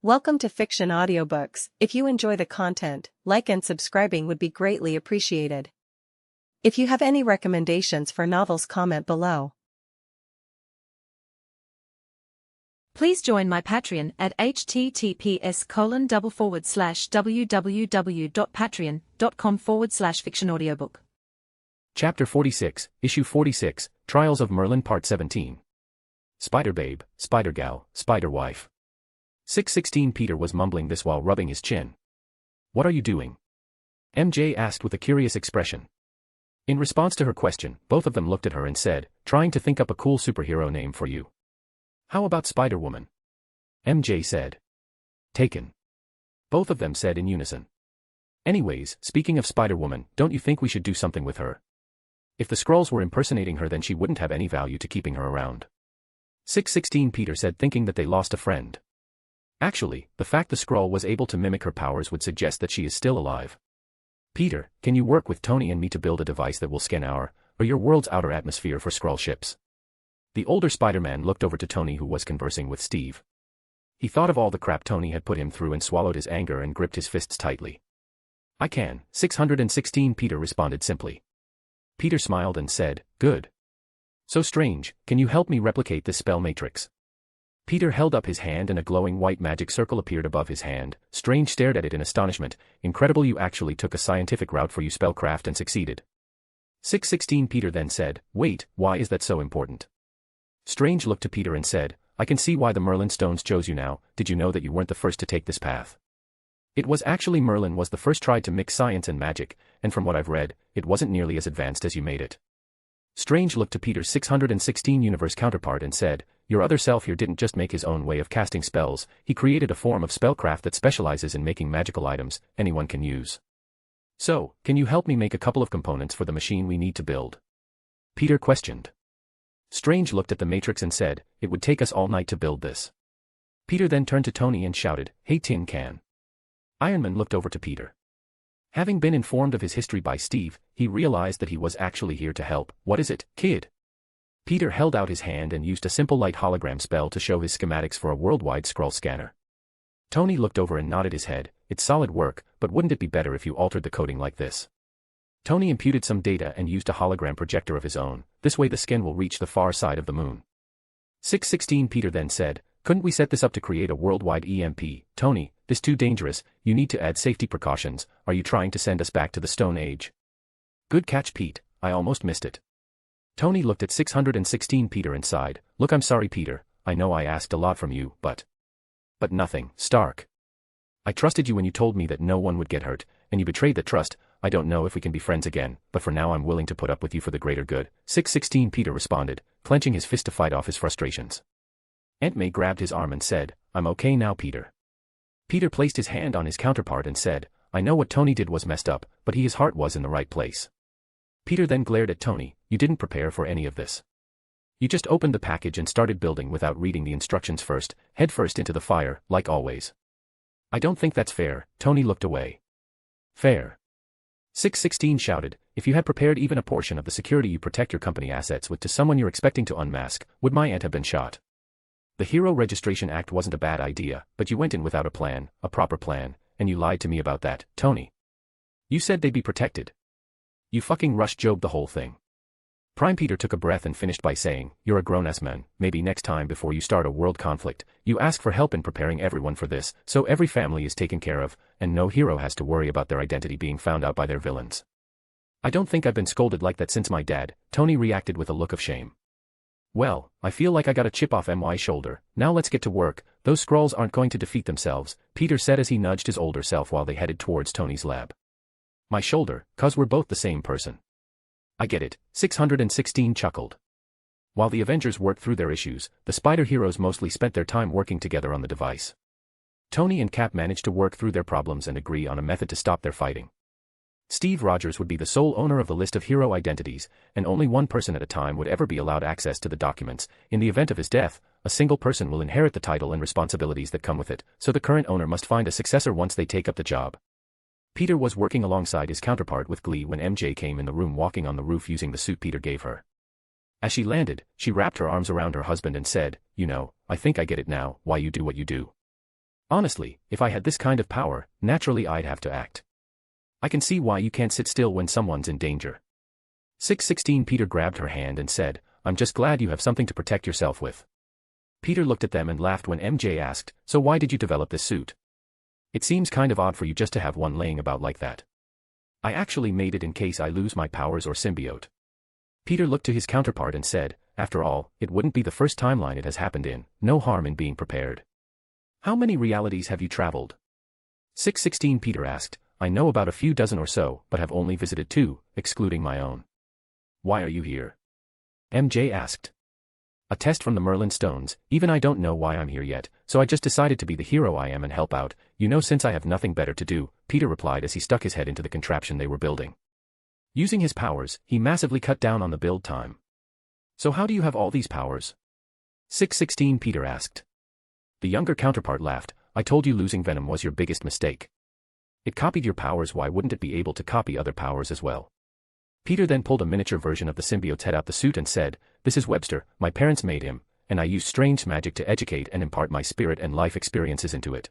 Welcome to Fiction Audiobooks. If you enjoy the content, like and subscribing would be greatly appreciated. If you have any recommendations for novels, comment below. Please join my Patreon at https://www.patreon.com/fictionaudiobook. Chapter 46, Issue 46, Trials of Merlin Part 17. Spider-Babe, Spider-Gal, Spider-Wife. 616 Peter was mumbling this while rubbing his chin. "What are you doing?" MJ asked with a curious expression. In response to her question, both of them looked at her and said, "Trying to think up a cool superhero name for you." "How about Spider-Woman?" MJ said. "Taken." Both of them said in unison. "Anyways, speaking of Spider-Woman, don't you think we should do something with her? If the Skrulls were impersonating her, then she wouldn't have any value to keeping her around." 616 Peter said, thinking that they lost a friend. Actually, the fact the Skrull was able to mimic her powers would suggest that she is still alive. "Peter, can you work with Tony and me to build a device that will scan our, or your world's outer atmosphere for Skrull ships?" The older Spider-Man looked over to Tony, who was conversing with Steve. He thought of all the crap Tony had put him through and swallowed his anger and gripped his fists tightly. "I can," 616 Peter responded simply. Peter smiled and said, "Good. So Strange, can you help me replicate this spell matrix?" Peter held up his hand and a glowing white magic circle appeared above his hand. Strange stared at it in astonishment. "Incredible, you actually took a scientific route for your spellcraft and succeeded." 616 Peter then said, "Wait, why is that so important?" Strange looked to Peter and said, "I can see why the Merlin stones chose you now. Did you know that you weren't the first to take this path? It was actually Merlin was the first tried to mix science and magic, and from what I've read, it wasn't nearly as advanced as you made it." Strange looked to Peter's 616 universe counterpart and said, "Your other self here didn't just make his own way of casting spells, he created a form of spellcraft that specializes in making magical items anyone can use. So, can you help me make a couple of components for the machine we need to build?" Peter questioned. Strange looked at the matrix and said, "It would take us all night to build this." Peter then turned to Tony and shouted, "Hey Tin Can." Iron Man looked over to Peter. Having been informed of his history by Steve, he realized that he was actually here to help. "What is it, kid?" Peter held out his hand and used a simple light hologram spell to show his schematics for a worldwide Skrull scanner. Tony looked over and nodded his head. "It's solid work, but wouldn't it be better if you altered the coding like this?" Tony imputed some data and used a hologram projector of his own. "This way the skin will reach the far side of the moon." 616 Peter then said, "Couldn't we set this up to create a worldwide EMP? Tony, this too dangerous, you need to add safety precautions. Are you trying to send us back to the Stone Age?" "Good catch, Pete, I almost missed it." Tony looked at 616 Peter and sighed, "Look, I'm sorry Peter, I know I asked a lot from you, but nothing, Stark. I trusted you when you told me that no one would get hurt, and you betrayed that trust. I don't know if we can be friends again, but for now I'm willing to put up with you for the greater good." 616 Peter responded, clenching his fist to fight off his frustrations. Aunt May grabbed his arm and said, "I'm okay now, Peter." Peter placed his hand on his counterpart and said, "I know what Tony did was messed up, but his heart was in the right place." Peter then glared at Tony. "You didn't prepare for any of this. You just opened the package and started building without reading the instructions first, head first into the fire, like always." "I don't think that's fair." Tony looked away. "Fair?" 616 shouted, "If you had prepared even a portion of the security you protect your company assets with to someone you're expecting to unmask, would my aunt have been shot? The Hero Registration Act wasn't a bad idea, but you went in without a plan, a proper plan, and you lied to me about that, Tony. You said they'd be protected. You fucking rushed Job the whole thing." Prime Peter took a breath and finished by saying, "You're a grown-ass man. Maybe next time before you start a world conflict, you ask for help in preparing everyone for this, so every family is taken care of, and no hero has to worry about their identity being found out by their villains." "I don't think I've been scolded like that since my dad," Tony reacted with a look of shame. "Well, I feel like I got a chip off MY's shoulder. Now let's get to work. Those Skrulls aren't going to defeat themselves," Peter said as he nudged his older self while they headed towards Tony's lab. "My shoulder, 'cause we're both the same person." "I get it," 616 chuckled. While the Avengers worked through their issues, the Spider Heroes mostly spent their time working together on the device. Tony and Cap managed to work through their problems and agree on a method to stop their fighting. Steve Rogers would be the sole owner of the list of hero identities, and only one person at a time would ever be allowed access to the documents. In the event of his death, a single person will inherit the title and responsibilities that come with it, so the current owner must find a successor once they take up the job. Peter was working alongside his counterpart with glee when MJ came in the room, walking on the roof using the suit Peter gave her. As she landed, she wrapped her arms around her husband and said, "You know, I think I get it now, why you do what you do." Honestly, if I had this kind of power, naturally I'd have to act. I can see why you can't sit still when someone's in danger. 616 Peter grabbed her hand and said, I'm just glad you have something to protect yourself with. Peter looked at them and laughed when MJ asked, so why did you develop this suit? It seems kind of odd for you just to have one laying about like that. I actually made it in case I lose my powers or symbiote. Peter looked to his counterpart and said, after all, it wouldn't be the first timeline it has happened in, no harm in being prepared. How many realities have you traveled? 616 Peter asked, I know about a few dozen or so, but have only visited 2, excluding my own. Why are you here? MJ asked. A test from the Merlin stones, even I don't know why I'm here yet, so I just decided to be the hero I am and help out, since I have nothing better to do, Peter replied as he stuck his head into the contraption they were building. Using his powers, he massively cut down on the build time. So how do you have all these powers? 616 Peter asked. The younger counterpart laughed, I told you losing Venom was your biggest mistake. It copied your powers, why wouldn't it be able to copy other powers as well? Peter then pulled a miniature version of the symbiote's head out the suit and said, this is Webster, my parents made him, and I used strange magic to educate and impart my spirit and life experiences into it.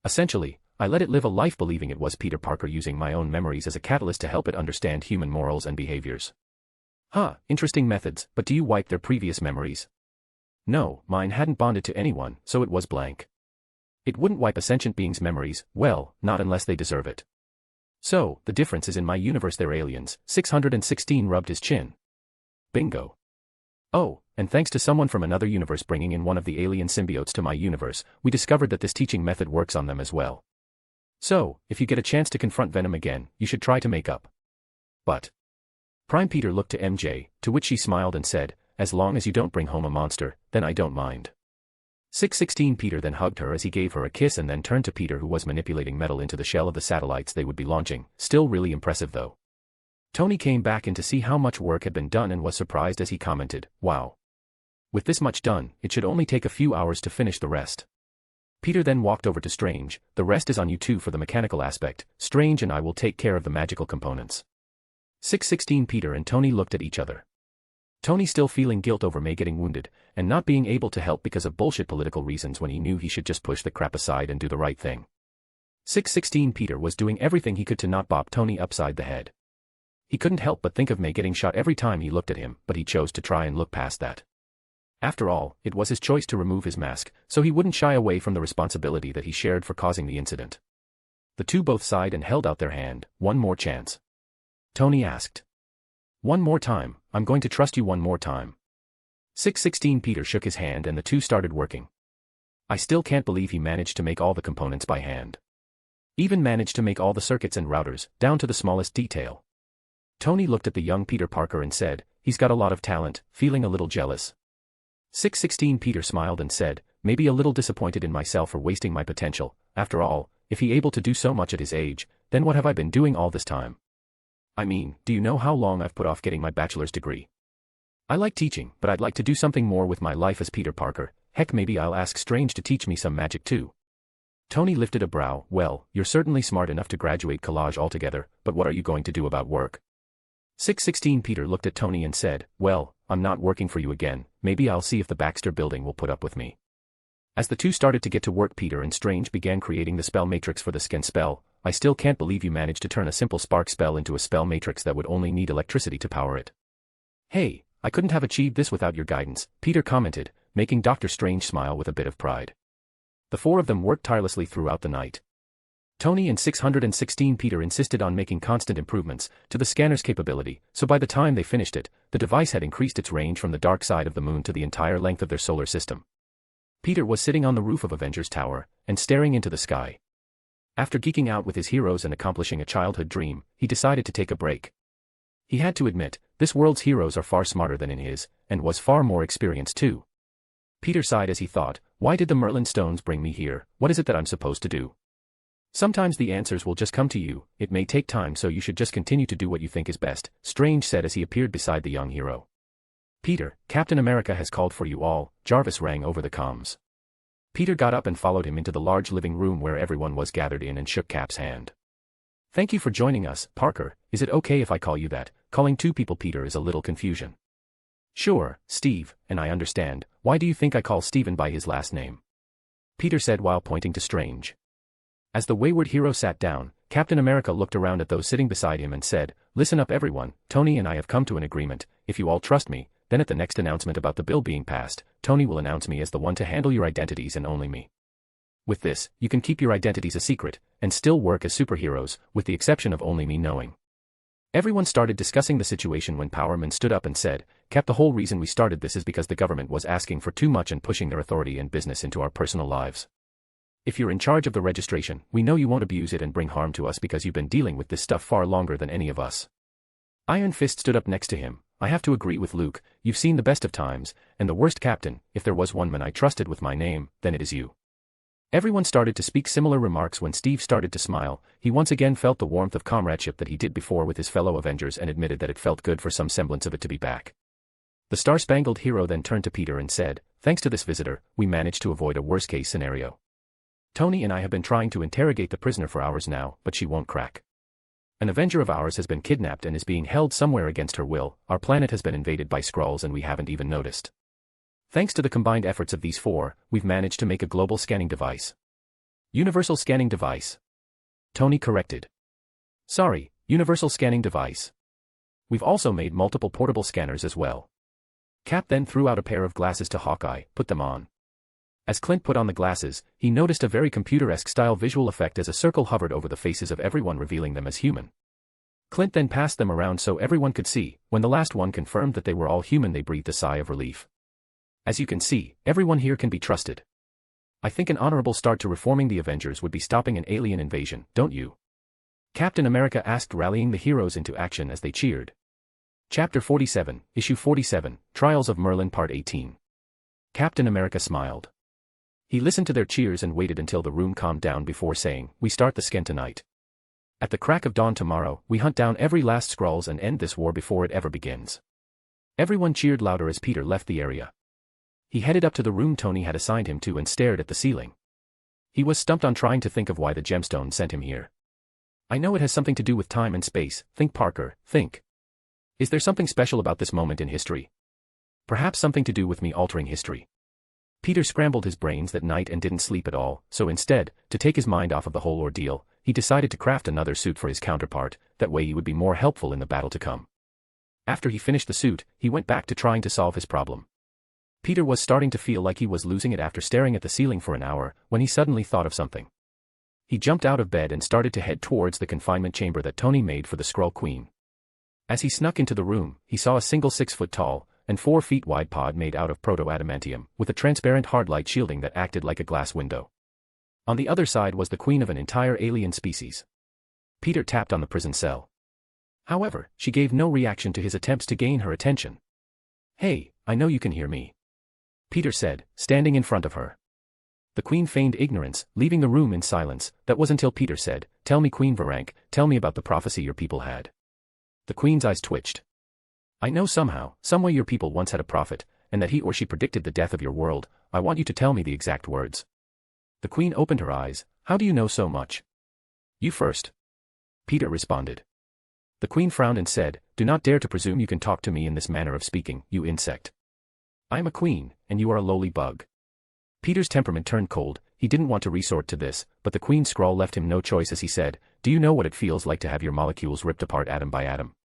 Essentially, I let it live a life believing it was Peter Parker, using my own memories as a catalyst to help it understand human morals and behaviors. Interesting methods, but do you wipe their previous memories? No, mine hadn't bonded to anyone, so it was blank. It wouldn't wipe a sentient being's memories, well, not unless they deserve it. So, the difference is in my universe they're aliens, 616 rubbed his chin. Bingo. Oh, and thanks to someone from another universe bringing in one of the alien symbiotes to my universe, we discovered that this teaching method works on them as well. So, if you get a chance to confront Venom again, you should try to make up. But Prime Peter looked to MJ, to which she smiled and said, as long as you don't bring home a monster, then I don't mind. 616 Peter then hugged her as he gave her a kiss and then turned to Peter, who was manipulating metal into the shell of the satellites they would be launching, still really impressive though. Tony came back in to see how much work had been done and was surprised as he commented, wow. With this much done, it should only take a few hours to finish the rest. Peter then walked over to Strange, the rest is on you two for the mechanical aspect, Strange and I will take care of the magical components. 616 Peter and Tony looked at each other. Tony still feeling guilt over May getting wounded, and not being able to help because of bullshit political reasons when he knew he should just push the crap aside and do the right thing. 616 Peter was doing everything he could to not bop Tony upside the head. He couldn't help but think of May getting shot every time he looked at him, but he chose to try and look past that. After all, it was his choice to remove his mask, so he wouldn't shy away from the responsibility that he shared for causing the incident. The two both sighed and held out their hand. One more chance? Tony asked. One more time, I'm going to trust you one more time. 616 Peter shook his hand and the two started working. I still can't believe he managed to make all the components by hand. Even managed to make all the circuits and routers, down to the smallest detail. Tony looked at the young Peter Parker and said, he's got a lot of talent, feeling a little jealous. 616 Peter smiled and said, maybe a little disappointed in myself for wasting my potential. After all, if he able to do so much at his age, then what have I been doing all this time? I mean, do you know how long I've put off getting my bachelor's degree? I like teaching, but I'd like to do something more with my life as Peter Parker. Heck, maybe I'll ask Strange to teach me some magic too. Tony lifted a brow. Well, you're certainly smart enough to graduate college altogether, but what are you going to do about work? 616 Peter looked at Tony and said, well, I'm not working for you again, maybe I'll see if the Baxter building will put up with me. As the two started to get to work, Peter and Strange began creating the spell matrix for the skin spell. I still can't believe you managed to turn a simple spark spell into a spell matrix that would only need electricity to power it. Hey, I couldn't have achieved this without your guidance, Peter commented, making Dr. Strange smile with a bit of pride. The four of them worked tirelessly throughout the night. Tony and 616 Peter insisted on making constant improvements to the scanner's capability, so by the time they finished it, the device had increased its range from the dark side of the moon to the entire length of their solar system. Peter was sitting on the roof of Avengers Tower, and staring into the sky. After geeking out with his heroes and accomplishing a childhood dream, he decided to take a break. He had to admit, this world's heroes are far smarter than in his, and was far more experienced too. Peter sighed as he thought, why did the Merlin stones bring me here? What is it that I'm supposed to do? Sometimes the answers will just come to you. It may take time, so you should just continue to do what you think is best, Strange said as he appeared beside the young hero. Peter, Captain America has called for you all, Jarvis rang over the comms. Peter got up and followed him into the large living room where everyone was gathered in and shook Cap's hand. Thank you for joining us, Parker. Is it okay if I call you that? Calling two people Peter is a little confusion. Sure, Steve, and I understand. Why do you think I call Steven by his last name? Peter said while pointing to Strange. As the wayward hero sat down, Captain America looked around at those sitting beside him and said, "Listen up everyone, Tony and I have come to an agreement. If you all trust me, then at the next announcement about the bill being passed, Tony will announce me as the one to handle your identities and only me. With this, you can keep your identities a secret, and still work as superheroes, with the exception of only me knowing." Everyone started discussing the situation when Powerman stood up and said, "Cap, the whole reason we started this is because the government was asking for too much and pushing their authority and business into our personal lives. If you're in charge of the registration, we know you won't abuse it and bring harm to us because you've been dealing with this stuff far longer than any of us." Iron Fist stood up next to him. "I have to agree with Luke, you've seen the best of times, and the worst captain. If there was one man I trusted with my name, then it is you." Everyone started to speak similar remarks when Steve started to smile. He once again felt the warmth of comradeship that he did before with his fellow Avengers and admitted that it felt good for some semblance of it to be back. The Star-Spangled Hero then turned to Peter and said, "Thanks to this visitor, we managed to avoid a worst-case scenario. Tony and I have been trying to interrogate the prisoner for hours now, but she won't crack. An Avenger of ours has been kidnapped and is being held somewhere against her will. Our planet has been invaded by Skrulls and we haven't even noticed. Thanks to the combined efforts of these four, we've managed to make a global scanning device." "Universal scanning device," Tony corrected. "Sorry, universal scanning device. We've also made multiple portable scanners as well." Cap then threw out a pair of glasses to Hawkeye. "Put them on." As Clint put on the glasses, he noticed a very computer-esque style visual effect as a circle hovered over the faces of everyone, revealing them as human. Clint then passed them around so everyone could see. When the last one confirmed that they were all human, they breathed a sigh of relief. "As you can see, everyone here can be trusted. I think an honorable start to reforming the Avengers would be stopping an alien invasion, don't you?" Captain America asked, rallying the heroes into action as they cheered. Chapter 47, Issue 47, Trials of Merlin Part 18. Captain America smiled. He listened to their cheers and waited until the room calmed down before saying, "We start the scan tonight. At the crack of dawn tomorrow, we hunt down every last Skrulls and end this war before it ever begins." Everyone cheered louder as Peter left the area. He headed up to the room Tony had assigned him to and stared at the ceiling. He was stumped on trying to think of why the gemstone sent him here. "I know it has something to do with time and space. Think, Parker, think. Is there something special about this moment in history? Perhaps something to do with me altering history?" Peter scrambled his brains that night and didn't sleep at all, so instead, to take his mind off of the whole ordeal, he decided to craft another suit for his counterpart. That way he would be more helpful in the battle to come. After he finished the suit, he went back to trying to solve his problem. Peter was starting to feel like he was losing it after staring at the ceiling for an hour, when he suddenly thought of something. He jumped out of bed and started to head towards the confinement chamber that Tony made for the Skrull Queen. As he snuck into the room, he saw a single 6-foot-tall and 4-feet-wide pod made out of proto-adamantium, with a transparent hard light shielding that acted like a glass window. On the other side was the queen of an entire alien species. Peter tapped on the prison cell. However, she gave no reaction to his attempts to gain her attention. "Hey, I know you can hear me," Peter said, standing in front of her. The queen feigned ignorance, leaving the room in silence. That was until Peter said, "Tell me, Queen Varank, tell me about the prophecy your people had." The queen's eyes twitched. "I know somehow, someway your people once had a prophet, and that he or she predicted the death of your world. I want you to tell me the exact words." The queen opened her eyes. "How do you know so much?" "You first," Peter responded. The queen frowned and said, "Do not dare to presume you can talk to me in this manner of speaking, you insect. I am a queen, and you are a lowly bug." Peter's temperament turned cold. He didn't want to resort to this, but the queen Skrull left him no choice as he said, "Do you know what it feels like to have your molecules ripped apart atom by atom?"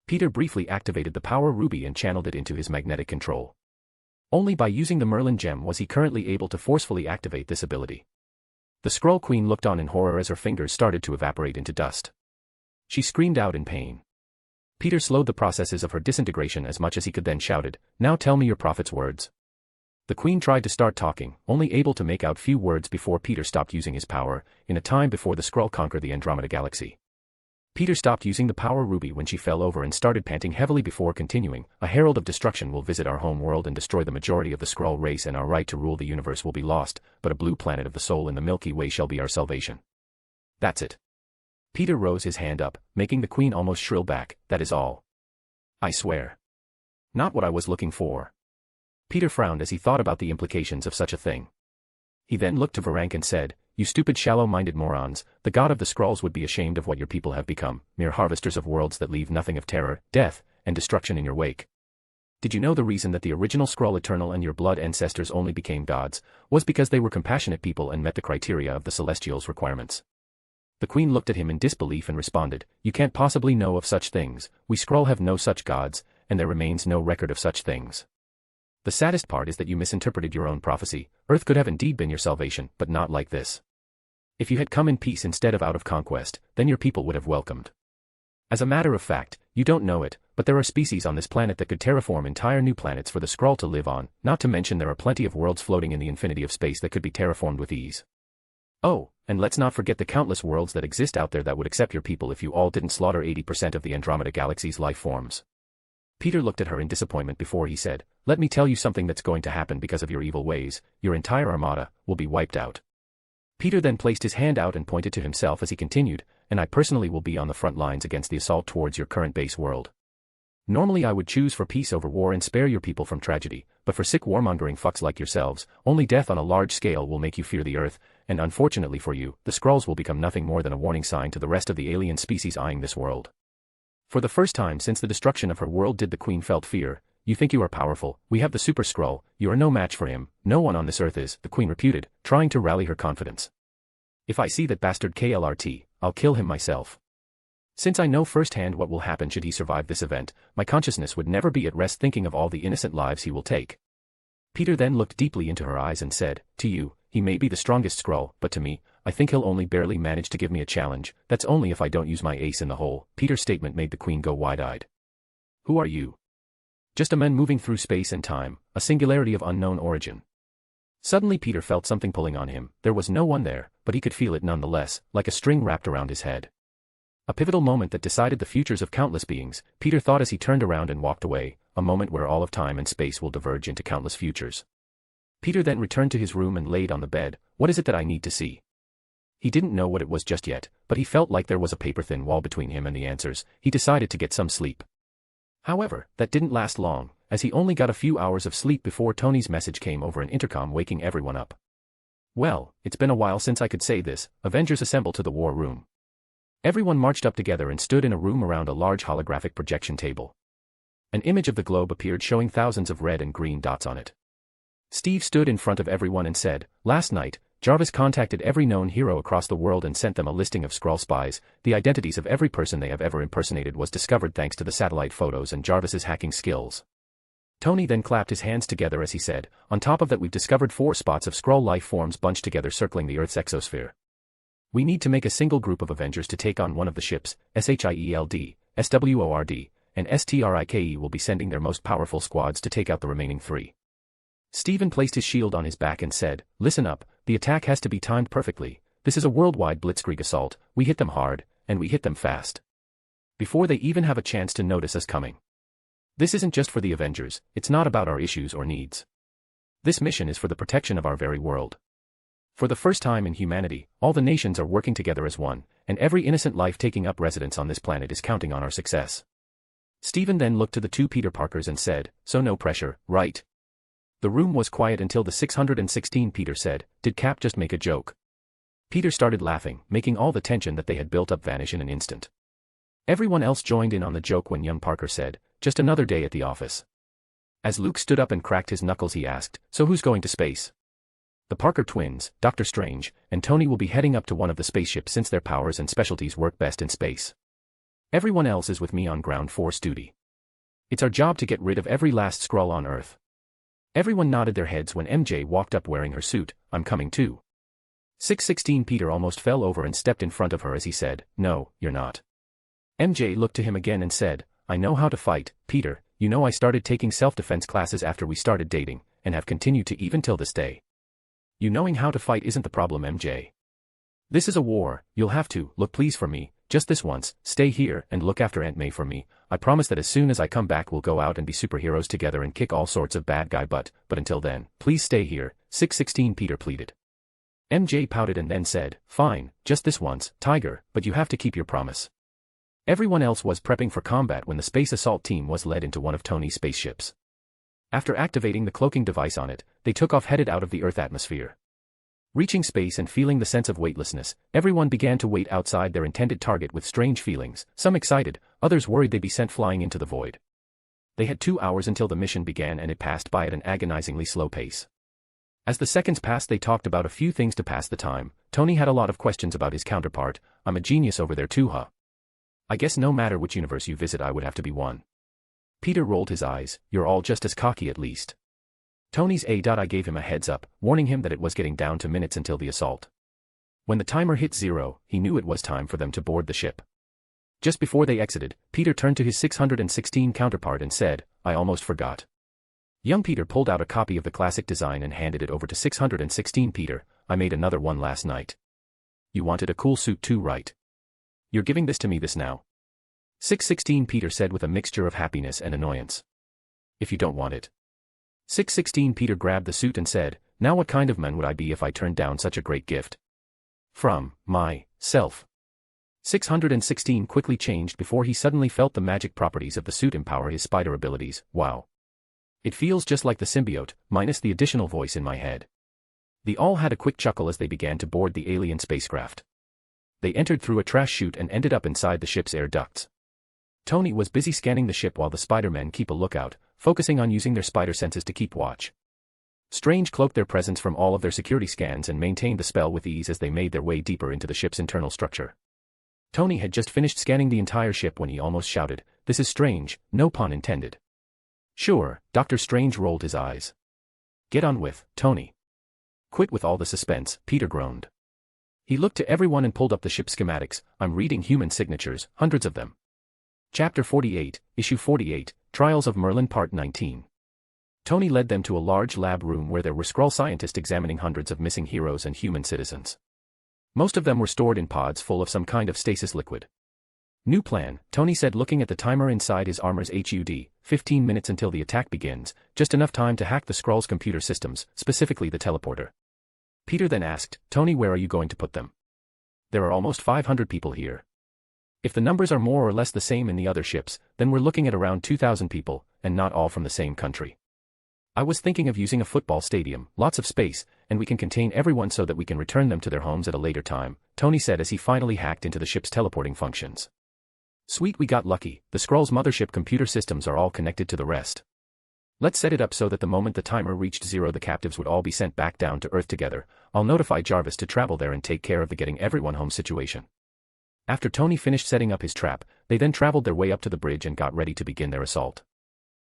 Peter briefly activated the power ruby and channeled it into his magnetic control. Only by using the Merlin gem was he currently able to forcefully activate this ability. The Skrull Queen looked on in horror as her fingers started to evaporate into dust. She screamed out in pain. Peter slowed the processes of her disintegration as much as he could, then shouted, "Now tell me your prophet's words." The queen tried to start talking, only able to make out few words before Peter stopped using his power, in a time before the Skrull conquered the Andromeda Galaxy. Peter stopped using the power ruby when she fell over and started panting heavily before continuing, "A herald of destruction will visit our home world and destroy the majority of the Skrull race, and our right to rule the universe will be lost, but a blue planet of the soul in the Milky Way shall be our salvation." "That's it." Peter rose his hand up, making the queen almost shrill back, "That is all." "I swear. Not what I was looking for." Peter frowned as he thought about the implications of such a thing. He then looked to Varank and said, "You stupid shallow-minded morons, the god of the Skrulls would be ashamed of what your people have become, mere harvesters of worlds that leave nothing of terror, death, and destruction in your wake." Did you know the reason that the original Skrull Eternal and your blood ancestors only became gods was because they were compassionate people and met the criteria of the Celestials' requirements? The Queen looked at him in disbelief and responded, "You can't possibly know of such things, we Skrull have no such gods, and there remains no record of such things. The saddest part is that you misinterpreted your own prophecy. Earth could have indeed been your salvation, but not like this. If you had come in peace instead of out of conquest, then your people would have welcomed. As a matter of fact, you don't know it, but there are species on this planet that could terraform entire new planets for the Skrull to live on, not to mention there are plenty of worlds floating in the infinity of space that could be terraformed with ease. Oh, and let's not forget the countless worlds that exist out there that would accept your people if you all didn't slaughter 80% of the Andromeda Galaxy's life forms." Peter looked at her in disappointment before he said, "Let me tell you something that's going to happen because of your evil ways. Your entire armada will be wiped out." Peter then placed his hand out and pointed to himself as he continued, "And I personally will be on the front lines against the assault towards your current base world. Normally I would choose for peace over war and spare your people from tragedy, but for sick warmongering fucks like yourselves, only death on a large scale will make you fear the Earth, and unfortunately for you, the Skrulls will become nothing more than a warning sign to the rest of the alien species eyeing this world." For the first time since the destruction of her world did the Queen felt fear. "You think you are powerful, we have the Super Skrull, you are no match for him, no one on this Earth is," the Queen reputed, trying to rally her confidence. "If I see that bastard KLRT, I'll kill him myself. Since I know firsthand what will happen should he survive this event, my consciousness would never be at rest thinking of all the innocent lives he will take." Peter then looked deeply into her eyes and said, "To you, he may be the strongest Skrull, but to me, I think he'll only barely manage to give me a challenge. That's only if I don't use my ace in the hole." Peter's statement made the Queen go wide-eyed. "Who are you?" "Just a man moving through space and time, a singularity of unknown origin." Suddenly Peter felt something pulling on him. There was no one there, but he could feel it nonetheless, like a string wrapped around his head. A pivotal moment that decided the futures of countless beings, Peter thought as he turned around and walked away, a moment where all of time and space will diverge into countless futures. Peter then returned to his room and laid on the bed. "What is it that I need to see?" He didn't know what it was just yet, but he felt like there was a paper-thin wall between him and the answers. He decided to get some sleep. However, that didn't last long, as he only got a few hours of sleep before Tony's message came over an intercom waking everyone up. "Well, it's been a while since I could say this. Avengers assemble to the war room." Everyone marched up together and stood in a room around a large holographic projection table. An image of the globe appeared showing thousands of red and green dots on it. Steve stood in front of everyone and said, "Last night, Jarvis contacted every known hero across the world and sent them a listing of Skrull spies. The identities of every person they have ever impersonated was discovered thanks to the satellite photos and Jarvis's hacking skills." Tony then clapped his hands together as he said, "On top of that we've discovered 4 spots of Skrull life forms bunched together circling the Earth's exosphere. We need to make a single group of Avengers to take on one of the ships. SHIELD, SWORD, and STRIKE will be sending their most powerful squads to take out the remaining 3. Steven placed his shield on his back and said, "Listen up, the attack has to be timed perfectly. This is a worldwide blitzkrieg assault. We hit them hard, and we hit them fast. Before they even have a chance to notice us coming. This isn't just for the Avengers, it's not about our issues or needs. This mission is for the protection of our very world. For the first time in humanity, all the nations are working together as one, and every innocent life taking up residence on this planet is counting on our success." Stephen then looked to the 2 Peter Parkers and said, "So no pressure, right?" The room was quiet until the 616 Peter said, "Did Cap just make a joke?" Peter started laughing, making all the tension that they had built up vanish in an instant. Everyone else joined in on the joke when young Parker said, "Just another day at the office." As Luke stood up and cracked his knuckles he asked, "So who's going to space?" The Parker twins, Doctor Strange, and Tony will be heading up to one of the spaceships since their powers and specialties work best in space. Everyone else is with me on ground force duty. It's our job to get rid of every last Skrull on Earth. Everyone nodded their heads when MJ walked up wearing her suit. "I'm coming too." 616 Peter almost fell over and stepped in front of her as he said, "No, you're not." MJ looked to him again and said, "I know how to fight, Peter. You know I started taking self-defense classes after we started dating, and have continued to even till this day. You knowing how to fight isn't the problem, MJ. This is a war, you'll have to, look please for me, just this once, stay here and look after Aunt May for me. I promise that as soon as I come back we'll go out and be superheroes together and kick all sorts of bad guy butt, but until then, please stay here," 616 Peter pleaded. MJ pouted and then said, "Fine, just this once, Tiger, but you have to keep your promise." Everyone else was prepping for combat when the space assault team was led into one of Tony's spaceships. After activating the cloaking device on it, they took off headed out of the Earth atmosphere. Reaching space and feeling the sense of weightlessness, everyone began to wait outside their intended target with strange feelings, some excited, others worried they'd be sent flying into the void. They had 2 hours until the mission began and it passed by at an agonizingly slow pace. As the seconds passed they talked about a few things to pass the time. Tony had a lot of questions about his counterpart. I'm a genius over there too, huh? I guess no matter which universe you visit I would have to be one. Peter rolled his eyes. You're all just as cocky at least. Tony's I gave him a heads up, warning him that it was getting down to minutes until the assault. When the timer hit 0, he knew it was time for them to board the ship. Just before they exited, Peter turned to his 616 counterpart and said, I almost forgot. Young Peter pulled out a copy of the classic design and handed it over to 616. Peter, I made another one last night. You wanted a cool suit too, right? You're giving this to me this now? 616. Peter said with a mixture of happiness and annoyance. If you don't want it. 616. Peter grabbed the suit and said, now what kind of man would I be if I turned down such a great gift? From myself. 616 quickly changed before he suddenly felt the magic properties of the suit empower his spider abilities. Wow. It feels just like the symbiote, minus the additional voice in my head. They all had a quick chuckle as they began to board the alien spacecraft. They entered through a trash chute and ended up inside the ship's air ducts. Tony was busy scanning the ship while the Spider-Men keep a lookout, focusing on using their spider senses to keep watch. Strange cloaked their presence from all of their security scans and maintained the spell with ease as they made their way deeper into the ship's internal structure. Tony had just finished scanning the entire ship when he almost shouted, this is strange, no pun intended. Sure, Dr. Strange rolled his eyes. Get on with, Tony. Quit with all the suspense, Peter groaned. He looked to everyone and pulled up the ship schematics. I'm reading human signatures, hundreds of them. Chapter 48, Issue 48, Trials of Merlin Part 19. Tony led them to a large lab room where there were Skrull scientists examining hundreds of missing heroes and human citizens. Most of them were stored in pods full of some kind of stasis liquid. New plan, Tony said looking at the timer inside his armor's HUD, 15 minutes until the attack begins, just enough time to hack the Skrull's computer systems, specifically the teleporter. Peter then asked, Tony, where are you going to put them? There are almost 500 people here. If the numbers are more or less the same in the other ships, then we're looking at around 2,000 people, and not all from the same country. I was thinking of using a football stadium, lots of space, and we can contain everyone so that we can return them to their homes at a later time, Tony said as he finally hacked into the ship's teleporting functions. Sweet, we got lucky. The Skrull's mothership computer systems are all connected to the rest. Let's set it up so that the moment the timer reached 0 the captives would all be sent back down to Earth together. I'll notify Jarvis to travel there and take care of the getting everyone home situation. After Tony finished setting up his trap, they then traveled their way up to the bridge and got ready to begin their assault.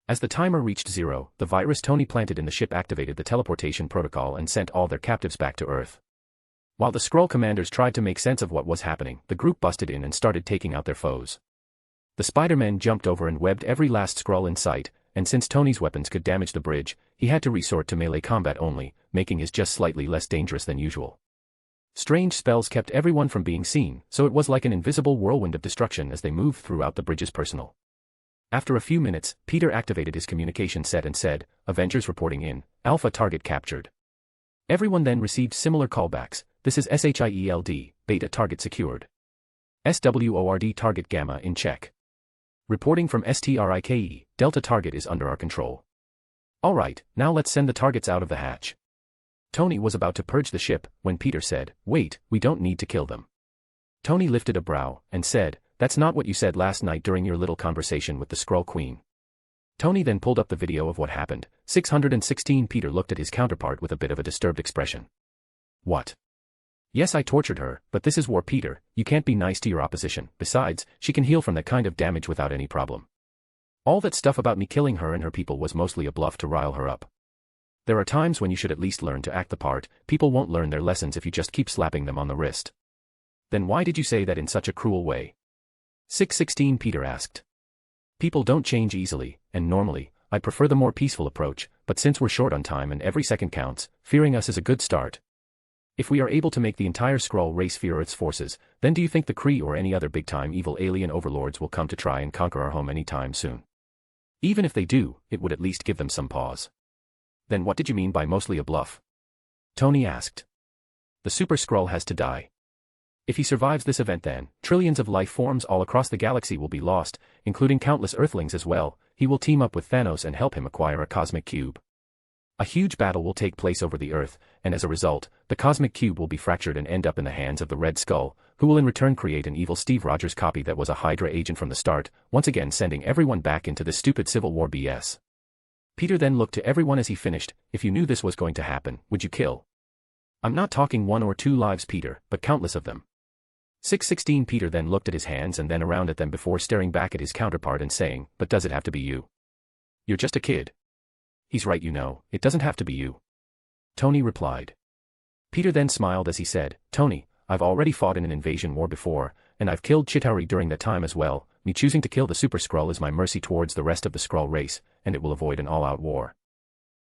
As the timer reached 0, the virus Tony planted in the ship activated the teleportation protocol and sent all their captives back to Earth. While the Skrull commanders tried to make sense of what was happening, the group busted in and started taking out their foes. The Spider-Men jumped over and webbed every last Skrull in sight, and since Tony's weapons could damage the bridge, he had to resort to melee combat only, making his just slightly less dangerous than usual. Strange spells kept everyone from being seen, so it was like an invisible whirlwind of destruction as they moved throughout the bridge's personnel. After a few minutes, Peter activated his communication set and said, Avengers reporting in, Alpha target captured. Everyone then received similar callbacks. This is SHIELD, Beta target secured. SWORD target Gamma in check. Reporting from STRIKE, Delta target is under our control. Alright, now let's send the targets out of the hatch. Tony was about to purge the ship, when Peter said, wait, we don't need to kill them. Tony lifted a brow, and said, that's not what you said last night during your little conversation with the Skrull Queen. Tony then pulled up the video of what happened. 616 Peter looked at his counterpart with a bit of a disturbed expression. What? Yes, I tortured her, but this is war, Peter. You can't be nice to your opposition. Besides, she can heal from that kind of damage without any problem. All that stuff about me killing her and her people was mostly a bluff to rile her up. There are times when you should at least learn to act the part. People won't learn their lessons if you just keep slapping them on the wrist. Then why did you say that in such a cruel way? 616 Peter asked. People don't change easily, and normally, I prefer the more peaceful approach, but since we're short on time and every second counts, fearing us is a good start. If we are able to make the entire Skrull race fear Earth's forces, then do you think the Kree or any other big-time evil alien overlords will come to try and conquer our home anytime soon? Even if they do, it would at least give them some pause. Then what did you mean by mostly a bluff? Tony asked. The Super Skrull has to die. If he survives this event, then trillions of life forms all across the galaxy will be lost, including countless Earthlings as well. He will team up with Thanos and help him acquire a cosmic cube. A huge battle will take place over the Earth, and as a result, the cosmic cube will be fractured and end up in the hands of the Red Skull, who will in return create an evil Steve Rogers copy that was a Hydra agent from the start, once again sending everyone back into this stupid Civil War BS. Peter then looked to everyone as he finished. If you knew this was going to happen, would you kill? I'm not talking 1 or 2 lives, Peter, but countless of them. 616 Peter then looked at his hands and then around at them before staring back at his counterpart and saying, but does it have to be you? You're just a kid. He's right, you know, it doesn't have to be you. Tony replied. Peter then smiled as he said, Tony, I've already fought in an invasion war before, and I've killed Chitauri during that time as well. Me choosing to kill the Super Skrull is my mercy towards the rest of the Skrull race, and it will avoid an all-out war.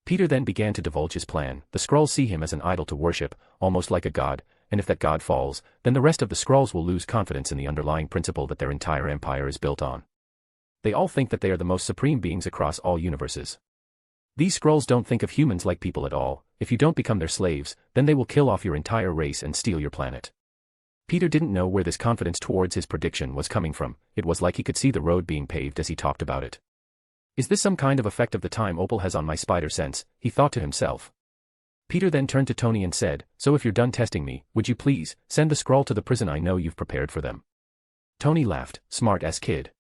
Peter then began to divulge his plan. The Skrulls see him as an idol to worship, almost like a god, and if that god falls, then the rest of the Skrulls will lose confidence in the underlying principle that their entire empire is built on. They all think that they are the most supreme beings across all universes. These Skrulls don't think of humans like people at all. If you don't become their slaves, then they will kill off your entire race and steal your planet. Peter didn't know where this confidence towards his prediction was coming from. It was like he could see the road being paved as he talked about it. Is this some kind of effect of the time Opal has on my spider sense? He thought to himself. Peter then turned to Tony and said, so if you're done testing me, would you please send the Skrull to the prison I know you've prepared for them? Tony laughed, smart-ass kid.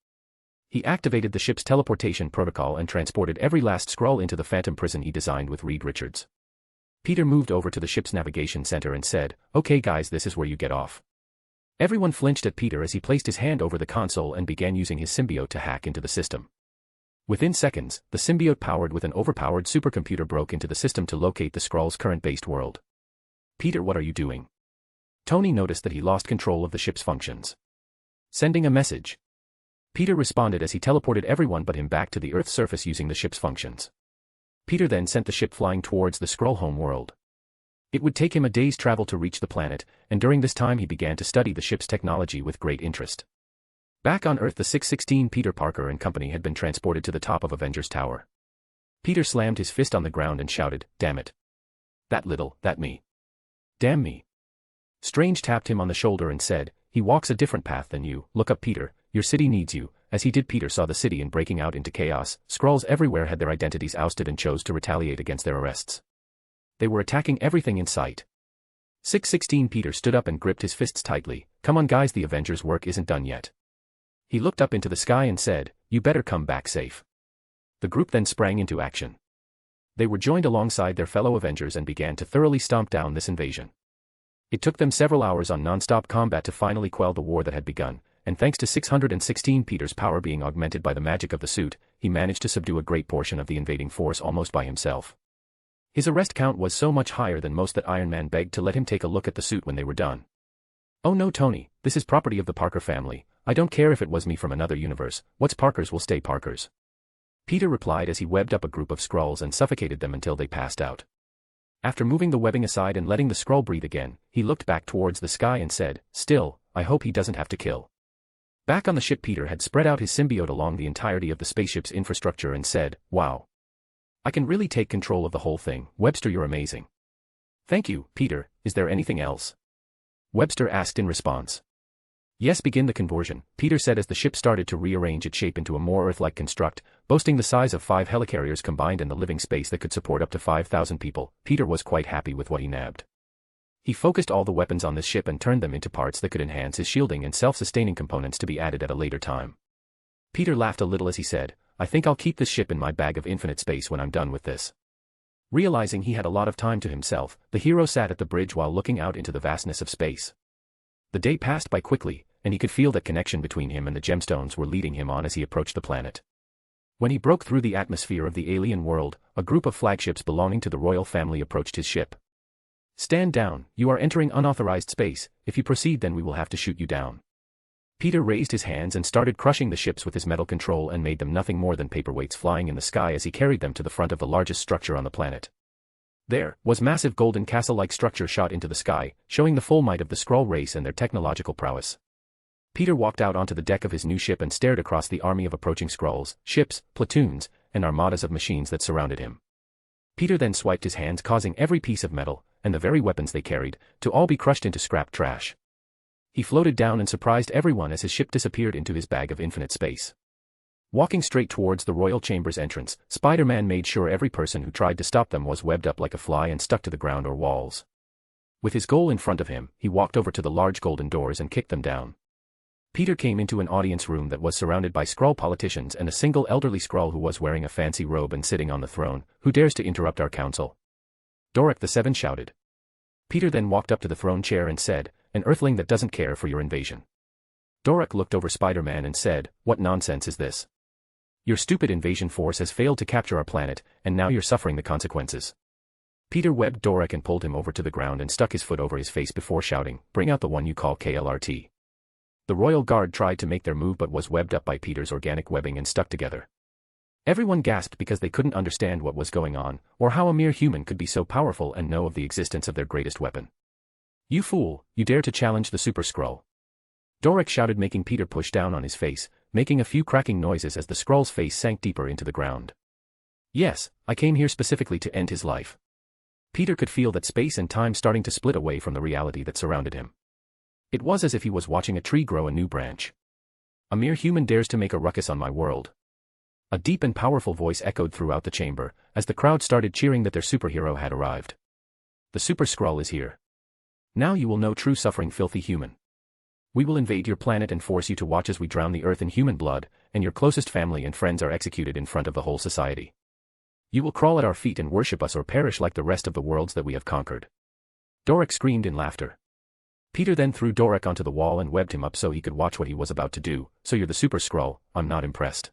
He activated the ship's teleportation protocol and transported every last Skrull into the phantom prison he designed with Reed Richards. Peter moved over to the ship's navigation center and said, okay guys, this is where you get off. Everyone flinched at Peter as he placed his hand over the console and began using his symbiote to hack into the system. Within seconds, the symbiote powered with an overpowered supercomputer broke into the system to locate the Skrull's current-based world. Peter, what are you doing? Tony noticed that he lost control of the ship's functions. Sending a message. Peter responded as he teleported everyone but him back to the Earth's surface using the ship's functions. Peter then sent the ship flying towards the Skrull home world. It would take him a day's travel to reach the planet, and during this time he began to study the ship's technology with great interest. Back on Earth, the 616 Peter Parker and company had been transported to the top of Avengers Tower. Peter slammed his fist on the ground and shouted, damn it. That me. Damn me. Strange tapped him on the shoulder and said, he walks a different path than you. Look up, Peter, your city needs you. As he did, Peter saw the city and breaking out into chaos. Skrulls everywhere had their identities ousted and chose to retaliate against their arrests. They were attacking everything in sight. 616 Peter stood up and gripped his fists tightly. Come on guys, the Avengers' work isn't done yet. He looked up into the sky and said, you better come back safe. The group then sprang into action. They were joined alongside their fellow Avengers and began to thoroughly stomp down this invasion. It took them several hours on non-stop combat to finally quell the war that had begun, and thanks to 616 Peter's power being augmented by the magic of the suit, he managed to subdue a great portion of the invading force almost by himself. His arrest count was so much higher than most that Iron Man begged to let him take a look at the suit when they were done. Oh no, Tony, this is property of the Parker family. I don't care if it was me from another universe. What's Parker's will stay Parker's. Peter replied as he webbed up a group of Skrulls and suffocated them until they passed out. After moving the webbing aside and letting the Skrull breathe again, he looked back towards the sky and said, still, I hope he doesn't have to kill. Back on the ship, Peter had spread out his symbiote along the entirety of the spaceship's infrastructure and said, wow. I can really take control of the whole thing. Webster, you're amazing. Thank you, Peter. Is there anything else? Webster asked in response. Yes, begin the conversion, Peter said as the ship started to rearrange its shape into a more Earth-like construct, boasting the size of 5 helicarriers combined and the living space that could support up to 5,000 people. Peter was quite happy with what he nabbed. He focused all the weapons on this ship and turned them into parts that could enhance his shielding and self-sustaining components to be added at a later time. Peter laughed a little as he said, I think I'll keep this ship in my bag of infinite space when I'm done with this. Realizing he had a lot of time to himself, the hero sat at the bridge while looking out into the vastness of space. The day passed by quickly, and he could feel that connection between him and the gemstones were leading him on as he approached the planet. When he broke through the atmosphere of the alien world, a group of flagships belonging to the royal family approached his ship. Stand down, you are entering unauthorized space. If you proceed, then we will have to shoot you down. Peter raised his hands and started crushing the ships with his metal control and made them nothing more than paperweights flying in the sky as he carried them to the front of the largest structure on the planet. There was massive golden castle-like structure shot into the sky, showing the full might of the Skrull race and their technological prowess. Peter walked out onto the deck of his new ship and stared across the army of approaching Skrulls, ships, platoons, and armadas of machines that surrounded him. Peter then swiped his hands, causing every piece of metal, and the very weapons they carried, to all be crushed into scrap trash. He floated down and surprised everyone as his ship disappeared into his bag of infinite space. Walking straight towards the royal chamber's entrance, Spider-Man made sure every person who tried to stop them was webbed up like a fly and stuck to the ground or walls. With his goal in front of him, he walked over to the large golden doors and kicked them down. Peter came into an audience room that was surrounded by Skrull politicians and a single elderly Skrull who was wearing a fancy robe and sitting on the throne. Who dares to interrupt our council? Dorek the Seven shouted. Peter then walked up to the throne chair and said, an earthling that doesn't care for your invasion. Dorek looked over Spider-Man and said, what nonsense is this? Your stupid invasion force has failed to capture our planet, and now you're suffering the consequences. Peter webbed Dorek and pulled him over to the ground and stuck his foot over his face before shouting, bring out the one you call KLRT. The Royal Guard tried to make their move but was webbed up by Peter's organic webbing and stuck together. Everyone gasped because they couldn't understand what was going on, or how a mere human could be so powerful and know of the existence of their greatest weapon. You fool, you dare to challenge the Super Skrull. Dorek shouted, making Peter push down on his face, making a few cracking noises as the Skrull's face sank deeper into the ground. Yes, I came here specifically to end his life. Peter could feel that space and time starting to split away from the reality that surrounded him. It was as if he was watching a tree grow a new branch. A mere human dares to make a ruckus on my world. A deep and powerful voice echoed throughout the chamber, as the crowd started cheering that their superhero had arrived. The Super Skrull is here. Now you will know true suffering, filthy human. We will invade your planet and force you to watch as we drown the earth in human blood, and your closest family and friends are executed in front of the whole society. You will crawl at our feet and worship us or perish like the rest of the worlds that we have conquered. Dorek screamed in laughter. Peter then threw Dorek onto the wall and webbed him up so he could watch what he was about to do. So you're the Super Skrull, I'm not impressed.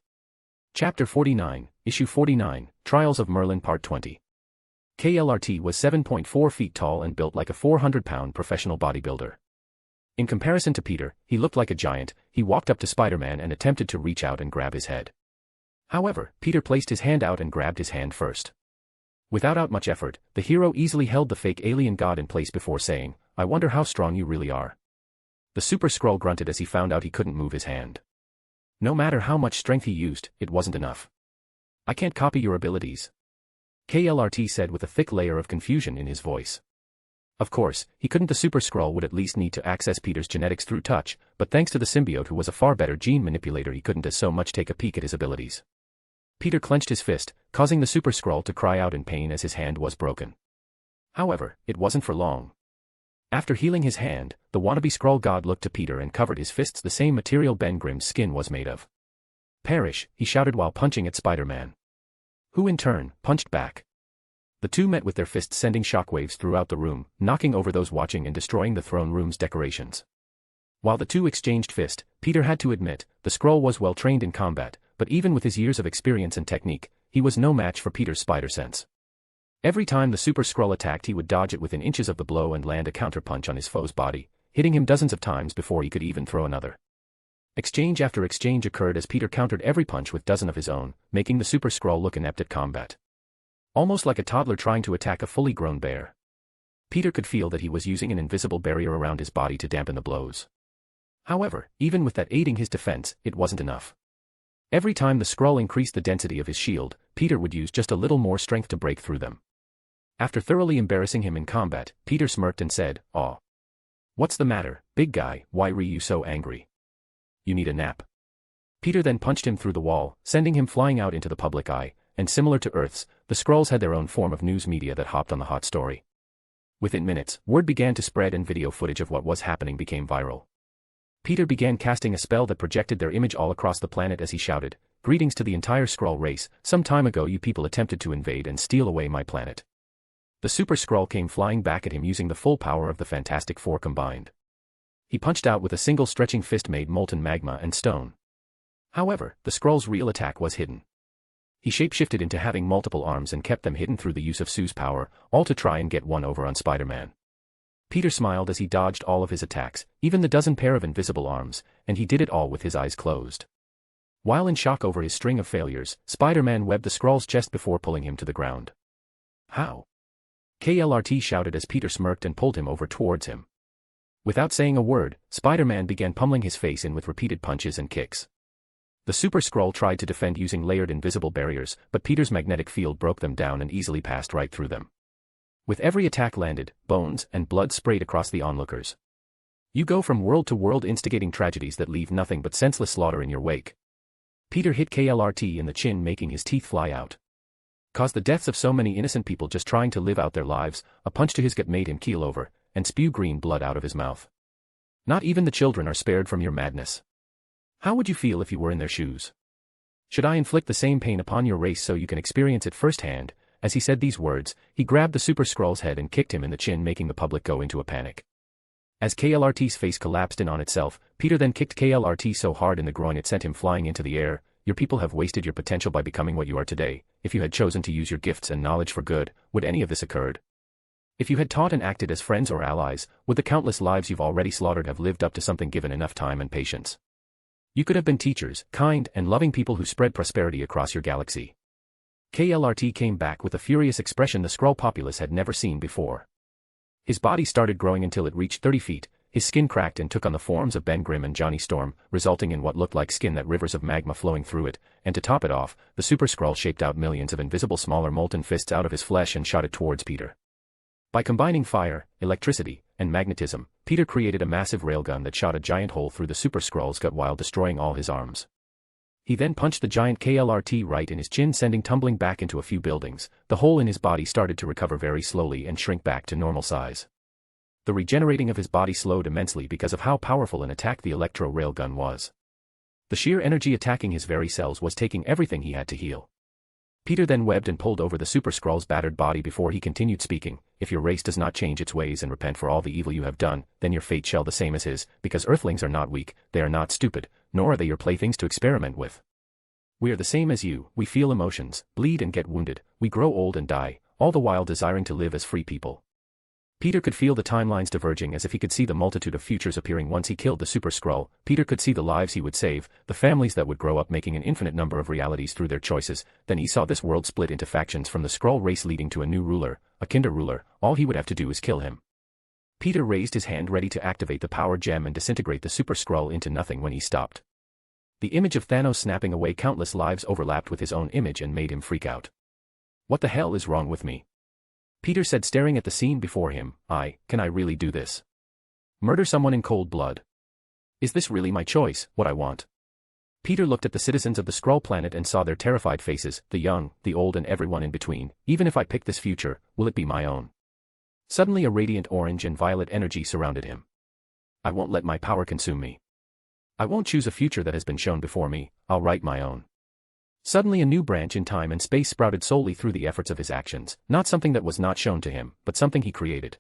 Chapter 49, Issue 49, Trials of Merlin Part 20. KLRT was 7.4 feet tall and built like a 400-pound professional bodybuilder. In comparison to Peter, he looked like a giant. He walked up to Spider-Man and attempted to reach out and grab his head. However, Peter placed his hand out and grabbed his hand first. Without much effort, the hero easily held the fake alien god in place before saying, I wonder how strong you really are. The Super Skrull grunted as he found out he couldn't move his hand. No matter how much strength he used, it wasn't enough. I can't copy your abilities. KLRT said with a thick layer of confusion in his voice. Of course, he couldn't. The Super Skrull would at least need to access Peter's genetics through touch, but thanks to the symbiote who was a far better gene manipulator, he couldn't as so much take a peek at his abilities. Peter clenched his fist, causing the Super Skrull to cry out in pain as his hand was broken. However, it wasn't for long. After healing his hand, the wannabe Skrull god looked to Peter and covered his fists the same material Ben Grimm's skin was made of. Perish, he shouted while punching at Spider-Man, who in turn punched back. The two met with their fists sending shockwaves throughout the room, knocking over those watching and destroying the throne room's decorations. While the two exchanged fists, Peter had to admit, the Skrull was well trained in combat, but even with his years of experience and technique, he was no match for Peter's spider sense. Every time the Super Skrull attacked, he would dodge it within inches of the blow and land a counterpunch on his foe's body, hitting him dozens of times before he could even throw another. Exchange after exchange occurred as Peter countered every punch with dozen of his own, making the Super Skrull look inept at combat. Almost like a toddler trying to attack a fully grown bear. Peter could feel that he was using an invisible barrier around his body to dampen the blows. However, even with that aiding his defense, it wasn't enough. Every time the Skrull increased the density of his shield, Peter would use just a little more strength to break through them. After thoroughly embarrassing him in combat, Peter smirked and said, "Aw. What's the matter, big guy, why are you so angry? You need a nap." Peter then punched him through the wall, sending him flying out into the public eye, and similar to Earth's, the Skrulls had their own form of news media that hopped on the hot story. Within minutes, word began to spread and video footage of what was happening became viral. Peter began casting a spell that projected their image all across the planet as he shouted, "Greetings to the entire Skrull race, some time ago you people attempted to invade and steal away my planet." The Super Skrull came flying back at him using the full power of the Fantastic Four combined. He punched out with a single stretching fist made molten magma and stone. However, the Skrull's real attack was hidden. He shapeshifted into having multiple arms and kept them hidden through the use of Sue's power, all to try and get one over on Spider-Man. Peter smiled as he dodged all of his attacks, even the dozen pair of invisible arms, and he did it all with his eyes closed. While in shock over his string of failures, Spider-Man webbed the Skrull's chest before pulling him to the ground. "How?" KLRT shouted as Peter smirked and pulled him over towards him. Without saying a word, Spider-Man began pummeling his face in with repeated punches and kicks. The Super Skrull tried to defend using layered invisible barriers, but Peter's magnetic field broke them down and easily passed right through them. With every attack landed, bones and blood sprayed across the onlookers. You go from world to world instigating tragedies that leave nothing but senseless slaughter in your wake. Peter hit KLRT in the chin, making his teeth fly out. Caused the deaths of so many innocent people just trying to live out their lives. A punch to his gut made him keel over and spew green blood out of his mouth. Not even the children are spared from your madness. How would you feel if you were in their shoes? Should I inflict the same pain upon your race so you can experience it firsthand? As he said these words, he grabbed the Super Skrull's head and kicked him in the chin, making the public go into a panic. As KLRT's face collapsed in on itself, Peter then kicked KLRT so hard in the groin it sent him flying into the air. Your people have wasted your potential by becoming what you are today. If you had chosen to use your gifts and knowledge for good, would any of this occurred? If you had taught and acted as friends or allies, would the countless lives you've already slaughtered have lived up to something given enough time and patience? You could have been teachers, kind and loving people who spread prosperity across your galaxy. KLRT came back with a furious expression the Skrull populace had never seen before. His body started growing until it reached 30 feet, his skin cracked and took on the forms of Ben Grimm and Johnny Storm, resulting in what looked like skin that rivers of magma flowing through it, and to top it off, the Super Skrull shaped out millions of invisible smaller molten fists out of his flesh and shot it towards Peter. By combining fire, electricity, and magnetism, Peter created a massive railgun that shot a giant hole through the Super Skrull's gut while destroying all his arms. He then punched the giant KLRT right in his chin, sending tumbling back into a few buildings. The hole in his body started to recover very slowly and shrink back to normal size. The regenerating of his body slowed immensely because of how powerful an attack the electro railgun was. The sheer energy attacking his very cells was taking everything he had to heal. Peter then webbed and pulled over the Super Skrull's battered body before he continued speaking. If your race does not change its ways and repent for all the evil you have done, then your fate shall the same as his, because Earthlings are not weak, they are not stupid, nor are they your playthings to experiment with. We are the same as you, we feel emotions, bleed and get wounded, we grow old and die, all the while desiring to live as free people. Peter could feel the timelines diverging as if he could see the multitude of futures appearing once he killed the Super Skrull. Peter could see the lives he would save, the families that would grow up making an infinite number of realities through their choices. Then he saw this world split into factions from the Skrull race leading to a new ruler, a Kinder ruler. All he would have to do is kill him. Peter raised his hand ready to activate the power gem and disintegrate the Super Skrull into nothing when he stopped. The image of Thanos snapping away countless lives overlapped with his own image and made him freak out. What the hell is wrong with me? Peter said, staring at the scene before him. Can I really do this? Murder someone in cold blood? Is this really my choice, what I want? Peter looked at the citizens of the Skrull planet and saw their terrified faces, the young, the old and everyone in between. Even if I pick this future, will it be my own? Suddenly a radiant orange and violet energy surrounded him. I won't let my power consume me. I won't choose a future that has been shown before me, I'll write my own. Suddenly a new branch in time and space sprouted solely through the efforts of his actions, not something that was not shown to him, but something he created.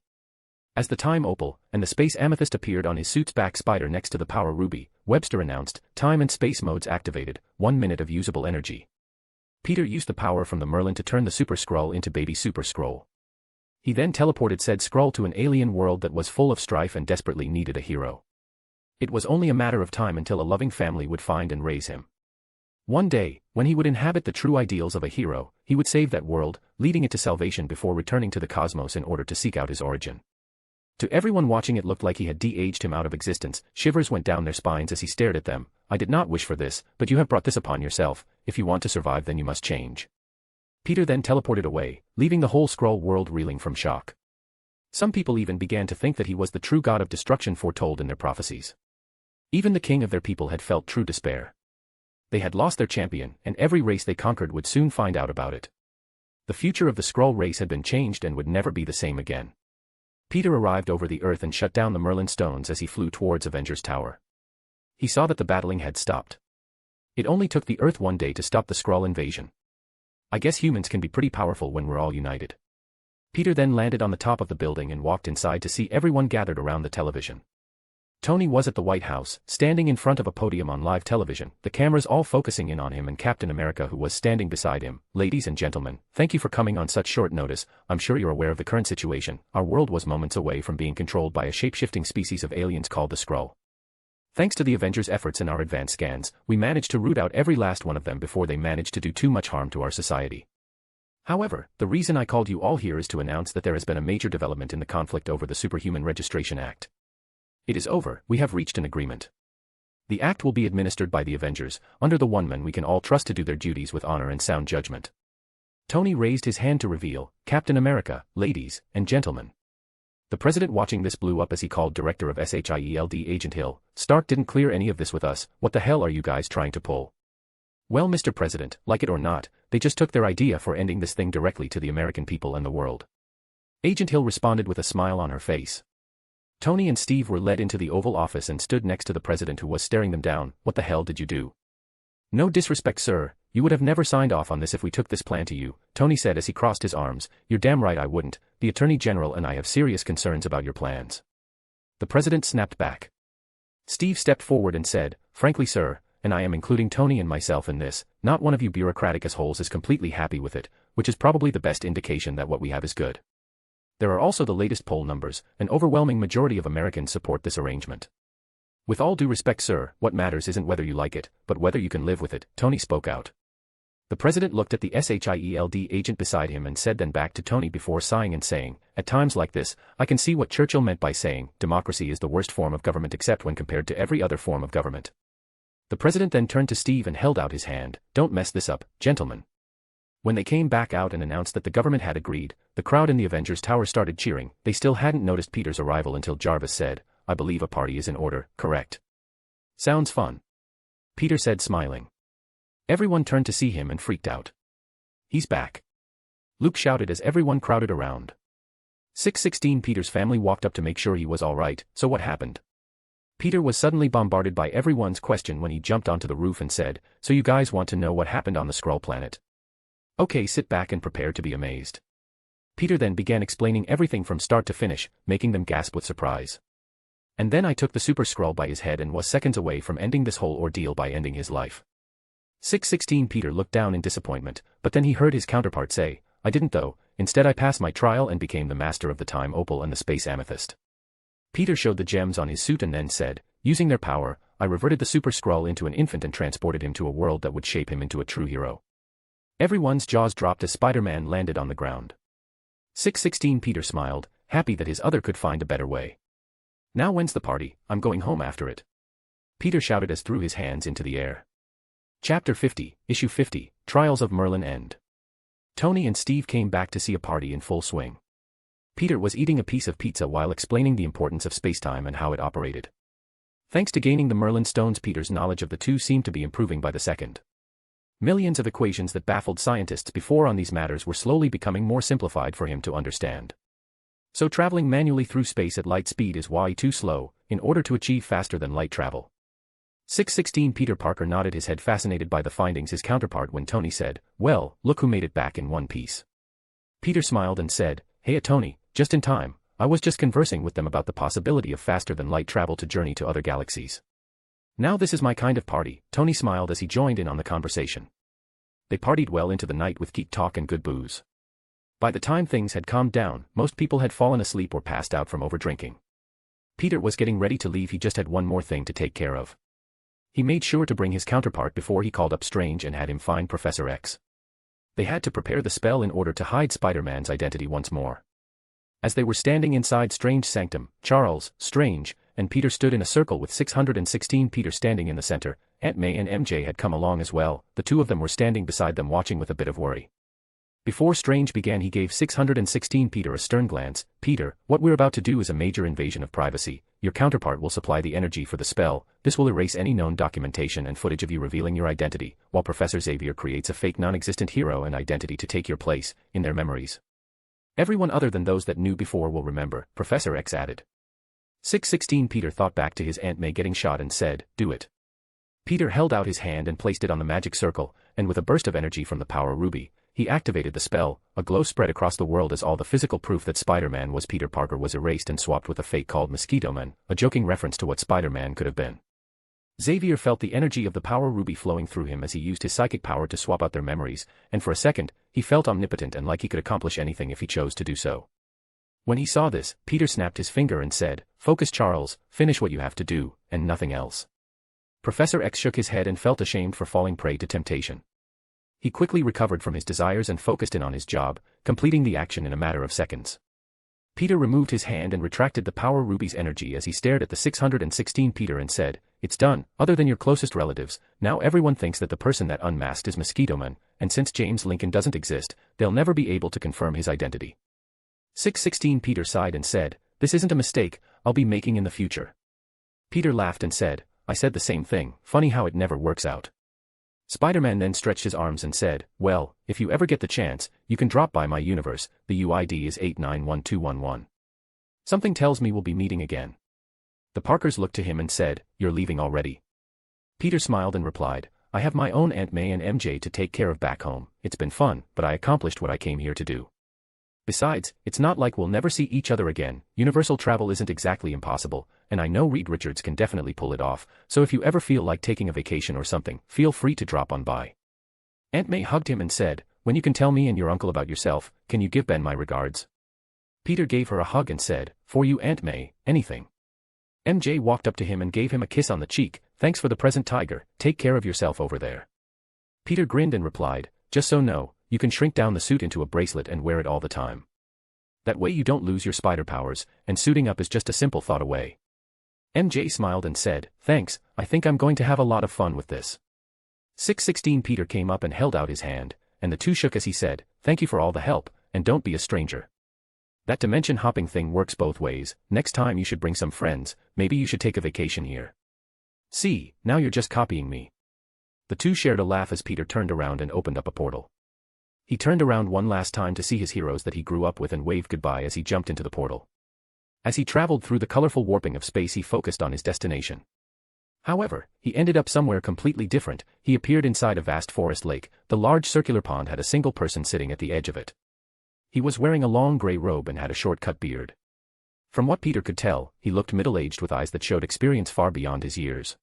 As the time opal and the space amethyst appeared on his suit's back spider next to the power ruby, Webster announced, time and space modes activated, 1 minute of usable energy. Peter used the power from the Merlin to turn the Super Skrull into baby Super Skrull. He then teleported said Skrull to an alien world that was full of strife and desperately needed a hero. It was only a matter of time until a loving family would find and raise him. One day, when he would inhabit the true ideals of a hero, he would save that world, leading it to salvation before returning to the cosmos in order to seek out his origin. To everyone watching, it looked like he had de-aged him out of existence. Shivers went down their spines as he stared at them. I did not wish for this, but you have brought this upon yourself. If you want to survive, then you must change. Peter then teleported away, leaving the whole Skrull world reeling from shock. Some people even began to think that he was the true god of destruction foretold in their prophecies. Even the king of their people had felt true despair. They had lost their champion, and every race they conquered would soon find out about it. The future of the Skrull race had been changed and would never be the same again. Peter arrived over the Earth and shut down the Merlin stones as he flew towards Avengers Tower. He saw that the battling had stopped. It only took the Earth one day to stop the Skrull invasion. I guess humans can be pretty powerful when we're all united. Peter then landed on the top of the building and walked inside to see everyone gathered around the television. Tony was at the White House, standing in front of a podium on live television, the cameras all focusing in on him and Captain America, who was standing beside him. Ladies and gentlemen, thank you for coming on such short notice. I'm sure you're aware of the current situation. Our world was moments away from being controlled by a shape-shifting species of aliens called the Skrull. Thanks to the Avengers' efforts and our advanced scans, we managed to root out every last one of them before they managed to do too much harm to our society. However, the reason I called you all here is to announce that there has been a major development in the conflict over the Superhuman Registration Act. It is over, we have reached an agreement. The act will be administered by the Avengers, under the one man we can all trust to do their duties with honor and sound judgment. Tony raised his hand to reveal, Captain America, ladies and gentlemen. The president watching this blew up as he called Director of SHIELD Agent Hill. Stark didn't clear any of this with us. What the hell are you guys trying to pull? Well, Mr. President, like it or not, they just took their idea for ending this thing directly to the American people and the world. Agent Hill responded with a smile on her face. Tony and Steve were led into the Oval Office and stood next to the president, who was staring them down. What the hell did you do? No disrespect, sir, you would have never signed off on this if we took this plan to you, Tony said as he crossed his arms. You're damn right I wouldn't. The Attorney General and I have serious concerns about your plans. The president snapped back. Steve stepped forward and said, frankly, sir, and I am including Tony and myself in this, not one of you bureaucratic assholes is completely happy with it, which is probably the best indication that what we have is good. There are also the latest poll numbers. An overwhelming majority of Americans support this arrangement. With all due respect, sir, what matters isn't whether you like it, but whether you can live with it, Tony spoke out. The president looked at the SHIELD agent beside him and said then back to Tony before sighing and saying, at times like this, I can see what Churchill meant by saying, democracy is the worst form of government except when compared to every other form of government. The president then turned to Steve and held out his hand. Don't mess this up, gentlemen. When they came back out and announced that the government had agreed, the crowd in the Avengers Tower started cheering. They still hadn't noticed Peter's arrival until Jarvis said, I believe a party is in order, correct? Sounds fun. Peter said, smiling. Everyone turned to see him and freaked out. He's back. Luke shouted as everyone crowded around. 616 Peter's family walked up to make sure he was all right. So what happened? Peter was suddenly bombarded by everyone's question when he jumped onto the roof and said, so you guys want to know what happened on the Skrull planet? Okay, sit back and prepare to be amazed. Peter then began explaining everything from start to finish, making them gasp with surprise. And then I took the Super Skrull by his head and was seconds away from ending this whole ordeal by ending his life. 616 Peter looked down in disappointment, but then he heard his counterpart say, I didn't though, instead I passed my trial and became the master of the Time Opal and the Space Amethyst. Peter showed the gems on his suit and then said, using their power, I reverted the Super Skrull into an infant and transported him to a world that would shape him into a true hero. Everyone's jaws dropped as Spider-Man landed on the ground. 616 Peter smiled, happy that his other could find a better way. Now when's the party? I'm going home after it. Peter shouted as threw his hands into the air. Chapter 50, Issue 50, Trials of Merlin End. Tony and Steve came back to see a party in full swing. Peter was eating a piece of pizza while explaining the importance of spacetime and how it operated. Thanks to gaining the Merlin stones, Peter's knowledge of the two seemed to be improving by the second. Millions of equations that baffled scientists before on these matters were slowly becoming more simplified for him to understand. So traveling manually through space at light speed is why too slow, in order to achieve faster than light travel. 616 Peter Parker nodded his head, fascinated by the findings his counterpart when Tony said, well, look who made it back in one piece. Peter smiled and said, hey Tony, just in time, I was just conversing with them about the possibility of faster than light travel to journey to other galaxies. Now this is my kind of party, Tony smiled as he joined in on the conversation. They partied well into the night with geek talk and good booze. By the time things had calmed down, most people had fallen asleep or passed out from overdrinking. Peter was getting ready to leave. He just had one more thing to take care of. He made sure to bring his counterpart before he called up Strange and had him find Professor X. They had to prepare the spell in order to hide Spider-Man's identity once more. As they were standing inside Strange's sanctum, Charles, Strange, and Peter stood in a circle with 616 Peter standing in the center. Aunt May and MJ had come along as well. The two of them were standing beside them watching with a bit of worry. Before Strange began, he gave 616 Peter a stern glance. Peter, what we're about to do is a major invasion of privacy. Your counterpart will supply the energy for the spell. This will erase any known documentation and footage of you revealing your identity, while Professor Xavier creates a fake non-existent hero and identity to take your place, in their memories. Everyone other than those that knew before will remember, Professor X added. 616 Peter thought back to his Aunt May getting shot and said, do it. Peter held out his hand and placed it on the magic circle, and with a burst of energy from the power ruby, he activated the spell. A glow spread across the world as all the physical proof that Spider-Man was Peter Parker was erased and swapped with a fake called Mosquito Man, a joking reference to what Spider-Man could have been. Xavier felt the energy of the power ruby flowing through him as he used his psychic power to swap out their memories, and for a second, he felt omnipotent and like he could accomplish anything if he chose to do so. When he saw this, Peter snapped his finger and said, focus Charles, finish what you have to do, and nothing else. Professor X shook his head and felt ashamed for falling prey to temptation. He quickly recovered from his desires and focused in on his job, completing the action in a matter of seconds. Peter removed his hand and retracted the power ruby's energy as he stared at the 616 Peter and said, it's done, other than your closest relatives. Now everyone thinks that the person that unmasked is Mosquito Man, and since James Lincoln doesn't exist, they'll never be able to confirm his identity. 616 Peter sighed and said, this isn't a mistake I'll be making in the future. Peter laughed and said, I said the same thing, funny how it never works out. Spider-Man then stretched his arms and said, well, if you ever get the chance, you can drop by my universe, the UID is 891211. Something tells me we'll be meeting again. The Parkers looked to him and said, you're leaving already? Peter smiled and replied, I have my own Aunt May and MJ to take care of back home. It's been fun, but I accomplished what I came here to do. Besides, it's not like we'll never see each other again. Universal travel isn't exactly impossible, and I know Reed Richards can definitely pull it off, so if you ever feel like taking a vacation or something, feel free to drop on by. Aunt May hugged him and said, when you can tell me and your uncle about yourself, can you give Ben my regards? Peter gave her a hug and said, for you Aunt May, anything. MJ walked up to him and gave him a kiss on the cheek. Thanks for the present, Tiger, take care of yourself over there. Peter grinned and replied, just so know, you can shrink down the suit into a bracelet and wear it all the time. That way you don't lose your spider powers, and suiting up is just a simple thought away. MJ smiled and said, thanks, I think I'm going to have a lot of fun with this. 616 Peter came up and held out his hand, and the two shook as he said, thank you for all the help, and don't be a stranger. That dimension hopping thing works both ways. Next time you should bring some friends, maybe you should take a vacation here. See, now you're just copying me. The two shared a laugh as Peter turned around and opened up a portal. He turned around one last time to see his heroes that he grew up with and waved goodbye as he jumped into the portal. As he traveled through the colorful warping of space, he focused on his destination. However, he ended up somewhere completely different. He appeared inside a vast forest lake. The large circular pond had a single person sitting at the edge of it. He was wearing a long gray robe and had a short-cut beard. From what Peter could tell, he looked middle-aged with eyes that showed experience far beyond his years.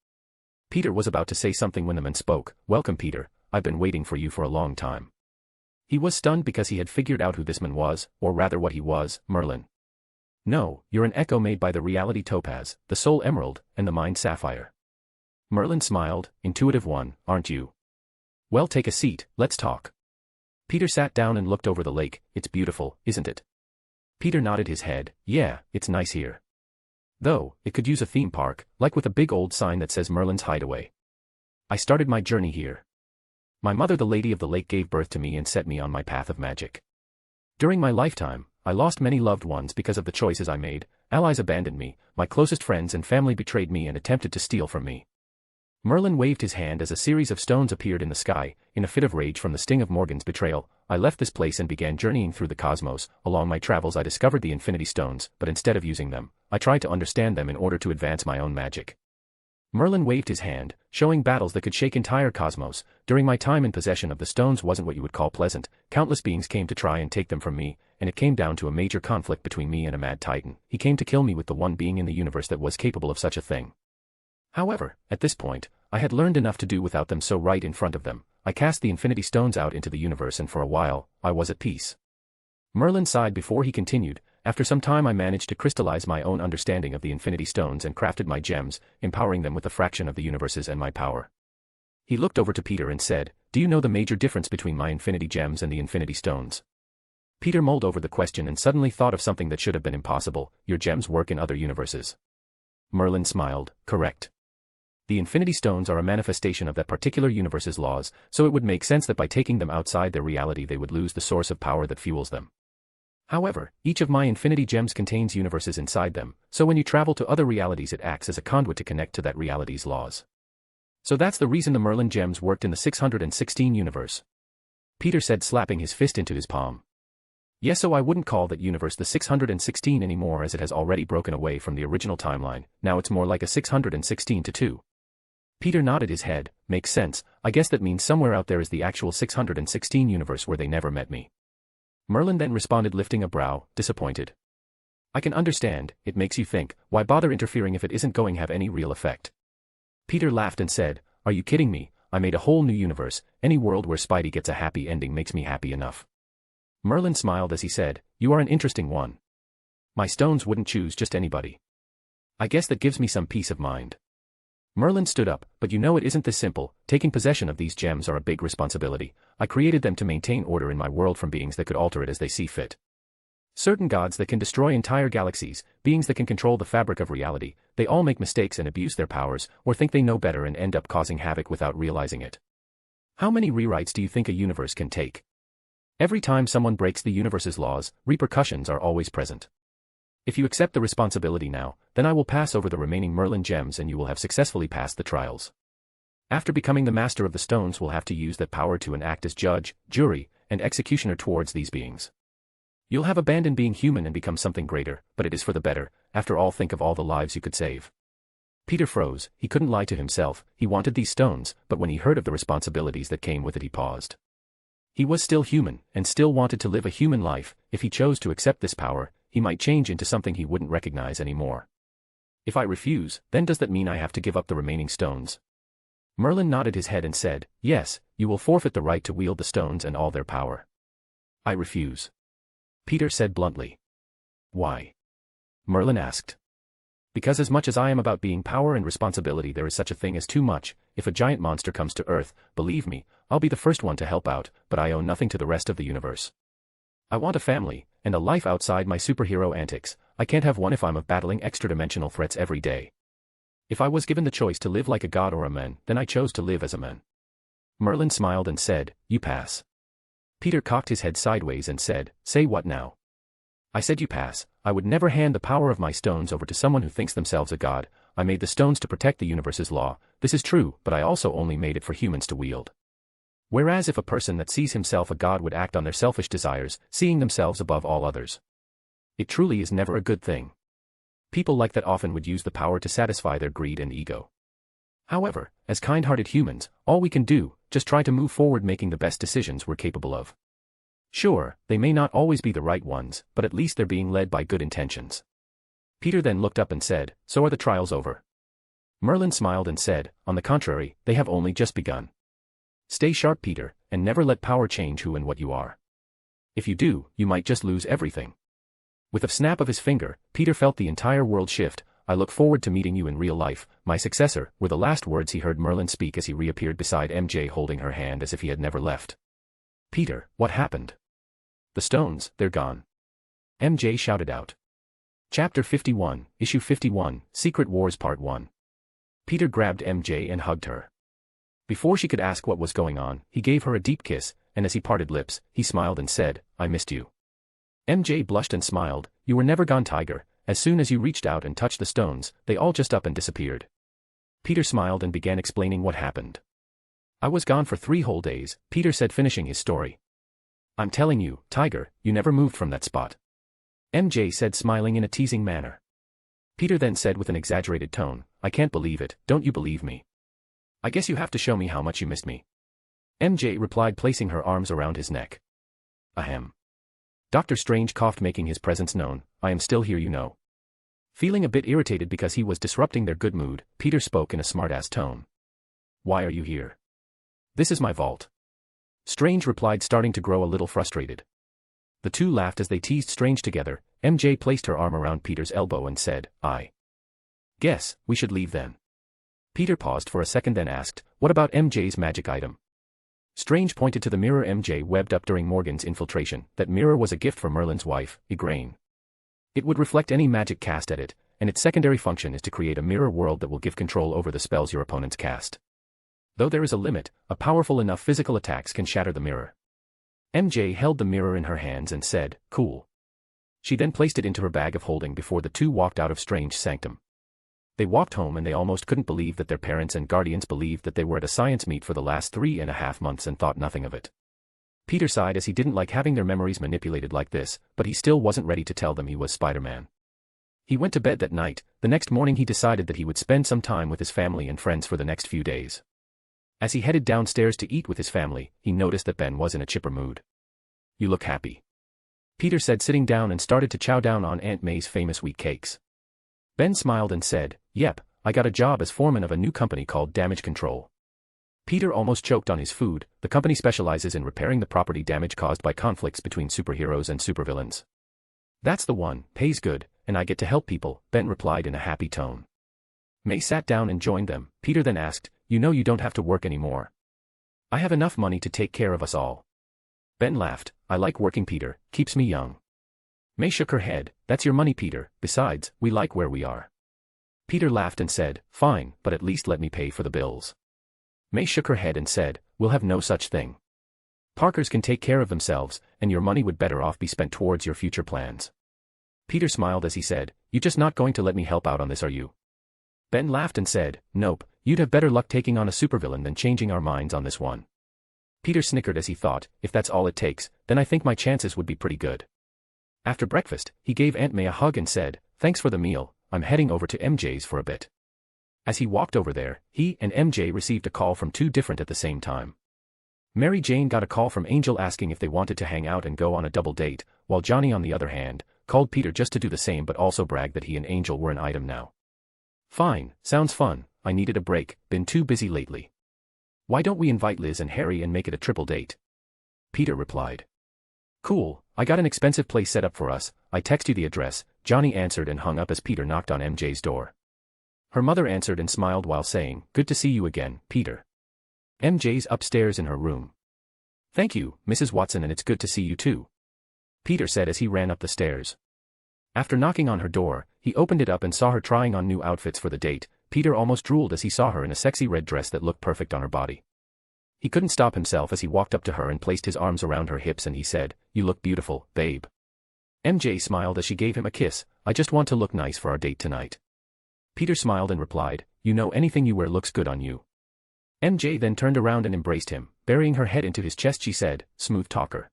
Peter was about to say something when the man spoke. Welcome, Peter, I've been waiting for you for a long time. He was stunned because he had figured out who this man was, or rather what he was, Merlin. No, you're an echo made by the reality topaz, the soul emerald, and the mind sapphire. Merlin smiled, intuitive one, aren't you? Well, take a seat, let's talk. Peter sat down and looked over the lake. It's beautiful, isn't it? Peter nodded his head. Yeah, it's nice here. Though, it could use a theme park, like with a big old sign that says Merlin's Hideaway. I started my journey here. My mother, the Lady of the Lake, gave birth to me and set me on my path of magic. During my lifetime, I lost many loved ones because of the choices I made. Allies abandoned me, my closest friends and family betrayed me and attempted to steal from me. Merlin waved his hand as a series of stones appeared in the sky. In a fit of rage from the sting of Morgan's betrayal, I left this place and began journeying through the cosmos. Along my travels I discovered the Infinity Stones, but instead of using them, I tried to understand them in order to advance my own magic. Merlin waved his hand, showing battles that could shake entire cosmos. During my time in possession of the stones wasn't what you would call pleasant. Countless beings came to try and take them from me, and it came down to a major conflict between me and a mad titan. He came to kill me with the one being in the universe that was capable of such a thing. However, at this point, I had learned enough to do without them, so right in front of them, I cast the Infinity Stones out into the universe, and for a while, I was at peace. Merlin sighed before he continued. After some time I managed to crystallize my own understanding of the Infinity Stones and crafted my gems, empowering them with a fraction of the universes and my power. He looked over to Peter and said, do you know the major difference between my Infinity Gems and the Infinity Stones? Peter mulled over the question and suddenly thought of something that should have been impossible. Your gems work in other universes. Merlin smiled. Correct. The Infinity Stones are a manifestation of that particular universe's laws, so it would make sense that by taking them outside their reality they would lose the source of power that fuels them. However, each of my Infinity Gems contains universes inside them, so when you travel to other realities it acts as a conduit to connect to that reality's laws. So that's the reason the Merlin Gems worked in the 616 universe. Peter said, slapping his fist into his palm. Yes, so I wouldn't call that universe the 616 anymore, as it has already broken away from the original timeline. Now it's more like a 616-2. Peter nodded his head. Makes sense. I guess that means somewhere out there is the actual 616 universe where they never met me. Merlin then responded, lifting a brow, disappointed. I can understand, it makes you think, why bother interfering if it isn't going to have any real effect? Peter laughed and said, are you kidding me? I made a whole new universe. Any world where Spidey gets a happy ending makes me happy enough. Merlin smiled as he said, you are an interesting one. My stones wouldn't choose just anybody. I guess that gives me some peace of mind. Merlin stood up, but you know it isn't this simple. Taking possession of these gems are a big responsibility. I created them to maintain order in my world from beings that could alter it as they see fit. Certain gods that can destroy entire galaxies, beings that can control the fabric of reality, they all make mistakes and abuse their powers, or think they know better and end up causing havoc without realizing it. How many rewrites do you think a universe can take? Every time someone breaks the universe's laws, repercussions are always present. If you accept the responsibility now, then I will pass over the remaining Merlin gems and you will have successfully passed the trials. After becoming the master of the stones, we'll have to use that power to act as judge, jury, and executioner towards these beings. You'll have abandoned being human and become something greater, but it is for the better. After all, think of all the lives you could save. Peter froze. He couldn't lie to himself. He wanted these stones, but when he heard of the responsibilities that came with it, he paused. He was still human, and still wanted to live a human life. If he chose to accept this power, he might change into something he wouldn't recognize anymore. If I refuse, then does that mean I have to give up the remaining stones? Merlin nodded his head and said, yes, you will forfeit the right to wield the stones and all their power. I refuse. Peter said bluntly. Why? Merlin asked. Because as much as I am about being power and responsibility, there is such a thing as too much. If a giant monster comes to Earth, believe me, I'll be the first one to help out, but I owe nothing to the rest of the universe. I want a family, and a life outside my superhero antics. I can't have one if I'm battling extra-dimensional threats every day. If I was given the choice to live like a god or a man, then I chose to live as a man. Merlin smiled and said, you pass. Peter cocked his head sideways and said, say what now? I said you pass. I would never hand the power of my stones over to someone who thinks themselves a god. I made the stones to protect the universe's law. This is true, but I also only made it for humans to wield. Whereas if a person that sees himself a god would act on their selfish desires, seeing themselves above all others, it truly is never a good thing. People like that often would use the power to satisfy their greed and ego. However, as kind-hearted humans, all we can do, just try to move forward making the best decisions we're capable of. Sure, they may not always be the right ones, but at least they're being led by good intentions. Peter then looked up and said, so are the trials over? Merlin smiled and said, on the contrary, they have only just begun. Stay sharp, Peter, and never let power change who and what you are. If you do, you might just lose everything. With a snap of his finger, Peter felt the entire world shift. I look forward to meeting you in real life, my successor, were the last words he heard Merlin speak as he reappeared beside MJ holding her hand as if he had never left. Peter, what happened? The stones, they're gone. MJ shouted out. Chapter 51, Issue 51, Secret Wars Part 1. Peter grabbed MJ and hugged her. Before she could ask what was going on, he gave her a deep kiss, and as he parted lips, he smiled and said, I missed you. MJ blushed and smiled, you were never gone, Tiger. As soon as you reached out and touched the stones, they all just up and disappeared. Peter smiled and began explaining what happened. I was gone for 3 whole days, Peter said, finishing his story. I'm telling you, Tiger, you never moved from that spot. MJ said, smiling in a teasing manner. Peter then said with an exaggerated tone, I can't believe it, don't you believe me? I guess you have to show me how much you missed me. MJ replied, placing her arms around his neck. Ahem. Doctor Strange coughed, making his presence known. I am still here, you know. Feeling a bit irritated because he was disrupting their good mood, Peter spoke in a smart-ass tone. Why are you here? This is my vault. Strange replied, starting to grow a little frustrated. The two laughed as they teased Strange together. MJ placed her arm around Peter's elbow and said, I guess we should leave then. Peter paused for a second, then asked, what about MJ's magic item? Strange pointed to the mirror MJ webbed up during Morgan's infiltration. That mirror was a gift from Merlin's wife, Igraine. It would reflect any magic cast at it, and its secondary function is to create a mirror world that will give control over the spells your opponents cast. Though there is a limit, a powerful enough physical attacks can shatter the mirror. MJ held the mirror in her hands and said, cool. She then placed it into her bag of holding before the two walked out of Strange's sanctum. They walked home and they almost couldn't believe that their parents and guardians believed that they were at a science meet for the last 3.5 months and thought nothing of it. Peter sighed as he didn't like having their memories manipulated like this, but he still wasn't ready to tell them he was Spider-Man. He went to bed that night. The next morning he decided that he would spend some time with his family and friends for the next few days. As he headed downstairs to eat with his family, he noticed that Ben was in a chipper mood. You look happy, Peter said, sitting down, and started to chow down on Aunt May's famous wheat cakes. Ben smiled and said, yep, I got a job as foreman of a new company called Damage Control. Peter almost choked on his food. The company specializes in repairing the property damage caused by conflicts between superheroes and supervillains. That's the one, pays good, and I get to help people, Ben replied in a happy tone. May sat down and joined them. Peter then asked, you know you don't have to work anymore. I have enough money to take care of us all. Ben laughed, I like working, Peter, keeps me young. May shook her head, that's your money, Peter, besides, we like where we are. Peter laughed and said, fine, but at least let me pay for the bills. May shook her head and said, we'll have no such thing. Parkers can take care of themselves, and your money would better off be spent towards your future plans. Peter smiled as he said, you're just not going to let me help out on this, are you? Ben laughed and said, nope, you'd have better luck taking on a supervillain than changing our minds on this one. Peter snickered as he thought, if that's all it takes, then I think my chances would be pretty good. After breakfast, he gave Aunt May a hug and said, thanks for the meal, I'm heading over to MJ's for a bit. As he walked over there, he and MJ received a call from two different at the same time. Mary Jane got a call from Angel asking if they wanted to hang out and go on a double date, while Johnny on the other hand, called Peter just to do the same but also bragged that he and Angel were an item now. Fine, sounds fun, I needed a break, been too busy lately. Why don't we invite Liz and Harry and make it a triple date? Peter replied. Cool, I got an expensive place set up for us, I text you the address, Johnny answered and hung up as Peter knocked on MJ's door. Her mother answered and smiled while saying, good to see you again, Peter. MJ's upstairs in her room. Thank you, Mrs. Watson, and it's good to see you too, Peter said as he ran up the stairs. After knocking on her door, he opened it up and saw her trying on new outfits for the date. Peter almost drooled as he saw her in a sexy red dress that looked perfect on her body. He couldn't stop himself as he walked up to her and placed his arms around her hips and he said, you look beautiful, babe. MJ smiled as she gave him a kiss, I just want to look nice for our date tonight. Peter smiled and replied, you know anything you wear looks good on you. MJ then turned around and embraced him, burying her head into his chest. She said, smooth talker.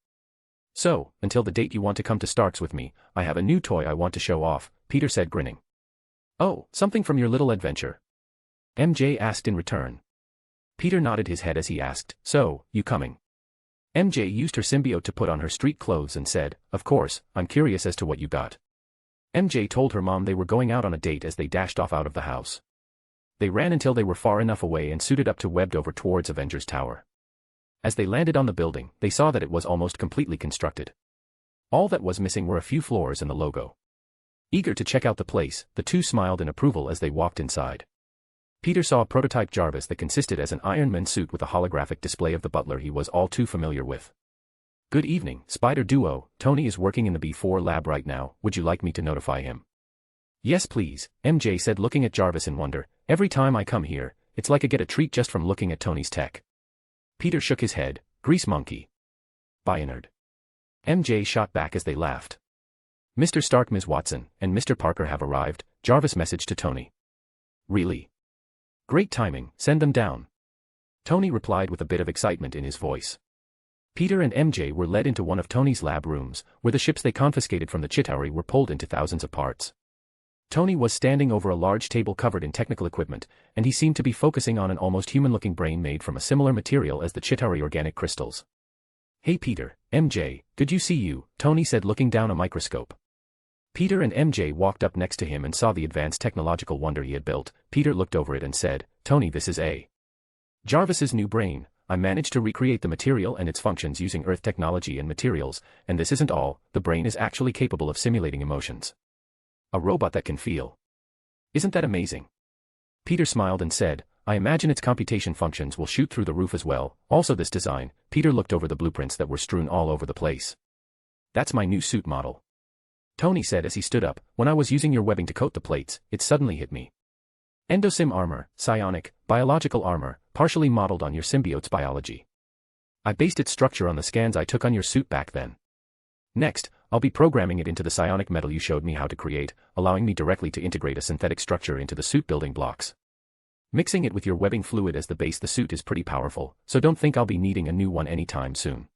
So, until the date you want to come to Stark's with me, I have a new toy I want to show off, Peter said grinning. Oh, something from your little adventure? MJ asked in return. Peter nodded his head as he asked, so, you coming? MJ used her symbiote to put on her street clothes and said, of course, I'm curious as to what you got. MJ told her mom they were going out on a date as they dashed off out of the house. They ran until they were far enough away and suited up to webbed over towards Avengers Tower. As they landed on the building, they saw that it was almost completely constructed. All that was missing were a few floors and the logo. Eager to check out the place, the two smiled in approval as they walked inside. Peter saw a prototype Jarvis that consisted as an Iron Man suit with a holographic display of the butler he was all too familiar with. Good evening, Spider Duo, Tony is working in the B4 lab right now, would you like me to notify him? Yes please, MJ said looking at Jarvis in wonder, every time I come here, it's like I get a treat just from looking at Tony's tech. Peter shook his head, grease monkey. Bayonard. MJ shot back as they laughed. Mr. Stark, Ms. Watson, and Mr. Parker have arrived, Jarvis messaged to Tony. Really? Great timing, send them down. Tony replied with a bit of excitement in his voice. Peter and MJ were led into one of Tony's lab rooms, where the ships they confiscated from the Chitauri were pulled into thousands of parts. Tony was standing over a large table covered in technical equipment, and he seemed to be focusing on an almost human-looking brain made from a similar material as the Chitauri organic crystals. Hey Peter, MJ, good to see you, Tony said looking down a microscope. Peter and MJ walked up next to him and saw the advanced technological wonder he had built. Peter looked over it and said, Tony, this is Jarvis's new brain. I managed to recreate the material and its functions using Earth technology and materials, and this isn't all, the brain is actually capable of simulating emotions. A robot that can feel. Isn't that amazing? Peter smiled and said, I imagine its computation functions will shoot through the roof as well. Also this design, Peter looked over the blueprints that were strewn all over the place. That's my new suit model. Tony said as he stood up, when I was using your webbing to coat the plates, it suddenly hit me. Endosim armor, psionic, biological armor, partially modeled on your symbiote's biology. I based its structure on the scans I took on your suit back then. Next, I'll be programming it into the psionic metal you showed me how to create, allowing me directly to integrate a synthetic structure into the suit building blocks. Mixing it with your webbing fluid as the base, the suit is pretty powerful, so don't think I'll be needing a new one anytime soon.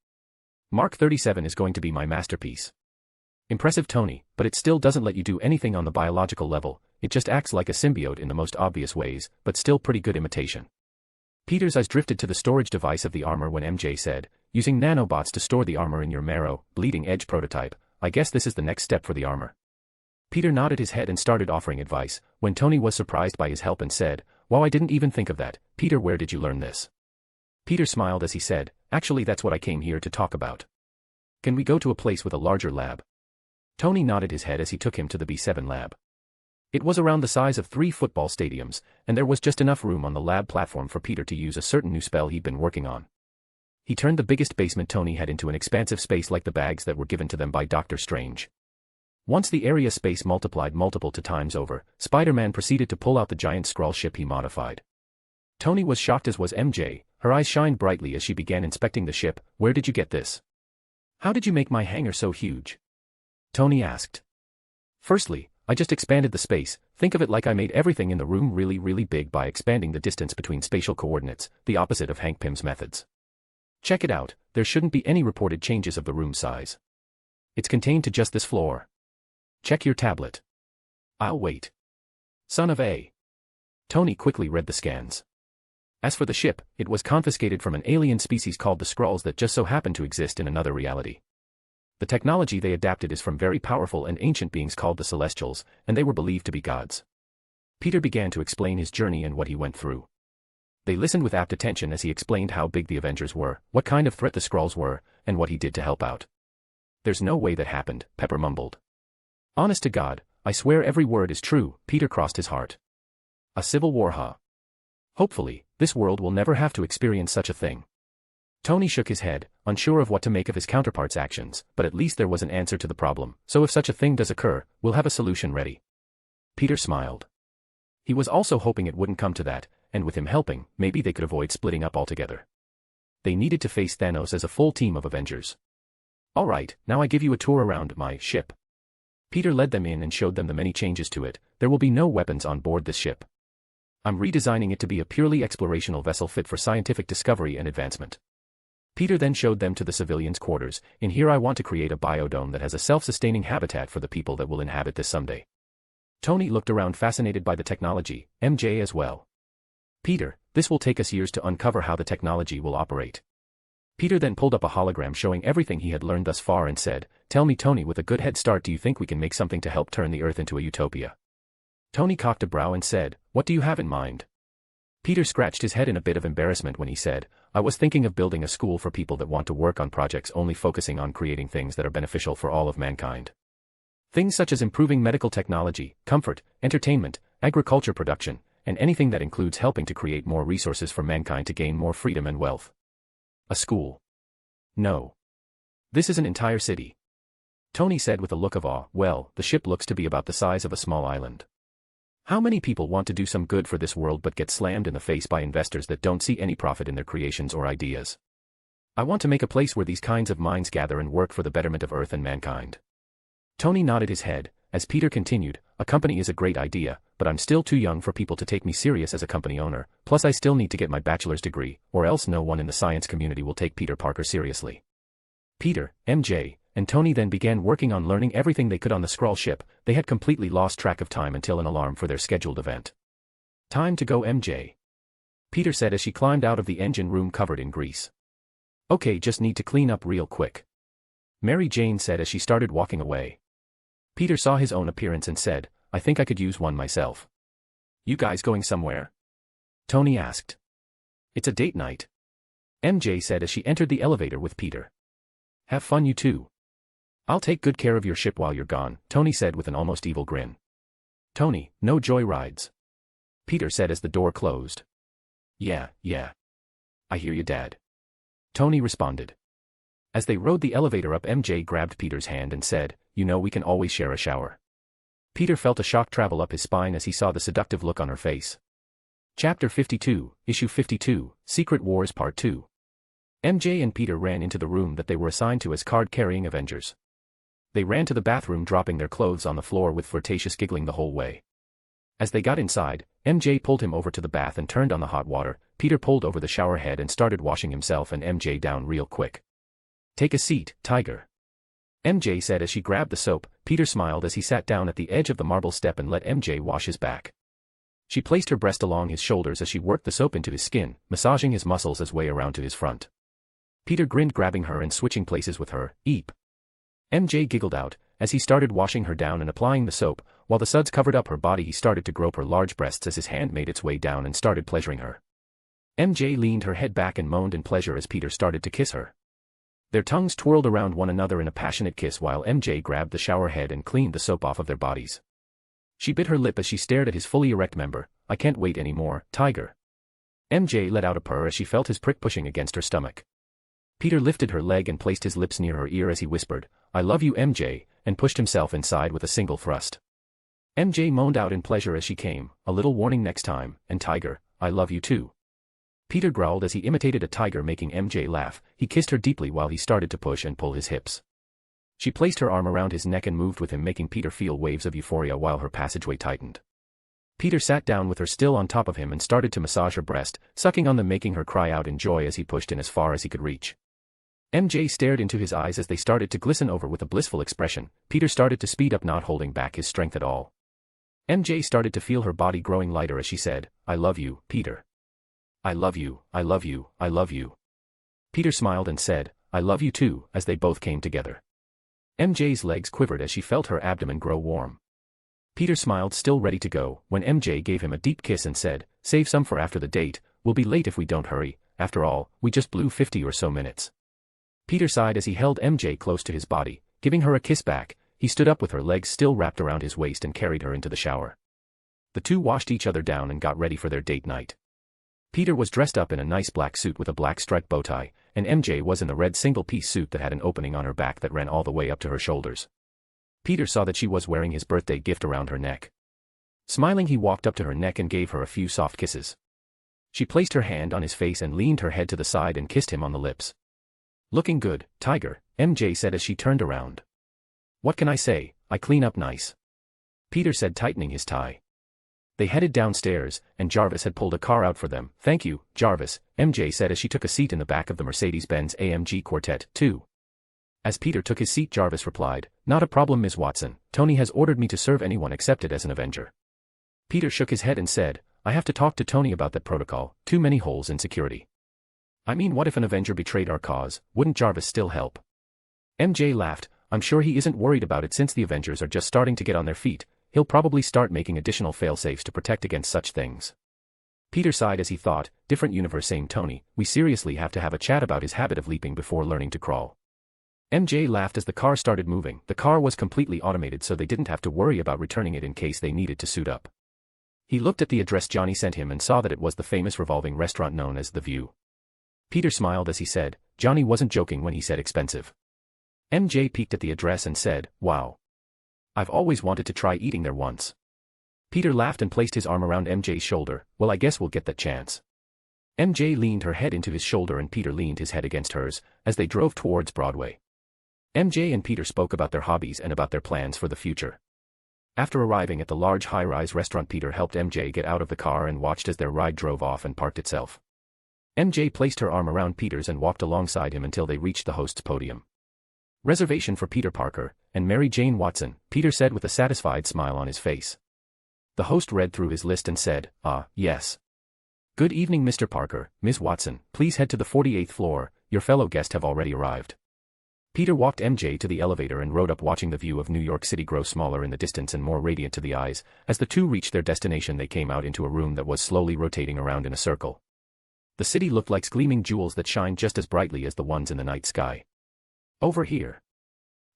Mark 37 is going to be my masterpiece. Impressive, Tony, but it still doesn't let you do anything on the biological level, it just acts like a symbiote in the most obvious ways, but still pretty good imitation. Peter's eyes drifted to the storage device of the armor when MJ said, using nanobots to store the armor in your marrow, bleeding edge prototype, I guess this is the next step for the armor. Peter nodded his head and started offering advice, when Tony was surprised by his help and said, wow, I didn't even think of that, Peter, where did you learn this? Peter smiled as he said, actually that's what I came here to talk about. Can we go to a place with a larger lab? Tony nodded his head as he took him to the B7 lab. It was around the size of 3 football stadiums, and there was just enough room on the lab platform for Peter to use a certain new spell he'd been working on. He turned the biggest basement Tony had into an expansive space like the bags that were given to them by Doctor Strange. Once the area space multiplied multiple times over, Spider-Man proceeded to pull out the giant Skrull ship he modified. Tony was shocked as was MJ, her eyes shined brightly as she began inspecting the ship. Where did you get this? How did you make my hangar so huge? Tony asked. Firstly, I just expanded the space. Think of it like I made everything in the room really, really big by expanding the distance between spatial coordinates, the opposite of Hank Pym's methods. Check it out, there shouldn't be any reported changes of the room size. It's contained to just this floor. Check your tablet. I'll wait. Son of A. Tony quickly read the scans. As for the ship, it was confiscated from an alien species called the Skrulls that just so happened to exist in another reality. The technology they adapted is from very powerful and ancient beings called the Celestials, and they were believed to be gods. Peter began to explain his journey and what he went through. They listened with apt attention as he explained how big the Avengers were, what kind of threat the Skrulls were, and what he did to help out. There's no way that happened, Pepper mumbled. Honest to God, I swear every word is true, Peter crossed his heart. A civil war, huh? Hopefully, this world will never have to experience such a thing. Tony shook his head, unsure of what to make of his counterpart's actions, but at least there was an answer to the problem, so if such a thing does occur, we'll have a solution ready. Peter smiled. He was also hoping it wouldn't come to that, and with him helping, maybe they could avoid splitting up altogether. They needed to face Thanos as a full team of Avengers. Alright, now I give you a tour around my ship. Peter led them in and showed them the many changes to it. There will be no weapons on board this ship. I'm redesigning it to be a purely explorational vessel fit for scientific discovery and advancement. Peter then showed them to the civilians' quarters. In here I want to create a biodome that has a self-sustaining habitat for the people that will inhabit this someday. Tony looked around fascinated by the technology, MJ as well. Peter, this will take us years to uncover how the technology will operate. Peter then pulled up a hologram showing everything he had learned thus far and said, Tell me Tony, with a good head start, do you think we can make something to help turn the Earth into a utopia? Tony cocked a brow and said, What do you have in mind? Peter scratched his head in a bit of embarrassment when he said, I was thinking of building a school for people that want to work on projects only focusing on creating things that are beneficial for all of mankind. Things such as improving medical technology, comfort, entertainment, agriculture production, and anything that includes helping to create more resources for mankind to gain more freedom and wealth. A school? No. This is an entire city. Tony said with a look of awe, well, the ship looks to be about the size of a small island. How many people want to do some good for this world but get slammed in the face by investors that don't see any profit in their creations or ideas? I want to make a place where these kinds of minds gather and work for the betterment of Earth and mankind. Tony nodded his head, as Peter continued, a company is a great idea, but I'm still too young for people to take me serious as a company owner, plus I still need to get my bachelor's degree, or else no one in the science community will take Peter Parker seriously. Peter, MJ, and Tony then began working on learning everything they could on the Skrull ship. They had completely lost track of time until an alarm for their scheduled event. Time to go, MJ. Peter said as she climbed out of the engine room covered in grease. Okay, just need to clean up real quick. Mary Jane said as she started walking away. Peter saw his own appearance and said, I think I could use one myself. You guys going somewhere? Tony asked. It's a date night. MJ said as she entered the elevator with Peter. Have fun you two. I'll take good care of your ship while you're gone, Tony said with an almost evil grin. Tony, no joy rides. Peter said as the door closed. Yeah. I hear you, Dad. Tony responded. As they rode the elevator up, MJ grabbed Peter's hand and said, You know we can always share a shower. Peter felt a shock travel up his spine as he saw the seductive look on her face. Chapter 52, Issue 52, Secret Wars Part 2. MJ and Peter ran into the room that they were assigned to as card-carrying Avengers. They ran to the bathroom, dropping their clothes on the floor with flirtatious giggling the whole way. As they got inside, MJ pulled him over to the bath and turned on the hot water. Peter pulled over the shower head and started washing himself and MJ down real quick. Take a seat, Tiger. MJ said as she grabbed the soap. Peter smiled as he sat down at the edge of the marble step and let MJ wash his back. She placed her breast along his shoulders as she worked the soap into his skin, massaging his muscles as way around to his front. Peter grinned, grabbing her and switching places with her. Eep. MJ giggled out, as he started washing her down and applying the soap. While the suds covered up her body, he started to grope her large breasts as his hand made its way down and started pleasuring her. MJ leaned her head back and moaned in pleasure as Peter started to kiss her. Their tongues twirled around one another in a passionate kiss while MJ grabbed the shower head and cleaned the soap off of their bodies. She bit her lip as she stared at his fully erect member. I can't wait anymore, Tiger. MJ let out a purr as she felt his prick pushing against her stomach. Peter lifted her leg and placed his lips near her ear as he whispered, I love you, MJ, and pushed himself inside with a single thrust. MJ moaned out in pleasure as she came, a little warning next time, and Tiger, I love you too. Peter growled as he imitated a tiger, making MJ laugh. He kissed her deeply while he started to push and pull his hips. She placed her arm around his neck and moved with him, making Peter feel waves of euphoria while her passageway tightened. Peter sat down with her still on top of him and started to massage her breast, sucking on them, making her cry out in joy as he pushed in as far as he could reach. MJ stared into his eyes as they started to glisten over with a blissful expression. Peter started to speed up, not holding back his strength at all. MJ started to feel her body growing lighter as she said, "I love you, Peter. I love you, I love you, I love you." Peter smiled and said, "I love you too," as they both came together. MJ's legs quivered as she felt her abdomen grow warm. Peter smiled, still ready to go, when MJ gave him a deep kiss and said, "Save some for after the date, we'll be late if we don't hurry, after all, we just blew 50 or so minutes." Peter sighed as he held MJ close to his body, giving her a kiss back. He stood up with her legs still wrapped around his waist and carried her into the shower. The two washed each other down and got ready for their date night. Peter was dressed up in a nice black suit with a black striped bow tie, and MJ was in a red single-piece suit that had an opening on her back that ran all the way up to her shoulders. Peter saw that she was wearing his birthday gift around her neck. Smiling, he walked up to her neck and gave her a few soft kisses. She placed her hand on his face and leaned her head to the side and kissed him on the lips. "Looking good, Tiger," MJ said as she turned around. "What can I say, I clean up nice," Peter said, tightening his tie. They headed downstairs, and Jarvis had pulled a car out for them. "Thank you, Jarvis," MJ said as she took a seat in the back of the Mercedes-Benz AMG Quartet 2. As Peter took his seat, Jarvis replied, "Not a problem, Ms. Watson. Tony has ordered me to serve anyone accepted as an Avenger." Peter shook his head and said, "I have to talk to Tony about that protocol, too many holes in security." "I mean, what if an Avenger betrayed our cause, wouldn't Jarvis still help?" MJ laughed. "I'm sure he isn't worried about it since the Avengers are just starting to get on their feet. He'll probably start making additional failsafes to protect against such things." Peter sighed as he thought, different universe, same Tony, we seriously have to have a chat about his habit of leaping before learning to crawl. MJ laughed as the car started moving. The car was completely automated, so they didn't have to worry about returning it in case they needed to suit up. He looked at the address Johnny sent him and saw that it was the famous revolving restaurant known as The View. Peter smiled as he said, Johnny wasn't joking when he said expensive. MJ peeked at the address and said, "Wow. I've always wanted to try eating there once." Peter laughed and placed his arm around MJ's shoulder. "Well, I guess we'll get that chance." MJ leaned her head into his shoulder and Peter leaned his head against hers, as they drove towards Broadway. MJ and Peter spoke about their hobbies and about their plans for the future. After arriving at the large high-rise restaurant, Peter helped MJ get out of the car and watched as their ride drove off and parked itself. MJ placed her arm around Peter's and walked alongside him until they reached the host's podium. "Reservation for Peter Parker and Mary Jane Watson," Peter said with a satisfied smile on his face. The host read through his list and said, Yes. Good evening, Mr. Parker, Ms. Watson, please head to the 48th floor, your fellow guests have already arrived." Peter walked MJ to the elevator and rode up, watching the view of New York City grow smaller in the distance and more radiant to the eyes. As the two reached their destination, they came out into a room that was slowly rotating around in a circle. The city looked like gleaming jewels that shine just as brightly as the ones in the night sky. "Over here."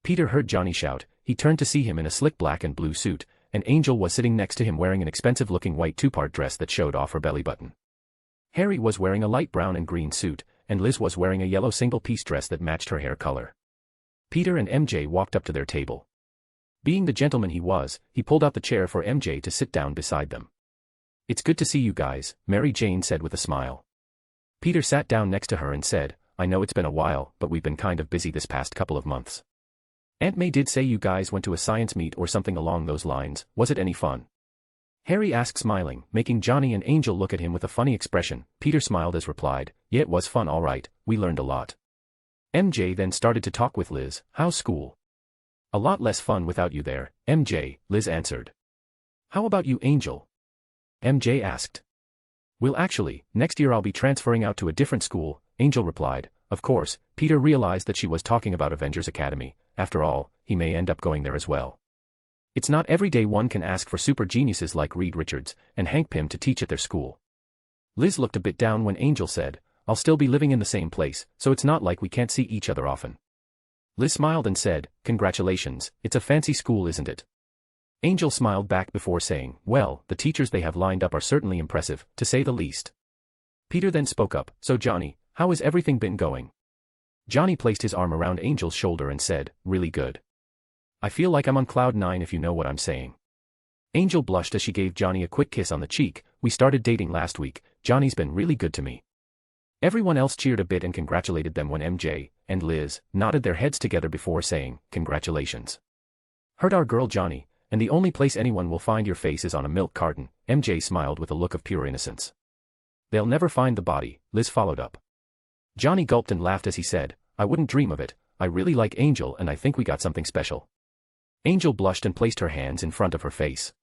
Peter heard Johnny shout. He turned to see him in a slick black and blue suit, and Angel was sitting next to him wearing an expensive-looking white two-part dress that showed off her belly button. Harry was wearing a light brown and green suit, and Liz was wearing a yellow single-piece dress that matched her hair color. Peter and MJ walked up to their table. Being the gentleman he was, he pulled out the chair for MJ to sit down beside them. "It's good to see you guys," Mary Jane said with a smile. Peter sat down next to her and said, "I know it's been a while, but we've been kind of busy this past couple of months. Aunt May did say you guys went to a science meet or something along those lines. Was it any fun?" Harry asked, smiling, making Johnny and Angel look at him with a funny expression. Peter smiled as replied, "Yeah, it was fun, all right, we learned a lot." MJ then started to talk with Liz. "How's school?" "A lot less fun without you there, MJ," Liz answered. "How about you, Angel?" MJ asked. "Well, actually, next year I'll be transferring out to a different school," Angel replied. Of course, Peter realized that she was talking about Avengers Academy. After all, he may end up going there as well. It's not every day one can ask for super geniuses like Reed Richards and Hank Pym to teach at their school. Liz looked a bit down when Angel said, "I'll still be living in the same place, so it's not like we can't see each other often." Liz smiled and said, "Congratulations, it's a fancy school, isn't it?" Angel smiled back before saying, "Well, the teachers they have lined up are certainly impressive, to say the least." Peter then spoke up, "So Johnny, how has everything been going?" Johnny placed his arm around Angel's shoulder and said, "Really good. I feel like I'm on cloud 9 if you know what I'm saying." Angel blushed as she gave Johnny a quick kiss on the cheek. "We started dating last week. Johnny's been really good to me." Everyone else cheered a bit and congratulated them when MJ and Liz nodded their heads together before saying, "Congratulations. Heard our girl Johnny, and the only place anyone will find your face is on a milk carton." MJ smiled with a look of pure innocence. "They'll never find the body," Liz followed up. Johnny gulped and laughed as he said, "I wouldn't dream of it. I really like Angel and I think we got something special." Angel blushed and placed her hands in front of her face.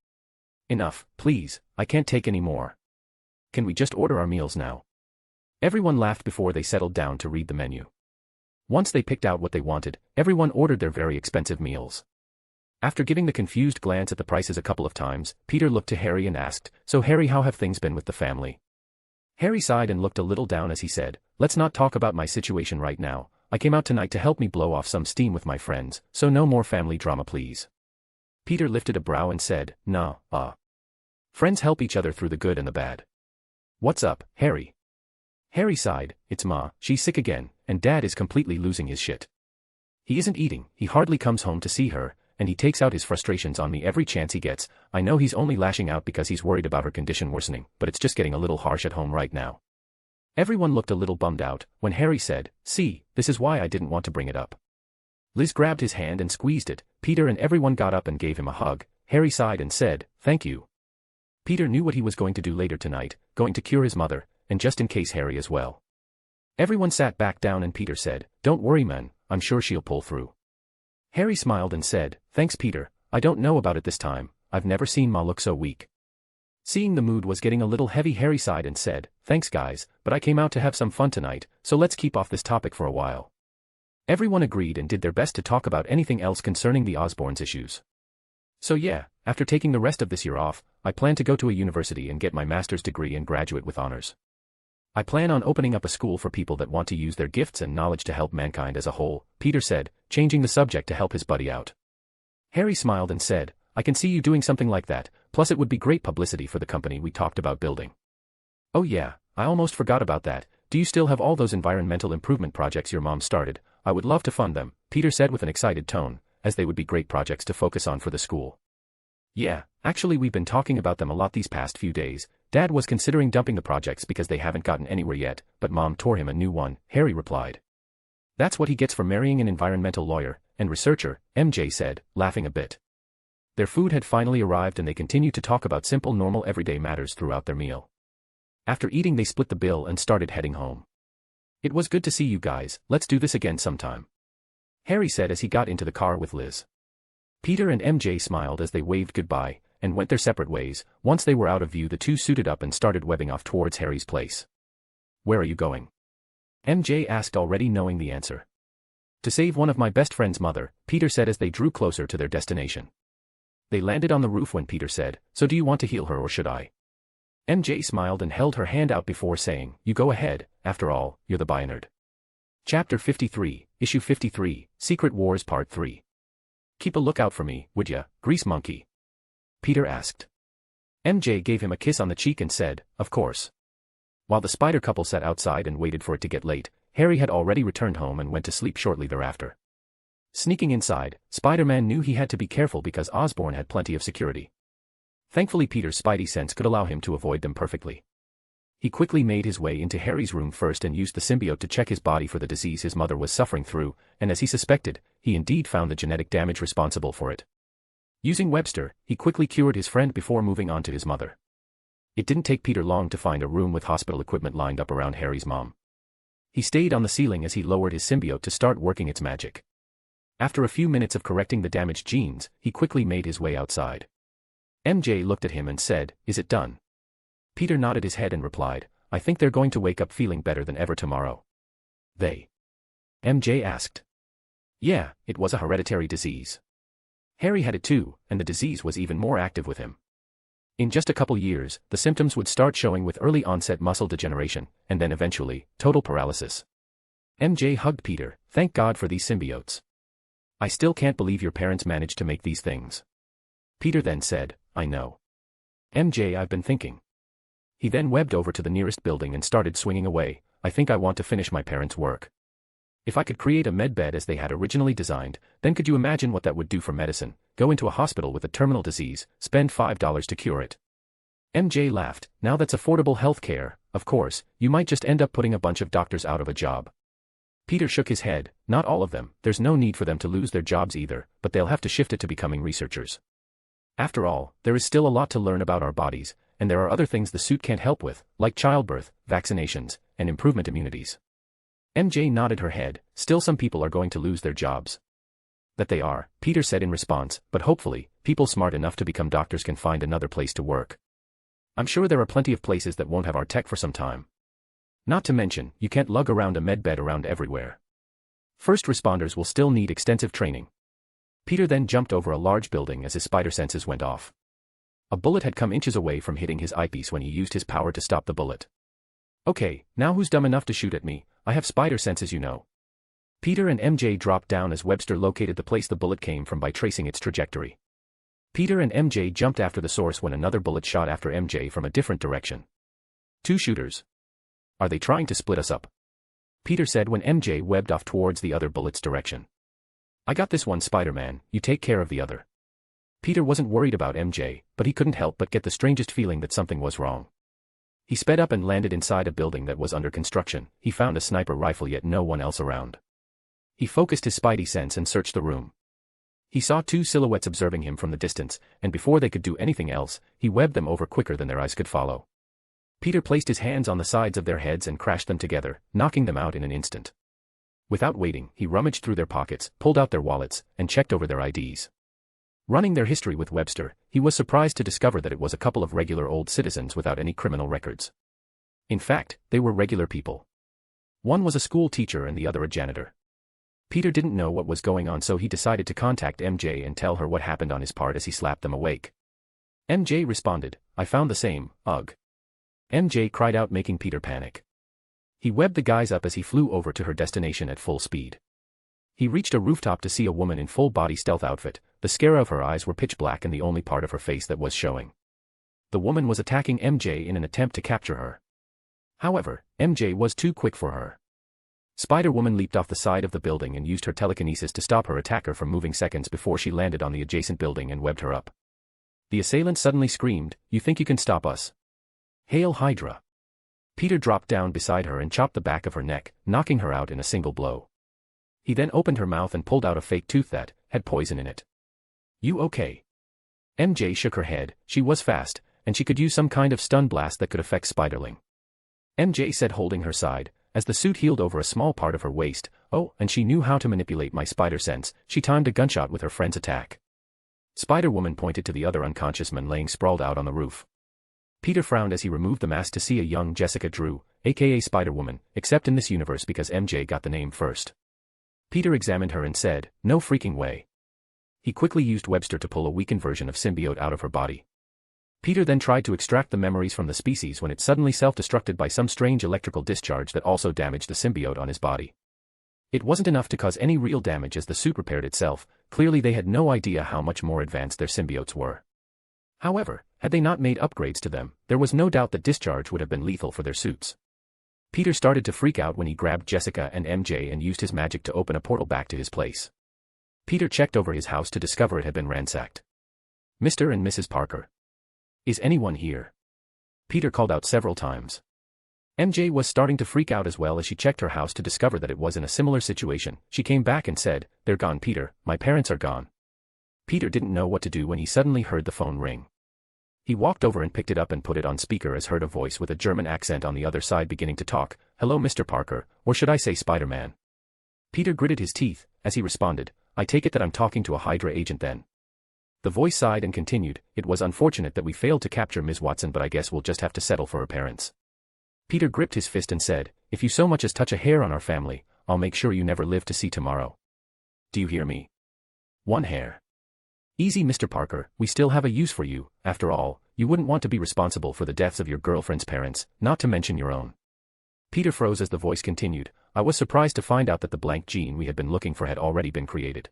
"Enough, please, I can't take any more. Can we just order our meals now?" Everyone laughed before they settled down to read the menu. Once they picked out what they wanted, everyone ordered their very expensive meals. After giving the confused glance at the prices a couple of times, Peter looked to Harry and asked, "So Harry, how have things been with the family?" Harry sighed and looked a little down as he said, "Let's not talk about my situation right now. I came out tonight to help me blow off some steam with my friends, so no more family drama please." Peter lifted a brow and said, "Nah, friends help each other through the good and the bad. What's up, Harry?" Harry sighed, "It's Ma, she's sick again, and Dad is completely losing his shit. He isn't eating, he hardly comes home to see her, and he takes out his frustrations on me every chance he gets. I know he's only lashing out because he's worried about her condition worsening, but it's just getting a little harsh at home right now." Everyone looked a little bummed out when Harry said, "See, this is why I didn't want to bring it up." Liz grabbed his hand and squeezed it. Peter and everyone got up and gave him a hug. Harry sighed and said, "Thank you." Peter knew what he was going to do later tonight, going to cure his mother, and just in case Harry as well. Everyone sat back down and Peter said, "Don't worry man, I'm sure she'll pull through." Harry smiled and said, "Thanks Peter, I don't know about it this time, I've never seen Ma look so weak." Seeing the mood was getting a little heavy, Harry sighed and said, "Thanks guys, but I came out to have some fun tonight, so let's keep off this topic for a while." Everyone agreed and did their best to talk about anything else concerning the Osborns' issues. "So yeah, after taking the rest of this year off, I plan to go to a university and get my master's degree and graduate with honors. I plan on opening up a school for people that want to use their gifts and knowledge to help mankind as a whole," Peter said, changing the subject to help his buddy out. Harry smiled and said, "I can see you doing something like that, plus it would be great publicity for the company we talked about building." "Oh yeah, I almost forgot about that. Do you still have all those environmental improvement projects your mom started? I would love to fund them," Peter said with an excited tone, as they would be great projects to focus on for the school. "Yeah, actually we've been talking about them a lot these past few days. Dad was considering dumping the projects because they haven't gotten anywhere yet, but Mom tore him a new one," Harry replied. "That's what he gets for marrying an environmental lawyer and researcher," MJ said, laughing a bit. Their food had finally arrived and they continued to talk about simple normal everyday matters throughout their meal. After eating they split the bill and started heading home. "It was good to see you guys, let's do this again sometime," Harry said as he got into the car with Liz. Peter and MJ smiled as they waved goodbye and went their separate ways. Once they were out of view the two suited up and started webbing off towards Harry's place. "Where are you going?" MJ asked, already knowing the answer. "To save one of my best friend's mother," Peter said as they drew closer to their destination. They landed on the roof when Peter said, "So do you want to heal her or should I?" MJ smiled and held her hand out before saying, "You go ahead, after all, you're the Bionerd." Chapter 53, Issue 53, Secret Wars Part 3. "Keep a lookout for me, would ya, Grease Monkey?" Peter asked. MJ gave him a kiss on the cheek and said, "Of course." While the spider couple sat outside and waited for it to get late, Harry had already returned home and went to sleep shortly thereafter. Sneaking inside, Spider-Man knew he had to be careful because Osborn had plenty of security. Thankfully Peter's spidey sense could allow him to avoid them perfectly. He quickly made his way into Harry's room first and used the symbiote to check his body for the disease his mother was suffering through, and as he suspected, he indeed found the genetic damage responsible for it. Using Webster, he quickly cured his friend before moving on to his mother. It didn't take Peter long to find a room with hospital equipment lined up around Harry's mom. He stayed on the ceiling as he lowered his symbiote to start working its magic. After a few minutes of correcting the damaged genes, he quickly made his way outside. MJ looked at him and said, "Is it done?" Peter nodded his head and replied, "I think they're going to wake up feeling better than ever tomorrow." "They?" MJ asked. "Yeah, it was a hereditary disease. Harry had it too, and the disease was even more active with him. In just a couple years, the symptoms would start showing with early onset muscle degeneration, and then eventually, total paralysis." MJ hugged Peter, "Thank God for these symbiotes. I still can't believe your parents managed to make these things." Peter then said, "I know. MJ, I've been thinking." He then webbed over to the nearest building and started swinging away. "I think I want to finish my parents' work. If I could create a med bed as they had originally designed, then could you imagine what that would do for medicine? Go into a hospital with a terminal disease, spend $5 to cure it." MJ laughed, "Now that's affordable health care, of course, you might just end up putting a bunch of doctors out of a job. Peter shook his head. Not all of them, there's no need for them to lose their jobs either, but they'll have to shift it to becoming researchers. After all, there is still a lot to learn about our bodies, and there are other things the suit can't help with, like childbirth, vaccinations, and improvement immunities. MJ nodded her head. Still, some people are going to lose their jobs. That they are, Peter said in response, but hopefully, people smart enough to become doctors can find another place to work. I'm sure there are plenty of places that won't have our tech for some time. Not to mention, you can't lug around a medbed around everywhere. First responders will still need extensive training. Peter then jumped over a large building as his spider senses went off. A bullet had come inches away from hitting his eyepiece when he used his power to stop the bullet. Okay, now who's dumb enough to shoot at me? I have spider senses, you know. Peter and MJ dropped down as Webster located the place the bullet came from by tracing its trajectory. Peter and MJ jumped after the source when another bullet shot after MJ from a different direction. Two shooters. Are they trying to split us up? Peter said when MJ webbed off towards the other bullet's direction. I got this one, Spider-Man, you take care of the other. Peter wasn't worried about MJ, but he couldn't help but get the strangest feeling that something was wrong. He sped up and landed inside a building that was under construction. He found a sniper rifle yet no one else around. He focused his spidey sense and searched the room. He saw two silhouettes observing him from the distance, and before they could do anything else, he webbed them over quicker than their eyes could follow. Peter placed his hands on the sides of their heads and crashed them together, knocking them out in an instant. Without waiting, he rummaged through their pockets, pulled out their wallets, and checked over their IDs. Running their history with Webster, he was surprised to discover that it was a couple of regular old citizens without any criminal records. In fact, they were regular people. One was a school teacher and the other a janitor. Peter didn't know what was going on, so he decided to contact MJ and tell her what happened on his part as he slapped them awake. MJ responded, I found the same, ugh. MJ cried out, making Peter panic. He webbed the guys up as he flew over to her destination at full speed. He reached a rooftop to see a woman in full-body stealth outfit. The scare of her eyes were pitch black and the only part of her face that was showing. The woman was attacking MJ in an attempt to capture her. However, MJ was too quick for her. Spider-Woman leaped off the side of the building and used her telekinesis to stop her attacker from moving seconds before she landed on the adjacent building and webbed her up. The assailant suddenly screamed, "You think you can stop us? Hail Hydra!" Peter dropped down beside her and chopped the back of her neck, knocking her out in a single blow. He then opened her mouth and pulled out a fake tooth that had poison in it. You okay? MJ shook her head. She was fast, and she could use some kind of stun blast that could affect Spiderling. MJ said, holding her side, as the suit healed over a small part of her waist. Oh, and she knew how to manipulate my spider sense. She timed a gunshot with her friend's attack. Spider-Woman pointed to the other unconscious man laying sprawled out on the roof. Peter frowned as he removed the mask to see a young Jessica Drew, aka Spider-Woman, except in this universe because MJ got the name first. Peter examined her and said, no freaking way. He quickly used Webster to pull a weakened version of symbiote out of her body. Peter then tried to extract the memories from the species when it suddenly self-destructed by some strange electrical discharge that also damaged the symbiote on his body. It wasn't enough to cause any real damage as the suit repaired itself. Clearly they had no idea how much more advanced their symbiotes were. However, had they not made upgrades to them, there was no doubt that discharge would have been lethal for their suits. Peter started to freak out when he grabbed Jessica and MJ and used his magic to open a portal back to his place. Peter checked over his house to discover it had been ransacked. Mr. and Mrs. Parker. Is anyone here? Peter called out several times. MJ was starting to freak out as well as she checked her house to discover that it was in a similar situation. She came back and said, they're gone, Peter, my parents are gone. Peter didn't know what to do when he suddenly heard the phone ring. He walked over and picked it up and put it on speaker as heard a voice with a German accent on the other side beginning to talk. Hello, Mr. Parker, or should I say Spider-Man? Peter gritted his teeth as he responded, I take it that I'm talking to a Hydra agent then. The voice sighed and continued, it was unfortunate that we failed to capture Ms. Watson, but I guess we'll just have to settle for her parents. Peter gripped his fist and said, if you so much as touch a hair on our family, I'll make sure you never live to see tomorrow. Do you hear me? One hair. Easy, Mr. Parker, we still have a use for you. After all, you wouldn't want to be responsible for the deaths of your girlfriend's parents, not to mention your own. Peter froze as the voice continued, I was surprised to find out that the blank gene we had been looking for had already been created.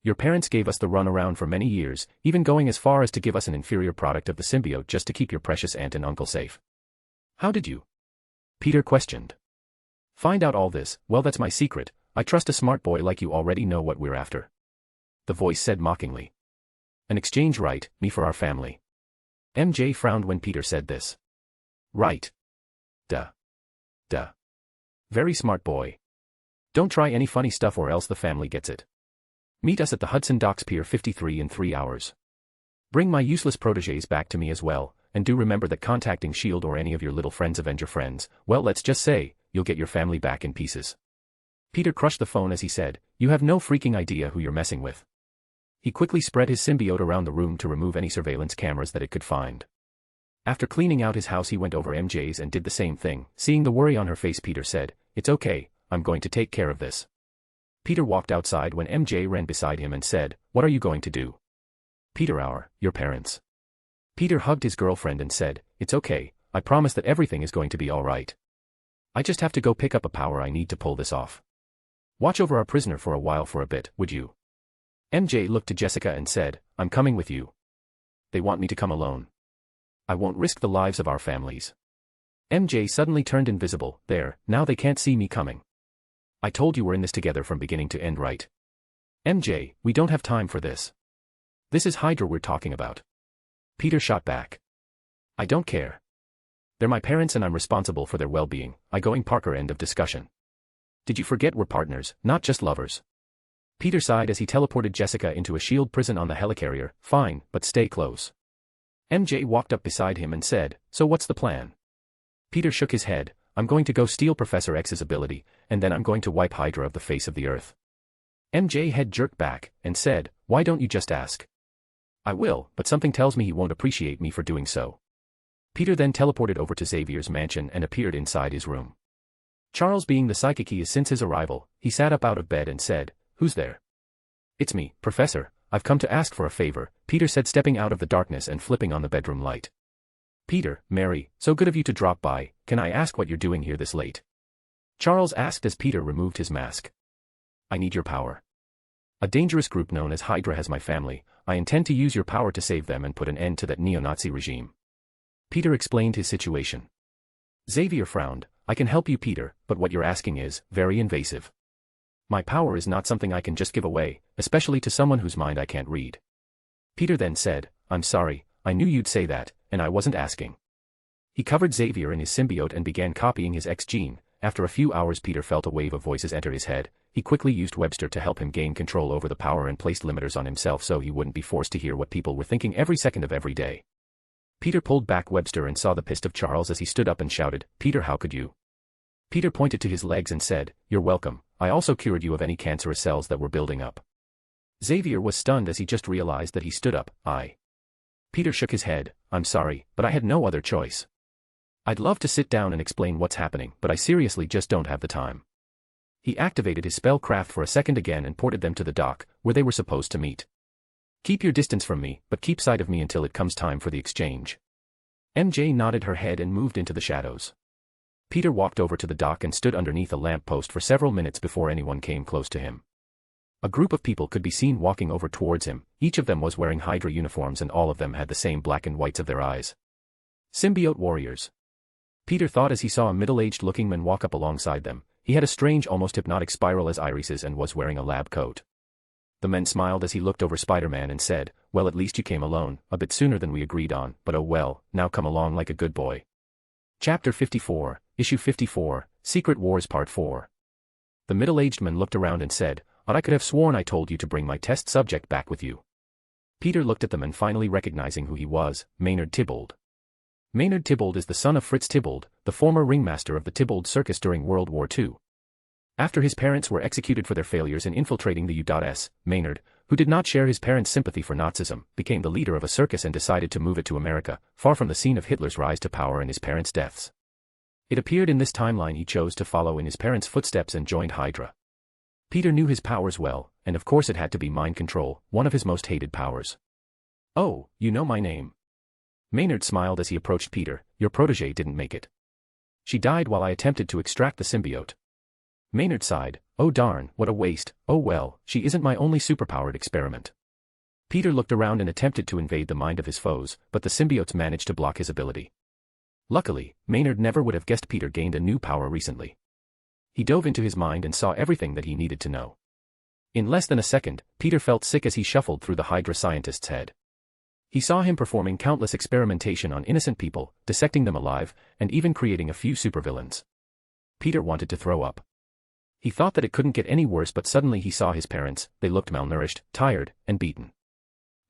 Your parents gave us the run around for many years, even going as far as to give us an inferior product of the symbiote just to keep your precious aunt and uncle safe. How did you? Peter questioned. Find out all this? Well, that's my secret. I trust a smart boy like you already know what we're after. The voice said mockingly. An exchange, right, me for our family. MJ frowned when Peter said this. Right. Duh. Duh. Very smart boy. Don't try any funny stuff or else the family gets it. Meet us at the Hudson Docks Pier 53 in 3 hours. Bring my useless protégés back to me as well, and do remember that contacting S.H.I.E.L.D. or any of your little friends Avenger friends, well let's just say, you'll get your family back in pieces. Peter crushed the phone as he said, you have no freaking idea who you're messing with. He quickly spread his symbiote around the room to remove any surveillance cameras that it could find. After cleaning out his house he went over MJ's and did the same thing. Seeing the worry on her face Peter said, it's okay, I'm going to take care of this. Peter walked outside when MJ ran beside him and said, what are you going to do? Peter, your parents. Peter hugged his girlfriend and said, it's okay, I promise that everything is going to be alright. I just have to go pick up a power I need to pull this off. Watch over our prisoner for a while for a bit, would you? MJ looked to Jessica and said, I'm coming with you. They want me to come alone. I won't risk the lives of our families. MJ suddenly turned invisible. There, now they can't see me coming. I told you we're in this together from beginning to end, right? MJ, we don't have time for this. This is Hydra we're talking about. Peter shot back. I don't care. They're my parents and I'm responsible for their well-being. Going Parker, end of discussion. Did you forget we're partners, not just lovers? Peter sighed as he teleported Jessica into a S.H.I.E.L.D. prison on the helicarrier. Fine, but stay close. MJ walked up beside him and said, so what's the plan? Peter shook his head, I'm going to go steal Professor X's ability, and then I'm going to wipe Hydra off the face of the earth. MJ head jerked back, and said, why don't you just ask? I will, but something tells me he won't appreciate me for doing so. Peter then teleported over to Xavier's mansion and appeared inside his room. Charles, being the psychic he is since his arrival, he sat up out of bed and said, who's there? It's me, Professor, I've come to ask for a favor, Peter said, stepping out of the darkness and flipping on the bedroom light. Peter, Mary, so good of you to drop by, can I ask what you're doing here this late? Charles asked as Peter removed his mask. I need your power. A dangerous group known as Hydra has my family, I intend to use your power to save them and put an end to that neo-Nazi regime. Peter explained his situation. Xavier frowned, I can help you Peter, but what you're asking is very invasive. My power is not something I can just give away, especially to someone whose mind I can't read. Peter then said, I'm sorry, I knew you'd say that, and I wasn't asking. He covered Xavier in his symbiote and began copying his X gene. After a few hours Peter felt a wave of voices enter his head. He quickly used Webster to help him gain control over the power and placed limiters on himself so he wouldn't be forced to hear what people were thinking every second of every day. Peter pulled back Webster and saw the pissed of Charles as he stood up and shouted, Peter, how could you? Peter pointed to his legs and said, you're welcome, I also cured you of any cancerous cells that were building up. Xavier was stunned as he just realized that he stood up. Peter shook his head, I'm sorry, but I had no other choice. I'd love to sit down and explain what's happening, but I seriously just don't have the time. He activated his spellcraft for a second again and ported them to the dock, where they were supposed to meet. Keep your distance from me, but keep sight of me until it comes time for the exchange. MJ nodded her head and moved into the shadows. Peter walked over to the dock and stood underneath a lamppost for several minutes before anyone came close to him. A group of people could be seen walking over towards him. Each of them was wearing Hydra uniforms and all of them had the same black and whites of their eyes. Symbiote warriors. Peter thought as he saw a middle-aged looking man walk up alongside them. He had a strange, almost hypnotic spiral as irises and was wearing a lab coat. The man smiled as he looked over Spider-Man and said, well, at least you came alone, a bit sooner than we agreed on, but oh well, now come along like a good boy. Chapter 54, Issue 54, Secret Wars Part 4. The middle-aged man looked around and said, I could have sworn I told you to bring my test subject back with you. Peter looked at them and finally recognizing who he was, Maynard Tybalt. Maynard Tybalt is the son of Fritz Tybalt, the former ringmaster of the Tybalt Circus during World War II. After his parents were executed for their failures in infiltrating the U.S., Maynard, who did not share his parents' sympathy for Nazism, became the leader of a circus and decided to move it to America, far from the scene of Hitler's rise to power and his parents' deaths. It appeared in this timeline he chose to follow in his parents' footsteps and joined Hydra. Peter knew his powers well, and of course it had to be mind control, one of his most hated powers. Oh, you know my name. Maynard smiled as he approached Peter, your protégé didn't make it. She died while I attempted to extract the symbiote. Maynard sighed, oh darn, what a waste, oh well, she isn't my only superpowered experiment. Peter looked around and attempted to invade the mind of his foes, but the symbiotes managed to block his ability. Luckily, Maynard never would have guessed Peter gained a new power recently. He dove into his mind and saw everything that he needed to know. In less than a second, Peter felt sick as he shuffled through the Hydra scientist's head. He saw him performing countless experimentation on innocent people, dissecting them alive, and even creating a few supervillains. Peter wanted to throw up. He thought that it couldn't get any worse, but suddenly he saw his parents. They looked malnourished, tired, and beaten.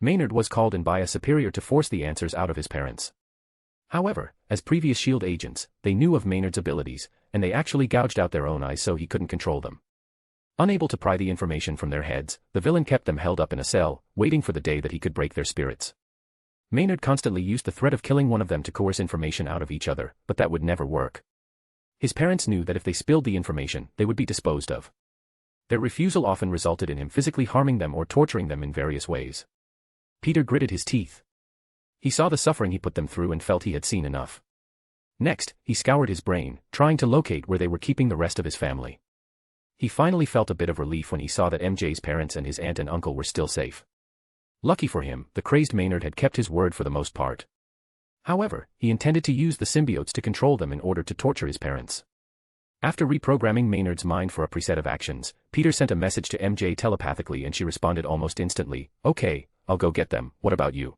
Maynard was called in by a superior to force the answers out of his parents. However, as previous S.H.I.E.L.D. agents, they knew of Maynard's abilities, and they actually gouged out their own eyes so he couldn't control them. Unable to pry the information from their heads, the villain kept them held up in a cell, waiting for the day that he could break their spirits. Maynard constantly used the threat of killing one of them to coerce information out of each other, but that would never work. His parents knew that if they spilled the information, they would be disposed of. Their refusal often resulted in him physically harming them or torturing them in various ways. Peter gritted his teeth. He saw the suffering he put them through and felt he had seen enough. Next, he scoured his brain, trying to locate where they were keeping the rest of his family. He finally felt a bit of relief when he saw that MJ's parents and his aunt and uncle were still safe. Lucky for him, the crazed Maynard had kept his word for the most part. However, he intended to use the symbiotes to control them in order to torture his parents. After reprogramming Maynard's mind for a preset of actions, Peter sent a message to MJ telepathically and she responded almost instantly, "Okay, I'll go get them, what about you?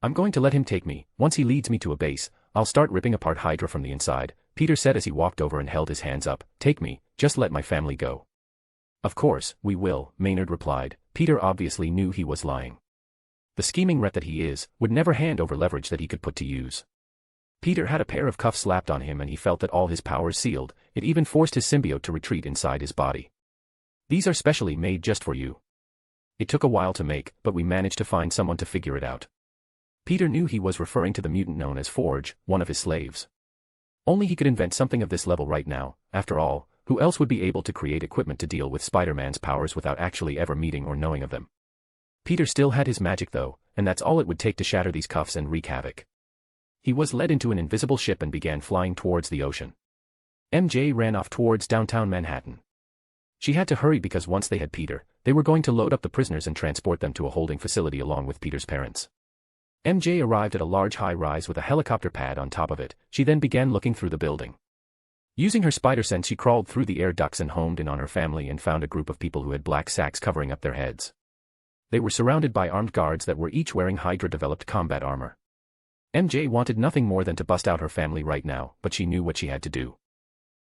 I'm going to let him take me. Once he leads me to a base, I'll start ripping apart Hydra from the inside," Peter said as he walked over and held his hands up. "Take me, just let my family go." "Of course, we will," Maynard replied. Peter obviously knew he was lying. The scheming rat that he is, would never hand over leverage that he could put to use. Peter had a pair of cuffs slapped on him and he felt that all his powers sealed. It even forced his symbiote to retreat inside his body. "These are specially made just for you. It took a while to make, but we managed to find someone to figure it out." Peter knew he was referring to the mutant known as Forge, one of his slaves. Only he could invent something of this level right now. After all, who else would be able to create equipment to deal with Spider-Man's powers without actually ever meeting or knowing of them? Peter still had his magic though, and that's all it would take to shatter these cuffs and wreak havoc. He was led into an invisible ship and began flying towards the ocean. MJ ran off towards downtown Manhattan. She had to hurry because once they had Peter, they were going to load up the prisoners and transport them to a holding facility along with Peter's parents. MJ arrived at a large high-rise with a helicopter pad on top of it. She then began looking through the building. Using her spider sense, she crawled through the air ducts and homed in on her family and found a group of people who had black sacks covering up their heads. They were surrounded by armed guards that were each wearing Hydra-developed combat armor. MJ wanted nothing more than to bust out her family right now, but she knew what she had to do.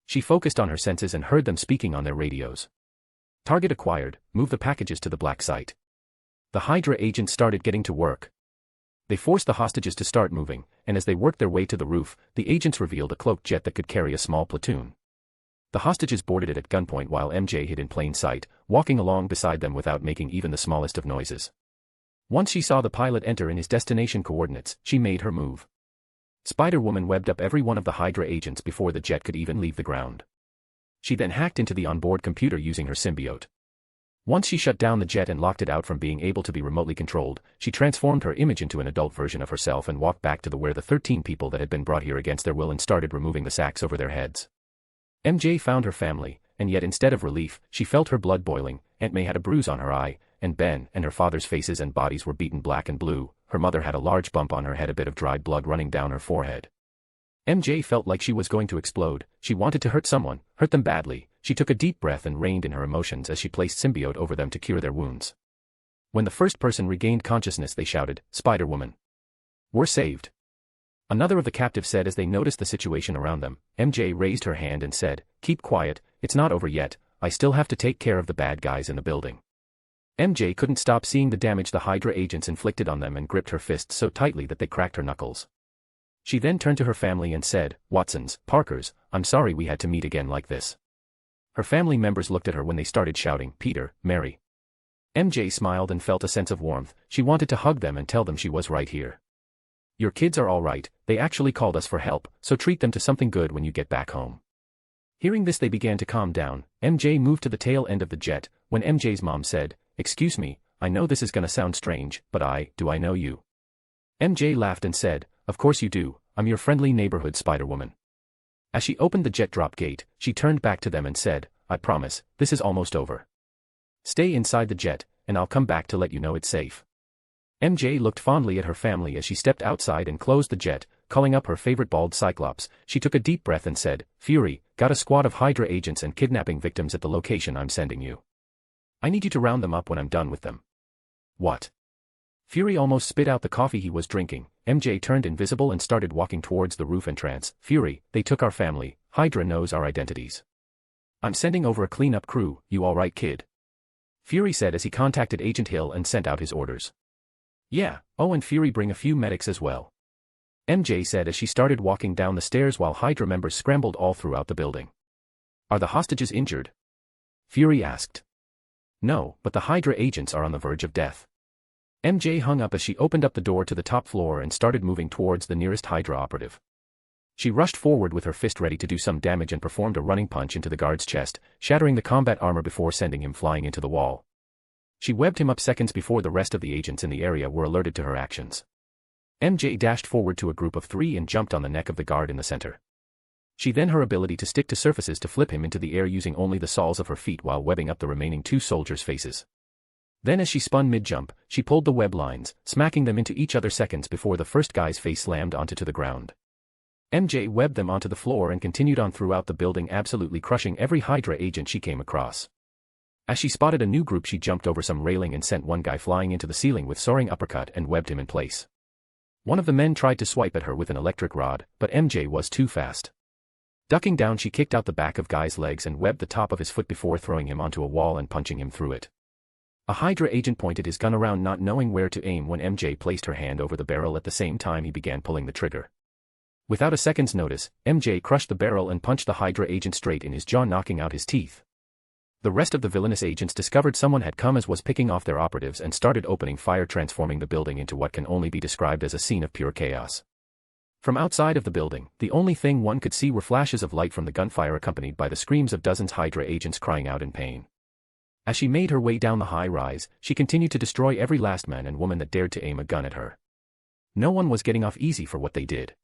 She focused on her senses and heard them speaking on their radios. "Target acquired, move the packages to the black site." The Hydra agents started getting to work. They forced the hostages to start moving, and as they worked their way to the roof, the agents revealed a cloaked jet that could carry a small platoon. The hostages boarded it at gunpoint while MJ hid in plain sight, walking along beside them without making even the smallest of noises. Once she saw the pilot enter in his destination coordinates, she made her move. Spider-Woman webbed up every one of the Hydra agents before the jet could even leave the ground. She then hacked into the onboard computer using her symbiote. Once she shut down the jet and locked it out from being able to be remotely controlled, she transformed her image into an adult version of herself and walked back to where the 13 people that had been brought here against their will and started removing the sacks over their heads. MJ found her family, and yet instead of relief, she felt her blood boiling. Aunt May had a bruise on her eye, and Ben and her father's faces and bodies were beaten black and blue. Her mother had a large bump on her head, a bit of dried blood running down her forehead. MJ felt like she was going to explode. She wanted to hurt someone, hurt them badly. She took a deep breath and reined in her emotions as she placed symbiote over them to cure their wounds. When the first person regained consciousness, they shouted, "Spider-Woman! We're saved!" Another of the captives said as they noticed the situation around them. MJ raised her hand and said, "Keep quiet, it's not over yet. I still have to take care of the bad guys in the building." MJ couldn't stop seeing the damage the Hydra agents inflicted on them and gripped her fists so tightly that they cracked her knuckles. She then turned to her family and said, "Watsons, Parkers, I'm sorry we had to meet again like this." Her family members looked at her when they started shouting, "Peter, Mary." MJ smiled and felt a sense of warmth. She wanted to hug them and tell them she was right here. "Your kids are all right, they actually called us for help, so treat them to something good when you get back home." Hearing this, they began to calm down. MJ moved to the tail end of the jet, when MJ's mom said, "Excuse me, I know this is gonna sound strange, but do I know you?" MJ laughed and said, "Of course you do, I'm your friendly neighborhood Spider-Woman." As she opened the jet drop gate, she turned back to them and said, "I promise, this is almost over. Stay inside the jet, and I'll come back to let you know it's safe." MJ looked fondly at her family as she stepped outside and closed the jet, calling up her favorite bald Cyclops. She took a deep breath and said, "Fury, got a squad of Hydra agents and kidnapping victims at the location I'm sending you. I need you to round them up when I'm done with them." "What?" Fury almost spit out the coffee he was drinking. MJ turned invisible and started walking towards the roof entrance. Fury, they took our family. Hydra knows our identities. I'm sending over a cleanup crew, you alright kid? Fury said as he contacted Agent Hill and sent out his orders. Yeah, oh and Fury bring a few medics as well. MJ said as she started walking down the stairs while Hydra members scrambled all throughout the building. Are the hostages injured? Fury asked. No, but the Hydra agents are on the verge of death. MJ hung up as she opened up the door to the top floor and started moving towards the nearest Hydra operative. She rushed forward with her fist ready to do some damage and performed a running punch into the guard's chest, shattering the combat armor before sending him flying into the wall. She webbed him up seconds before the rest of the agents in the area were alerted to her actions. MJ dashed forward to a group of 3 and jumped on the neck of the guard in the center. She then her ability to stick to surfaces to flip him into the air using only the soles of her feet while webbing up the remaining 2 soldiers' faces. Then as she spun mid-jump, she pulled the web lines, smacking them into each other seconds before the first guy's face slammed onto the ground. MJ webbed them onto the floor and continued on throughout the building, absolutely crushing every Hydra agent she came across. As she spotted a new group, she jumped over some railing and sent one guy flying into the ceiling with soaring uppercut and webbed him in place. One of the men tried to swipe at her with an electric rod, but MJ was too fast. Ducking down, she kicked out the back of guy's legs and webbed the top of his foot before throwing him onto a wall and punching him through it. A Hydra agent pointed his gun around, not knowing where to aim, when MJ placed her hand over the barrel at the same time he began pulling the trigger. Without a second's notice, MJ crushed the barrel and punched the Hydra agent straight in his jaw, knocking out his teeth. The rest of the villainous agents discovered someone had come as was picking off their operatives and started opening fire, transforming the building into what can only be described as a scene of pure chaos. From outside of the building, the only thing one could see were flashes of light from the gunfire accompanied by the screams of dozens of Hydra agents crying out in pain. As she made her way down the high rise, she continued to destroy every last man and woman that dared to aim a gun at her. No one was getting off easy for what they did.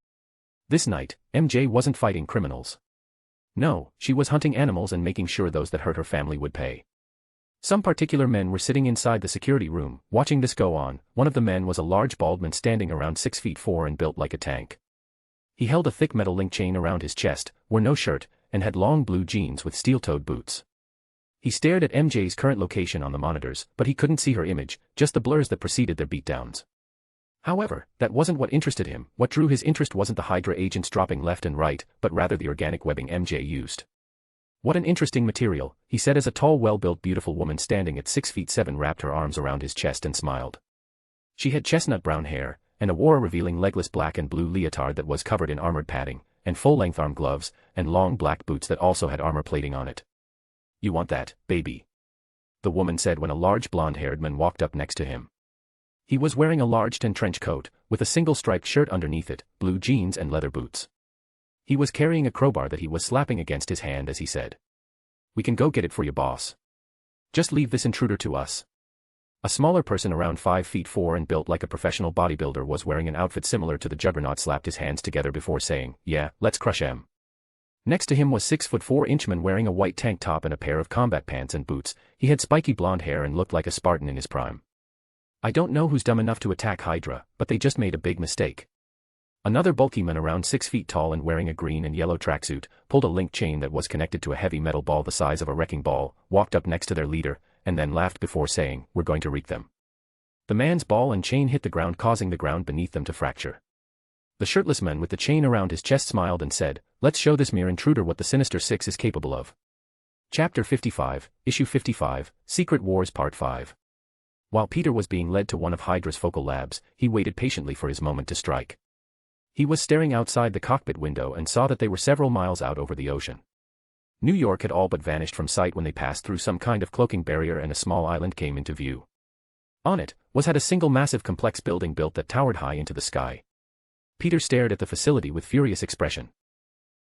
This night, MJ wasn't fighting criminals. No, she was hunting animals and making sure those that hurt her family would pay. Some particular men were sitting inside the security room, watching this go on. One of the men was a large bald man standing around 6'4" and built like a tank. He held a thick metal link chain around his chest, wore no shirt, and had long blue jeans with steel-toed boots. He stared at MJ's current location on the monitors, but he couldn't see her image, just the blurs that preceded their beatdowns. However, that wasn't what interested him. What drew his interest wasn't the Hydra agents dropping left and right, but rather the organic webbing MJ used. What an interesting material, he said as a tall, well-built, beautiful woman standing at 6'7" wrapped her arms around his chest and smiled. She had chestnut brown hair, and wore a revealing legless black and blue leotard that was covered in armored padding, and full-length arm gloves, and long black boots that also had armor plating on it. You want that, baby? The woman said when a large blonde-haired man walked up next to him. He was wearing a large tan trench coat, with a single striped shirt underneath it, blue jeans and leather boots. He was carrying a crowbar that he was slapping against his hand as he said. We can go get it for you, boss. Just leave this intruder to us. A smaller person around 5'4" and built like a professional bodybuilder was wearing an outfit similar to the Juggernaut, slapped his hands together before saying, yeah, let's crush him. Next to him was 6'4" man wearing a white tank top and a pair of combat pants and boots. He had spiky blonde hair and looked like a Spartan in his prime. I don't know who's dumb enough to attack Hydra, but they just made a big mistake. Another bulky man around 6 feet tall and wearing a green and yellow tracksuit, pulled a link chain that was connected to a heavy metal ball the size of a wrecking ball, walked up next to their leader, and then laughed before saying, we're going to wreck them. The man's ball and chain hit the ground, causing the ground beneath them to fracture. The shirtless man with the chain around his chest smiled and said, let's show this mere intruder what the Sinister Six is capable of. Chapter 55, Issue 55, Secret Wars Part 5. While Peter was being led to one of Hydra's focal labs, he waited patiently for his moment to strike. He was staring outside the cockpit window and saw that they were several miles out over the ocean. New York had all but vanished from sight when they passed through some kind of cloaking barrier and a small island came into view. On it had a single massive complex building built that towered high into the sky. Peter stared at the facility with furious expression.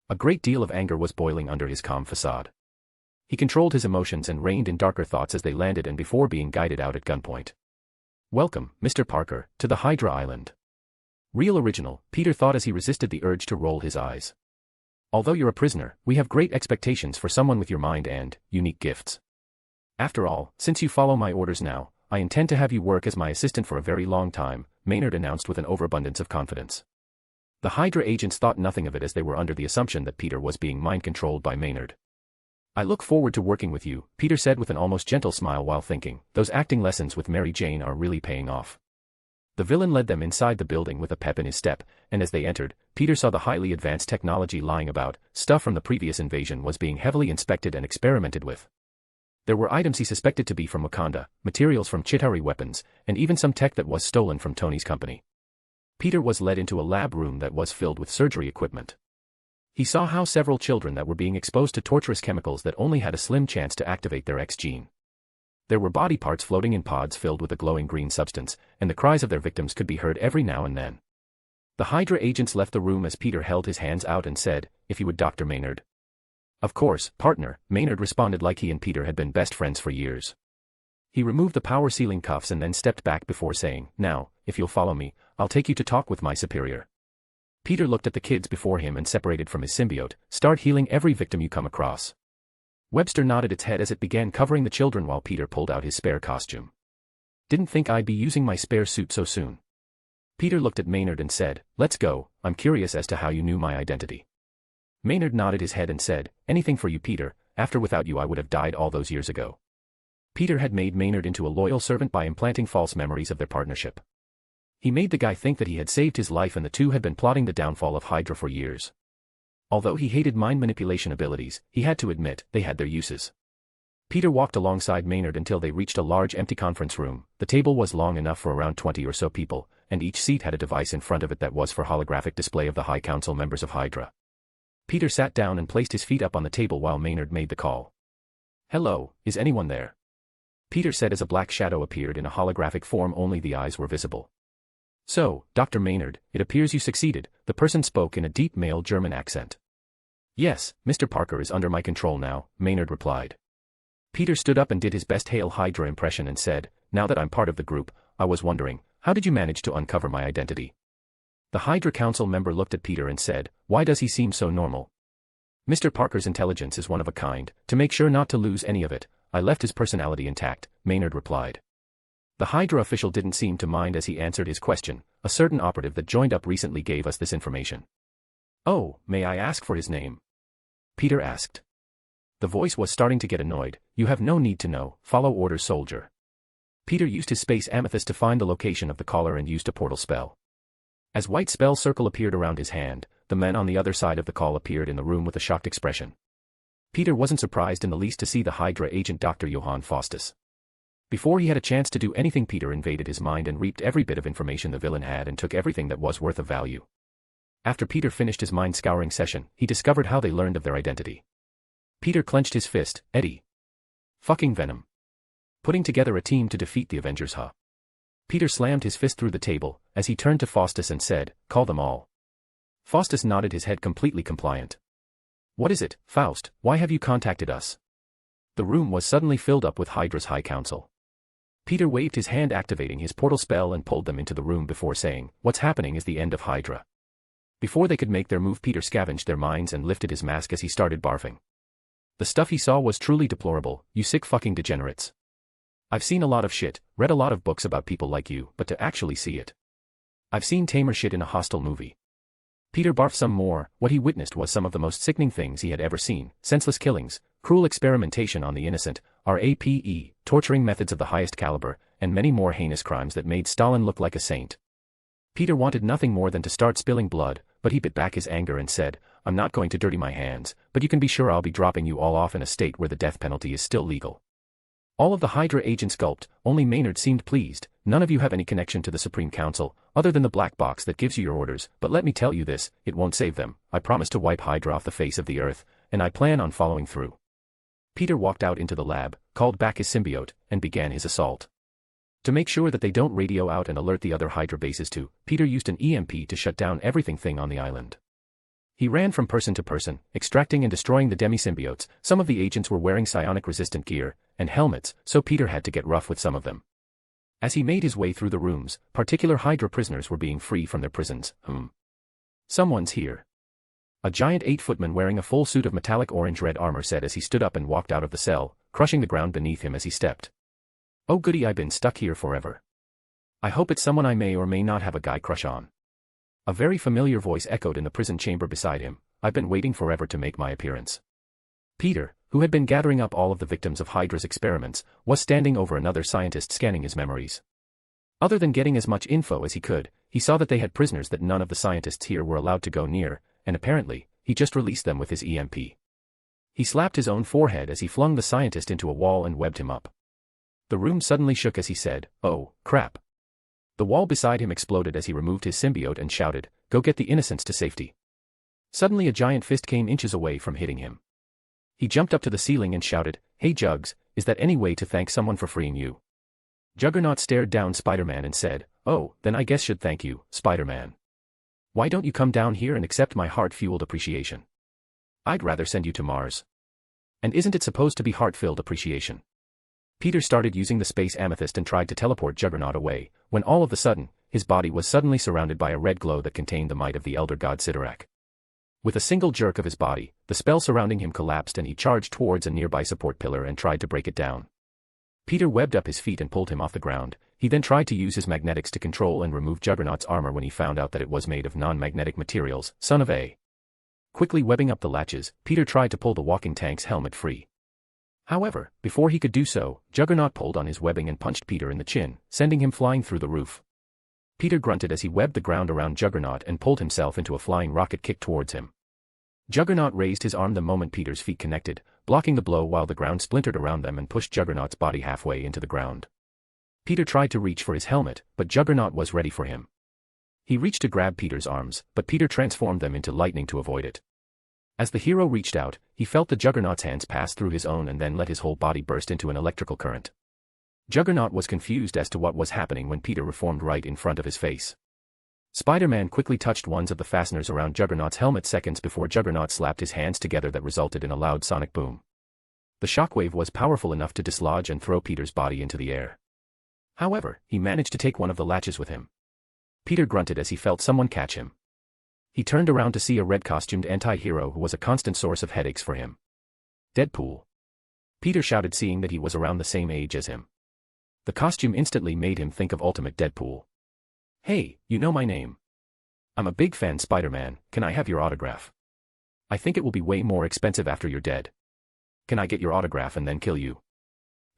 A great deal of anger was boiling under his calm facade. He controlled his emotions and reined in darker thoughts as they landed and before being guided out at gunpoint. Welcome, Mr. Parker, to the Hydra Island. Real original, Peter thought as he resisted the urge to roll his eyes. Although you're a prisoner, we have great expectations for someone with your mind and unique gifts. After all, since you follow my orders now, I intend to have you work as my assistant for a very long time, Maynard announced with an overabundance of confidence. The Hydra agents thought nothing of it as they were under the assumption that Peter was being mind-controlled by Maynard. I look forward to working with you, Peter said with an almost gentle smile while thinking, those acting lessons with Mary Jane are really paying off. The villain led them inside the building with a pep in his step, and as they entered, Peter saw the highly advanced technology lying about. Stuff from the previous invasion was being heavily inspected and experimented with. There were items he suspected to be from Wakanda, materials from Chitauri weapons, and even some tech that was stolen from Tony's company. Peter was led into a lab room that was filled with surgery equipment. He saw how several children that were being exposed to torturous chemicals that only had a slim chance to activate their X gene. There were body parts floating in pods filled with a glowing green substance, and the cries of their victims could be heard every now and then. The Hydra agents left the room as Peter held his hands out and said, "If you would, Dr. Maynard." "Of course, partner," Maynard responded like he and Peter had been best friends for years. He removed the power ceiling cuffs and then stepped back before saying, "Now, if you'll follow me, I'll take you to talk with my superior." Peter looked at the kids before him and separated from his symbiote. "Start healing every victim you come across." Webster nodded its head as it began covering the children while Peter pulled out his spare costume. "Didn't think I'd be using my spare suit so soon." Peter looked at Maynard and said, "Let's go, I'm curious as to how you knew my identity." Maynard nodded his head and said, "Anything for you, Peter, after without you I would have died all those years ago." Peter had made Maynard into a loyal servant by implanting false memories of their partnership. He made the guy think that he had saved his life and the two had been plotting the downfall of Hydra for years. Although he hated mind manipulation abilities, he had to admit they had their uses. Peter walked alongside Maynard until they reached a large empty conference room. The table was long enough for around 20 or so people, and each seat had a device in front of it that was for holographic display of the High Council members of Hydra. Peter sat down and placed his feet up on the table while Maynard made the call. "Hello, is anyone there?" Peter said as a black shadow appeared in a holographic form. Only the eyes were visible. "So, Dr. Maynard, it appears you succeeded," the person spoke in a deep male German accent. "Yes, Mr. Parker is under my control now," Maynard replied. Peter stood up and did his best Hail Hydra impression and said, "Now that I'm part of the group, I was wondering, how did you manage to uncover my identity?" The Hydra Council member looked at Peter and said, "Why does he seem so normal?" "Mr. Parker's intelligence is one of a kind. To make sure not to lose any of it, I left his personality intact," Maynard replied. The Hydra official didn't seem to mind as he answered his question. "A certain operative that joined up recently gave us this information." "Oh, may I ask for his name?" Peter asked. The voice was starting to get annoyed. "You have no need to know, follow orders, soldier." Peter used his space amethyst to find the location of the caller and used a portal spell. As white spell circle appeared around his hand, the men on the other side of the call appeared in the room with a shocked expression. Peter wasn't surprised in the least to see the Hydra agent Dr. Johann Faustus. Before he had a chance to do anything, Peter invaded his mind and reaped every bit of information the villain had and took everything that was worth of value. After Peter finished his mind-scouring session, he discovered how they learned of their identity. Peter clenched his fist. "Eddie. Fucking Venom. Putting together a team to defeat the Avengers, huh?" Peter slammed his fist through the table, as he turned to Faustus and said, "Call them all." Faustus nodded his head, completely compliant. "What is it, Faust, why have you contacted us?" The room was suddenly filled up with Hydra's High Council. Peter waved his hand, activating his portal spell, and pulled them into the room before saying, "What's happening is the end of Hydra." Before they could make their move, Peter scavenged their minds and lifted his mask as he started barfing. The stuff he saw was truly deplorable. "You sick fucking degenerates. I've seen a lot of shit, read a lot of books about people like you, but to actually see it. I've seen tamer shit in a hostile movie." Peter barfed some more. What he witnessed was some of the most sickening things he had ever seen: senseless killings, cruel experimentation on the innocent, rape, torturing methods of the highest caliber, and many more heinous crimes that made Stalin look like a saint. Peter wanted nothing more than to start spilling blood, but he bit back his anger and said, "I'm not going to dirty my hands, but you can be sure I'll be dropping you all off in a state where the death penalty is still legal." All of the Hydra agents gulped. Only Maynard seemed pleased. "None of you have any connection to the Supreme Council, other than the black box that gives you your orders, but let me tell you this, it won't save them. I promise to wipe Hydra off the face of the earth, and I plan on following through." Peter walked out into the lab, called back his symbiote, and began his assault. To make sure that they don't radio out and alert the other Hydra bases too, Peter used an EMP to shut down everything on the island. He ran from person to person, extracting and destroying the demi-symbiotes. Some of the agents were wearing psionic-resistant gear and helmets, so Peter had to get rough with some of them. As he made his way through the rooms, particular Hydra prisoners were being freed from their prisons. "Someone's here." A giant 8-footman wearing a full suit of metallic orange-red armor said as he stood up and walked out of the cell, crushing the ground beneath him as he stepped. "Oh goody, I've been stuck here forever. I hope it's someone I may or may not have a guy crush on." A very familiar voice echoed in the prison chamber beside him. "I've been waiting forever to make my appearance." Peter, who had been gathering up all of the victims of Hydra's experiments, was standing over another scientist scanning his memories. Other than getting as much info as he could, he saw that they had prisoners that none of the scientists here were allowed to go near, and apparently, he just released them with his EMP. He slapped his own forehead as he flung the scientist into a wall and webbed him up. The room suddenly shook as he said, "Oh, crap." The wall beside him exploded as he removed his symbiote and shouted, "Go get the innocents to safety." Suddenly a giant fist came inches away from hitting him. He jumped up to the ceiling and shouted, "Hey Jugs, is that any way to thank someone for freeing you?" Juggernaut stared down Spider-Man and said, "Oh, then I guess should thank you, Spider-Man. Why don't you come down here and accept my heart-fueled appreciation? I'd rather send you to Mars. And isn't it supposed to be heart-filled appreciation?" Peter started using the space amethyst and tried to teleport Juggernaut away, when all of a sudden, his body was suddenly surrounded by a red glow that contained the might of the elder god Sidorak. With a single jerk of his body, the spell surrounding him collapsed and he charged towards a nearby support pillar and tried to break it down. Peter webbed up his feet and pulled him off the ground. He then tried to use his magnetics to control and remove Juggernaut's armor when he found out that it was made of non-magnetic materials, son of a. Quickly webbing up the latches, Peter tried to pull the walking tank's helmet free. However, before he could do so, Juggernaut pulled on his webbing and punched Peter in the chin, sending him flying through the roof. Peter grunted as he webbed the ground around Juggernaut and pulled himself into a flying rocket kick towards him. Juggernaut raised his arm the moment Peter's feet connected, blocking the blow while the ground splintered around them and pushed Juggernaut's body halfway into the ground. Peter tried to reach for his helmet, but Juggernaut was ready for him. He reached to grab Peter's arms, but Peter transformed them into lightning to avoid it. As the hero reached out, he felt the Juggernaut's hands pass through his own and then let his whole body burst into an electrical current. Juggernaut was confused as to what was happening when Peter reformed right in front of his face. Spider-Man quickly touched one of the fasteners around Juggernaut's helmet seconds before Juggernaut slapped his hands together that resulted in a loud sonic boom. The shockwave was powerful enough to dislodge and throw Peter's body into the air. However, he managed to take one of the latches with him. Peter grunted as he felt someone catch him. He turned around to see a red-costumed anti-hero who was a constant source of headaches for him. "Deadpool!" Peter shouted, seeing that he was around the same age as him. The costume instantly made him think of Ultimate Deadpool. "Hey, you know my name. I'm a big fan, Spider-Man. Can I have your autograph? I think it will be way more expensive after you're dead. Can I get your autograph and then kill you?"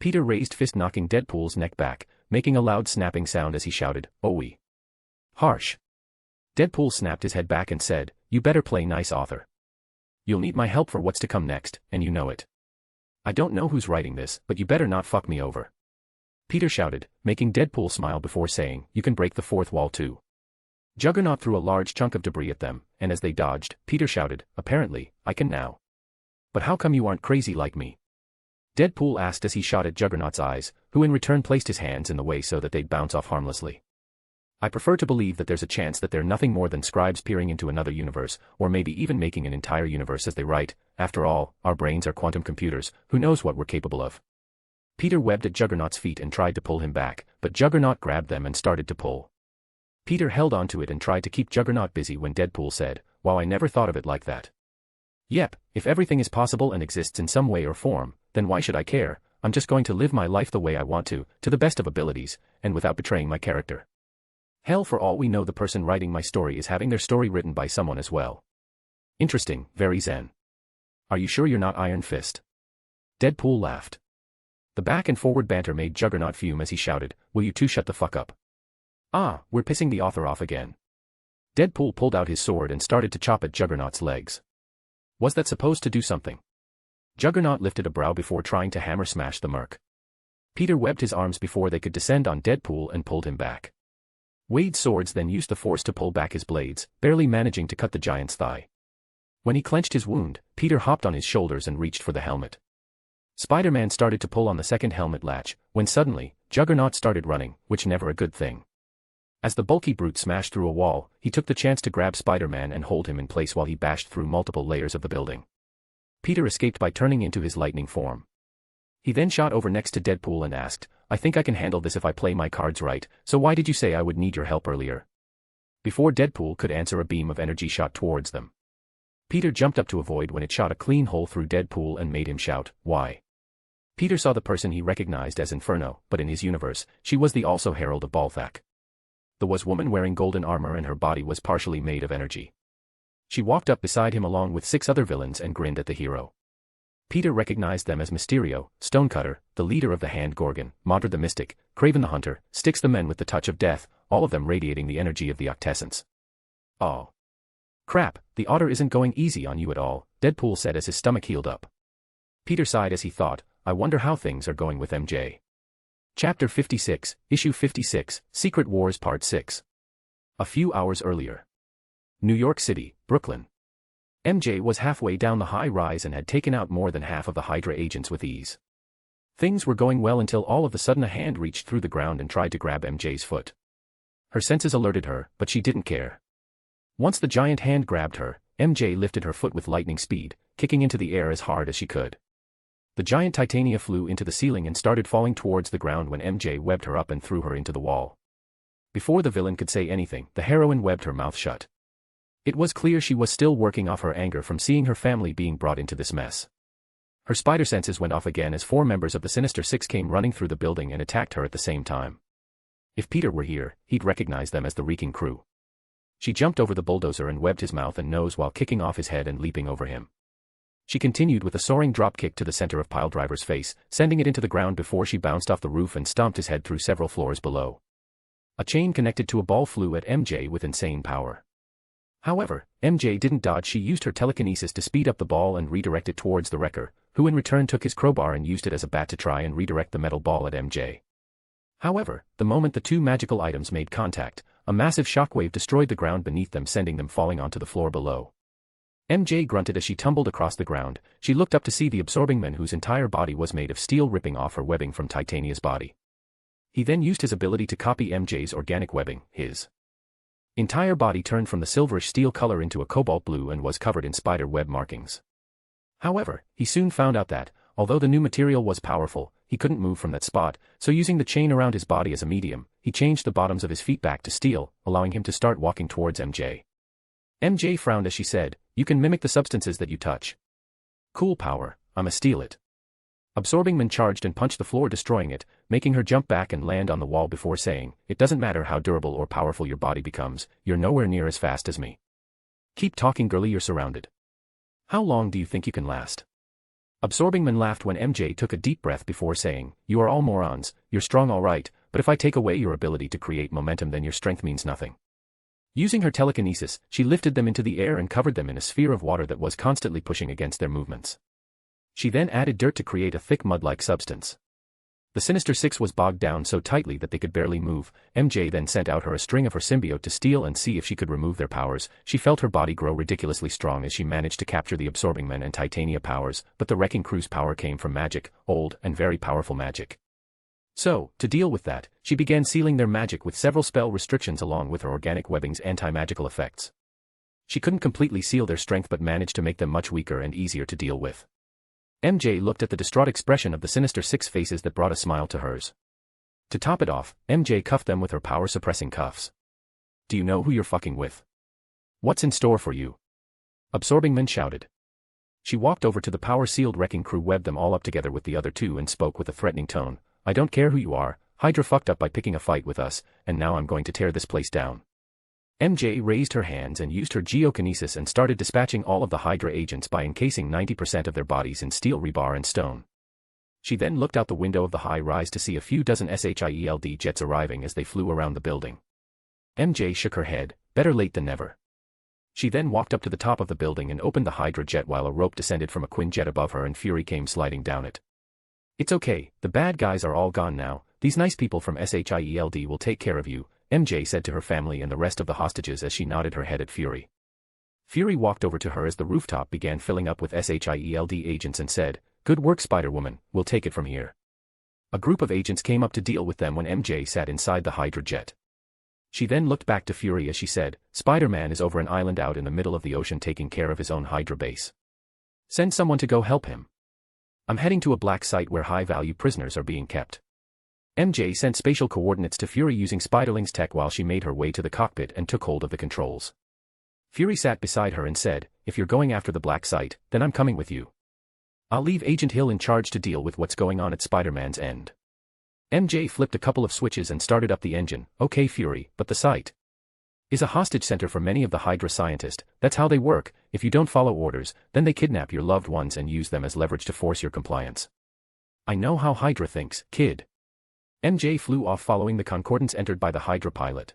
Peter raised fist, knocking Deadpool's neck back, making a loud snapping sound as he shouted, "Owie." Harsh. Deadpool snapped his head back and said, "You better play nice, author. You'll need my help for what's to come next, and you know it. I don't know who's writing this, but you better not fuck me over." Peter shouted, making Deadpool smile before saying, "You can break the fourth wall too." Juggernaut threw a large chunk of debris at them, and as they dodged, Peter shouted, "Apparently, I can now. But how come you aren't crazy like me?" Deadpool asked as he shot at Juggernaut's eyes, who in return placed his hands in the way so that they'd bounce off harmlessly. "I prefer to believe that there's a chance that they're nothing more than scribes peering into another universe, or maybe even making an entire universe as they write. After all, our brains are quantum computers, who knows what we're capable of." Peter webbed at Juggernaut's feet and tried to pull him back, but Juggernaut grabbed them and started to pull. Peter held onto it and tried to keep Juggernaut busy when Deadpool said, "Wow, I never thought of it like that. Yep, if everything is possible and exists in some way or form, then why should I care? I'm just going to live my life the way I want to the best of abilities, and without betraying my character. Hell, for all we know the person writing my story is having their story written by someone as well. Interesting, very zen. Are you sure you're not Iron Fist?" Deadpool laughed. The back and forward banter made Juggernaut fume as he shouted, "Will you two shut the fuck up? Ah, we're pissing the author off again." Deadpool pulled out his sword and started to chop at Juggernaut's legs. Was that supposed to do something? Juggernaut lifted a brow before trying to hammer smash the merc. Peter webbed his arms before they could descend on Deadpool and pulled him back. Wade's swords then used the force to pull back his blades, barely managing to cut the giant's thigh. When he clenched his wound, Peter hopped on his shoulders and reached for the helmet. Spider-Man started to pull on the second helmet latch, when suddenly, Juggernaut started running, which never a good thing. As the bulky brute smashed through a wall, he took the chance to grab Spider-Man and hold him in place while he bashed through multiple layers of the building. Peter escaped by turning into his lightning form. He then shot over next to Deadpool and asked, "I think I can handle this if I play my cards right, so why did you say I would need your help earlier?" Before Deadpool could answer, a beam of energy shot towards them. Peter jumped up to avoid when it shot a clean hole through Deadpool and made him shout, "Why?" Peter saw the person he recognized as Inferno, but in his universe, she was the also Herald of Balthak. The woman wearing golden armor and her body was partially made of energy. She walked up beside him along with 6 other villains and grinned at the hero. Peter recognized them as Mysterio, Stonecutter, the leader of the Hand Gorgon, Modred the Mystic, Craven the Hunter, Styx the Men with the Touch of Death, all of them radiating the energy of the Octessence. Oh. Crap, the Otter isn't going easy on you at all, Deadpool said as his stomach healed up. Peter sighed as he thought, I wonder how things are going with MJ. Chapter 56, Issue 56, Secret Wars Part 6. A few hours earlier. New York City, Brooklyn. MJ was halfway down the high rise and had taken out more than half of the Hydra agents with ease. Things were going well until all of a sudden a hand reached through the ground and tried to grab MJ's foot. Her senses alerted her, but she didn't care. Once the giant hand grabbed her, MJ lifted her foot with lightning speed, kicking into the air as hard as she could. The giant Titania flew into the ceiling and started falling towards the ground when MJ webbed her up and threw her into the wall. Before the villain could say anything, the heroine webbed her mouth shut. It was clear she was still working off her anger from seeing her family being brought into this mess. Her spider senses went off again as 4 members of the Sinister Six came running through the building and attacked her at the same time. If Peter were here, he'd recognize them as the Reeking Crew. She jumped over the bulldozer and webbed his mouth and nose while kicking off his head and leaping over him. She continued with a soaring dropkick to the center of Piledriver's face, sending it into the ground before she bounced off the roof and stomped his head through several floors below. A chain connected to a ball flew at MJ with insane power. However, MJ didn't dodge. She used her telekinesis to speed up the ball and redirect it towards the wrecker, who in return took his crowbar and used it as a bat to try and redirect the metal ball at MJ. However, the moment the 2 magical items made contact, a massive shockwave destroyed the ground beneath them, sending them falling onto the floor below. MJ grunted as she tumbled across the ground. She looked up to see the Absorbing Man, whose entire body was made of steel, ripping off her webbing from Titania's body. He then used his ability to copy MJ's organic webbing. His entire body turned from the silverish steel color into a cobalt blue and was covered in spider web markings. However, he soon found out that, although the new material was powerful, he couldn't move from that spot, so using the chain around his body as a medium, he changed the bottoms of his feet back to steel, allowing him to start walking towards MJ. MJ frowned as she said, "You can mimic the substances that you touch. Cool power, I'ma steal it." Absorbing Man charged and punched the floor, destroying it, making her jump back and land on the wall before saying, "It doesn't matter how durable or powerful your body becomes, you're nowhere near as fast as me. Keep talking, girlie, you're surrounded. How long do you think you can last?" Absorbing Man laughed when MJ took a deep breath before saying, "You are all morons, you're strong all right, but if I take away your ability to create momentum, then your strength means nothing." Using her telekinesis, she lifted them into the air and covered them in a sphere of water that was constantly pushing against their movements. She then added dirt to create a thick mud-like substance. The Sinister Six was bogged down so tightly that they could barely move. MJ then sent out a string of her symbiote to steal and see if she could remove their powers. She felt her body grow ridiculously strong as she managed to capture the Absorbing Man and Titania powers, but the Wrecking Crew's power came from magic, old and very powerful magic. So, to deal with that, she began sealing their magic with several spell restrictions along with her organic webbing's anti-magical effects. She couldn't completely seal their strength but managed to make them much weaker and easier to deal with. MJ looked at the distraught expression of the Sinister Six faces that brought a smile to hers. To top it off, MJ cuffed them with her power-suppressing cuffs. "Do you know who you're fucking with? What's in store for you?" Absorbing Man shouted. She walked over to the power-sealed Wrecking Crew, webbed them all up together with the other 2 and spoke with a threatening tone. "I don't care who you are, Hydra fucked up by picking a fight with us, and now I'm going to tear this place down." MJ raised her hands and used her geokinesis and started dispatching all of the Hydra agents by encasing 90% of their bodies in steel rebar and stone. She then looked out the window of the high rise to see a few dozen SHIELD jets arriving as they flew around the building. MJ shook her head, better late than never. She then walked up to the top of the building and opened the Hydra jet while a rope descended from a Quinjet above her and Fury came sliding down it. "It's okay, the bad guys are all gone now, these nice people from SHIELD will take care of you," MJ said to her family and the rest of the hostages as she nodded her head at Fury. Fury walked over to her as the rooftop began filling up with SHIELD agents and said, "Good work, Spider-Woman, we'll take it from here." A group of agents came up to deal with them when MJ sat inside the Hydra jet. She then looked back to Fury as she said, "Spider-Man is over an island out in the middle of the ocean taking care of his own Hydra base. Send someone to go help him. I'm heading to a black site where high-value prisoners are being kept." MJ sent spatial coordinates to Fury using Spiderling's tech while she made her way to the cockpit and took hold of the controls. Fury sat beside her and said, "If you're going after the black site, then I'm coming with you. I'll leave Agent Hill in charge to deal with what's going on at Spider-Man's end." MJ flipped a couple of switches and started up the engine. "Okay, Fury, but the site. is a hostage center for many of the Hydra scientists. That's how they work. If you don't follow orders, then they kidnap your loved ones and use them as leverage to force your compliance. I know how Hydra thinks, kid. MJ flew off following the concordance entered by the Hydra pilot.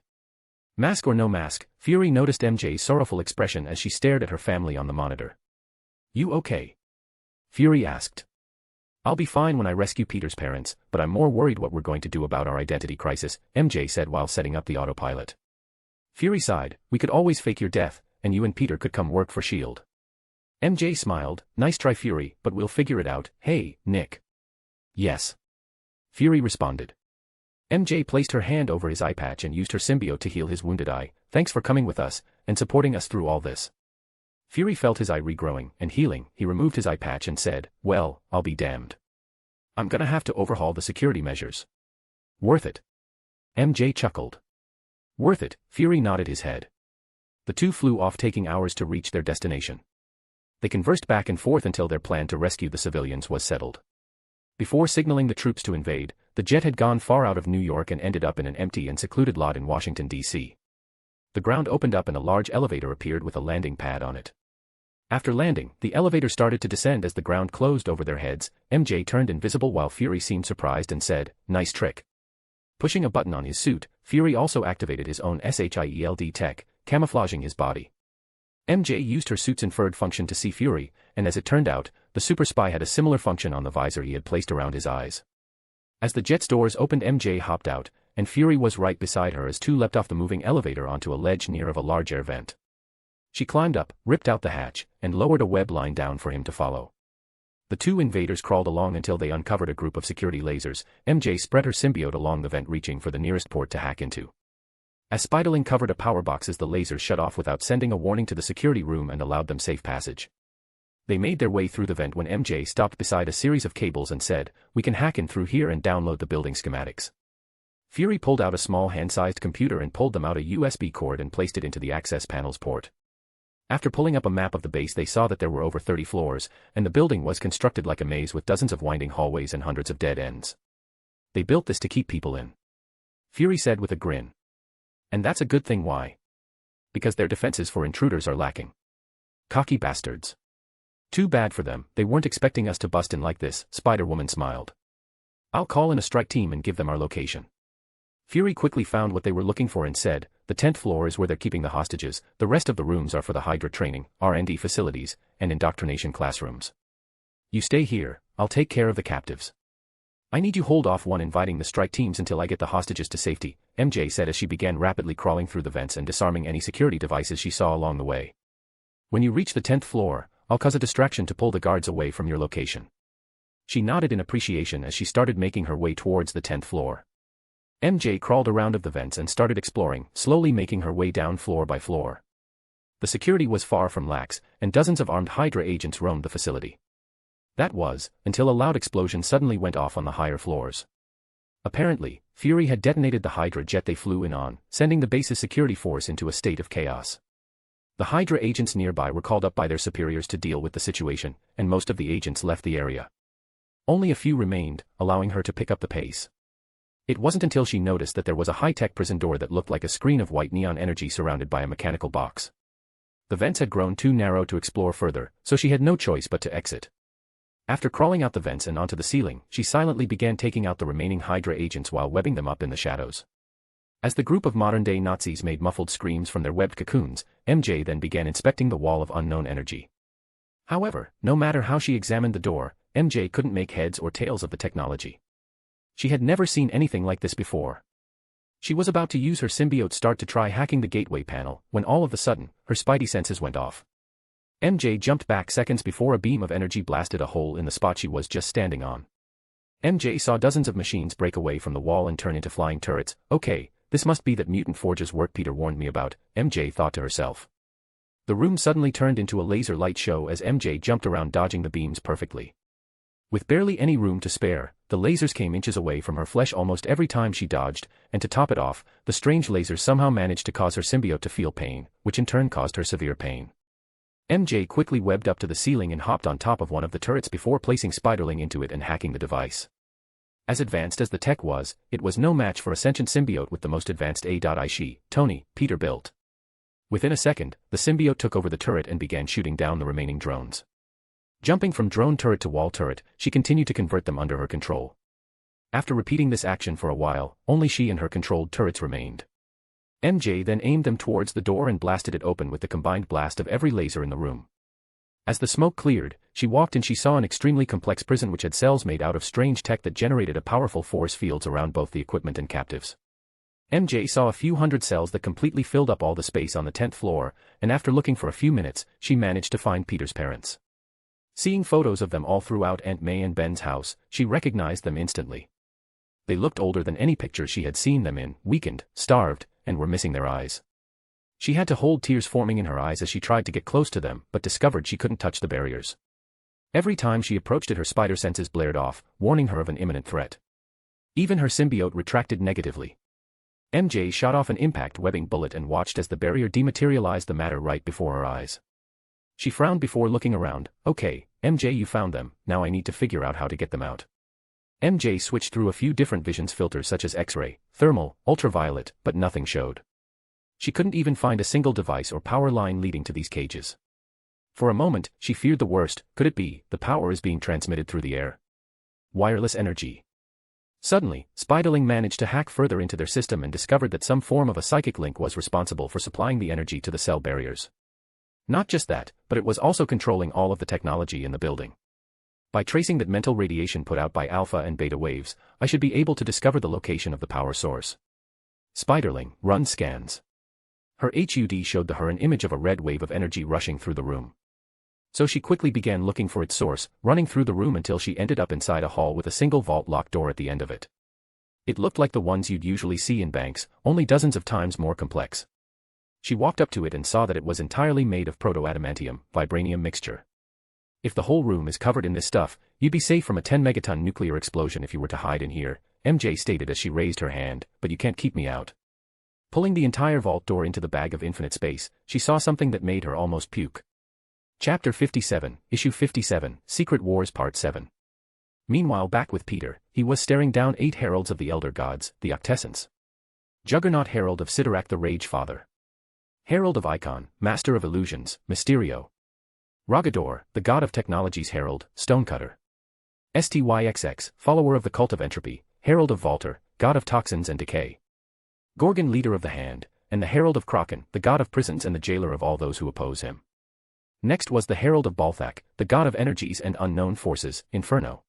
Mask or no mask, Fury noticed MJ's sorrowful expression as she stared at her family on the monitor. You okay? Fury asked. I'll be fine when I rescue Peter's parents, but I'm more worried what we're going to do about our identity crisis, MJ said while setting up the autopilot. Fury sighed, we could always fake your death, and you and Peter could come work for S.H.I.E.L.D. MJ smiled, nice try Fury, but we'll figure it out. Hey, Nick. Yes. Fury responded. MJ placed her hand over his eye patch and used her symbiote to heal his wounded eye. Thanks for coming with us, and supporting us through all this. Fury felt his eye regrowing and healing. He removed his eye patch and said, well, I'll be damned. I'm gonna have to overhaul the security measures. Worth it. MJ chuckled. Worth it, Fury nodded his head. The two flew off, taking hours to reach their destination. They conversed back and forth until their plan to rescue the civilians was settled. Before signaling the troops to invade, the jet had gone far out of New York and ended up in an empty and secluded lot in Washington, D.C. The ground opened up and a large elevator appeared with a landing pad on it. After landing, the elevator started to descend as the ground closed over their heads. MJ turned invisible while Fury seemed surprised and said, nice trick. Pushing a button on his suit, Fury also activated his own SHIELD tech, camouflaging his body. MJ used her suit's inferred function to see Fury, and as it turned out, the super spy had a similar function on the visor he had placed around his eyes. As the jet's doors opened, MJ hopped out, and Fury was right beside her as two leapt off the moving elevator onto a ledge near of a large air vent. She climbed up, ripped out the hatch, and lowered a web line down for him to follow. The two invaders crawled along until they uncovered a group of security lasers. MJ spread her symbiote along the vent, reaching for the nearest port to hack into. As Spiderling covered a power box as the lasers shut off without sending a warning to the security room and allowed them safe passage. They made their way through the vent when MJ stopped beside a series of cables and said, we can hack in through here and download the building schematics. Fury pulled out a small hand-sized computer and pulled them out a USB cord and placed it into the access panel's port. After pulling up a map of the base, they saw that there were over 30 floors, and the building was constructed like a maze with dozens of winding hallways and hundreds of dead ends. They built this to keep people in. Fury said with a grin. And that's a good thing. Why? Because their defenses for intruders are lacking. Cocky bastards. Too bad for them, they weren't expecting us to bust in like this, Spider-Woman smiled. I'll call in a strike team and give them our location. Fury quickly found what they were looking for and said, the 10th floor is where they're keeping the hostages, the rest of the rooms are for the Hydra training, R&D facilities, and indoctrination classrooms. You stay here, I'll take care of the captives. I need you hold off one inviting the strike teams until I get the hostages to safety, MJ said as she began rapidly crawling through the vents and disarming any security devices she saw along the way. When you reach the 10th floor, I'll cause a distraction to pull the guards away from your location. She nodded in appreciation as she started making her way towards the 10th floor. MJ crawled around of the vents and started exploring, slowly making her way down floor by floor. The security was far from lax, and dozens of armed Hydra agents roamed the facility. That was, until a loud explosion suddenly went off on the higher floors. Apparently, Fury had detonated the Hydra jet they flew in on, sending the base's security force into a state of chaos. The Hydra agents nearby were called up by their superiors to deal with the situation, and most of the agents left the area. Only a few remained, allowing her to pick up the pace. It wasn't until she noticed that there was a high-tech prison door that looked like a screen of white neon energy surrounded by a mechanical box. The vents had grown too narrow to explore further, so she had no choice but to exit. After crawling out the vents and onto the ceiling, she silently began taking out the remaining Hydra agents while webbing them up in the shadows. As the group of modern-day Nazis made muffled screams from their webbed cocoons, MJ then began inspecting the wall of unknown energy. However, no matter how she examined the door, MJ couldn't make heads or tails of the technology. She had never seen anything like this before. She was about to use her symbiote start to try hacking the gateway panel, when all of a sudden, her spidey senses went off. MJ jumped back seconds before a beam of energy blasted a hole in the spot she was just standing on. MJ saw dozens of machines break away from the wall and turn into flying turrets. Okay, this must be that mutant forges work Peter warned me about, MJ thought to herself. The room suddenly turned into a laser light show as MJ jumped around dodging the beams perfectly. With barely any room to spare, the lasers came inches away from her flesh almost every time she dodged, and to top it off, the strange lasers somehow managed to cause her symbiote to feel pain, which in turn caused her severe pain. MJ quickly webbed up to the ceiling and hopped on top of one of the turrets before placing Spiderling into it and hacking the device. As advanced as the tech was, it was no match for a sentient symbiote with the most advanced AI she, Tony, Peter built. Within a second, the symbiote took over the turret and began shooting down the remaining drones. Jumping from drone turret to wall turret, she continued to convert them under her control. After repeating this action for a while, only she and her controlled turrets remained. MJ then aimed them towards the door and blasted it open with the combined blast of every laser in the room. As the smoke cleared, she walked and she saw an extremely complex prison which had cells made out of strange tech that generated a powerful force fields around both the equipment and captives. MJ saw a few hundred cells that completely filled up all the space on the 10th floor, and after looking for a few minutes, she managed to find Peter's parents. Seeing photos of them all throughout Aunt May and Ben's house, she recognized them instantly. They looked older than any pictures she had seen them in, weakened, starved, and were missing their eyes. She had to hold tears forming in her eyes as she tried to get close to them, but discovered she couldn't touch the barriers. Every time she approached it, her spider senses blared off, warning her of an imminent threat. Even her symbiote retracted negatively. MJ shot off an impact webbing bullet and watched as the barrier dematerialized the matter right before her eyes. She frowned before looking around. Okay, MJ, you found them, now I need to figure out how to get them out. MJ switched through a few different visions filters such as X-ray, thermal, ultraviolet, but nothing showed. She couldn't even find a single device or power line leading to these cages. For a moment, she feared the worst. Could it be, the power is being transmitted through the air? Wireless energy. Suddenly, Spiderling managed to hack further into their system and discovered that some form of a psychic link was responsible for supplying the energy to the cell barriers. Not just that, but it was also controlling all of the technology in the building. By tracing that mental radiation put out by alpha and beta waves, I should be able to discover the location of the power source. Spiderling, run scans. Her HUD showed her an image of a red wave of energy rushing through the room. So she quickly began looking for its source, running through the room until she ended up inside a hall with a single vault lock door at the end of it. It looked like the ones you'd usually see in banks, only dozens of times more complex. She walked up to it and saw that it was entirely made of proto-adamantium, vibranium mixture. If the whole room is covered in this stuff, you'd be safe from a 10-megaton nuclear explosion if you were to hide in here, MJ stated as she raised her hand, but you can't keep me out. Pulling the entire vault door into the bag of infinite space, she saw something that made her almost puke. Chapter 57, Issue 57, Secret Wars Part 7. Meanwhile back with Peter, he was staring down 8 heralds of the elder gods, the Octessence. Juggernaut Herald of Sidorak the Rage Father. Herald of Icon, Master of Illusions, Mysterio. Rogador, the God of Technology's Herald, Stonecutter. Styxx, Follower of the Cult of Entropy, Herald of Volter, God of Toxins and Decay. Gorgon, Leader of the Hand, and the Herald of Kraken, the God of Prisons and the Jailer of all those who oppose him. Next was the Herald of Balthak, the God of Energies and Unknown Forces, Inferno.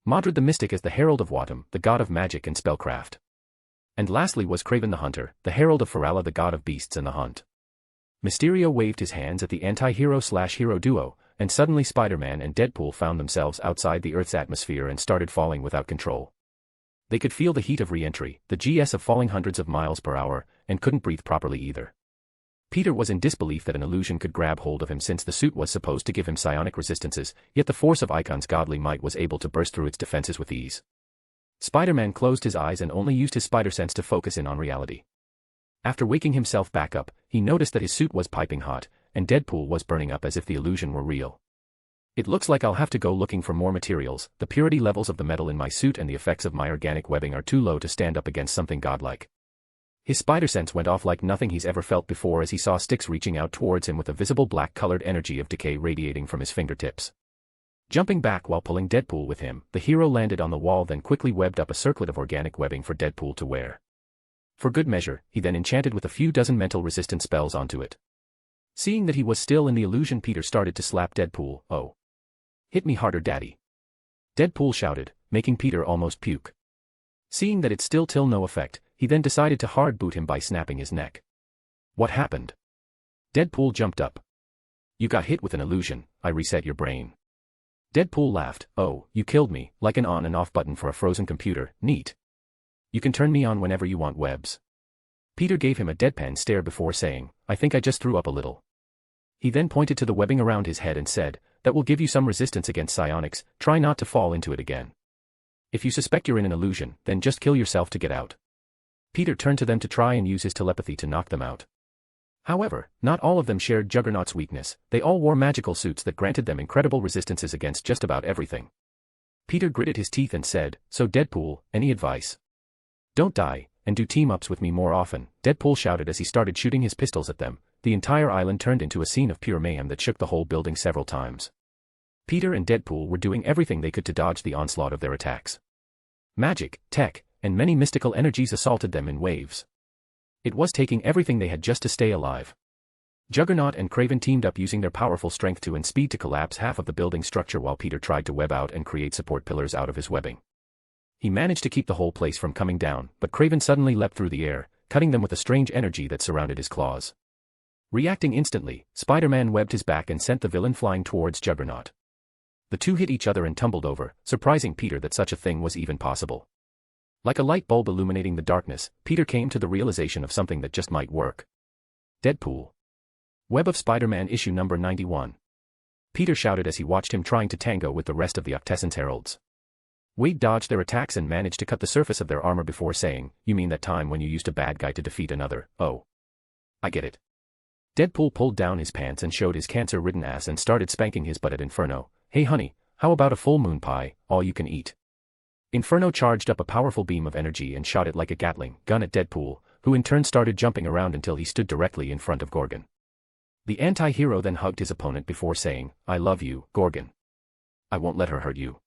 Modred the Mystic as the Herald of Watum, the God of Magic and Spellcraft. And lastly was Craven the Hunter, the Herald of Farala, the God of Beasts and the Hunt. Mysterio waved his hands at the anti-hero/hero duo, and suddenly Spider-Man and Deadpool found themselves outside the Earth's atmosphere and started falling without control. They could feel the heat of re-entry, the GS of falling hundreds of miles per hour, and couldn't breathe properly either. Peter was in disbelief that an illusion could grab hold of him since the suit was supposed to give him psionic resistances, yet the force of Icon's godly might was able to burst through its defenses with ease. Spider-Man closed his eyes and only used his spider sense to focus in on reality. After waking himself back up, he noticed that his suit was piping hot, and Deadpool was burning up as if the illusion were real. It looks like I'll have to go looking for more materials. The purity levels of the metal in my suit and the effects of my organic webbing are too low to stand up against something godlike. His spider sense went off like nothing he's ever felt before as he saw Styx reaching out towards him with a visible black-colored energy of decay radiating from his fingertips. Jumping back while pulling Deadpool with him, the hero landed on the wall, then quickly webbed up a circlet of organic webbing for Deadpool to wear. For good measure, he then enchanted with a few dozen mental resistant spells onto it. Seeing that he was still in the illusion, Peter started to slap Deadpool. "Oh. Hit me harder, daddy." Deadpool shouted, making Peter almost puke. Seeing that it's still till no effect, he then decided to hard boot him by snapping his neck. "What happened?" Deadpool jumped up. "You got hit with an illusion, I reset your brain." Deadpool laughed. "Oh, you killed me, like an on and off button for a frozen computer, neat. You can turn me on whenever you want, webs." Peter gave him a deadpan stare before saying, "I think I just threw up a little." He then pointed to the webbing around his head and said, "That will give you some resistance against psionics, try not to fall into it again. If you suspect you're in an illusion, then just kill yourself to get out." Peter turned to them to try and use his telepathy to knock them out. However, not all of them shared Juggernaut's weakness. They all wore magical suits that granted them incredible resistances against just about everything. Peter gritted his teeth and said, "So Deadpool, any advice?" "Don't die, and do team-ups with me more often," Deadpool shouted as he started shooting his pistols at them. the entire island turned into a scene of pure mayhem that shook the whole building several times. Peter and Deadpool were doing everything they could to dodge the onslaught of their attacks. Magic, tech, and many mystical energies assaulted them in waves. It was taking everything they had just to stay alive. Juggernaut and Kraven teamed up using their powerful strength and speed to collapse half of the building's structure while Peter tried to web out and create support pillars out of his webbing. He managed to keep the whole place from coming down, but Kraven suddenly leapt through the air, cutting them with a strange energy that surrounded his claws. Reacting instantly, Spider-Man webbed his back and sent the villain flying towards Juggernaut. The two hit each other and tumbled over, surprising Peter that such a thing was even possible. Like a light bulb illuminating the darkness, Peter came to the realization of something that just might work. Deadpool. Web of Spider-Man issue number 91. Peter shouted as he watched him trying to tango with the rest of the Octessence Heralds. Wade dodged their attacks and managed to cut the surface of their armor before saying, "You mean that time when you used a bad guy to defeat another? Oh. I get it." Deadpool pulled down his pants and showed his cancer-ridden ass and started spanking his butt at Inferno. "Hey honey, how about a full moon pie, all you can eat?" Inferno charged up a powerful beam of energy and shot it like a Gatling gun at Deadpool, who in turn started jumping around until he stood directly in front of Gorgon. The anti-hero then hugged his opponent before saying, "I love you, Gorgon. I won't let her hurt you."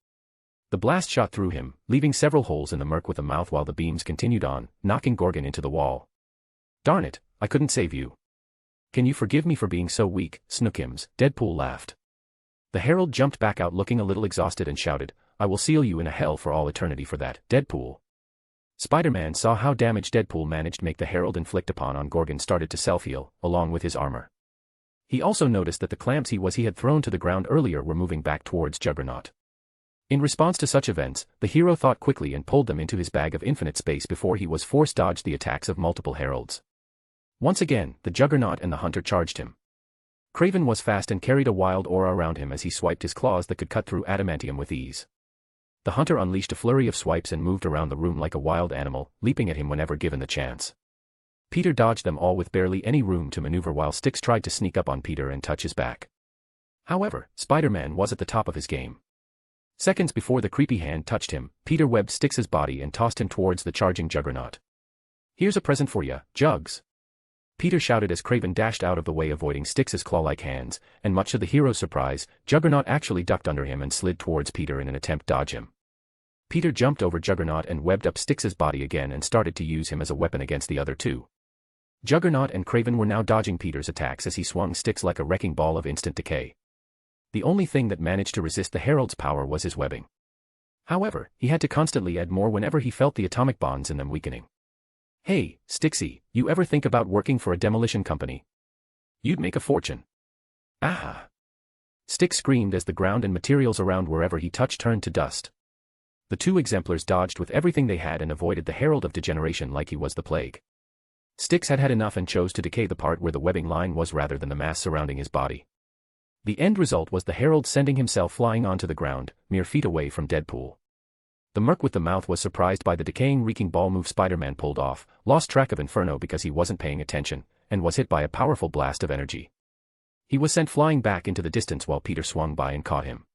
The blast shot through him, leaving several holes in the murk with a mouth while the beams continued on, knocking Gorgon into the wall. "Darn it, I couldn't save you. Can you forgive me for being so weak, Snookums?" Deadpool laughed. The Herald jumped back out looking a little exhausted and shouted, "I will seal you in a hell for all eternity for that, Deadpool." Spider-Man saw how damage Deadpool managed to make the Herald inflict on Gorgon started to self-heal, along with his armor. He also noticed that the clamps he had thrown to the ground earlier were moving back towards Juggernaut. In response to such events, the hero thought quickly and pulled them into his bag of infinite space before he was forced to dodge the attacks of multiple Heralds. Once again, the Juggernaut and the Hunter charged him. Kraven was fast and carried a wild aura around him as he swiped his claws that could cut through adamantium with ease. The Hunter unleashed a flurry of swipes and moved around the room like a wild animal, leaping at him whenever given the chance. Peter dodged them all with barely any room to maneuver while Styx tried to sneak up on Peter and touch his back. However, Spider-Man was at the top of his game. Seconds before the creepy hand touched him, Peter webbed Styx's body and tossed him towards the charging Juggernaut. "Here's a present for ya, Jugs." Peter shouted as Kraven dashed out of the way avoiding Styx's claw-like hands, and much to the hero's surprise, Juggernaut actually ducked under him and slid towards Peter in an attempt to dodge him. Peter jumped over Juggernaut and webbed up Styx's body again and started to use him as a weapon against the other two. Juggernaut and Kraven were now dodging Peter's attacks as he swung Styx like a wrecking ball of instant decay. The only thing that managed to resist the Herald's power was his webbing. However, he had to constantly add more whenever he felt the atomic bonds in them weakening. "Hey, Styxy, you ever think about working for a demolition company? You'd make a fortune." "Ah!" Styx screamed as the ground and materials around wherever he touched turned to dust. The two exemplars dodged with everything they had and avoided the Herald of Degeneration like he was the plague. Styx had had enough and chose to decay the part where the webbing line was rather than the mass surrounding his body. The end result was the Herald sending himself flying onto the ground, mere feet away from Deadpool. The merc with the mouth was surprised by the decaying reeking ball move Spider-Man pulled off, lost track of Inferno because he wasn't paying attention, and was hit by a powerful blast of energy. He was sent flying back into the distance while Peter swung by and caught him.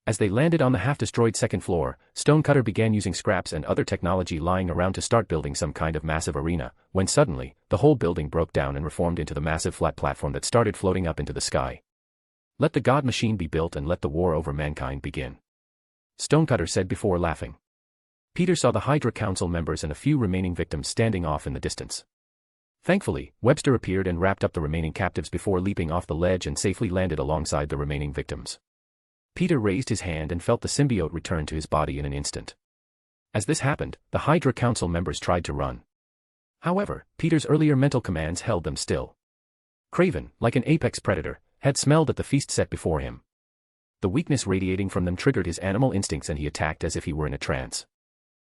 As they landed on the half-destroyed second floor, Stonecutter began using scraps and other technology lying around to start building some kind of massive arena, when suddenly, the whole building broke down and reformed into the massive flat platform that started floating up into the sky. "Let the God Machine be built and let the war over mankind begin," Stonecutter said before laughing. Peter saw the Hydra Council members and a few remaining victims standing off in the distance. Thankfully, Webster appeared and wrapped up the remaining captives before leaping off the ledge and safely landed alongside the remaining victims. Peter raised his hand and felt the symbiote return to his body in an instant. As this happened, the Hydra Council members tried to run. However, Peter's earlier mental commands held them still. Kraven, like an apex predator, had smelled at the feast set before him. The weakness radiating from them triggered his animal instincts and he attacked as if he were in a trance.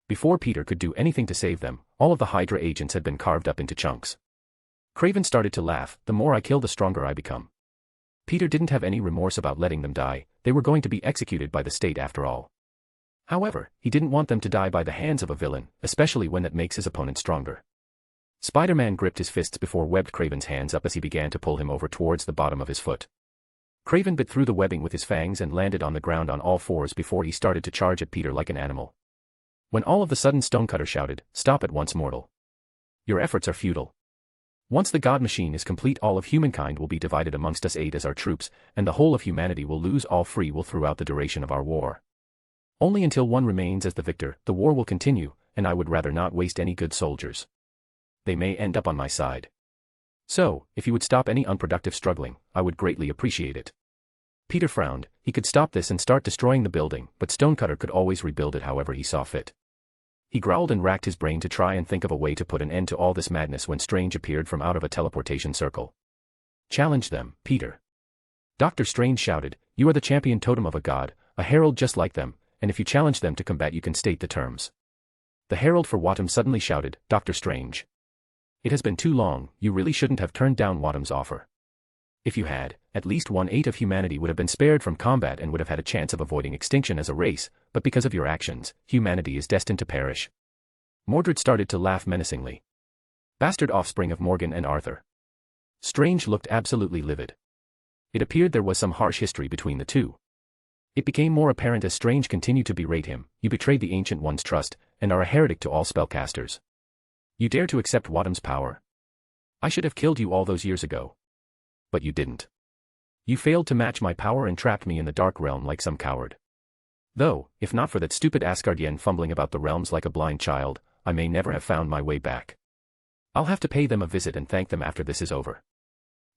Before Peter could do anything to save them, all of the Hydra agents had been carved up into chunks. Kraven started to laugh, "The more I kill the stronger I become." Peter didn't have any remorse about letting them die, they were going to be executed by the state after all. However, he didn't want them to die by the hands of a villain, especially when that makes his opponent stronger. Spider-Man gripped his fists before webbed Kraven's hands up as he began to pull him over towards the bottom of his foot. Kraven bit through the webbing with his fangs and landed on the ground on all fours before he started to charge at Peter like an animal. When all of a sudden Stonecutter shouted, "Stop at once, mortal. Your efforts are futile." Once the god machine is complete, all of humankind will be divided amongst us 8 as our troops, and the whole of humanity will lose all free will throughout the duration of our war. Only until one remains as the victor, the war will continue, and I would rather not waste any good soldiers. They may end up on my side. So, if you would stop any unproductive struggling, I would greatly appreciate it. Peter frowned. He could stop this and start destroying the building, but Stonecutter could always rebuild it however he saw fit. He growled and racked his brain to try and think of a way to put an end to all this madness when Strange appeared from out of a teleportation circle. Challenge them, Peter. Dr. Strange shouted, you are the champion totem of a god, a herald just like them, and if you challenge them to combat you can state the terms. The herald for Watum suddenly shouted, Dr. Strange. It has been too long, you really shouldn't have turned down Watum's offer. If you had, at least 1/8 of humanity would have been spared from combat and would have had a chance of avoiding extinction as a race, but because of your actions, humanity is destined to perish. Mordred started to laugh menacingly. Bastard offspring of Morgan and Arthur. Strange looked absolutely livid. It appeared there was some harsh history between the two. It became more apparent as Strange continued to berate him, you betrayed the Ancient One's trust, and are a heretic to all spellcasters. You dare to accept Watum's power. I should have killed you all those years ago. But you didn't. You failed to match my power and trapped me in the Dark Realm like some coward. Though, if not for that stupid Asgardian fumbling about the realms like a blind child, I may never have found my way back. I'll have to pay them a visit and thank them after this is over.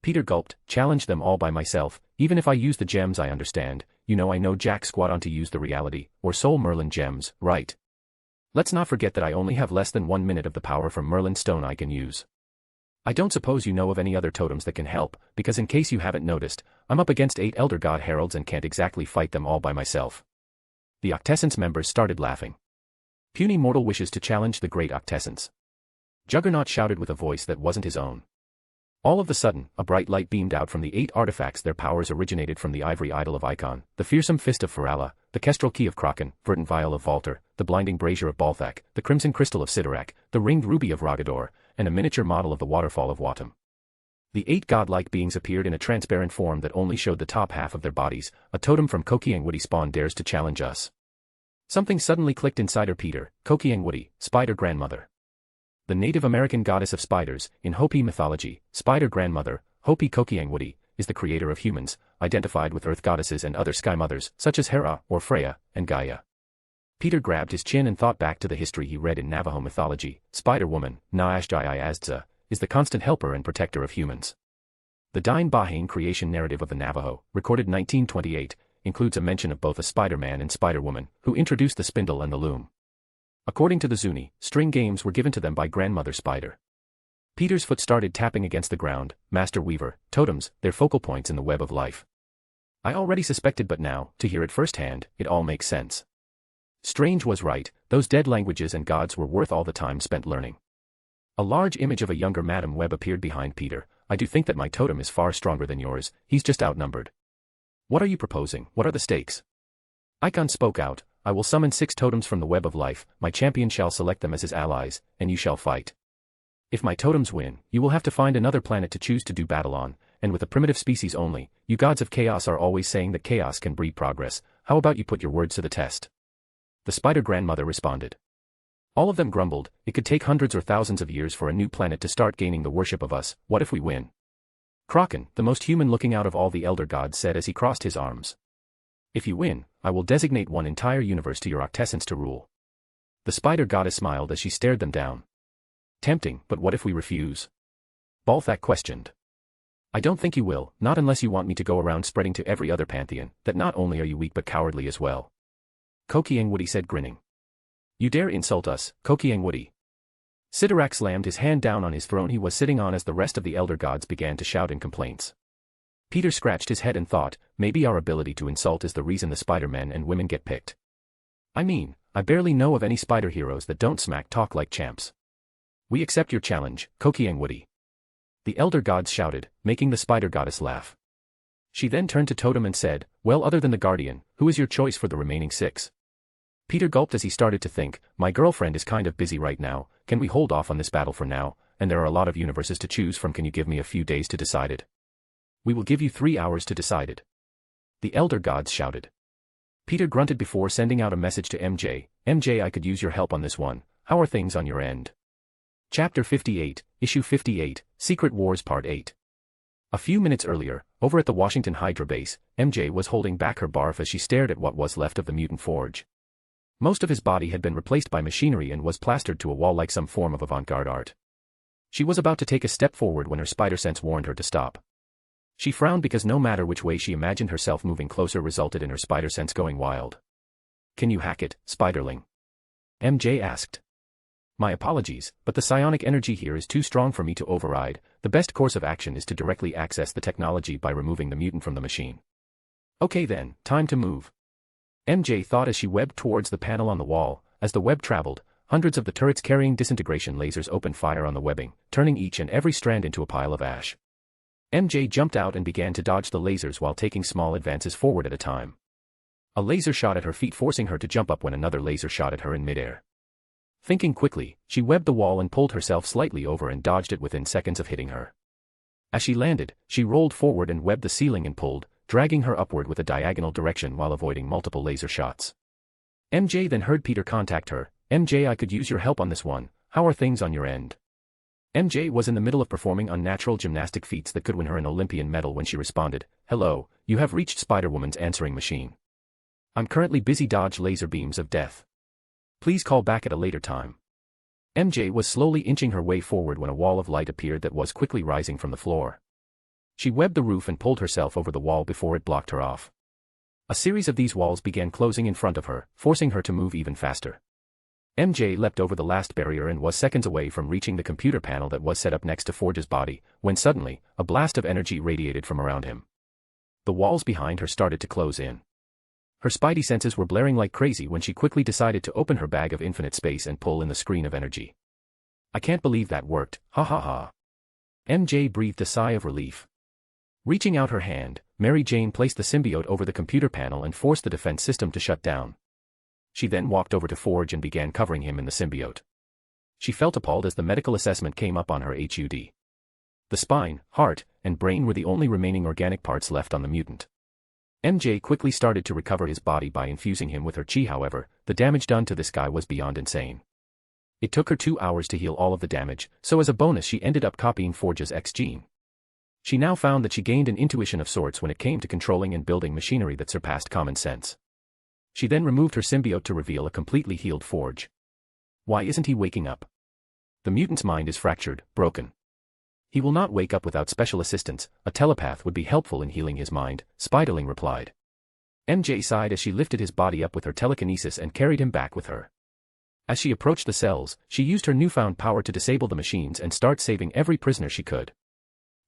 Peter gulped, challenge them all by myself, even if I use the gems I understand, I know jack squat on to use the reality, or soul Merlin gems, right? Let's not forget that I only have less than 1 minute of the power from Merlin stone I can use. I don't suppose you know of any other totems that can help, because in case you haven't noticed, I'm up against 8 Elder God Heralds and can't exactly fight them all by myself. The Octessence members started laughing. Puny mortal wishes to challenge the great Octessence. Juggernaut shouted with a voice that wasn't his own. All of a sudden, a bright light beamed out from the 8 artifacts. Their powers originated from the ivory idol of Icon, the fearsome fist of Ferala, the kestrel key of Kraken, verdant vial of Valter, the blinding brazier of Balthak, the crimson crystal of Sidorak, the ringed ruby of Rogador, and a miniature model of the waterfall of Watum. The 8 godlike beings appeared in a transparent form that only showed the top half of their bodies. A totem from Kokiangwudi spawn dares to challenge us. Something suddenly clicked inside her. Peter, Kokiangwudi, Spider Grandmother. The Native American goddess of spiders, in Hopi mythology, Spider Grandmother, Hopi Kokiangwudi, is the creator of humans, identified with earth goddesses and other sky mothers, such as Hera, or Freya, and Gaia. Peter grabbed his chin and thought back to the history he read in Navajo mythology. Spider-Woman, Naashjai is the constant helper and protector of humans. The Dine Bahane creation narrative of the Navajo, recorded 1928, includes a mention of both a Spider-Man and Spider-Woman, who introduced the spindle and the loom. According to the Zuni, string games were given to them by Grandmother Spider. Peter's foot started tapping against the ground. Master Weaver, totems, their focal points in the web of life. I already suspected, but now, to hear it firsthand, it all makes sense. Strange was right, those dead languages and gods were worth all the time spent learning. A large image of a younger Madam Web appeared behind Peter. I do think that my totem is far stronger than yours, he's just outnumbered. What are you proposing? What are the stakes? Icon spoke out, I will summon 6 totems from the web of life, my champion shall select them as his allies, and you shall fight. If my totems win, you will have to find another planet to choose to do battle on, and with a primitive species only. You gods of chaos are always saying that chaos can breed progress, how about you put your words to the test? The Spider Grandmother responded. All of them grumbled, it could take hundreds or thousands of years for a new planet to start gaining the worship of us. What if we win? Kraken, the most human-looking out of all the elder gods, said as he crossed his arms. If you win, I will designate one entire universe to your Octessence to rule. The Spider Goddess smiled as she stared them down. Tempting, but what if we refuse? Balthak questioned. I don't think you will, not unless you want me to go around spreading to every other pantheon, that not only are you weak but cowardly as well. Kokiangwudi said, grinning. You dare insult us, Kokiangwudi? Sidorak slammed his hand down on his throne he was sitting on as the rest of the elder gods began to shout in complaints. Peter scratched his head and thought, maybe our ability to insult is the reason the Spider-Men and women get picked. I mean, I barely know of any spider heroes that don't smack talk like champs. We accept your challenge, Kokiangwudi. The elder gods shouted, making the Spider Goddess laugh. She then turned to Totem and said, well, other than the Guardian, who is your choice for the remaining 6? Peter gulped as he started to think, my girlfriend is kind of busy right now, can we hold off on this battle for now, and there are a lot of universes to choose from, can you give me a few days to decide it? We will give you 3 hours to decide it. The elder gods shouted. Peter grunted before sending out a message to MJ, MJ, I could use your help on this one, how are things on your end? Chapter 58, Issue 58, Secret Wars Part 8. A few minutes earlier, over at the Washington Hydra base, MJ was holding back her barf as she stared at what was left of the mutant forge. Most of his body had been replaced by machinery and was plastered to a wall like some form of avant-garde art. She was about to take a step forward when her spider sense warned her to stop. She frowned because no matter which way she imagined herself moving closer resulted in her spider sense going wild. "Can you hack it, Spiderling?" MJ asked. "My apologies, but the psionic energy here is too strong for me to override. The best course of action is to directly access the technology by removing the mutant from the machine." "Okay then, time to move," MJ thought as she webbed towards the panel on the wall. As the web traveled, hundreds of the turrets carrying disintegration lasers opened fire on the webbing, turning each and every strand into a pile of ash. MJ jumped out and began to dodge the lasers while taking small advances forward at a time. A laser shot at her feet, forcing her to jump up when another laser shot at her in midair. Thinking quickly, she webbed the wall and pulled herself slightly over and dodged it within seconds of hitting her. As she landed, she rolled forward and webbed the ceiling and pulled, dragging her upward with a diagonal direction while avoiding multiple laser shots. MJ then heard Peter contact her. "MJ, I could use your help on this one. How are things on your end?" MJ was in the middle of performing unnatural gymnastic feats that could win her an Olympian medal when she responded, "Hello, you have reached Spider-Woman's answering machine. I'm currently busy dodge laser beams of death. Please call back at a later time." MJ was slowly inching her way forward when a wall of light appeared that was quickly rising from the floor. She webbed the roof and pulled herself over the wall before it blocked her off. A series of these walls began closing in front of her, forcing her to move even faster. MJ leapt over the last barrier and was seconds away from reaching the computer panel that was set up next to Forge's body, when suddenly, a blast of energy radiated from around him. The walls behind her started to close in. Her spidey senses were blaring like crazy when she quickly decided to open her bag of infinite space and pull in the screen of energy. "I can't believe that worked, ha ha ha." MJ breathed a sigh of relief. Reaching out her hand, Mary Jane placed the symbiote over the computer panel and forced the defense system to shut down. She then walked over to Forge and began covering him in the symbiote. She felt appalled as the medical assessment came up on her HUD. The spine, heart, and brain were the only remaining organic parts left on the mutant. MJ quickly started to recover his body by infusing him with her chi. However, the damage done to this guy was beyond insane. It took her 2 hours to heal all of the damage, so as a bonus she ended up copying Forge's X gene. She now found that she gained an intuition of sorts when it came to controlling and building machinery that surpassed common sense. She then removed her symbiote to reveal a completely healed Forge. Why isn't he waking up? The mutant's mind is fractured, broken. He will not wake up without special assistance. A telepath would be helpful in healing his mind, Spiderling replied. MJ sighed as she lifted his body up with her telekinesis and carried him back with her. As she approached the cells, she used her newfound power to disable the machines and start saving every prisoner she could.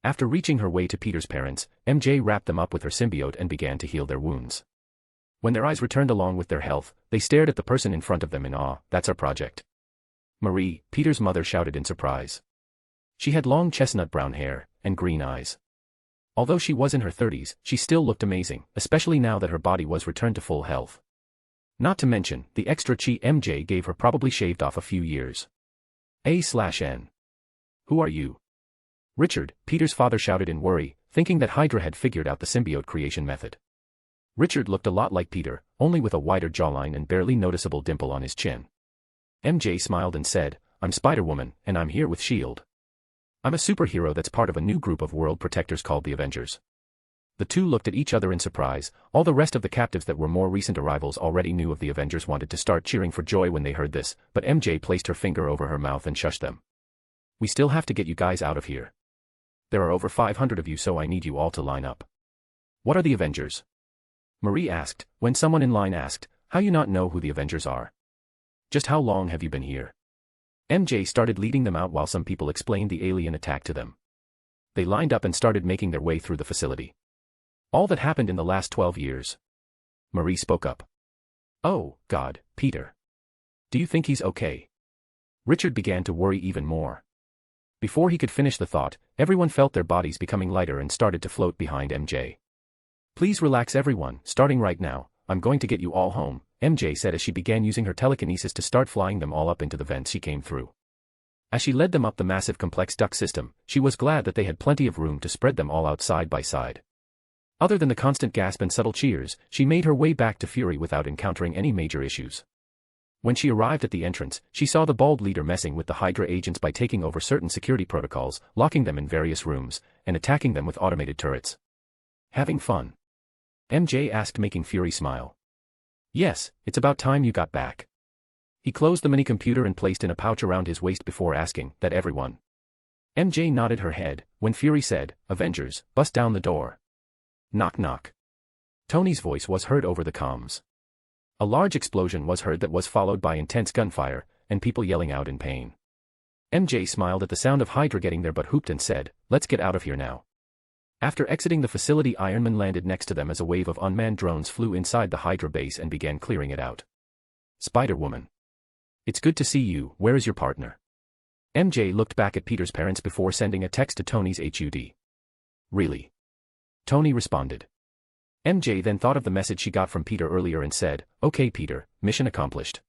After reaching her way to Peter's parents, MJ wrapped them up with her symbiote and began to heal their wounds. When their eyes returned along with their health, they stared at the person in front of them in awe. "That's our project." Marie, Peter's mother, shouted in surprise. She had long chestnut brown hair and green eyes. Although she was in her 30s, she still looked amazing, especially now that her body was returned to full health. Not to mention, the extra chi MJ gave her probably shaved off a few years. A/N. "Who are you?" Richard, Peter's father, shouted in worry, thinking that Hydra had figured out the symbiote creation method. Richard looked a lot like Peter, only with a wider jawline and barely noticeable dimple on his chin. MJ smiled and said, "I'm Spider-Woman, and I'm here with S.H.I.E.L.D. I'm a superhero that's part of a new group of world protectors called the Avengers." The two looked at each other in surprise. All the rest of the captives that were more recent arrivals already knew of the Avengers wanted to start cheering for joy when they heard this, but MJ placed her finger over her mouth and shushed them. "We still have to get you guys out of here. There are over 500 of you, so I need you all to line up." "What are the Avengers?" Marie asked, when someone in line asked, "How you not know who the Avengers are? Just how long have you been here?" MJ started leading them out while some people explained the alien attack to them. They lined up and started making their way through the facility. "All that happened in the last 12 years. Marie spoke up. "Oh, God, Peter. Do you think he's okay?" Richard began to worry even more. Before he could finish the thought, everyone felt their bodies becoming lighter and started to float behind MJ. "Please relax everyone, starting right now, I'm going to get you all home," MJ said as she began using her telekinesis to start flying them all up into the vents she came through. As she led them up the massive complex duct system, she was glad that they had plenty of room to spread them all out side by side. Other than the constant gasp and subtle cheers, she made her way back to Fury without encountering any major issues. When she arrived at the entrance, she saw the bald leader messing with the Hydra agents by taking over certain security protocols, locking them in various rooms, and attacking them with automated turrets. Having fun? MJ asked, making Fury smile. Yes, it's about time you got back. He closed the mini-computer and placed in a pouch around his waist before asking, that everyone? MJ nodded her head, when Fury said, Avengers, bust down the door. Knock knock. Tony's voice was heard over the comms. A large explosion was heard that was followed by intense gunfire, and people yelling out in pain. MJ smiled at the sound of Hydra getting there but hooped and said, let's get out of here now. After exiting the facility, Iron Man landed next to them as a wave of unmanned drones flew inside the Hydra base and began clearing it out. Spider-Woman. It's good to see you, where is your partner? MJ looked back at Peter's parents before sending a text to Tony's HUD. Really? Tony responded. MJ then thought of the message she got from Peter earlier and said, okay Peter, mission accomplished.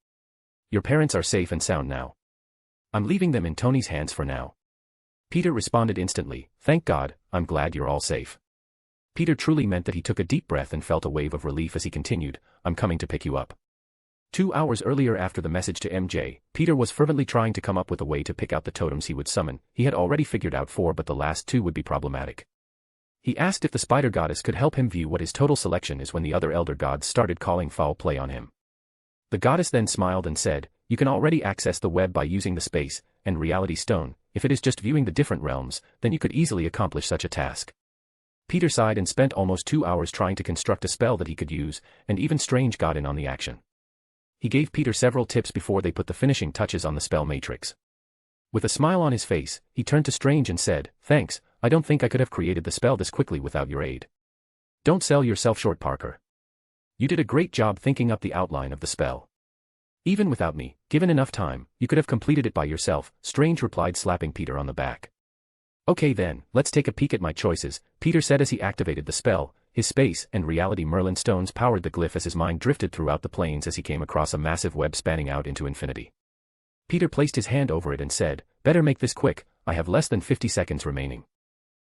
Your parents are safe and sound now. I'm leaving them in Tony's hands for now. Peter responded instantly, thank God, I'm glad you're all safe. Peter truly meant that he took a deep breath and felt a wave of relief as he continued, I'm coming to pick you up. 2 hours earlier after the message to MJ, Peter was fervently trying to come up with a way to pick out the totems he would summon. He had already figured out 4 but the last 2 would be problematic. He asked if the Spider Goddess could help him view what his total selection is when the other Elder Gods started calling foul play on him. The goddess then smiled and said, you can already access the web by using the space and reality stone. If it is just viewing the different realms, then you could easily accomplish such a task. Peter sighed and spent almost 2 hours trying to construct a spell that he could use, and even Strange got in on the action. He gave Peter several tips before they put the finishing touches on the spell matrix. With a smile on his face, he turned to Strange and said, thanks, I don't think I could have created the spell this quickly without your aid. Don't sell yourself short, Parker. You did a great job thinking up the outline of the spell. Even without me, given enough time, you could have completed it by yourself, Strange replied, slapping Peter on the back. Okay then, let's take a peek at my choices, Peter said as he activated the spell. His space and reality Merlin stones powered the glyph as his mind drifted throughout the planes as he came across a massive web spanning out into infinity. Peter placed his hand over it and said, better make this quick, I have less than 50 seconds remaining.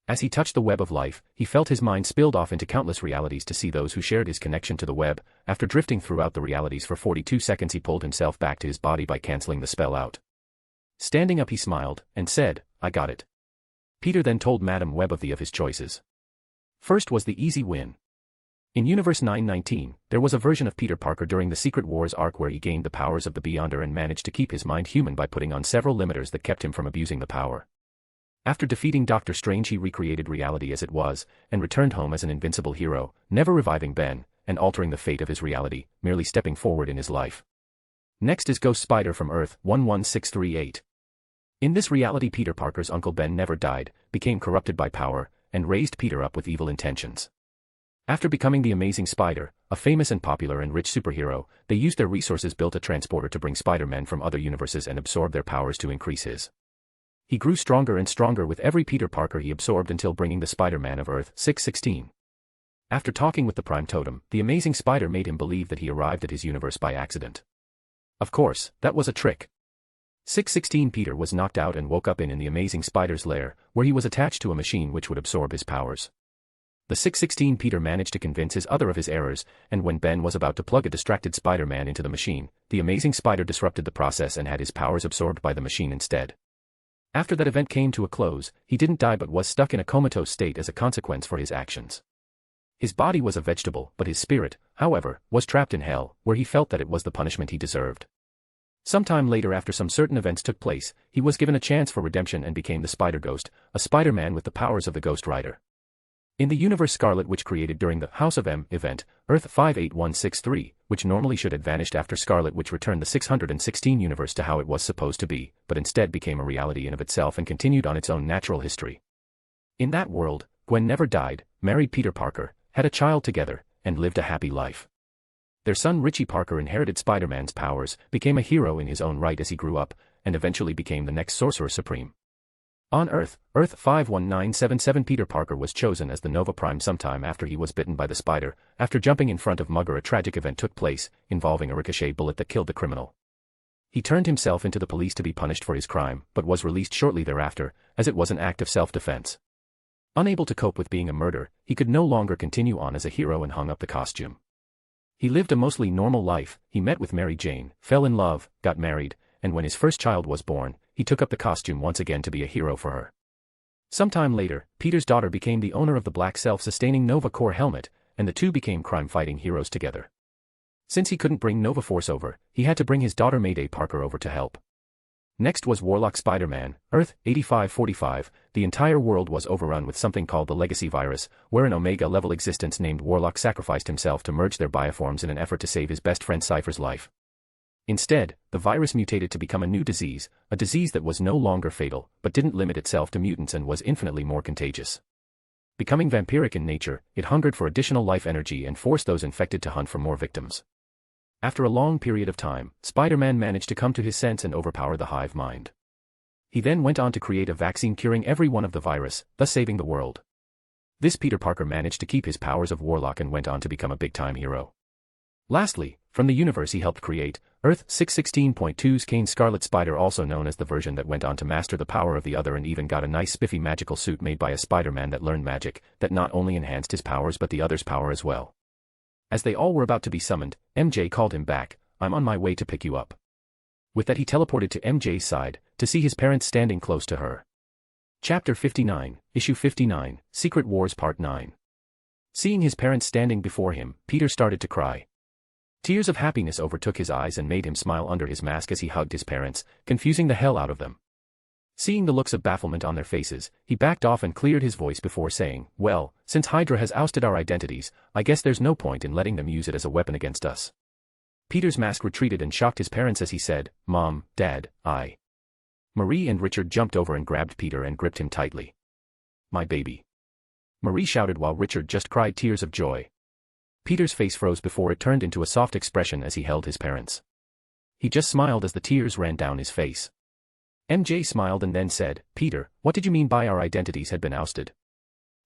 As he touched the web of life, he felt his mind spilled off into countless realities to see those who shared his connection to the web. After drifting throughout the realities for 42 seconds, he pulled himself back to his body by canceling the spell out. Standing up, he smiled and said, I got it. Peter then told Madam Web of his choices. First was the easy win. In Universe 919, there was a version of Peter Parker during the Secret Wars arc where he gained the powers of the Beyonder and managed to keep his mind human by putting on several limiters that kept him from abusing the power. After defeating Doctor Strange, he recreated reality as it was, and returned home as an invincible hero, never reviving Ben, and altering the fate of his reality, merely stepping forward in his life. Next is Ghost Spider from Earth 11638. In this reality, Peter Parker's uncle Ben never died, became corrupted by power, and raised Peter up with evil intentions. After becoming the Amazing Spider, a famous and popular and rich superhero, they used their resources, built a transporter to bring Spider-Man from other universes and absorb their powers to increase his. He grew stronger and stronger with every Peter Parker he absorbed until bringing the Spider-Man of Earth 616. After talking with the Prime Totem, the Amazing Spider made him believe that he arrived at his universe by accident. Of course, that was a trick. 616 Peter was knocked out and woke up in the Amazing Spider's lair, where he was attached to a machine which would absorb his powers. The 616 Peter managed to convince his other of his errors, and when Ben was about to plug a distracted Spider-Man into the machine, the Amazing Spider disrupted the process and had his powers absorbed by the machine instead. After that event came to a close, he didn't die but was stuck in a comatose state as a consequence for his actions. His body was a vegetable, but his spirit, however, was trapped in hell, where he felt that it was the punishment he deserved. Sometime later, after some certain events took place, he was given a chance for redemption and became the Spider-Ghost, a Spider-Man with the powers of the Ghost Rider. In the universe Scarlet, which created during the House of M event, Earth 58163, which normally should have vanished after Scarlet, which returned the 616 universe to how it was supposed to be, but instead became a reality in of itself and continued on its own natural history. In that world, Gwen never died, married Peter Parker, had a child together, and lived a happy life. Their son Richie Parker inherited Spider-Man's powers, became a hero in his own right as he grew up, and eventually became the next Sorcerer Supreme. On Earth 51977, Peter Parker was chosen as the Nova Prime sometime after he was bitten by the spider. After jumping in front of Mugger, a tragic event took place, involving a ricochet bullet that killed the criminal. He turned himself into the police to be punished for his crime, but was released shortly thereafter, as it was an act of self-defense. Unable to cope with being a murderer, he could no longer continue on as a hero and hung up the costume. He lived a mostly normal life. He met with Mary Jane, fell in love, got married, and when his first child was born, he took up the costume once again to be a hero for her. Sometime later, Peter's daughter became the owner of the black self-sustaining Nova Corps helmet, and the two became crime-fighting heroes together. Since he couldn't bring Nova Force over, he had to bring his daughter Mayday Parker over to help. Next was Warlock Spider-Man, Earth 8545. The entire world was overrun with something called the Legacy Virus, where an Omega-level existence named Warlock sacrificed himself to merge their bioforms in an effort to save his best friend Cypher's life. Instead, the virus mutated to become a new disease, a disease that was no longer fatal, but didn't limit itself to mutants and was infinitely more contagious. Becoming vampiric in nature, it hungered for additional life energy and forced those infected to hunt for more victims. After a long period of time, Spider-Man managed to come to his sense and overpower the hive mind. He then went on to create a vaccine curing every one of the virus, thus saving the world. This Peter Parker managed to keep his powers of Warlock and went on to become a big-time hero. Lastly, from the universe he helped create, Earth 616.2's Kane Scarlet Spider, also known as the version that went on to master the power of the other and even got a nice spiffy magical suit made by a Spider-Man that learned magic, that not only enhanced his powers but the other's power as well. As they all were about to be summoned, MJ called him back. "I'm on my way to pick you up." With that he teleported to MJ's side, to see his parents standing close to her. Chapter 59, Issue 59, Secret Wars Part 9. Seeing his parents standing before him, Peter started to cry. Tears of happiness overtook his eyes and made him smile under his mask as he hugged his parents, confusing the hell out of them. Seeing the looks of bafflement on their faces, he backed off and cleared his voice before saying, "Well, since Hydra has ousted our identities, I guess there's no point in letting them use it as a weapon against us." Peter's mask retreated and shocked his parents as he said, "Mom, Dad, I." Marie and Richard jumped over and grabbed Peter and gripped him tightly. "My baby." Marie shouted while Richard just cried tears of joy. Peter's face froze before it turned into a soft expression as he held his parents. He just smiled as the tears ran down his face. MJ smiled and then said, "Peter, what did you mean by our identities had been ousted?"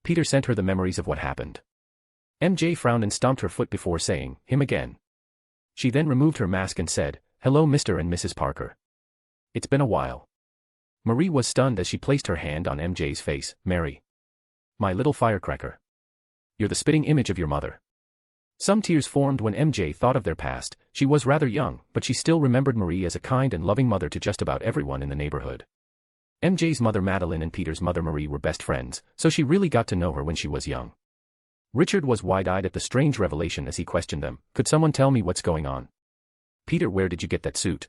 Peter sent her the memories of what happened. MJ frowned and stomped her foot before saying, "Him again." She then removed her mask and said, "Hello Mr. and Mrs. Parker. It's been a while." Marie was stunned as she placed her hand on MJ's face. "Mary. My little firecracker. You're the spitting image of your mother." Some tears formed when MJ thought of their past. She was rather young, but she still remembered Marie as a kind and loving mother to just about everyone in the neighborhood. MJ's mother Madeline and Peter's mother Marie were best friends, so she really got to know her when she was young. Richard was wide-eyed at the strange revelation as he questioned them. "Could someone tell me what's going on?" "Peter, where did you get that suit?"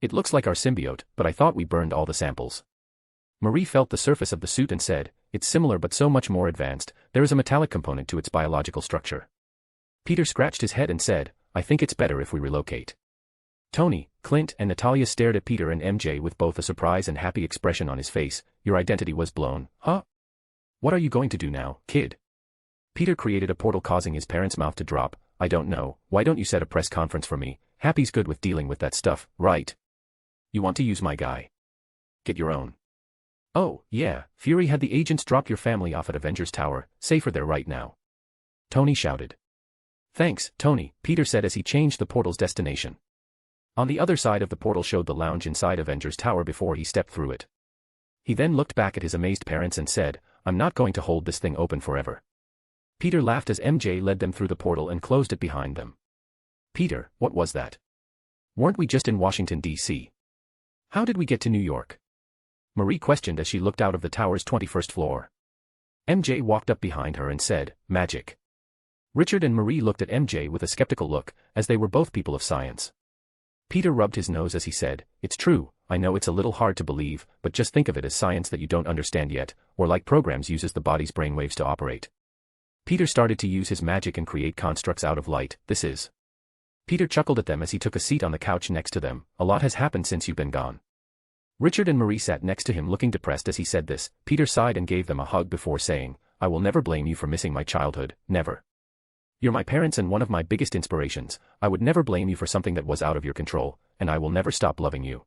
"It looks like our symbiote, but I thought we burned all the samples." Marie felt the surface of the suit and said, "It's similar but so much more advanced. There is a metallic component to its biological structure." Peter scratched his head and said, "I think it's better if we relocate." Tony, Clint, and Natalia stared at Peter and MJ with both a surprise and happy expression on his face. "Your identity was blown, huh? What are you going to do now, kid?" Peter created a portal causing his parents' mouth to drop. "I don't know. Why don't you set a press conference for me? Happy's good with dealing with that stuff, right? You want to use my guy? Get your own." "Oh, yeah, Fury had the agents drop your family off at Avengers Tower, safer there right now." Tony shouted. "Thanks, Tony," Peter said as he changed the portal's destination. On the other side of the portal showed the lounge inside Avengers Tower before he stepped through it. He then looked back at his amazed parents and said, "I'm not going to hold this thing open forever." Peter laughed as MJ led them through the portal and closed it behind them. "Peter, what was that? Weren't we just in Washington, D.C.? How did we get to New York?" Marie questioned as she looked out of the tower's 21st floor. MJ walked up behind her and said, "Magic." Richard and Marie looked at MJ with a skeptical look, as they were both people of science. Peter rubbed his nose as he said, "It's true, I know it's a little hard to believe, but just think of it as science that you don't understand yet, or like programs uses the body's brainwaves to operate." Peter started to use his magic and create constructs out of light. "This is..." Peter chuckled at them as he took a seat on the couch next to them. "A lot has happened since you've been gone." Richard and Marie sat next to him looking depressed as he said this. Peter sighed and gave them a hug before saying, "I will never blame you for missing my childhood, never. You're my parents and one of my biggest inspirations. I would never blame you for something that was out of your control, and I will never stop loving you."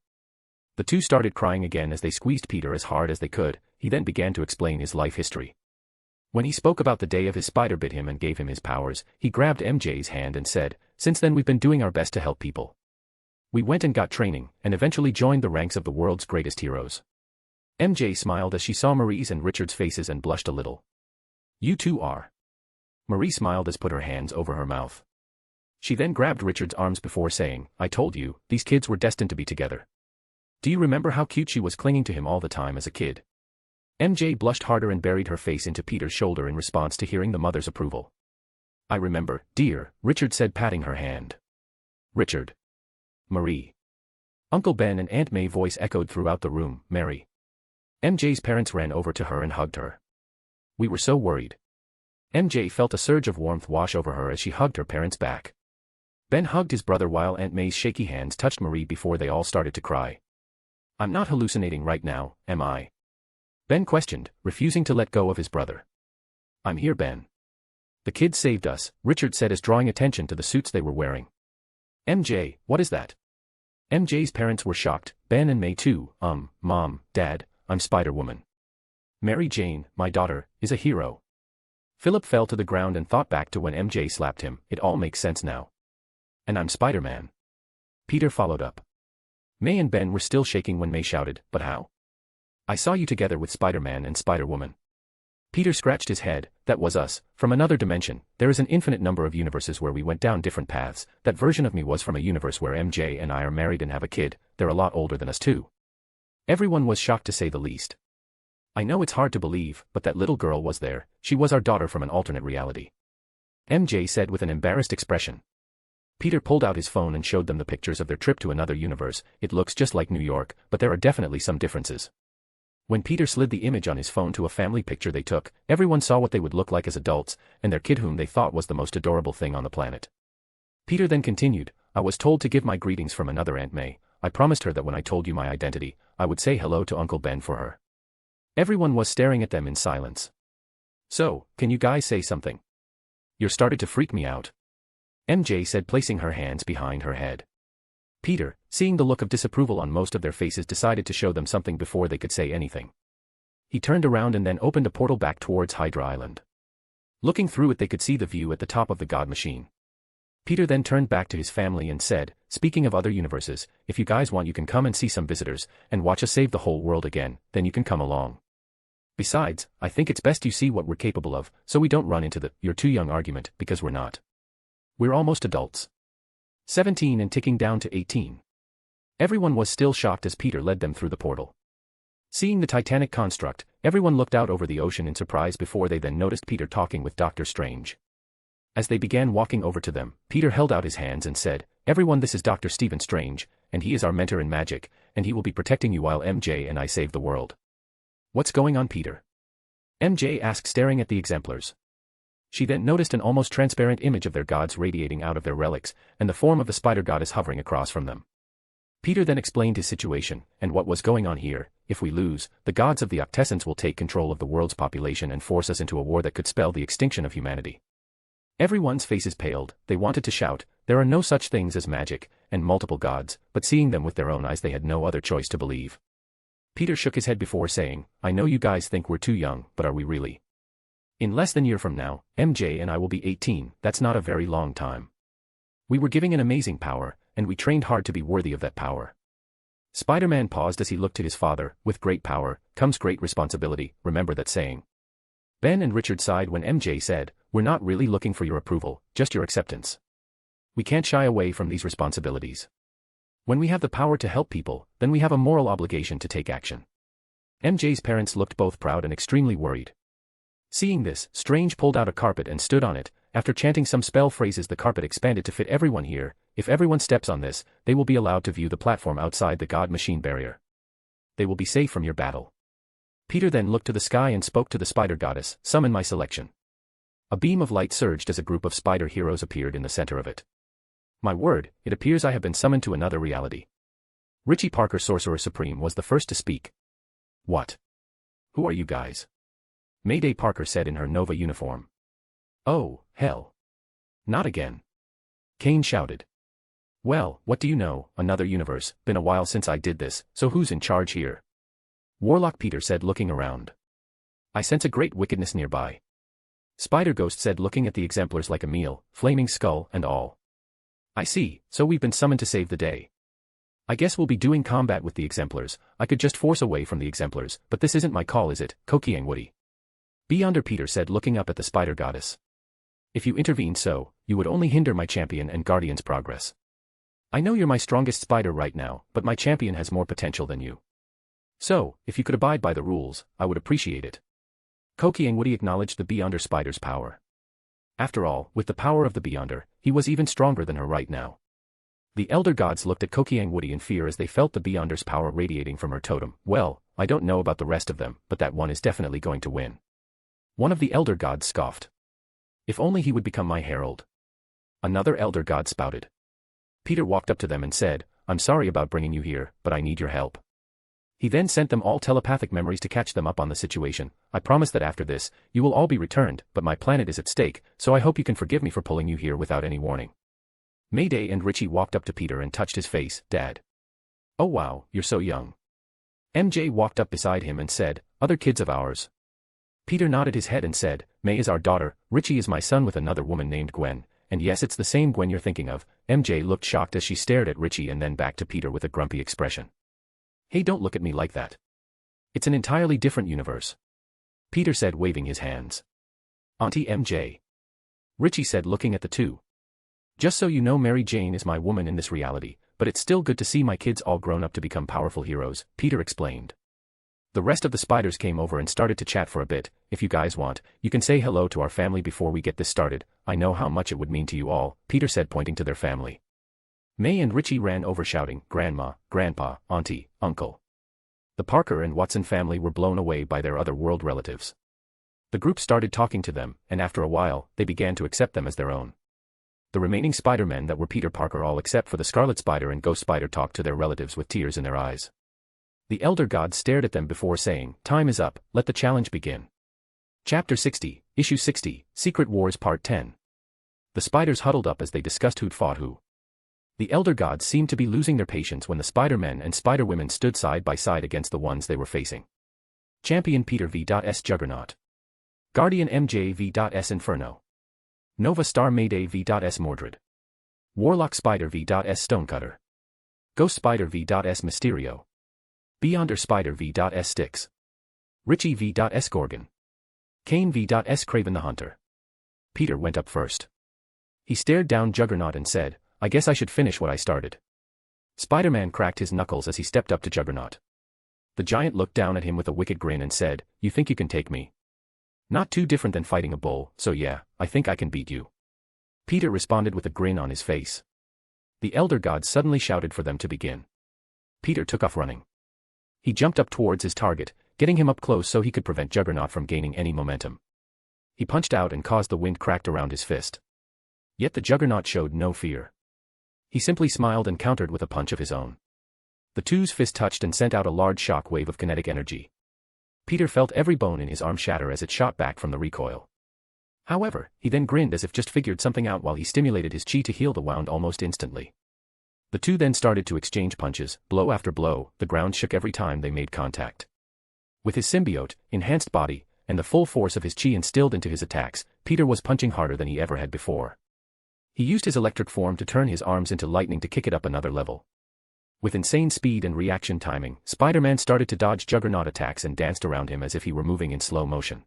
The two started crying again as they squeezed Peter as hard as they could. He then began to explain his life history. When he spoke about the day of his spider bit him and gave him his powers, he grabbed MJ's hand and said, "Since then we've been doing our best to help people. We went and got training, and eventually joined the ranks of the world's greatest heroes." MJ smiled as she saw Marie's and Richard's faces and blushed a little. "You two are..." Marie smiled as put her hands over her mouth. She then grabbed Richard's arms before saying, I told you, these kids were destined to be together. Do you remember how cute she was clinging to him all the time as a kid? MJ blushed harder and buried her face into Peter's shoulder in response to hearing the mother's approval. I remember, dear, Richard said, patting her hand. Richard. Marie. Uncle Ben and Aunt May's voice echoed throughout the room, Mary. MJ's parents ran over to her and hugged her. We were so worried. MJ felt a surge of warmth wash over her as she hugged her parents back. Ben hugged his brother while Aunt May's shaky hands touched Marie before they all started to cry. I'm not hallucinating right now, am I? Ben questioned, refusing to let go of his brother. I'm here, Ben. The kids saved us, Richard said as drawing attention to the suits they were wearing. MJ, what is that? MJ's parents were shocked, Ben and May too. Mom, Dad, I'm Spider-Woman. Mary Jane, my daughter, is a hero. Philip fell to the ground and thought back to when MJ slapped him. It all makes sense now. And I'm Spider-Man. Peter followed up. May and Ben were still shaking when May shouted, but how? I saw you together with Spider-Man and Spider-Woman. Peter scratched his head. That was us, from another dimension. There is an infinite number of universes where we went down different paths. That version of me was from a universe where MJ and I are married and have a kid. They're a lot older than us too. Everyone was shocked to say the least. I know it's hard to believe, but that little girl was there. She was our daughter from an alternate reality. MJ said with an embarrassed expression. Peter pulled out his phone and showed them the pictures of their trip to another universe. It looks just like New York, but there are definitely some differences. When Peter slid the image on his phone to a family picture they took, everyone saw what they would look like as adults, and their kid whom they thought was the most adorable thing on the planet. Peter then continued, I was told to give my greetings from another Aunt May. I promised her that when I told you my identity, I would say hello to Uncle Ben for her. Everyone was staring at them in silence. So, can you guys say something? You're starting to freak me out. MJ said, placing her hands behind her head. Peter, seeing the look of disapproval on most of their faces, decided to show them something before they could say anything. He turned around and then opened a portal back towards Hydra Island. Looking through it they could see the view at the top of the God Machine. Peter then turned back to his family and said, speaking of other universes, if you guys want you can come and see some visitors, and watch us save the whole world again, then you can come along. Besides, I think it's best you see what we're capable of, so we don't run into the "you're too young" argument, because we're not. We're almost adults. 17 and ticking down to 18. Everyone was still shocked as Peter led them through the portal. Seeing the titanic construct, everyone looked out over the ocean in surprise before they then noticed Peter talking with Doctor Strange. As they began walking over to them, Peter held out his hands and said, everyone, this is Dr. Stephen Strange, and he is our mentor in magic, and he will be protecting you while MJ and I save the world. What's going on, Peter? MJ asked, staring at the exemplars. She then noticed an almost transparent image of their gods radiating out of their relics, and the form of the spider goddess hovering across from them. Peter then explained his situation, and what was going on here. If we lose, the gods of the Octessence will take control of the world's population and force us into a war that could spell the extinction of humanity. Everyone's faces paled. They wanted to shout, there are no such things as magic, and multiple gods, but seeing them with their own eyes they had no other choice to believe. Peter shook his head before saying, I know you guys think we're too young, but are we really? In less than a year from now, MJ and I will be 18, that's not a very long time. We were given an amazing power, and we trained hard to be worthy of that power. Spider-Man paused as he looked to his father. With great power comes great responsibility, remember that saying. Ben and Richard sighed when MJ said, we're not really looking for your approval, just your acceptance. We can't shy away from these responsibilities. When we have the power to help people, then we have a moral obligation to take action. MJ's parents looked both proud and extremely worried. Seeing this, Strange pulled out a carpet and stood on it. After chanting some spell phrases, the carpet expanded to fit everyone here. If everyone steps on this, they will be allowed to view the platform outside the God Machine barrier. They will be safe from your battle. Peter then looked to the sky and spoke to the spider goddess, summon my selection. A beam of light surged as a group of spider heroes appeared in the center of it. My word, it appears I have been summoned to another reality. Richie Parker, Sorcerer Supreme, was the first to speak. What? Who are you guys? Mayday, Parker said in her Nova uniform. Oh, hell. Not again. Kane shouted. Well, what do you know, another universe, been a while since I did this, so who's in charge here? Warlock Peter said, looking around. I sense a great wickedness nearby. Spider Ghost said, looking at the exemplars like a meal, flaming skull and all. I see, so we've been summoned to save the day. I guess we'll be doing combat with the exemplars. I could just force away from the exemplars, but this isn't my call, is it, Kokiang Woody? Beyonder, Peter said, looking up at the spider goddess. If you intervened so, you would only hinder my champion and guardian's progress. I know you're my strongest spider right now, but my champion has more potential than you. So, if you could abide by the rules, I would appreciate it. Koki and Woody acknowledged the Beyonder spider's power. After all, with the power of the Beyonder, he was even stronger than her right now. The Elder Gods looked at Koki and Woody in fear as they felt the Beyonder's power radiating from her totem. Well, I don't know about the rest of them, but that one is definitely going to win. One of the Elder Gods scoffed. If only he would become my herald. Another Elder God spouted. Peter walked up to them and said, I'm sorry about bringing you here, but I need your help. He then sent them all telepathic memories to catch them up on the situation. I promise that after this, you will all be returned, but my planet is at stake, so I hope you can forgive me for pulling you here without any warning. Mayday and Richie walked up to Peter and touched his face. Dad. Oh wow, you're so young. MJ walked up beside him and said, other kids of ours. Peter nodded his head and said, May is our daughter, Richie is my son with another woman named Gwen, and yes, it's the same Gwen you're thinking of. MJ looked shocked as she stared at Richie and then back to Peter with a grumpy expression. Hey, don't look at me like that. It's an entirely different universe. Peter said, waving his hands. Auntie MJ. Richie said, looking at the two. Just so you know, Mary Jane is my woman in this reality, but it's still good to see my kids all grown up to become powerful heroes, Peter explained. The rest of the spiders came over and started to chat for a bit. If you guys want, you can say hello to our family before we get this started. I know how much it would mean to you all, Peter said, pointing to their family. May and Richie ran over shouting, Grandma, Grandpa, Auntie, Uncle. The Parker and Watson family were blown away by their other world relatives. The group started talking to them, and after a while, they began to accept them as their own. The remaining Spider-Men that were Peter Parker, all except for the Scarlet Spider and Ghost Spider, talked to their relatives with tears in their eyes. The Elder God stared at them before saying, Time is up, let the challenge begin. Chapter 60, Issue 60, Secret Wars Part 10. The spiders huddled up as they discussed who'd fought who. The Elder Gods seemed to be losing their patience when the Spider-Men and Spider-Women stood side by side against the ones they were facing. Champion Peter v.S. Juggernaut. Guardian MJ v.S. Inferno. Nova Star Mayday v.S. Mordred. Warlock Spider v.S. Stonecutter. Ghost Spider v.S. Mysterio. Beyonder Spider v.S. Styx. Richie v.S. Gorgon. Kane v.S. Craven the Hunter. Peter went up first. He stared down Juggernaut and said, I guess I should finish what I started. Spider-Man cracked his knuckles as he stepped up to Juggernaut. The giant looked down at him with a wicked grin and said, You think you can take me? Not too different than fighting a bull, so yeah, I think I can beat you. Peter responded with a grin on his face. The Elder God suddenly shouted for them to begin. Peter took off running. He jumped up towards his target, getting him up close so he could prevent Juggernaut from gaining any momentum. He punched out and caused the wind cracked around his fist. Yet the Juggernaut showed no fear. He simply smiled and countered with a punch of his own. The two's fist touched and sent out a large shock wave of kinetic energy. Peter felt every bone in his arm shatter as it shot back from the recoil. However, he then grinned as if just figured something out while he stimulated his chi to heal the wound almost instantly. The two then started to exchange punches, blow after blow. The ground shook every time they made contact. With his symbiote, enhanced body, and the full force of his chi instilled into his attacks, Peter was punching harder than he ever had before. He used his electric form to turn his arms into lightning to kick it up another level. With insane speed and reaction timing, Spider-Man started to dodge Juggernaut attacks and danced around him as if he were moving in slow motion.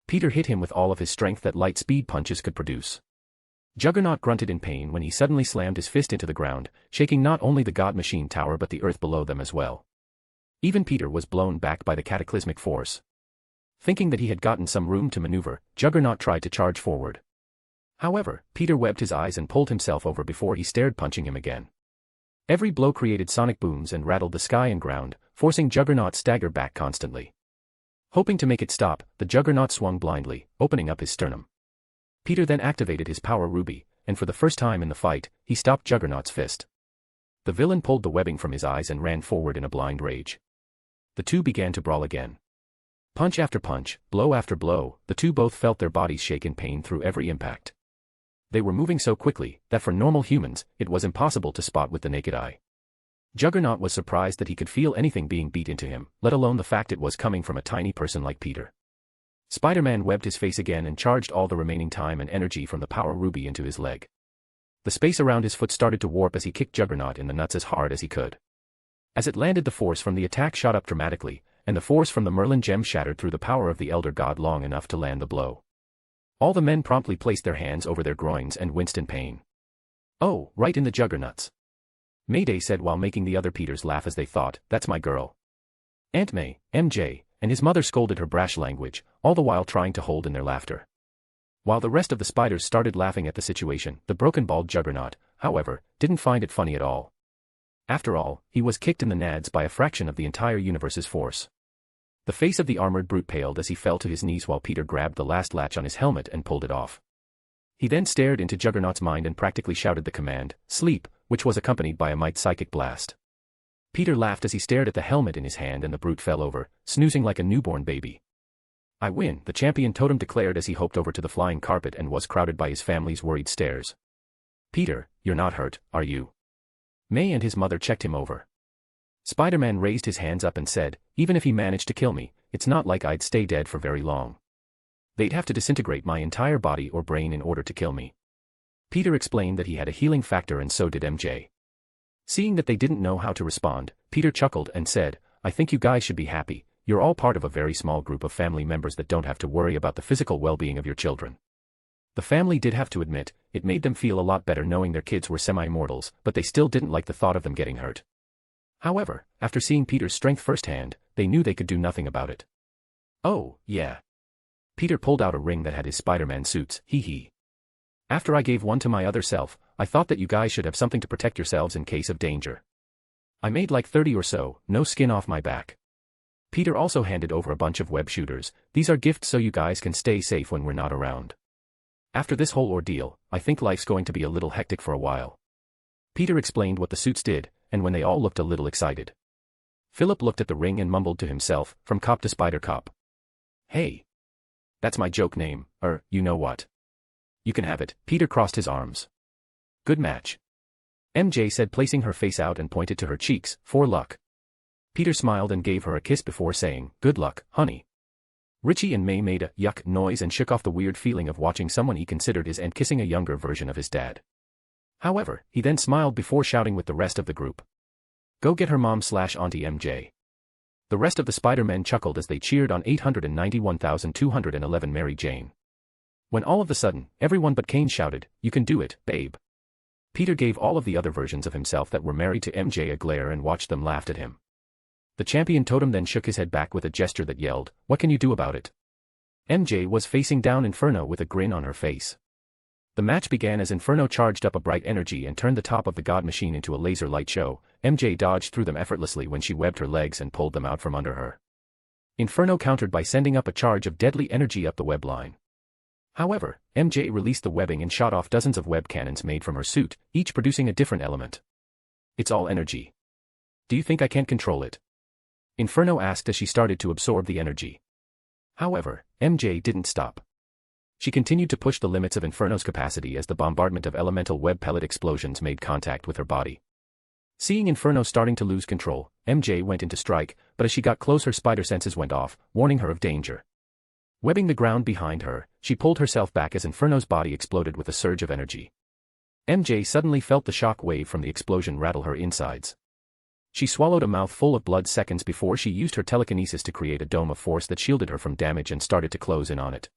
Peter hit him with all of his strength that light speed punches could produce. Juggernaut grunted in pain when he suddenly slammed his fist into the ground, shaking not only the God Machine Tower but the earth below them as well. Even Peter was blown back by the cataclysmic force. Thinking that he had gotten some room to maneuver, Juggernaut tried to charge forward. However, Peter webbed his eyes and pulled himself over before he stared, punching him again. Every blow created sonic booms and rattled the sky and ground, forcing Juggernaut stagger back constantly. Hoping to make it stop, the Juggernaut swung blindly, opening up his sternum. Peter then activated his power ruby, and for the first time in the fight, he stopped Juggernaut's fist. The villain pulled the webbing from his eyes and ran forward in a blind rage. The two began to brawl again. Punch after punch, blow after blow, the two both felt their bodies shake in pain through every impact. They were moving so quickly that for normal humans, it was impossible to spot with the naked eye. Juggernaut was surprised that he could feel anything being beat into him, let alone the fact it was coming from a tiny person like Peter. Spider-Man webbed his face again and charged all the remaining time and energy from the power ruby into his leg. The space around his foot started to warp as he kicked Juggernaut in the nuts as hard as he could. As it landed, the force from the attack shot up dramatically, and the force from the Merlin gem shattered through the power of the Elder God long enough to land the blow. All the men promptly placed their hands over their groins and winced in pain. Oh, right in the juggernauts. Mayday said while making the other Peters laugh as they thought, that's my girl. Aunt May, MJ, and his mother scolded her brash language, all the while trying to hold in their laughter. While the rest of the spiders started laughing at the situation, the broken bald juggernaut, however, didn't find it funny at all. After all, he was kicked in the nads by a fraction of the entire universe's force. The face of the armored brute paled as he fell to his knees while Peter grabbed the last latch on his helmet and pulled it off. He then stared into Juggernaut's mind and practically shouted the command, sleep, which was accompanied by a might psychic blast. Peter laughed as he stared at the helmet in his hand and the brute fell over, snoozing like a newborn baby. I win, the champion totem declared as he hopped over to the flying carpet and was crowded by his family's worried stares. Peter, you're not hurt, are you? May and his mother checked him over. Spider-Man raised his hands up and said, even if he managed to kill me, it's not like I'd stay dead for very long. They'd have to disintegrate my entire body or brain in order to kill me. Peter explained that he had a healing factor and so did MJ. Seeing that they didn't know how to respond, Peter chuckled and said, I think you guys should be happy, you're all part of a very small group of family members that don't have to worry about the physical well-being of your children. The family did have to admit, it made them feel a lot better knowing their kids were semi-mortals, but they still didn't like the thought of them getting hurt. However, after seeing Peter's strength firsthand, they knew they could do nothing about it. Oh, yeah. Peter pulled out a ring that had his Spider-Man suits, hee. After I gave one to my other self, I thought that you guys should have something to protect yourselves in case of danger. I made like 30 or so, no skin off my back. Peter also handed over a bunch of web shooters, these are gifts so you guys can stay safe when we're not around. After this whole ordeal, I think life's going to be a little hectic for a while. Peter explained what the suits did, and when they all looked a little excited. Philip looked at the ring and mumbled to himself, from cop to spider cop. Hey. That's my joke name, you know what. You can have it, Peter crossed his arms. Good match. MJ said placing her face out and pointed to her cheeks, for luck. Peter smiled and gave her a kiss before saying, good luck, honey. Richie and May made a yuck noise and shook off the weird feeling of watching someone he considered his aunt kissing a younger version of his dad. However, he then smiled before shouting with the rest of the group. Go get her mom/auntie MJ. The rest of the Spider-Men chuckled as they cheered on 891,211 Mary Jane. When all of a sudden, everyone but Kane shouted, you can do it, babe. Peter gave all of the other versions of himself that were married to MJ a glare and watched them laugh at him. The champion totem then shook his head back with a gesture that yelled, what can you do about it? MJ was facing down Inferno with a grin on her face. The match began as Inferno charged up a bright energy and turned the top of the God Machine into a laser light show. MJ dodged through them effortlessly when she webbed her legs and pulled them out from under her. Inferno countered by sending up a charge of deadly energy up the web line. However, MJ released the webbing and shot off dozens of web cannons made from her suit, each producing a different element. It's all energy. Do you think I can't control it? Inferno asked as she started to absorb the energy. However, MJ didn't stop. She continued to push the limits of Inferno's capacity as the bombardment of elemental web pellet explosions made contact with her body. Seeing Inferno starting to lose control, MJ went into strike, but as she got close her spider senses went off, warning her of danger. Webbing the ground behind her, she pulled herself back as Inferno's body exploded with a surge of energy. MJ suddenly felt the shock wave from the explosion rattle her insides. She swallowed a mouthful of blood seconds before she used her telekinesis to create a dome of force that shielded her from damage and started to close in on it.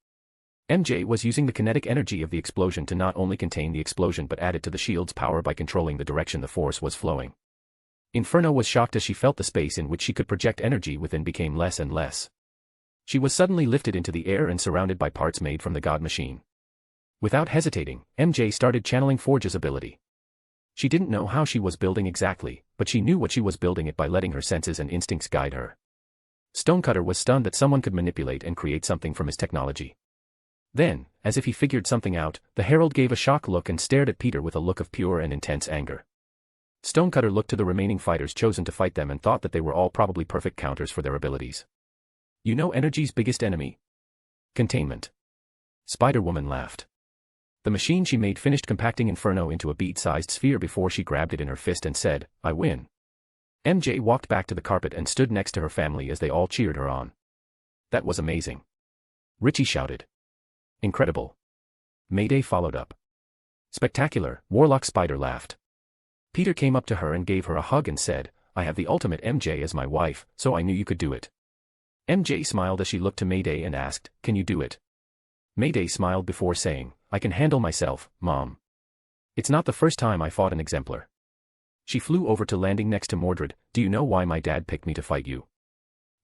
MJ was using the kinetic energy of the explosion to not only contain the explosion but add it to the shield's power by controlling the direction the force was flowing. Inferno was shocked as she felt the space in which she could project energy within became less and less. She was suddenly lifted into the air and surrounded by parts made from the God Machine. Without hesitating, MJ started channeling Forge's ability. She didn't know how she was building exactly, but she knew what she was building it by letting her senses and instincts guide her. Stonecutter was stunned that someone could manipulate and create something from his technology. Then, as if he figured something out, the Herald gave a shocked look and stared at Peter with a look of pure and intense anger. Stonecutter looked to the remaining fighters chosen to fight them and thought that they were all probably perfect counters for their abilities. You know energy's biggest enemy? Containment. Spider-Woman laughed. The machine she made finished compacting Inferno into a bead-sized sphere before she grabbed it in her fist and said, I win. MJ walked back to the carpet and stood next to her family as they all cheered her on. That was amazing. Richie shouted. Incredible. Mayday followed up. Spectacular, Warlock Spider laughed. Peter came up to her and gave her a hug and said, I have the ultimate MJ as my wife, so I knew you could do it. MJ smiled as she looked to Mayday and asked, can you do it? Mayday smiled before saying, I can handle myself, Mom. It's not the first time I fought an exemplar. She flew over to landing next to Mordred. Do you know why my dad picked me to fight you?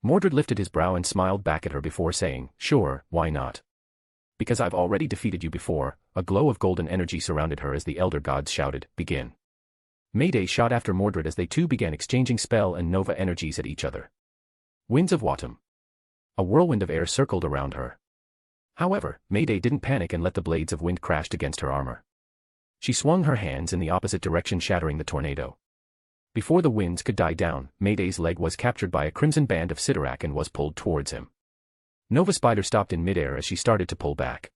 Mordred lifted his brow and smiled back at her before saying, sure, why not? Because I've already defeated you before. A glow of golden energy surrounded her as the elder gods shouted, begin. Mayday shot after Mordred as they two began exchanging spell and nova energies at each other. Winds of Autumn. A whirlwind of air circled around her. However, Mayday didn't panic and let the blades of wind crash against her armor. She swung her hands in the opposite direction, shattering the tornado. Before the winds could die down, Mayday's leg was captured by a crimson band of Sidorak and was pulled towards him. Nova Spider stopped in midair as she started to pull back.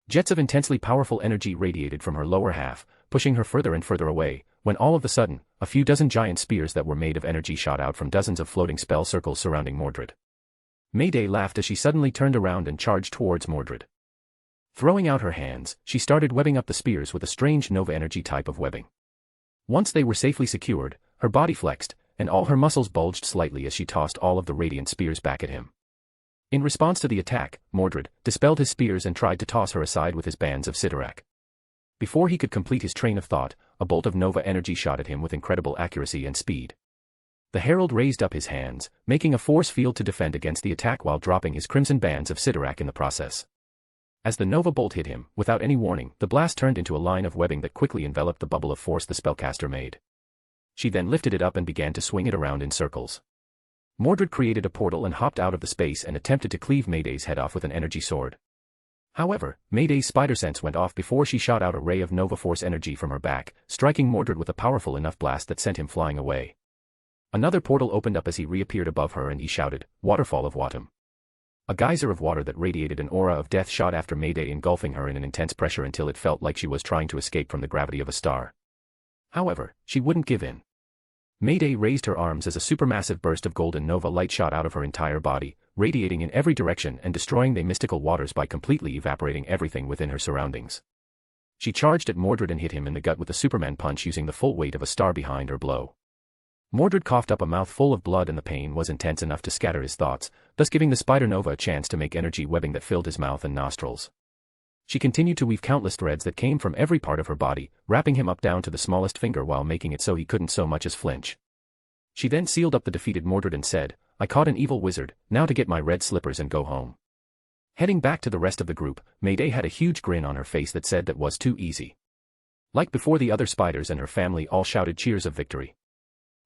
Jets of intensely powerful energy radiated from her lower half, pushing her further and further away, when all of a sudden, a few dozen giant spears that were made of energy shot out from dozens of floating spell circles surrounding Mordred. Mayday laughed as she suddenly turned around and charged towards Mordred. Throwing out her hands, she started webbing up the spears with a strange nova energy type of webbing. Once they were safely secured, her body flexed, and all her muscles bulged slightly as she tossed all of the radiant spears back at him. In response to the attack, Mordred dispelled his spears and tried to toss her aside with his bands of Sidorak. Before he could complete his train of thought, a bolt of nova energy shot at him with incredible accuracy and speed. The Herald raised up his hands, making a force field to defend against the attack while dropping his crimson bands of Sidorak in the process. As the nova bolt hit him, without any warning, the blast turned into a line of webbing that quickly enveloped the bubble of force the spellcaster made. She then lifted it up and began to swing it around in circles. Mordred created a portal and hopped out of the space and attempted to cleave Mayday's head off with an energy sword. However, Mayday's spider sense went off before she shot out a ray of nova force energy from her back, striking Mordred with a powerful enough blast that sent him flying away. Another portal opened up as he reappeared above her and he shouted, Waterfall of Autumn. A geyser of water that radiated an aura of death shot after Mayday, engulfing her in an intense pressure until it felt like she was trying to escape from the gravity of a star. However, she wouldn't give in. Mayday raised her arms as a supermassive burst of golden nova light shot out of her entire body, radiating in every direction and destroying the mystical waters by completely evaporating everything within her surroundings. She charged at Mordred and hit him in the gut with a Superman punch using the full weight of a star behind her blow. Mordred coughed up a mouthful of blood and the pain was intense enough to scatter his thoughts, thus giving the Spider Nova a chance to make energy webbing that filled his mouth and nostrils. She continued to weave countless threads that came from every part of her body, wrapping him up down to the smallest finger while making it so he couldn't so much as flinch. She then sealed up the defeated Mordred and said, I caught an evil wizard, now to get my red slippers and go home. Heading back to the rest of the group, Mayday had a huge grin on her face that said that was too easy. Like before, the other spiders and her family all shouted cheers of victory.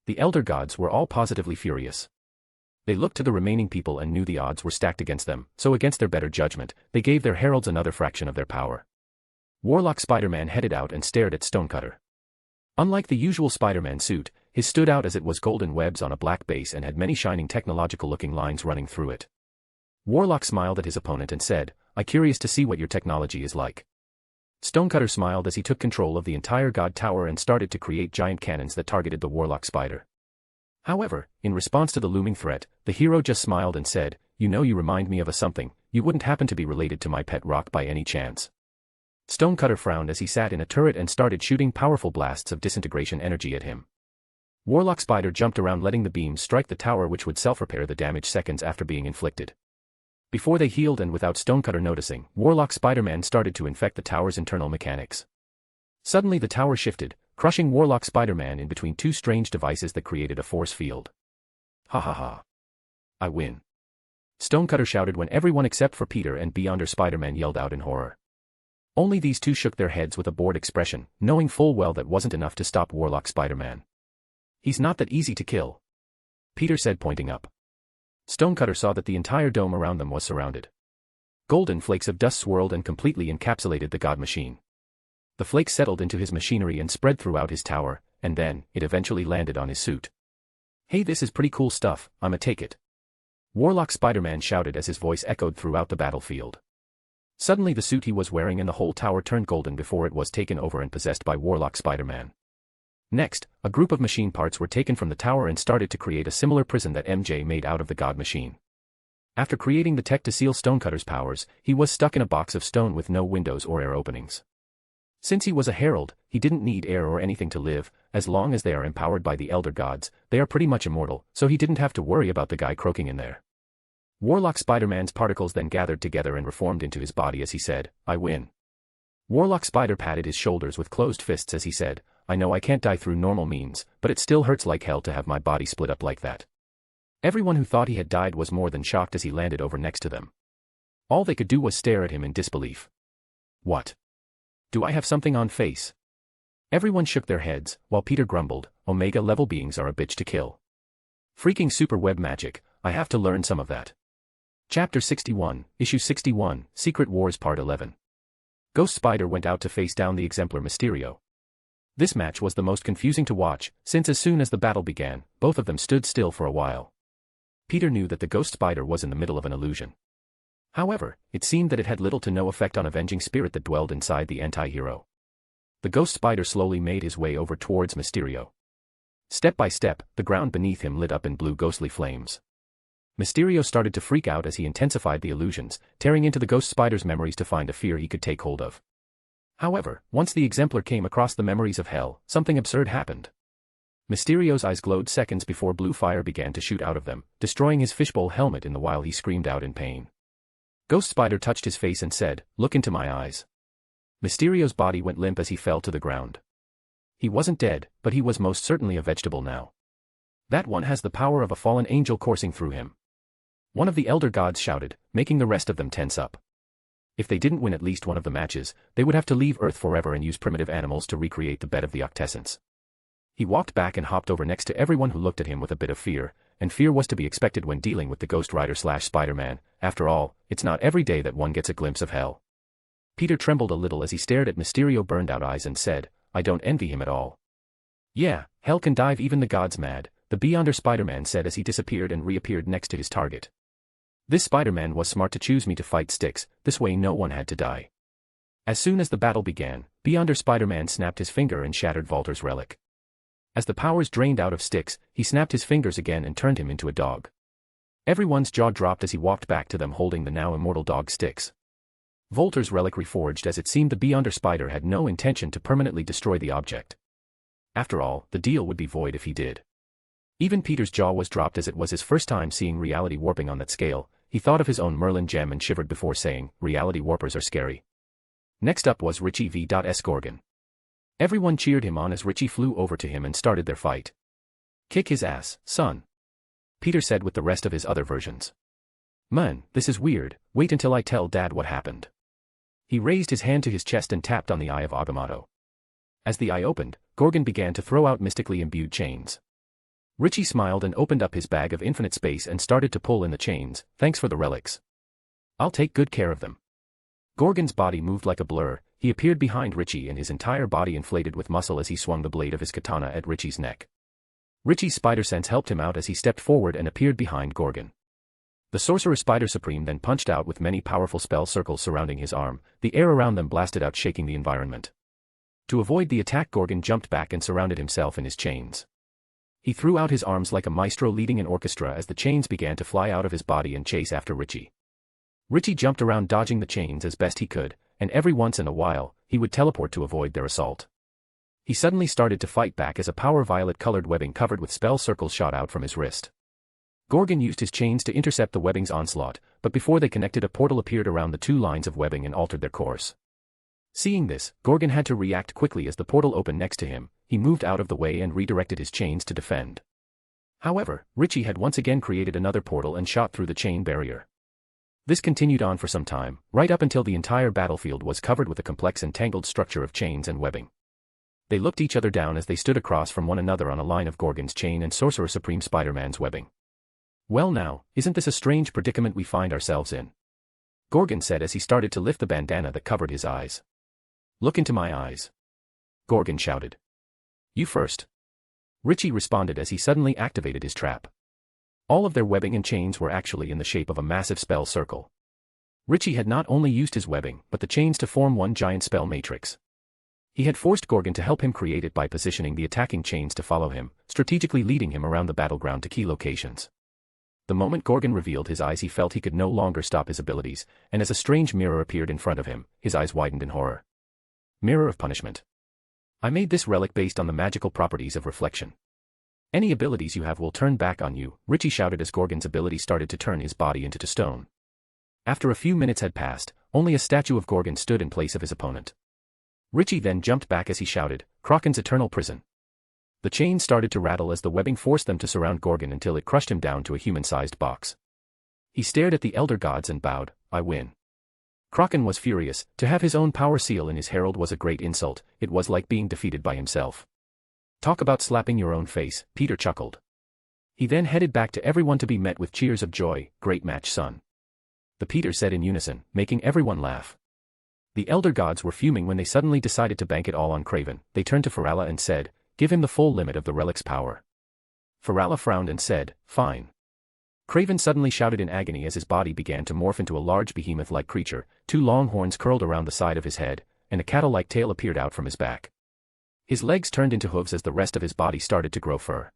The elder gods were all positively furious. They looked to the remaining people and knew the odds were stacked against them, so against their better judgment, they gave their heralds another fraction of their power. Warlock Spider-Man headed out and stared at Stonecutter. Unlike the usual Spider-Man suit, his stood out as it was golden webs on a black base and had many shining technological-looking lines running through it. Warlock smiled at his opponent and said, I'm curious to see what your technology is like. Stonecutter smiled as he took control of the entire God Tower and started to create giant cannons that targeted the Warlock Spider. However, in response to the looming threat, the hero just smiled and said, you know, you remind me of a something, you wouldn't happen to be related to my pet rock by any chance. Stonecutter frowned as he sat in a turret and started shooting powerful blasts of disintegration energy at him. Warlock Spider jumped around, letting the beams strike the tower, which would self-repair the damage seconds after being inflicted. Before they healed and without Stonecutter noticing, Warlock Spider-Man started to infect the tower's internal mechanics. Suddenly the tower shifted, crushing Warlock Spider-Man in between two strange devices that created a force field. Ha ha ha. I win. Stonecutter shouted when everyone except for Peter and Beyonder Spider-Man yelled out in horror. Only these two shook their heads with a bored expression, knowing full well that wasn't enough to stop Warlock Spider-Man. He's not that easy to kill, Peter said, pointing up. Stonecutter saw that the entire dome around them was surrounded. Golden flakes of dust swirled and completely encapsulated the god machine. The flakes settled into his machinery and spread throughout his tower, and then, it eventually landed on his suit. Hey, this is pretty cool stuff, I'ma take it. Warlock Spider-Man shouted as his voice echoed throughout the battlefield. Suddenly the suit he was wearing and the whole tower turned golden before it was taken over and possessed by Warlock Spider-Man. Next, a group of machine parts were taken from the tower and started to create a similar prison that MJ made out of the god machine. After creating the tech to seal Stonecutter's powers, he was stuck in a box of stone with no windows or air openings. Since he was a herald, he didn't need air or anything to live. As long as they are empowered by the elder gods, they are pretty much immortal, so he didn't have to worry about the guy croaking in there. Warlock Spider-Man's particles then gathered together and reformed into his body as he said, I win. Warlock Spider patted his shoulders with closed fists as he said, I know I can't die through normal means, but it still hurts like hell to have my body split up like that. Everyone who thought he had died was more than shocked as he landed over next to them. All they could do was stare at him in disbelief. What? Do I have something on face? Everyone shook their heads, while Peter grumbled, Omega-level beings are a bitch to kill. Freaking super web magic, I have to learn some of that. Chapter 61, Issue 61, Secret Wars Part 11. Ghost Spider went out to face down the exemplar Mysterio. This match was the most confusing to watch, since as soon as the battle began, both of them stood still for a while. Peter knew that the Ghost Spider was in the middle of an illusion. However, it seemed that it had little to no effect on avenging spirit that dwelled inside the anti-hero. The Ghost Spider slowly made his way over towards Mysterio. Step by step, the ground beneath him lit up in blue ghostly flames. Mysterio started to freak out as he intensified the illusions, tearing into the Ghost Spider's memories to find a fear he could take hold of. However, once the exemplar came across the memories of hell, something absurd happened. Mysterio's eyes glowed seconds before blue fire began to shoot out of them, destroying his fishbowl helmet in the while he screamed out in pain. Ghost Spider touched his face and said, Look into my eyes. Mysterio's body went limp as he fell to the ground. He wasn't dead, but he was most certainly a vegetable now. That one has the power of a fallen angel coursing through him. One of the elder gods shouted, making the rest of them tense up. If they didn't win at least one of the matches, they would have to leave Earth forever and use primitive animals to recreate the bed of the octessence. He walked back and hopped over next to everyone who looked at him with a bit of fear, and fear was to be expected when dealing with the Ghost Rider/Spider-Man. After all, it's not every day that one gets a glimpse of hell. Peter trembled a little as he stared at Mysterio burned-out eyes and said, I don't envy him at all. Yeah, hell can dive even the gods mad, the Beyonder Spider-Man said as he disappeared and reappeared next to his target. This Spider-Man was smart to choose me to fight Styx, this way no one had to die. As soon as the battle began, Beyonder Spider-Man snapped his finger and shattered Volter's relic. As the powers drained out of Styx, he snapped his fingers again and turned him into a dog. Everyone's jaw dropped as he walked back to them holding the now immortal dog Styx. Volter's relic reforged as it seemed the Beyonder Spider had no intention to permanently destroy the object. After all, the deal would be void if he did. Even Peter's jaw was dropped as it was his first time seeing reality warping on that scale. He thought of his own Merlin gem and shivered before saying, reality warpers are scary. Next up was Richie vs. Gorgon. Everyone cheered him on as Richie flew over to him and started their fight. Kick his ass, son. Peter said with the rest of his other versions. Man, this is weird, wait until I tell Dad what happened. He raised his hand to his chest and tapped on the eye of Agamotto. As the eye opened, Gorgon began to throw out mystically imbued chains. Richie smiled and opened up his bag of infinite space and started to pull in the chains. Thanks for the relics. I'll take good care of them. Gorgon's body moved like a blur. He appeared behind Richie and his entire body inflated with muscle as he swung the blade of his katana at Richie's neck. Richie's spider sense helped him out as he stepped forward and appeared behind Gorgon. The Sorcerer Spider Supreme then punched out with many powerful spell circles surrounding his arm. The air around them blasted out, shaking the environment. To avoid the attack, Gorgon jumped back and surrounded himself in his chains. He threw out his arms like a maestro leading an orchestra as the chains began to fly out of his body and chase after Richie. Richie jumped around dodging the chains as best he could, and every once in a while, he would teleport to avoid their assault. He suddenly started to fight back as a power violet-colored webbing covered with spell circles shot out from his wrist. Gorgon used his chains to intercept the webbing's onslaught, but before they connected, a portal appeared around the two lines of webbing and altered their course. Seeing this, Gorgon had to react quickly as the portal opened next to him. He moved out of the way and redirected his chains to defend. However, Richie had once again created another portal and shot through the chain barrier. This continued on for some time, right up until the entire battlefield was covered with a complex and tangled structure of chains and webbing. They looked each other down as they stood across from one another on a line of Gorgon's chain and Sorcerer Supreme Spider-Man's webbing. Well now, isn't this a strange predicament we find ourselves in? Gorgon said as he started to lift the bandana that covered his eyes. Look into my eyes. Gorgon shouted. You first. Richie responded as he suddenly activated his trap. All of their webbing and chains were actually in the shape of a massive spell circle. Richie had not only used his webbing but the chains to form one giant spell matrix. He had forced Gorgon to help him create it by positioning the attacking chains to follow him, strategically leading him around the battleground to key locations. The moment Gorgon revealed his eyes, he felt he could no longer stop his abilities, and as a strange mirror appeared in front of him, his eyes widened in horror. Mirror of Punishment. I made this relic based on the magical properties of reflection. Any abilities you have will turn back on you, Richie shouted as Gorgon's ability started to turn his body into stone. After a few minutes had passed, only a statue of Gorgon stood in place of his opponent. Richie then jumped back as he shouted, Kraken's eternal prison. The chains started to rattle as the webbing forced them to surround Gorgon until it crushed him down to a human-sized box. He stared at the elder gods and bowed, I win. Kraken was furious. To have his own power seal in his herald was a great insult. It was like being defeated by himself. Talk about slapping your own face, Peter chuckled. He then headed back to everyone to be met with cheers of joy. Great match, son. The Peter said in unison, making everyone laugh. The elder gods were fuming when they suddenly decided to bank it all on Craven. They turned to Farala and said, give him the full limit of the relic's power. Farala frowned and said, fine. Craven suddenly shouted in agony as his body began to morph into a large behemoth-like creature. 2 long horns curled around the side of his head, and a cattle-like tail appeared out from his back. His legs turned into hooves as the rest of his body started to grow fur.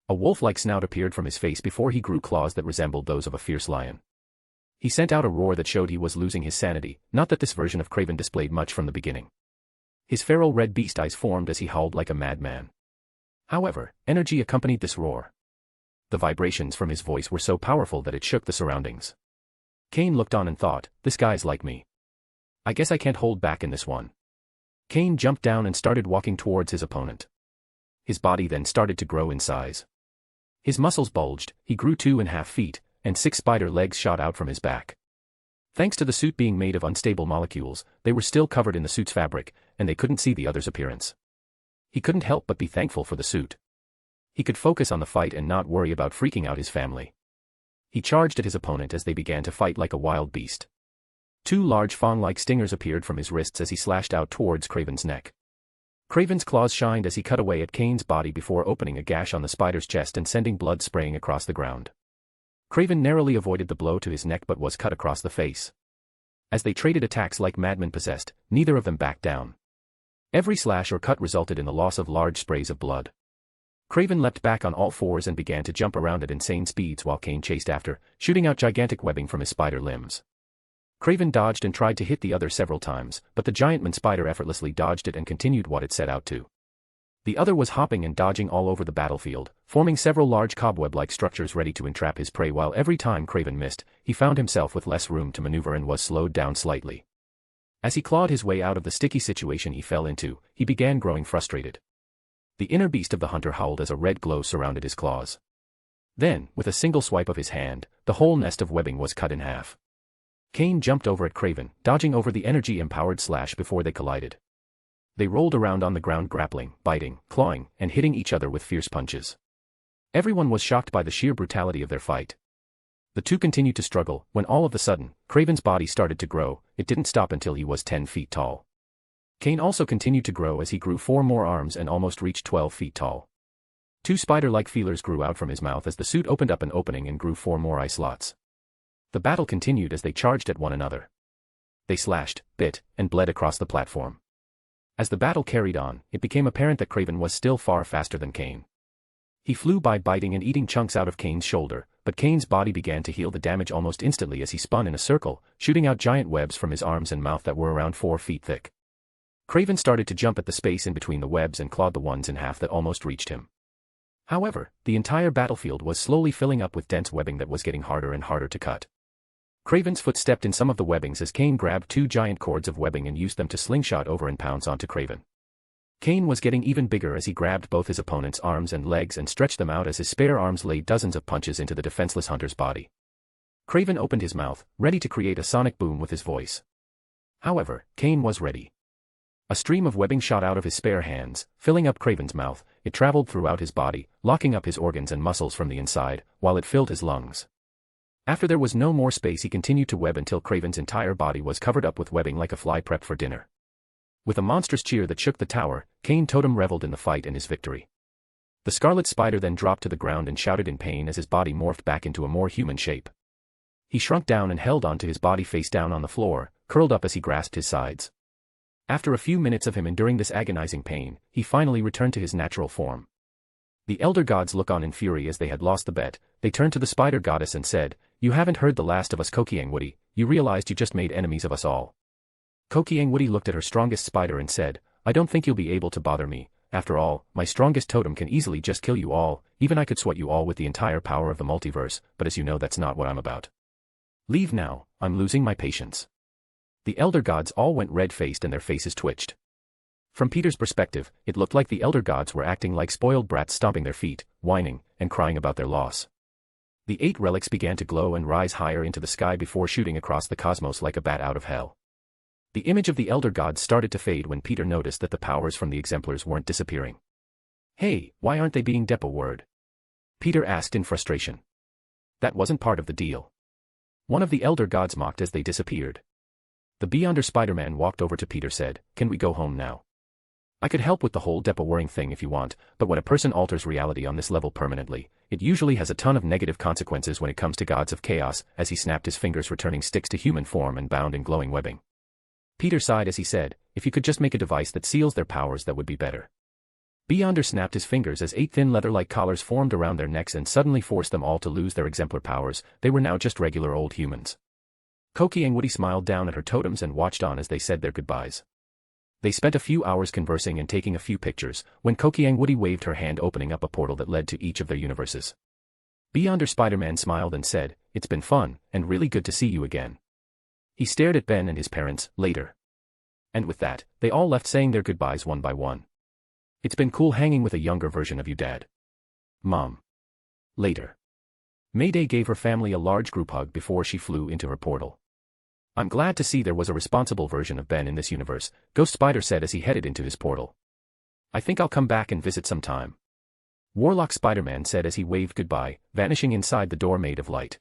A wolf-like snout appeared from his face before he grew claws that resembled those of a fierce lion. He sent out a roar that showed he was losing his sanity, not that this version of Craven displayed much from the beginning. His feral red beast eyes formed as he howled like a madman. However, energy accompanied this roar. The vibrations from his voice were so powerful that it shook the surroundings. Kane looked on and thought, this guy's like me. I guess I can't hold back in this one. Kane jumped down and started walking towards his opponent. His body then started to grow in size. His muscles bulged, he grew 2.5 feet, and 6 spider legs shot out from his back. Thanks to the suit being made of unstable molecules, they were still covered in the suit's fabric, and they couldn't see the other's appearance. He couldn't help but be thankful for the suit. He could focus on the fight and not worry about freaking out his family. He charged at his opponent as they began to fight like a wild beast. 2 large fang-like stingers appeared from his wrists as he slashed out towards Craven's neck. Craven's claws shined as he cut away at Kane's body before opening a gash on the spider's chest and sending blood spraying across the ground. Craven narrowly avoided the blow to his neck but was cut across the face. As they traded attacks like madmen possessed, neither of them backed down. Every slash or cut resulted in the loss of large sprays of blood. Craven leapt back on all fours and began to jump around at insane speeds while Kane chased after, shooting out gigantic webbing from his spider limbs. Craven dodged and tried to hit the other several times, but the giant man spider effortlessly dodged it and continued what it set out to. The other was hopping and dodging all over the battlefield, forming several large cobweb-like structures ready to entrap his prey while every time Craven missed, he found himself with less room to maneuver and was slowed down slightly. As he clawed his way out of the sticky situation he fell into, he began growing frustrated. The inner beast of the hunter howled as a red glow surrounded his claws. Then, with a single swipe of his hand, the whole nest of webbing was cut in half. Kane jumped over at Craven, dodging over the energy-empowered slash before they collided. They rolled around on the ground grappling, biting, clawing, and hitting each other with fierce punches. Everyone was shocked by the sheer brutality of their fight. The two continued to struggle, when all of a sudden, Craven's body started to grow. It didn't stop until he was 10 feet tall. Kane also continued to grow as he grew 4 more arms and almost reached 12 feet tall. 2 spider-like feelers grew out from his mouth as the suit opened up an opening and grew 4 more eye slots. The battle continued as they charged at one another. They slashed, bit, and bled across the platform. As the battle carried on, it became apparent that Craven was still far faster than Kane. He flew by biting and eating chunks out of Kane's shoulder, but Kane's body began to heal the damage almost instantly as he spun in a circle, shooting out giant webs from his arms and mouth that were around 4 feet thick. Craven started to jump at the space in between the webs and clawed the ones in half that almost reached him. However, the entire battlefield was slowly filling up with dense webbing that was getting harder and harder to cut. Craven's foot stepped in some of the webbings as Kane grabbed 2 giant cords of webbing and used them to slingshot over and pounce onto Craven. Kane was getting even bigger as he grabbed both his opponent's arms and legs and stretched them out as his spare arms laid dozens of punches into the defenseless hunter's body. Craven opened his mouth, ready to create a sonic boom with his voice. However, Kane was ready. A stream of webbing shot out of his spare hands, filling up Craven's mouth. It traveled throughout his body, locking up his organs and muscles from the inside, while it filled his lungs. After there was no more space, he continued to web until Craven's entire body was covered up with webbing like a fly prepped for dinner. With a monstrous cheer that shook the tower, Kane Totem reveled in the fight and his victory. The Scarlet Spider then dropped to the ground and shouted in pain as his body morphed back into a more human shape. He shrunk down and held onto his body face down on the floor, curled up as he grasped his sides. After a few minutes of him enduring this agonizing pain, he finally returned to his natural form. The Elder Gods look on in fury as they had lost the bet. They turned to the Spider Goddess and said, "You haven't heard the last of us, Kokiangwoody. You realized you just made enemies of us all." Kokiangwoody looked at her strongest spider and said, "I don't think you'll be able to bother me, After all, my strongest totem can easily just kill you all, even I could swat you all with the entire power of the multiverse, but as you know that's not what I'm about. Leave now, I'm losing my patience. The elder gods all went red-faced and their faces twitched. From Peter's perspective, it looked like the elder gods were acting like spoiled brats stomping their feet, whining, and crying about their loss. The 8 relics began to glow and rise higher into the sky before shooting across the cosmos like a bat out of hell. The image of the elder gods started to fade when Peter noticed that the powers from the exemplars weren't disappearing. Hey, why aren't they being depo-word? Peter asked in frustration. That wasn't part of the deal. One of the elder gods mocked as they disappeared. The Beyonder Spider-Man walked over to Peter said, "Can we go home now? I could help with the whole depo-worring thing if you want, but when a person alters reality on this level permanently, it usually has a ton of negative consequences when it comes to gods of chaos," as he snapped his fingers returning sticks to human form and bound in glowing webbing. Peter sighed as he said, "If you could just make a device that seals their powers that would be better." Beyonder snapped his fingers as 8 thin leather-like collars formed around their necks and suddenly forced them all to lose their exemplar powers. They were now just regular old humans. Cokie and Woody smiled down at her totems and watched on as they said their goodbyes. They spent a few hours conversing and taking a few pictures, when Cokie Woody waved her hand opening up a portal that led to each of their universes. Beyonder Spider-Man smiled and said, "It's been fun, and really good to see you again." He stared at Ben and his parents, later. And with that, they all left saying their goodbyes one by one. "It's been cool hanging with a younger version of you, Dad. Mom." Later. Mayday gave her family a large group hug before she flew into her portal. "I'm glad to see there was a responsible version of Ben in this universe," Ghost Spider said as he headed into his portal. "I think I'll come back and visit sometime." Warlock Spider-Man said as he waved goodbye, vanishing inside the door made of light.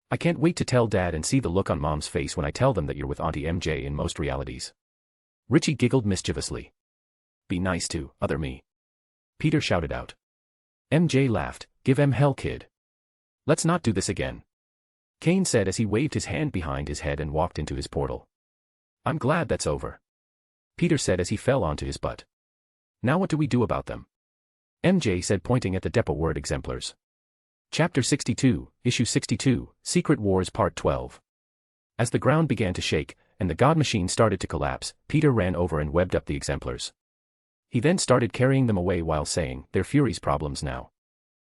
"I can't wait to tell Dad and see the look on Mom's face when I tell them that you're with Auntie MJ in most realities." Richie giggled mischievously. "Be nice to other me," Peter shouted out. MJ laughed, "Give em hell, kid. Let's not do this again," Kane said as he waved his hand behind his head and walked into his portal. "I'm glad that's over," Peter said as he fell onto his butt. "Now what do we do about them?" MJ said pointing at the depo-word exemplars. Chapter 62, Issue 62, Secret Wars Part 12. As the ground began to shake, and the god machine started to collapse, Peter ran over and webbed up the exemplars. He then started carrying them away while saying, "They're Fury's problems now.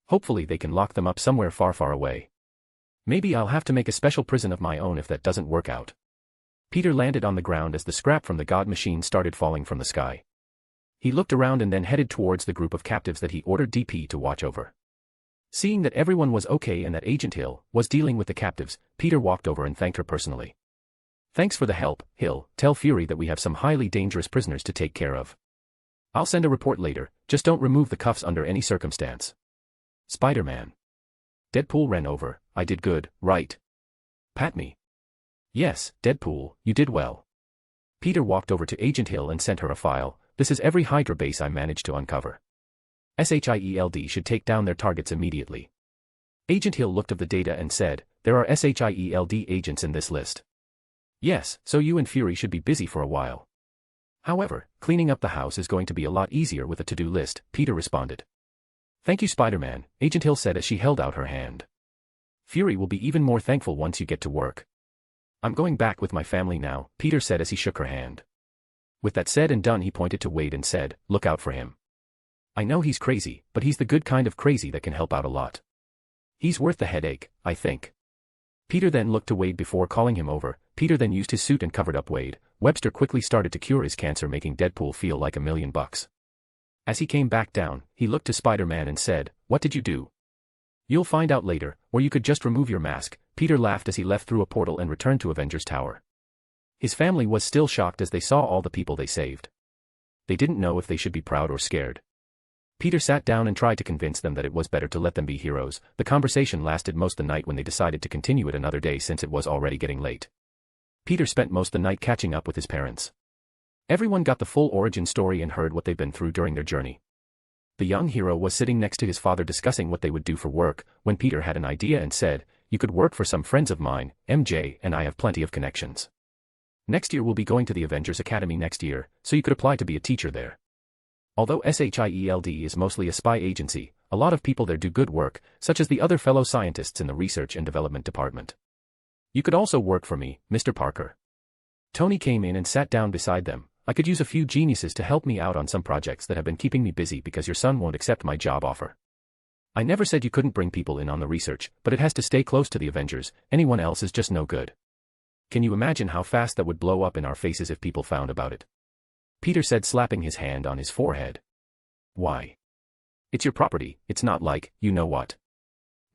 Hopefully they can lock them up somewhere far, far away. Maybe I'll have to make a special prison of my own if that doesn't work out." Peter landed on the ground as the scrap from the god machine started falling from the sky. He looked around and then headed towards the group of captives that he ordered DP to watch over. Seeing that everyone was okay and that Agent Hill was dealing with the captives, Peter walked over and thanked her personally. "Thanks for the help, Hill. Tell Fury that we have some highly dangerous prisoners to take care of. I'll send a report later, just don't remove the cuffs under any circumstance." Spider-Man. Deadpool ran over. "I did good, right? Pat me." "Yes, Deadpool, you did well." Peter walked over to Agent Hill and sent her a file. "This is every Hydra base I managed to uncover. SHIELD should take down their targets immediately." Agent Hill looked at the data and said, "There are SHIELD agents in this list." "Yes, so you and Fury should be busy for a while. However, cleaning up the house is going to be a lot easier with a to-do list," Peter responded. "Thank you, Spider-Man," Agent Hill said as she held out her hand. "Fury will be even more thankful once you get to work." "I'm going back with my family now," Peter said as he shook her hand. With that said and done, he pointed to Wade and said, "Look out for him. I know he's crazy, but he's the good kind of crazy that can help out a lot. He's worth the headache, I think." Peter then looked to Wade before calling him over. Peter then used his suit and covered up Wade. Webster quickly started to cure his cancer, making Deadpool feel like $1,000,000. As he came back down, he looked to Spider-Man and said, "What did you do?" "You'll find out later, or you could just remove your mask." Peter laughed as he left through a portal and returned to Avengers Tower. His family was still shocked as they saw all the people they saved. They didn't know if they should be proud or scared. Peter sat down and tried to convince them that it was better to let them be heroes. The conversation lasted most of the night when they decided to continue it another day since it was already getting late. Peter spent most of the night catching up with his parents. Everyone got the full origin story and heard what they've been through during their journey. The young hero was sitting next to his father discussing what they would do for work, when Peter had an idea and said, "You could work for some friends of mine. MJ and I have plenty of connections. Next year we'll be going to the Avengers Academy next year, so you could apply to be a teacher there. Although SHIELD is mostly a spy agency, a lot of people there do good work, such as the other fellow scientists in the Research and Development Department. You could also work for me, Mr. Parker." Tony came in and sat down beside them. I could use a few geniuses to help me out on some projects that have been keeping me busy because your son won't accept my job offer. I never said you couldn't bring people in on the research, but it has to stay close to the Avengers, anyone else is just no good. Can you imagine how fast that would blow up in our faces if people found about it? Peter said, slapping his hand on his forehead. Why? It's your property, it's not like, you know what.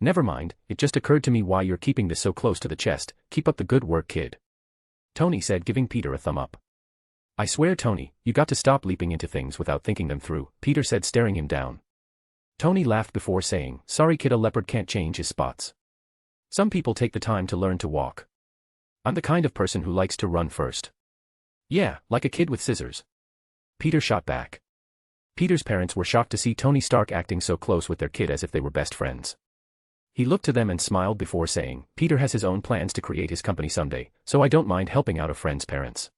Never mind, it just occurred to me why you're keeping this so close to the chest. Keep up the good work, kid. Tony said, giving Peter a thumb up. I swear, Tony, you got to stop leaping into things without thinking them through, Peter said, staring him down. Tony laughed before saying, sorry kid, a leopard can't change his spots. Some people take the time to learn to walk. I'm the kind of person who likes to run first. Yeah, like a kid with scissors. Peter shot back. Peter's parents were shocked to see Tony Stark acting so close with their kid as if they were best friends. He looked to them and smiled before saying, Peter has his own plans to create his company someday, so I don't mind helping out a friend's parents.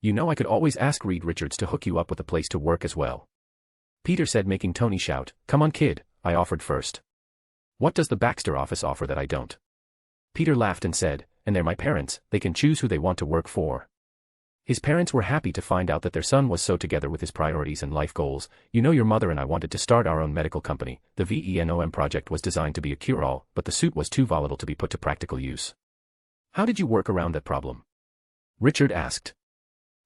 You know, I could always ask Reed Richards to hook you up with a place to work as well. Peter said, making Tony shout, come on kid, I offered first. What does the Baxter office offer that I don't? Peter laughed and said, and they're my parents, they can choose who they want to work for. His parents were happy to find out that their son was so together with his priorities and life goals. You know, your mother and I wanted to start our own medical company. The Venom project was designed to be a cure-all, but the suit was too volatile to be put to practical use. How did you work around that problem? Richard asked.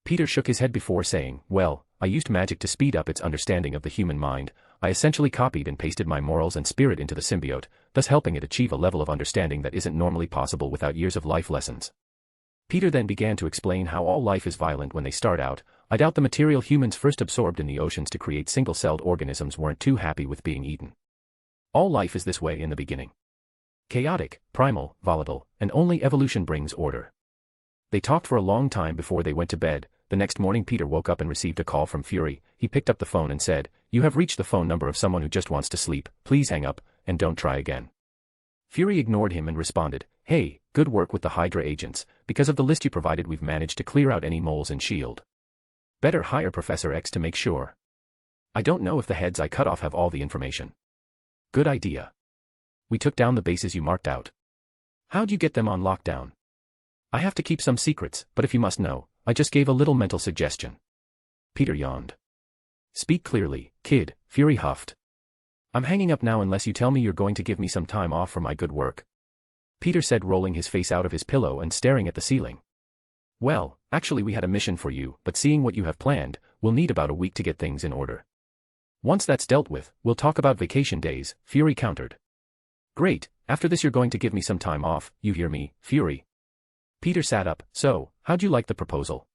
Peter shook his head before saying, well, I used magic to speed up its understanding of the human mind. I essentially copied and pasted my morals and spirit into the symbiote, thus helping it achieve a level of understanding that isn't normally possible without years of life lessons. Peter then began to explain how all life is violent when they start out. I doubt the material humans first absorbed in the oceans to create single-celled organisms weren't too happy with being eaten. All life is this way in the beginning. Chaotic, primal, volatile, and only evolution brings order. They talked for a long time before they went to bed. The next morning Peter woke up and received a call from Fury. He picked up the phone and said, you have reached the phone number of someone who just wants to sleep, please hang up, and don't try again. Fury ignored him and responded, hey, good work with the Hydra agents, because of the list you provided we've managed to clear out any moles in S.H.I.E.L.D. Better hire Professor X to make sure. I don't know if the heads I cut off have all the information. Good idea. We took down the bases you marked out. How'd you get them on lockdown? I have to keep some secrets, but if you must know, I just gave a little mental suggestion. Peter yawned. Speak clearly, kid, Fury huffed. I'm hanging up now unless you tell me you're going to give me some time off for my good work. Peter said, rolling his face out of his pillow and staring at the ceiling. Well, actually we had a mission for you, but seeing what you have planned, we'll need about a week to get things in order. Once that's dealt with, we'll talk about vacation days, Fury countered. Great, after this you're going to give me some time off, you hear me, Fury? Peter sat up, so, how'd you like the proposal?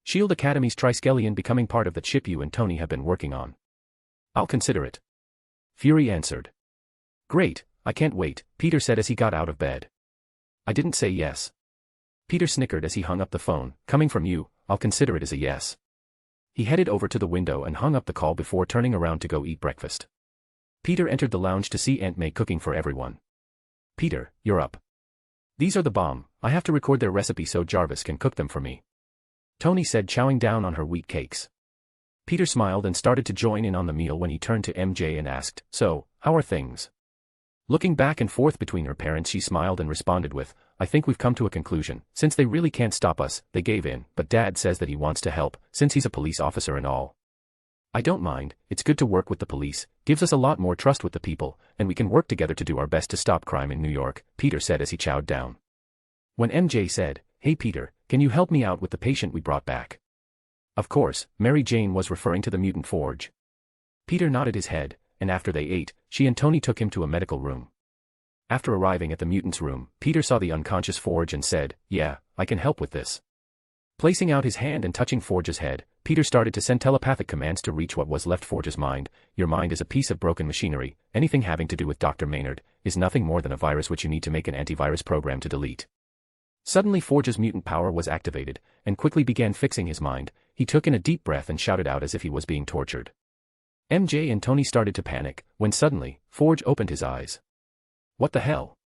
S.H.I.E.L.D. Academy's Triskelion becoming part of that ship you and Tony have been working on. I'll consider it. Fury answered. Great, I can't wait, Peter said as he got out of bed. I didn't say yes. Peter snickered as he hung up the phone, coming from you, I'll consider it as a yes. He headed over to the window and hung up the call before turning around to go eat breakfast. Peter entered the lounge to see Aunt May cooking for everyone. Peter, you're up. These are the bomb, I have to record their recipe so Jarvis can cook them for me. Tony said, chowing down on her wheat cakes. Peter smiled and started to join in on the meal when he turned to MJ and asked, so, how are things? Looking back and forth between her parents, she smiled and responded with, I think we've come to a conclusion. Since they really can't stop us, they gave in, but Dad says that he wants to help, since he's a police officer and all. I don't mind, it's good to work with the police, gives us a lot more trust with the people, and we can work together to do our best to stop crime in New York, Peter said as he chowed down. When MJ said, hey Peter, can you help me out with the patient we brought back? Of course, Mary Jane was referring to the mutant Forge. Peter nodded his head, and after they ate, she and Tony took him to a medical room. After arriving at the mutant's room, Peter saw the unconscious Forge and said, yeah, I can help with this. Placing out his hand and touching Forge's head, Peter started to send telepathic commands to reach what was left Forge's mind. Your mind is a piece of broken machinery, anything having to do with Dr. Maynard is nothing more than a virus which you need to make an antivirus program to delete. Suddenly Forge's mutant power was activated, and quickly began fixing his mind. He took in a deep breath and shouted out as if he was being tortured. MJ and Tony started to panic, when suddenly, Forge opened his eyes. What the hell?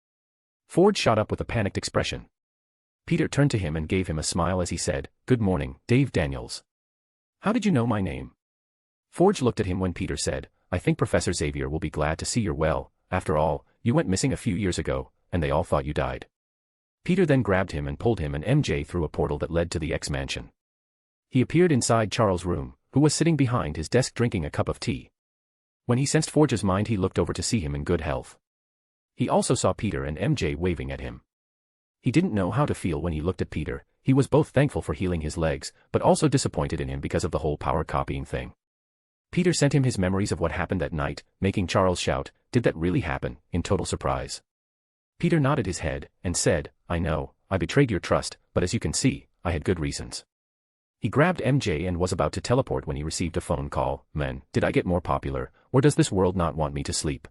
Forge shot up with a panicked expression. Peter turned to him and gave him a smile as he said, Good morning, Dave Daniels. How did you know my name? Forge looked at him when Peter said, I think Professor Xavier will be glad to see you're well. After all, you went missing a few years ago, and they all thought you died. Peter then grabbed him and pulled him and MJ through a portal that led to the X-Mansion. He appeared inside Charles' room, who was sitting behind his desk drinking a cup of tea. When he sensed Forge's mind, he looked over to see him in good health. He also saw Peter and MJ waving at him. He didn't know how to feel when he looked at Peter. He was both thankful for healing his legs, but also disappointed in him because of the whole power copying thing. Peter sent him his memories of what happened that night, making Charles shout, "Did that really happen?" in total surprise. Peter nodded his head, and said, "I know, I betrayed your trust, but as you can see, I had good reasons." He grabbed MJ and was about to teleport when he received a phone call. "Man, did I get more popular, or does this world not want me to sleep?"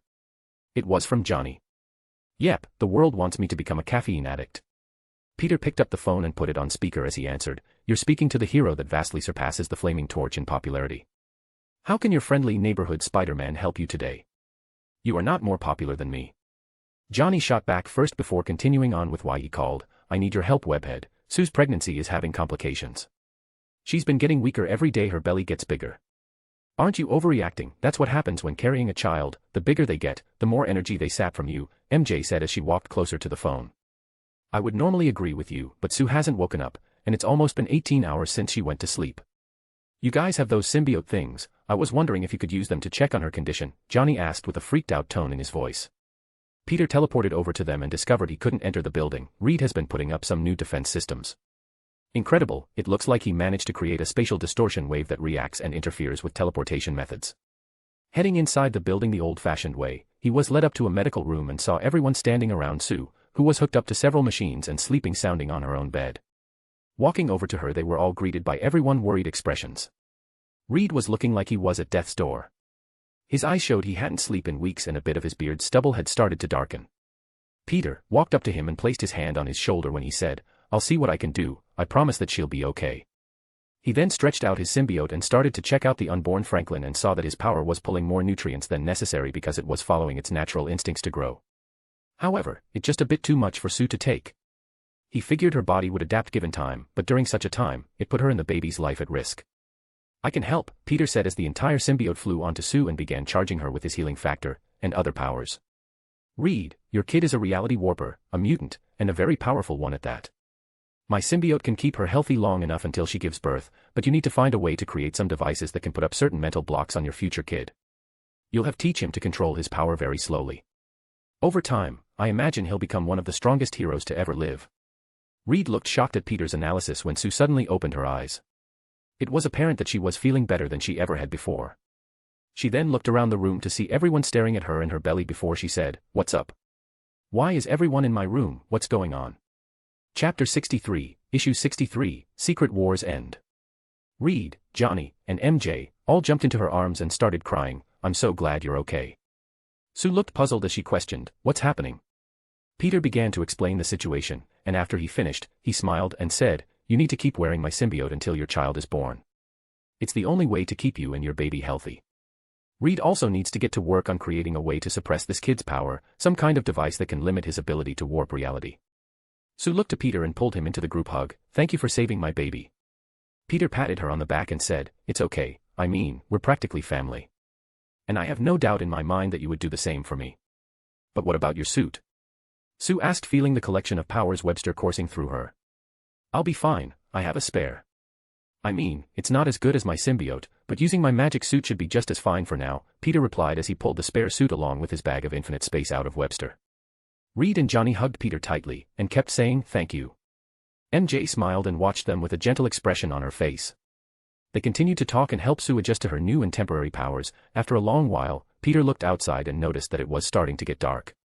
It was from Johnny. "Yep, the world wants me to become a caffeine addict." Peter picked up the phone and put it on speaker as he answered, "You're speaking to the hero that vastly surpasses the Flaming Torch in popularity. How can your friendly neighborhood Spider-Man help you today? You are not more popular than me." Johnny shot back first before continuing on with why he called. "I need your help, Webhead. Sue's pregnancy is having complications. She's been getting weaker every day, her belly gets bigger." "Aren't you overreacting? That's what happens when carrying a child. The bigger they get, the more energy they sap from you," MJ said as she walked closer to the phone. "I would normally agree with you, but Sue hasn't woken up, and it's almost been 18 hours since she went to sleep. You guys have those symbiote things. I was wondering if you could use them to check on her condition," Johnny asked with a freaked out tone in his voice. Peter teleported over to them and discovered he couldn't enter the building. Reed has been putting up some new defense systems. Incredible, it looks like he managed to create a spatial distortion wave that reacts and interferes with teleportation methods. Heading inside the building the old-fashioned way, he was led up to a medical room and saw everyone standing around Sue, who was hooked up to several machines and sleeping sounding on her own bed. Walking over to her, they were all greeted by everyone worried expressions. Reed was looking like he was at death's door. His eyes showed he hadn't slept in weeks and a bit of his beard stubble had started to darken. Peter walked up to him and placed his hand on his shoulder when he said, "I'll see what I can do, I promise that she'll be okay." He then stretched out his symbiote and started to check out the unborn Franklin and saw that his power was pulling more nutrients than necessary because it was following its natural instincts to grow. However, it's just a bit too much for Sue to take. He figured her body would adapt given time, but during such a time, it put her and the baby's life at risk. "I can help," Peter said as the entire symbiote flew onto Sue and began charging her with his healing factor, and other powers. "Reed, your kid is a reality warper, a mutant, and a very powerful one at that. My symbiote can keep her healthy long enough until she gives birth, but you need to find a way to create some devices that can put up certain mental blocks on your future kid. You'll have to teach him to control his power very slowly. Over time, I imagine he'll become one of the strongest heroes to ever live." Reed looked shocked at Peter's analysis when Sue suddenly opened her eyes. It was apparent that she was feeling better than she ever had before. She then looked around the room to see everyone staring at her and her belly before she said, "What's up? Why is everyone in my room? What's going on?" Chapter 63, Issue 63, Secret Wars End. Reed, Johnny, and MJ all jumped into her arms and started crying. "I'm so glad you're okay." Sue looked puzzled as she questioned, "What's happening?" Peter began to explain the situation, and after he finished, he smiled and said, "You need to keep wearing my symbiote until your child is born. It's the only way to keep you and your baby healthy. Reed also needs to get to work on creating a way to suppress this kid's power, some kind of device that can limit his ability to warp reality." Sue looked to Peter and pulled him into the group hug. "Thank you for saving my baby." Peter patted her on the back and said, "It's okay, I mean, we're practically family. And I have no doubt in my mind that you would do the same for me. But what about your suit?" Sue asked, feeling the collection of powers Webster coursing through her. "I'll be fine, I have a spare. I mean, it's not as good as my symbiote, but using my magic suit should be just as fine for now," Peter replied as he pulled the spare suit along with his bag of infinite space out of Webster. Reed and Johnny hugged Peter tightly, and kept saying, "Thank you." MJ smiled and watched them with a gentle expression on her face. They continued to talk and help Sue adjust to her new and temporary powers. After a long while, Peter looked outside and noticed that it was starting to get dark.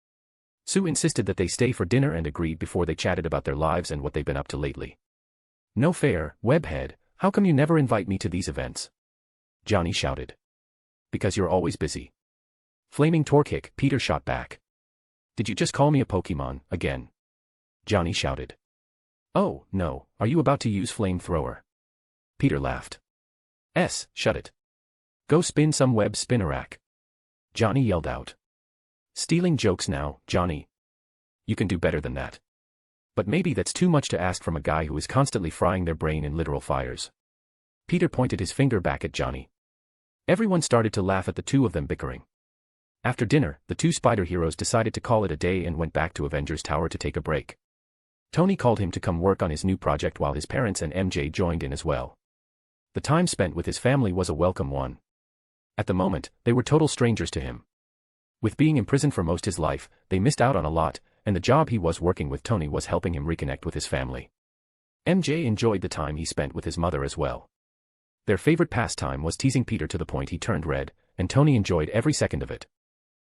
Sue insisted that they stay for dinner and agreed before they chatted about their lives and what they've been up to lately. "No fair, Webhead, how come you never invite me to these events?" Johnny shouted. "Because you're always busy." Flaming Torkick, Peter shot back. "Did you just call me a Pokemon, again?" Johnny shouted. "Oh, no, are you about to use flamethrower?" Peter laughed. Shut it. Go spin some web spinnerack." Johnny yelled out. "Stealing jokes now, Johnny. You can do better than that. But maybe that's too much to ask from a guy who is constantly frying their brain in literal fires." Peter pointed his finger back at Johnny. Everyone started to laugh at the two of them bickering. After dinner, the two spider heroes decided to call it a day and went back to Avengers Tower to take a break. Tony called him to come work on his new project while his parents and MJ joined in as well. The time spent with his family was a welcome one. At the moment, they were total strangers to him. With being imprisoned for most his life, they missed out on a lot, and the job he was working with Tony was helping him reconnect with his family. MJ enjoyed the time he spent with his mother as well. Their favorite pastime was teasing Peter to the point he turned red, and Tony enjoyed every second of it.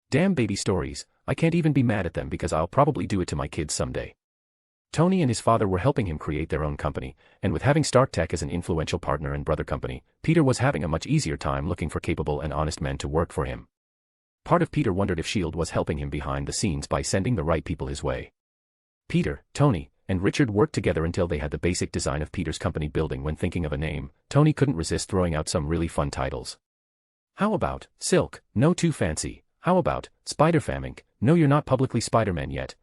Damn baby stories, I can't even be mad at them because I'll probably do it to my kids someday. Tony and his father were helping him create their own company, and with having Stark Tech as an influential partner and brother company, Peter was having a much easier time looking for capable and honest men to work for him. Part of Peter wondered if S.H.I.E.L.D. was helping him behind the scenes by sending the right people his way. Peter, Tony, and Richard worked together until they had the basic design of Peter's company building. When thinking of a name, Tony couldn't resist throwing out some really fun titles. How about Silk? No, too fancy. How about Spider-Fam Inc.? No, you're not publicly Spider-Man yet.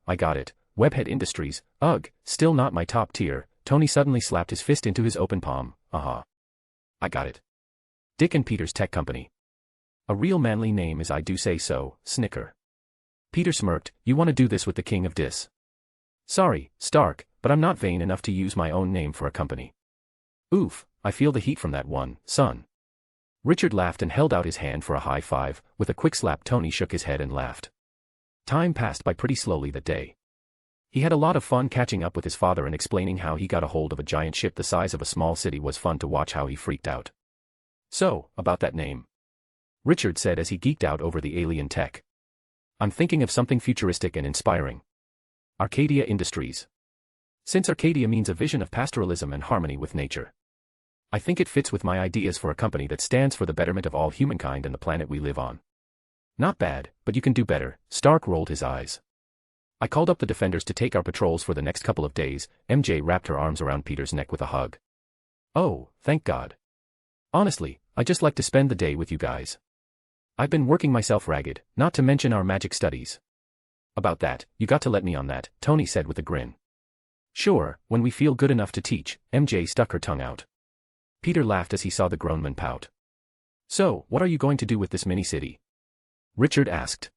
I got it. Webhead Industries. Ugh, still not my top tier. Tony suddenly slapped his fist into his open palm. I got it. Dick and Peter's Tech Company. A real manly name, as I do say so. Snicker. Peter smirked. You want to do this with the king of dis? Sorry, Stark, but I'm not vain enough to use my own name for a company. Oof, I feel the heat from that one, son. Richard laughed and held out his hand for a high five. With a quick slap, Tony shook his head and laughed. Time passed by pretty slowly that day. He had a lot of fun catching up with his father and explaining how he got a hold of a giant ship the size of a small city. Was fun to watch how he freaked out. So, about that name. Richard said as he geeked out over the alien tech. I'm thinking of something futuristic and inspiring. Arcadia Industries. Since Arcadia means a vision of pastoralism and harmony with nature, I think it fits with my ideas for a company that stands for the betterment of all humankind and the planet we live on. Not bad, but you can do better. Stark rolled his eyes. I called up the defenders to take our patrols for the next couple of days. MJ wrapped her arms around Peter's neck with a hug. Oh, thank God. Honestly, I'd just like to spend the day with you guys. I've been working myself ragged, not to mention our magic studies. About that, you got to let me on that, Tony said with a grin. Sure, when we feel good enough to teach. MJ stuck her tongue out. Peter laughed as he saw the grown man pout. So, what are you going to do with this mini-city? Richard asked.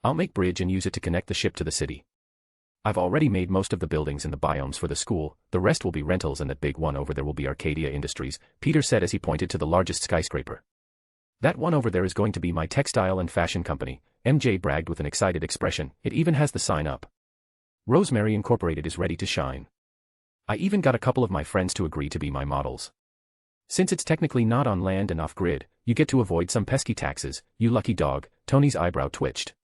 I'll make bridge and use it to connect the ship to the city. I've already made most of the buildings and the biomes for the school. The rest will be rentals, and that big one over there will be Arcadia Industries, Peter said as he pointed to the largest skyscraper. That one over there is going to be my textile and fashion company, MJ bragged with an excited expression. It even has the sign up. Rosemary Incorporated is ready to shine. I even got a couple of my friends to agree to be my models. Since it's technically not on land and off-grid, you get to avoid some pesky taxes, you lucky dog. Tony's eyebrow twitched.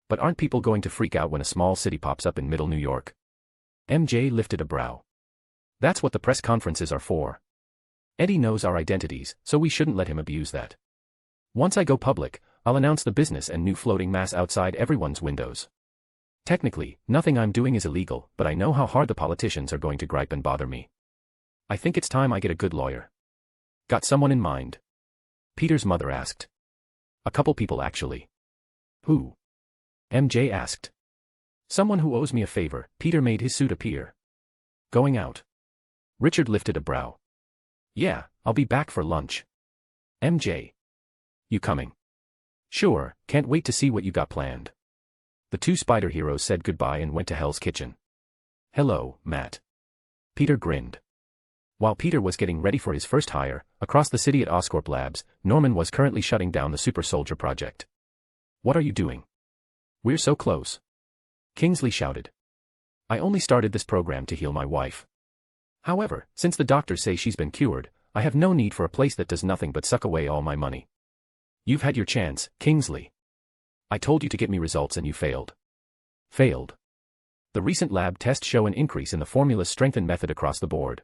But aren't people going to freak out when a small city pops up in middle New York? MJ lifted a brow. That's what the press conferences are for. Eddie knows our identities, so we shouldn't let him abuse that. Once I go public, I'll announce the business and new floating mass outside everyone's windows. Technically, nothing I'm doing is illegal, but I know how hard the politicians are going to gripe and bother me. I think it's time I get a good lawyer. Got someone in mind? Peter's mother asked. A couple people actually. Who? MJ asked. Someone who owes me a favor. Peter made his suit appear. Going out? Richard lifted a brow. Yeah, I'll be back for lunch. MJ. You coming? Sure, can't wait to see what you got planned. The two spider heroes said goodbye and went to Hell's Kitchen. Hello, Matt. Peter grinned. While Peter was getting ready for his first hire, across the city at Oscorp Labs, Norman was currently shutting down the Super Soldier project. What are you doing? We're so close. Kingsley shouted. I only started this program to heal my wife. However, since the doctors say she's been cured, I have no need for a place that does nothing but suck away all my money. You've had your chance, Kingsley. I told you to get me results and you failed. Failed. The recent lab tests show an increase in the formula's strengthened method across the board.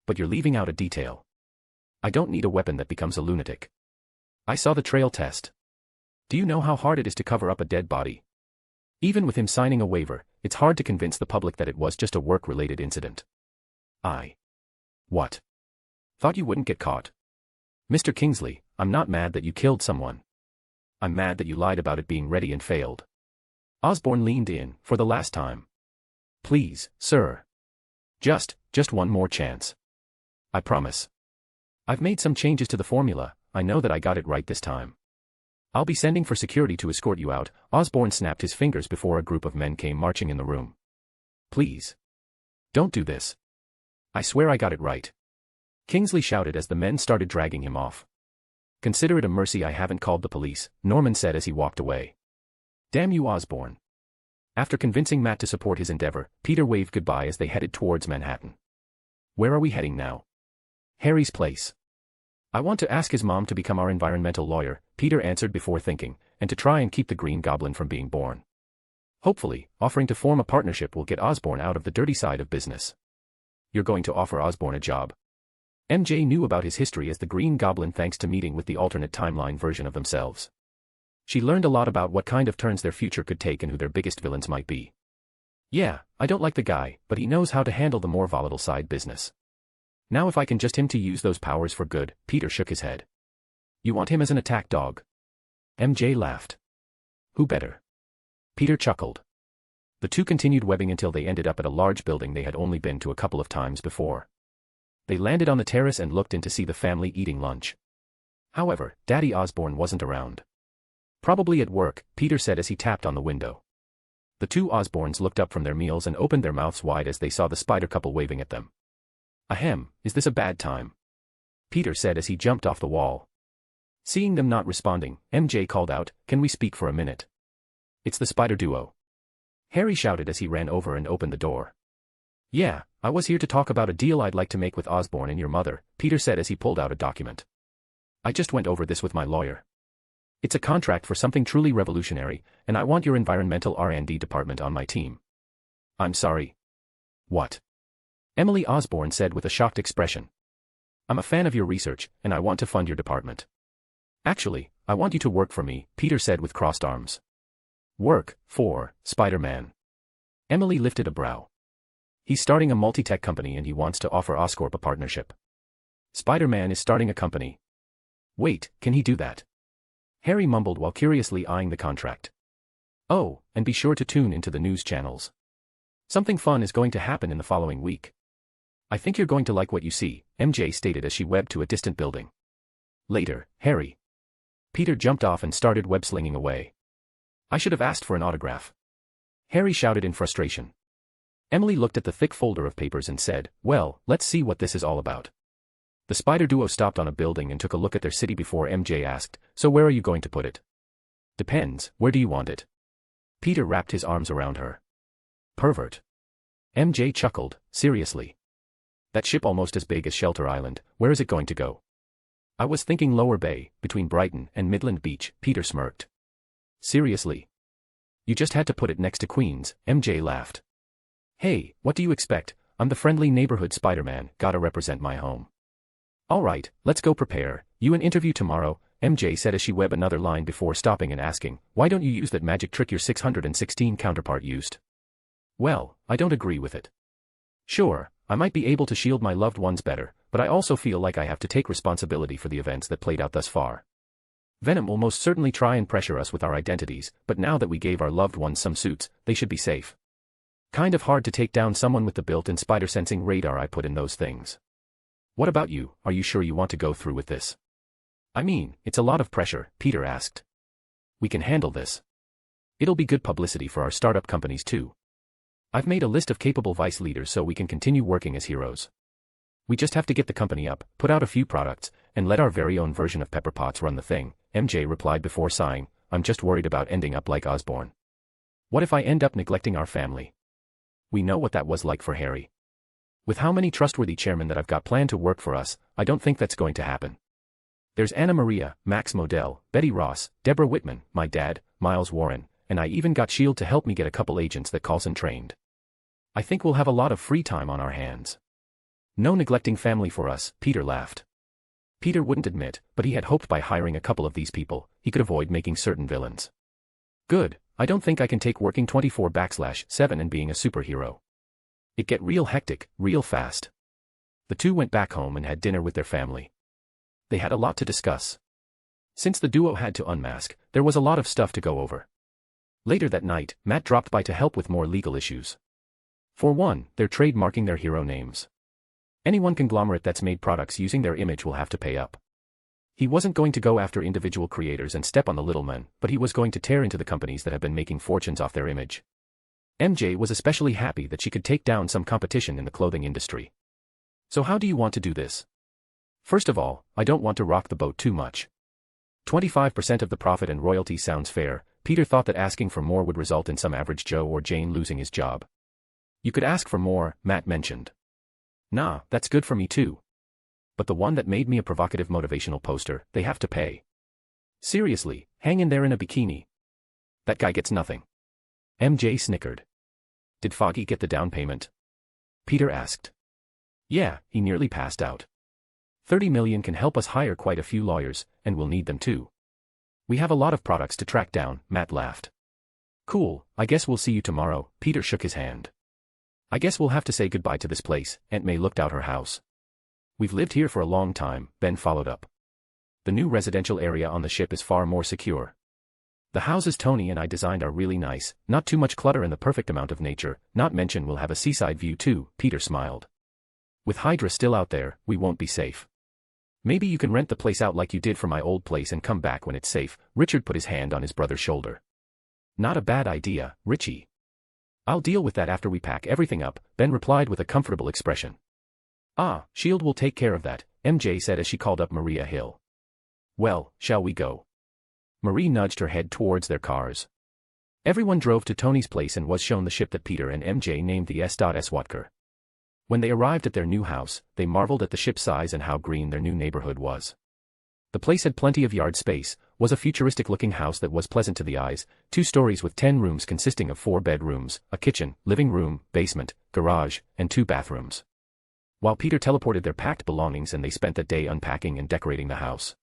But you're leaving out a detail. I don't need a weapon that becomes a lunatic. I saw the trail test. Do you know how hard it is to cover up a dead body? Even with him signing a waiver, it's hard to convince the public that it was just a work-related incident. What? Thought you wouldn't get caught. Mr. Kingsley, I'm not mad that you killed someone. I'm mad that you lied about it being ready and failed. Osborn leaned in, for the last time. Please, sir. Just one more chance. I promise. I've made some changes to the formula, I know that I got it right this time. I'll be sending for security to escort you out. Osborn snapped his fingers before a group of men came marching in the room. Please. Don't do this. I swear I got it right. Kingsley shouted as the men started dragging him off. Consider it a mercy I haven't called the police, Norman said as he walked away. Damn you, Osborn. After convincing Matt to support his endeavor, Peter waved goodbye as they headed towards Manhattan. Where are we heading now? Harry's place. I want to ask his mom to become our environmental lawyer, Peter answered before thinking, and to try and keep the Green Goblin from being born. Hopefully, offering to form a partnership will get Osborn out of the dirty side of business. You're going to offer Osborn a job? MJ knew about his history as the Green Goblin thanks to meeting with the alternate timeline version of themselves. She learned a lot about what kind of turns their future could take and who their biggest villains might be. Yeah, I don't like the guy, but he knows how to handle the more volatile side business. Now if I can just him to use those powers for good, Peter shook his head. You want him as an attack dog? MJ laughed. Who better? Peter chuckled. The two continued webbing until they ended up at a large building they had only been to a couple of times before. They landed on the terrace and looked in to see the family eating lunch. However, Daddy Osborn wasn't around. Probably at work, Peter said as he tapped on the window. The two Osborns looked up from their meals and opened their mouths wide as they saw the spider couple waving at them. Ahem, is this a bad time? Peter said as he jumped off the wall. Seeing them not responding, MJ called out, Can we speak for a minute? It's the spider duo. Harry shouted as he ran over and opened the door. Yeah, I was here to talk about a deal I'd like to make with Osborn and your mother, Peter said as he pulled out a document. I just went over this with my lawyer. It's a contract for something truly revolutionary, and I want your environmental R&D department on my team. I'm sorry. What? Emily Osborn said with a shocked expression. I'm a fan of your research, and I want to fund your department. Actually, I want you to work for me, Peter said with crossed arms. Work, for Spider-Man. Emily lifted a brow. He's starting a multi-tech company and he wants to offer Oscorp a partnership. Spider-Man is starting a company. Wait, can he do that? Harry mumbled while curiously eyeing the contract. Oh, and be sure to tune into the news channels. Something fun is going to happen in the following week. I think you're going to like what you see, MJ stated as she webbed to a distant building. Later, Harry. Peter jumped off and started web-slinging away. I should have asked for an autograph. Harry shouted in frustration. Emily looked at the thick folder of papers and said, Well, let's see what this is all about. The spider duo stopped on a building and took a look at their city before MJ asked, So where are you going to put it? Depends, where do you want it? Peter wrapped his arms around her. Pervert. MJ chuckled, seriously. That ship almost as big as Shelter Island, where is it going to go? I was thinking Lower Bay, between Brighton and Midland Beach, Peter smirked. Seriously? You just had to put it next to Queens, MJ laughed. Hey, what do you expect? I'm the friendly neighborhood Spider-Man, gotta represent my home. Alright, let's go prepare, you an interview tomorrow, MJ said as she webbed another line before stopping and asking, Why don't you use that magic trick your 616 counterpart used? Well, I don't agree with it. Sure, I might be able to shield my loved ones better, but I also feel like I have to take responsibility for the events that played out thus far. Venom will most certainly try and pressure us with our identities, but now that we gave our loved ones some suits, they should be safe. Kind of hard to take down someone with the built-in spider-sensing radar I put in those things. What about you, are you sure you want to go through with this? I mean, it's a lot of pressure, Peter asked. We can handle this. It'll be good publicity for our startup companies too. I've made a list of capable vice leaders so we can continue working as heroes. We just have to get the company up, put out a few products, and let our very own version of Pepper Potts run the thing, MJ replied before sighing, I'm just worried about ending up like Osborn. What if I end up neglecting our family? We know what that was like for Harry. With how many trustworthy chairmen that I've got planned to work for us, I don't think that's going to happen. There's Anna Maria, Max Modell, Betty Ross, Deborah Whitman, my dad, Miles Warren, and I even got S.H.I.E.L.D. to help me get a couple agents that Coulson trained. I think we'll have a lot of free time on our hands. No neglecting family for us, Peter laughed. Peter wouldn't admit, but he had hoped by hiring a couple of these people, he could avoid making certain villains. Good, I don't think I can take working 24/7 and being a superhero. It get real hectic, real fast. The two went back home and had dinner with their family. They had a lot to discuss. Since the duo had to unmask, there was a lot of stuff to go over. Later that night, Matt dropped by to help with more legal issues. For one, they're trademarking their hero names. Anyone conglomerate that's made products using their image will have to pay up. He wasn't going to go after individual creators and step on the little men, but he was going to tear into the companies that have been making fortunes off their image. MJ was especially happy that she could take down some competition in the clothing industry. So how do you want to do this? First of all, I don't want to rock the boat too much. 25% of the profit and royalty sounds fair. Peter thought that asking for more would result in some average Joe or Jane losing his job. You could ask for more, Matt mentioned. Nah, that's good for me too. But the one that made me a provocative motivational poster, they have to pay. Seriously, hang in there in a bikini. That guy gets nothing. MJ snickered. Did Foggy get the down payment? Peter asked. Yeah, he nearly passed out. 30 million can help us hire quite a few lawyers, and we'll need them too. We have a lot of products to track down, Matt laughed. Cool, I guess we'll see you tomorrow, Peter shook his hand. I guess we'll have to say goodbye to this place, Aunt May looked out her house. We've lived here for a long time, Ben followed up. The new residential area on the ship is far more secure. The houses Tony and I designed are really nice, not too much clutter and the perfect amount of nature, not mention we'll have a seaside view too, Peter smiled. With Hydra still out there, we won't be safe. Maybe you can rent the place out like you did for my old place and come back when it's safe, Richard put his hand on his brother's shoulder. Not a bad idea, Richie. I'll deal with that after we pack everything up, Ben replied with a comfortable expression. Ah, S.H.I.E.L.D. will take care of that, MJ said as she called up Maria Hill. Well, shall we go? Marie nudged her head towards their cars. Everyone drove to Tony's place and was shown the ship that Peter and MJ named the S.S. Watker. When they arrived at their new house, they marveled at the ship's size and how green their new neighborhood was. The place had plenty of yard space, was a futuristic-looking house that was pleasant to the eyes, 2 stories with 10 rooms consisting of 4 bedrooms, a kitchen, living room, basement, garage, and 2 bathrooms. While Peter teleported their packed belongings and they spent that day unpacking and decorating the house.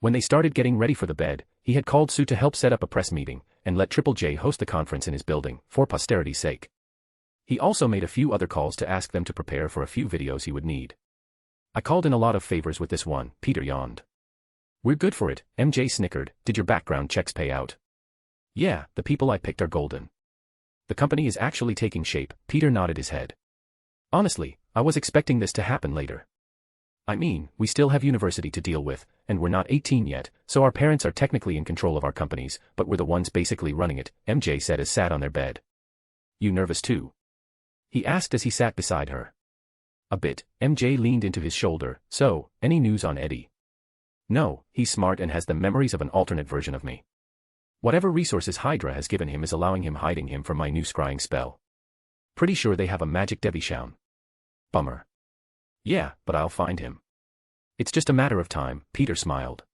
When they started getting ready for the bed, he had called Sue to help set up a press meeting, and let Triple J host the conference in his building, for posterity's sake. He also made a few other calls to ask them to prepare for a few videos he would need. I called in a lot of favors with this one, Peter yawned. We're good for it, MJ snickered, did your background checks pay out? Yeah, the people I picked are golden. The company is actually taking shape, Peter nodded his head. Honestly, I was expecting this to happen later. I mean, we still have university to deal with, and we're not 18 yet, so our parents are technically in control of our companies, but we're the ones basically running it, MJ said as sat on their bed. You nervous too? He asked as he sat beside her. A bit, MJ leaned into his shoulder, so, any news on Eddie? No, he's smart and has the memories of an alternate version of me. Whatever resources Hydra has given him is allowing him hiding him from my new scrying spell. Pretty sure they have a magic Devishown. Bummer. Yeah, but I'll find him. It's just a matter of time, Peter smiled.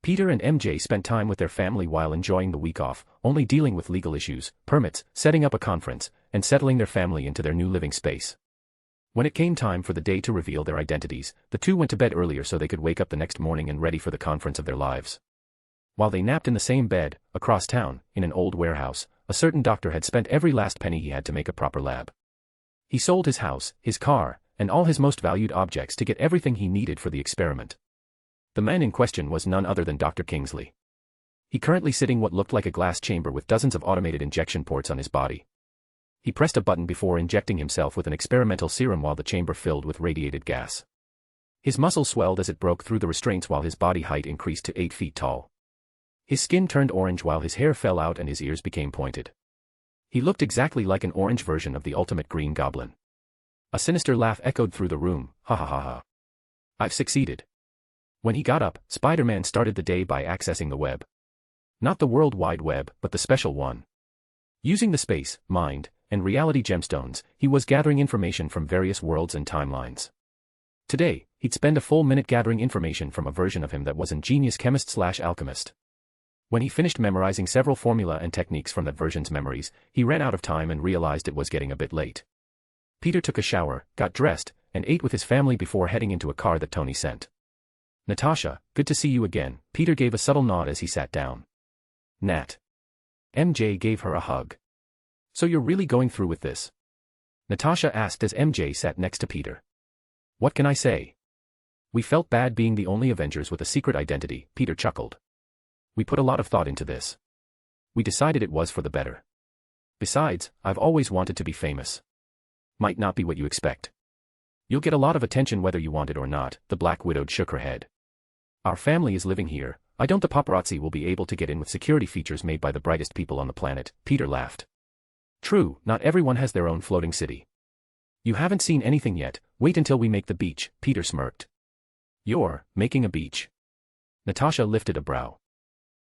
Peter and MJ spent time with their family while enjoying the week off, only dealing with legal issues, permits, setting up a conference, and settling their family into their new living space. When it came time for the day to reveal their identities, the two went to bed earlier so they could wake up the next morning and ready for the conference of their lives. While they napped in the same bed, across town, in an old warehouse, a certain doctor had spent every last penny he had to make a proper lab. He sold his house, his car, and all his most valued objects to get everything he needed for the experiment. The man in question was none other than Dr. Kingsley. He currently sitting what looked like a glass chamber with dozens of automated injection ports on his body. He pressed a button before injecting himself with an experimental serum while the chamber filled with radiated gas. His muscles swelled as it broke through the restraints while his body height increased to 8 feet tall. His skin turned orange while his hair fell out and his ears became pointed. He looked exactly like an orange version of the ultimate Green Goblin. A sinister laugh echoed through the room, ha ha ha ha. I've succeeded. When he got up, Spider-Man started the day by accessing the web. Not the World Wide Web, but the special one. Using the space, mind, and reality gemstones, he was gathering information from various worlds and timelines. Today, he'd spend a full minute gathering information from a version of him that was an genius chemist/alchemist. When he finished memorizing several formula and techniques from that version's memories, he ran out of time and realized it was getting a bit late. Peter took a shower, got dressed, and ate with his family before heading into a car that Tony sent. Natasha, good to see you again, Peter gave a subtle nod as he sat down. Nat. MJ gave her a hug. So you're really going through with this? Natasha asked as MJ sat next to Peter. What can I say? We felt bad being the only Avengers with a secret identity, Peter chuckled. We put a lot of thought into this. We decided it was for the better. Besides, I've always wanted to be famous. Might not be what you expect. You'll get a lot of attention whether you want it or not, the Black Widow shook her head. Our family is living here, I don't the paparazzi will be able to get in with security features made by the brightest people on the planet, Peter laughed. True, not everyone has their own floating city. You haven't seen anything yet, wait until we make the beach, Peter smirked. You're making a beach. Natasha lifted a brow.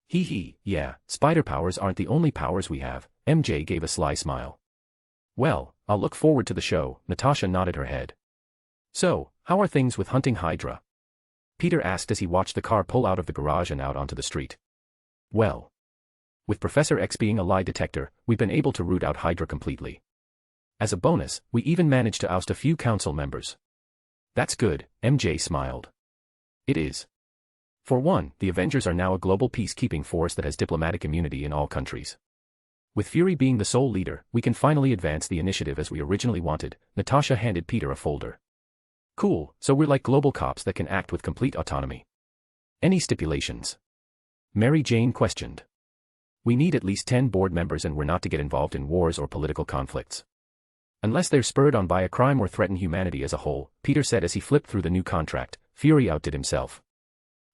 Hee hee, yeah, spider powers aren't the only powers we have, MJ gave a sly smile. Well, I'll look forward to the show, Natasha nodded her head. So, how are things with hunting Hydra? Peter asked as he watched the car pull out of the garage and out onto the street. Well, with Professor X being a lie detector, we've been able to root out Hydra completely. As a bonus, we even managed to oust a few council members. That's good, MJ smiled. It is. For one, the Avengers are now a global peacekeeping force that has diplomatic immunity in all countries. With Fury being the sole leader, we can finally advance the initiative as we originally wanted. Natasha handed Peter a folder. Cool, so we're like global cops that can act with complete autonomy. Any stipulations? Mary Jane questioned. We need at least 10 board members and we're not to get involved in wars or political conflicts. Unless they're spurred on by a crime or threaten humanity as a whole, Peter said as he flipped through the new contract. Fury outdid himself.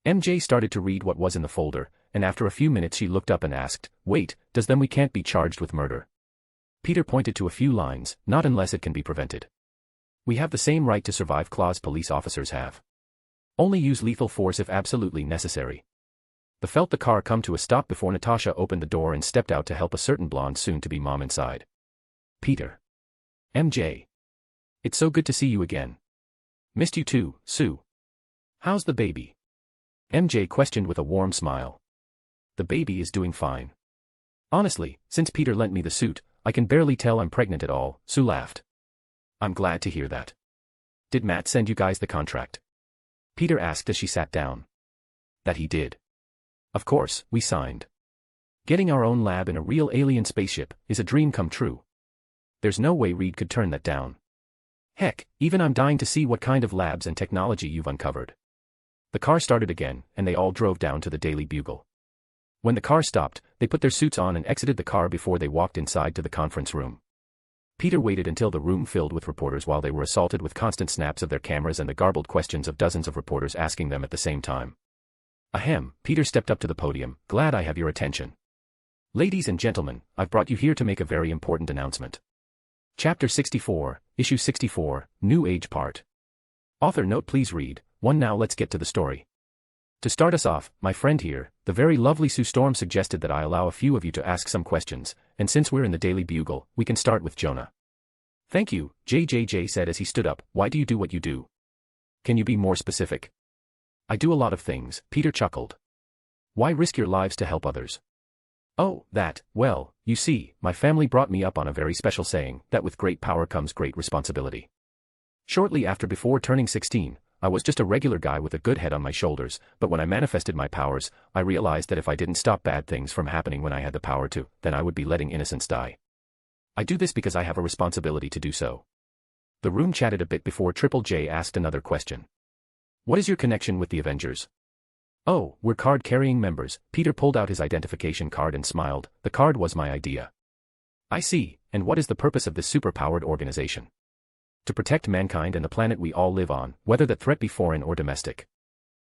MJ started to read what was in the folder, and after a few minutes she looked up and asked, wait, does then we can't be charged with murder? Peter pointed to a few lines, not unless it can be prevented. We have the same right to survive clause police officers have. Only use lethal force if absolutely necessary. They felt the car come to a stop before Natasha opened the door and stepped out to help a certain blonde soon-to-be mom inside. Peter. MJ. It's so good to see you again. Missed you too, Sue. How's the baby? MJ questioned with a warm smile. The baby is doing fine. Honestly, since Peter lent me the suit, I can barely tell I'm pregnant at all, Sue laughed. I'm glad to hear that. Did Matt send you guys the contract? Peter asked as she sat down. That he did. Of course, we signed. Getting our own lab in a real alien spaceship is a dream come true. There's no way Reed could turn that down. Heck, even I'm dying to see what kind of labs and technology you've uncovered. The car started again, and they all drove down to the Daily Bugle. When the car stopped, they put their suits on and exited the car before they walked inside to the conference room. Peter waited until the room filled with reporters while they were assaulted with constant snaps of their cameras and the garbled questions of dozens of reporters asking them at the same time. Ahem, Peter stepped up to the podium, glad I have your attention. Ladies and gentlemen, I've brought you here to make a very important announcement. Chapter 64, Issue 64, New Age Part. Author note please read, 1 Now let's get to the story. To start us off, my friend here, the very lovely Sue Storm suggested that I allow a few of you to ask some questions, and since we're in the Daily Bugle, we can start with Jonah. Thank you, JJJ said as he stood up, why do you do what you do? Can you be more specific? I do a lot of things, Peter chuckled. Why risk your lives to help others? Oh, that, well, you see, my family brought me up on a very special saying, that with great power comes great responsibility. Shortly before turning 16, I was just a regular guy with a good head on my shoulders, but when I manifested my powers, I realized that if I didn't stop bad things from happening when I had the power to, then I would be letting innocents die. I do this because I have a responsibility to do so. The room chatted a bit before Triple J asked another question. What is your connection with the Avengers? Oh, we're card-carrying members. Peter pulled out his identification card and smiled. The card was my idea. I see, and what is the purpose of this super-powered organization? To protect mankind and the planet we all live on, whether that threat be foreign or domestic.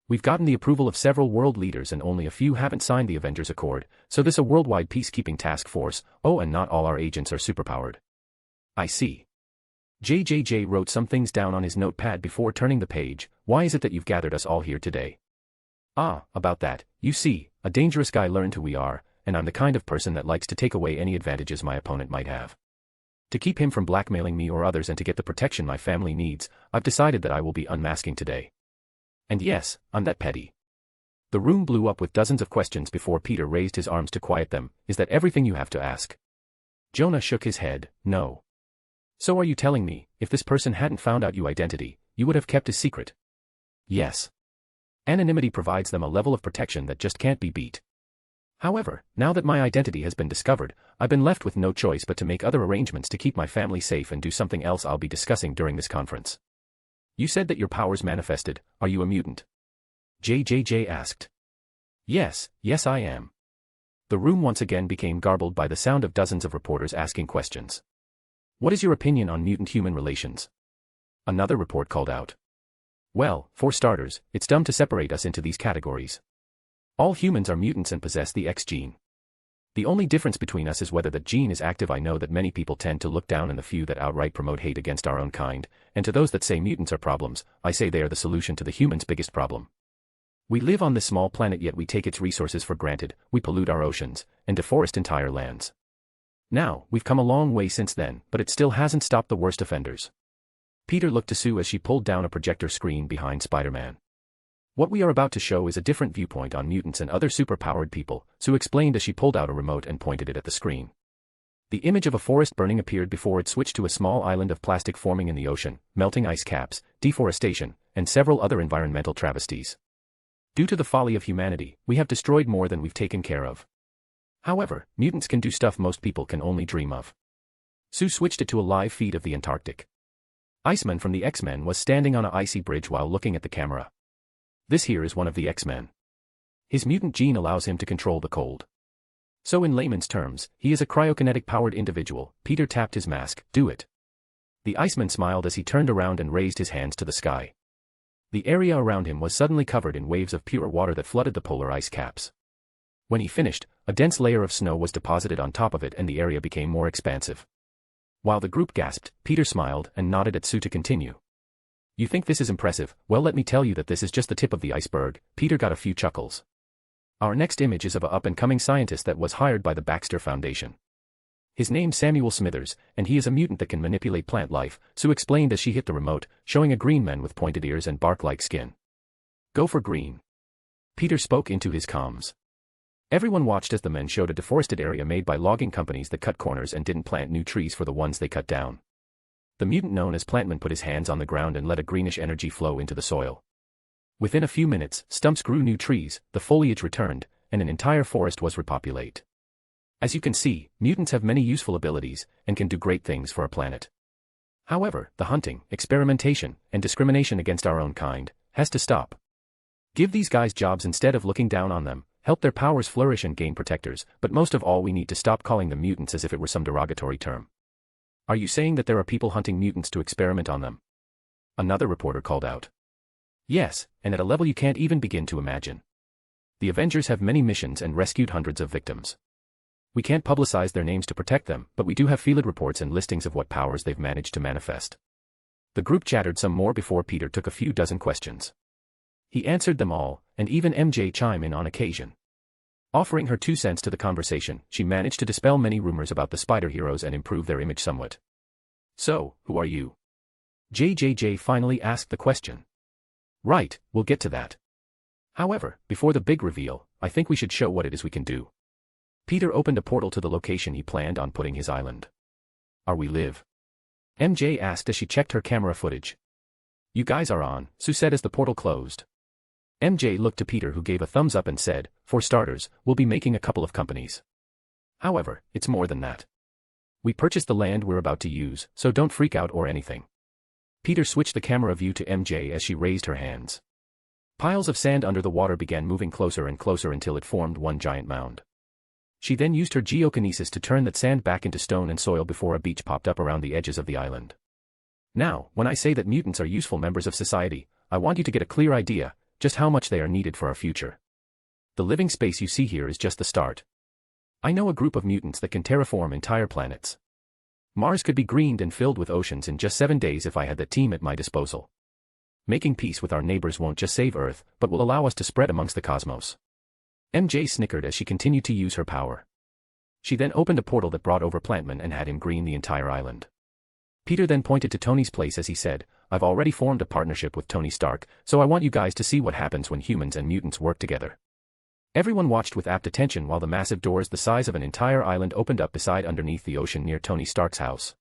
We've gotten the approval of several world leaders and only a few haven't signed the Avengers Accord, so this is a worldwide peacekeeping task force. Oh, and not all our agents are superpowered. I see. JJJ wrote some things down on his notepad before turning the page. Why is it that you've gathered us all here today? Ah, about that, you see, a dangerous guy learned who we are, and I'm the kind of person that likes to take away any advantages my opponent might have. To keep him from blackmailing me or others and to get the protection my family needs, I've decided that I will be unmasking today. And yes, I'm that petty. The room blew up with dozens of questions before Peter raised his arms to quiet them. Is that everything you have to ask? Jonah shook his head, no. So are you telling me, if this person hadn't found out your identity, you would have kept his secret? Yes. Anonymity provides them a level of protection that just can't be beat. However, now that my identity has been discovered, I've been left with no choice but to make other arrangements to keep my family safe and do something else I'll be discussing during this conference. You said that your powers manifested. Are you a mutant? JJJ asked. Yes I am. The room once again became garbled by the sound of dozens of reporters asking questions. What is your opinion on mutant-human relations? Another report called out. Well, for starters, it's dumb to separate us into these categories. All humans are mutants and possess the X gene. The only difference between us is whether that gene is active. I know that many people tend to look down on the few that outright promote hate against our own kind, and to those that say mutants are problems, I say they are the solution to the humans' biggest problem. We live on this small planet, yet we take its resources for granted, we pollute our oceans, and deforest entire lands. Now, we've come a long way since then, but it still hasn't stopped the worst offenders. Peter looked to Sue as she pulled down a projector screen behind Spider-Man. What we are about to show is a different viewpoint on mutants and other superpowered people, Sue explained as she pulled out a remote and pointed it at the screen. The image of a forest burning appeared before it switched to a small island of plastic forming in the ocean, melting ice caps, deforestation, and several other environmental travesties. Due to the folly of humanity, we have destroyed more than we've taken care of. However, mutants can do stuff most people can only dream of. Sue switched it to a live feed of the Antarctic. Iceman from the X-Men was standing on an icy bridge while looking at the camera. This here is one of the X-Men. His mutant gene allows him to control the cold. So in layman's terms, he is a cryokinetic-powered individual. Peter tapped his mask. Do it. The Iceman smiled as he turned around and raised his hands to the sky. The area around him was suddenly covered in waves of pure water that flooded the polar ice caps. When he finished, a dense layer of snow was deposited on top of it and the area became more expansive. While the group gasped, Peter smiled and nodded at Sue to continue. You think this is impressive? Well, let me tell you that this is just the tip of the iceberg. Peter got a few chuckles. Our next image is of a up-and-coming scientist that was hired by the Baxter Foundation. His name's Samuel Smithers, and he is a mutant that can manipulate plant life, Sue explained as she hit the remote, showing a green man with pointed ears and bark-like skin. Go for green. Peter spoke into his comms. Everyone watched as the men showed a deforested area made by logging companies that cut corners and didn't plant new trees for the ones they cut down. The mutant known as Plantman put his hands on the ground and let a greenish energy flow into the soil. Within a few minutes, stumps grew new trees, the foliage returned, and an entire forest was repopulated. As you can see, mutants have many useful abilities, and can do great things for our planet. However, the hunting, experimentation, and discrimination against our own kind has to stop. Give these guys jobs instead of looking down on them, help their powers flourish and gain protectors, but most of all we need to stop calling them mutants as if it were some derogatory term. Are you saying that there are people hunting mutants to experiment on them? Another reporter called out. Yes, and at a level you can't even begin to imagine. The Avengers have many missions and rescued hundreds of victims. We can't publicize their names to protect them, but we do have field reports and listings of what powers they've managed to manifest. The group chattered some more before Peter took a few dozen questions. He answered them all, and even MJ chimed in on occasion. Offering her 2 cents to the conversation, she managed to dispel many rumors about the spider heroes and improve their image somewhat. So, who are you? JJJ finally asked the question. Right, we'll get to that. However, before the big reveal, I think we should show what it is we can do. Peter opened a portal to the location he planned on putting his island. Are we live? MJ asked as she checked her camera footage. You guys are on, Sue said as the portal closed. MJ looked to Peter who gave a thumbs up and said, for starters, we'll be making a couple of companies. However, it's more than that. We purchased the land we're about to use, so don't freak out or anything. Peter switched the camera view to MJ as she raised her hands. Piles of sand under the water began moving closer and closer until it formed one giant mound. She then used her geokinesis to turn that sand back into stone and soil before a beach popped up around the edges of the island. Now, when I say that mutants are useful members of society, I want you to get a clear idea just how much they are needed for our future. The living space you see here is just the start. I know a group of mutants that can terraform entire planets. Mars could be greened and filled with oceans in just 7 days if I had that team at my disposal. Making peace with our neighbors won't just save Earth, but will allow us to spread amongst the cosmos. MJ snickered as she continued to use her power. She then opened a portal that brought over Plantman and had him green the entire island. Peter then pointed to Tony's place as he said, I've already formed a partnership with Tony Stark, so I want you guys to see what happens when humans and mutants work together. Everyone watched with apt attention while the massive doors the size of an entire island opened up beside underneath the ocean near Tony Stark's house.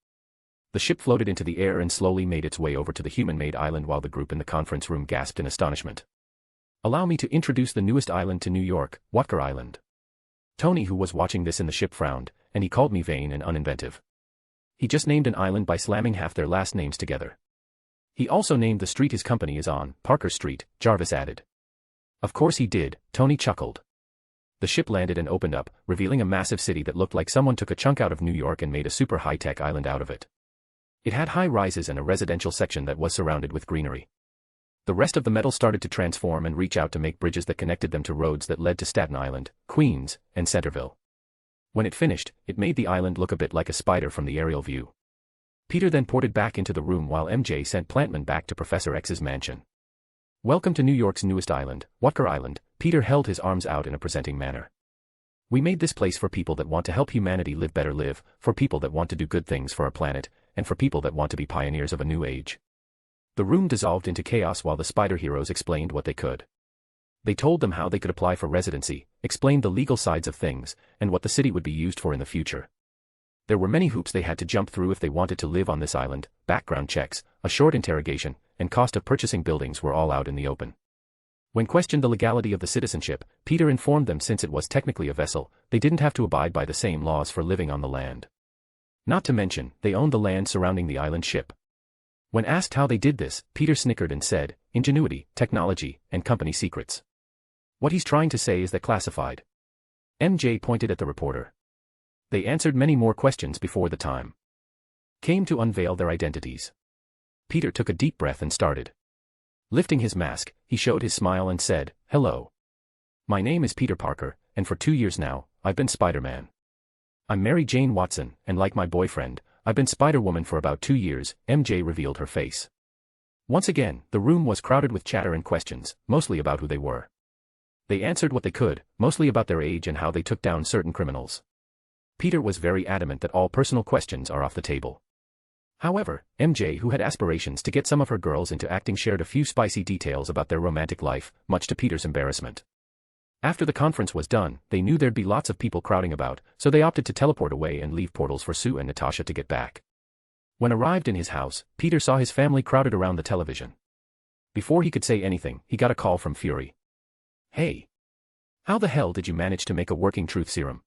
The ship floated into the air and slowly made its way over to the human-made island while the group in the conference room gasped in astonishment. Allow me to introduce the newest island to New York, Watker Island. Tony, who was watching this in the ship, frowned, and he called me vain and uninventive. He just named an island by slamming half their last names together. He also named the street his company is on, Parker Street, Jarvis added. Of course he did, Tony chuckled. The ship landed and opened up, revealing a massive city that looked like someone took a chunk out of New York and made a super high-tech island out of it. It had high rises and a residential section that was surrounded with greenery. The rest of the metal started to transform and reach out to make bridges that connected them to roads that led to Staten Island, Queens, and Centerville. When it finished, it made the island look a bit like a spider from the aerial view. Peter then ported back into the room while MJ sent Plantman back to Professor X's mansion. Welcome to New York's newest island, Watker Island. Peter held his arms out in a presenting manner. We made this place for people that want to help humanity live better live, for people that want to do good things for our planet, and for people that want to be pioneers of a new age. The room dissolved into chaos while the spider heroes explained what they could. They told them how they could apply for residency, explained the legal sides of things, and what the city would be used for in the future. There were many hoops they had to jump through if they wanted to live on this island. Background checks, a short interrogation, and cost of purchasing buildings were all out in the open. When questioned the legality of the citizenship, Peter informed them since it was technically a vessel, they didn't have to abide by the same laws for living on the land. Not to mention, they owned the land surrounding the island ship. When asked how they did this, Peter snickered and said, ingenuity, technology, and company secrets. What he's trying to say is that classified. MJ pointed at the reporter. They answered many more questions before the time came to unveil their identities. Peter took a deep breath and started. Lifting his mask, he showed his smile and said, hello. My name is Peter Parker, and for 2 years now, I've been Spider-Man. I'm Mary Jane Watson, and like my boyfriend, I've been Spider-Woman for about 2 years. MJ revealed her face. Once again, the room was crowded with chatter and questions, mostly about who they were. They answered what they could, mostly about their age and how they took down certain criminals. Peter was very adamant that all personal questions are off the table. However, MJ, who had aspirations to get some of her girls into acting, shared a few spicy details about their romantic life, much to Peter's embarrassment. After the conference was done, they knew there'd be lots of people crowding about, so they opted to teleport away and leave portals for Sue and Natasha to get back. When arrived in his house, Peter saw his family crowded around the television. Before he could say anything, he got a call from Fury. Hey. How the hell did you manage to make a working truth serum?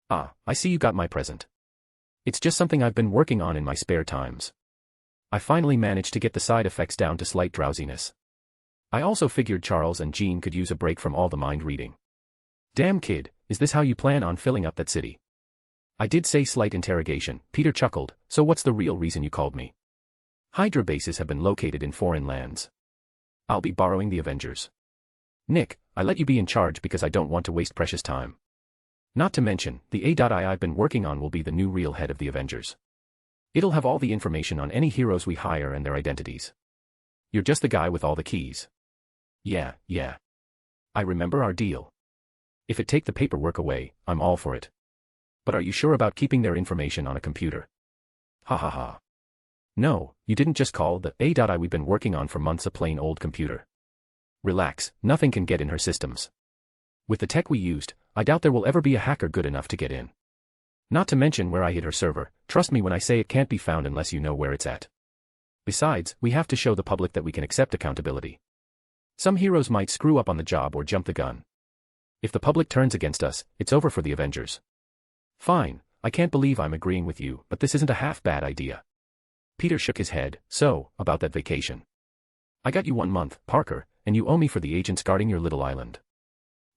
Ah, I see you got my present. It's just something I've been working on in my spare times. I finally managed to get the side effects down to slight drowsiness. I also figured Charles and Jean could use a break from all the mind reading. Damn kid, is this how you plan on filling up that city? I did say slight interrogation. Peter chuckled, so what's the real reason you called me? Hydra bases have been located in foreign lands. I'll be borrowing the Avengers. Nick, I let you be in charge because I don't want to waste precious time. Not to mention, the AI I've been working on will be the new real head of the Avengers. It'll have all the information on any heroes we hire and their identities. You're just the guy with all the keys. Yeah. I remember our deal. If it take the paperwork away, I'm all for it. But are you sure about keeping their information on a computer? Ha ha ha. No, you didn't just call the AI we've been working on for months a plain old computer. Relax, nothing can get in her systems. With the tech we used, I doubt there will ever be a hacker good enough to get in. Not to mention where I hid her server, trust me when I say it can't be found unless you know where it's at. Besides, we have to show the public that we can accept accountability. Some heroes might screw up on the job or jump the gun. If the public turns against us, it's over for the Avengers. Fine, I can't believe I'm agreeing with you, but this isn't a half-bad idea. Peter shook his head. So, about that vacation. I got you 1 month, Parker, and you owe me for the agents guarding your little island.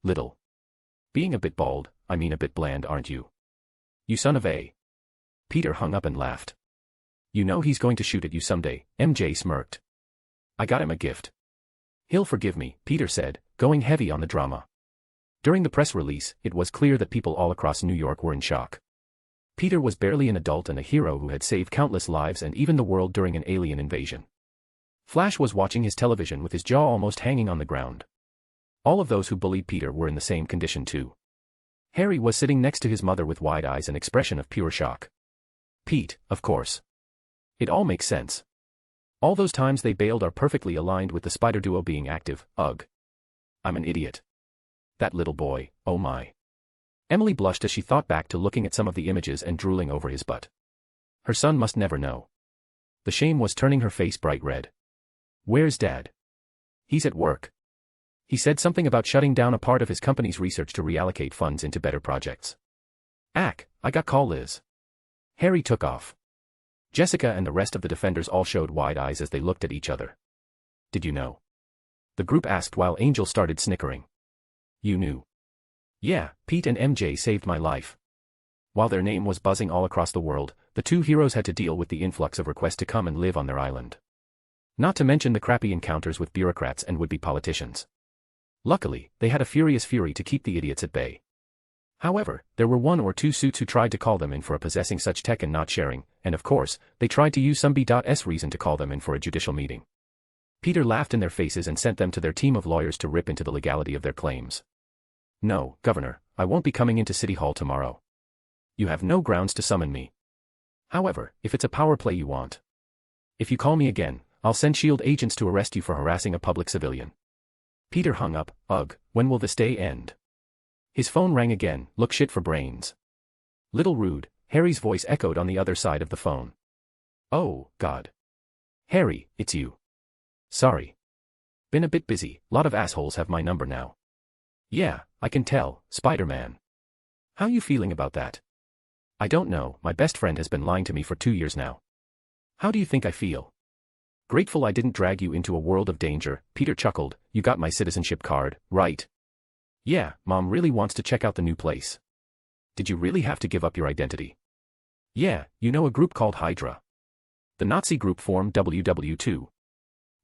Little. Being a bit bald, I mean a bit bland, aren't you? You son of a. Peter hung up and laughed. You know he's going to shoot at you someday, MJ smirked. I got him a gift. He'll forgive me, Peter said, going heavy on the drama. During the press release, it was clear that people all across New York were in shock. Peter was barely an adult and a hero who had saved countless lives and even the world during an alien invasion. Flash was watching his television with his jaw almost hanging on the ground. All of those who bullied Peter were in the same condition too. Harry was sitting next to his mother with wide eyes and expression of pure shock. Pete, of course. It all makes sense. All those times they bailed are perfectly aligned with the spider duo being active. Ugh. I'm an idiot. That little boy, oh my. Emily blushed as she thought back to looking at some of the images and drooling over his butt. Her son must never know. The shame was turning her face bright red. Where's Dad? He's at work. He said something about shutting down a part of his company's research to reallocate funds into better projects. Ack, I got call Liz. Harry took off. Jessica and the rest of the defenders all showed wide eyes as they looked at each other. Did you know? The group asked while Angel started snickering. You knew. Yeah, Pete and MJ saved my life. While their name was buzzing all across the world, the two heroes had to deal with the influx of requests to come and live on their island. Not to mention the crappy encounters with bureaucrats and would-be politicians. Luckily, they had a furious Fury to keep the idiots at bay. However, there were one or two suits who tried to call them in for possessing such tech and not sharing, and of course, they tried to use some B.S reason to call them in for a judicial meeting. Peter laughed in their faces and sent them to their team of lawyers to rip into the legality of their claims. No, Governor, I won't be coming into City Hall tomorrow. You have no grounds to summon me. However, if it's a power play you want. If you call me again, I'll send SHIELD agents to arrest you for harassing a public civilian. Peter hung up. Ugh, when will this day end? His phone rang again. Look shit for brains. Little rude, Harry's voice echoed on the other side of the phone. Oh, God. Harry, it's you. Sorry. Been a bit busy, lot of assholes have my number now. Yeah, I can tell, Spider-Man. How you feeling about that? I don't know, my best friend has been lying to me for 2 years now. How do you think I feel? Grateful I didn't drag you into a world of danger, Peter chuckled. You got my citizenship card, right? Yeah, Mom really wants to check out the new place. Did you really have to give up your identity? Yeah, you know a group called Hydra. The Nazi group formed WW2.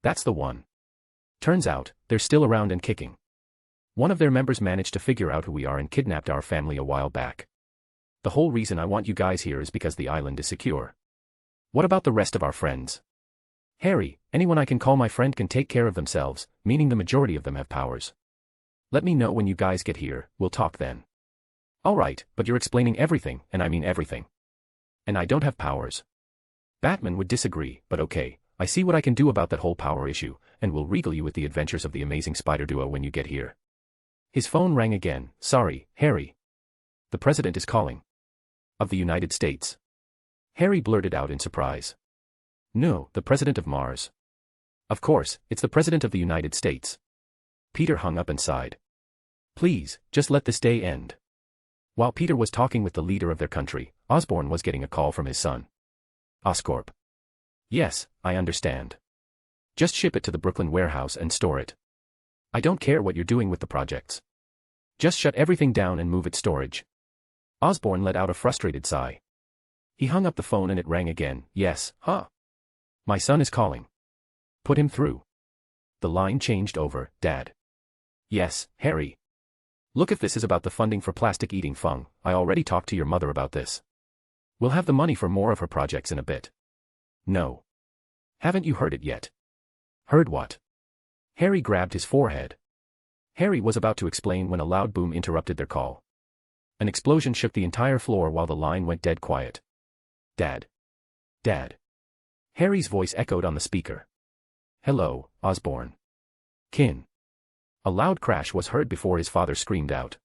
That's the one. Turns out, they're still around and kicking. One of their members managed to figure out who we are and kidnapped our family a while back. The whole reason I want you guys here is because the island is secure. What about the rest of our friends? Harry, anyone I can call my friend can take care of themselves, meaning the majority of them have powers. Let me know when you guys get here, we'll talk then. Alright, but you're explaining everything, and I mean everything. And I don't have powers. Batman would disagree, but okay, I see what I can do about that whole power issue, and will regale you with the adventures of the amazing spider duo when you get here. His phone rang again. Sorry, Harry. The President is calling. Of the United States. Harry blurted out in surprise. No, the President of Mars. Of course, it's the President of the United States. Peter hung up and sighed. Please, just let this day end. While Peter was talking with the leader of their country, Osborn was getting a call from his son. Oscorp. Yes, I understand. Just ship it to the Brooklyn warehouse and store it. I don't care what you're doing with the projects. Just shut everything down and move its storage. Osborn let out a frustrated sigh. He hung up the phone and it rang again. Yes, huh? My son is calling. Put him through. The line changed over. Dad. Yes, Harry. Look, if this is about the funding for plastic-eating fung, I already talked to your mother about this. We'll have the money for more of her projects in a bit. No. Haven't you heard it yet? Heard what? Harry grabbed his forehead. Harry was about to explain when a loud boom interrupted their call. An explosion shook the entire floor while the line went dead quiet. Dad. Dad. Harry's voice echoed on the speaker. Hello, Osborn. Kin. A loud crash was heard before his father screamed out.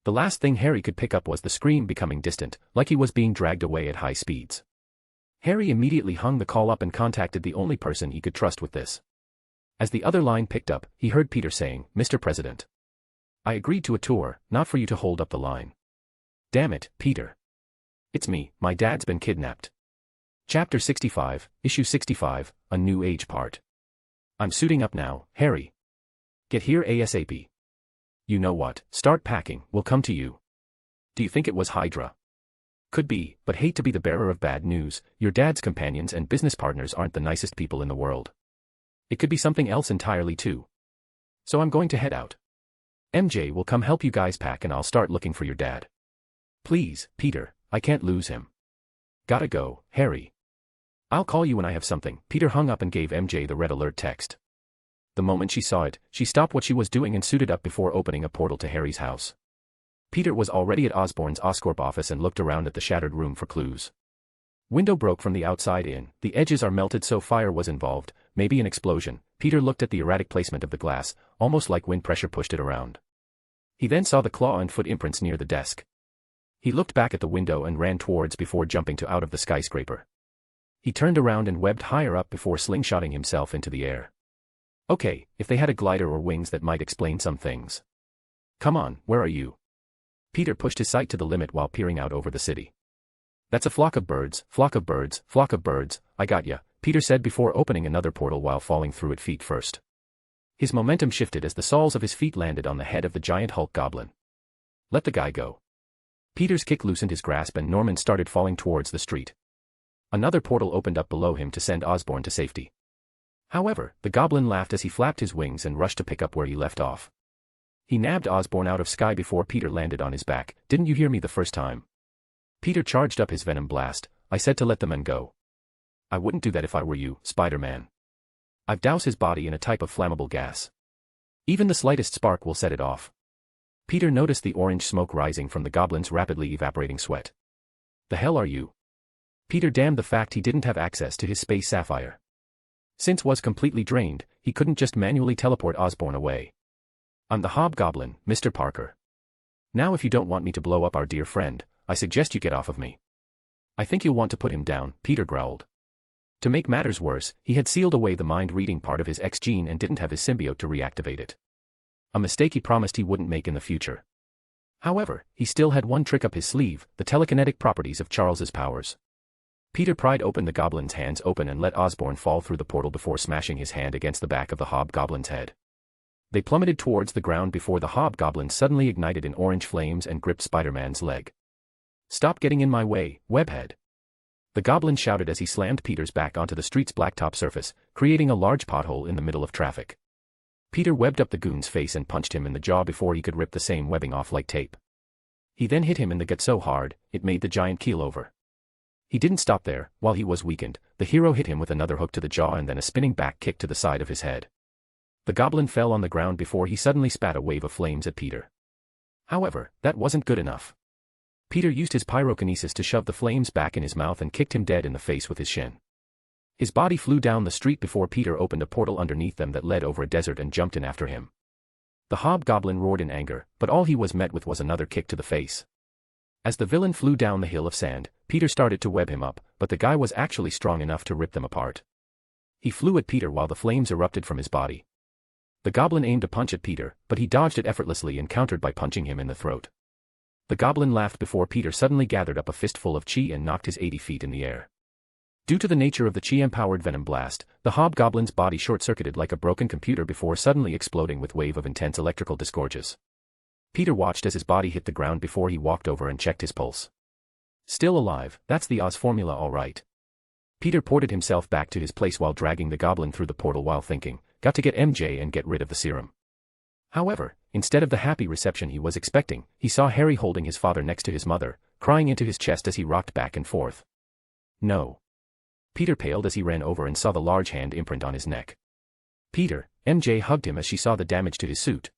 The last thing Harry could pick up was the scream becoming distant, like he was being dragged away at high speeds. Harry immediately hung the call up and contacted the only person he could trust with this. As the other line picked up, he heard Peter saying, Mr. President. I agreed to a tour, not for you to hold up the line. Damn it, Peter. It's me, my dad's been kidnapped. Chapter 65, Issue 65, A New Age Part. I'm suiting up now, Harry. Get here ASAP. You know what, start packing, we'll come to you. Do you think it was Hydra? Could be, but hate to be the bearer of bad news, your dad's companions and business partners aren't the nicest people in the world. It could be something else entirely too. So I'm going to head out. MJ will come help you guys pack and I'll start looking for your dad. Please, Peter, I can't lose him. Gotta go, Harry. I'll call you when I have something. Peter hung up and gave MJ the red alert text. The moment she saw it, she stopped what she was doing and suited up before opening a portal to Harry's house. Peter was already at Osborn's Oscorp office and looked around at the shattered room for clues. Window broke from the outside in, the edges are melted so fire was involved, maybe an explosion. Peter looked at the erratic placement of the glass, almost like wind pressure pushed it around. He then saw the claw and foot imprints near the desk. He looked back at the window and ran towards before jumping to out of the skyscraper. He turned around and webbed higher up before slingshotting himself into the air. Okay, if they had a glider or wings that might explain some things. Come on, where are you? Peter pushed his sight to the limit while peering out over the city. That's a flock of birds, flock of birds, flock of birds, I got ya, Peter said before opening another portal while falling through it feet first. His momentum shifted as the soles of his feet landed on the head of the giant Hulk goblin. Let the guy go. Peter's kick loosened his grasp and Norman started falling towards the street. Another portal opened up below him to send Osborn to safety. However, the goblin laughed as he flapped his wings and rushed to pick up where he left off. He nabbed Osborn out of sky before Peter landed on his back. Didn't you hear me the first time? Peter charged up his venom blast. I said to let the men go. I wouldn't do that if I were you, Spider-Man. I've doused his body in a type of flammable gas. Even the slightest spark will set it off. Peter noticed the orange smoke rising from the goblin's rapidly evaporating sweat. The hell are you? Peter damned the fact he didn't have access to his space sapphire. Since was completely drained, he couldn't just manually teleport Osborn away. I'm the Hobgoblin, Mr. Parker. Now if you don't want me to blow up our dear friend, I suggest you get off of me. I think you'll want to put him down, Peter growled. To make matters worse, he had sealed away the mind-reading part of his X-gene and didn't have his symbiote to reactivate it. A mistake he promised he wouldn't make in the future. However, he still had one trick up his sleeve, the telekinetic properties of Charles's powers. Peter pried open the goblin's hands open and let Osborn fall through the portal before smashing his hand against the back of the hobgoblin's head. They plummeted towards the ground before the hobgoblin suddenly ignited in orange flames and gripped Spider-Man's leg. Stop getting in my way, webhead. The goblin shouted as he slammed Peter's back onto the street's blacktop surface, creating a large pothole in the middle of traffic. Peter webbed up the goon's face and punched him in the jaw before he could rip the same webbing off like tape. He then hit him in the gut so hard, it made the giant keel over. He didn't stop there. While he was weakened, the hero hit him with another hook to the jaw and then a spinning back kick to the side of his head. The goblin fell on the ground before he suddenly spat a wave of flames at Peter. However, that wasn't good enough. Peter used his pyrokinesis to shove the flames back in his mouth and kicked him dead in the face with his shin. His body flew down the street before Peter opened a portal underneath them that led over a desert and jumped in after him. The hobgoblin roared in anger, but all he was met with was another kick to the face. As the villain flew down the hill of sand, Peter started to web him up, but the guy was actually strong enough to rip them apart. He flew at Peter while the flames erupted from his body. The goblin aimed a punch at Peter, but he dodged it effortlessly and countered by punching him in the throat. The goblin laughed before Peter suddenly gathered up a fistful of chi and knocked his 80 feet in the air. Due to the nature of the chi-empowered venom blast, the hobgoblin's body short-circuited like a broken computer before suddenly exploding with a wave of intense electrical disgorges. Peter watched as his body hit the ground before he walked over and checked his pulse. Still alive, that's the Oz formula all right. Peter ported himself back to his place while dragging the goblin through the portal while thinking, got to get MJ and get rid of the serum. However, instead of the happy reception he was expecting, he saw Harry holding his father next to his mother, crying into his chest as he rocked back and forth. No. Peter paled as he ran over and saw the large hand imprint on his neck. Peter, MJ hugged him as she saw the damage to his suit.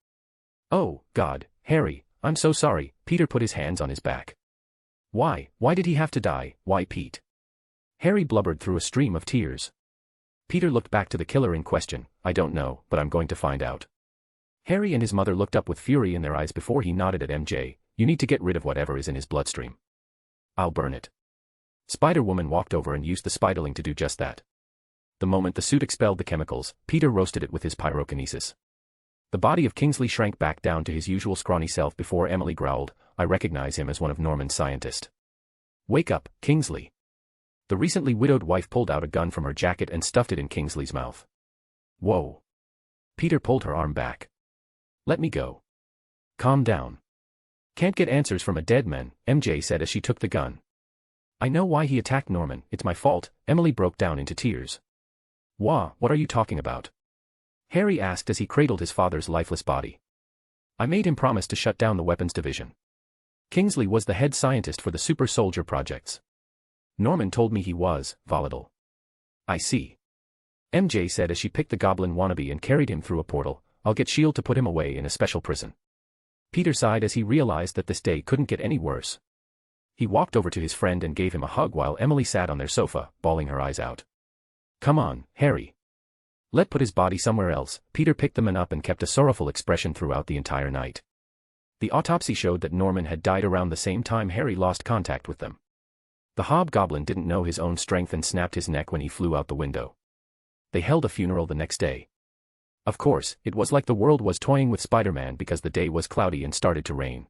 Oh, God, Harry, I'm so sorry. Peter put his hands on his back. Why did he have to die? Why Pete? Harry blubbered through a stream of tears. Peter looked back to the killer in question. I don't know, but I'm going to find out. Harry and his mother looked up with fury in their eyes before he nodded at MJ. You need to get rid of whatever is in his bloodstream. I'll burn it. Spider-Woman walked over and used the Spiderling to do just that. The moment the suit expelled the chemicals, Peter roasted it with his pyrokinesis. The body of Kingsley shrank back down to his usual scrawny self before Emily growled, I recognize him as one of Norman's scientists. Wake up, Kingsley. The recently widowed wife pulled out a gun from her jacket and stuffed it in Kingsley's mouth. Whoa. Peter pulled her arm back. Let me go. Calm down. Can't get answers from a dead man, MJ said as she took the gun. I know why he attacked Norman, it's my fault. Emily broke down into tears. What are you talking about? Harry asked as he cradled his father's lifeless body. I made him promise to shut down the weapons division. Kingsley was the head scientist for the super soldier projects. Norman told me he was volatile. I see. MJ said as she picked the goblin wannabe and carried him through a portal. I'll get S.H.I.E.L.D. to put him away in a special prison. Peter sighed as he realized that this day couldn't get any worse. He walked over to his friend and gave him a hug while Emily sat on their sofa, bawling her eyes out. Come on, Harry. Let's put his body somewhere else. Peter picked the man up and kept a sorrowful expression throughout the entire night. The autopsy showed that Norman had died around the same time Harry lost contact with them. The hobgoblin didn't know his own strength and snapped his neck when he flew out the window. They held a funeral the next day. Of course, it was like the world was toying with Spider-Man because the day was cloudy and started to rain.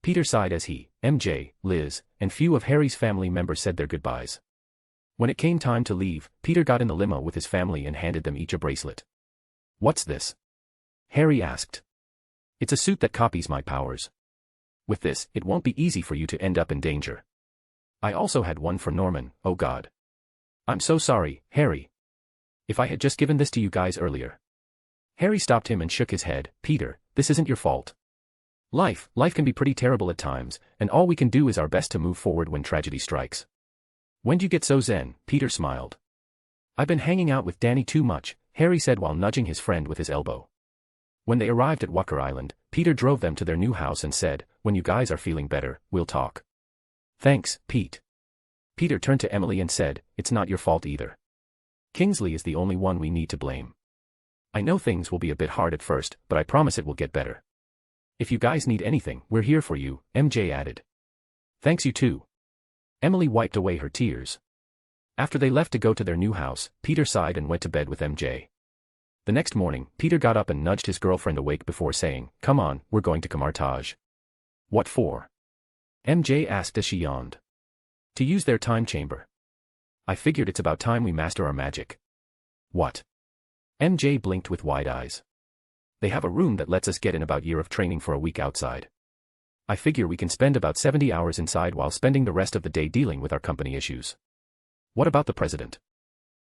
Peter sighed as he, MJ, Liz, and few of Harry's family members said their goodbyes. When it came time to leave, Peter got in the limo with his family and handed them each a bracelet. What's this? Harry asked. It's a suit that copies my powers. With this, it won't be easy for you to end up in danger. I also had one for Norman, oh God. I'm so sorry, Harry. If I had just given this to you guys earlier. Harry stopped him and shook his head. Peter, This isn't your fault. Life can be pretty terrible at times, and all we can do is our best to move forward when tragedy strikes. When'd you get so zen? Peter smiled. I've been hanging out with Danny too much, Harry said while nudging his friend with his elbow. When they arrived at Walker Island, Peter drove them to their new house and said, when you guys are feeling better, we'll talk. Thanks, Pete. Peter turned to Emily and said, it's not your fault either. Kingsley is the only one we need to blame. I know things will be a bit hard at first, but I promise it will get better. If you guys need anything, we're here for you, MJ added. Thanks you too. Emily wiped away her tears. After they left to go to their new house, Peter sighed and went to bed with MJ. The next morning, Peter got up and nudged his girlfriend awake before saying, come on, we're going to Camartage. What for? MJ asked as she yawned. To use their time chamber. I figured it's about time we master our magic. What? MJ blinked with wide eyes. They have a room that lets us get in about a year of training for a week outside. I figure we can spend about 70 hours inside while spending the rest of the day dealing with our company issues. What about the president?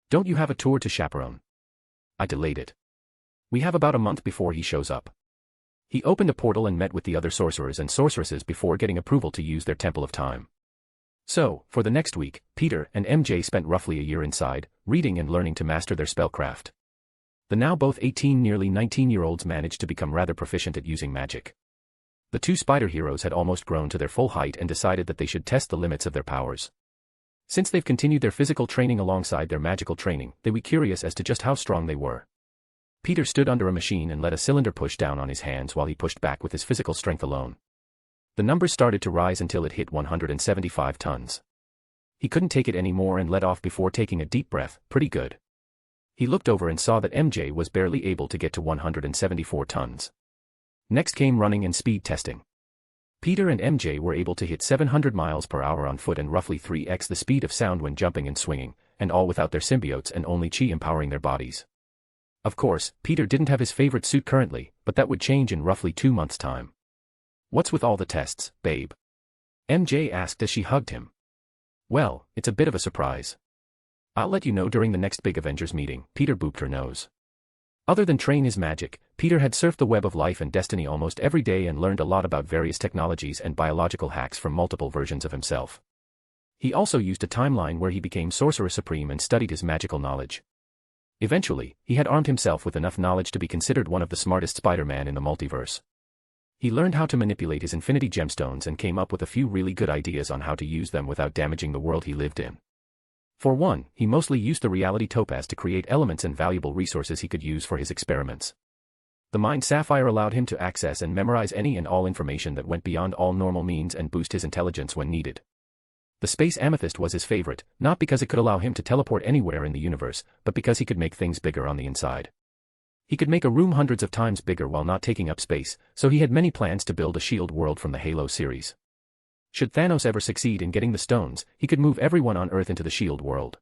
Don't you have a tour to chaperone? I delayed it. We have about a month before he shows up. He opened a portal and met with the other sorcerers and sorceresses before getting approval to use their Temple of Time. So, for the next week, Peter and MJ spent roughly a year inside, reading and learning to master their spellcraft. The now both 18 nearly 19-year-olds managed to become rather proficient at using magic. The two spider heroes had almost grown to their full height and decided that they should test the limits of their powers. Since they've continued their physical training alongside their magical training, they were curious as to just how strong they were. Peter stood under a machine and let a cylinder push down on his hands while he pushed back with his physical strength alone. The numbers started to rise until it hit 175 tons. He couldn't take it anymore and let off before taking a deep breath. Pretty good. He looked over and saw that MJ was barely able to get to 174 tons. Next came running and speed testing. Peter and MJ were able to hit 700 miles per hour on foot and roughly 3x the speed of sound when jumping and swinging, and all without their symbiotes and only chi empowering their bodies. Of course, Peter didn't have his favorite suit currently, but that would change in roughly 2 months' time. What's with all the tests, babe? MJ asked as she hugged him. Well, it's a bit of a surprise. I'll let you know during the next big Avengers meeting, Peter booped her nose. Other than train his magic, Peter had surfed the web of life and destiny almost every day and learned a lot about various technologies and biological hacks from multiple versions of himself. He also used a timeline where he became Sorcerer Supreme and studied his magical knowledge. Eventually, he had armed himself with enough knowledge to be considered one of the smartest Spider-Man in the multiverse. He learned how to manipulate his infinity gemstones and came up with a few really good ideas on how to use them without damaging the world he lived in. For one, he mostly used the reality topaz to create elements and valuable resources he could use for his experiments. The mind sapphire allowed him to access and memorize any and all information that went beyond all normal means and boost his intelligence when needed. The space amethyst was his favorite, not because it could allow him to teleport anywhere in the universe, but because he could make things bigger on the inside. He could make a room hundreds of times bigger while not taking up space, so he had many plans to build a shield world from the Halo series. Should Thanos ever succeed in getting the stones, he could move everyone on Earth into the shield world.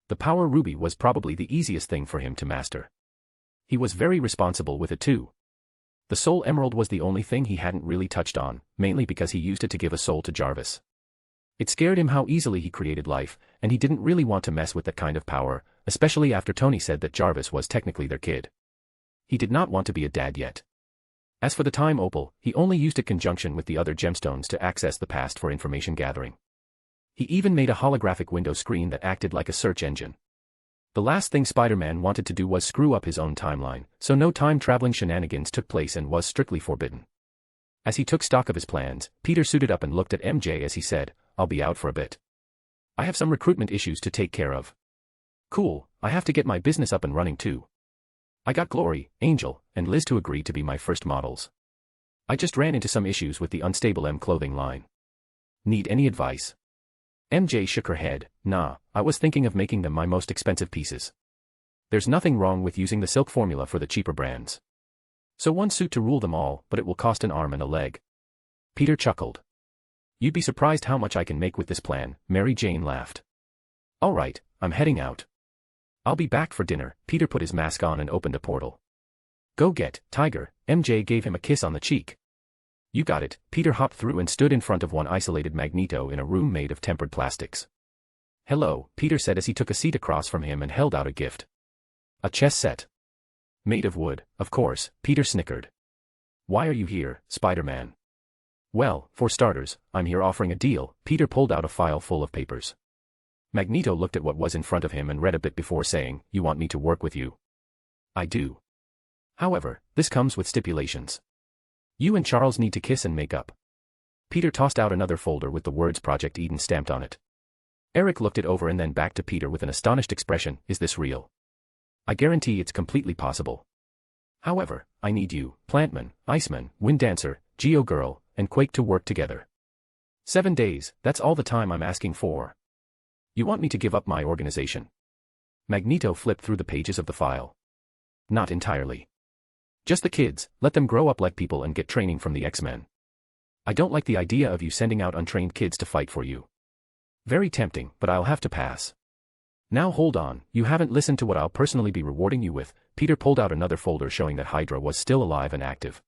The Power Ruby was probably the easiest thing for him to master. He was very responsible with it too. The Soul Emerald was the only thing he hadn't really touched on, mainly because he used it to give a soul to Jarvis. It scared him how easily he created life, and he didn't really want to mess with that kind of power, especially after Tony said that Jarvis was technically their kid. He did not want to be a dad yet. As for the Time Opal, he only used it in conjunction with the other gemstones to access the past for information gathering. He even made a holographic window screen that acted like a search engine. The last thing Spider-Man wanted to do was screw up his own timeline, so no time-traveling shenanigans took place and was strictly forbidden. As he took stock of his plans, Peter suited up and looked at MJ as he said, "I'll be out for a bit. I have some recruitment issues to take care of." "Cool, I have to get my business up and running too. I got Glory, Angel, and Liz to agree to be my first models. I just ran into some issues with the Unstable M clothing line. Need any advice?" MJ shook her head. "Nah, I was thinking of making them my most expensive pieces. There's nothing wrong with using the silk formula for the cheaper brands. So one suit to rule them all, but it will cost an arm and a leg." Peter chuckled. "You'd be surprised how much I can make with this plan," Mary Jane laughed. "All right, I'm heading out. I'll be back for dinner." Peter put his mask on and opened a portal. "Go get, Tiger." MJ gave him a kiss on the cheek. "You got it." Peter hopped through and stood in front of one isolated Magneto in a room made of tempered plastics. "Hello," Peter said as he took a seat across from him and held out a gift. A chess set. "Made of wood, of course," Peter snickered. Why are you here, Spider-Man? Well, for starters, I'm here offering a deal. Peter pulled out a file full of papers. Magneto looked at what was in front of him and read a bit before saying, "You want me to work with you?" "I do. However, this comes with stipulations. You and Charles need to kiss and make up." Peter tossed out another folder with the words Project Eden stamped on it. Eric looked it over and then back to Peter with an astonished expression. "Is this real?" "I guarantee it's completely possible. However, I need you, Plantman, Iceman, Wind Dancer, Geo Girl, and Quake to work together. 7 days, that's all the time I'm asking for. You want me to give up my organization?" Magneto flipped through the pages of the file. "Not entirely. Just the kids, let them grow up like people and get training from the X-Men. I don't like the idea of you sending out untrained kids to fight for you. Very tempting, but I'll have to pass. Now hold on, you haven't listened to what I'll personally be rewarding you with." Peter pulled out another folder showing that Hydra was still alive and active.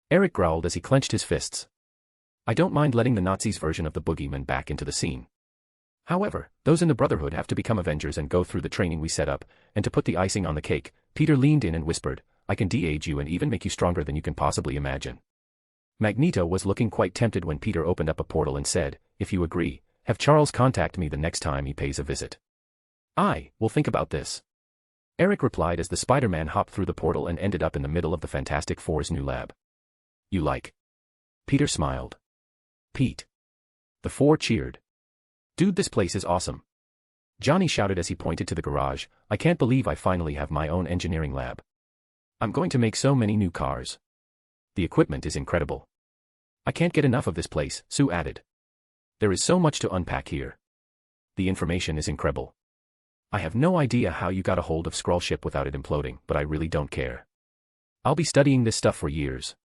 Eric growled as he clenched his fists. "I don't mind letting the Nazis' version of the boogeyman back into the scene. However, those in the Brotherhood have to become Avengers and go through the training we set up, and to put the icing on the cake," Peter leaned in and whispered, "I can de-age you and even make you stronger than you can possibly imagine." Magneto was looking quite tempted when Peter opened up a portal and said, "If you agree, have Charles contact me the next time he pays a visit." "I will think about this," Eric replied as the Spider-Man hopped through the portal and ended up in the middle of the Fantastic Four's new lab. "You like?" Peter smiled. "Pete." The four cheered. "Dude, this place is awesome." Johnny shouted as he pointed to the garage, "I can't believe I finally have my own engineering lab. I'm going to make so many new cars. The equipment is incredible. I can't get enough of this place," Sue added. "There is so much to unpack here. The information is incredible. I have no idea how you got a hold of Skrull ship without it imploding, but I really don't care. I'll be studying this stuff for years.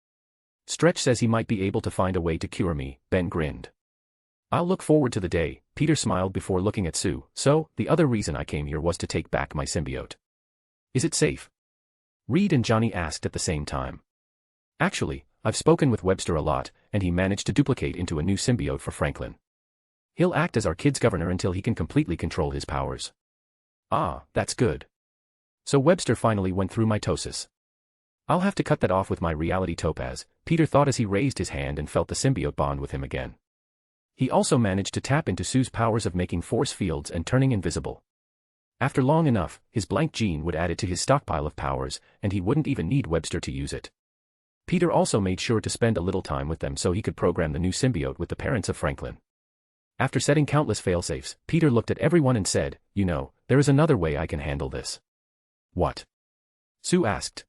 Stretch says he might be able to find a way to cure me," Ben grinned. "I'll look forward to the day," Peter smiled before looking at Sue. "So, the other reason I came here was to take back my symbiote. Is it safe?" Reed and Johnny asked at the same time. "Actually, I've spoken with Webster a lot, and he managed to duplicate into a new symbiote for Franklin. He'll act as our kid's governor until he can completely control his powers." "Ah, that's good. So Webster finally went through mitosis. I'll have to cut that off with my reality topaz," Peter thought as he raised his hand and felt the symbiote bond with him again. He also managed to tap into Sue's powers of making force fields and turning invisible. After long enough, his blank gene would add it to his stockpile of powers, and he wouldn't even need Webster to use it. Peter also made sure to spend a little time with them so he could program the new symbiote with the parents of Franklin. After setting countless failsafes, Peter looked at everyone and said, "You know, there is another way I can handle this." "What?" Sue asked.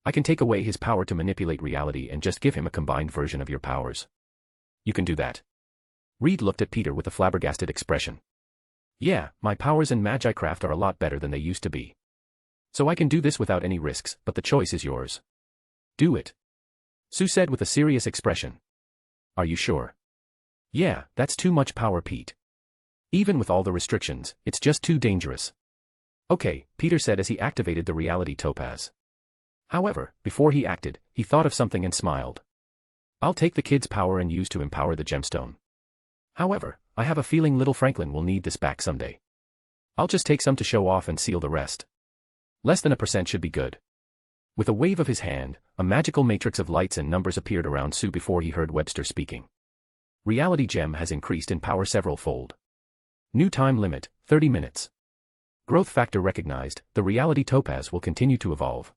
"I can take away his power to manipulate reality and just give him a combined version of your powers." "You can do that?" Reed looked at Peter with a flabbergasted expression. "Yeah, my powers in Magicraft are a lot better than they used to be. So I can do this without any risks, but the choice is yours." "Do it," Sue said with a serious expression. "Are you sure?" "Yeah, that's too much power, Pete. Even with all the restrictions, it's just too dangerous." "Okay," Peter said as he activated the reality topaz. However, before he acted, he thought of something and smiled. "I'll take the kid's power and use to empower the gemstone. However, I have a feeling little Franklin will need this back someday. I'll just take some to show off and seal the rest. Less than 1% should be good." With a wave of his hand, a magical matrix of lights and numbers appeared around Sue before he heard Webster speaking. "Reality gem has increased in power several-fold. New time limit, 30 minutes. Growth factor recognized, the reality topaz will continue to evolve."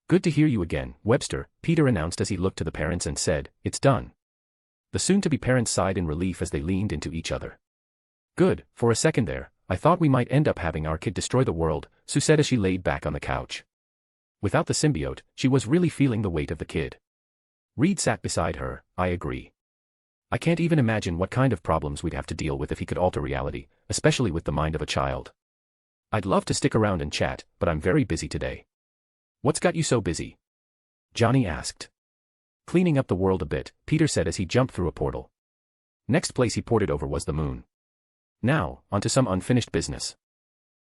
"Good to hear you again, Webster," Peter announced as he looked to the parents and said, "It's done." The soon-to-be parents sighed in relief as they leaned into each other. "Good, for a second there, I thought we might end up having our kid destroy the world," Sue said as she laid back on the couch. Without the symbiote, she was really feeling the weight of the kid. Reed sat beside her. "I agree. I can't even imagine what kind of problems we'd have to deal with if he could alter reality, especially with the mind of a child. I'd love to stick around and chat, but I'm very busy today." "What's got you so busy?" Johnny asked. "Cleaning up the world a bit," Peter said as he jumped through a portal. Next place he ported over was the moon. Now, onto some unfinished business.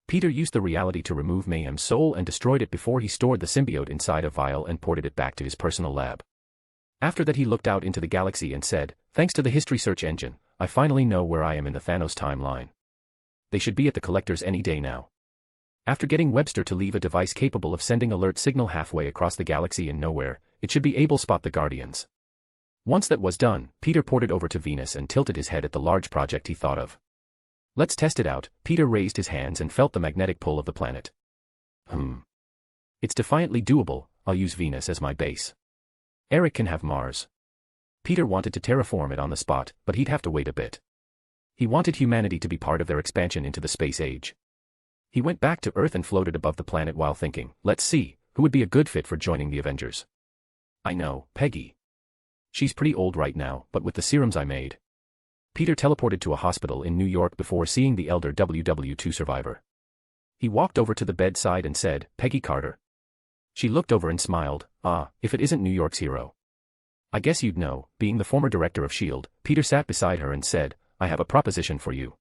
Peter used the reality to remove Mayhem's soul and destroyed it before he stored the symbiote inside a vial and ported it back to his personal lab. After that he looked out into the galaxy and said, "Thanks to the history search engine, I finally know where I am in the Thanos timeline. They should be at the collectors any day now." After getting Webster to leave a device capable of sending alert signal halfway across the galaxy and nowhere, it should be able to spot the Guardians. Once that was done, Peter ported over to Venus and tilted his head at the large project he thought of. Let's test it out. Peter raised his hands and felt the magnetic pull of the planet. It's defiantly doable. I'll use Venus as my base. Eric can have Mars. Peter wanted to terraform it on the spot, but he'd have to wait a bit. He wanted humanity to be part of their expansion into the space age. He went back to Earth and floated above the planet while thinking, let's see, who would be a good fit for joining the Avengers? I know, Peggy. She's pretty old right now, but with the serums I made. Peter teleported to a hospital in New York before seeing the elder WW2 survivor. He walked over to the bedside and said, Peggy Carter. She looked over and smiled, if it isn't New York's hero. I guess you'd know, being the former director of S.H.I.E.L.D., Peter sat beside her and said, I have a proposition for you.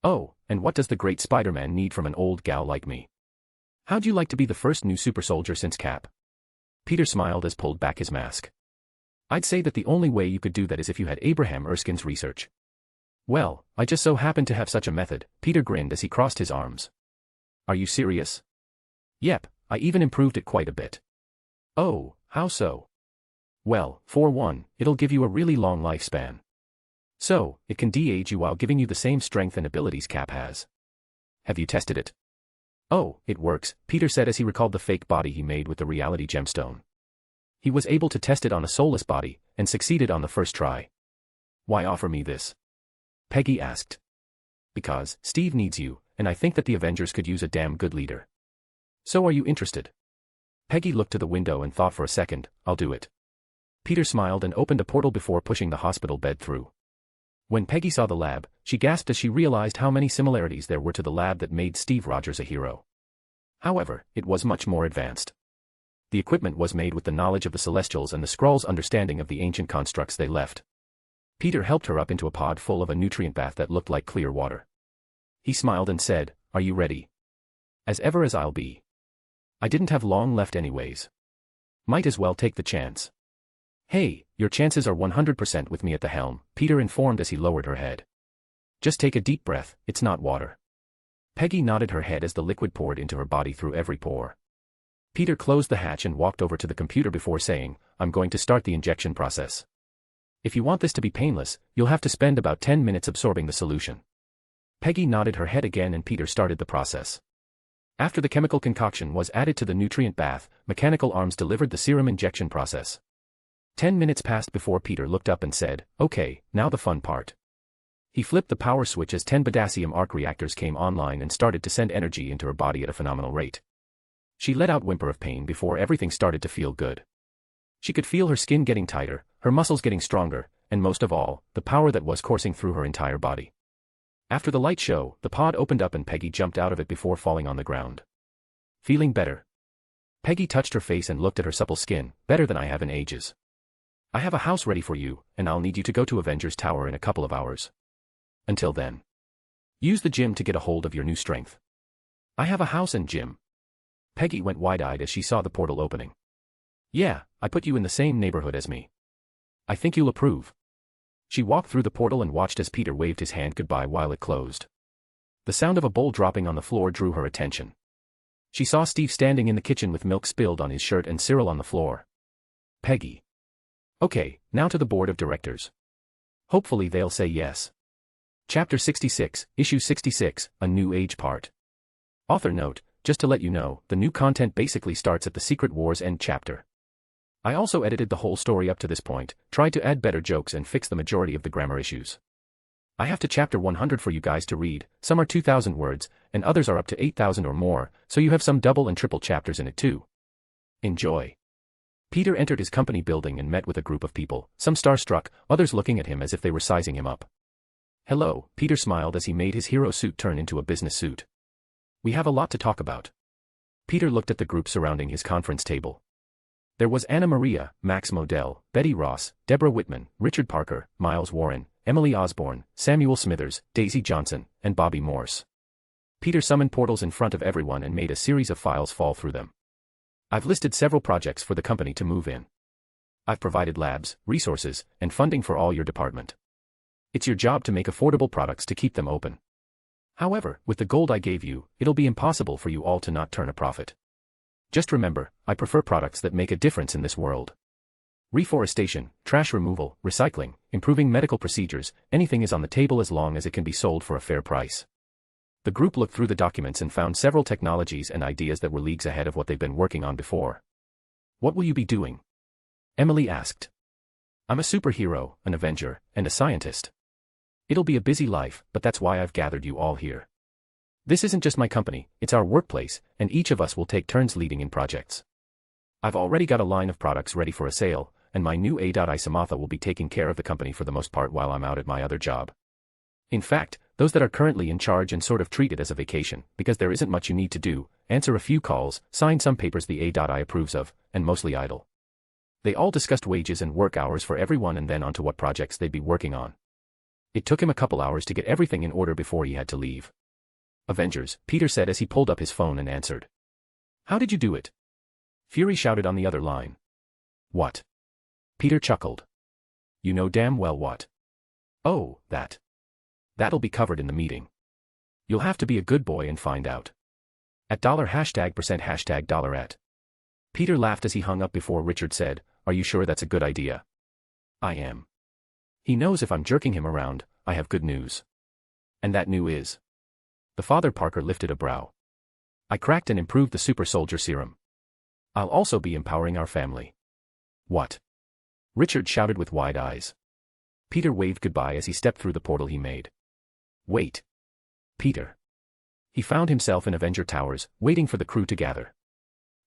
Oh, and what does the great Spider-Man need from an old gal like me? How'd you like to be the first new super soldier since Cap? Peter smiled as pulled back his mask. I'd say that the only way you could do that is if you had Abraham Erskine's research. Well, I just so happen to have such a method, Peter grinned as he crossed his arms. Are you serious? Yep, I even improved it quite a bit. Oh, how so? Well, for one, it'll give you a really long lifespan. So, it can de-age you while giving you the same strength and abilities Cap has. Have you tested it? Oh, it works, Peter said as he recalled the fake body he made with the reality gemstone. He was able to test it on a soulless body, and succeeded on the first try. Why offer me this? Peggy asked. Because, Steve needs you, and I think that the Avengers could use a damn good leader. So are you interested? Peggy looked to the window and thought for a second, I'll do it. Peter smiled and opened a portal before pushing the hospital bed through. When Peggy saw the lab, she gasped as she realized how many similarities there were to the lab that made Steve Rogers a hero. However, it was much more advanced. The equipment was made with the knowledge of the Celestials and the Skrulls' understanding of the ancient constructs they left. Peter helped her up into a pod full of a nutrient bath that looked like clear water. He smiled and said, Are you ready? As ever as I'll be. I didn't have long left anyways. Might as well take the chance. Hey, your chances are 100% with me at the helm, Peter informed as he lowered her head. Just take a deep breath, it's not water. Peggy nodded her head as the liquid poured into her body through every pore. Peter closed the hatch and walked over to the computer before saying, I'm going to start the injection process. If you want this to be painless, you'll have to spend about 10 minutes absorbing the solution. Peggy nodded her head again and Peter started the process. After the chemical concoction was added to the nutrient bath, mechanical arms delivered the serum injection process. 10 minutes passed before Peter looked up and said, Okay, now the fun part. He flipped the power switch as 10 potassium arc reactors came online and started to send energy into her body at a phenomenal rate. She let out a whimper of pain before everything started to feel good. She could feel her skin getting tighter, her muscles getting stronger, and most of all, the power that was coursing through her entire body. After the light show, the pod opened up and Peggy jumped out of it before falling on the ground. Feeling better? Peggy touched her face and looked at her supple skin, better than I have in ages. I have a house ready for you, and I'll need you to go to Avengers Tower in a couple of hours. Until then, use the gym to get a hold of your new strength. I have a house and gym. Peggy went wide-eyed as she saw the portal opening. Yeah, I put you in the same neighborhood as me. I think you'll approve. She walked through the portal and watched as Peter waved his hand goodbye while it closed. The sound of a bowl dropping on the floor drew her attention. She saw Steve standing in the kitchen with milk spilled on his shirt and Cyril on the floor. Peggy. Okay, now to the board of directors. Hopefully they'll say yes. Chapter 66, Issue 66, A New Age Part. Author note, just to let you know, the new content basically starts at the Secret Wars end chapter. I also edited the whole story up to this point, tried to add better jokes and fix the majority of the grammar issues. I have to chapter 100 for you guys to read, some are 2,000 words, and others are up to 8,000 or more, so you have some double and triple chapters in it too. Enjoy. Peter entered his company building and met with a group of people, some starstruck, others looking at him as if they were sizing him up. Hello, Peter smiled as he made his hero suit turn into a business suit. We have a lot to talk about. Peter looked at the group surrounding his conference table. There was Anna Maria, Max Modell, Betty Ross, Deborah Whitman, Richard Parker, Miles Warren, Emily Osborne, Samuel Smithers, Daisy Johnson, and Bobby Morse. Peter summoned portals in front of everyone and made a series of files fall through them. I've listed several projects for the company to move in. I've provided labs, resources, and funding for all your department. It's your job to make affordable products to keep them open. However, with the gold I gave you, it'll be impossible for you all to not turn a profit. Just remember, I prefer products that make a difference in this world. Reforestation, trash removal, recycling, improving medical procedures, anything is on the table as long as it can be sold for a fair price. The group looked through the documents and found several technologies and ideas that were leagues ahead of what they've been working on before. What will you be doing? Emily asked. I'm a superhero, an Avenger, and a scientist. It'll be a busy life, but that's why I've gathered you all here. This isn't just my company, it's our workplace, and each of us will take turns leading in projects. I've already got a line of products ready for a sale, and my new A.I Samantha will be taking care of the company for the most part while I'm out at my other job. In fact, those that are currently in charge and sort of treat it as a vacation, because there isn't much you need to do, answer a few calls, sign some papers the A.I approves of, and mostly idle. They all discussed wages and work hours for everyone and then onto what projects they'd be working on. It took him a couple hours to get everything in order before he had to leave. Avengers, Peter said as he pulled up his phone and answered. How did you do it? Fury shouted on the other line. What? Peter chuckled. You know damn well what. Oh, that. That'll be covered in the meeting. You'll have to be a good boy and find out. At $%$. Peter laughed as he hung up before Richard said, Are you sure that's a good idea? I am. He knows if I'm jerking him around, I have good news. And that new is. The father Parker lifted a brow. I cracked and improved the super soldier serum. I'll also be empowering our family. What? Richard shouted with wide eyes. Peter waved goodbye as he stepped through the portal he made. Wait. Peter. He found himself in Avenger Towers, waiting for the crew to gather.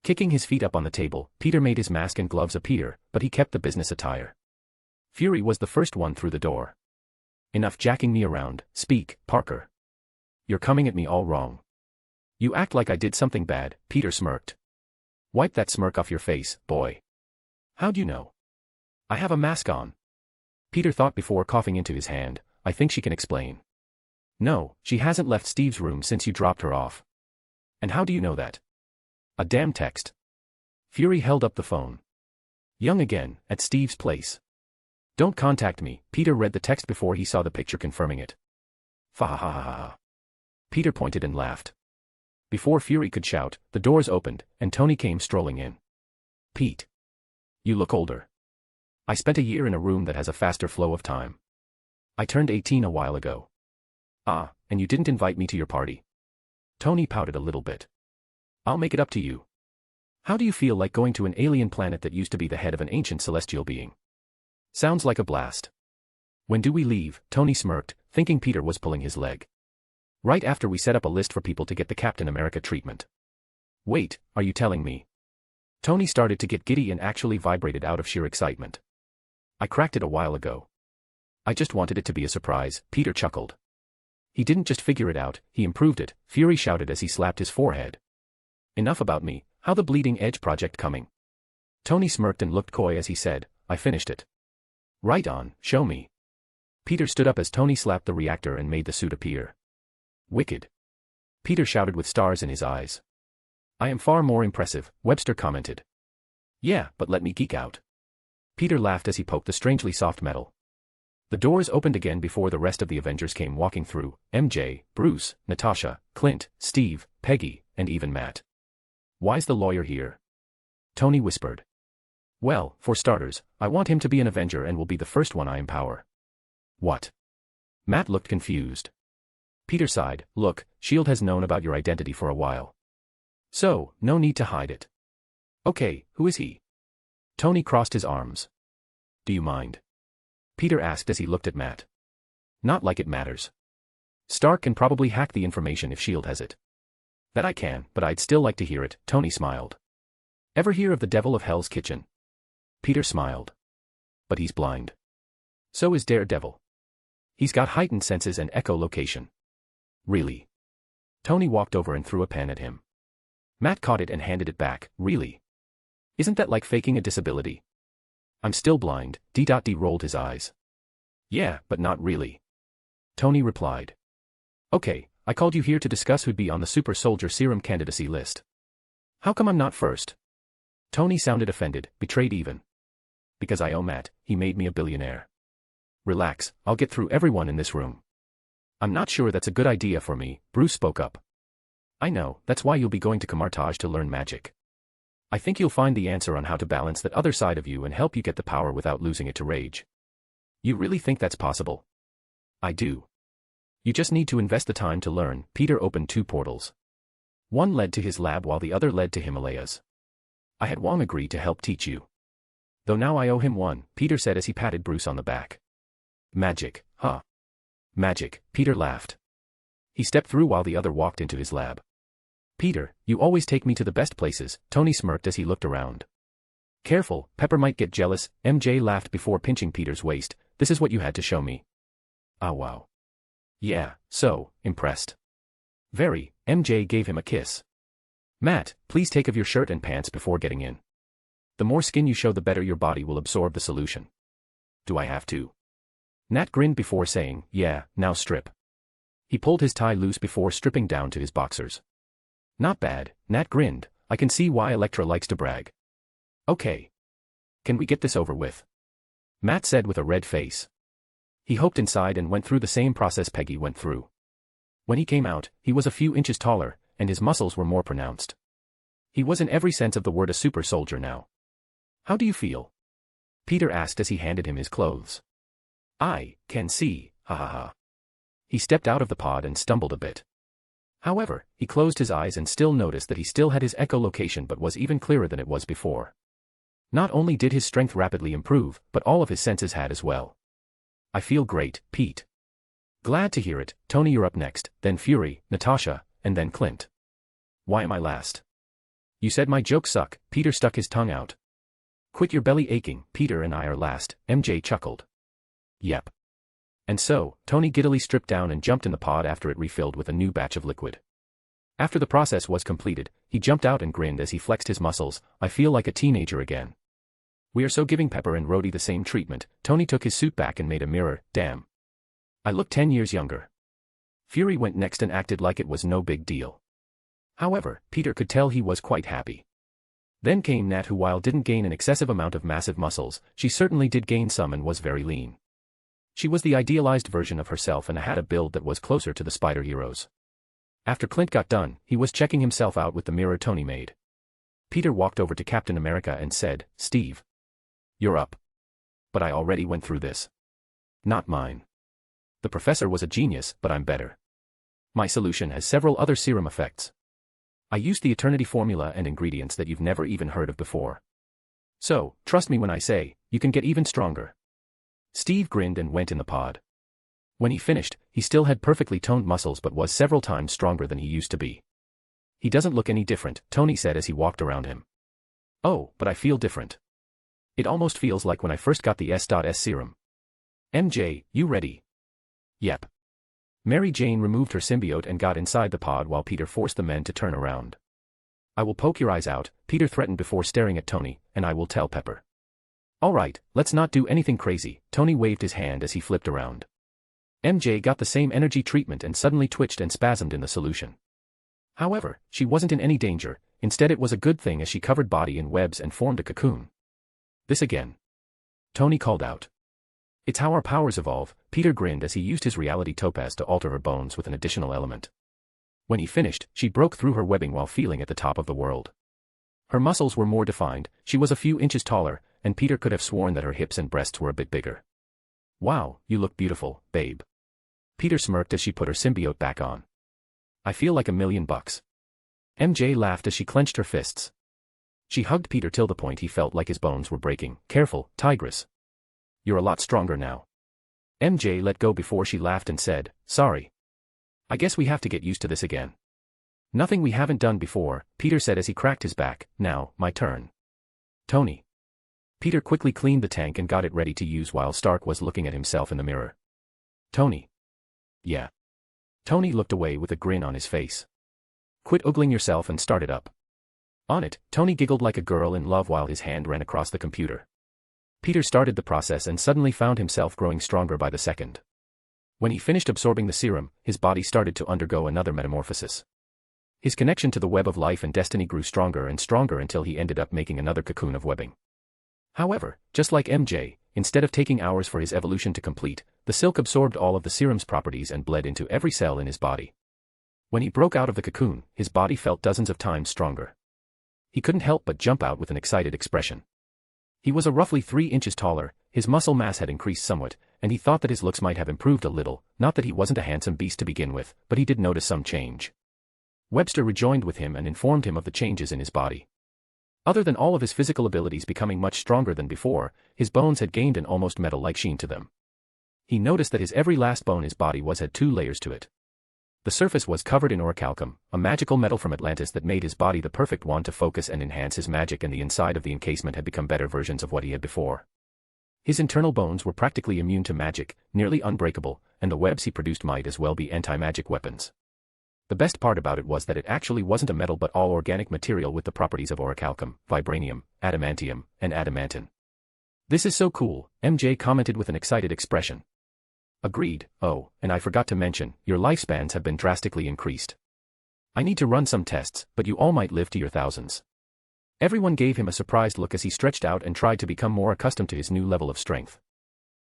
Kicking his feet up on the table, Peter made his mask and gloves appear, but he kept the business attire. Fury was the first one through the door. Enough jacking me around, speak, Parker. You're coming at me all wrong. You act like I did something bad, Peter smirked. Wipe that smirk off your face, boy. How'd you know? I have a mask on. Peter thought before coughing into his hand, I think she can explain. No, she hasn't left Steve's room since you dropped her off. And how do you know that? A damn text. Fury held up the phone. Young again, at Steve's place. Don't contact me, Peter read the text before he saw the picture confirming it. Fa ha ha ha ha. Peter pointed and laughed. Before Fury could shout, the doors opened, and Tony came strolling in. Pete. You look older. I spent a year in a room that has a faster flow of time. I turned 18 a while ago. Ah, and you didn't invite me to your party. Tony pouted a little bit. I'll make it up to you. How do you feel like going to an alien planet that used to be the head of an ancient celestial being? Sounds like a blast. When do we leave? Tony smirked, thinking Peter was pulling his leg. Right after we set up a list for people to get the Captain America treatment. Wait, are you telling me? Tony started to get giddy and actually vibrated out of sheer excitement. I cracked it a while ago. I just wanted it to be a surprise, Peter chuckled. He didn't just figure it out, he improved it, Fury shouted as he slapped his forehead. Enough about me, how the Bleeding Edge project coming? Tony smirked and looked coy as he said, I finished it. Right on, show me. Peter stood up as Tony slapped the reactor and made the suit appear. Wicked. Peter shouted with stars in his eyes. I am far more impressive, Webster commented. Yeah, but let me geek out. Peter laughed as he poked the strangely soft metal. The doors opened again before the rest of the Avengers came walking through, MJ, Bruce, Natasha, Clint, Steve, Peggy, and even Matt. Why's the lawyer here? Tony whispered. Well, for starters, I want him to be an Avenger and will be the first one I empower. What? Matt looked confused. Peter sighed, look, S.H.I.E.L.D. has known about your identity for a while. So, no need to hide it. Okay, who is he? Tony crossed his arms. Do you mind? Peter asked as he looked at Matt. Not like it matters. Stark can probably hack the information if S.H.I.E.L.D. has it. That I can, but I'd still like to hear it, Tony smiled. Ever hear of the Devil of Hell's Kitchen? Peter smiled. But he's blind. So is Daredevil. He's got heightened senses and echolocation. Really? Tony walked over and threw a pen at him. Matt caught it and handed it back, really? Isn't that like faking a disability? I'm still blind, D. rolled his eyes. Yeah, but not really. Tony replied. Okay, I called you here to discuss who'd be on the super soldier serum candidacy list. How come I'm not first? Tony sounded offended, betrayed even. Because I owe Matt, he made me a billionaire. Relax, I'll get through everyone in this room. I'm not sure that's a good idea for me, Bruce spoke up. I know, that's why you'll be going to Camartage to learn magic. I think you'll find the answer on how to balance that other side of you and help you get the power without losing it to rage. You really think that's possible? I do. You just need to invest the time to learn. Peter opened 2 portals. One led to his lab while the other led to Himalayas. I had Wong agree to help teach you. Though now I owe him one, Peter said as he patted Bruce on the back. Magic, huh? Magic, Peter laughed. He stepped through while the other walked into his lab. Peter, you always take me to the best places, Tony smirked as he looked around. Careful, Pepper might get jealous, MJ laughed before pinching Peter's waist. This is what you had to show me. Ah wow. Yeah, so, impressed. Very, MJ gave him a kiss. Matt, please take off your shirt and pants before getting in. The more skin you show the better your body will absorb the solution. Do I have to? Nat grinned before saying, yeah, now strip. He pulled his tie loose before stripping down to his boxers. Not bad, Nat grinned. I can see why Elektra likes to brag. Okay. Can we get this over with? Matt said with a red face. He hoped inside and went through the same process Peggy went through. When he came out, he was a few inches taller, and his muscles were more pronounced. He was in every sense of the word a super soldier now. How do you feel? Peter asked as he handed him his clothes. I can see, ha ha ha. He stepped out of the pod and stumbled a bit. However, he closed his eyes and still noticed that he still had his echolocation but was even clearer than it was before. Not only did his strength rapidly improve, but all of his senses had as well. I feel great, Pete. Glad to hear it. Tony, you're up next, then Fury, Natasha, and then Clint. Why am I last? You said my jokes suck. Peter stuck his tongue out. Quit your belly aching, Peter and I are last, MJ chuckled. Yep. And so, Tony giddily stripped down and jumped in the pod after it refilled with a new batch of liquid. After the process was completed, he jumped out and grinned as he flexed his muscles. I feel like a teenager again. We are so giving Pepper and Rhodey the same treatment. Tony took his suit back and made a mirror. Damn. I look 10 years younger. Fury went next and acted like it was no big deal. However, Peter could tell he was quite happy. Then came Nat, who while didn't gain an excessive amount of massive muscles, she certainly did gain some and was very lean. She was the idealized version of herself and had a build that was closer to the spider heroes. After Clint got done, he was checking himself out with the mirror Tony made. Peter walked over to Captain America and said, Steve. You're up. But I already went through this. Not mine. The professor was a genius, but I'm better. My solution has several other serum effects. I used the Eternity formula and ingredients that you've never even heard of before. So, trust me when I say, you can get even stronger. Steve grinned and went in the pod. When he finished, he still had perfectly toned muscles but was several times stronger than he used to be. He doesn't look any different, Tony said as he walked around him. Oh, but I feel different. It almost feels like when I first got the S.S serum. MJ, you ready? Yep. Mary Jane removed her symbiote and got inside the pod while Peter forced the men to turn around. I will poke your eyes out, Peter threatened before staring at Tony, and I will tell Pepper. All right, let's not do anything crazy, Tony waved his hand as he flipped around. MJ got the same energy treatment and suddenly twitched and spasmed in the solution. However, she wasn't in any danger, instead it was a good thing as she covered body in webs and formed a cocoon. This again. Tony called out. It's how our powers evolve, Peter grinned as he used his reality topaz to alter her bones with an additional element. When he finished, she broke through her webbing while feeling at the top of the world. Her muscles were more defined, she was a few inches taller, and Peter could have sworn that her hips and breasts were a bit bigger. Wow, you look beautiful, babe. Peter smirked as she put her symbiote back on. I feel like $1,000,000. MJ laughed as she clenched her fists. She hugged Peter till the point he felt like his bones were breaking. Careful, Tigress. You're a lot stronger now. MJ let go before she laughed and said, sorry. I guess we have to get used to this again. Nothing we haven't done before, Peter said as he cracked his back. Now, my turn. Tony. Peter quickly cleaned the tank and got it ready to use while Stark was looking at himself in the mirror. Tony. Yeah. Tony looked away with a grin on his face. Quit ogling yourself and start it up. On it, Tony giggled like a girl in love while his hand ran across the computer. Peter started the process and suddenly found himself growing stronger by the second. When he finished absorbing the serum, his body started to undergo another metamorphosis. His connection to the web of life and destiny grew stronger and stronger until he ended up making another cocoon of webbing. However, just like MJ, instead of taking hours for his evolution to complete, the silk absorbed all of the serum's properties and bled into every cell in his body. When he broke out of the cocoon, his body felt dozens of times stronger. He couldn't help but jump out with an excited expression. He was a roughly 3 inches taller, his muscle mass had increased somewhat, and he thought that his looks might have improved a little, not that he wasn't a handsome beast to begin with, but he did notice some change. Webster rejoined with him and informed him of the changes in his body. Other than all of his physical abilities becoming much stronger than before, his bones had gained an almost metal-like sheen to them. He noticed that his every last bone in his body had 2 layers to it. The surface was covered in orichalcum, a magical metal from Atlantis that made his body the perfect one to focus and enhance his magic, and the inside of the encasement had become better versions of what he had before. His internal bones were practically immune to magic, nearly unbreakable, and the webs he produced might as well be anti-magic weapons. The best part about it was that it actually wasn't a metal but all organic material with the properties of orichalcum, vibranium, adamantium, and adamantine. "This is so cool," MJ commented with an excited expression. "Agreed. Oh, and I forgot to mention, your lifespans have been drastically increased. I need to run some tests, but you all might live to your thousands." Everyone gave him a surprised look as he stretched out and tried to become more accustomed to his new level of strength.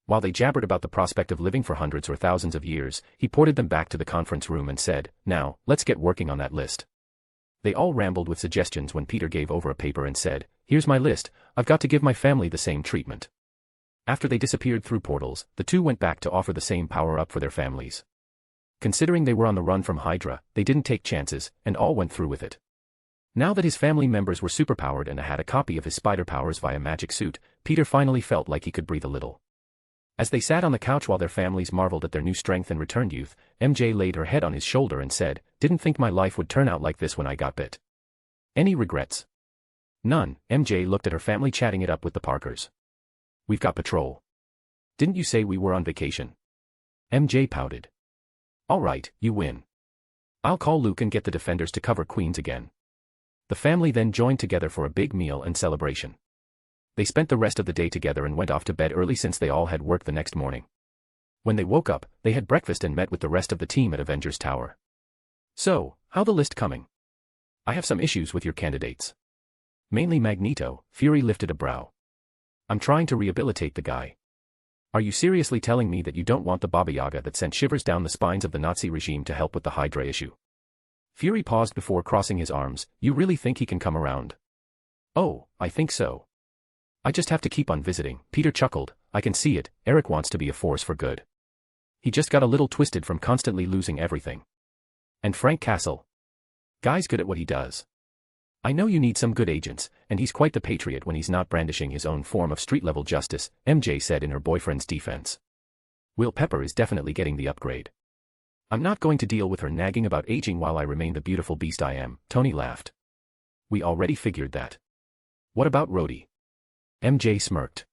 While they jabbered about the prospect of living for hundreds or thousands of years, he ported them back to the conference room and said, "Now, let's get working on that list." They all rambled with suggestions when Peter gave over a paper and said, "Here's my list, I've got to give my family the same treatment." After they disappeared through portals, the two went back to offer the same power-up for their families. Considering they were on the run from Hydra, they didn't take chances, and all went through with it. Now that his family members were superpowered and had a copy of his spider powers via magic suit, Peter finally felt like he could breathe a little. As they sat on the couch while their families marveled at their new strength and returned youth, MJ laid her head on his shoulder and said, "Didn't think my life would turn out like this when I got bit." "Any regrets?" "None." MJ looked at her family chatting it up with the Parkers. "We've got patrol." "Didn't you say we were on vacation?" MJ pouted. "All right, you win. I'll call Luke and get the defenders to cover Queens again." The family then joined together for a big meal and celebration. They spent the rest of the day together and went off to bed early since they all had work the next morning. When they woke up, they had breakfast and met with the rest of the team at Avengers Tower. "So, how the list coming?" "I have some issues with your candidates. Mainly Magneto." Fury lifted a brow. "I'm trying to rehabilitate the guy." "Are you seriously telling me that you don't want the Baba Yaga that sent shivers down the spines of the Nazi regime to help with the Hydra issue?" Fury paused before crossing his arms. "You really think he can come around?" "Oh, I think so. I just have to keep on visiting." Peter chuckled. "I can see it, Eric wants to be a force for good. He just got a little twisted from constantly losing everything. And Frank Castle. Guy's good at what he does. I know you need some good agents, and he's quite the patriot when he's not brandishing his own form of street-level justice," MJ said in her boyfriend's defense. "Will Pepper is definitely getting the upgrade. I'm not going to deal with her nagging about aging while I remain the beautiful beast I am." Tony laughed. "We already figured that. What about Rhodey?" MJ smirked.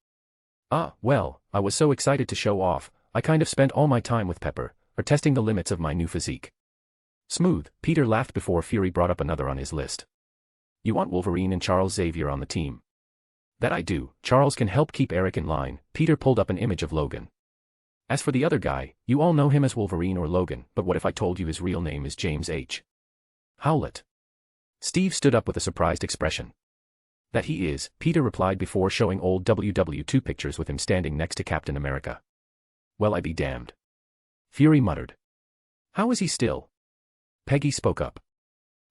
Well, I was so excited to show off, I kind of spent all my time with Pepper, or testing the limits of my new physique." "Smooth." Peter laughed before Fury brought up another on his list. "You want Wolverine and Charles Xavier on the team?" "That I do. Charles can help keep Eric in line." Peter pulled up an image of Logan. "As for the other guy, you all know him as Wolverine or Logan, but what if I told you his real name is James H. Howlett?" Steve stood up with a surprised expression. "That he is," Peter replied before showing old WW2 pictures with him standing next to Captain America. "Well, I be damned." Fury muttered. "How is he still?" Peggy spoke up.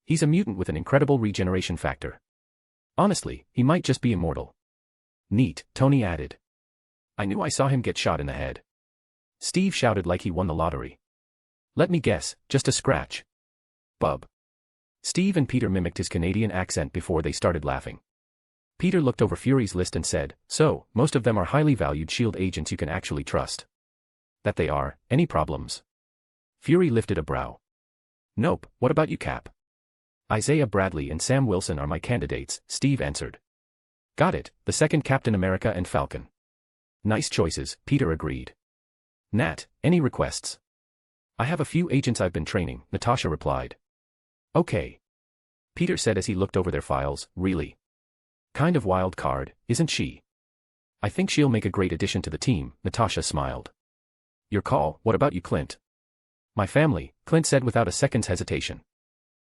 "He's a mutant with an incredible regeneration factor. Honestly, he might just be immortal." "Neat," Tony added. "I knew I saw him get shot in the head." Steve shouted like he won the lottery. "Let me guess, just a scratch." "Bub." Steve and Peter mimicked his Canadian accent before they started laughing. Peter looked over Fury's list and said, "So, most of them are highly valued S.H.I.E.L.D. agents you can actually trust." "That they are. Any problems?" Fury lifted a brow. "Nope. What about you, Cap?" "Isaiah Bradley and Sam Wilson are my candidates," Steve answered. "Got it, the second Captain America and Falcon." "Nice choices," Peter agreed. "Nat, any requests?" "I have a few agents I've been training," Natasha replied. "Okay." Peter said as he looked over their files. "Really? Kind of wild card, isn't she?" "I think she'll make a great addition to the team," Natasha smiled. "Your call. What about you, Clint?" "My family," Clint said without a second's hesitation.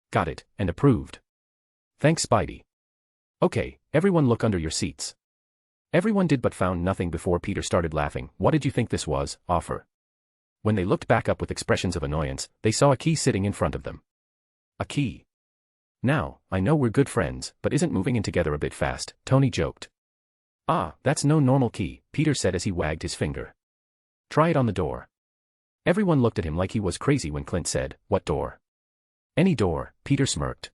"Got it, and approved. Thanks, Spidey." "Okay, everyone look under your seats." Everyone did but found nothing before Peter started laughing. "What did you think this was, offer?" When they looked back up with expressions of annoyance, they saw a key sitting in front of them. A key. Now, I know we're good friends, but isn't moving in together a bit fast, Tony joked. Ah, that's no normal key, Peter said as he wagged his finger. Try it on the door. Everyone looked at him like he was crazy when Clint said, what door? Any door, Peter smirked.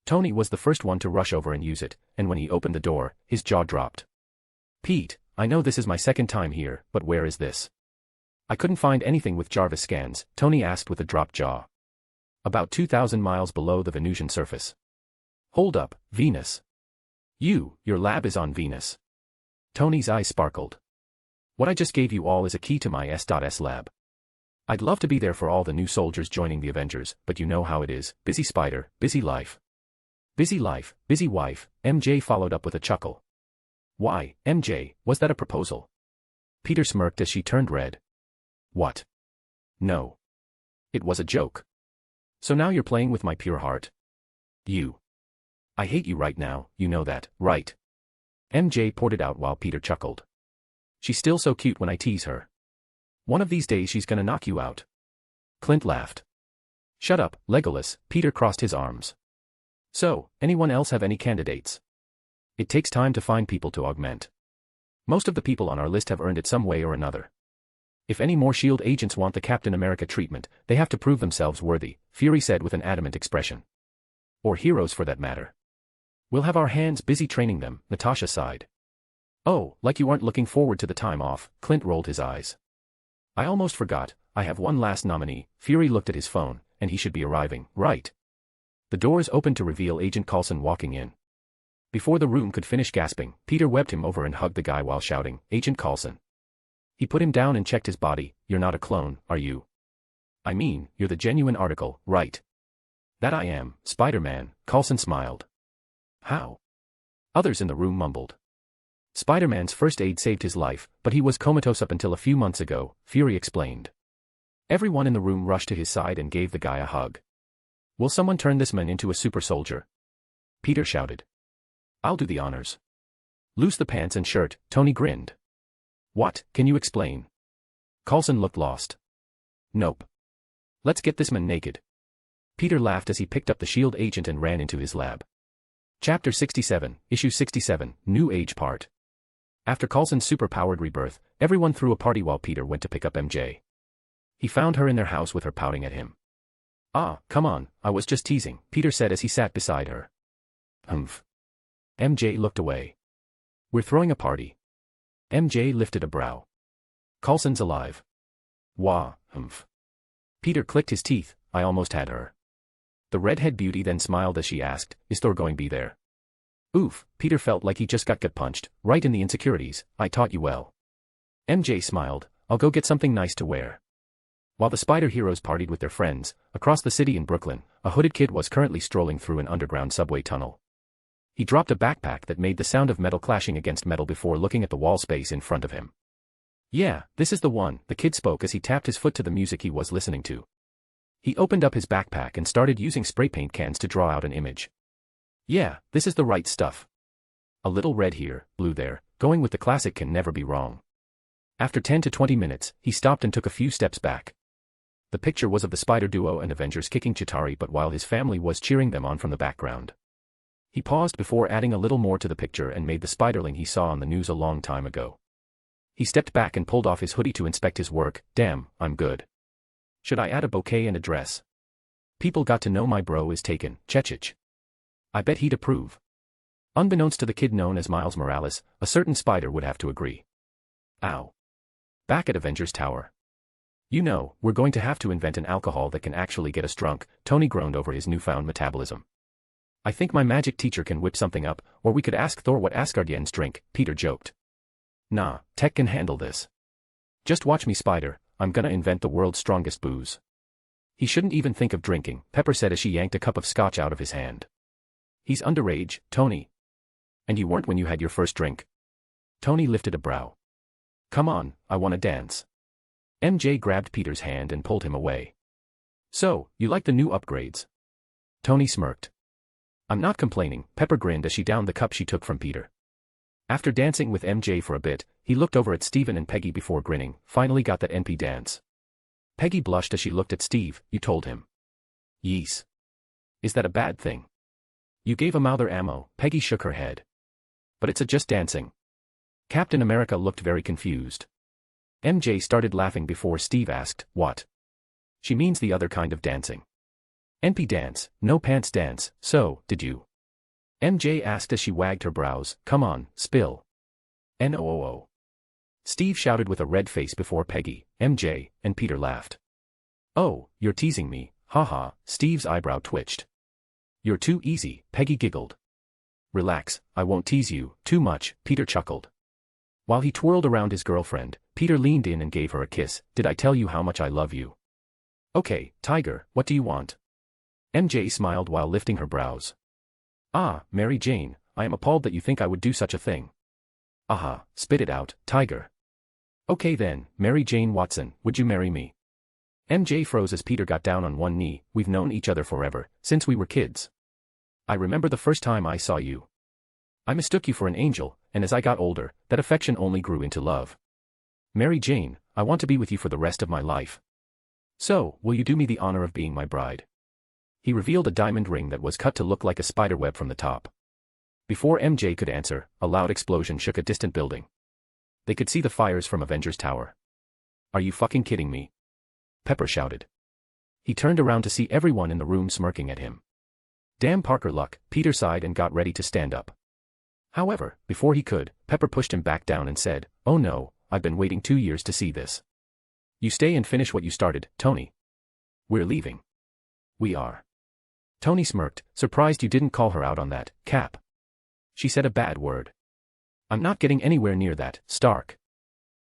Tony was the first one to rush over and use it, and when he opened the door, his jaw dropped. Pete, I know this is my second time here, but where is this? I couldn't find anything with Jarvis scans, Tony asked with a dropped jaw. About 2,000 miles below the Venusian surface. Hold up, Venus. Your lab is on Venus. Tony's eyes sparkled. What I just gave you all is a key to my S.S lab. I'd love to be there for all the new soldiers joining the Avengers, but you know how it is, busy spider, busy life. Busy life, busy wife, MJ followed up with a chuckle. Why, MJ, was that a proposal? Peter smirked as she turned red. What? No. It was a joke. So now you're playing with my pure heart? I hate you right now, you know that, right? MJ poured it out while Peter chuckled. She's still so cute when I tease her. One of these days she's gonna knock you out. Clint laughed. Shut up, Legolas, Peter crossed his arms. So, anyone else have any candidates? It takes time to find people to augment. Most of the people on our list have earned it some way or another. If any more S.H.I.E.L.D. agents want the Captain America treatment, they have to prove themselves worthy, Fury said with an adamant expression. Or heroes for that matter. We'll have our hands busy training them, Natasha sighed. Oh, like you aren't looking forward to the time off, Clint rolled his eyes. I almost forgot, I have one last nominee, Fury looked at his phone, and he should be arriving, right? The doors opened to reveal Agent Coulson walking in. Before the room could finish gasping, Peter webbed him over and hugged the guy while shouting, Agent Coulson. He put him down and checked his body. You're not a clone, are you? I mean, you're the genuine article, right? That I am, Spider-Man, Coulson smiled. How? Others in the room mumbled. Spider-Man's first aid saved his life, but he was comatose up until a few months ago, Fury explained. Everyone in the room rushed to his side and gave the guy a hug. Will someone turn this man into a super soldier? Peter shouted. I'll do the honors. Loose the pants and shirt, Tony grinned. What, can you explain? Coulson looked lost. Nope. Let's get this man naked. Peter laughed as he picked up the S.H.I.E.L.D. agent and ran into his lab. Chapter 67, Issue 67, New Age Part. After Coulson's super-powered rebirth, everyone threw a party while Peter went to pick up MJ. He found her in their house with her pouting at him. Ah, come on, I was just teasing, Peter said as he sat beside her. Humph. MJ looked away. We're throwing a party. MJ lifted a brow. Coulson's alive. Wah, humph. Peter clicked his teeth, I almost had her. The redhead beauty then smiled as she asked, is Thor going to be there? Oof, Peter felt like he just got gut punched, right in the insecurities, I taught you well. MJ smiled, I'll go get something nice to wear. While the Spider Heroes partied with their friends, across the city in Brooklyn, a hooded kid was currently strolling through an underground subway tunnel. He dropped a backpack that made the sound of metal clashing against metal before looking at the wall space in front of him. Yeah, this is the one, the kid spoke as he tapped his foot to the music he was listening to. He opened up his backpack and started using spray paint cans to draw out an image. Yeah, this is the right stuff. A little red here, blue there, going with the classic can never be wrong. After 10 to 20 minutes, he stopped and took a few steps back. The picture was of the Spider Duo and Avengers kicking Chitauri, but while his family was cheering them on from the background. He paused before adding a little more to the picture and made the Spiderling he saw on the news a long time ago. He stepped back and pulled off his hoodie to inspect his work. Damn, I'm good. Should I add a bouquet and a dress? People got to know my bro is taken, Chechich. I bet he'd approve. Unbeknownst to the kid known as Miles Morales, a certain spider would have to agree. Ow. Back at Avengers Tower. You know, we're going to have to invent an alcohol that can actually get us drunk, Tony groaned over his newfound metabolism. I think my magic teacher can whip something up, or we could ask Thor what Asgardians drink, Peter joked. Nah, tech can handle this. Just watch me, Spider, I'm gonna invent the world's strongest booze. He shouldn't even think of drinking, Pepper said as she yanked a cup of scotch out of his hand. He's underage, Tony. And you weren't when you had your first drink. Tony lifted a brow. Come on, I wanna dance. MJ grabbed Peter's hand and pulled him away. So, you like the new upgrades? Tony smirked. I'm not complaining, Pepper grinned as she downed the cup she took from Peter. After dancing with MJ for a bit, he looked over at Steven and Peggy before grinning, finally got that NP dance. Peggy blushed as she looked at Steve, you told him. Yees. Is that a bad thing? You gave a mouther ammo, Peggy shook her head. But it's just dancing. Captain America looked very confused. MJ started laughing before Steve asked, what? She means the other kind of dancing. NP dance, no pants dance, so, did you? MJ asked as she wagged her brows, come on, spill. NOOO. Steve shouted with a red face before Peggy, MJ, and Peter laughed. Oh, you're teasing me, haha, Steve's eyebrow twitched. You're too easy, Peggy giggled. Relax, I won't tease you too much, Peter chuckled. While he twirled around his girlfriend, Peter leaned in and gave her a kiss. Did I tell you how much I love you? Okay, Tiger, what do you want? MJ smiled while lifting her brows. Ah, Mary Jane, I am appalled that you think I would do such a thing. Aha, spit it out, Tiger. Okay then, Mary Jane Watson, would you marry me? MJ froze as Peter got down on one knee. We've known each other forever, since we were kids. I remember the first time I saw you. I mistook you for an angel, and as I got older, that affection only grew into love. Mary Jane, I want to be with you for the rest of my life. So, will you do me the honor of being my bride? He revealed a diamond ring that was cut to look like a spider web from the top. Before MJ could answer, a loud explosion shook a distant building. They could see the fires from Avengers Tower. Are you fucking kidding me? Pepper shouted. He turned around to see everyone in the room smirking at him. Damn Parker luck, Peter sighed and got ready to stand up. However, before he could, Pepper pushed him back down and said, oh no, I've been waiting 2 years to see this. You stay and finish what you started, Tony. We're leaving. We are. Tony smirked, surprised you didn't call her out on that, Cap. She said a bad word. I'm not getting anywhere near that, Stark.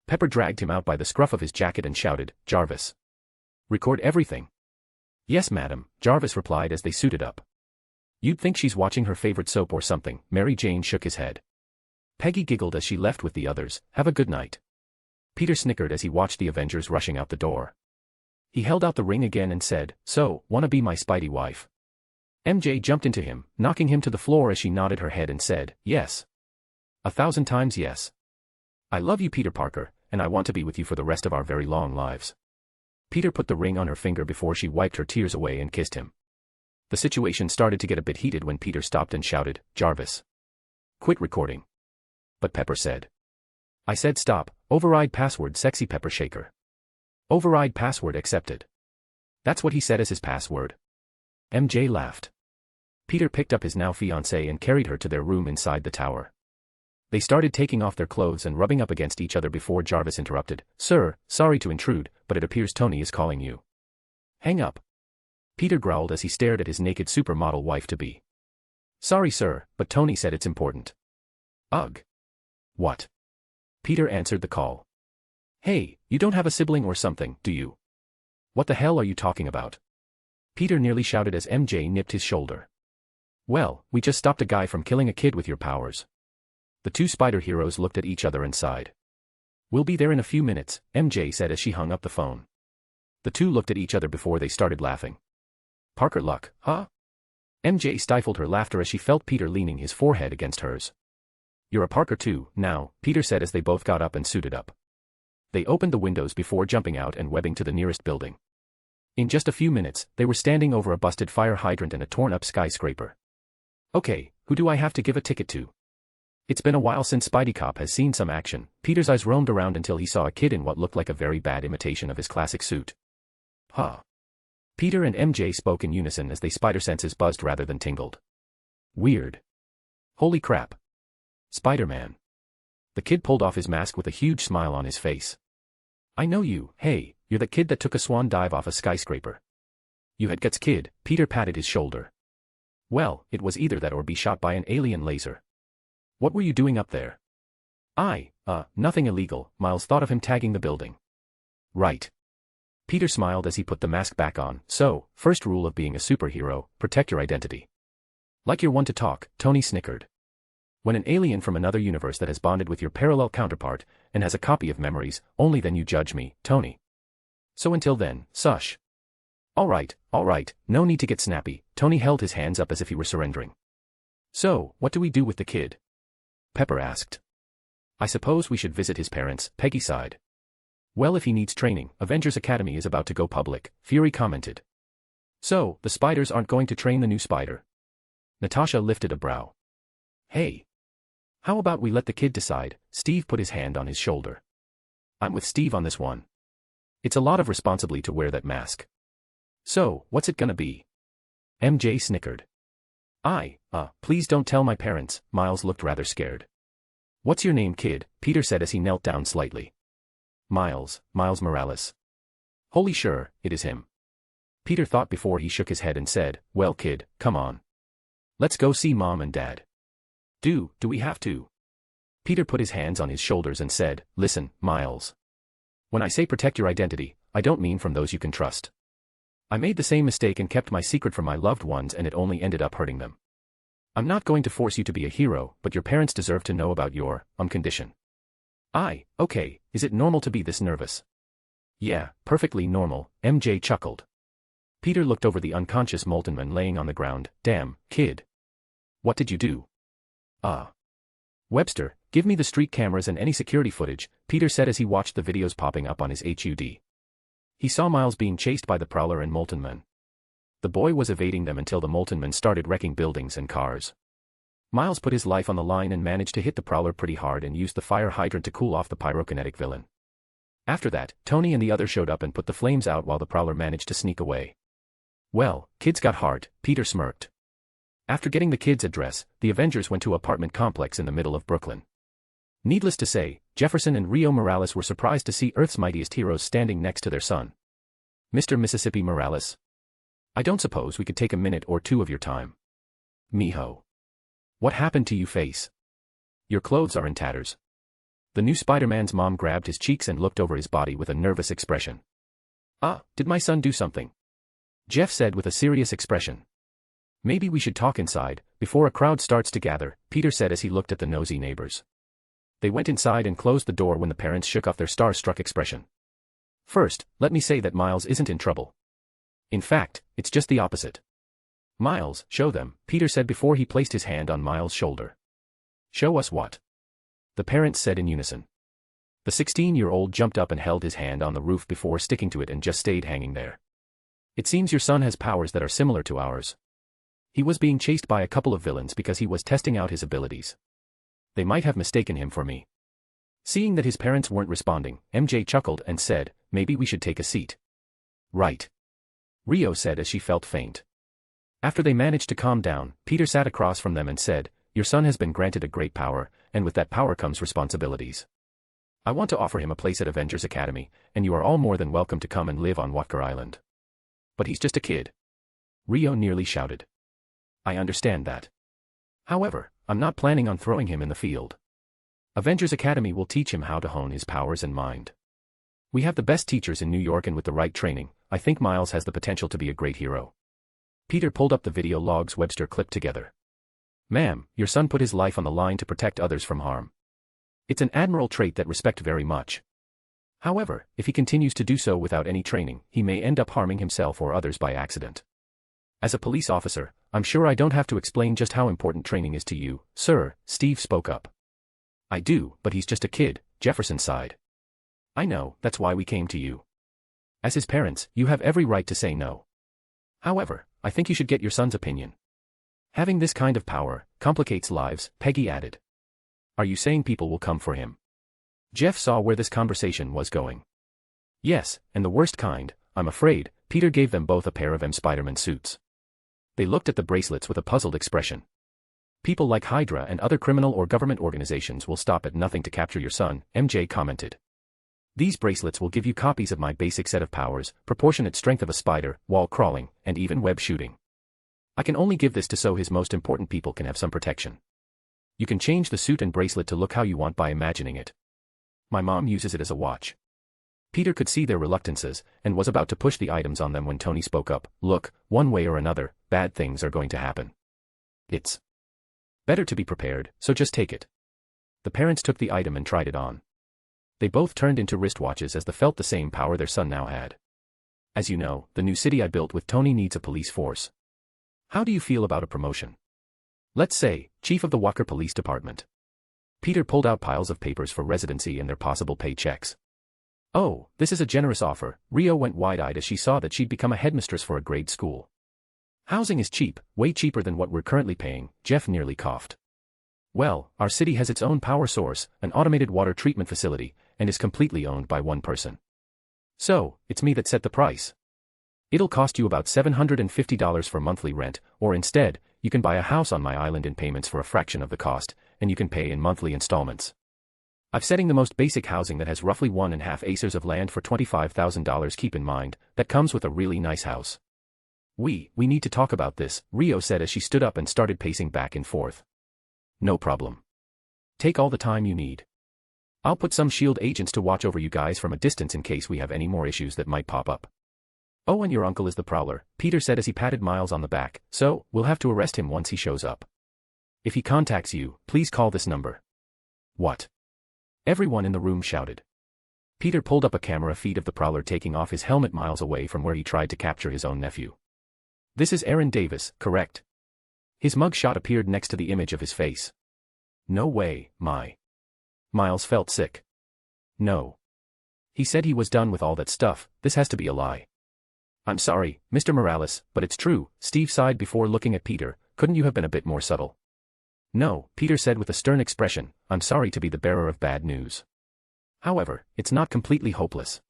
Pepper dragged him out by the scruff of his jacket and shouted, Jarvis. Record everything. Yes, madam, Jarvis replied as they suited up. You'd think she's watching her favorite soap or something, Mary Jane shook his head. Peggy giggled as she left with the others, have a good night. Peter snickered as he watched the Avengers rushing out the door. He held out the ring again and said, so, wanna be my Spidey wife? MJ jumped into him, knocking him to the floor as she nodded her head and said, yes. 1,000 times yes. I love you, Peter Parker, and I want to be with you for the rest of our very long lives. Peter put the ring on her finger before she wiped her tears away and kissed him. The situation started to get a bit heated when Peter stopped and shouted, Jarvis. Quit recording. But Pepper said. I said stop, override password sexy Pepper shaker. Override password accepted. That's what he said as his password. MJ laughed. Peter picked up his now fiancée and carried her to their room inside the tower. They started taking off their clothes and rubbing up against each other before Jarvis interrupted, Sir, sorry to intrude, but it appears Tony is calling you. Hang up. Peter growled as he stared at his naked supermodel wife-to-be. Sorry sir, but Tony said it's important. Ugh. What? Peter answered the call. Hey, you don't have a sibling or something, do you? What the hell are you talking about? Peter nearly shouted as MJ nipped his shoulder. Well, we just stopped a guy from killing a kid with your powers. The two spider heroes looked at each other and sighed. We'll be there in a few minutes, MJ said as she hung up the phone. The two looked at each other before they started laughing. Parker luck, huh? MJ stifled her laughter as she felt Peter leaning his forehead against hers. You're a Parker too, now, Peter said as they both got up and suited up. They opened the windows before jumping out and webbing to the nearest building. In just a few minutes, they were standing over a busted fire hydrant and a torn-up skyscraper. Okay, who do I have to give a ticket to? It's been a while since Spidey Cop has seen some action. Peter's eyes roamed around until he saw a kid in what looked like a very bad imitation of his classic suit. Huh. Peter and MJ spoke in unison as their spider senses buzzed rather than tingled. Weird. Holy crap. Spider-Man. The kid pulled off his mask with a huge smile on his face. I know you, hey, you're the kid that took a swan dive off a skyscraper. You had guts, kid, Peter patted his shoulder. Well, it was either that or be shot by an alien laser. What were you doing up there? Nothing illegal, Miles thought of him tagging the building. Right. Peter smiled as he put the mask back on. So, first rule of being a superhero, protect your identity. Like you're one to talk, Tony snickered. When an alien from another universe that has bonded with your parallel counterpart, and has a copy of memories, only then you judge me, Tony. So until then, sush. Alright, no need to get snappy, Tony held his hands up as if he were surrendering. So, what do we do with the kid? Pepper asked. I suppose we should visit his parents, Peggy sighed. Well, if he needs training, Avengers Academy is about to go public, Fury commented. So, the spiders aren't going to train the new spider? Natasha lifted a brow. Hey. How about we let the kid decide? Steve put his hand on his shoulder. I'm with Steve on this one. It's a lot of responsibility to wear that mask. So, what's it gonna be? MJ snickered. Please don't tell my parents. Miles looked rather scared. What's your name, kid? Peter said as he knelt down slightly. Miles Morales. Holy sure, it is him. Peter thought before he shook his head and said, well kid, come on. Let's go see mom and dad. Do we have to? Peter put his hands on his shoulders and said, listen, Miles. When I say protect your identity, I don't mean from those you can trust. I made the same mistake and kept my secret from my loved ones and it only ended up hurting them. I'm not going to force you to be a hero, but your parents deserve to know about your condition. Okay, is it normal to be this nervous? Yeah, perfectly normal, MJ chuckled. Peter looked over the unconscious Molten Man laying on the ground. Damn, kid. What did you do? Webster, give me the street cameras and any security footage, Peter said as he watched the videos popping up on his HUD. He saw Miles being chased by the Prowler and Molten Man. The boy was evading them until the Molten Man started wrecking buildings and cars. Miles put his life on the line and managed to hit the Prowler pretty hard and used the fire hydrant to cool off the pyrokinetic villain. After that, Tony and the others showed up and put the flames out while the Prowler managed to sneak away. Well, kids got heart, Peter smirked. After getting the kids' address, the Avengers went to an apartment complex in the middle of Brooklyn. Needless to say, Jefferson and Rio Morales were surprised to see Earth's mightiest heroes standing next to their son. Mr. Mississippi Morales? I don't suppose we could take a minute or two of your time. Mijo. What happened to you, face? Your clothes are in tatters. The new Spider-Man's mom grabbed his cheeks and looked over his body with a nervous expression. Did my son do something? Jeff said with a serious expression. Maybe we should talk inside, before a crowd starts to gather, Peter said as he looked at the nosy neighbors. They went inside and closed the door when the parents shook off their star-struck expression. First, let me say that Miles isn't in trouble. In fact, it's just the opposite. Miles, show them, Peter said before he placed his hand on Miles' shoulder. Show us what? The parents said in unison. The 16-year-old jumped up and held his hand on the roof before sticking to it and just stayed hanging there. It seems your son has powers that are similar to ours. He was being chased by a couple of villains because he was testing out his abilities. They might have mistaken him for me. Seeing that his parents weren't responding, MJ chuckled and said, maybe we should take a seat. Right. Rio said as she felt faint. After they managed to calm down, Peter sat across from them and said, your son has been granted a great power, and with that power comes responsibilities. I want to offer him a place at Avengers Academy, and you are all more than welcome to come and live on Watker Island. But he's just a kid. Rio nearly shouted. I understand that. However, I'm not planning on throwing him in the field. Avengers Academy will teach him how to hone his powers and mind. We have the best teachers in New York and with the right training, I think Miles has the potential to be a great hero. Peter pulled up the video logs Webster clipped together. Ma'am, your son put his life on the line to protect others from harm. It's an admirable trait that respect very much. However, if he continues to do so without any training, he may end up harming himself or others by accident. As a police officer, I'm sure I don't have to explain just how important training is to you, sir, Steve spoke up. I do, but he's just a kid, Jefferson sighed. I know, that's why we came to you. As his parents, you have every right to say no. However, I think you should get your son's opinion. Having this kind of power complicates lives, Peggy added. Are you saying people will come for him? Jeff saw where this conversation was going. Yes, and the worst kind, I'm afraid. Peter gave them both a pair of Spider-Man suits. They looked at the bracelets with a puzzled expression. People like Hydra and other criminal or government organizations will stop at nothing to capture your son, MJ commented. These bracelets will give you copies of my basic set of powers, proportionate strength of a spider, wall crawling, and even web shooting. I can only give this to so his most important people can have some protection. You can change the suit and bracelet to look how you want by imagining it. My mom uses it as a watch. Peter could see their reluctances, and was about to push the items on them when Tony spoke up. Look, one way or another, bad things are going to happen. It's better to be prepared, so just take it. The parents took the item and tried it on. They both turned into wristwatches as they felt the same power their son now had. As you know, the new city I built with Tony needs a police force. How do you feel about a promotion? Let's say, chief of the Walker Police Department. Peter pulled out piles of papers for residency and their possible paychecks. Oh, this is a generous offer. Rio went wide-eyed as she saw that she'd become a headmistress for a grade school. Housing is cheap, way cheaper than what we're currently paying, Jeff nearly coughed. Well, our city has its own power source, an automated water treatment facility, and is completely owned by one person. So, it's me that set the price. It'll cost you about $750 for monthly rent, or instead, you can buy a house on my island in payments for a fraction of the cost, and you can pay in monthly installments. I'm setting the most basic housing that has roughly 1.5 acres of land for $25,000. Keep in mind, that comes with a really nice house. We need to talk about this, Rio said as she stood up and started pacing back and forth. No problem. Take all the time you need. I'll put some SHIELD agents to watch over you guys from a distance in case we have any more issues that might pop up. Oh, and your uncle is the Prowler, Peter said as he patted Miles on the back, so, we'll have to arrest him once he shows up. If he contacts you, please call this number. What? Everyone in the room shouted. Peter pulled up a camera feed of the Prowler taking off his helmet miles away from where he tried to capture his own nephew. This is Aaron Davis, correct? His mug shot appeared next to the image of his face. No way, Miles felt sick. No. He said he was done with all that stuff, this has to be a lie. I'm sorry, Mr. Morales, but it's true, Steve sighed before looking at Peter, couldn't you have been a bit more subtle? No, Peter said with a stern expression, I'm sorry to be the bearer of bad news. However, it's not completely hopeless.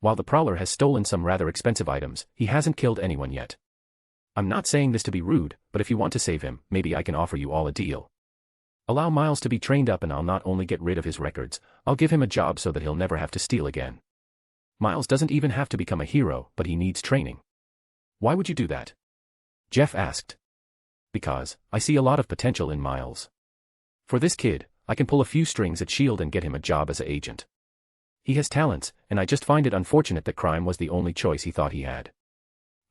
While the Prowler has stolen some rather expensive items, he hasn't killed anyone yet. I'm not saying this to be rude, but if you want to save him, maybe I can offer you all a deal. Allow Miles to be trained up and I'll not only get rid of his records, I'll give him a job so that he'll never have to steal again. Miles doesn't even have to become a hero, but he needs training. Why would you do that? Jeff asked. Because, I see a lot of potential in Miles. For this kid, I can pull a few strings at SHIELD and get him a job as an agent. He has talents, and I just find it unfortunate that crime was the only choice he thought he had.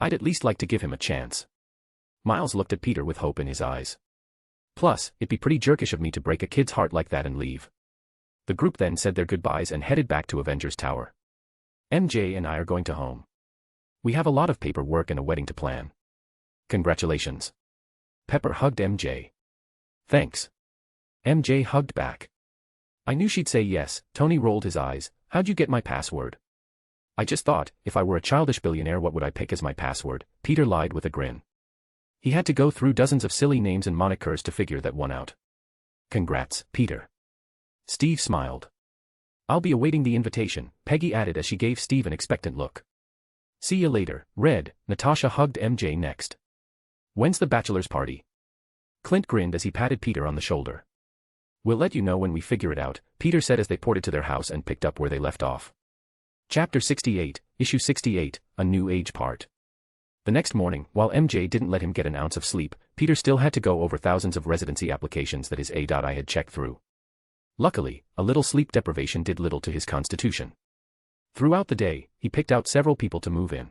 I'd at least like to give him a chance. Miles looked at Peter with hope in his eyes. Plus, it'd be pretty jerkish of me to break a kid's heart like that and leave. The group then said their goodbyes and headed back to Avengers Tower. MJ and I are going to home. We have a lot of paperwork and a wedding to plan. Congratulations. Pepper hugged MJ. Thanks. MJ hugged back. I knew she'd say yes, Tony rolled his eyes, how'd you get my password? I just thought, if I were a childish billionaire what would I pick as my password, Peter lied with a grin. He had to go through dozens of silly names and monikers to figure that one out. Congrats, Peter. Steve smiled. I'll be awaiting the invitation, Peggy added as she gave Steve an expectant look. See you later, Red, Natasha hugged MJ next. When's the bachelor's party? Clint grinned as he patted Peter on the shoulder. We'll let you know when we figure it out, Peter said as they ported to their house and picked up where they left off. Chapter 68, Issue 68, A New Age Part. The next morning, while MJ didn't let him get an ounce of sleep, Peter still had to go over thousands of residency applications that his AI had checked through. Luckily, a little sleep deprivation did little to his constitution. Throughout the day, he picked out several people to move in.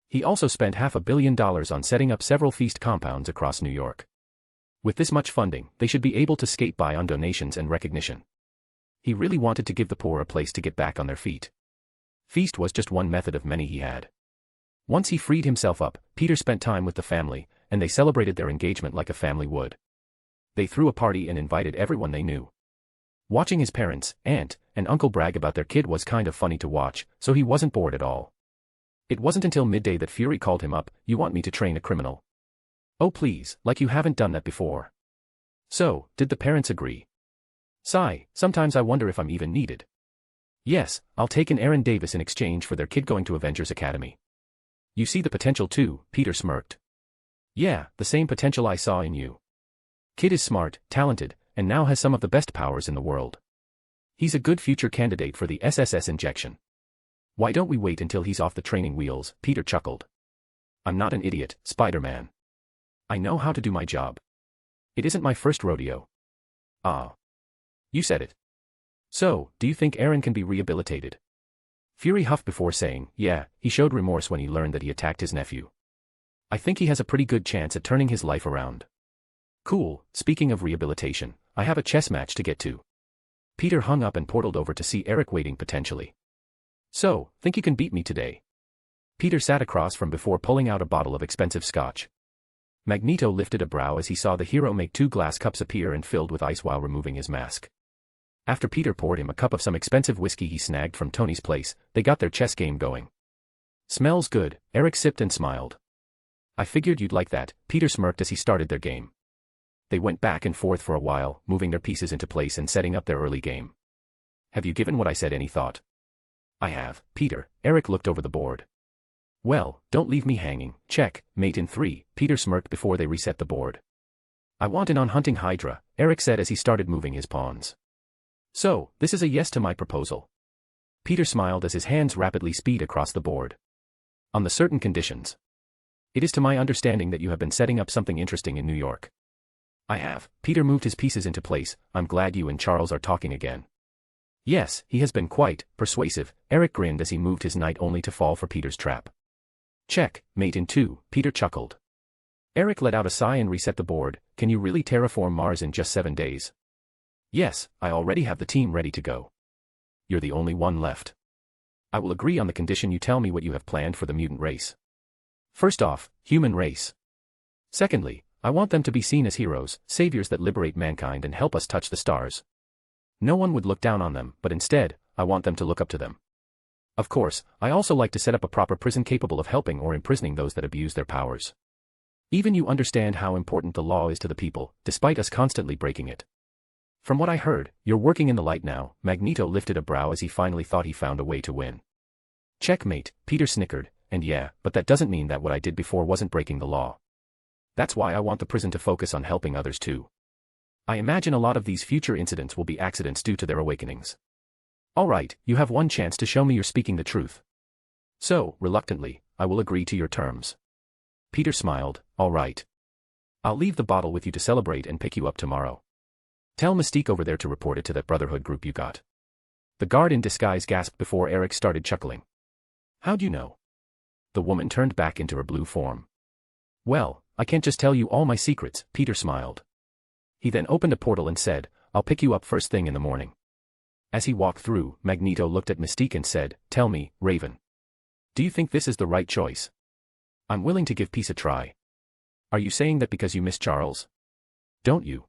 He also spent $500 million on setting up several feast compounds across New York. With this much funding, they should be able to skate by on donations and recognition. He really wanted to give the poor a place to get back on their feet. Feast was just one method of many he had. Once he freed himself up, Peter spent time with the family, and they celebrated their engagement like a family would. They threw a party and invited everyone they knew. Watching his parents, aunt, and uncle brag about their kid was kind of funny to watch, so he wasn't bored at all. It wasn't until midday that Fury called him up, "You want me to train a criminal?" "Oh please, like you haven't done that before." "So, did the parents agree?" "Sigh, sometimes I wonder if I'm even needed." "Yes, I'll take an Aaron Davis in exchange for their kid going to Avengers Academy." "You see the potential too," Peter smirked. "Yeah, the same potential I saw in you. Kid is smart, talented, and now has some of the best powers in the world. He's a good future candidate for the SSS injection. Why don't we wait until he's off the training wheels?" Peter chuckled. "I'm not an idiot, Spider-Man. I know how to do my job. It isn't my first rodeo." "Ah. You said it. So, do you think Aaron can be rehabilitated?" Fury huffed before saying, "Yeah, he showed remorse when he learned that he attacked his nephew. I think he has a pretty good chance at turning his life around." "Cool, speaking of rehabilitation, I have a chess match to get to." Peter hung up and portaled over to see Eric waiting potentially. "So, think you can beat me today?" Peter sat across from before pulling out a bottle of expensive scotch. Magneto lifted a brow as he saw the hero make 2 glass cups appear and filled with ice while removing his mask. After Peter poured him a cup of some expensive whiskey he snagged from Tony's place, they got their chess game going. "Smells good," Eric sipped and smiled. I figured you'd like that, Peter smirked as he started their game. They went back and forth for a while, moving their pieces into place and setting up their early game. Have you given what I said any thought? I have, Peter. Eric looked over the board. Well, don't leave me hanging. Check, mate in 3, Peter smirked before they reset the board. I want in on hunting Hydra, Eric said as he started moving his pawns. So, this is a yes to my proposal. Peter smiled as his hands rapidly speed across the board. On the certain conditions. It is to my understanding that you have been setting up something interesting in New York. I have. Peter moved his pieces into place. I'm glad you and Charles are talking again. Yes, he has been quite persuasive, Eric grinned as he moved his knight only to fall for Peter's trap. Check, mate in 2, Peter chuckled. Eric let out a sigh and reset the board. Can you really terraform Mars in just 7 days? Yes, I already have the team ready to go. You're the only one left. I will agree on the condition you tell me what you have planned for the mutant race. First off, human race. Secondly, I want them to be seen as heroes, saviors that liberate mankind and help us touch the stars. No one would look down on them, but instead, I want them to look up to them. Of course, I also like to set up a proper prison capable of helping or imprisoning those that abuse their powers. Even you understand how important the law is to the people, despite us constantly breaking it. From what I heard, you're working in the light now. Magneto lifted a brow as he finally thought he found a way to win. Checkmate, Peter snickered, and yeah, but that doesn't mean that what I did before wasn't breaking the law. That's why I want the prison to focus on helping others too. I imagine a lot of these future incidents will be accidents due to their awakenings. Alright, you have one chance to show me you're speaking the truth. So, reluctantly, I will agree to your terms. Peter smiled, alright. I'll leave the bottle with you to celebrate and pick you up tomorrow. Tell Mystique over there to report it to that Brotherhood group you got. The guard in disguise gasped before Eric started chuckling. How'd you know? The woman turned back into her blue form. Well, I can't just tell you all my secrets, Peter smiled. He then opened a portal and said, I'll pick you up first thing in the morning. As he walked through, Magneto looked at Mystique and said, Tell me, Raven. Do you think this is the right choice? I'm willing to give peace a try. Are you saying that because you miss Charles? Don't you?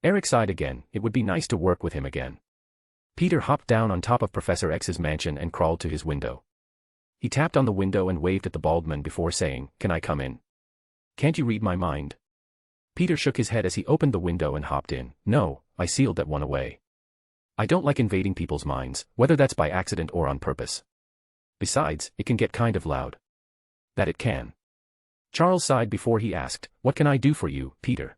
Eric sighed again. It would be nice to work with him again. Peter hopped down on top of Professor X's mansion and crawled to his window. He tapped on the window and waved at the bald man before saying, Can I come in? Can't you read my mind? Peter shook his head as he opened the window and hopped in. No, I sealed that one away. I don't like invading people's minds, whether that's by accident or on purpose. Besides, it can get kind of loud. That it can. Charles sighed before he asked, What can I do for you, Peter?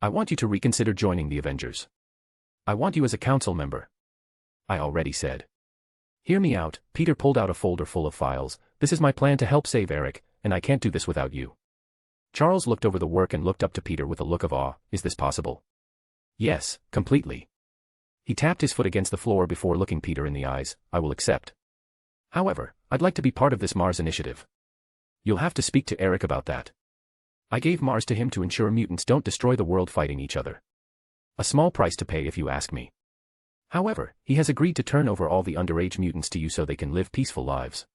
I want you to reconsider joining the Avengers. I want you as a council member. I already said. Hear me out. Peter pulled out a folder full of files. This is my plan to help save Eric, and I can't do this without you. Charles looked over the work and looked up to Peter with a look of awe. Is this possible? Yes, completely. He tapped his foot against the floor before looking Peter in the eyes. I will accept. However, I'd like to be part of this Mars initiative. You'll have to speak to Eric about that. I gave Mars to him to ensure mutants don't destroy the world fighting each other. A small price to pay if you ask me. However, he has agreed to turn over all the underage mutants to you so they can live peaceful lives.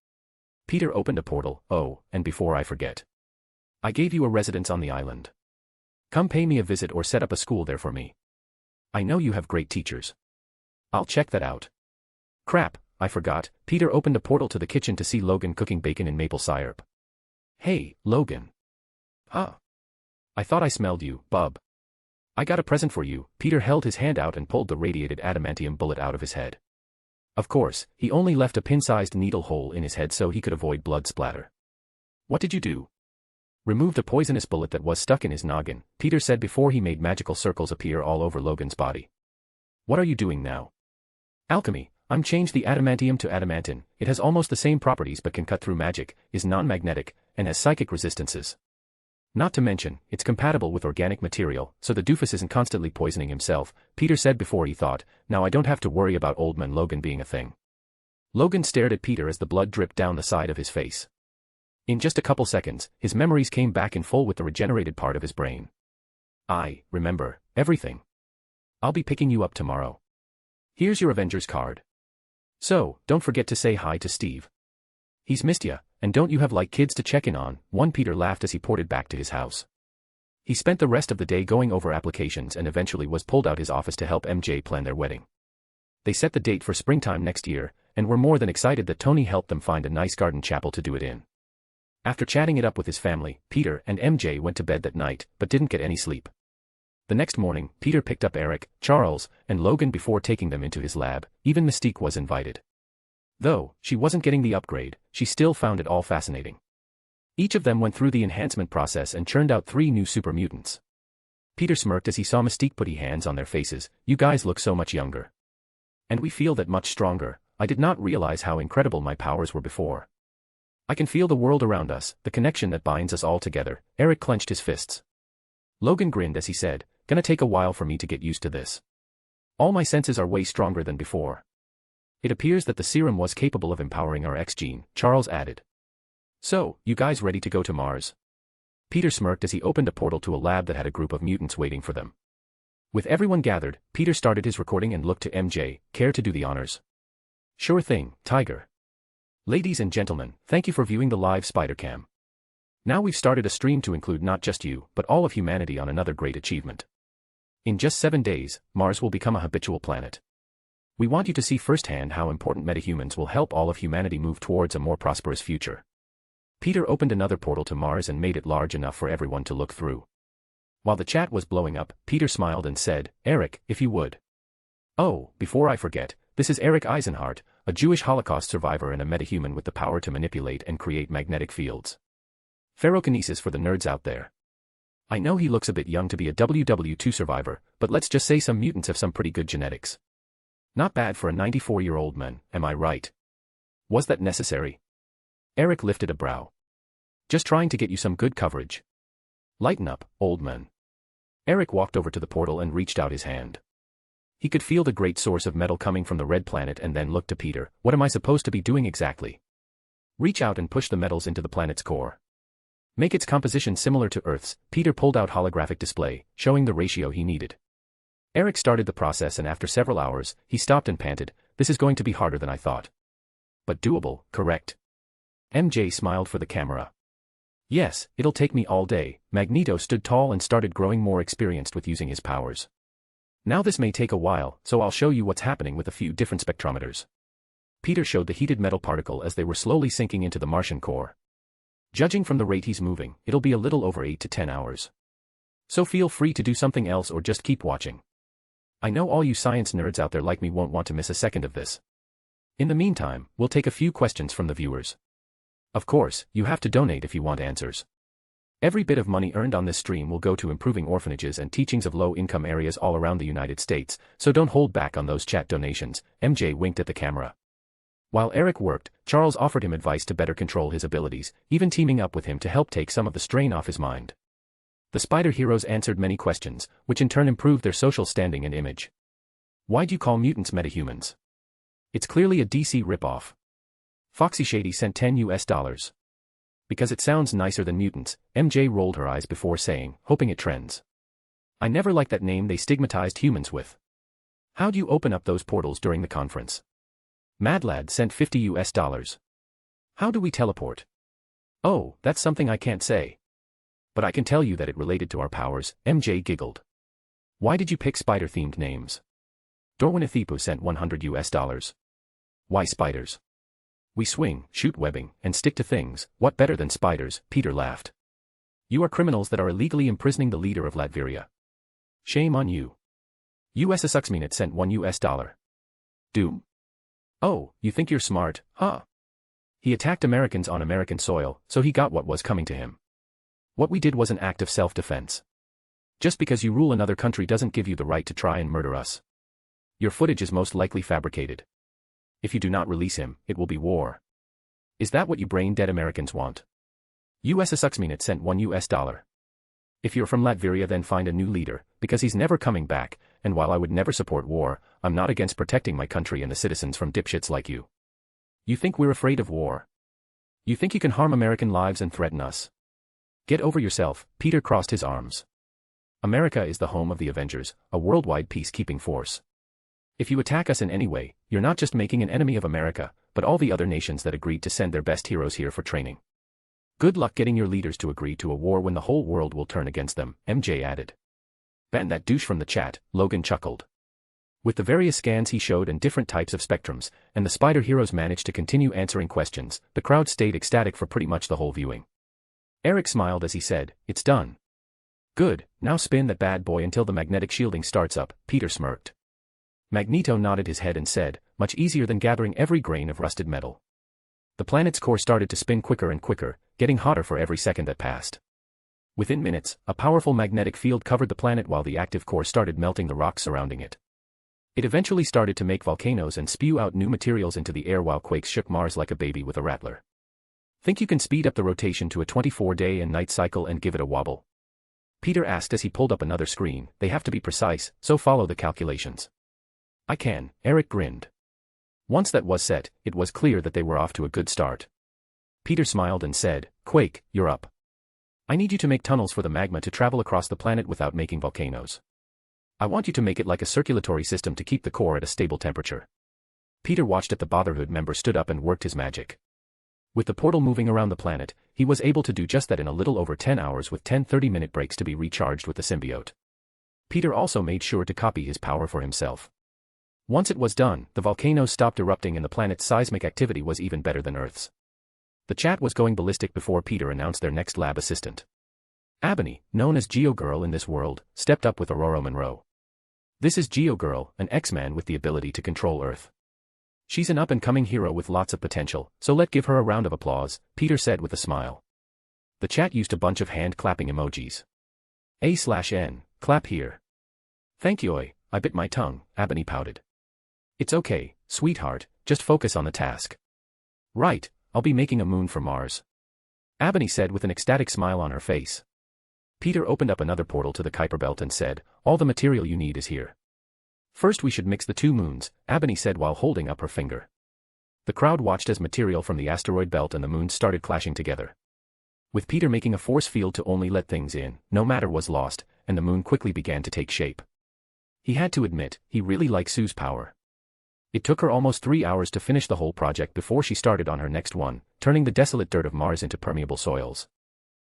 Peter opened a portal. Oh, and before I forget. I gave you a residence on the island. Come pay me a visit or set up a school there for me. I know you have great teachers. I'll check that out. Crap, I forgot. Peter opened a portal to the kitchen to see Logan cooking bacon in maple syrup. Hey, Logan. Huh? I thought I smelled you, bub. I got a present for you. Peter held his hand out and pulled the radiated adamantium bullet out of his head. Of course, he only left a pin-sized needle hole in his head so he could avoid blood splatter. What did you do? Removed a poisonous bullet that was stuck in his noggin, Peter said before he made magical circles appear all over Logan's body. What are you doing now? Alchemy. I'm changed the adamantium to adamantine. It has almost the same properties but can cut through magic, is non-magnetic, and has psychic resistances. Not to mention, it's compatible with organic material, so the doofus isn't constantly poisoning himself, Peter said before he thought, now I don't have to worry about old man Logan being a thing. Logan stared at Peter as the blood dripped down the side of his face. In just a couple seconds, his memories came back in full with the regenerated part of his brain. I remember everything. I'll be picking you up tomorrow. Here's your Avengers card. So, don't forget to say hi to Steve. He's missed ya, and don't you have like kids to check in on? Peter laughed as he ported back to his house. He spent the rest of the day going over applications and eventually was pulled out his office to help MJ plan their wedding. They set the date for springtime next year, and were more than excited that Tony helped them find a nice garden chapel to do it in. After chatting it up with his family, Peter and MJ went to bed that night, but didn't get any sleep. The next morning, Peter picked up Eric, Charles, and Logan before taking them into his lab. Even Mystique was invited. Though she wasn't getting the upgrade, she still found it all fascinating. Each of them went through the enhancement process and churned out 3 new super mutants. Peter smirked as he saw Mystique put hands on their faces. "You guys look so much younger. And we feel that much stronger. I did not realize how incredible my powers were before. I can feel the world around us, the connection that binds us all together." Eric clenched his fists. Logan grinned as he said, "Gonna take a while for me to get used to this. All my senses are way stronger than before." "It appears that the serum was capable of empowering our X gene," Charles added. "So, you guys ready to go to Mars?" Peter smirked as he opened a portal to a lab that had a group of mutants waiting for them. With everyone gathered, Peter started his recording and looked to MJ. "Care to do the honors?" "Sure thing, Tiger. Ladies and gentlemen, thank you for viewing the live Spider-Cam. Now we've started a stream to include not just you, but all of humanity on another great achievement. In just 7 days, Mars will become a habitual planet. We want you to see firsthand how important metahumans will help all of humanity move towards a more prosperous future." Peter opened another portal to Mars and made it large enough for everyone to look through. While the chat was blowing up, Peter smiled and said, "Eric, if you would." "Oh, before I forget, this is Eric Eisenhart, a Jewish Holocaust survivor and a metahuman with the power to manipulate and create magnetic fields. Ferrokinesis for the nerds out there. I know he looks a bit young to be a WW2 survivor, but let's just say some mutants have some pretty good genetics. Not bad for a 94-year-old man, am I right? Was that necessary?" Eric lifted a brow. "Just trying to get you some good coverage. Lighten up, old man." Eric walked over to the portal and reached out his hand. He could feel the great source of metal coming from the red planet and then looked to Peter. "What am I supposed to be doing exactly?" "Reach out and push the metals into the planet's core. Make its composition similar to Earth's." Peter pulled out holographic display, showing the ratio he needed. Eric started the process and after several hours, he stopped and panted, "This is going to be harder than I thought. But doable, correct?" MJ smiled for the camera. "Yes, it'll take me all day." Magneto stood tall and started growing more experienced with using his powers. "Now this may take a while, so I'll show you what's happening with a few different spectrometers." Peter showed the heated metal particle as they were slowly sinking into the Martian core. "Judging from the rate he's moving, it'll be a little over 8 to 10 hours. So feel free to do something else or just keep watching. I know all you science nerds out there like me won't want to miss a second of this. In the meantime, we'll take a few questions from the viewers. Of course, you have to donate if you want answers. Every bit of money earned on this stream will go to improving orphanages and teachings of low-income areas all around the United States, so don't hold back on those chat donations." MJ winked at the camera. While Eric worked, Charles offered him advice to better control his abilities, even teaming up with him to help take some of the strain off his mind. The Spider Heroes answered many questions, which in turn improved their social standing and image. "Why do you call mutants metahumans? It's clearly a DC ripoff." Foxy Shady sent $10. "Because it sounds nicer than mutants." MJ rolled her eyes before saying, hoping it trends. "I never liked that name they stigmatized humans with. How do you open up those portals during the conference?" Madlad sent $50. "How do we teleport?" "Oh, that's something I can't say. But I can tell you that it related to our powers." MJ giggled. "Why did you pick spider-themed names?" Dorwinathipu sent $100. "Why spiders? We swing, shoot webbing, and stick to things. What better than spiders?" Peter laughed. "You are criminals that are illegally imprisoning the leader of Latveria. Shame on you." USSuxminute sent $1. "Doom? Oh, you think you're smart, huh? He attacked Americans on American soil, so he got what was coming to him. What we did was an act of self-defense. Just because you rule another country doesn't give you the right to try and murder us. Your footage is most likely fabricated. If you do not release him, it will be war. Is that what you brain-dead Americans want?" USSuxminute sent $1. "If you're from Latveria then find a new leader, because he's never coming back, and while I would never support war, I'm not against protecting my country and the citizens from dipshits like you. You think we're afraid of war? You think you can harm American lives and threaten us? Get over yourself." Peter crossed his arms. "America is the home of the Avengers, a worldwide peacekeeping force. If you attack us in any way, you're not just making an enemy of America, but all the other nations that agreed to send their best heroes here for training. Good luck getting your leaders to agree to a war when the whole world will turn against them," MJ added. "Ban that douche from the chat," Logan chuckled. With the various scans he showed and different types of spectrums, and the Spider Heroes managed to continue answering questions, the crowd stayed ecstatic for pretty much the whole viewing. Eric smiled as he said, "It's done." "Good, now spin that bad boy until the magnetic shielding starts up," Peter smirked. Magneto nodded his head and said, "Much easier than gathering every grain of rusted metal." The planet's core started to spin quicker and quicker, getting hotter for every second that passed. Within minutes, a powerful magnetic field covered the planet while the active core started melting the rocks surrounding it. It eventually started to make volcanoes and spew out new materials into the air while quakes shook Mars like a baby with a rattler. "Think you can speed up the rotation to a 24-day and night cycle and give it a wobble?" Peter asked as he pulled up another screen. "They have to be precise, so follow the calculations." "I can," Eric grinned. Once that was set, it was clear that they were off to a good start. Peter smiled and said, "Quake, you're up. I need you to make tunnels for the magma to travel across the planet without making volcanoes. I want you to make it like a circulatory system to keep the core at a stable temperature." Peter watched as the Brotherhood member stood up and worked his magic. With the portal moving around the planet, he was able to do just that in a little over 10 hours with 10 30-minute breaks to be recharged with the symbiote. Peter also made sure to copy his power for himself. Once it was done, the volcanoes stopped erupting and the planet's seismic activity was even better than Earth's. The chat was going ballistic before Peter announced their next lab assistant. Ebony, known as Geo Girl in this world, stepped up with Aurora Monroe. "This is Geo Girl, an X-Man with the ability to control Earth. She's an up-and-coming hero with lots of potential, so let's give her a round of applause," Peter said with a smile. The chat used a bunch of hand-clapping emojis. A/N, clap here. "Thank you, I bit my tongue," Ebony pouted. "It's okay, sweetheart, just focus on the task." "Right, I'll be making a moon for Mars," Ebony said with an ecstatic smile on her face. Peter opened up another portal to the Kuiper Belt and said, "All the material you need is here." "First we should mix the two moons," Ebony said while holding up her finger. The crowd watched as material from the asteroid belt and the moon started clashing together. With Peter making a force field to only let things in, no matter was lost, and the moon quickly began to take shape. He had to admit, he really liked Sue's power. It took her almost 3 hours to finish the whole project before she started on her next one, turning the desolate dirt of Mars into permeable soils.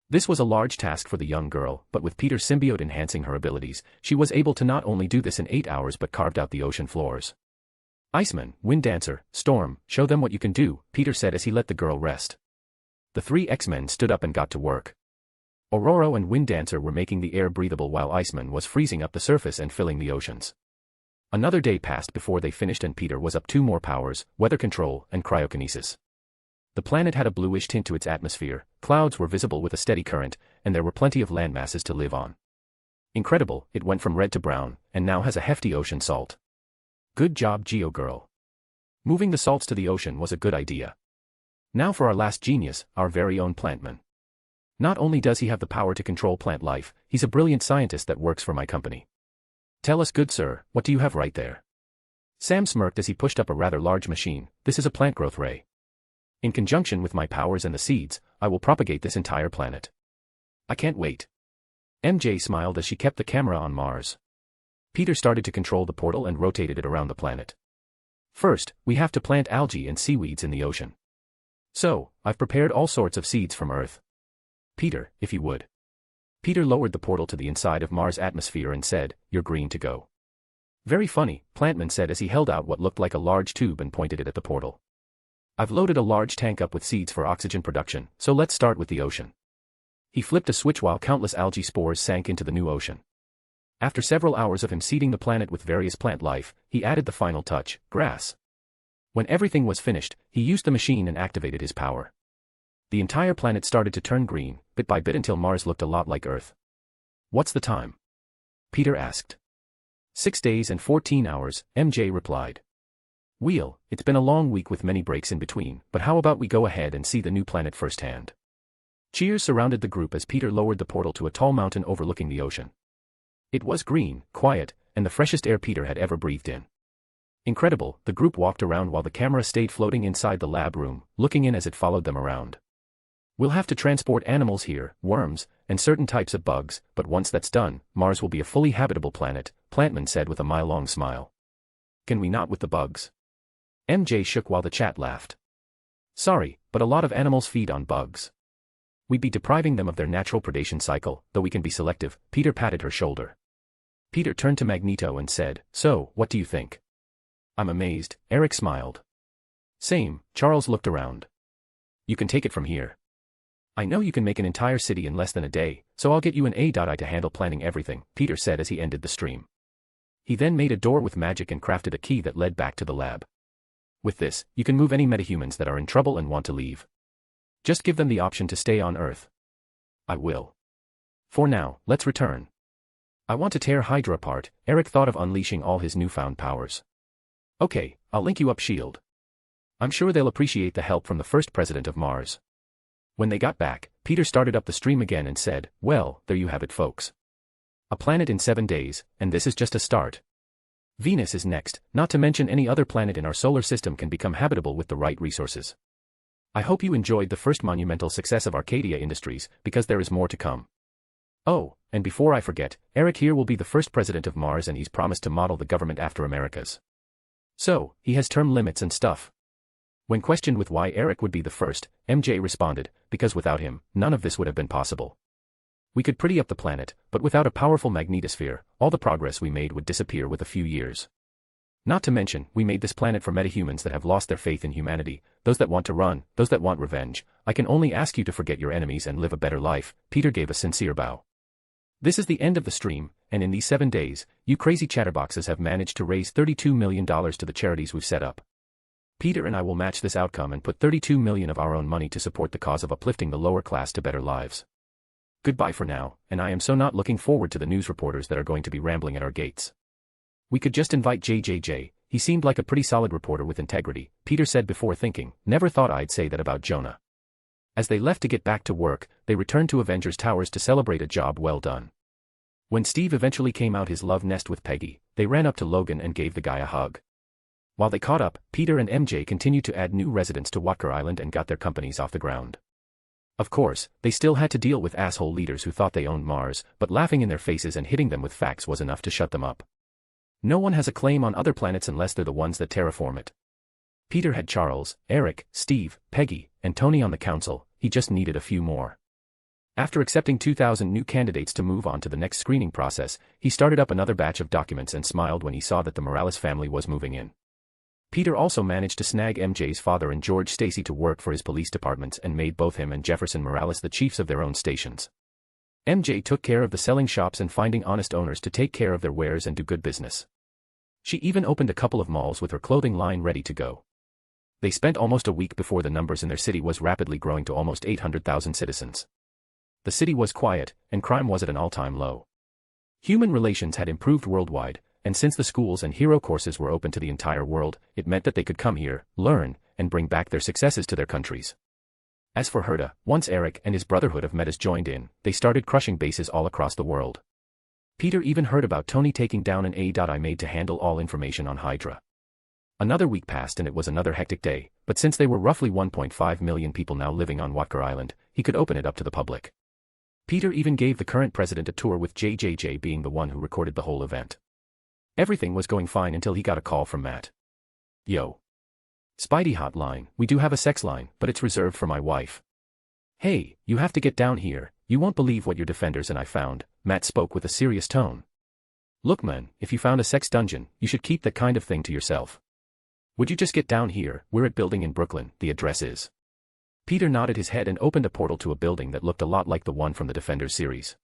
This was a large task for the young girl, but with Peter's symbiote enhancing her abilities, she was able to not only do this in 8 hours but carved out the ocean floors. "Iceman, Wind Dancer, Storm, show them what you can do," Peter said as he let the girl rest. The 3 X-Men stood up and got to work. Aurora and Wind Dancer were making the air breathable while Iceman was freezing up the surface and filling the oceans. Another day passed before they finished and Peter was up 2 more powers, weather control and cryokinesis. The planet had a bluish tint to its atmosphere, clouds were visible with a steady current, and there were plenty of land masses to live on. Incredible, it went from red to brown, and now has a hefty ocean salt. Good job, Geo Girl. Moving the salts to the ocean was a good idea. Now for our last genius, our very own Plantman. Not only does he have the power to control plant life, he's a brilliant scientist that works for my company. Tell us, good sir, what do you have right there? Sam smirked as he pushed up a rather large machine. This is a plant growth ray. In conjunction with my powers and the seeds, I will propagate this entire planet. I can't wait. MJ smiled as she kept the camera on Mars. Peter started to control the portal and rotated it around the planet. First, we have to plant algae and seaweeds in the ocean. So, I've prepared all sorts of seeds from Earth. Peter, if you would. Peter lowered the portal to the inside of Mars' atmosphere and said, "You're green to go." Very funny, Plantman said as he held out what looked like a large tube and pointed it at the portal. I've loaded a large tank up with seeds for oxygen production, so let's start with the ocean. He flipped a switch while countless algae spores sank into the new ocean. After several hours of him seeding the planet with various plant life, he added the final touch, grass. When everything was finished, he used the machine and activated his power. The entire planet started to turn green, bit by bit until Mars looked a lot like Earth. What's the time? Peter asked. 6 days and 14 hours, MJ replied. Wheel, it's been a long week with many breaks in between, but how about we go ahead and see the new planet firsthand? Cheers surrounded the group as Peter lowered the portal to a tall mountain overlooking the ocean. It was green, quiet, and the freshest air Peter had ever breathed in. Incredible, the group walked around while the camera stayed floating inside the lab room, looking in as it followed them around. We'll have to transport animals here, worms, and certain types of bugs, but once that's done, Mars will be a fully habitable planet, Plantman said with a mile-long smile. Can we not with the bugs? MJ shook while the chat laughed. Sorry, but a lot of animals feed on bugs. We'd be depriving them of their natural predation cycle, though we can be selective, Peter patted her shoulder. Peter turned to Magneto and said, so, what do you think? I'm amazed, Eric smiled. Same, Charles looked around. You can take it from here. I know you can make an entire city in less than a day, so I'll get you an AI to handle planning everything, Peter said as he ended the stream. He then made a door with magic and crafted a key that led back to the lab. With this, you can move any metahumans that are in trouble and want to leave. Just give them the option to stay on Earth. I will. For now, let's return. I want to tear Hydra apart. Eric thought of unleashing all his newfound powers. Okay, I'll link you up S.H.I.E.L.D. I'm sure they'll appreciate the help from the first president of Mars. When they got back, Peter started up the stream again and said, well, there you have it folks. A planet in 7 days, and this is just a start. Venus is next, not to mention any other planet in our solar system can become habitable with the right resources. I hope you enjoyed the first monumental success of Arcadia Industries, because there is more to come. Oh, and before I forget, Eric here will be the first president of Mars and he's promised to model the government after America's. So, he has term limits and stuff. When questioned with why Eric would be the first, MJ responded, because without him, none of this would have been possible. We could pretty up the planet, but without a powerful magnetosphere, all the progress we made would disappear with a few years. Not to mention, we made this planet for metahumans that have lost their faith in humanity, those that want to run, those that want revenge. I can only ask you to forget your enemies and live a better life. Peter gave a sincere bow. This is the end of the stream, and in these 7 days, you crazy chatterboxes have managed to raise $32 million to the charities we've set up. Peter and I will match this outcome and put $32 million of our own money to support the cause of uplifting the lower class to better lives. Goodbye for now, and I am so not looking forward to the news reporters that are going to be rambling at our gates. We could just invite JJJ, he seemed like a pretty solid reporter with integrity, Peter said before thinking, never thought I'd say that about Jonah. As they left to get back to work, they returned to Avengers Towers to celebrate a job well done. When Steve eventually came out his love nest with Peggy, they ran up to Logan and gave the guy a hug. While they caught up, Peter and MJ continued to add new residents to Walker Island and got their companies off the ground. Of course, they still had to deal with asshole leaders who thought they owned Mars, but laughing in their faces and hitting them with facts was enough to shut them up. No one has a claim on other planets unless they're the ones that terraform it. Peter had Charles, Eric, Steve, Peggy, and Tony on the council, he just needed a few more. After accepting 2,000 new candidates to move on to the next screening process, he started up another batch of documents and smiled when he saw that the Morales family was moving in. Peter also managed to snag MJ's father and George Stacy to work for his police departments and made both him and Jefferson Morales the chiefs of their own stations. MJ took care of the selling shops and finding honest owners to take care of their wares and do good business. She even opened a couple of malls with her clothing line ready to go. They spent almost a week before the numbers in their city was rapidly growing to almost 800,000 citizens. The city was quiet, and crime was at an all-time low. Human relations had improved worldwide, and since the schools and hero courses were open to the entire world, it meant that they could come here, learn, and bring back their successes to their countries. As for Herda, once Eric and his Brotherhood of Metas joined in, they started crushing bases all across the world. Peter even heard about Tony taking down an AI made to handle all information on Hydra. Another week passed and it was another hectic day, but since they were roughly 1.5 million people now living on Walker Island, he could open it up to the public. Peter even gave the current president a tour with JJJ being the one who recorded the whole event. Everything was going fine until he got a call from Matt. Yo. Spidey hotline, we do have a sex line, but it's reserved for my wife. Hey, you have to get down here, you won't believe what your defenders and I found, Matt spoke with a serious tone. Look man, if you found a sex dungeon, you should keep that kind of thing to yourself. Would you just get down here, we're at building in Brooklyn, the address is. Peter nodded his head and opened a portal to a building that looked a lot like the one from the Defenders series.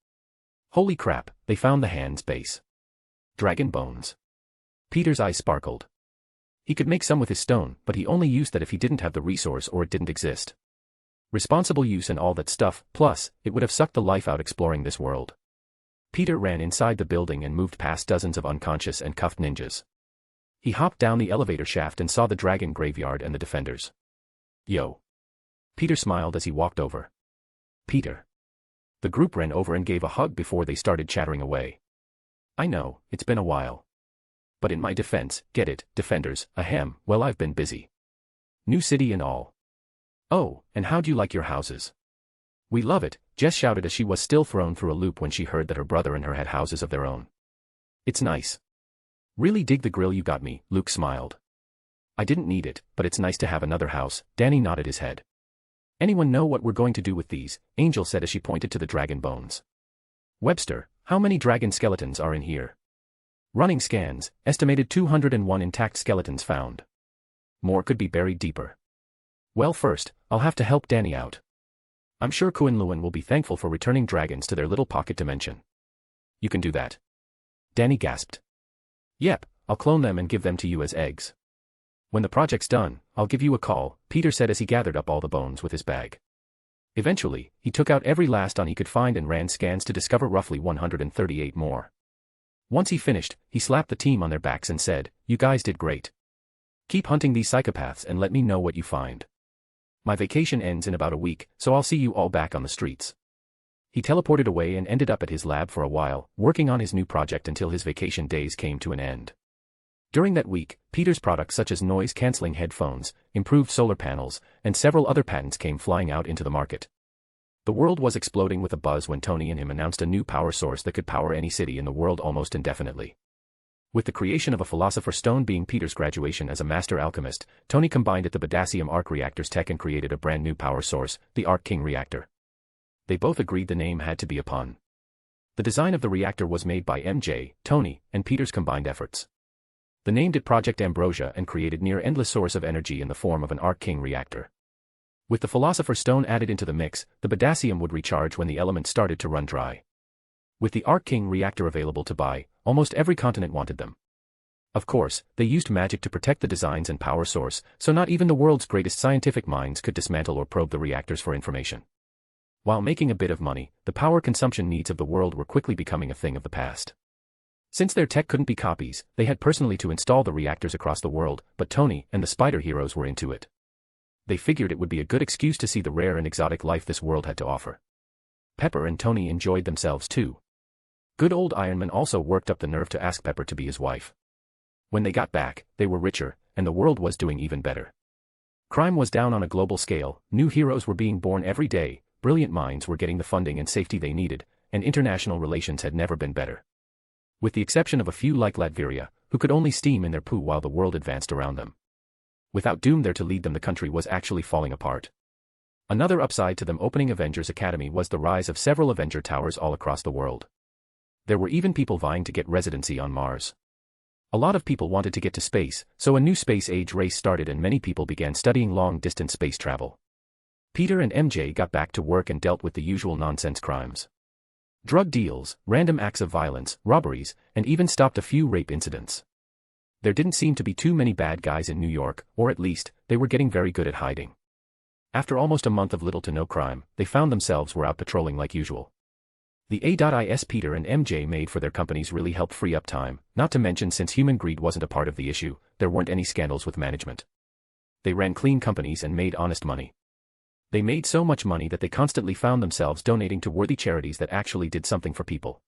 Holy crap, they found the hand's base. Dragon bones. Peter's eyes sparkled. He could make some with his stone, but he only used that if he didn't have the resource or it didn't exist. Responsible use and all that stuff, plus, it would have sucked the life out exploring this world. Peter ran inside the building and moved past dozens of unconscious and cuffed ninjas. He hopped down the elevator shaft and saw the dragon graveyard and the defenders. Yo. Peter smiled as he walked over. Peter. The group ran over and gave a hug before they started chattering away. I know, it's been a while. But in my defense, get it, defenders, ahem, well I've been busy. New city and all. Oh, and how'd you like your houses? We love it, Jess shouted as she was still thrown through a loop when she heard that her brother and her had houses of their own. It's nice. Really dig the grill you got me, Luke smiled. I didn't need it, but it's nice to have another house, Danny nodded his head. Anyone know what we're going to do with these? Angel said as she pointed to the dragon bones. Webster, how many dragon skeletons are in here? Running scans, estimated 201 intact skeletons found. More could be buried deeper. Well first, I'll have to help Danny out. I'm sure Kuan-Luan will be thankful for returning dragons to their little pocket dimension. You can do that. Danny gasped. Yep, I'll clone them and give them to you as eggs. When the project's done, I'll give you a call, Peter said as he gathered up all the bones with his bag. Eventually, he took out every last one he could find and ran scans to discover roughly 138 more. Once he finished, he slapped the team on their backs and said, "You guys did great. Keep hunting these psychopaths and let me know what you find. My vacation ends in about a week, so I'll see you all back on the streets." He teleported away and ended up at his lab for a while, working on his new project until his vacation days came to an end. During that week, Peter's products such as noise-canceling headphones, improved solar panels, and several other patents came flying out into the market. The world was exploding with a buzz when Tony and him announced a new power source that could power any city in the world almost indefinitely. With the creation of a Philosopher's Stone being Peter's graduation as a master alchemist, Tony combined it the Potassium Arc Reactor's tech and created a brand new power source, the Arc King Reactor. They both agreed the name had to be a pun. The design of the reactor was made by MJ, Tony, and Peter's combined efforts. They named it Project Ambrosia and created near-endless source of energy in the form of an Arc King reactor. With the Philosopher's Stone added into the mix, the potassium would recharge when the element started to run dry. With the Arc King reactor available to buy, almost every continent wanted them. Of course, they used magic to protect the designs and power source, so not even the world's greatest scientific minds could dismantle or probe the reactors for information. While making a bit of money, the power consumption needs of the world were quickly becoming a thing of the past. Since their tech couldn't be copies, they had personally to install the reactors across the world, but Tony and the Spider Heroes were into it. They figured it would be a good excuse to see the rare and exotic life this world had to offer. Pepper and Tony enjoyed themselves too. Good old Iron Man also worked up the nerve to ask Pepper to be his wife. When they got back, they were richer, and the world was doing even better. Crime was down on a global scale, new heroes were being born every day, brilliant minds were getting the funding and safety they needed, and international relations had never been better. With the exception of a few like Latveria, who could only steam in their poo while the world advanced around them. Without Doom there to lead them, the country was actually falling apart. Another upside to them opening Avengers Academy was the rise of several Avenger towers all across the world. There were even people vying to get residency on Mars. A lot of people wanted to get to space, so a new space age race started and many people began studying long-distance space travel. Peter and MJ got back to work and dealt with the usual nonsense crimes. Drug deals, random acts of violence, robberies, and even stopped a few rape incidents. There didn't seem to be too many bad guys in New York, or at least, they were getting very good at hiding. After almost a month of little to no crime, they found themselves were out patrolling like usual. The A.is Peter and MJ made for their companies really helped free up time, not to mention since human greed wasn't a part of the issue, there weren't any scandals with management. They ran clean companies and made honest money. They made so much money that they constantly found themselves donating to worthy charities that actually did something for people.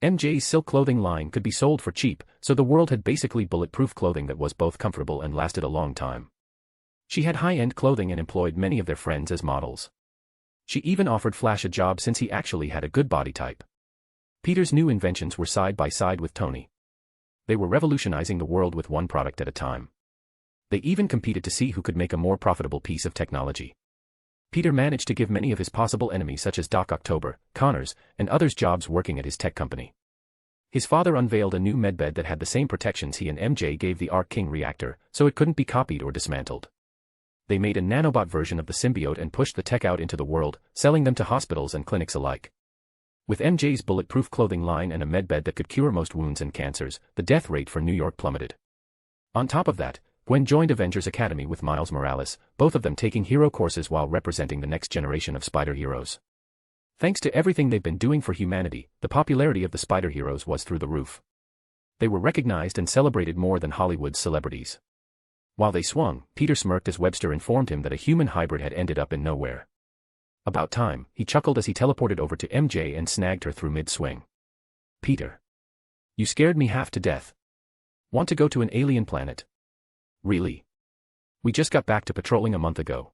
MJ's silk clothing line could be sold for cheap, so the world had basically bulletproof clothing that was both comfortable and lasted a long time. She had high-end clothing and employed many of their friends as models. She even offered Flash a job since he actually had a good body type. Peter's new inventions were side by side with Tony. They were revolutionizing the world with one product at a time. They even competed to see who could make a more profitable piece of technology. Peter managed to give many of his possible enemies such as Doc October, Connors, and others jobs working at his tech company. His father unveiled a new medbed that had the same protections he and MJ gave the Arc King reactor, so it couldn't be copied or dismantled. They made a nanobot version of the symbiote and pushed the tech out into the world, selling them to hospitals and clinics alike. With MJ's bulletproof clothing line and a medbed that could cure most wounds and cancers, the death rate for New York plummeted. On top of that, Gwen joined Avengers Academy with Miles Morales, both of them taking hero courses while representing the next generation of spider heroes. Thanks to everything they've been doing for humanity, the popularity of the spider heroes was through the roof. They were recognized and celebrated more than Hollywood's celebrities. While they swung, Peter smirked as Webster informed him that a human hybrid had ended up in nowhere. About time, he chuckled as he teleported over to MJ and snagged her through mid-swing. Peter. You scared me half to death. Want to go to an alien planet? Really? We just got back to patrolling a month ago.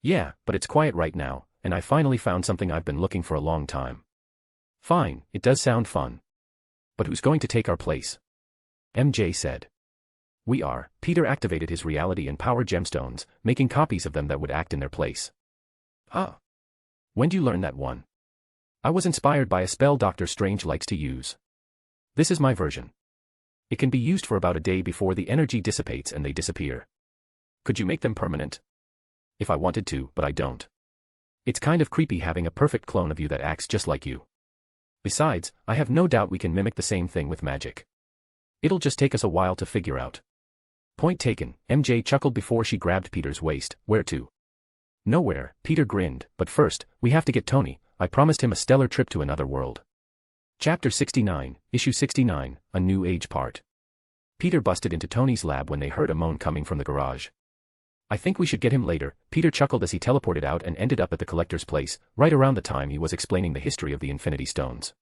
Yeah, but it's quiet right now, and I finally found something I've been looking for a long time. Fine, it does sound fun. But who's going to take our place? MJ said. We are. Peter activated his reality and power gemstones, making copies of them that would act in their place. Huh. When'd you learn that one? I was inspired by a spell Doctor Strange likes to use. This is my version. It can be used for about a day before the energy dissipates and they disappear. Could you make them permanent? If I wanted to, but I don't. It's kind of creepy having a perfect clone of you that acts just like you. Besides, I have no doubt we can mimic the same thing with magic. It'll just take us a while to figure out. Point taken, MJ chuckled before she grabbed Peter's waist. Where to? Nowhere, Peter grinned, but first, we have to get Tony. I promised him a stellar trip to another world. Chapter 69, Issue 69, A New Age Part. Peter busted into Tony's lab when they heard a moan coming from the garage. I think we should get him later, Peter chuckled as he teleported out and ended up at the collector's place, right around the time he was explaining the history of the Infinity Stones.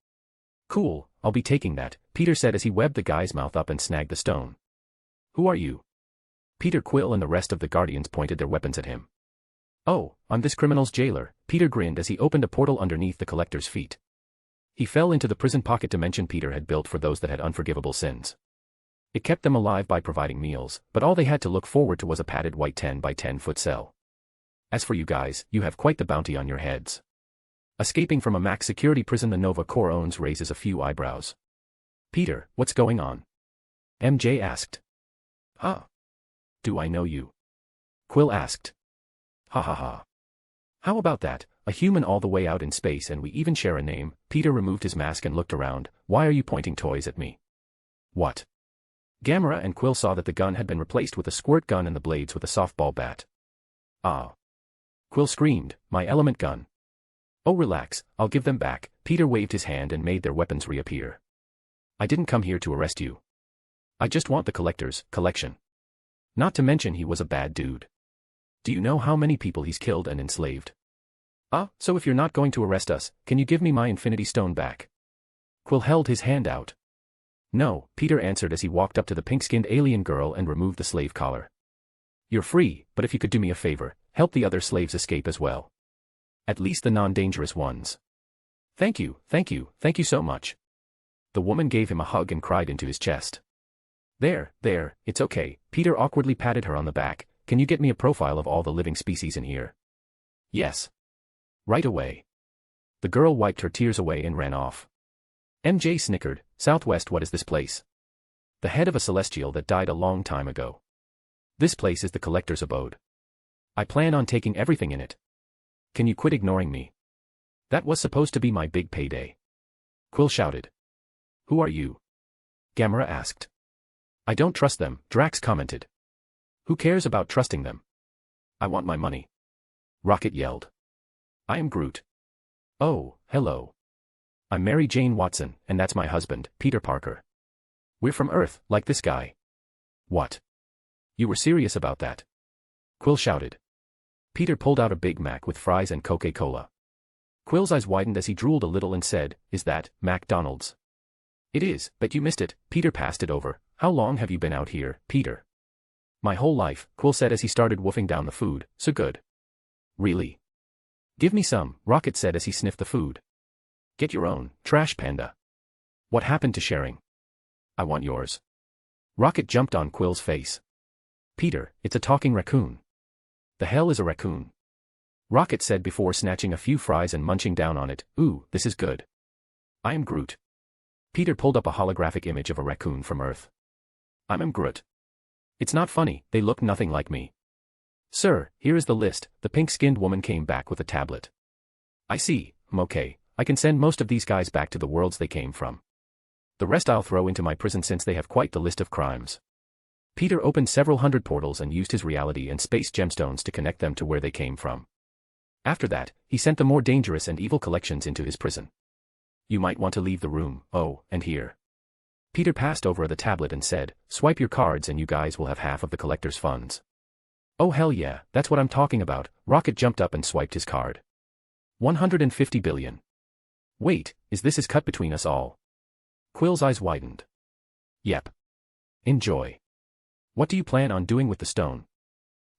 Cool, I'll be taking that, Peter said as he webbed the guy's mouth up and snagged the stone. Who are you? Peter, Quill and the rest of the Guardians pointed their weapons at him. Oh, I'm this criminal's jailer, Peter grinned as he opened a portal underneath the collector's feet. He fell into the prison pocket dimension Peter had built for those that had unforgivable sins. It kept them alive by providing meals, but all they had to look forward to was a padded white 10 by 10 foot cell. As for you guys, you have quite the bounty on your heads. Escaping from a max security prison the Nova Corps owns raises a few eyebrows. Peter, what's going on? MJ asked. Huh? Do I know you? Quill asked. Ha ha ha. How about that, a human all the way out in space and we even share a name? Peter removed his mask and looked around. Why are you pointing toys at me? What? Gamera and Quill saw that the gun had been replaced with a squirt gun and the blades with a softball bat. Ah. Quill screamed, my element gun. Oh relax, I'll give them back. Peter waved his hand and made their weapons reappear. I didn't come here to arrest you. I just want the collector's collection. Not to mention he was a bad dude. Do you know how many people he's killed and enslaved? Ah, so if you're not going to arrest us, can you give me my Infinity Stone back? Quill held his hand out. No, Peter answered as he walked up to the pink-skinned alien girl and removed the slave collar. You're free, but if you could do me a favor, help the other slaves escape as well. At least the non-dangerous ones. Thank you so much. The woman gave him a hug and cried into his chest. There, it's okay, Peter awkwardly patted her on the back. Can you get me a profile of all the living species in here? Yes. Right away. The girl wiped her tears away and ran off. MJ snickered. Southwest, what is this place? The head of a celestial that died a long time ago. This place is the collector's abode. I plan on taking everything in it. Can you quit ignoring me? That was supposed to be my big payday. Quill shouted. Who are you? Gamera asked. I don't trust them, Drax commented. Who cares about trusting them? I want my money. Rocket yelled. I am Groot. Oh, hello. I'm Mary Jane Watson, and that's my husband, Peter Parker. We're from Earth, like this guy. What? You were serious about that? Quill shouted. Peter pulled out a Big Mac with fries and Coca-Cola. Quill's eyes widened as he drooled a little and said, Is that McDonald's? It is, but you missed it. Peter passed it over. How long have you been out here, Peter? My whole life, Quill said as he started wolfing down the food. So good. Really? Give me some, Rocket said as he sniffed the food. Get your own, trash panda. What happened to sharing? I want yours. Rocket jumped on Quill's face. Peter, it's a talking raccoon. The hell is a raccoon? Rocket said before snatching a few fries and munching down on it. Ooh, this is good. I am Groot. Peter pulled up a holographic image of a raccoon from Earth. I'm Groot. It's not funny, they look nothing like me. Sir, here is the list. The pink-skinned woman came back with a tablet. I see, okay. I can send most of these guys back to the worlds they came from. The rest I'll throw into my prison since they have quite the list of crimes. Peter opened several hundred portals and used his reality and space gemstones to connect them to where they came from. After that, he sent the more dangerous and evil collections into his prison. You might want to leave the room. Oh, and here. Peter passed over the tablet and said, Swipe your cards and you guys will have half of the collector's funds. Oh hell yeah, that's what I'm talking about. Rocket jumped up and swiped his card. 150 billion. Wait, is this his cut between us all? Quill's eyes widened. Yep. Enjoy. What do you plan on doing with the stone?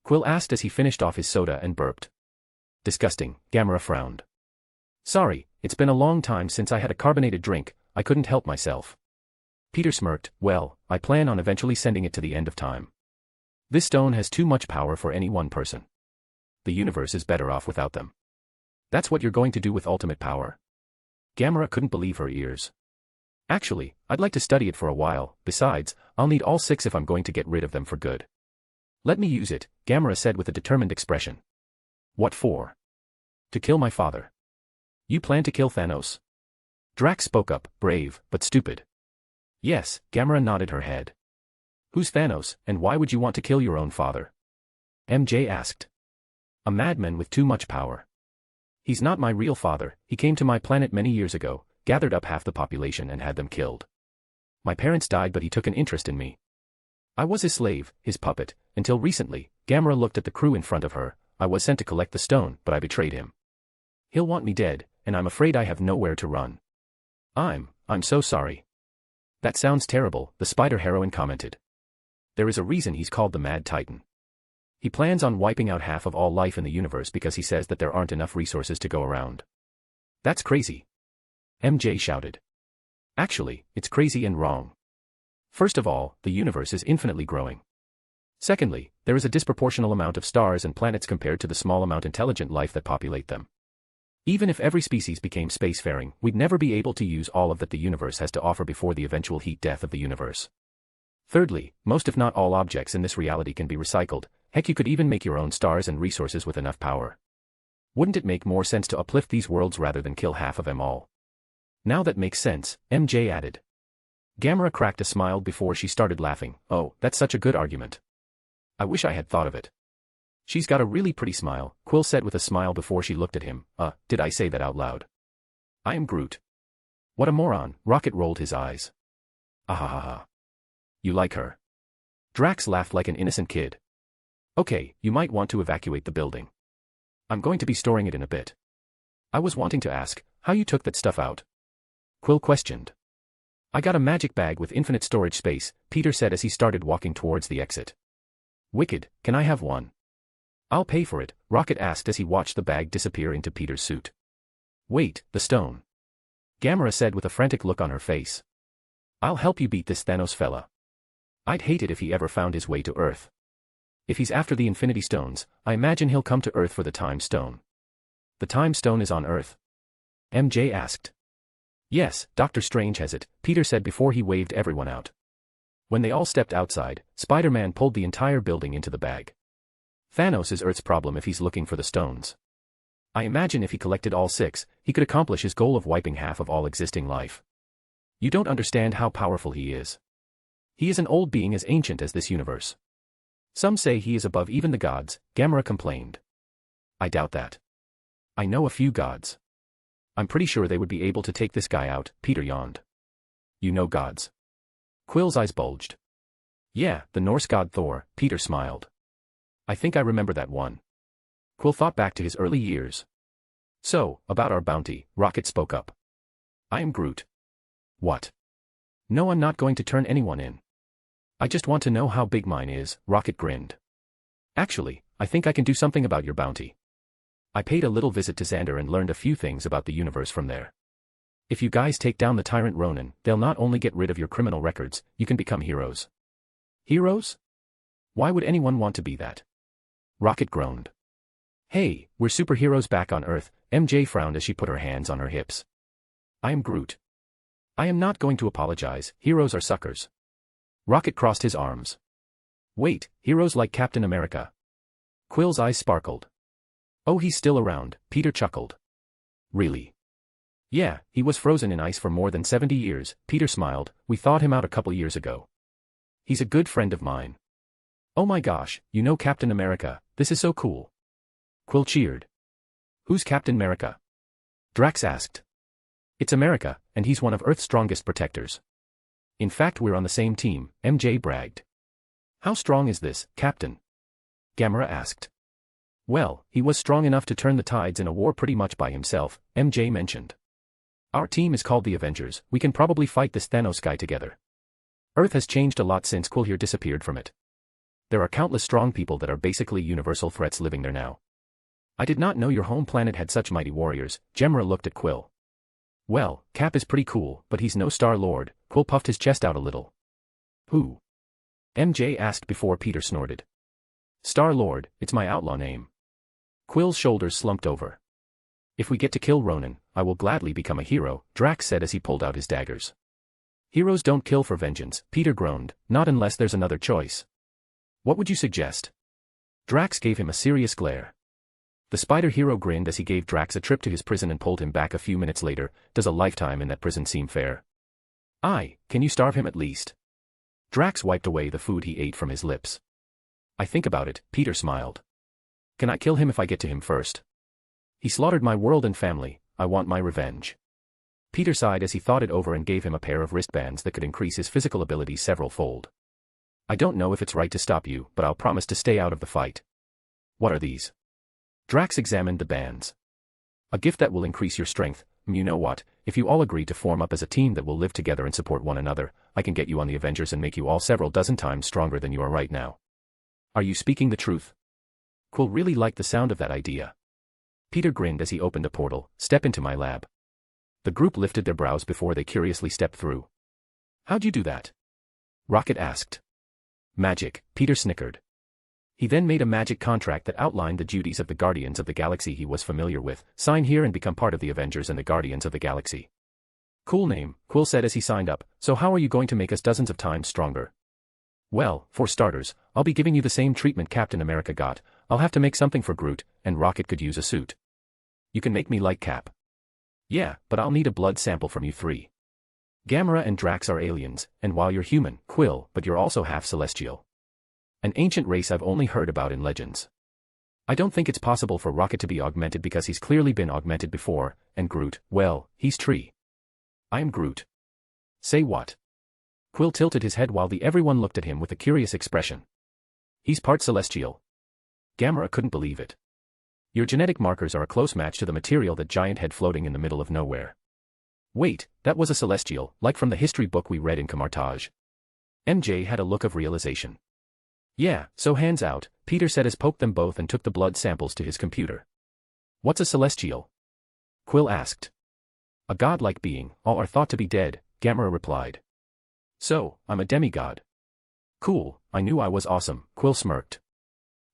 Quill asked as he finished off his soda and burped. Disgusting, Gamera frowned. Sorry, it's been a long time since I had a carbonated drink, I couldn't help myself. Peter smirked. Well, I plan on eventually sending it to the end of time. This stone has too much power for any one person. The universe is better off without them. That's what you're going to do with ultimate power? Gamera couldn't believe her ears. Actually, I'd like to study it for a while. Besides, I'll need all 6 if I'm going to get rid of them for good. Let me use it, Gamera said with a determined expression. What for? To kill my father. You plan to kill Thanos? Drax spoke up, brave, but stupid. Yes, Gamora nodded her head. Who's Thanos, and why would you want to kill your own father? MJ asked. A madman with too much power. He's not my real father, he came to my planet many years ago, gathered up half the population and had them killed. My parents died but he took an interest in me. I was his slave, his puppet, until recently. Gamora looked at the crew in front of her. I was sent to collect the stone, but I betrayed him. He'll want me dead, and I'm afraid I have nowhere to run. I'm so sorry. That sounds terrible, the spider heroine commented. There is a reason he's called the Mad Titan. He plans on wiping out half of all life in the universe because he says that there aren't enough resources to go around. That's crazy. MJ shouted. Actually, it's crazy and wrong. First of all, the universe is infinitely growing. Secondly, there is a disproportional amount of stars and planets compared to the small amount intelligent life that populate them. Even if every species became spacefaring, we'd never be able to use all of that the universe has to offer before the eventual heat death of the universe. Thirdly, most if not all objects in this reality can be recycled. Heck, you could even make your own stars and resources with enough power. Wouldn't it make more sense to uplift these worlds rather than kill half of them all? Now that makes sense, MJ added. Gamora cracked a smile before she started laughing. Oh, that's such a good argument. I wish I had thought of it. She's got a really pretty smile, Quill said with a smile before she looked at him. Did I say that out loud? I am Groot. What a moron, Rocket rolled his eyes. Ahahaha. You like her? Drax laughed like an innocent kid. Okay, you might want to evacuate the building. I'm going to be storing it in a bit. I was wanting to ask, how you took that stuff out? Quill questioned. I got a magic bag with infinite storage space, Peter said as he started walking towards the exit. Wicked, can I have one? I'll pay for it, Rocket asked as he watched the bag disappear into Peter's suit. Wait, the stone. Gamora said with a frantic look on her face. I'll help you beat this Thanos fella. I'd hate it if he ever found his way to Earth. If he's after the Infinity Stones, I imagine he'll come to Earth for the Time Stone. The Time Stone is on Earth? MJ asked. Yes, Doctor Strange has it, Peter said before he waved everyone out. When they all stepped outside, Spider-Man pulled the entire building into the bag. Thanos is Earth's problem if he's looking for the stones. I imagine if he collected all 6, he could accomplish his goal of wiping half of all existing life. You don't understand how powerful he is. He is an old being as ancient as this universe. Some say he is above even the gods, Gamora complained. I doubt that. I know a few gods. I'm pretty sure they would be able to take this guy out, Peter yawned. You know gods? Quill's eyes bulged. Yeah, the Norse god Thor, Peter smiled. I think I remember that one. Quill thought back to his early years. So, about our bounty, Rocket spoke up. I am Groot. What? No, I'm not going to turn anyone in. I just want to know how big mine is, Rocket grinned. Actually, I think I can do something about your bounty. I paid a little visit to Xander and learned a few things about the universe from there. If you guys take down the tyrant Ronan, they'll not only get rid of your criminal records, you can become heroes. Heroes? Why would anyone want to be that? Rocket groaned. Hey, we're superheroes back on Earth, MJ frowned as she put her hands on her hips. I am Groot. I am not going to apologize, heroes are suckers. Rocket crossed his arms. Wait, heroes like Captain America. Quill's eyes sparkled. Oh, he's still around, Peter chuckled. Really? Yeah, he was frozen in ice for more than 70 years, Peter smiled, we thawed him out a couple years ago. He's a good friend of mine. Oh my gosh, you know Captain America, this is so cool. Quill cheered. Who's Captain America? Drax asked. It's America, and he's one of Earth's strongest protectors. In fact, we're on the same team, MJ bragged. How strong is this, Captain? Gamora asked. Well, he was strong enough to turn the tides in a war pretty much by himself, MJ mentioned. Our team is called the Avengers, we can probably fight this Thanos guy together. Earth has changed a lot since Quill here disappeared from it. There are countless strong people that are basically universal threats living there now. I did not know your home planet had such mighty warriors, Gamora looked at Quill. Well, Cap is pretty cool, but he's no Star-Lord, Quill puffed his chest out a little. Who? MJ asked before Peter snorted. Star-Lord, it's my outlaw name. Quill's shoulders slumped over. If we get to kill Ronan, I will gladly become a hero, Drax said as he pulled out his daggers. Heroes don't kill for vengeance, Peter groaned, not unless there's another choice. What would you suggest? Drax gave him a serious glare. The spider hero grinned as he gave Drax a trip to his prison and pulled him back a few minutes later. Does a lifetime in that prison seem fair? Aye, can you starve him at least? Drax wiped away the food he ate from his lips. I think about it, Peter smiled. Can I kill him if I get to him first? He slaughtered my world and family, I want my revenge. Peter sighed as he thought it over and gave him a pair of wristbands that could increase his physical abilities several-fold. I don't know if it's right to stop you, but I'll promise to stay out of the fight. What are these? Drax examined the bands. A gift that will increase your strength. You know what, if you all agree to form up as a team that will live together and support one another, I can get you on the Avengers and make you all several dozen times stronger than you are right now. Are you speaking the truth? Quill really liked the sound of that idea. Peter grinned as he opened a portal. Step into my lab. The group lifted their brows before they curiously stepped through. How'd you do that? Rocket asked. Magic, Peter snickered. He then made a magic contract that outlined the duties of the Guardians of the Galaxy he was familiar with. Sign here and become part of the Avengers and the Guardians of the Galaxy. Cool name, Quill said as he signed up. So how are you going to make us dozens of times stronger? Well, for starters, I'll be giving you the same treatment Captain America got. I'll have to make something for Groot, and Rocket could use a suit. You can make me like Cap. Yeah, but I'll need a blood sample from you three. Gamora and Drax are aliens, and while you're human, Quill, but you're also half celestial. An ancient race I've only heard about in legends. I don't think it's possible for Rocket to be augmented because he's clearly been augmented before, and Groot, well, he's tree. I am Groot. Say what? Quill tilted his head while everyone looked at him with a curious expression. He's part celestial. Gamora couldn't believe it. Your genetic markers are a close match to the material that giant had floating in the middle of nowhere. Wait, that was a celestial, like from the history book we read in Camartage. MJ had a look of realization. Yeah, so hands out, Peter said as poked them both and took the blood samples to his computer. What's a celestial? Quill asked. A godlike being, all are thought to be dead, Gamora replied. So, I'm a demigod. Cool, I knew I was awesome, Quill smirked.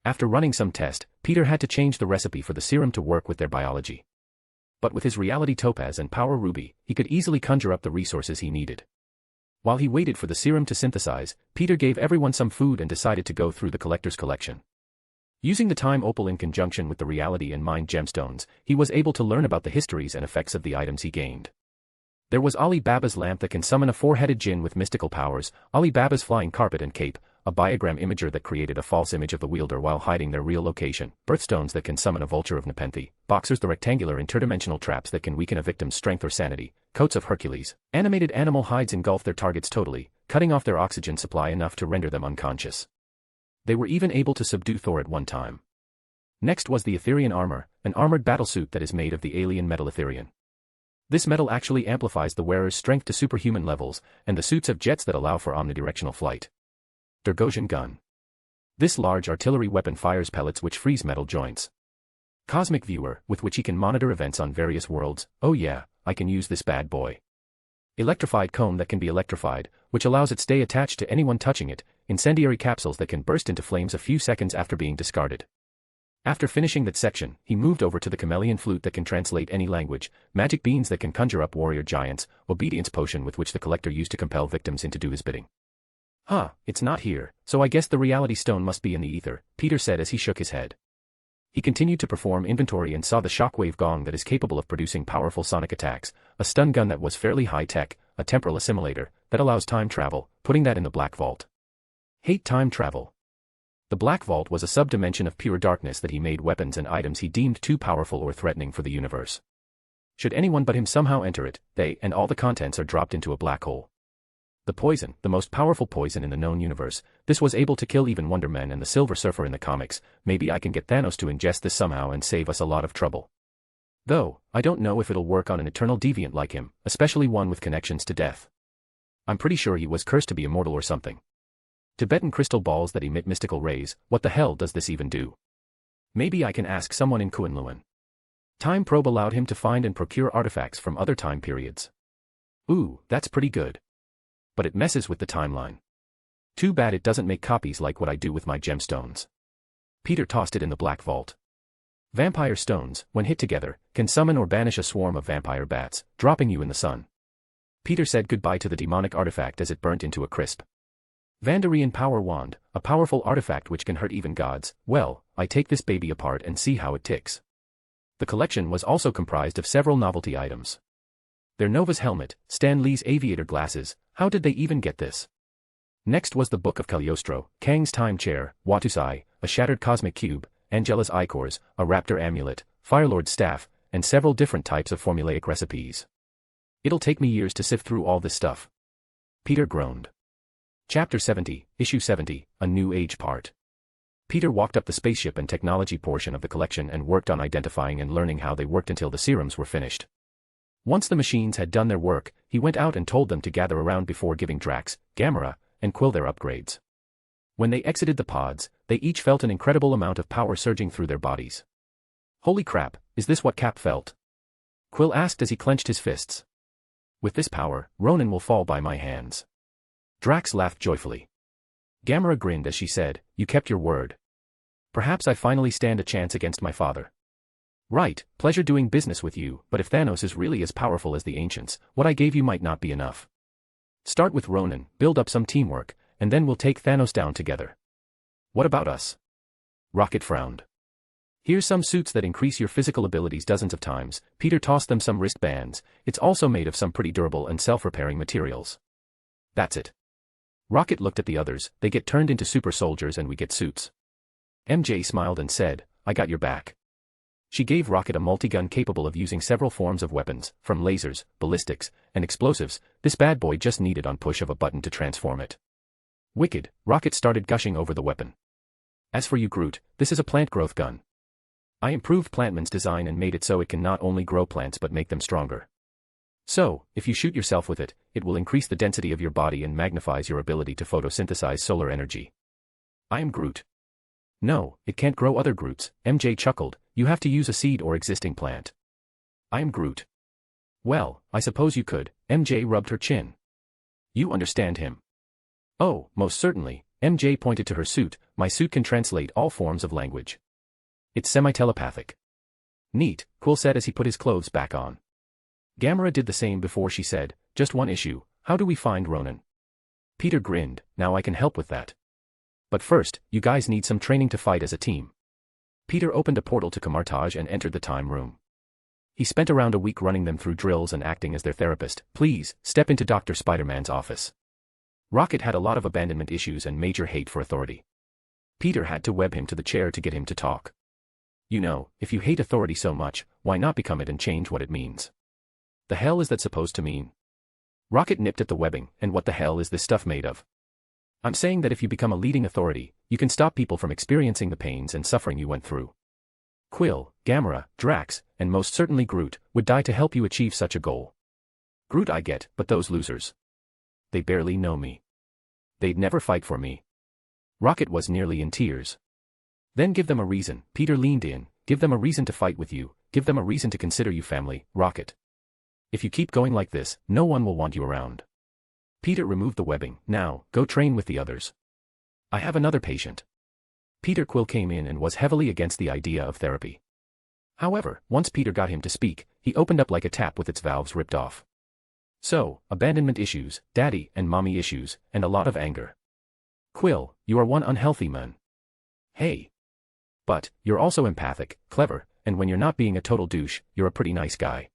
After running some test, Peter had to change the recipe for the serum to work with their biology. But with his reality topaz and power ruby, he could easily conjure up the resources he needed. While he waited for the serum to synthesize, Peter gave everyone some food and decided to go through the collector's collection. Using the time opal in conjunction with the reality and mind gemstones, he was able to learn about the histories and effects of the items he gained. There was Ali Baba's lamp that can summon a four-headed jinn with mystical powers, Ali Baba's flying carpet and cape, a biogram imager that created a false image of the wielder while hiding their real location, birthstones that can summon a vulture of Nepenthe, boxers the rectangular interdimensional traps that can weaken a victim's strength or sanity, coats of Hercules, animated animal hides engulf their targets totally, cutting off their oxygen supply enough to render them unconscious. They were even able to subdue Thor at one time. Next was the Etherian armor, an armored battlesuit that is made of the alien metal Etherian. This metal actually amplifies the wearer's strength to superhuman levels, and the suits have jets that allow for omnidirectional flight. Dergosian gun. This large artillery weapon fires pellets which freeze metal joints. Cosmic viewer, with which he can monitor events on various worlds. Oh yeah, I can use this bad boy. Electrified comb that can be electrified, which allows it stay attached to anyone touching it. Incendiary capsules that can burst into flames a few seconds after being discarded. After finishing that section, he moved over to the chameleon flute that can translate any language, magic beans that can conjure up warrior giants, obedience potion with which the collector used to compel victims into do his bidding. Huh, it's not here, so I guess the reality stone must be in the ether, Peter said as he shook his head. He continued to perform inventory and saw the shockwave gong that is capable of producing powerful sonic attacks, a stun gun that was fairly high-tech, a temporal assimilator that allows time travel, putting that in the Black Vault. Hate time travel. The Black Vault was a sub-dimension of pure darkness that he made weapons and items he deemed too powerful or threatening for the universe. Should anyone but him somehow enter it, they and all the contents are dropped into a black hole. The poison, the most powerful poison in the known universe, this was able to kill even Wonder Man and the Silver Surfer in the comics. Maybe I can get Thanos to ingest this somehow and save us a lot of trouble. Though, I don't know if it'll work on an eternal deviant like him, especially one with connections to death. I'm pretty sure he was cursed to be immortal or something. Tibetan crystal balls that emit mystical rays, what the hell does this even do? Maybe I can ask someone in Kunlun. Time probe allowed him to find and procure artifacts from other time periods. Ooh, that's pretty good. But it messes with the timeline. Too bad it doesn't make copies like what I do with my gemstones. Peter tossed it in the Black Vault. Vampire stones, when hit together, can summon or banish a swarm of vampire bats, dropping you in the sun. Peter said goodbye to the demonic artifact as it burnt into a crisp. Vandarian Power Wand, a powerful artifact which can hurt even gods. Well, I take this baby apart and see how it ticks. The collection was also comprised of several novelty items. Their Nova's helmet, Stan Lee's aviator glasses, how did they even get this? Next was the Book of Cagliostro, Kang's time chair, Watusai, a shattered cosmic cube, Angela's icors, a raptor amulet, Firelord's staff, and several different types of formulaic recipes. It'll take me years to sift through all this stuff. Peter groaned. Chapter 70, Issue 70, A New Age Part. Peter walked up the spaceship and technology portion of the collection and worked on identifying and learning how they worked until the serums were finished. Once the machines had done their work, he went out and told them to gather around before giving Drax, Gamera, and Quill their upgrades. When they exited the pods, they each felt an incredible amount of power surging through their bodies. Holy crap, is this what Cap felt? Quill asked as he clenched his fists. With this power, Ronan will fall by my hands. Drax laughed joyfully. Gamera grinned as she said, you kept your word. Perhaps I finally stand a chance against my father. Right, pleasure doing business with you, but if Thanos is really as powerful as the ancients, what I gave you might not be enough. Start with Ronan, build up some teamwork, and then we'll take Thanos down together. What about us? Rocket frowned. Here's some suits that increase your physical abilities dozens of times. Peter tossed them some wristbands. It's also made of some pretty durable and self-repairing materials. That's it. Rocket looked at the others. They get turned into super soldiers and we get suits. MJ smiled and said, I got your back. She gave Rocket a multi-gun capable of using several forms of weapons, from lasers, ballistics, and explosives. This bad boy just needed on push of a button to transform it. Wicked, Rocket started gushing over the weapon. As for you Groot, this is a plant growth gun. I improved Plantman's design and made it so it can not only grow plants but make them stronger. So, if you shoot yourself with it, it will increase the density of your body and magnifies your ability to photosynthesize solar energy. I am Groot. No, it can't grow other Groots, MJ chuckled, you have to use a seed or existing plant. I am Groot. Well, I suppose you could, MJ rubbed her chin. You understand him. Oh, most certainly, MJ pointed to her suit, my suit can translate all forms of language. It's semi-telepathic. Neat, Quill said as he put his clothes back on. Gamera did the same before she said, just one issue, how do we find Ronan? Peter grinned, now I can help with that. But first, you guys need some training to fight as a team. Peter opened a portal to Camartage and entered the time room. He spent around a week running them through drills and acting as their therapist. Please, step into Dr. Spider-Man's office. Rocket had a lot of abandonment issues and major hate for authority. Peter had to web him to the chair to get him to talk. You know, if you hate authority so much, why not become it and change what it means? The hell is that supposed to mean? Rocket nipped at the webbing, and what the hell is this stuff made of? I'm saying that if you become a leading authority, you can stop people from experiencing the pains and suffering you went through. Quill, Gamera, Drax, and most certainly Groot, would die to help you achieve such a goal. Groot I get, but those losers. They barely know me. They'd never fight for me. Rocket was nearly in tears. Then give them a reason, Peter leaned in, give them a reason to fight with you, give them a reason to consider you family, Rocket. If you keep going like this, no one will want you around. Peter removed the webbing, now, go train with the others. I have another patient. Peter Quill came in and was heavily against the idea of therapy. However, once Peter got him to speak, he opened up like a tap with its valves ripped off. So, abandonment issues, daddy and mommy issues, and a lot of anger. Quill, you are one unhealthy man. Hey. But, you're also empathic, clever, and when you're not being a total douche, you're a pretty nice guy.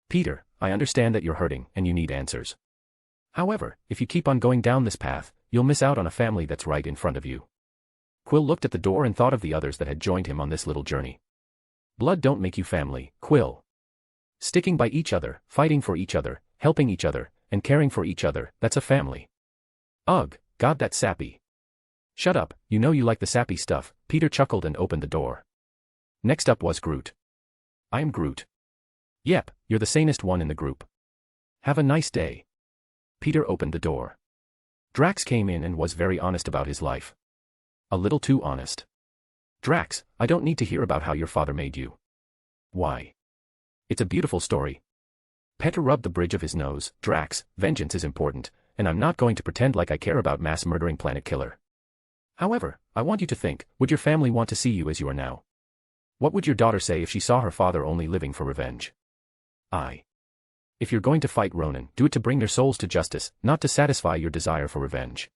Peter, I understand that you're hurting and you need answers. However, if you keep on going down this path, you'll miss out on a family that's right in front of you. Quill looked at the door and thought of the others that had joined him on this little journey. Blood don't make you family, Quill. Sticking by each other, fighting for each other, helping each other, and caring for each other, that's a family. Ugh, God that's sappy. Shut up, you know you like the sappy stuff, Peter chuckled and opened the door. Next up was Groot. I'm Groot. Yep, you're the sanest one in the group. Have a nice day. Peter opened the door. Drax came in and was very honest about his life. A little too honest. Drax, I don't need to hear about how your father made you. Why? It's a beautiful story. Peter rubbed the bridge of his nose. Drax, vengeance is important, and I'm not going to pretend like I care about mass murdering planet killer. However, I want you to think, would your family want to see you as you are now? What would your daughter say if she saw her father only living for revenge? If you're going to fight Ronan, do it to bring their souls to justice, not to satisfy your desire for revenge.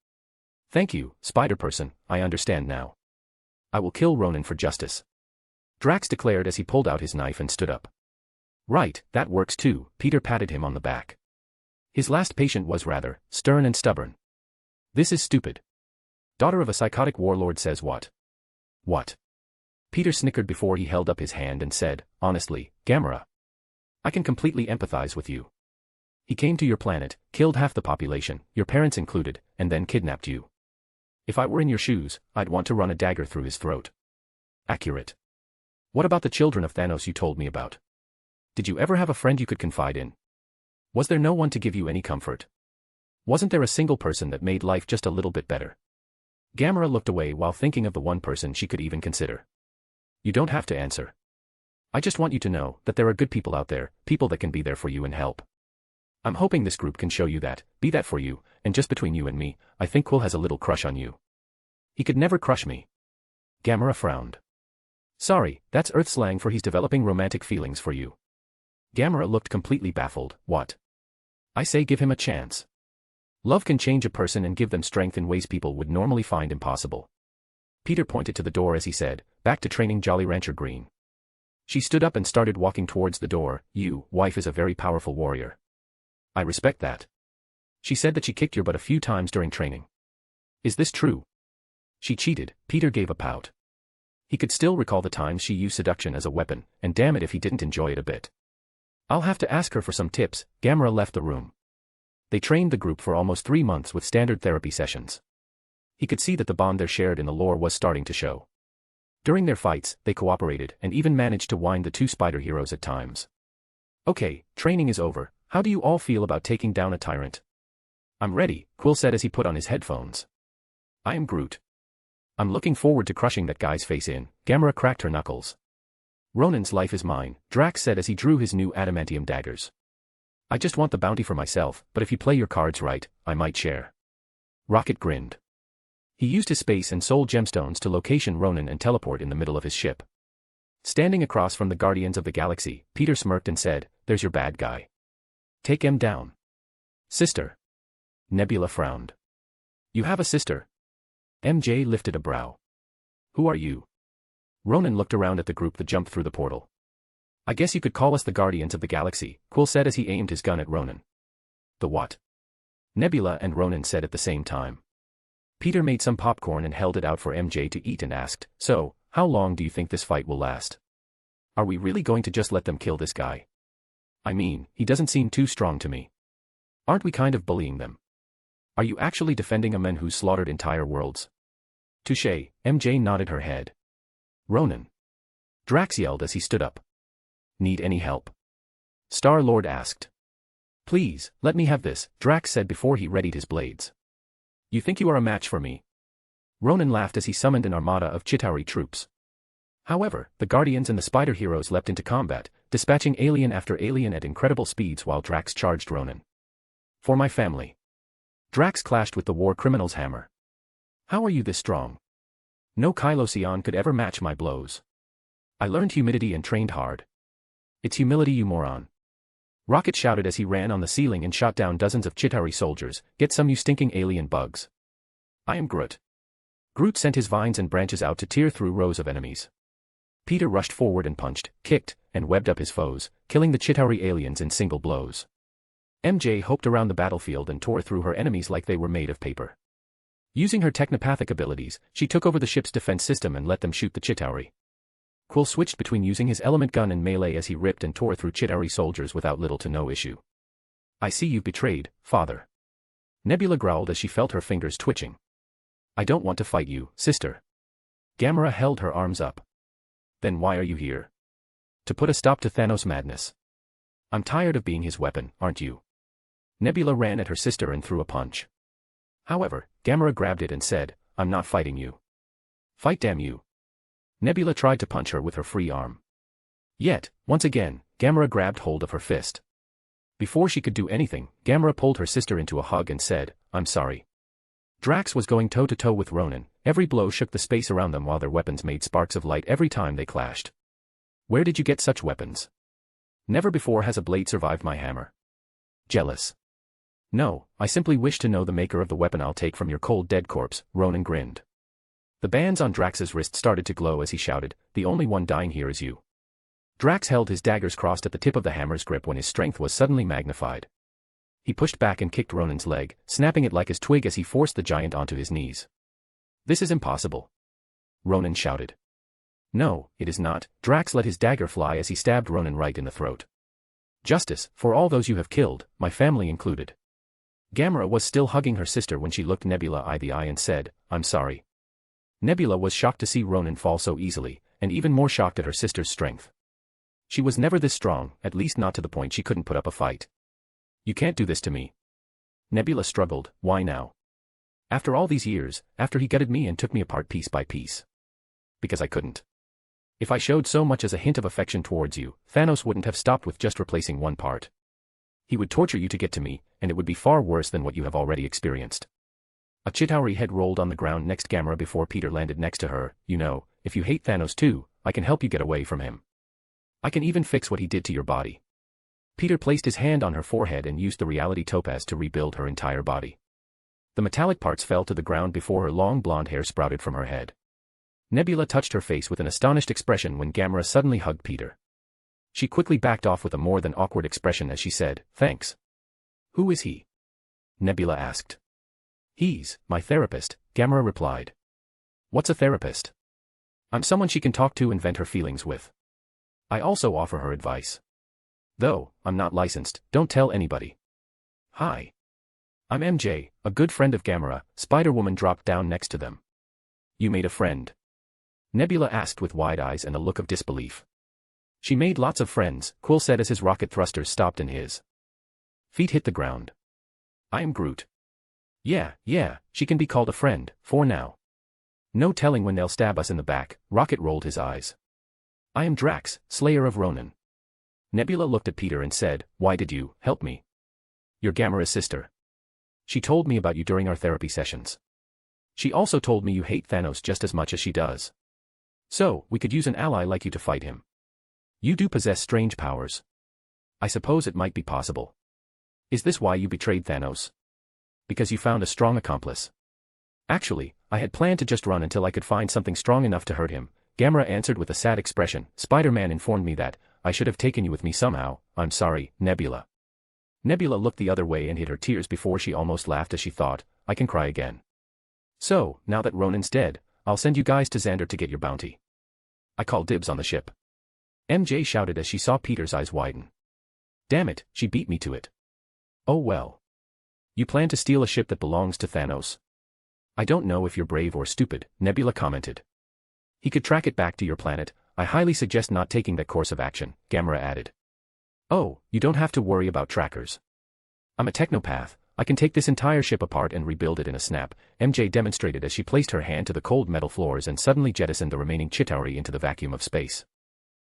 Thank you, Spider-Person, I understand now. I will kill Ronan for justice. Drax declared as he pulled out his knife and stood up. Right, that works too, Peter patted him on the back. His last patient was rather stern and stubborn. This is stupid. Daughter of a psychotic warlord says what? What? Peter snickered before he held up his hand and said, honestly, Gamera, I can completely empathize with you. He came to your planet, killed half the population, your parents included, and then kidnapped you. If I were in your shoes, I'd want to run a dagger through his throat. Accurate. What about the children of Thanos you told me about? Did you ever have a friend you could confide in? Was there no one to give you any comfort? Wasn't there a single person that made life just a little bit better? Gamera looked away while thinking of the one person she could even consider. You don't have to answer. I just want you to know that there are good people out there, people that can be there for you and help. I'm hoping this group can show you that, be that for you, and just between you and me, I think Quill has a little crush on you. He could never crush me. Gamera frowned. Sorry, that's Earth slang for he's developing romantic feelings for you. Gamera looked completely baffled. What? I say give him a chance. Love can change a person and give them strength in ways people would normally find impossible. Peter pointed to the door as he said, back to training Jolly Rancher Green. She stood up and started walking towards the door. You, wife, is a very powerful warrior. I respect that. She said that she kicked your butt a few times during training. Is this true? She cheated. Peter gave a pout. He could still recall the times she used seduction as a weapon, and damn it if he didn't enjoy it a bit. I'll have to ask her for some tips. Gamera left the room. They trained the group for almost 3 months with standard therapy sessions. He could see that the bond they shared in the lore was starting to show. During their fights, they cooperated and even managed to wind the two spider heroes at times. Okay, training is over. How do you all feel about taking down a tyrant? I'm ready, Quill said as he put on his headphones. I am Groot. I'm looking forward to crushing that guy's face in. Gamera cracked her knuckles. Ronan's life is mine, Drax said as he drew his new adamantium daggers. I just want the bounty for myself, but if you play your cards right, I might share. Rocket grinned. He used his space and soul gemstones to location Ronan and teleport in the middle of his ship. Standing across from the Guardians of the Galaxy, Peter smirked and said, there's your bad guy. Take him down. Sister. Nebula frowned. You have a sister? MJ lifted a brow. Who are you? Ronan looked around at the group that jumped through the portal. I guess you could call us the Guardians of the Galaxy, Quill said as he aimed his gun at Ronan. The what? Nebula and Ronan said at the same time. Peter made some popcorn and held it out for MJ to eat and asked, so, how long do you think this fight will last? Are we really going to just let them kill this guy? I mean, he doesn't seem too strong to me. Aren't we kind of bullying them? Are you actually defending a man who's slaughtered entire worlds? Touché, MJ nodded her head. Ronan. Drax yelled as he stood up. Need any help? Star-Lord asked. Please, let me have this, Drax said before he readied his blades. You think you are a match for me? Ronan laughed as he summoned an armada of Chitauri troops. However, the Guardians and the Spider Heroes leapt into combat, dispatching alien after alien at incredible speeds while Drax charged Ronan. For my family. Drax clashed with the war criminal's hammer. How are you this strong? No Kylosian could ever match my blows. I learned humidity and trained hard. It's humility, you moron. Rocket shouted as he ran on the ceiling and shot down dozens of Chitauri soldiers. Get some, you stinking alien bugs. I am Groot. Groot sent his vines and branches out to tear through rows of enemies. Peter rushed forward and punched, kicked, and webbed up his foes, killing the Chitauri aliens in single blows. MJ hopped around the battlefield and tore through her enemies like they were made of paper. Using her technopathic abilities, she took over the ship's defense system and let them shoot the Chitauri. Quill switched between using his element gun and melee as he ripped and tore through Chitauri soldiers without little to no issue. I see you've betrayed, father. Nebula growled as she felt her fingers twitching. I don't want to fight you, sister. Gamera held her arms up. Then why are you here? To put a stop to Thanos' madness. I'm tired of being his weapon, aren't you? Nebula ran at her sister and threw a punch. However, Gamera grabbed it and said, I'm not fighting you. Fight, damn you. Nebula tried to punch her with her free arm. Yet, once again, Gamera grabbed hold of her fist. Before she could do anything, Gamera pulled her sister into a hug and said, I'm sorry. Drax was going toe-to-toe with Ronan. Every blow shook the space around them while their weapons made sparks of light every time they clashed. Where did you get such weapons? Never before has a blade survived my hammer. Jealous. No, I simply wish to know the maker of the weapon I'll take from your cold dead corpse, Ronan grinned. The bands on Drax's wrist started to glow as he shouted, "The only one dying here is you." Drax held his daggers crossed at the tip of the hammer's grip when his strength was suddenly magnified. He pushed back and kicked Ronan's leg, snapping it like his twig as he forced the giant onto his knees. "This is impossible," Ronan shouted. "No, it is not." Drax let his dagger fly as he stabbed Ronan right in the throat. "Justice, for all those you have killed, my family included." Gamera was still hugging her sister when she looked Nebula eye the eye and said, "I'm sorry." Nebula was shocked to see Ronan fall so easily, and even more shocked at her sister's strength. She was never this strong, at least not to the point she couldn't put up a fight. "You can't do this to me." Nebula struggled. "Why now?" "After all these years, after he gutted me and took me apart piece by piece." "Because I couldn't. If I showed so much as a hint of affection towards you, Thanos wouldn't have stopped with just replacing one part. He would torture you to get to me, and it would be far worse than what you have already experienced." A Chitauri head rolled on the ground next Gamera before Peter landed next to her. "You know, if you hate Thanos too, I can help you get away from him. I can even fix what he did to your body." Peter placed his hand on her forehead and used the reality topaz to rebuild her entire body. The metallic parts fell to the ground before her long blonde hair sprouted from her head. Nebula touched her face with an astonished expression when Gamera suddenly hugged Peter. She quickly backed off with a more than awkward expression as she said, "Thanks." "Who is he?" Nebula asked. "He's my therapist," Gamera replied. "What's a therapist?" "I'm someone she can talk to and vent her feelings with. I also offer her advice. Though, I'm not licensed, don't tell anybody." "Hi. I'm MJ, a good friend of Gamera." Spider-Woman dropped down next to them. "You made a friend?" Nebula asked with wide eyes and a look of disbelief. "She made lots of friends," Quill said as his rocket thrusters stopped and his feet hit the ground. "I am Groot." Yeah, she can be called a friend, for now. No telling when they'll stab us in the back." Rocket rolled his eyes. "I am Drax, Slayer of Ronan." Nebula looked at Peter and said, "Why did you help me?" "You're Gamera's sister. She told me about you during our therapy sessions. She also told me you hate Thanos just as much as she does. So, we could use an ally like you to fight him. You do possess strange powers. I suppose it might be possible. Is this why you betrayed Thanos? Because you found a strong accomplice?" "Actually, I had planned to just run until I could find something strong enough to hurt him," Gamera answered with a sad expression. "Spider-Man informed me that I should have taken you with me somehow. I'm sorry, Nebula." Nebula looked the other way and hid her tears before she almost laughed as she thought, "I can cry again. So, now that Ronan's dead, I'll send you guys to Xander to get your bounty. I call dibs on the ship." MJ shouted as she saw Peter's eyes widen. "Damn it, she beat me to it." "Oh well. You plan to steal a ship that belongs to Thanos?" "I don't know if you're brave or stupid," Nebula commented. "He could track it back to your planet. I highly suggest not taking that course of action," Gamera added. "Oh, you don't have to worry about trackers. I'm a technopath. I can take this entire ship apart and rebuild it in a snap," MJ demonstrated as she placed her hand to the cold metal floors and suddenly jettisoned the remaining Chitauri into the vacuum of space.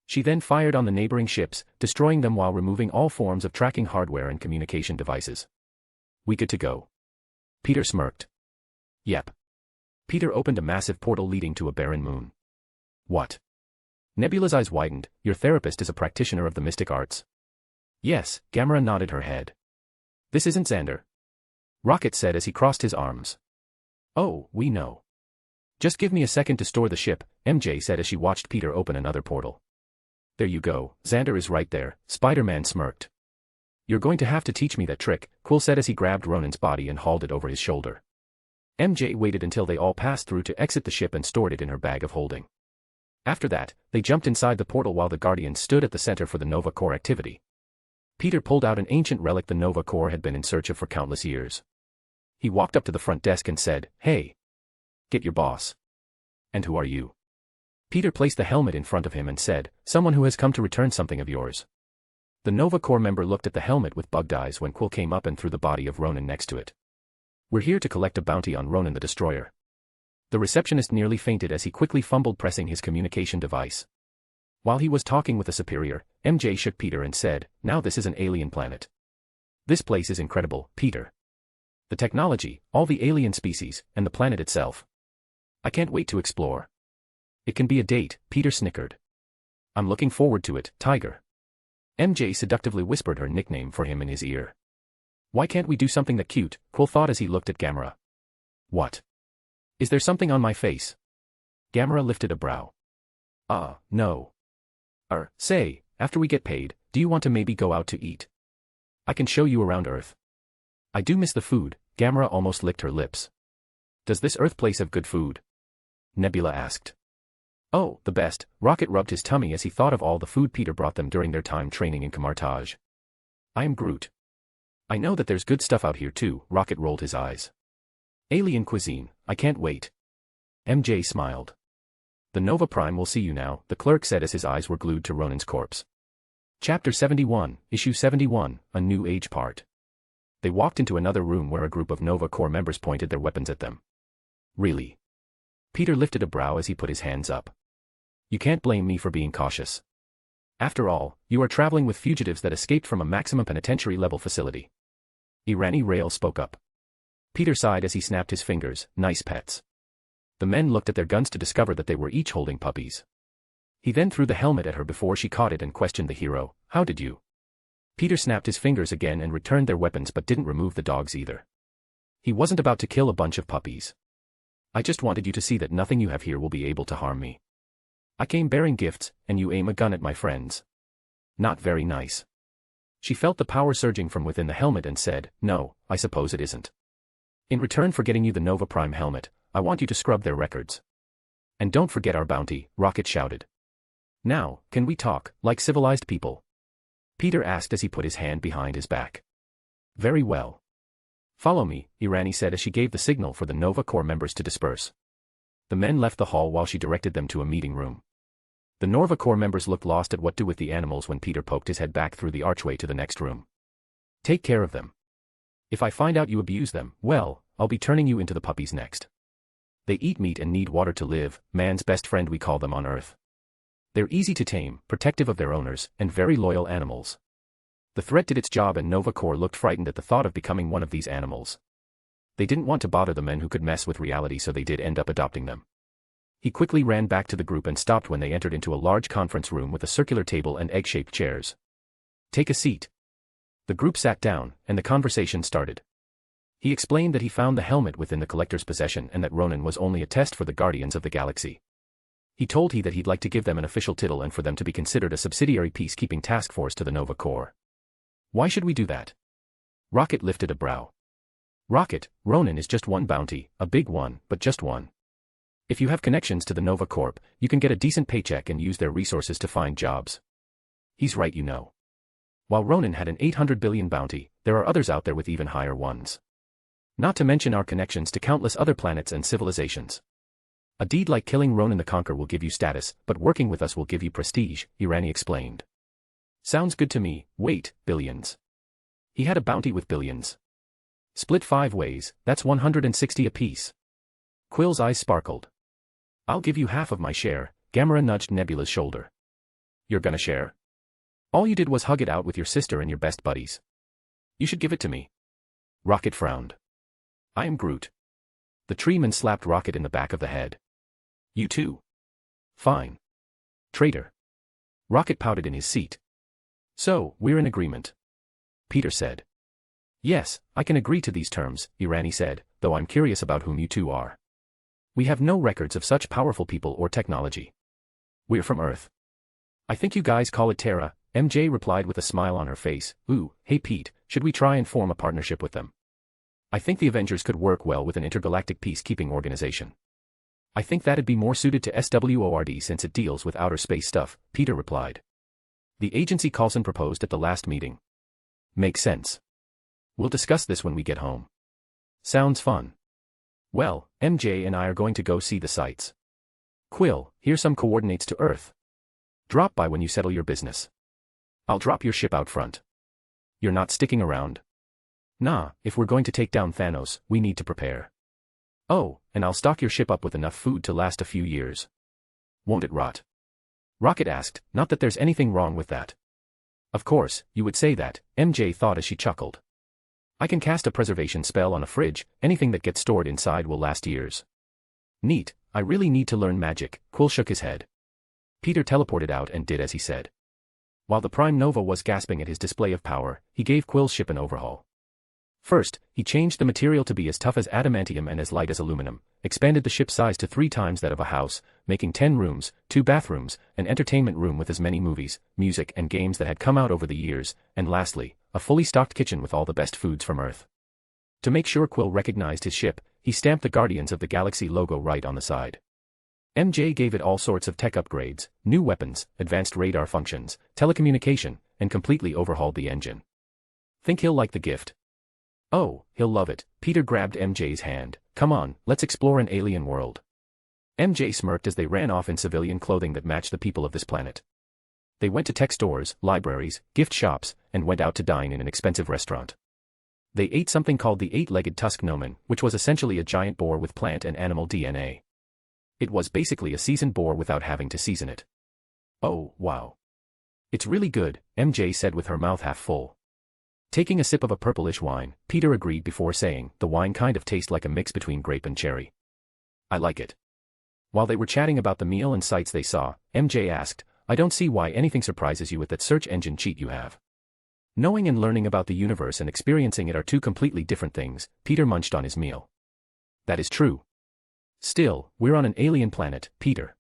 She then fired on the neighboring ships, destroying them while removing all forms of tracking hardware and communication devices. "We good to go?" Peter smirked. "Yep." Peter opened a massive portal leading to a barren moon. "What?" Nebula's eyes widened. "Your therapist is a practitioner of the mystic arts?" "Yes," Gamera nodded her head. "This isn't Xander," Rocket said as he crossed his arms. "Oh, we know. Just give me a second to store the ship," MJ said as she watched Peter open another portal. "There you go, Xander is right there," Spider-Man smirked. "You're going to have to teach me that trick," Quill said as he grabbed Ronan's body and hauled it over his shoulder. MJ waited until they all passed through to exit the ship and stored it in her bag of holding. After that, they jumped inside the portal while the Guardians stood at the center for the Nova Corps activity. Peter pulled out an ancient relic the Nova Corps had been in search of for countless years. He walked up to the front desk and said, "Hey. Get your boss." "And who are you?" Peter placed the helmet in front of him and said, "Someone who has come to return something of yours." The Nova Corps member looked at the helmet with bugged eyes when Quill came up and threw the body of Ronan next to it. "We're here to collect a bounty on Ronan the Destroyer." The receptionist nearly fainted as he quickly fumbled pressing his communication device. While he was talking with a superior, MJ shook Peter and said, "Now this is an alien planet. This place is incredible, Peter. The technology, all the alien species, and the planet itself. I can't wait to explore." "It can be a date," Peter snickered. "I'm looking forward to it, Tiger." MJ seductively whispered her nickname for him in his ear. "Why can't we do something that cute?" Quill thought as he looked at Gamera. "What? Is there something on my face?" Gamera lifted a brow. No. Say, after we get paid, do you want to maybe go out to eat? I can show you around Earth. I do miss the food, Gamera almost licked her lips. Does this Earth place have good food? Nebula asked. Oh, the best. Rocket rubbed his tummy as he thought of all the food Peter brought them during their time training in Camartage. I am Groot. I know that there's good stuff out here too, Rocket rolled his eyes. Alien cuisine, I can't wait. MJ smiled. The Nova Prime will see you now, the clerk said as his eyes were glued to Ronin's corpse. Chapter 71, Issue 71, A New Age Part. They walked into another room where a group of Nova Corps members pointed their weapons at them. Really? Peter lifted a brow as he put his hands up. You can't blame me for being cautious. After all, you are traveling with fugitives that escaped from a maximum penitentiary level facility. Irani Rail spoke up. Peter sighed as he snapped his fingers, nice pets. The men looked at their guns to discover that they were each holding puppies. He then threw the helmet at her before she caught it and questioned the hero, how did you? Peter snapped his fingers again and returned their weapons but didn't remove the dogs either. He wasn't about to kill a bunch of puppies. I just wanted you to see that nothing you have here will be able to harm me. I came bearing gifts, and you aim a gun at my friends. Not very nice. She felt the power surging from within the helmet and said, no, I suppose it isn't. In return for getting you the Nova Prime helmet, I want you to scrub their records. And don't forget our bounty, Rocket shouted. Now, can we talk, like civilized people? Peter asked as he put his hand behind his back. Very well. Follow me, Irani said as she gave the signal for the Nova Corps members to disperse. The men left the hall while she directed them to a meeting room. The Nova Corps members looked lost at what to do with the animals when Peter poked his head back through the archway to the next room. Take care of them. If I find out you abuse them, well, I'll be turning you into the puppies next. They eat meat and need water to live, man's best friend we call them on Earth. They're easy to tame, protective of their owners, and very loyal animals. The threat did its job and Nova Corps looked frightened at the thought of becoming one of these animals. They didn't want to bother the men who could mess with reality, so they did end up adopting them. He quickly ran back to the group and stopped when they entered into a large conference room with a circular table and egg-shaped chairs. Take a seat. The group sat down, and the conversation started. He explained that he found the helmet within the Collector's possession and that Ronin was only a test for the Guardians of the Galaxy. He told that he'd like to give them an official title and for them to be considered a subsidiary peacekeeping task force to the Nova Corps. Why should we do that? Rocket lifted a brow. Rocket, Ronin is just one bounty, a big one, but just one. If you have connections to the Nova Corp, you can get a decent paycheck and use their resources to find jobs. He's right, you know. While Ronin had an 800 billion bounty, there are others out there with even higher ones. Not to mention our connections to countless other planets and civilizations. A deed like killing Ronin the Conqueror will give you status, but working with us will give you prestige, Irani explained. Sounds good to me. Wait, billions. He had a bounty with billions. Split 5 ways, that's 160 apiece. Quill's eyes sparkled. I'll give you half of my share, Gamera nudged Nebula's shoulder. You're gonna share? All you did was hug it out with your sister and your best buddies. You should give it to me. Rocket frowned. I am Groot. The treeman slapped Rocket in the back of the head. You too. Fine. Traitor. Rocket pouted in his seat. So, we're in agreement. Peter said. Yes, I can agree to these terms, Irani said, though I'm curious about whom you two are. We have no records of such powerful people or technology. We're from Earth. I think you guys call it Terra, MJ replied with a smile on her face. Ooh, hey Pete, should we try and form a partnership with them? I think the Avengers could work well with an intergalactic peacekeeping organization. I think that'd be more suited to SWORD since it deals with outer space stuff, Peter replied. The agency Coulson proposed at the last meeting. Makes sense. We'll discuss this when we get home. Sounds fun. Well, MJ and I are going to go see the sights. Quill, here's some coordinates to Earth. Drop by when you settle your business. I'll drop your ship out front. You're not sticking around? Nah, if we're going to take down Thanos, we need to prepare. Oh, and I'll stock your ship up with enough food to last a few years. Won't it rot? Rocket asked, not that there's anything wrong with that. Of course, you would say that, MJ thought as she chuckled. I can cast a preservation spell on a fridge, anything that gets stored inside will last years. Neat, I really need to learn magic, Quill shook his head. Peter teleported out and did as he said. While the Prime Nova was gasping at his display of power, he gave Quill's ship an overhaul. First, he changed the material to be as tough as adamantium and as light as aluminum, expanded the ship's size to 3 times that of a house, making 10 rooms, 2 bathrooms, an entertainment room with as many movies, music and games that had come out over the years, and lastly, a fully stocked kitchen with all the best foods from Earth. To make sure Quill recognized his ship, he stamped the Guardians of the Galaxy logo right on the side. MJ gave it all sorts of tech upgrades, new weapons, advanced radar functions, telecommunication, and completely overhauled the engine. Think he'll like the gift? Oh, he'll love it. Peter grabbed MJ's hand. Come on, let's explore an alien world. MJ smirked as they ran off in civilian clothing that matched the people of this planet. They went to tech stores, libraries, gift shops, and went out to dine in an expensive restaurant. They ate something called the 8-legged tusk gnomon, which was essentially a giant boar with plant and animal DNA. It was basically a seasoned boar without having to season it. Oh, wow. It's really good, MJ said with her mouth half full. Taking a sip of a purplish wine, Peter agreed before saying, the wine kind of tastes like a mix between grape and cherry. I like it. While they were chatting about the meal and sights they saw, MJ asked, I don't see why anything surprises you with that search engine cheat you have. Knowing and learning about the universe and experiencing it are 2 completely different things. Peter munched on his meal. That is true. Still, we're on an alien planet, Peter.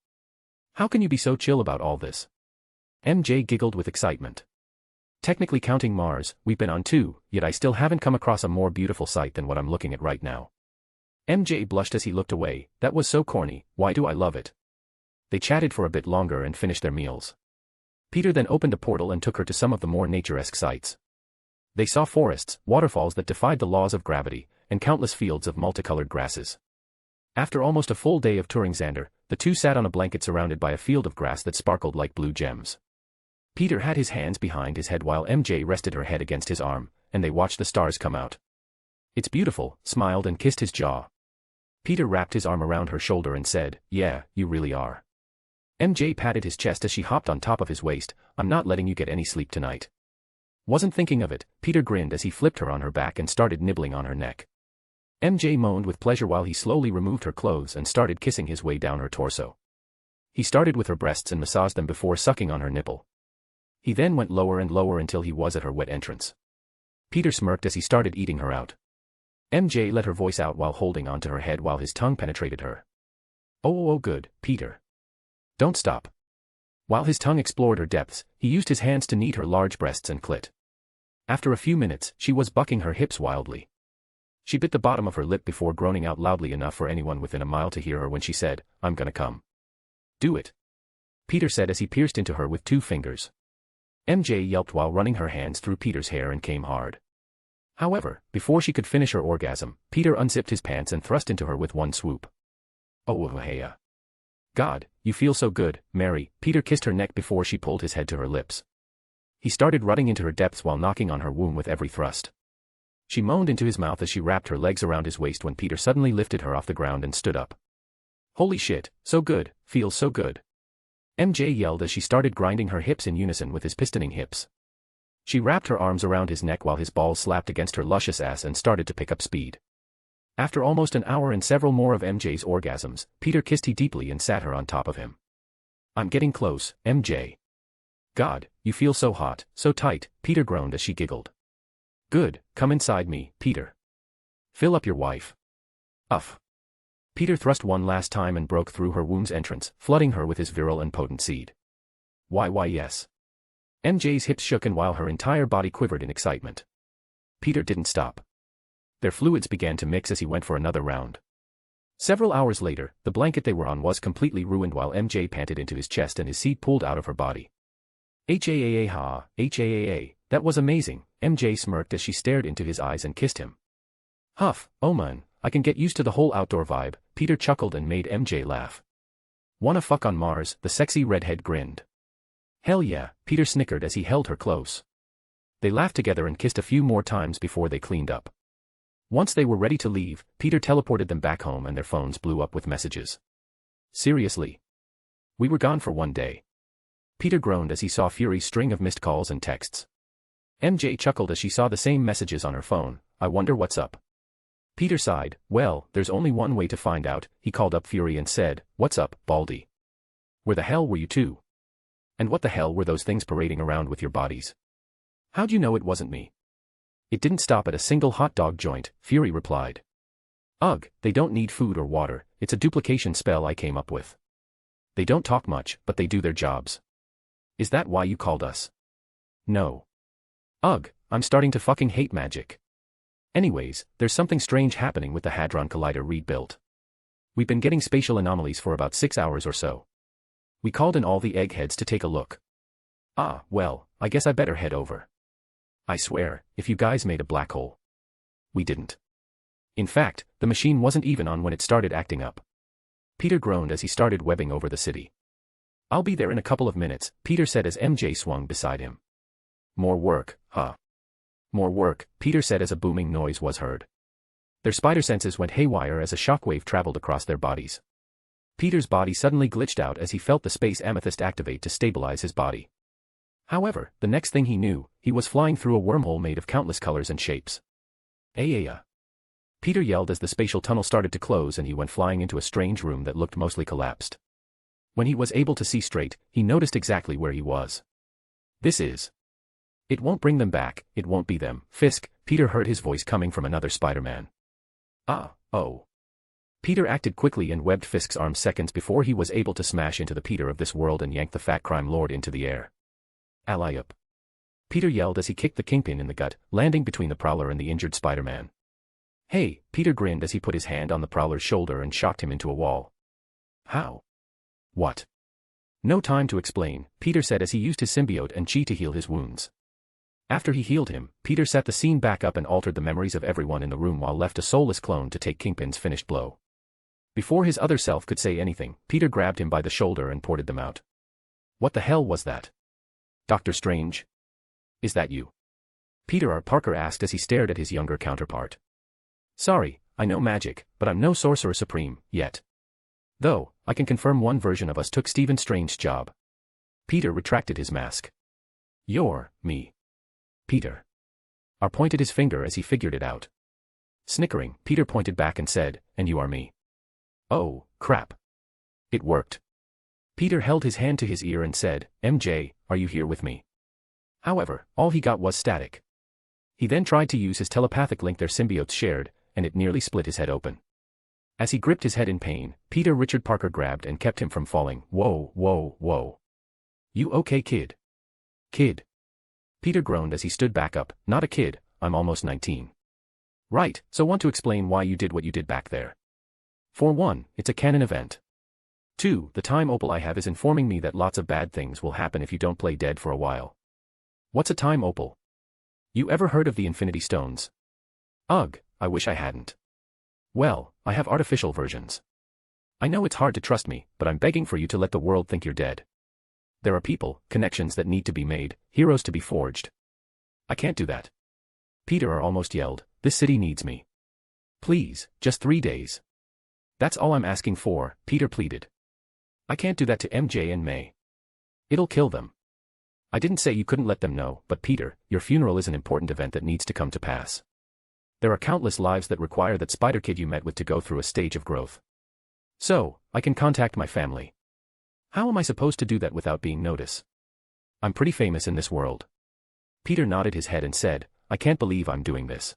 How can you be so chill about all this? MJ giggled with excitement. Technically counting Mars, we've been on 2, yet I still haven't come across a more beautiful sight than what I'm looking at right now. MJ blushed as he looked away. That was so corny, why do I love it? They chatted for a bit longer and finished their meals. Peter then opened a portal and took her to some of the more nature-esque sights. They saw forests, waterfalls that defied the laws of gravity, and countless fields of multicolored grasses. After almost a full day of touring Xander, the 2 sat on a blanket surrounded by a field of grass that sparkled like blue gems. Peter had his hands behind his head while MJ rested her head against his arm, and they watched the stars come out. It's beautiful, smiled and kissed his jaw. Peter wrapped his arm around her shoulder and said, yeah, you really are. MJ patted his chest as she hopped on top of his waist. I'm not letting you get any sleep tonight. Wasn't thinking of it, Peter grinned as he flipped her on her back and started nibbling on her neck. MJ moaned with pleasure while he slowly removed her clothes and started kissing his way down her torso. He started with her breasts and massaged them before sucking on her nipple. He then went lower and lower until he was at her wet entrance. Peter smirked as he started eating her out. MJ let her voice out while holding onto her head while his tongue penetrated her. Oh, good, Peter. Don't stop. While his tongue explored her depths, he used his hands to knead her large breasts and clit. After a few minutes, she was bucking her hips wildly. She bit the bottom of her lip before groaning out loudly enough for anyone within a mile to hear her when she said, I'm gonna come. Do it. Peter said as he pierced into her with 2 fingers. MJ yelped while running her hands through Peter's hair and came hard. However, before she could finish her orgasm, Peter unzipped his pants and thrust into her with one swoop. Oh, hey. God, you feel so good, Mary. Peter kissed her neck before she pulled his head to her lips. He started rutting into her depths while knocking on her womb with every thrust. She moaned into his mouth as she wrapped her legs around his waist when Peter suddenly lifted her off the ground and stood up. Holy shit, so good, feels so good. MJ yelled as she started grinding her hips in unison with his pistoning hips. She wrapped her arms around his neck while his balls slapped against her luscious ass and started to pick up speed. After almost an hour and several more of MJ's orgasms, Peter kissed her deeply and sat her on top of him. I'm getting close, MJ. God, you feel so hot, so tight, Peter groaned as she giggled. Good, come inside me, Peter. Fill up your wife. Uff. Peter thrust one last time and broke through her womb's entrance, flooding her with his virile and potent seed. Why yes. MJ's hips shook and while her entire body quivered in excitement. Peter didn't stop. Their fluids began to mix as he went for another round. Several hours later, the blanket they were on was completely ruined while MJ panted into his chest and his seed pulled out of her body. HAAA, that was amazing, MJ smirked as she stared into his eyes and kissed him. Huff, oh man, I can get used to the whole outdoor vibe, Peter chuckled and made MJ laugh. Wanna fuck on Mars, the sexy redhead grinned. Hell yeah, Peter snickered as he held her close. They laughed together and kissed a few more times before they cleaned up. Once they were ready to leave, Peter teleported them back home and their phones blew up with messages. Seriously? We were gone for 1 day. Peter groaned as he saw Fury's string of missed calls and texts. MJ chuckled as she saw the same messages on her phone. I wonder what's up. Peter sighed. Well, there's only one way to find out. He called up Fury and said, What's up, Baldy? Where the hell were you two? And what the hell were those things parading around with your bodies? How'd you know it wasn't me? It didn't stop at a single hot dog joint, Fury replied. Ugh, they don't need food or water, it's a duplication spell I came up with. They don't talk much, but they do their jobs. Is that why you called us? No. Ugh, I'm starting to fucking hate magic. Anyways, there's something strange happening with the Hadron Collider Reed built. We've been getting spatial anomalies for about 6 hours or so. We called in all the eggheads to take a look. Ah, well, I guess I better head over. I swear, if you guys made a black hole. We didn't. In fact, the machine wasn't even on when it started acting up. Peter groaned as he started webbing over the city. I'll be there in a couple of minutes, Peter said as MJ swung beside him. More work, huh? More work, Peter said as a booming noise was heard. Their spider senses went haywire as a shockwave traveled across their bodies. Peter's body suddenly glitched out as he felt the space amethyst activate to stabilize his body. However, the next thing he knew, he was flying through a wormhole made of countless colors and shapes. Ayaya. Peter yelled as the spatial tunnel started to close and he went flying into a strange room that looked mostly collapsed. When he was able to see straight, he noticed exactly where he was. This is. It won't bring them back, it won't be them, Fisk, Peter heard his voice coming from another Spider-Man. Oh. Peter acted quickly and webbed Fisk's arm seconds before he was able to smash into the Peter of this world and yank the fat crime lord into the air. Ally up. Peter yelled as he kicked the Kingpin in the gut, landing between the Prowler and the injured Spider-Man. Hey, Peter grinned as he put his hand on the Prowler's shoulder and shocked him into a wall. How? What? No time to explain, Peter said as he used his symbiote and chi to heal his wounds. After he healed him, Peter set the scene back up and altered the memories of everyone in the room while left a soulless clone to take Kingpin's finished blow. Before his other self could say anything, Peter grabbed him by the shoulder and ported them out. What the hell was that? Doctor Strange? Is that you? Peter R. Parker asked as he stared at his younger counterpart. Sorry, I know magic, but I'm no Sorcerer Supreme, yet. Though, I can confirm one version of us took Stephen Strange's job. Peter retracted his mask. You're me. Peter. R. pointed his finger as he figured it out. Snickering, Peter pointed back and said, and you are me. Oh, crap. It worked. Peter held his hand to his ear and said, MJ, are you here with me? However, all he got was static. He then tried to use his telepathic link their symbiotes shared, and it nearly split his head open. As he gripped his head in pain, Peter Richard Parker grabbed and kept him from falling. Whoa. You okay, kid? Kid. Peter groaned as he stood back up. Not a kid, I'm almost 19. Right, so want to explain why you did what you did back there. For one, it's a canon event. 2, the time opal I have is informing me that lots of bad things will happen if you don't play dead for a while. What's a time opal? You ever heard of the Infinity Stones? Ugh, I wish I hadn't. Well, I have artificial versions. I know it's hard to trust me, but I'm begging for you to let the world think you're dead. There are people, connections that need to be made, heroes to be forged. I can't do that. Peter almost yelled, this city needs me. Please, just 3 days. That's all I'm asking for, Peter pleaded. I can't do that to MJ and May. It'll kill them. I didn't say you couldn't let them know, but Peter, your funeral is an important event that needs to come to pass. There are countless lives that require that Spider Kid you met with to go through a stage of growth. So, I can contact my family. How am I supposed to do that without being noticed? I'm pretty famous in this world. Peter nodded his head and said, I can't believe I'm doing this.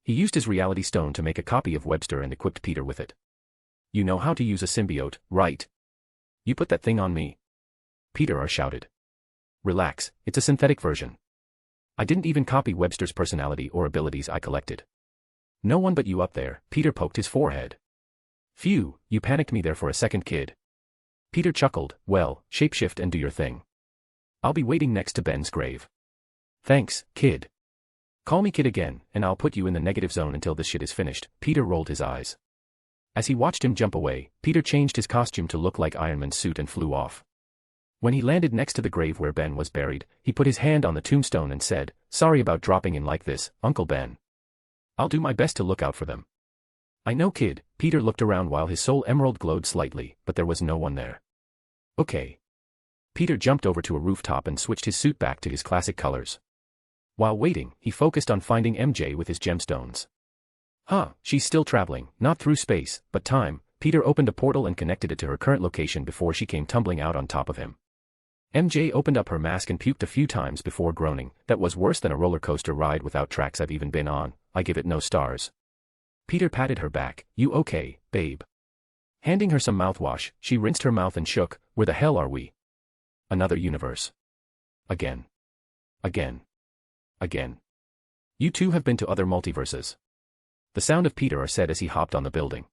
He used his reality stone to make a copy of Webster and equipped Peter with it. You know how to use a symbiote, right? You put that thing on me. Peter shouted. Relax, it's a synthetic version. I didn't even copy Webster's personality or abilities I collected. No one but you up there, Peter poked his forehead. Phew, you panicked me there for a second, kid. Peter chuckled, well, shapeshift and do your thing. I'll be waiting next to Ben's grave. Thanks, kid. Call me kid again, and I'll put you in the negative zone until this shit is finished, Peter rolled his eyes. As he watched him jump away, Peter changed his costume to look like Iron Man's suit and flew off. When he landed next to the grave where Ben was buried, he put his hand on the tombstone and said, sorry about dropping in like this, Uncle Ben. I'll do my best to look out for them. I know, kid. Peter looked around while his soul emerald glowed slightly, but there was no one there. Okay. Peter jumped over to a rooftop and switched his suit back to his classic colors. While waiting, he focused on finding MJ with his gemstones. Huh, she's still traveling, not through space, but time. Peter opened a portal and connected it to her current location before she came tumbling out on top of him. MJ opened up her mask and puked a few times before groaning, "That was worse than a roller coaster ride without tracks I've even been on. I give it no stars." Peter patted her back. "You okay, babe?" Handing her some mouthwash, she rinsed her mouth and shook. "Where the hell are we? Another universe. Again. Again. Again. You two have been to other multiverses." The sound of Peter said as he hopped on the building.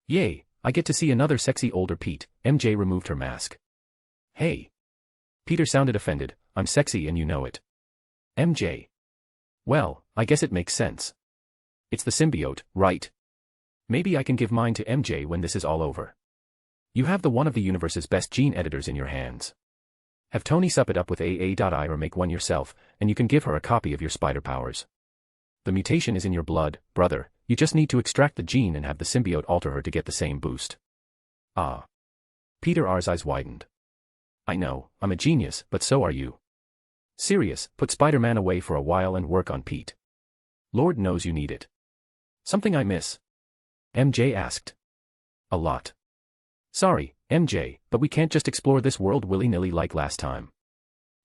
"Yay, I get to see another sexy older Pete." MJ removed her mask. "Hey." Peter sounded offended. "I'm sexy and you know it." MJ. "Well, I guess it makes sense. It's the symbiote, right? Maybe I can give mine to MJ when this is all over. You have the one of the universe's best gene editors in your hands. Have Tony sup it up with AA.I or make one yourself, and you can give her a copy of your spider powers. The mutation is in your blood, brother. You just need to extract the gene and have the symbiote alter her to get the same boost." "Ah." Peter's eyes widened. "I know, I'm a genius, but so are you. Serious, put Spider-Man away for a while and work on Pete. Lord knows you need it." "Something I miss?" MJ asked. "A lot. Sorry, MJ, but we can't just explore this world willy-nilly like last time.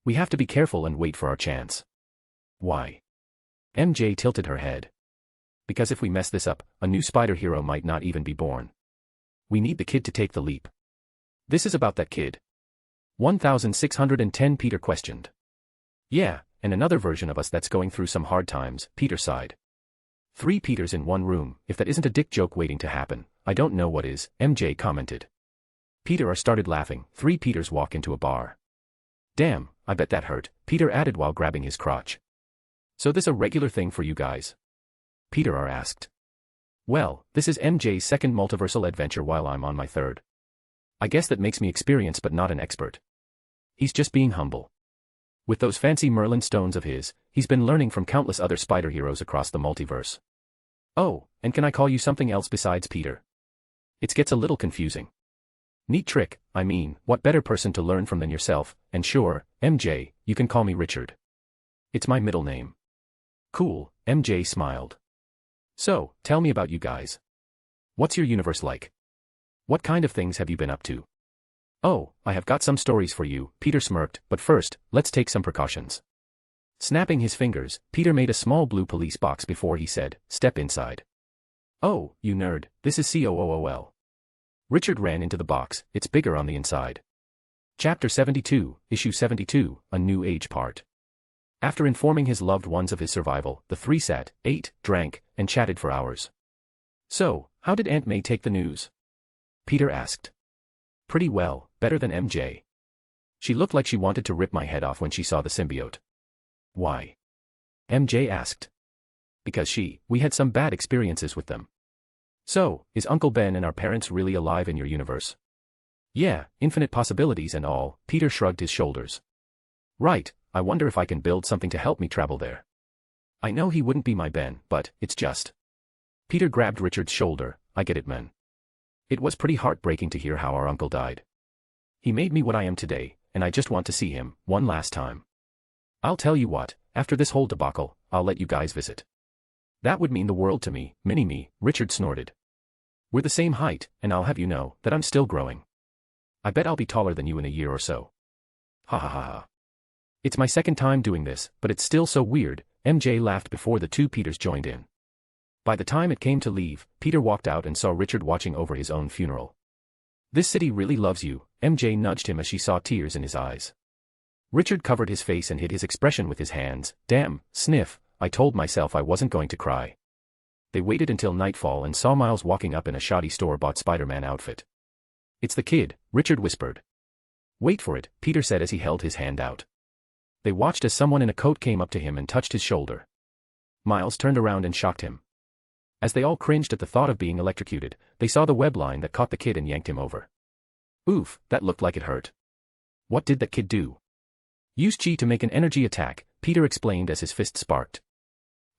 We have to be careful and wait for our chance." "Why?" MJ tilted her head. "Because if we mess this up, a new spider hero might not even be born. We need the kid to take the leap." "This is about that kid." 1610 Peter questioned. "Yeah, and another version of us that's going through some hard times," Peter sighed. "Three Peters in one room. If that isn't a dick joke waiting to happen, I don't know what is," MJ commented. Peter started laughing. "Three Peters walk into a bar. Damn, I bet that hurt," Peter added while grabbing his crotch. "So this a regular thing for you guys?" Peter asked. "Well, this is MJ's second multiversal adventure while I'm on my third. I guess that makes me experienced but not an expert. He's just being humble. With those fancy Merlin stones of his, he's been learning from countless other spider heroes across the multiverse." "Oh, and can I call you something else besides Peter? It gets a little confusing." "Neat trick. I mean, what better person to learn from than yourself, and sure, MJ, you can call me Richard. It's my middle name." "Cool," MJ smiled. "So, tell me about you guys. What's your universe like? What kind of things have you been up to?" "Oh, I have got some stories for you," Peter smirked, "but first, let's take some precautions." Snapping his fingers, Peter made a small blue police box before he said, "Step inside." "Oh, you nerd, this is COOOL. Richard ran into the box. "It's bigger on the inside." Chapter 72, Issue 72, A New Age Part. After informing his loved ones of his survival, the three sat, ate, drank, and chatted for hours. "So, how did Aunt May take the news?" Peter asked. "Pretty well, better than MJ. She looked like she wanted to rip my head off when she saw the symbiote." "Why?" MJ asked. "Because we had some bad experiences with them." "So, is Uncle Ben and our parents really alive in your universe?" "Yeah, infinite possibilities and all," Peter shrugged his shoulders. "Right, I wonder if I can build something to help me travel there. I know he wouldn't be my Ben, but it's just." Peter grabbed Richard's shoulder. "I get it, man. It was pretty heartbreaking to hear how our uncle died. He made me what I am today, and I just want to see him, one last time. I'll tell you what, after this whole debacle, I'll let you guys visit." "That would mean the world to me, mini-me," Richard snorted. "We're the same height, and I'll have you know that I'm still growing. I bet I'll be taller than you in a year or so." "Ha ha ha ha. It's my second time doing this, but it's still so weird," MJ laughed before the two Peters joined in. By the time it came to leave, Peter walked out and saw Richard watching over his own funeral. "This city really loves you," MJ nudged him as she saw tears in his eyes. Richard covered his face and hid his expression with his hands. "Damn, sniff, I told myself I wasn't going to cry." They waited until nightfall and saw Miles walking up in a shoddy store-bought Spider-Man outfit. "It's the kid," Richard whispered. "Wait for it," Peter said as he held his hand out. They watched as someone in a coat came up to him and touched his shoulder. Miles turned around and shocked him. As they all cringed at the thought of being electrocuted, they saw the web line that caught the kid and yanked him over. "Oof, that looked like it hurt. What did that kid do?" "Use chi to make an energy attack," Peter explained as his fist sparked.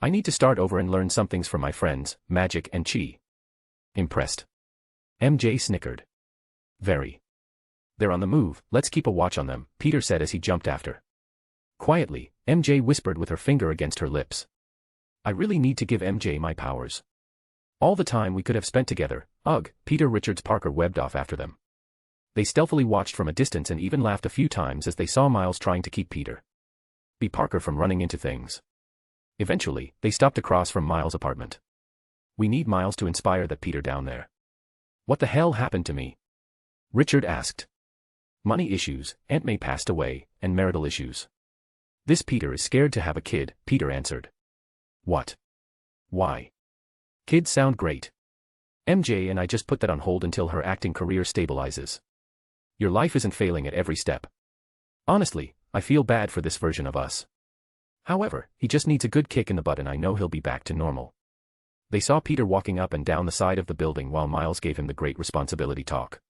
"I need to start over and learn some things from my friends, magic and chi." "Impressed?" MJ snickered. "Very. They're on the move, let's keep a watch on them," Peter said as he jumped after. Quietly, MJ whispered with her finger against her lips. "I really need to give MJ my powers. All the time we could have spent together." "Ugh," Peter Richards Parker webbed off after them. They stealthily watched from a distance and even laughed a few times as they saw Miles trying to keep Peter B. Parker from running into things. Eventually, they stopped across from Miles' apartment. "We need Miles to inspire that Peter down there." "What the hell happened to me?" Richard asked. "Money issues, Aunt May passed away, and marital issues. This Peter is scared to have a kid," Peter answered. "What? Why? Kids sound great. MJ and I just put that on hold until her acting career stabilizes. Your life isn't failing at every step. Honestly, I feel bad for this version of us. However, he just needs a good kick in the butt and I know he'll be back to normal." They saw Peter walking up and down the side of the building while Miles gave him the great responsibility talk.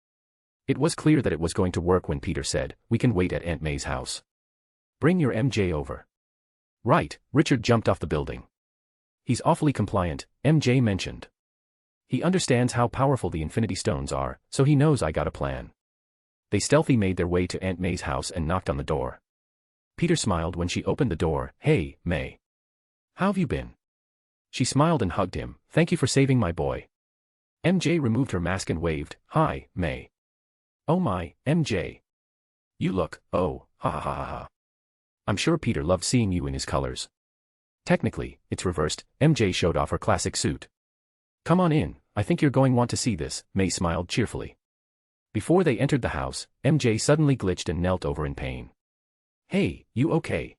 It was clear that it was going to work when Peter said, "We can wait at Aunt May's house. Bring your MJ over." "Right," Richard jumped off the building. "He's awfully compliant," MJ mentioned. "He understands how powerful the Infinity Stones are, so he knows I got a plan." They stealthily made their way to Aunt May's house and knocked on the door. Peter smiled when she opened the door. "Hey, May. How've you been?" She smiled and hugged him. "Thank you for saving my boy." MJ removed her mask and waved. "Hi, May." "Oh my, MJ. You look, oh, ha ha ha ha ha. I'm sure Peter loved seeing you in his colors." "Technically, it's reversed," MJ showed off her classic suit. "Come on in, I think you're going to want to see this," May smiled cheerfully. Before they entered the house, MJ suddenly glitched and knelt over in pain. "Hey, you okay?"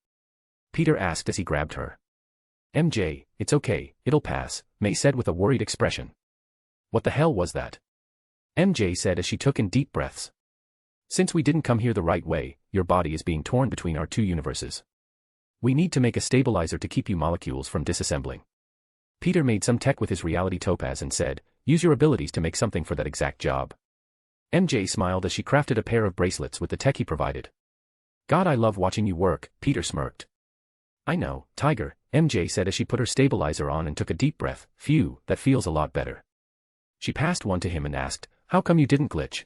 Peter asked as he grabbed her. "MJ, it's okay, it'll pass," May said with a worried expression. "What the hell was that?" MJ said as she took in deep breaths. "Since we didn't come here the right way, your body is being torn between our two universes. We need to make a stabilizer to keep you molecules from disassembling." Peter made some tech with his reality topaz and said, "Use your abilities to make something for that exact job." MJ smiled as she crafted a pair of bracelets with the tech he provided. "God, I love watching you work," Peter smirked. "I know, Tiger," MJ said as she put her stabilizer on and took a deep breath. "Phew, that feels a lot better." She passed one to him and asked, "How come you didn't glitch?"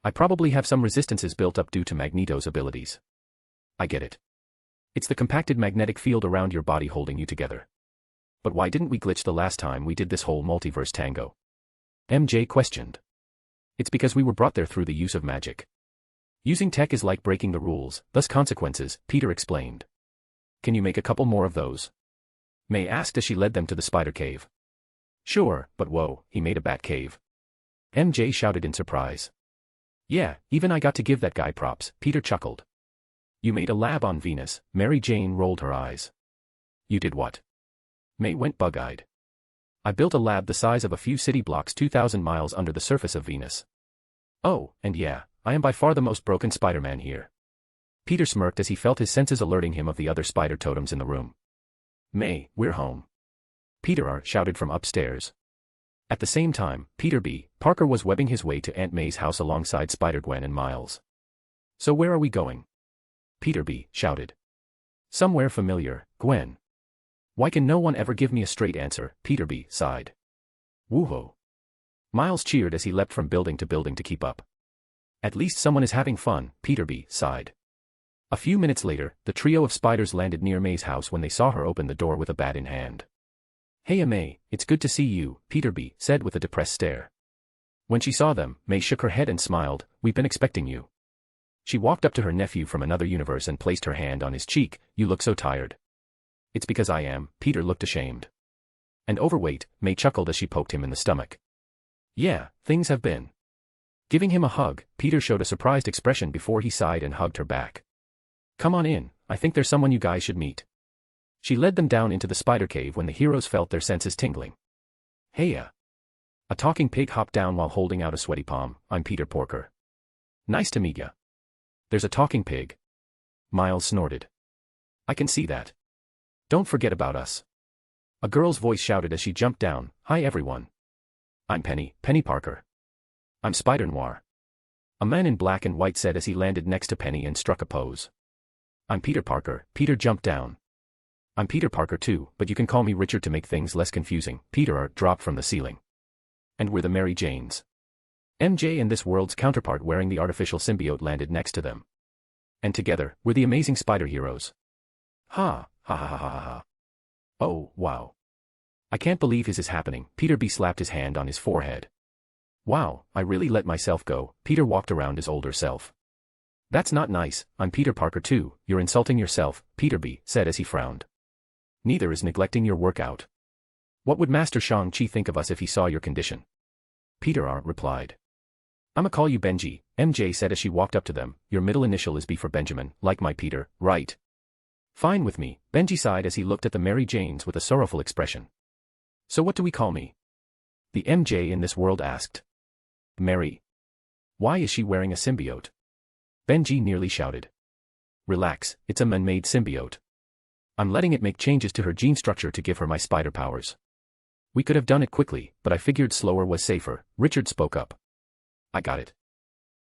"I probably have some resistances built up due to Magneto's abilities." "I get it. It's the compacted magnetic field around your body holding you together. But why didn't we glitch the last time we did this whole multiverse tango?" MJ questioned. "It's because we were brought there through the use of magic. Using tech is like breaking the rules, thus consequences," Peter explained. "Can you make a couple more of those?" May asked as she led them to the spider cave. "Sure, but whoa, he made a bat cave." MJ shouted in surprise. "Yeah, even I got to give that guy props," Peter chuckled. "You made a lab on Venus," Mary Jane rolled her eyes. "You did what?" May went bug-eyed. "I built a lab the size of a few city blocks 2,000 miles under the surface of Venus. Oh, and yeah, I am by far the most broken Spider-Man here." Peter smirked as he felt his senses alerting him of the other spider totems in the room. "May, we're home." Peter R. shouted from upstairs. At the same time, Peter B. Parker was webbing his way to Aunt May's house alongside Spider-Gwen and Miles. "So where are we going?" Peter B. shouted. "Somewhere familiar, Gwen." "Why can no one ever give me a straight answer?" Peter B. sighed. "Woohoo." Miles cheered as he leapt from building to building to keep up. "At least someone is having fun," Peter B. sighed. A few minutes later, the trio of spiders landed near May's house when they saw her open the door with a bat in hand. "Hey May, it's good to see you," Peter B. said with a depressed stare. When she saw them, May shook her head and smiled. "We've been expecting you." She walked up to her nephew from another universe and placed her hand on his cheek. "You look so tired." "It's because I am," Peter looked ashamed. "And overweight," May chuckled as she poked him in the stomach. "Yeah, things have been." Giving him a hug, Peter showed a surprised expression before he sighed and hugged her back. "Come on in, I think there's someone you guys should meet." She led them down into the spider cave when the heroes felt their senses tingling. "Heya." A talking pig hopped down while holding out a sweaty palm. "I'm Peter Porker." "Nice to meet ya." "There's a talking pig." Miles snorted. "I can see that. Don't forget about us." A girl's voice shouted as she jumped down. "Hi everyone. I'm Penny Parker. I'm Spider Noir." A man in black and white said as he landed next to Penny and struck a pose. "I'm Peter Parker." Peter jumped down. "I'm Peter Parker too, but you can call me Richard to make things less confusing." Peter R. dropped from the ceiling. "And we're the Mary Janes." MJ and this world's counterpart wearing the artificial symbiote landed next to them. "And together, we're the amazing spider heroes." Ha, ha ha ha ha ha. "Oh, wow. I can't believe this is happening." Peter B. slapped his hand on his forehead. Wow, I really let myself go. Peter walked around his older self. That's not nice, I'm Peter Parker too, you're insulting yourself, Peter B. said as he frowned. Neither is neglecting your workout. What would Master Shang-Chi think of us if he saw your condition? Peter R. replied. I'ma call you Benji, MJ said as she walked up to them, your middle initial is B for Benjamin, like my Peter, right? Fine with me, Benji sighed as he looked at the Mary Janes with a sorrowful expression. So what do we call me? The MJ in this world asked. Mary. Why is she wearing a symbiote? Benji nearly shouted. Relax, it's a man-made symbiote. I'm letting it make changes to her gene structure to give her my spider powers. We could have done it quickly, but I figured slower was safer, Richard spoke up. I got it.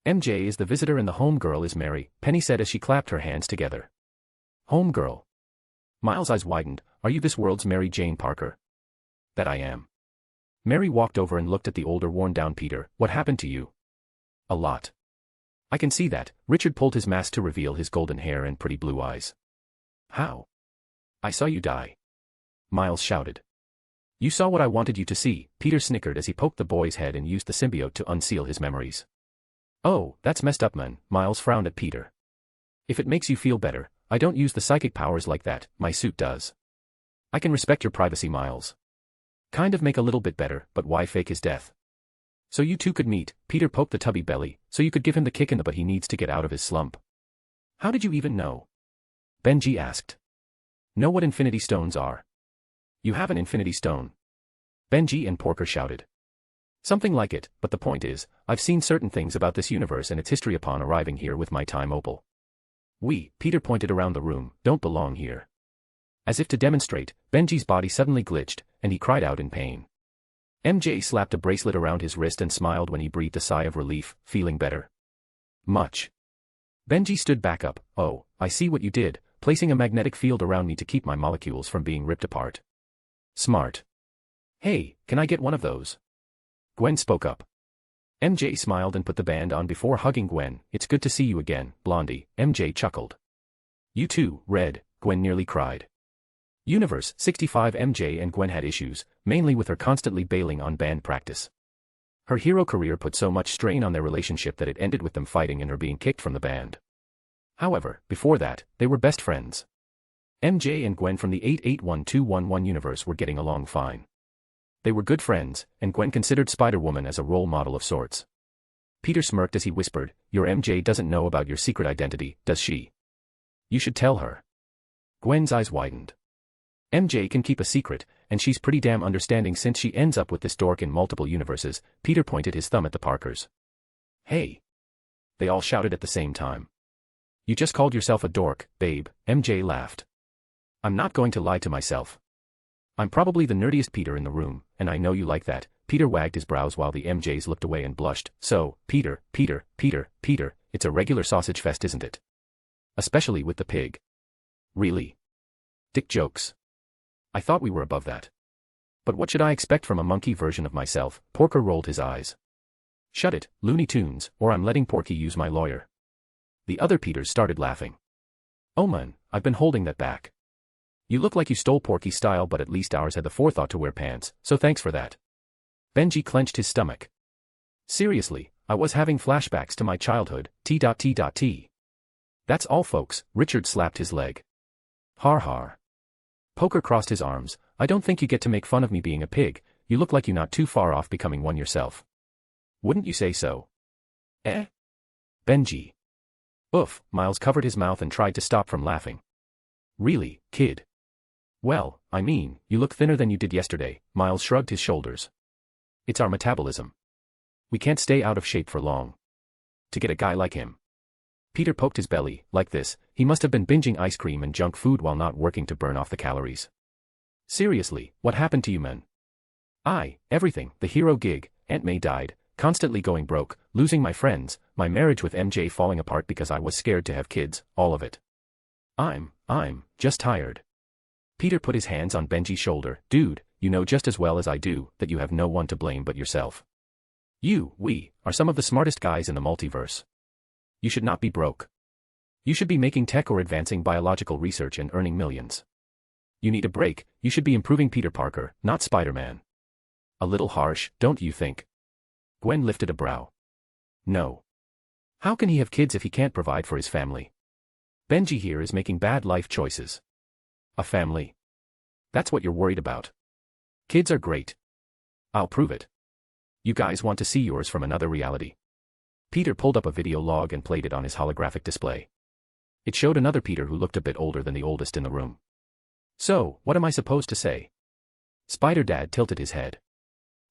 MJ is the visitor and the homegirl is Mary, Penny said as she clapped her hands together. Homegirl. Miles' eyes widened, are you this world's Mary Jane Parker? That I am. Mary walked over and looked at the older worn-down Peter, what happened to you? A lot. I can see that, Richard pulled his mask to reveal his golden hair and pretty blue eyes. How? I saw you die. Miles shouted. You saw what I wanted you to see, Peter snickered as he poked the boy's head and used the symbiote to unseal his memories. Oh, that's messed up, man, Miles frowned at Peter. If it makes you feel better, I don't use the psychic powers like that, my suit does. I can respect your privacy, Miles. Kind of make a little bit better, but why fake his death? So you two could meet, Peter poked the tubby belly, so you could give him the kick in the butt he needs to get out of his slump. How did you even know? Benji asked. Know what Infinity Stones are? You have an Infinity Stone. Benji and Porker shouted. Something like it, but the point is, I've seen certain things about this universe and its history upon arriving here with my time opal. We, Peter pointed around the room, don't belong here. As if to demonstrate, Benji's body suddenly glitched, and he cried out in pain. MJ slapped a bracelet around his wrist and smiled when he breathed a sigh of relief, feeling better. Much. Benji stood back up, oh, I see what you did, placing a magnetic field around me to keep my molecules from being ripped apart. Smart. Hey, can I get one of those? Gwen spoke up. MJ smiled and put the band on before hugging Gwen. It's good to see you again, Blondie, MJ chuckled. You too, Red, Gwen nearly cried. Universe 65 MJ and Gwen had issues, mainly with her constantly bailing on band practice. Her hero career put so much strain on their relationship that it ended with them fighting and her being kicked from the band. However, before that, they were best friends. MJ and Gwen from the 881211 universe were getting along fine. They were good friends, and Gwen considered Spider-Woman as a role model of sorts. Peter smirked as he whispered, your MJ doesn't know about your secret identity, does she? You should tell her. Gwen's eyes widened. MJ can keep a secret, and she's pretty damn understanding since she ends up with this dork in multiple universes, Peter pointed his thumb at the Parkers. Hey! They all shouted at the same time. You just called yourself a dork, babe, MJ laughed. I'm not going to lie to myself. I'm probably the nerdiest Peter in the room, and I know you like that, Peter wagged his brows while the MJs looked away and blushed, so, Peter, it's a regular sausage fest isn't it? Especially with the pig. Really? Dick jokes. I thought we were above that. But what should I expect from a monkey version of myself? Porker rolled his eyes. Shut it, Looney Tunes, or I'm letting Porky use my lawyer. The other Peters started laughing. Oh man, I've been holding that back. You look like you stole Porky's style, but at least ours had the forethought to wear pants, so thanks for that. Benji clenched his stomach. Seriously, I was having flashbacks to my childhood, t.t.t. That's all folks, Richard slapped his leg. Har har. Poker crossed his arms, I don't think you get to make fun of me being a pig, you look like you're not too far off becoming one yourself. Wouldn't you say so? Eh? Benji. Oof, Miles covered his mouth and tried to stop from laughing. Really, kid? Well, I mean, you look thinner than you did yesterday, Miles shrugged his shoulders. It's our metabolism. We can't stay out of shape for long. To get a guy like him. Peter poked his belly, like this, he must have been binging ice cream and junk food while not working to burn off the calories. Seriously, what happened to you men? Everything, the hero gig, Aunt May died, constantly going broke, losing my friends, my marriage with MJ falling apart because I was scared to have kids, all of it. I'm just tired. Peter put his hands on Benji's shoulder, dude, you know just as well as I do, that you have no one to blame but yourself. We are some of the smartest guys in the multiverse. You should not be broke. You should be making tech or advancing biological research and earning millions. You need a break, you should be improving Peter Parker, not Spider-Man. A little harsh, don't you think? Gwen lifted a brow. No. How can he have kids if he can't provide for his family? Benji here is making bad life choices. A family. That's what you're worried about. Kids are great. I'll prove it. You guys want to see yours from another reality. Peter pulled up a video log and played it on his holographic display. It showed another Peter who looked a bit older than the oldest in the room. So, what am I supposed to say? Spider-Dad tilted his head.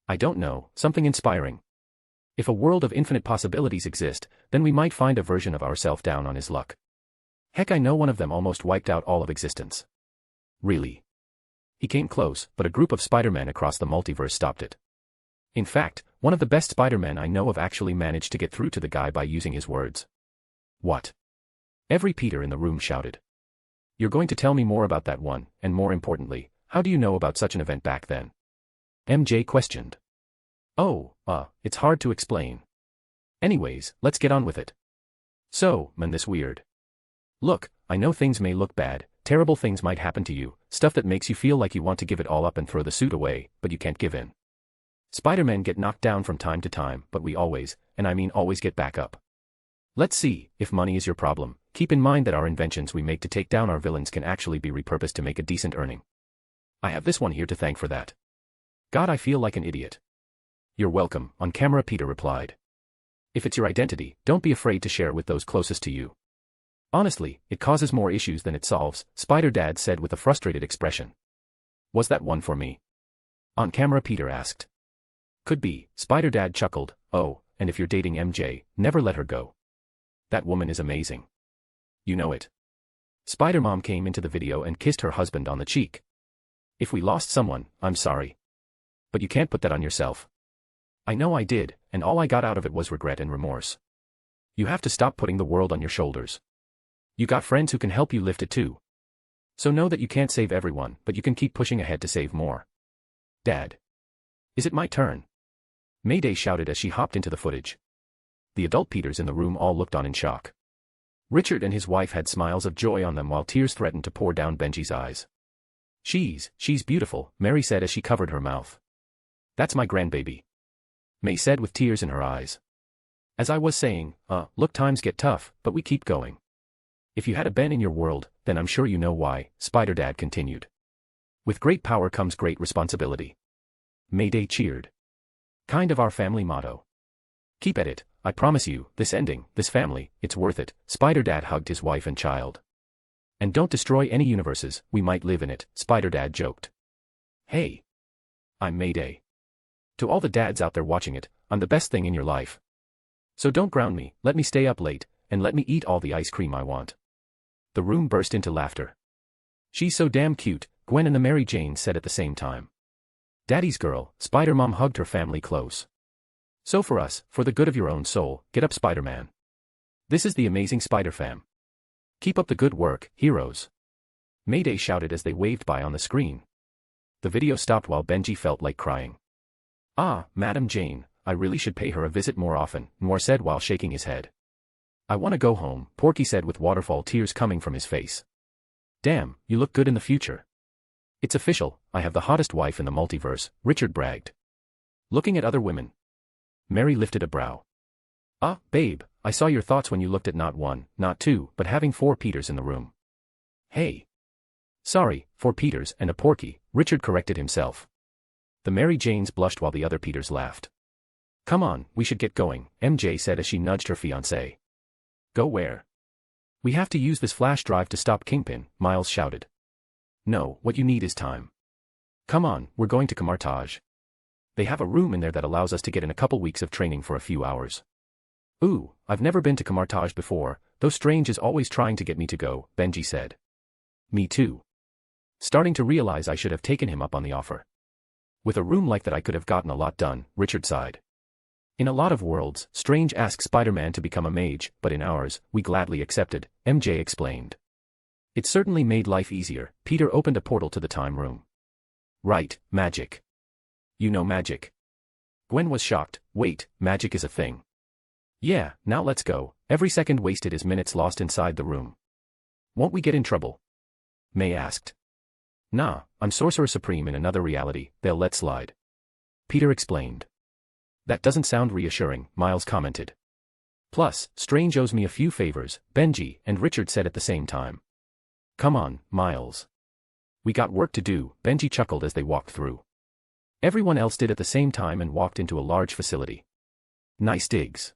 I don't know, something inspiring. If a world of infinite possibilities exist, then we might find a version of ourselves down on his luck. Heck, I know one of them almost wiped out all of existence. Really? He came close, but a group of Spider-Men across the multiverse stopped it. In fact, one of the best Spider-Men I know of actually managed to get through to the guy by using his words. What? Every Peter in the room shouted. You're going to tell me more about that one, and more importantly, how do you know about such an event back then? MJ questioned. Oh, it's hard to explain. Anyways, let's get on with it. So, man, this weird. Look, I know things may look bad, terrible things might happen to you, stuff that makes you feel like you want to give it all up and throw the suit away, but you can't give in. Spider-Men get knocked down from time to time, but we always, and I mean always, get back up. Let's see, if money is your problem, keep in mind that our inventions we make to take down our villains can actually be repurposed to make a decent earning. I have this one here to thank for that. God, I feel like an idiot. You're welcome, on camera, Peter replied. If it's your identity, don't be afraid to share it with those closest to you. Honestly, it causes more issues than it solves, Spider-Dad said with a frustrated expression. Was that one for me? On camera, Peter asked. Could be, Spider-Dad chuckled. Oh, and if you're dating MJ, never let her go. That woman is amazing. You know it. Spider-Mom came into the video and kissed her husband on the cheek. If we lost someone, I'm sorry. But you can't put that on yourself. I know I did, and all I got out of it was regret and remorse. You have to stop putting the world on your shoulders. You got friends who can help you lift it too. So know that you can't save everyone, but you can keep pushing ahead to save more. Dad. Is it my turn? Mayday shouted as she hopped into the footage. The adult Peters in the room all looked on in shock. Richard and his wife had smiles of joy on them while tears threatened to pour down Benji's eyes. She's beautiful, Mary said as she covered her mouth. That's my grandbaby. May said with tears in her eyes. As I was saying, look, times get tough, but we keep going. If you had a Ben in your world, then I'm sure you know why, Spider-Dad continued. With great power comes great responsibility. Mayday cheered. Kind of our family motto. Keep at it, I promise you, this ending, this family, it's worth it, Spider-Dad hugged his wife and child. And don't destroy any universes, we might live in it, Spider-Dad joked. Hey. I'm Mayday. To all the dads out there watching it, I'm the best thing in your life. So don't ground me, let me stay up late, and let me eat all the ice cream I want. The room burst into laughter. She's so damn cute, Gwen and the Mary Jane said at the same time. Daddy's girl, Spider-Mom hugged her family close. So for us, for the good of your own soul, get up, Spider-Man. This is the amazing Spider-Fam. Keep up the good work, heroes. Mayday shouted as they waved by on the screen. The video stopped while Benji felt like crying. Ah, Madam Jane, I really should pay her a visit more often, Noir said while shaking his head. I want to go home, Porky said with waterfall tears coming from his face. Damn, you look good in the future. It's official, I have the hottest wife in the multiverse, Richard bragged. Looking at other women. Mary lifted a brow. Ah, babe, I saw your thoughts when you looked at not one, not two, but having 4 Peters in the room. Hey. Sorry, 4 Peters and a Porky, Richard corrected himself. The Mary Janes blushed while the other Peters laughed. Come on, we should get going, MJ said as she nudged her fiancé. Go where? We have to use this flash drive to stop Kingpin, Miles shouted. No, what you need is time. Come on, we're going to Camartage. They have a room in there that allows us to get in a couple weeks of training for a few hours. Ooh, I've never been to Camartage before, though Strange is always trying to get me to go, Benji said. Me too. Starting to realize I should have taken him up on the offer. With a room like that I could have gotten a lot done, Richard sighed. In a lot of worlds, Strange asks Spider-Man to become a mage, but in ours, we gladly accepted, MJ explained. It certainly made life easier. Peter opened a portal to the time room. Right, magic. You know magic. Gwen was shocked. Wait, magic is a thing. Yeah, now let's go. Every second wasted is minutes lost inside the room. Won't we get in trouble? May asked. Nah, I'm Sorcerer Supreme in another reality, they'll let slide. Peter explained. That doesn't sound reassuring, Miles commented. Plus, Strange owes me a few favors, Benji and Richard said at the same time. Come on, Miles. We got work to do, Benji chuckled as they walked through. Everyone else did at the same time and walked into a large facility. Nice digs.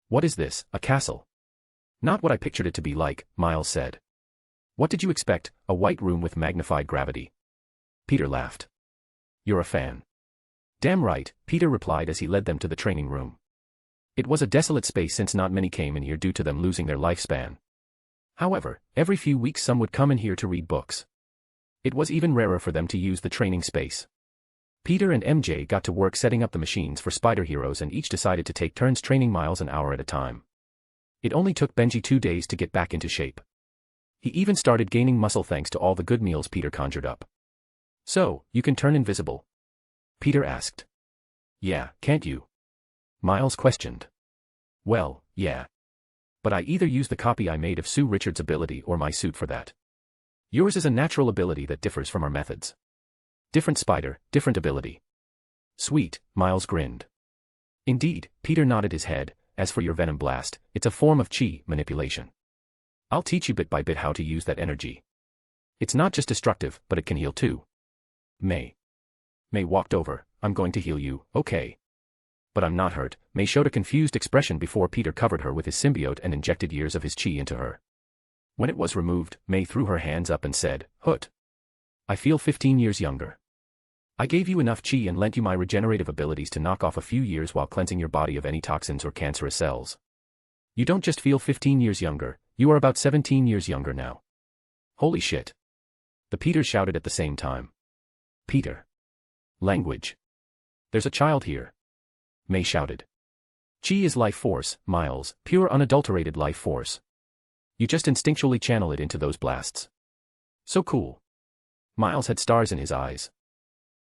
What is this, a castle? Not what I pictured it to be like, Miles said. What did you expect, a white room with magnified gravity? Peter laughed. You're a fan. Damn right, Peter replied as he led them to the training room. It was a desolate space since not many came in here due to them losing their lifespan. However, every few weeks some would come in here to read books. It was even rarer for them to use the training space. Peter and MJ got to work setting up the machines for spider heroes and each decided to take turns training Miles an hour at a time. It only took Benji 2 days to get back into shape. He even started gaining muscle thanks to all the good meals Peter conjured up. So, you can turn invisible? Peter asked. Yeah, can't you? Miles questioned. Well, yeah. But I either use the copy I made of Sue Richards' ability or my suit for that. Yours is a natural ability that differs from our methods. Different spider, different ability. Sweet, Miles grinned. Indeed, Peter nodded his head. As for your Venom blast, it's a form of chi manipulation. I'll teach you bit by bit how to use that energy. It's not just destructive, but it can heal too. May walked over. I'm going to heal you, okay. But I'm not hurt. May showed a confused expression before Peter covered her with his symbiote and injected years of his chi into her. When it was removed, May threw her hands up and said, Hoot. I feel 15 years younger. I gave you enough chi and lent you my regenerative abilities to knock off a few years while cleansing your body of any toxins or cancerous cells. You don't just feel 15 years younger, you are about 17 years younger now. Holy shit. The Peters shouted at the same time. Peter. Language. There's a child here. May shouted. Chi is life force, Miles, pure unadulterated life force. You just instinctually channel it into those blasts. So cool. Miles had stars in his eyes.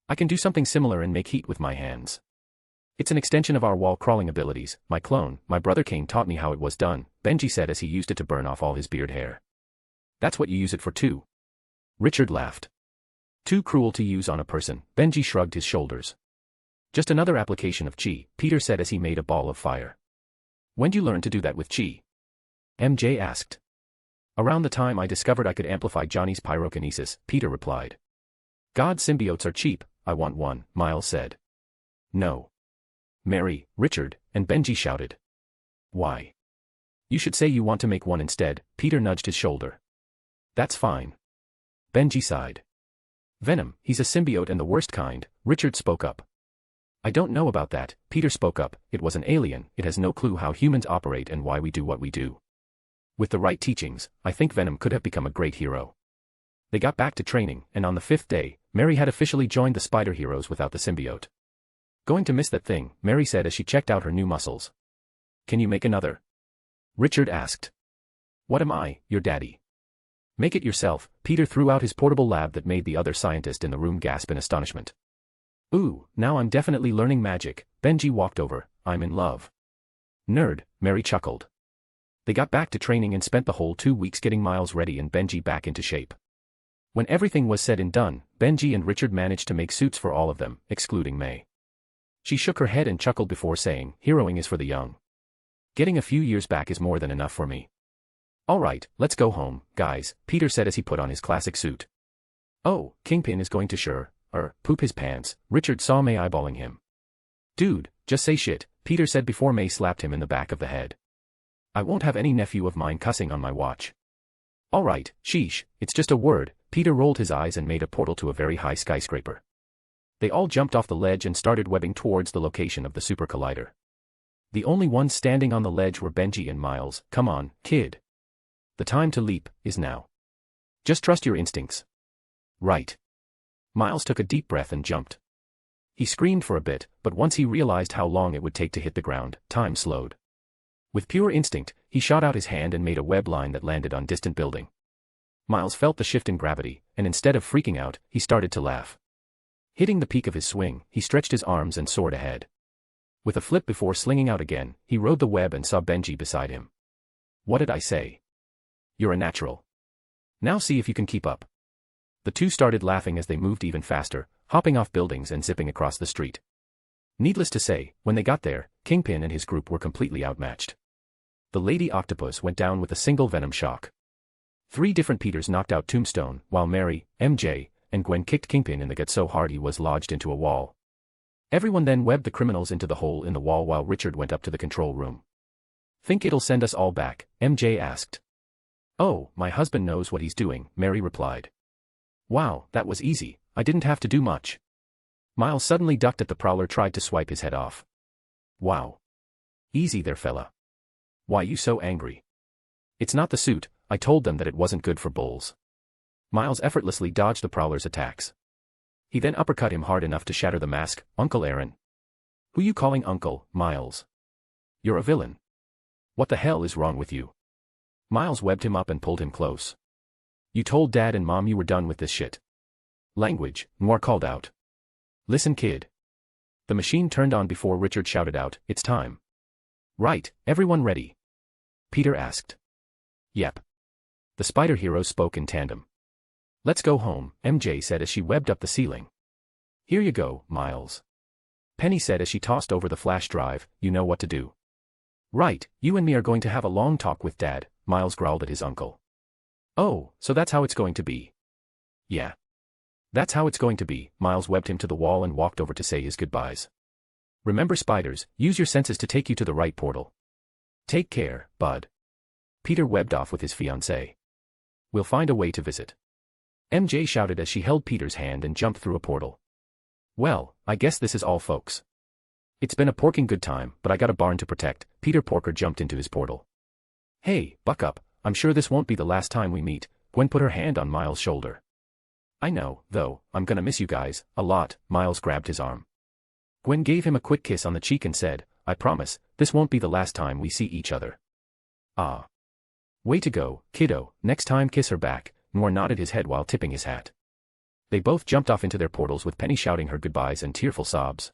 I can do something similar and make heat with my hands. It's an extension of our wall-crawling abilities. My clone, my brother Kane taught me how it was done, Benji said as he used it to burn off all his beard hair. That's what you use it for too. Richard laughed. Too cruel to use on a person, Benji shrugged his shoulders. Just another application of chi, Peter said as he made a ball of fire. When'd you learn to do that with chi? MJ asked. Around the time I discovered I could amplify Johnny's pyrokinesis, Peter replied. God symbiotes are cheap, I want one, Miles said. No. Mary, Richard, and Benji shouted. Why? You should say you want to make one instead, Peter nudged his shoulder. That's fine. Benji sighed. Venom, he's a symbiote and the worst kind, Richard spoke up. I don't know about that, Peter spoke up, it was an alien, it has no clue how humans operate and why we do what we do. With the right teachings, I think Venom could have become a great hero. They got back to training, and on the 5th day, Mary had officially joined the spider heroes without the symbiote. Going to miss that thing, Mary said as she checked out her new muscles. Can you make another? Richard asked. What am I, your daddy? Make it yourself, Peter threw out his portable lab that made the other scientist in the room gasp in astonishment. Ooh, now I'm definitely learning magic, Benji walked over, I'm in love. Nerd, Mary chuckled. They got back to training and spent the whole 2 weeks getting Miles ready and Benji back into shape. When everything was said and done, Benji and Richard managed to make suits for all of them, excluding May. She shook her head and chuckled before saying, heroing is for the young. Getting a few years back is more than enough for me. Alright, let's go home, guys, Peter said as he put on his classic suit. Oh, Kingpin is going to poop his pants, Richard saw May eyeballing him. Dude, just say shit, Peter said before May slapped him in the back of the head. I won't have any nephew of mine cussing on my watch. Alright, sheesh, it's just a word, Peter rolled his eyes and made a portal to a very high skyscraper. They all jumped off the ledge and started webbing towards the location of the super collider. The only ones standing on the ledge were Benji and Miles. Come on, kid. The time to leap is now. Just trust your instincts. Right. Miles took a deep breath and jumped. He screamed for a bit, but once he realized how long it would take to hit the ground, time slowed. With pure instinct, he shot out his hand and made a web line that landed on distant building. Miles felt the shift in gravity, and instead of freaking out, he started to laugh. Hitting the peak of his swing, he stretched his arms and soared ahead. With a flip before slinging out again, he rode the web and saw Benji beside him. What did I say? You're a natural. Now see if you can keep up. The two started laughing as they moved even faster, hopping off buildings and zipping across the street. Needless to say, when they got there, Kingpin and his group were completely outmatched. The Lady Octopus went down with a single Venom shock. 3 different Peters knocked out Tombstone, while Mary, MJ, and Gwen kicked Kingpin in the gut so hard he was lodged into a wall. Everyone then webbed the criminals into the hole in the wall while Richard went up to the control room. "Think it'll send us all back?" MJ asked. "Oh, my husband knows what he's doing," Mary replied. "Wow, that was easy, I didn't have to do much." Miles suddenly ducked at the Prowler tried to swipe his head off. "Wow. Easy there, fella. Why you so angry?" "It's not the suit, I told them that it wasn't good for bulls." Miles effortlessly dodged the Prowler's attacks. He then uppercut him hard enough to shatter the mask. "Uncle Aaron." "Who you calling uncle, Miles? You're a villain. What the hell is wrong with you?" Miles webbed him up and pulled him close. "You told Dad and Mom you were done with this shit." "Language," Noir called out. "Listen, kid." The machine turned on before Richard shouted out, "It's time." "Right, everyone ready?" Peter asked. "Yep." The spider heroes spoke in tandem. "Let's go home," MJ said as she webbed up the ceiling. "Here you go, Miles." Penny said as she tossed over the flash drive, "You know what to do." "Right, you and me are going to have a long talk with Dad," Miles growled at his uncle. "Oh, so that's how it's going to be." "Yeah. That's how it's going to be." Miles webbed him to the wall and walked over to say his goodbyes. "Remember, spiders, use your senses to take you to the right portal. Take care, bud." Peter webbed off with his fiancée. "We'll find a way to visit." MJ shouted as she held Peter's hand and jumped through a portal. "Well, I guess this is all, folks. It's been a porking good time, but I got a barn to protect." Peter Porker jumped into his portal. "Hey, buck up, I'm sure this won't be the last time we meet." Gwen put her hand on Miles' shoulder. "I know, though, I'm gonna miss you guys a lot." Miles grabbed his arm. Gwen gave him a quick kiss on the cheek and said, "I promise, this won't be the last time we see each other." "Ah. Way to go, kiddo, next time kiss her back." Noir nodded his head while tipping his hat. They both jumped off into their portals with Penny shouting her goodbyes and tearful sobs.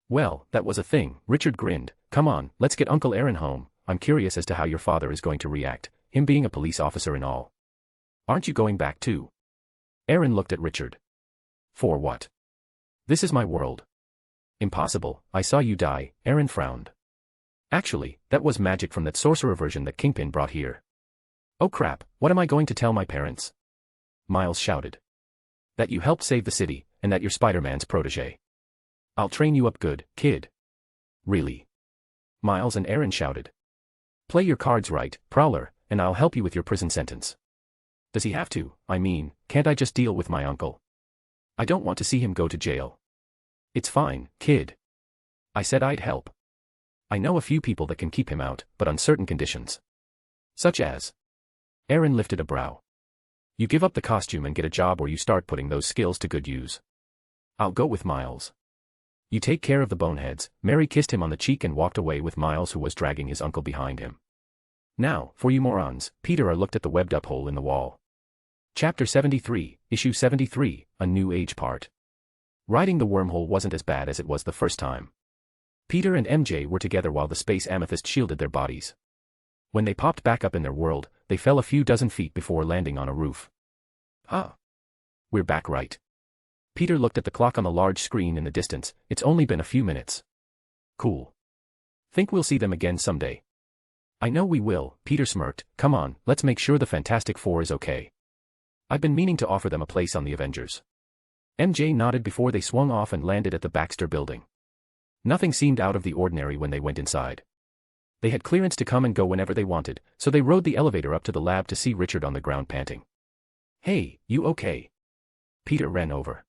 "Well, that was a thing," Richard grinned. "Come on, let's get Uncle Aaron home. I'm curious as to how your father is going to react, him being a police officer and all." "Aren't you going back too?" Aaron looked at Richard. "For what? This is my world." "Impossible, I saw you die," Aaron frowned. "Actually, that was magic from that sorcerer version that Kingpin brought here." "Oh crap, what am I going to tell my parents?" Miles shouted. "That you helped save the city, and that you're Spider-Man's protege." "I'll train you up good, kid." "Really?" Miles and Aaron shouted. "Play your cards right, Prowler, and I'll help you with your prison sentence." "Does he have to? I mean, can't I just deal with my uncle? I don't want to see him go to jail." "It's fine, kid. I said I'd help. I know a few people that can keep him out, but on certain conditions." "Such as?" Aaron lifted a brow. "You give up the costume and get a job, or you start putting those skills to good use." "I'll go with Miles." "You take care of the boneheads." Mary kissed him on the cheek and walked away with Miles, who was dragging his uncle behind him. "Now, for you morons," Peter looked at the webbed-up hole in the wall. Chapter 73, Issue 73, A New Age Part. Riding the wormhole wasn't as bad as it was the first time. Peter and MJ were together while the space amethyst shielded their bodies. When they popped back up in their world, they fell a few dozen feet before landing on a roof. "Ah. We're back, right?" Peter looked at the clock on the large screen in the distance. "It's only been a few minutes." "Cool. Think we'll see them again someday?" "I know we will," Peter smirked. "Come on, let's make sure the Fantastic Four is okay. I've been meaning to offer them a place on the Avengers." MJ nodded before they swung off and landed at the Baxter building. Nothing seemed out of the ordinary when they went inside. They had clearance to come and go whenever they wanted, so they rode the elevator up to the lab to see Richard on the ground panting. "Hey, you okay?" Peter ran over.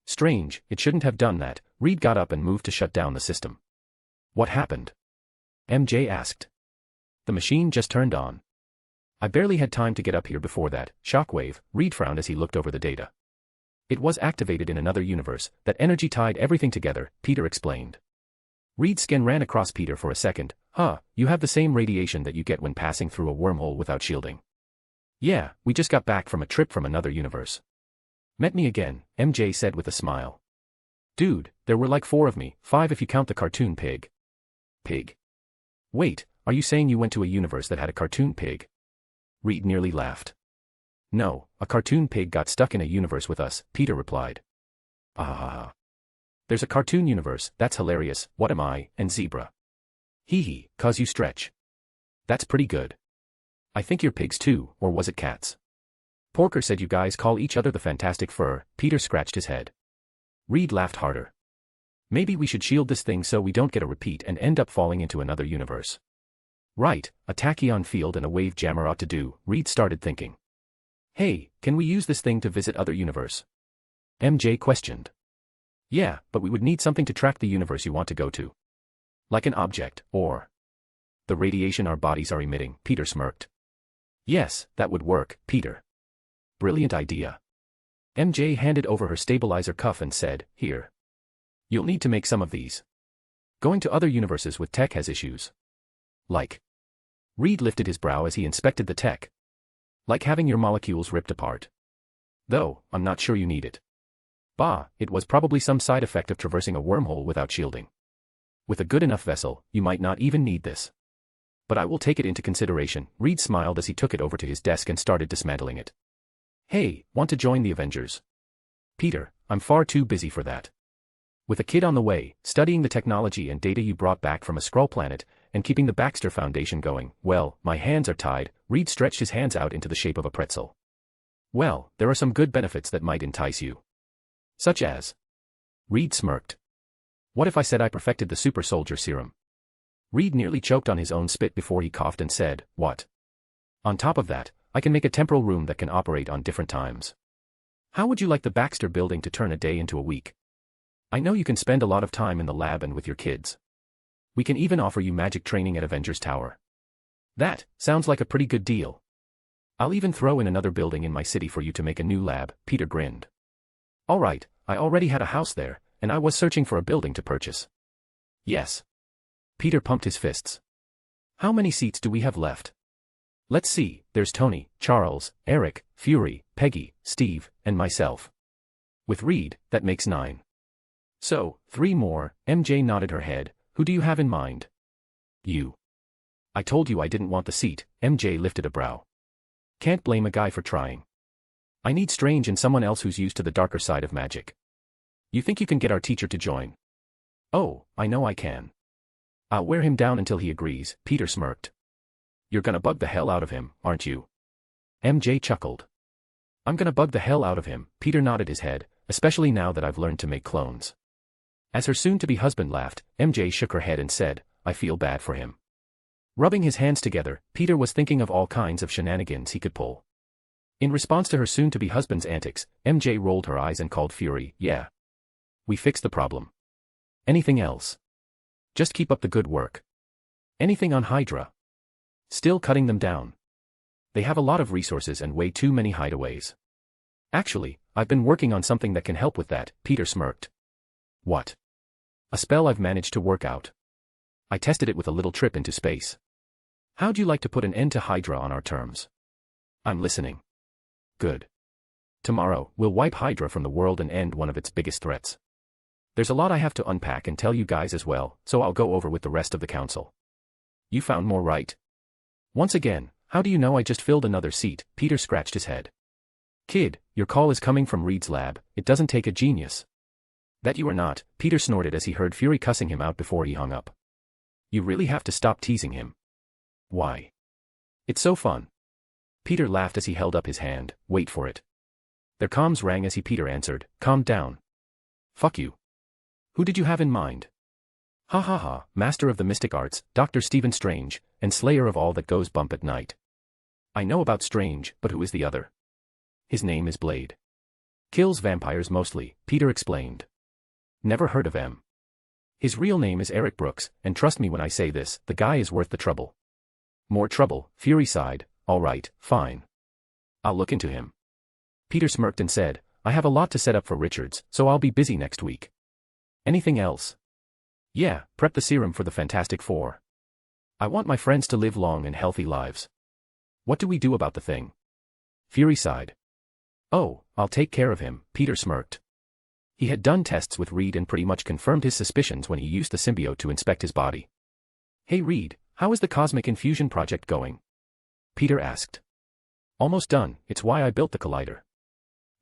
"Strange, it shouldn't have done that." Reed got up and moved to shut down the system. "What happened?" MJ asked. "The machine just turned on. I barely had time to get up here before that." Shockwave, Reed frowned as he looked over the data. "It was activated in another universe. That energy tied everything together," Peter explained. Reed's skin ran across Peter for a second. "Huh, you have the same radiation that you get when passing through a wormhole without shielding." "Yeah, we just got back from a trip from another universe." "Met me again," MJ said with a smile. "Dude, there were like 4 of me, 5 if you count the cartoon pig." "Pig? Wait, are you saying you went to a universe that had a cartoon pig?" Reed nearly laughed. "No, a cartoon pig got stuck in a universe with us," Peter replied. "Ah. There's a cartoon universe, that's hilarious, what am I, and zebra. Hee hee, 'cause you stretch. That's pretty good. I think you're pigs too, or was it cats? Porker said you guys call each other the Fantastic Fur. Peter scratched his head. Reed laughed harder. Maybe we should shield this thing so we don't get a repeat and end up falling into another universe. Right, a tachyon field and a wave jammer ought to do, Reed started thinking. Hey, can we use this thing to visit other universe? MJ questioned. Yeah, but we would need something to track the universe you want to go to. Like an object, or the radiation our bodies are emitting, Peter smirked. Yes, that would work, Peter. Brilliant idea. MJ handed over her stabilizer cuff and said, here. You'll need to make some of these. Going to other universes with tech has issues. Like. Reed lifted his brow as he inspected the tech. Like having your molecules ripped apart. Though, I'm not sure you need it. Bah, it was probably some side effect of traversing a wormhole without shielding. With a good enough vessel, you might not even need this. But I will take it into consideration, Reed smiled as he took it over to his desk and started dismantling it. Hey, want to join the Avengers? Peter, I'm far too busy for that. With a kid on the way, studying the technology and data you brought back from a Skrull planet, and keeping the Baxter Foundation going, well, my hands are tied. Reed stretched his hands out into the shape of a pretzel. Well, there are some good benefits that might entice you. Such as? Reed smirked. What if I said I perfected the super soldier serum? Reed nearly choked on his own spit before he coughed and said, what? On top of that, I can make a temporal room that can operate on different times. How would you like the Baxter building to turn a day into a week? I know you can spend a lot of time in the lab and with your kids. We can even offer you magic training at Avengers Tower. That sounds like a pretty good deal. I'll even throw in another building in my city for you to make a new lab, Peter grinned. All right, I already had a house there, and I was searching for a building to purchase. Yes. Peter pumped his fists. How many seats do we have left? Let's see, there's Tony, Charles, Eric, Fury, Peggy, Steve, and myself. With Reed, that makes 9. So, 3 more, MJ nodded her head. Who do you have in mind? You. I told you I didn't want the seat, MJ lifted a brow. Can't blame a guy for trying. I need Strange and someone else who's used to the darker side of magic. You think you can get our teacher to join? Oh, I know I can. I'll wear him down until he agrees, Peter smirked. You're gonna bug the hell out of him, aren't you? MJ chuckled. I'm gonna bug the hell out of him, Peter nodded his head, especially now that I've learned to make clones. As her soon-to-be husband laughed, MJ shook her head and said, I feel bad for him. Rubbing his hands together, Peter was thinking of all kinds of shenanigans he could pull. In response to her soon-to-be husband's antics, MJ rolled her eyes and called Fury, yeah. We fixed the problem. Anything else? Just keep up the good work. Anything on Hydra? Still cutting them down. They have a lot of resources and way too many hideaways. Actually, I've been working on something that can help with that, Peter smirked. What? A spell I've managed to work out. I tested it with a little trip into space. How'd you like to put an end to Hydra on our terms? I'm listening. Good. Tomorrow, we'll wipe Hydra from the world and end one of its biggest threats. There's a lot I have to unpack and tell you guys as well, so I'll go over with the rest of the council. You found more right? Once again, how do you know I just filled another seat? Peter scratched his head. Kid, your call is coming from Reed's lab, it doesn't take a genius. That you are not, Peter snorted as he heard Fury cussing him out before he hung up. You really have to stop teasing him. Why? It's so fun. Peter laughed as he held up his hand, wait for it. Their comms rang as Peter answered, calm down. Fuck you. Who did you have in mind? Ha ha ha, Master of the Mystic Arts, Dr. Stephen Strange, and Slayer of all that goes bump at night. I know about Strange, but who is the other? His name is Blade. Kills vampires mostly, Peter explained. Never heard of him. His real name is Eric Brooks, and trust me when I say this, the guy is worth the trouble. More trouble, Fury sighed, alright, fine. I'll look into him. Peter smirked and said, I have a lot to set up for Richards, so I'll be busy next week. Anything else? Yeah, prep the serum for the Fantastic Four. I want my friends to live long and healthy lives. What do we do about the thing? Fury sighed. Oh, I'll take care of him, Peter smirked. He had done tests with Reed and pretty much confirmed his suspicions when he used the symbiote to inspect his body. Hey Reed, how is the Cosmic Infusion project going? Peter asked. Almost done, it's why I built the collider.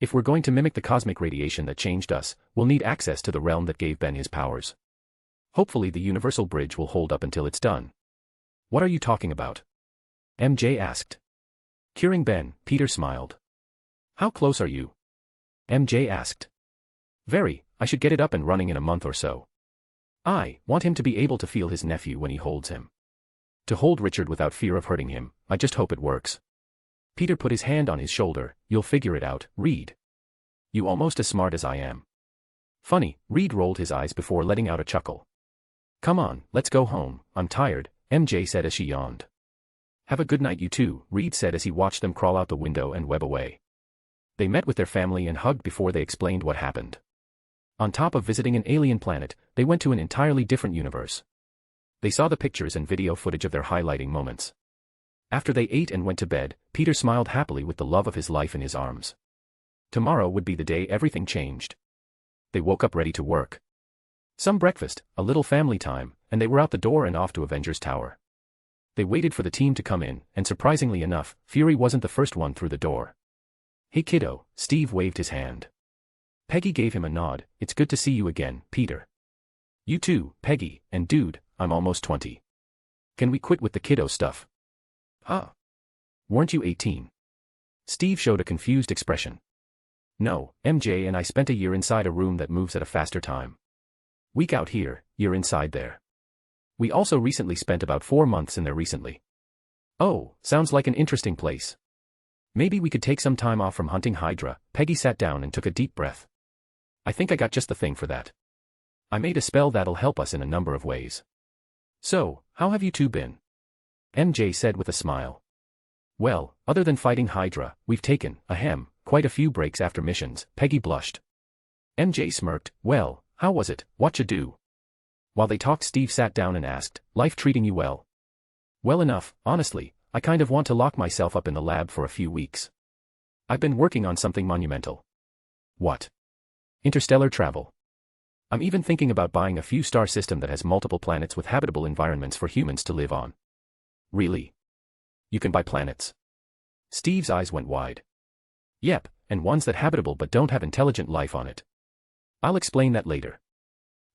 If we're going to mimic the cosmic radiation that changed us, we'll need access to the realm that gave Ben his powers. Hopefully the universal bridge will hold up until it's done. What are you talking about? MJ asked. Curing Ben, Peter smiled. How close are you? MJ asked. Very, I should get it up and running in a month or so. I want him to be able to feel his nephew when he holds him. To hold Richard without fear of hurting him, I just hope it works. Peter put his hand on his shoulder. You'll figure it out, Reed. You almost as smart as I am. Funny, Reed rolled his eyes before letting out a chuckle. Come on, let's go home, I'm tired, MJ said as she yawned. Have a good night you two, Reed said as he watched them crawl out the window and web away. They met with their family and hugged before they explained what happened. On top of visiting an alien planet, they went to an entirely different universe. They saw the pictures and video footage of their highlighting moments. After they ate and went to bed, Peter smiled happily with the love of his life in his arms. Tomorrow would be the day everything changed. They woke up ready to work. Some breakfast, a little family time, and they were out the door and off to Avengers Tower. They waited for the team to come in, and surprisingly enough, Fury wasn't the first one through the door. Hey kiddo, Steve waved his hand. Peggy gave him a nod. It's good to see you again, Peter. You too, Peggy, and dude, I'm almost 20. Can we quit with the kiddo stuff? Huh? Weren't you 18? Steve showed a confused expression. No, MJ and I spent a year inside a room that moves at a faster time. Week out here, year inside there. We also recently spent about 4 months in there recently. Oh, sounds like an interesting place. Maybe we could take some time off from hunting Hydra. Peggy sat down and took a deep breath. I think I got just the thing for that. I made a spell that'll help us in a number of ways. So, how have you two been? MJ said with a smile. Well, other than fighting Hydra, we've taken, quite a few breaks after missions, Peggy blushed. MJ smirked. Well, how was it, whatcha do? While they talked, Steve sat down and asked, life treating you well? Well enough, honestly, I kind of want to lock myself up in the lab for a few weeks. I've been working on something monumental. What? Interstellar travel. I'm even thinking about buying a few star system that has multiple planets with habitable environments for humans to live on. Really? You can buy planets? Steve's eyes went wide. Yep, and ones that habitable but don't have intelligent life on it. I'll explain that later.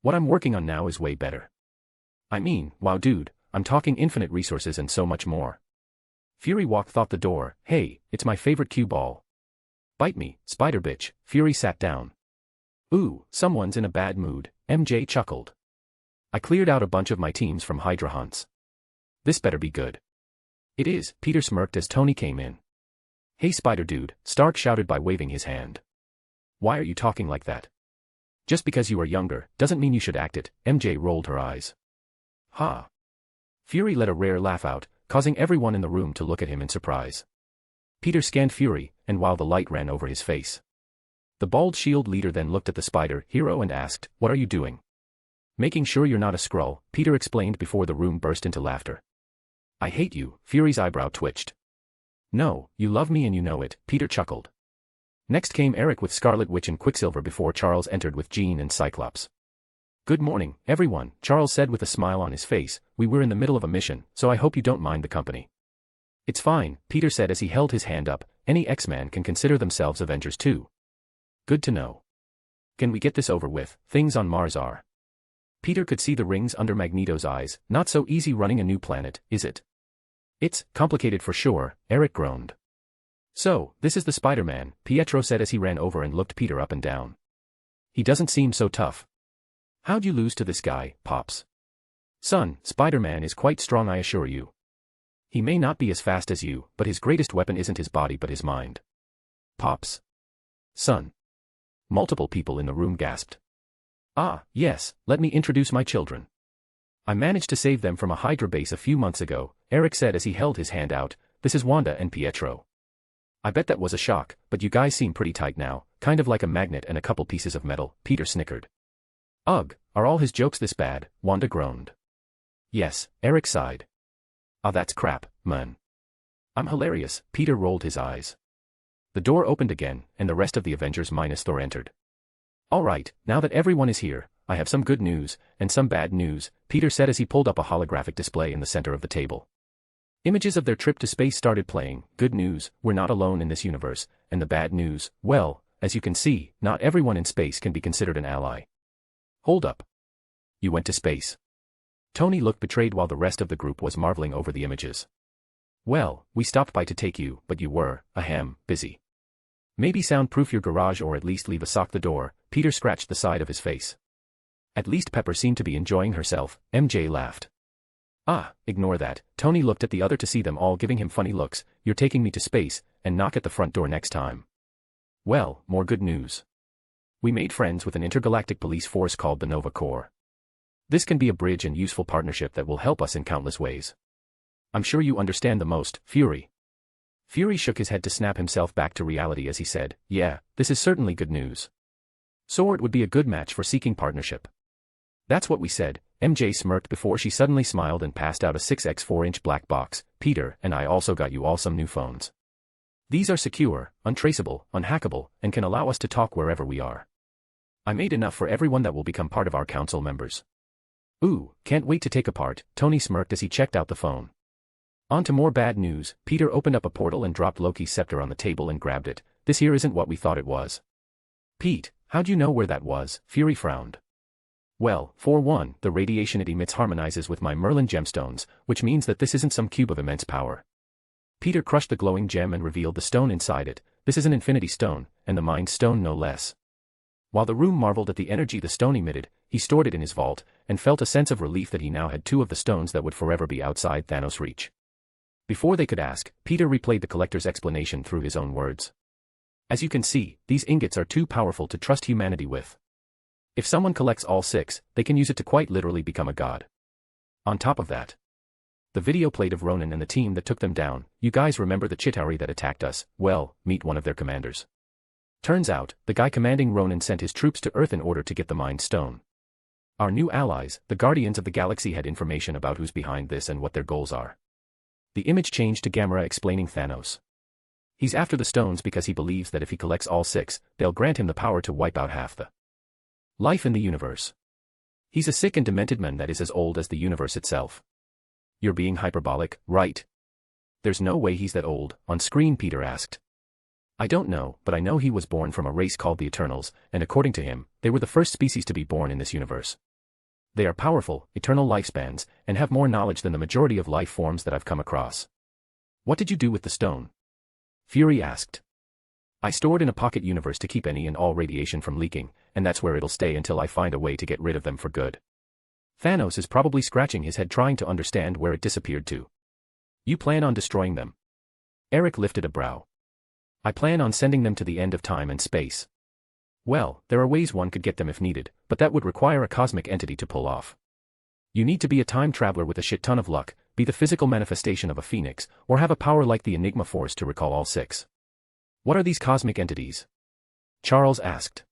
What I'm working on now is way better. I mean, wow dude, I'm talking infinite resources and so much more. Fury walked thought the door. Hey, it's my favorite cue ball. Bite me, spider bitch. Fury sat down. Ooh, someone's in a bad mood, MJ chuckled. I cleared out a bunch of my teams from Hydra Hunts. This better be good. It is, Peter smirked as Tony came in. Hey spider dude, Stark shouted by waving his hand. Why are you talking like that? Just because you are younger, doesn't mean you should act it, MJ rolled her eyes. Ha. Fury let a rare laugh out, causing everyone in the room to look at him in surprise. Peter scanned Fury, and while the light ran over his face. The bald shield leader then looked at the spider hero and asked, what are you doing? Making sure you're not a Skrull, Peter explained before the room burst into laughter. I hate you, Fury's eyebrow twitched. No, you love me and you know it, Peter chuckled. Next came Eric with Scarlet Witch and Quicksilver before Charles entered with Jean and Cyclops. Good morning, everyone, Charles said with a smile on his face. We were in the middle of a mission, so I hope you don't mind the company. It's fine, Peter said as he held his hand up. Any X-Man can consider themselves Avengers too. Good to know. Can we get this over with? Things on Mars are. Peter could see the rings under Magneto's eyes. Not so easy running a new planet, is it? It's complicated for sure, Eric groaned. So, this is the Spider-Man, Pietro said as he ran over and looked Peter up and down. He doesn't seem so tough. How'd you lose to this guy, Pops? Son, Spider-Man is quite strong I assure you. He may not be as fast as you, but his greatest weapon isn't his body but his mind. Pops. Son. Multiple people in the room gasped. Ah, yes, let me introduce my children. I managed to save them from a Hydra base a few months ago, Eric said as he held his hand out. This is Wanda and Pietro. I bet that was a shock, but you guys seem pretty tight now, kind of like a magnet and a couple pieces of metal, Peter snickered. Ugh, are all his jokes this bad? Wanda groaned. Yes, Eric sighed. Ah, that's crap, man. I'm hilarious, Peter rolled his eyes. The door opened again, and the rest of the Avengers minus Thor entered. Alright, now that everyone is here, I have some good news, and some bad news, Peter said as he pulled up a holographic display in the center of the table. Images of their trip to space started playing. Good news, we're not alone in this universe, and the bad news, well, as you can see, not everyone in space can be considered an ally. Hold up. You went to space. Tony looked betrayed while the rest of the group was marveling over the images. Well, we stopped by to take you, but you were, busy. Maybe soundproof your garage or at least leave a sock the door. Peter scratched the side of his face. At least Pepper seemed to be enjoying herself, MJ laughed. Ah, ignore that. Tony looked at the other to see them all giving him funny looks. You're taking me to space, and knock at the front door next time. Well, more good news. We made friends with an intergalactic police force called the Nova Corps. This can be a bridge and useful partnership that will help us in countless ways. I'm sure you understand the most, Fury. Fury shook his head to snap himself back to reality as he said, yeah, this is certainly good news. Sword would be a good match for seeking partnership. That's what we said. MJ smirked before she suddenly smiled and passed out a 6x4-inch black box. Peter, and I also got you all some new phones. These are secure, untraceable, unhackable, and can allow us to talk wherever we are. I made enough for everyone that will become part of our council members. Ooh, can't wait to take a part, Tony smirked as he checked out the phone. On to more bad news. Peter opened up a portal and dropped Loki's scepter on the table and grabbed it. This here isn't what we thought it was. Pete, how'd you know where that was? Fury frowned. Well, for one, the radiation it emits harmonizes with my Merlin gemstones, which means that this isn't some cube of immense power. Peter crushed the glowing gem and revealed the stone inside it. This is an infinity stone, and the mind stone no less. While the room marveled at the energy the stone emitted, he stored it in his vault, and felt a sense of relief that he now had two of the stones that would forever be outside Thanos' reach. Before they could ask, Peter replayed the collector's explanation through his own words. As you can see, these ingots are too powerful to trust humanity with. If someone collects all 6, they can use it to quite literally become a god. On top of that, the video played of Ronan and the team that took them down. You guys remember the Chitauri that attacked us? Well, meet one of their commanders. Turns out, the guy commanding Ronan sent his troops to Earth in order to get the Mind Stone. Our new allies, the Guardians of the Galaxy, had information about who's behind this and what their goals are. The image changed to Gamera explaining Thanos. He's after the stones because he believes that if he collects all 6, they'll grant him the power to wipe out half the life in the universe. He's a sick and demented man that is as old as the universe itself. You're being hyperbolic, right? There's no way he's that old, on screen Peter asked. I don't know, but I know he was born from a race called the Eternals, and according to him, they were the first species to be born in this universe. They are powerful, eternal lifespans, and have more knowledge than the majority of life forms that I've come across. What did you do with the stone? Fury asked. I stored in a pocket universe to keep any and all radiation from leaking, and that's where it'll stay until I find a way to get rid of them for good. Thanos is probably scratching his head trying to understand where it disappeared to. You plan on destroying them? Eric lifted a brow. I plan on sending them to the end of time and space. Well, there are ways one could get them if needed, but that would require a cosmic entity to pull off. You need to be a time traveler with a shit ton of luck, be the physical manifestation of a phoenix, or have a power like the Enigma Force to recall all 6. What are these cosmic entities? Charles asked.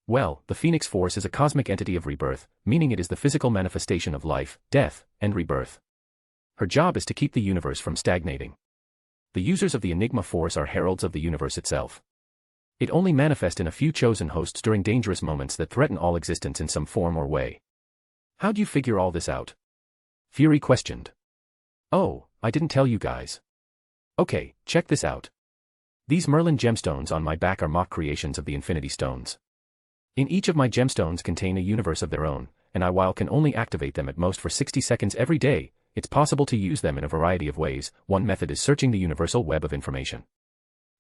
Well, the Phoenix Force is a cosmic entity of rebirth, meaning it is the physical manifestation of life, death, and rebirth. Her job is to keep the universe from stagnating. The users of the Enigma Force are heralds of the universe itself. It only manifests in a few chosen hosts during dangerous moments that threaten all existence in some form or way. How'd you figure all this out? Fury questioned. Oh, I didn't tell you guys. Okay, check this out. These Merlin gemstones on my back are mock creations of the Infinity Stones. In each of my gemstones contain a universe of their own, and I while can only activate them at most for 60 seconds every day, it's possible to use them in a variety of ways. One method is searching the universal web of information.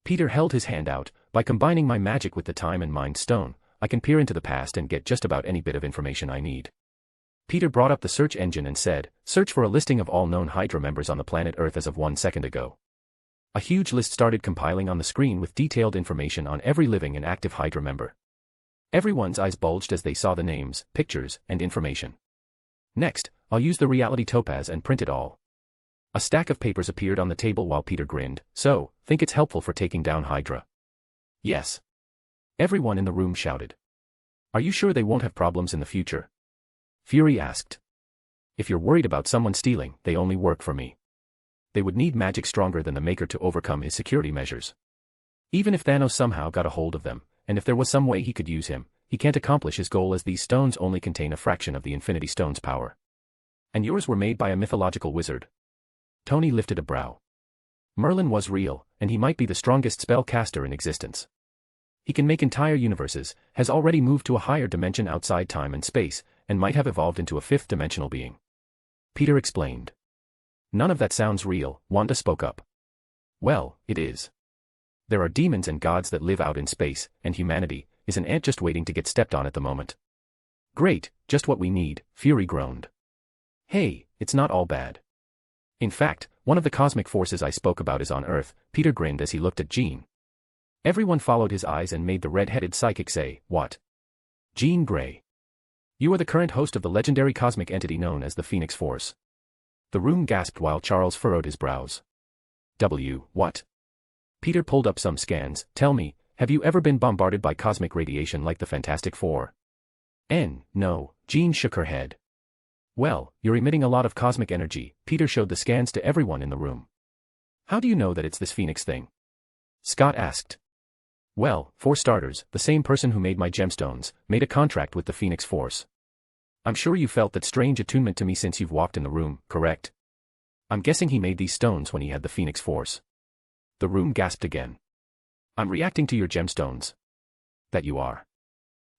Peter held his hand out. By combining my magic with the Time and Mind Stone, I can peer into the past and get just about any bit of information I need. Peter brought up the search engine and said, search for a listing of all known Hydra members on the planet Earth as of 1 second ago. A huge list started compiling on the screen with detailed information on every living and active Hydra member. Everyone's eyes bulged as they saw the names, pictures, and information. Next, I'll use the reality topaz and print it all. A stack of papers appeared on the table while Peter grinned. So, think it's helpful for taking down Hydra? Yes. Everyone in the room shouted. Are you sure they won't have problems in the future? Fury asked. If you're worried about someone stealing, they only work for me. They would need magic stronger than the Maker to overcome his security measures. Even if Thanos somehow got a hold of them, and if there was some way he could use him, he can't accomplish his goal as these stones only contain a fraction of the Infinity Stone's power. And yours were made by a mythological wizard. Tony lifted a brow. Merlin was real, and he might be the strongest spellcaster in existence. He can make entire universes, has already moved to a higher dimension outside time and space, and might have evolved into a fifth-dimensional being. Peter explained. None of that sounds real, Wanda spoke up. Well, it is. There are demons and gods that live out in space, and humanity is an ant just waiting to get stepped on at the moment. Great, just what we need, Fury groaned. Hey, it's not all bad. In fact, one of the cosmic forces I spoke about is on Earth, Peter grinned as he looked at Jean. Everyone followed his eyes and made the red-headed psychic say, "What?" Jean Grey. You are the current host of the legendary cosmic entity known as the Phoenix Force. The room gasped while Charles furrowed his brows. What? Peter pulled up some scans. Tell me, have you ever been bombarded by cosmic radiation like the Fantastic Four? No, Jean shook her head. Well, you're emitting a lot of cosmic energy. Peter showed the scans to everyone in the room. How do you know that it's this Phoenix thing? Scott asked. Well, for starters, the same person who made my gemstones made a contract with the Phoenix Force. I'm sure you felt that strange attunement to me since you've walked in the room, correct? I'm guessing he made these stones when he had the Phoenix Force. The room gasped again. I'm reacting to your gemstones. That you are.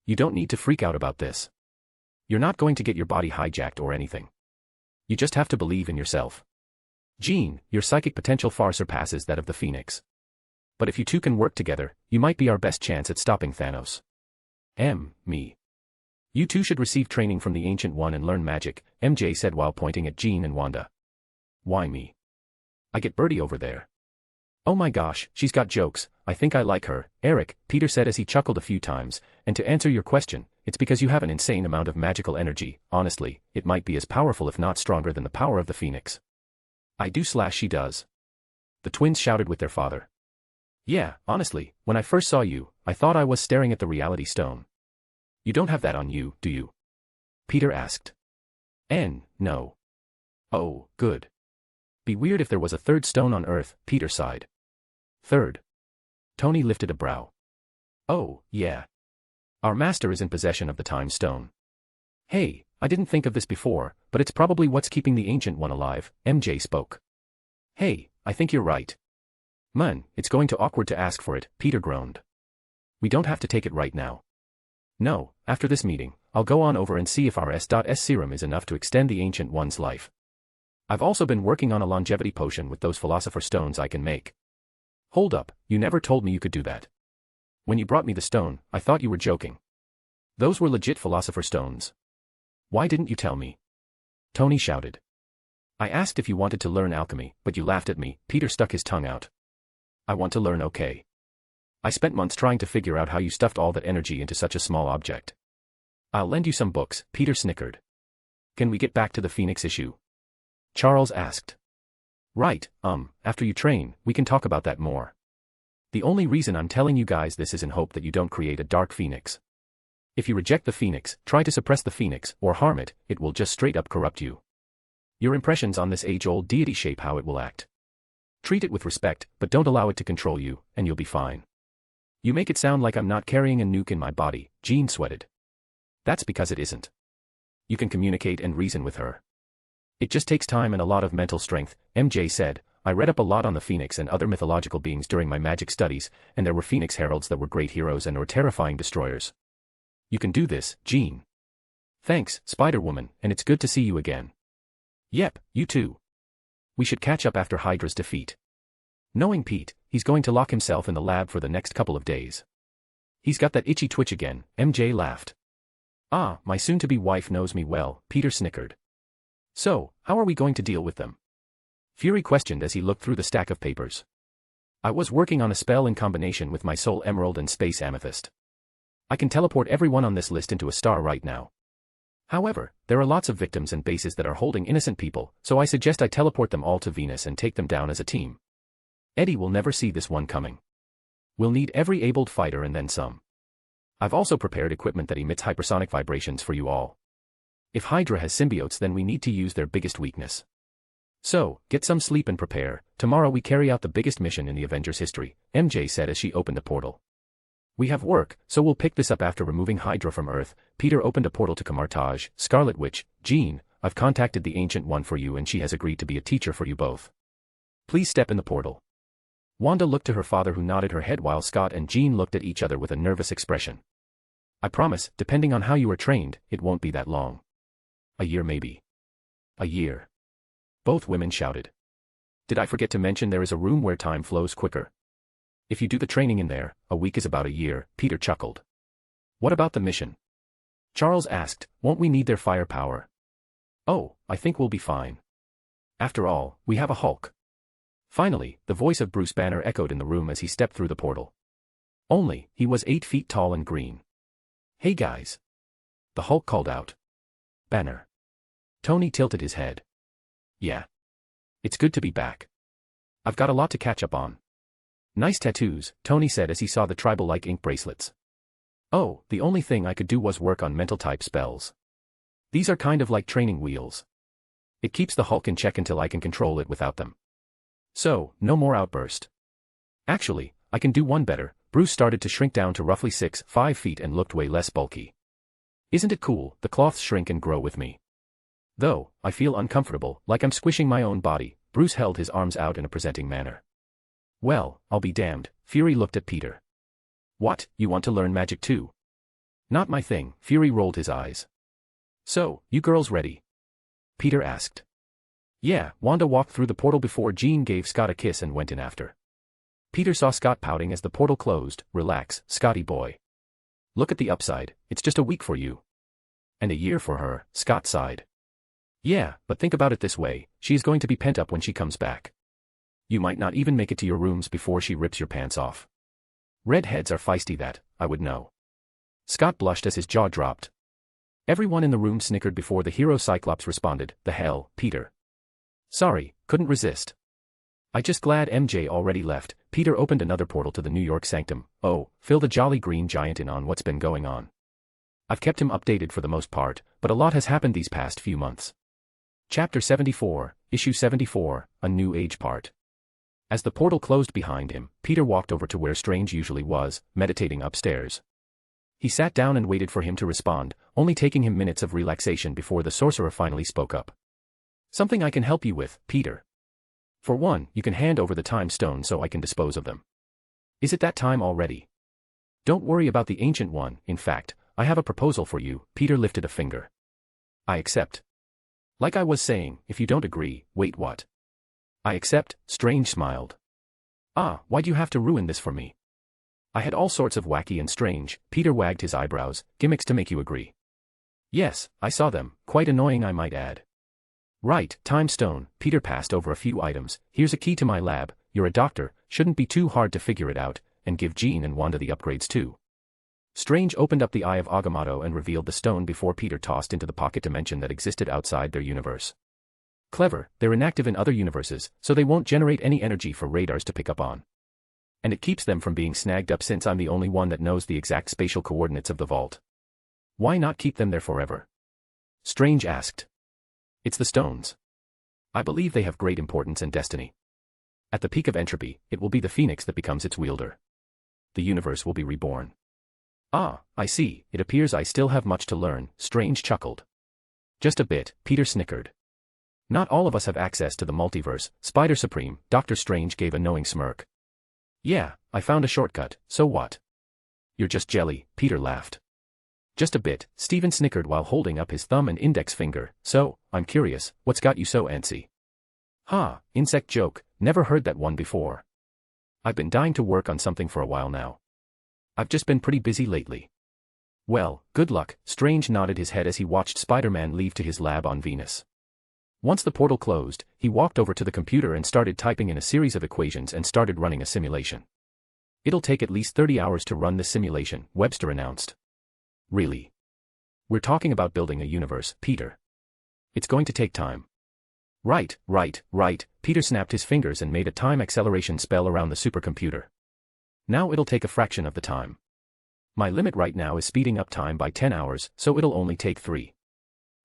You don't need to freak out about this. You're not going to get your body hijacked or anything. You just have to believe in yourself. Jean, your psychic potential far surpasses that of the Phoenix. But if you two can work together, you might be our best chance at stopping Thanos. Me. You two should receive training from the Ancient One and learn magic, MJ said while pointing at Jean and Wanda. Why me? I get Birdie over there. Oh my gosh, she's got jokes, I think I like her, Eric, Peter said as he chuckled a few times, and to answer your question, it's because you have an insane amount of magical energy. Honestly, it might be as powerful if not stronger than the power of the Phoenix. I do / she does. The twins shouted with their father. Yeah, honestly, when I first saw you, I thought I was staring at the reality stone. You don't have that on you, do you? Peter asked. No. Oh, good. Be weird if there was a third stone on Earth, Peter sighed. Third? Tony lifted a brow. Oh, yeah. Our master is in possession of the Time Stone. Hey, I didn't think of this before, but it's probably what's keeping the Ancient One alive, MJ spoke. Hey, I think you're right. Man, it's going to awkward to ask for it, Peter groaned. We don't have to take it right now. No, after this meeting, I'll go on over and see if our S.S serum is enough to extend the Ancient One's life. I've also been working on a longevity potion with those Philosopher Stones I can make. Hold up, you never told me you could do that. When you brought me the stone, I thought you were joking. Those were legit Philosopher Stones. Why didn't you tell me? Tony shouted. I asked if you wanted to learn alchemy, but you laughed at me, Peter stuck his tongue out. I want to learn, okay. I spent months trying to figure out how you stuffed all that energy into such a small object. I'll lend you some books, Peter snickered. Can we get back to the Phoenix issue? Charles asked. Right, after you train, we can talk about that more. The only reason I'm telling you guys this is in hope that you don't create a dark Phoenix. If you reject the Phoenix, try to suppress the Phoenix, or harm it, it will just straight up corrupt you. Your impressions on this age-old deity shape how it will act. Treat it with respect, but don't allow it to control you, and you'll be fine. You make it sound like I'm not carrying a nuke in my body, Jean sweated. That's because it isn't. You can communicate and reason with her. It just takes time and a lot of mental strength, MJ said. I read up a lot on the Phoenix and other mythological beings during my magic studies, and there were Phoenix Heralds that were great heroes and or terrifying destroyers. You can do this, Jean. Thanks, Spider-Woman, and it's good to see you again. Yep, you too. We should catch up after Hydra's defeat. Knowing Pete, he's going to lock himself in the lab for the next couple of days. He's got that itchy twitch again, MJ laughed. Ah, my soon-to-be wife knows me well, Peter snickered. So, how are we going to deal with them? Fury questioned as he looked through the stack of papers. I was working on a spell in combination with my soul emerald and space amethyst. I can teleport everyone on this list into a star right now. However, there are lots of victims and bases that are holding innocent people, so I suggest I teleport them all to Venus and take them down as a team. Eddie will never see this one coming. We'll need every abled fighter and then some. I've also prepared equipment that emits hypersonic vibrations for you all. If Hydra has symbiotes, then we need to use their biggest weakness. So, get some sleep and prepare. Tomorrow we carry out the biggest mission in the Avengers history, MJ said as she opened the portal. We have work, so we'll pick this up after removing Hydra from Earth. Peter opened a portal to Camartage. Scarlet Witch, Jean, I've contacted the Ancient One for you and she has agreed to be a teacher for you both. Please step in the portal. Wanda looked to her father, who nodded her head, while Scott and Jean looked at each other with a nervous expression. I promise, depending on how you are trained, it won't be that long. A year maybe. A year. Both women shouted. Did I forget to mention there is a room where time flows quicker? If you do the training in there, a week is about a year, Peter chuckled. What about the mission? Charles asked, won't we need their firepower? Oh, I think we'll be fine. After all, we have a Hulk. Finally, the voice of Bruce Banner echoed in the room as he stepped through the portal. Only, he was 8 feet tall and green. Hey guys. The Hulk called out. Banner. Tony tilted his head. Yeah. It's good to be back. I've got a lot to catch up on. Nice tattoos, Tony said as he saw the tribal-like ink bracelets. Oh, the only thing I could do was work on mental-type spells. These are kind of like training wheels. It keeps the Hulk in check until I can control it without them. So, no more outburst. Actually, I can do one better. Bruce started to shrink down to roughly 5 feet and looked way less bulky. Isn't it cool? The cloths shrink and grow with me. Though, I feel uncomfortable, like I'm squishing my own body. Bruce held his arms out in a presenting manner. Well, I'll be damned. Fury looked at Peter. What, you want to learn magic too? Not my thing, Fury rolled his eyes. So, you girls ready? Peter asked. Yeah, Wanda walked through the portal before Jean gave Scott a kiss and went in after. Peter saw Scott pouting as the portal closed. Relax, Scotty boy. Look at the upside, it's just a week for you. And a year for her, Scott sighed. Yeah, but think about it this way, she is going to be pent up when she comes back. You might not even make it to your rooms before she rips your pants off. Redheads are feisty, that, I would know. Scott blushed as his jaw dropped. Everyone in the room snickered before the hero Cyclops responded, the hell, Peter. Sorry, couldn't resist. I just glad MJ already left. Peter opened another portal to the New York sanctum. Oh, fill the jolly green giant in on what's been going on. I've kept him updated for the most part, but a lot has happened these past few months. Chapter 74, Issue 74, A New Age Part. As the portal closed behind him, Peter walked over to where Strange usually was, meditating upstairs. He sat down and waited for him to respond, only taking him minutes of relaxation before the sorcerer finally spoke up. Something I can help you with, Peter. For one, you can hand over the time stone so I can dispose of them. Is it that time already? Don't worry about the ancient one, in fact, I have a proposal for you. Peter lifted a finger. I accept. Like I was saying, if you don't agree, wait, what? I accept, Strange smiled. Ah, why'd you have to ruin this for me? I had all sorts of wacky and strange, Peter wagged his eyebrows, gimmicks to make you agree. Yes, I saw them, quite annoying I might add. Right, time stone, Peter passed over a few items, here's a key to my lab, you're a doctor, shouldn't be too hard to figure it out, and give Jean and Wanda the upgrades too. Strange opened up the Eye of Agamotto and revealed the stone before Peter tossed into the pocket dimension that existed outside their universe. Clever, they're inactive in other universes, so they won't generate any energy for radars to pick up on. And it keeps them from being snagged up since I'm the only one that knows the exact spatial coordinates of the vault. Why not keep them there forever? Strange asked. It's the stones. I believe they have great importance and destiny. At the peak of entropy, it will be the phoenix that becomes its wielder. The universe will be reborn. Ah, I see, it appears I still have much to learn, Strange chuckled. Just a bit, Peter snickered. Not all of us have access to the multiverse, Spider Supreme, Dr. Strange gave a knowing smirk. Yeah, I found a shortcut, so what? You're just jelly, Peter laughed. Just a bit, Steven snickered while holding up his thumb and index finger, so, I'm curious, what's got you so antsy? Ha, insect joke, never heard that one before. I've been dying to work on something for a while now. I've just been pretty busy lately. Well, good luck, Strange nodded his head as he watched Spider-Man leave to his lab on Venus. Once the portal closed, he walked over to the computer and started typing in a series of equations and started running a simulation. It'll take at least 30 hours to run this simulation, Webster announced. Really? We're talking about building a universe, Peter. It's going to take time. Right, Peter snapped his fingers and made a time acceleration spell around the supercomputer. Now it'll take a fraction of the time. My limit right now is speeding up time by 10 hours, so it'll only take 3.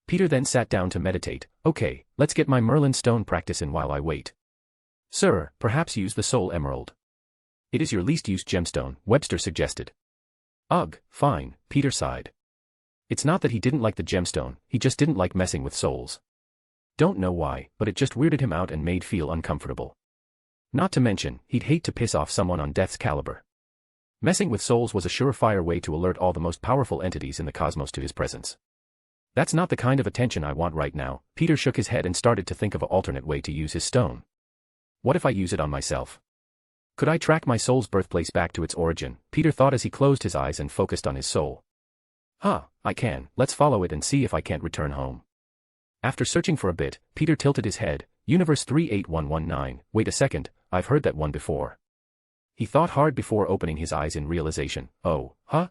Peter then sat down to meditate. Okay, let's get my Merlin stone practice in while I wait. Sir, perhaps use the Soul Emerald. It is your least used gemstone, Webster suggested. Ugh, fine, Peter sighed. It's not that he didn't like the gemstone, he just didn't like messing with souls. Don't know why, but it just weirded him out and made feel uncomfortable. Not to mention, he'd hate to piss off someone on death's caliber. Messing with souls was a surefire way to alert all the most powerful entities in the cosmos to his presence. That's not the kind of attention I want right now. Peter shook his head and started to think of an alternate way to use his stone. What if I use it on myself? Could I track my soul's birthplace back to its origin? Peter thought as he closed his eyes and focused on his soul. I can. Let's follow it and see if I can't return home. After searching for a bit, Peter tilted his head. Universe 38119, wait a second, I've heard that one before. He thought hard before opening his eyes in realization.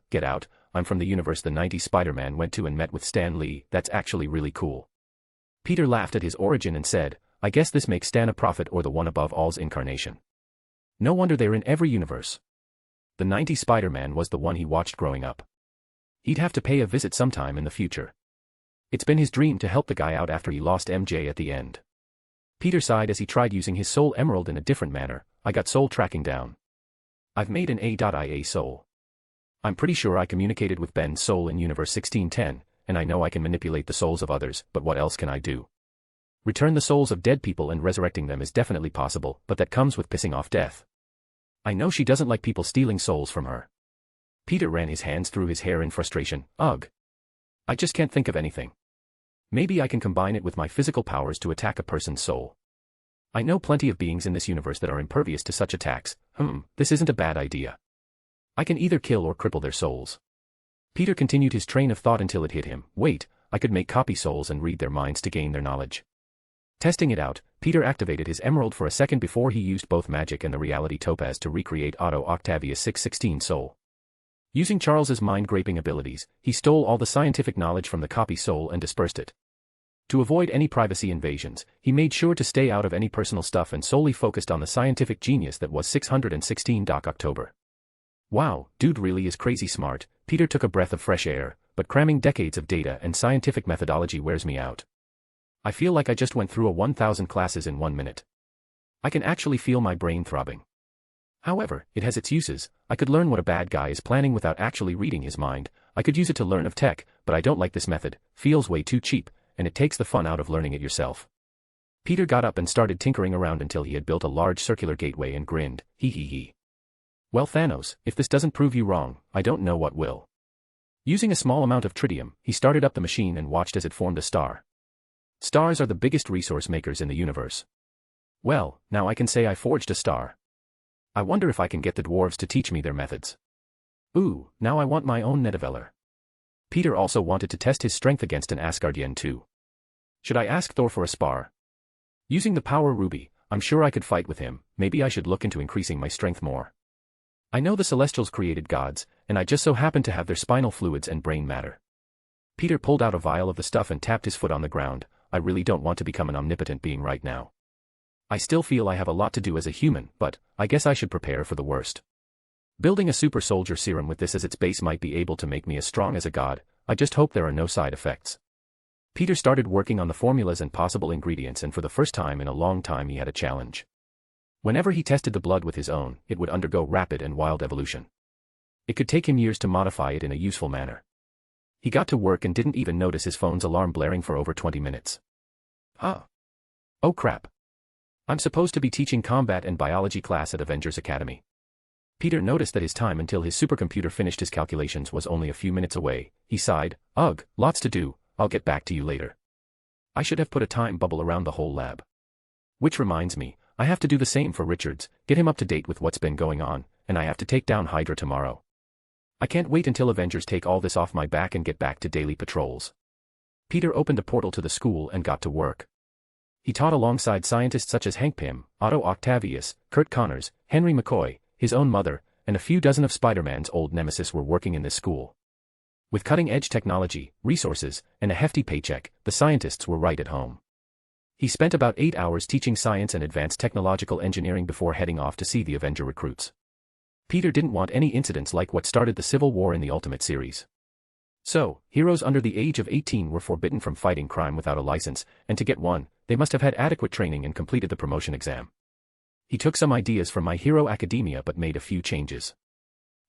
Get out, I'm from the universe the 90s Spider-Man went to and met with Stan Lee. That's actually really cool. Peter laughed at his origin and said, I guess this makes Stan a prophet or the one above all's incarnation. No wonder they're in every universe. The 90s Spider-Man was the one he watched growing up. He'd have to pay a visit sometime in the future. It's been his dream to help the guy out after he lost MJ at the end. Peter sighed as he tried using his soul emerald in a different manner. I got soul tracking down. I've made an A.IA soul. I'm pretty sure I communicated with Ben's soul in Universe 1610, and I know I can manipulate the souls of others, but what else can I do? Return the souls of dead people and resurrecting them is definitely possible, but that comes with pissing off death. I know she doesn't like people stealing souls from her. Peter ran his hands through his hair in frustration. Ugh. I just can't think of anything. Maybe I can combine it with my physical powers to attack a person's soul. I know plenty of beings in this universe that are impervious to such attacks. This isn't a bad idea. I can either kill or cripple their souls. Peter continued his train of thought until it hit him. Wait, I could make copy souls and read their minds to gain their knowledge. Testing it out, Peter activated his emerald for a second before he used both magic and the reality topaz to recreate Otto Octavius 616 soul. Using Charles's mind-graping abilities, he stole all the scientific knowledge from the copy soul and dispersed it. To avoid any privacy invasions, he made sure to stay out of any personal stuff and solely focused on the scientific genius that was 616 October. Wow, dude really is crazy smart. Peter took a breath of fresh air, but cramming decades of data and scientific methodology wears me out. I feel like I just went through a 1,000 classes in 1 minute. I can actually feel my brain throbbing. However, it has its uses. I could learn what a bad guy is planning without actually reading his mind. I could use it to learn of tech, but I don't like this method. Feels way too cheap, and it takes the fun out of learning it yourself. Peter got up and started tinkering around until he had built a large circular gateway and grinned. Hee. Well, Thanos, if this doesn't prove you wrong, I don't know what will. Using a small amount of tritium, he started up the machine and watched as it formed a star. Stars are the biggest resource makers in the universe. Well, now I can say I forged a star. I wonder if I can get the dwarves to teach me their methods. Ooh, now I want my own Nidavellir. Peter also wanted to test his strength against an Asgardian too. Should I ask Thor for a spar? Using the power ruby, I'm sure I could fight with him. Maybe I should look into increasing my strength more. I know the Celestials created gods, and I just so happen to have their spinal fluids and brain matter. Peter pulled out a vial of the stuff and tapped his foot on the ground. I really don't want to become an omnipotent being right now. I still feel I have a lot to do as a human, but I guess I should prepare for the worst. Building a super soldier serum with this as its base might be able to make me as strong as a god. I just hope there are no side effects. Peter started working on the formulas and possible ingredients, and for the first time in a long time he had a challenge. Whenever he tested the blood with his own, it would undergo rapid and wild evolution. It could take him years to modify it in a useful manner. He got to work and didn't even notice his phone's alarm blaring for over 20 minutes. Oh crap. I'm supposed to be teaching combat and biology class at Avengers Academy. Peter noticed that his time until his supercomputer finished his calculations was only a few minutes away. He sighed. Ugh, lots to do. I'll get back to you later. I should have put a time bubble around the whole lab. Which reminds me, I have to do the same for Richards, get him up to date with what's been going on, and I have to take down Hydra tomorrow. I can't wait until Avengers take all this off my back and get back to daily patrols. Peter opened a portal to the school and got to work. He taught alongside scientists such as Hank Pym, Otto Octavius, Kurt Connors, Henry McCoy, his own mother, and a few dozen of Spider-Man's old nemesis were working in this school. With cutting-edge technology, resources, and a hefty paycheck, the scientists were right at home. He spent about 8 hours teaching science and advanced technological engineering before heading off to see the Avenger recruits. Peter didn't want any incidents like what started the Civil War in the Ultimate series. So, heroes under the age of 18 were forbidden from fighting crime without a license, and to get one, they must have had adequate training and completed the promotion exam. He took some ideas from My Hero Academia but made a few changes.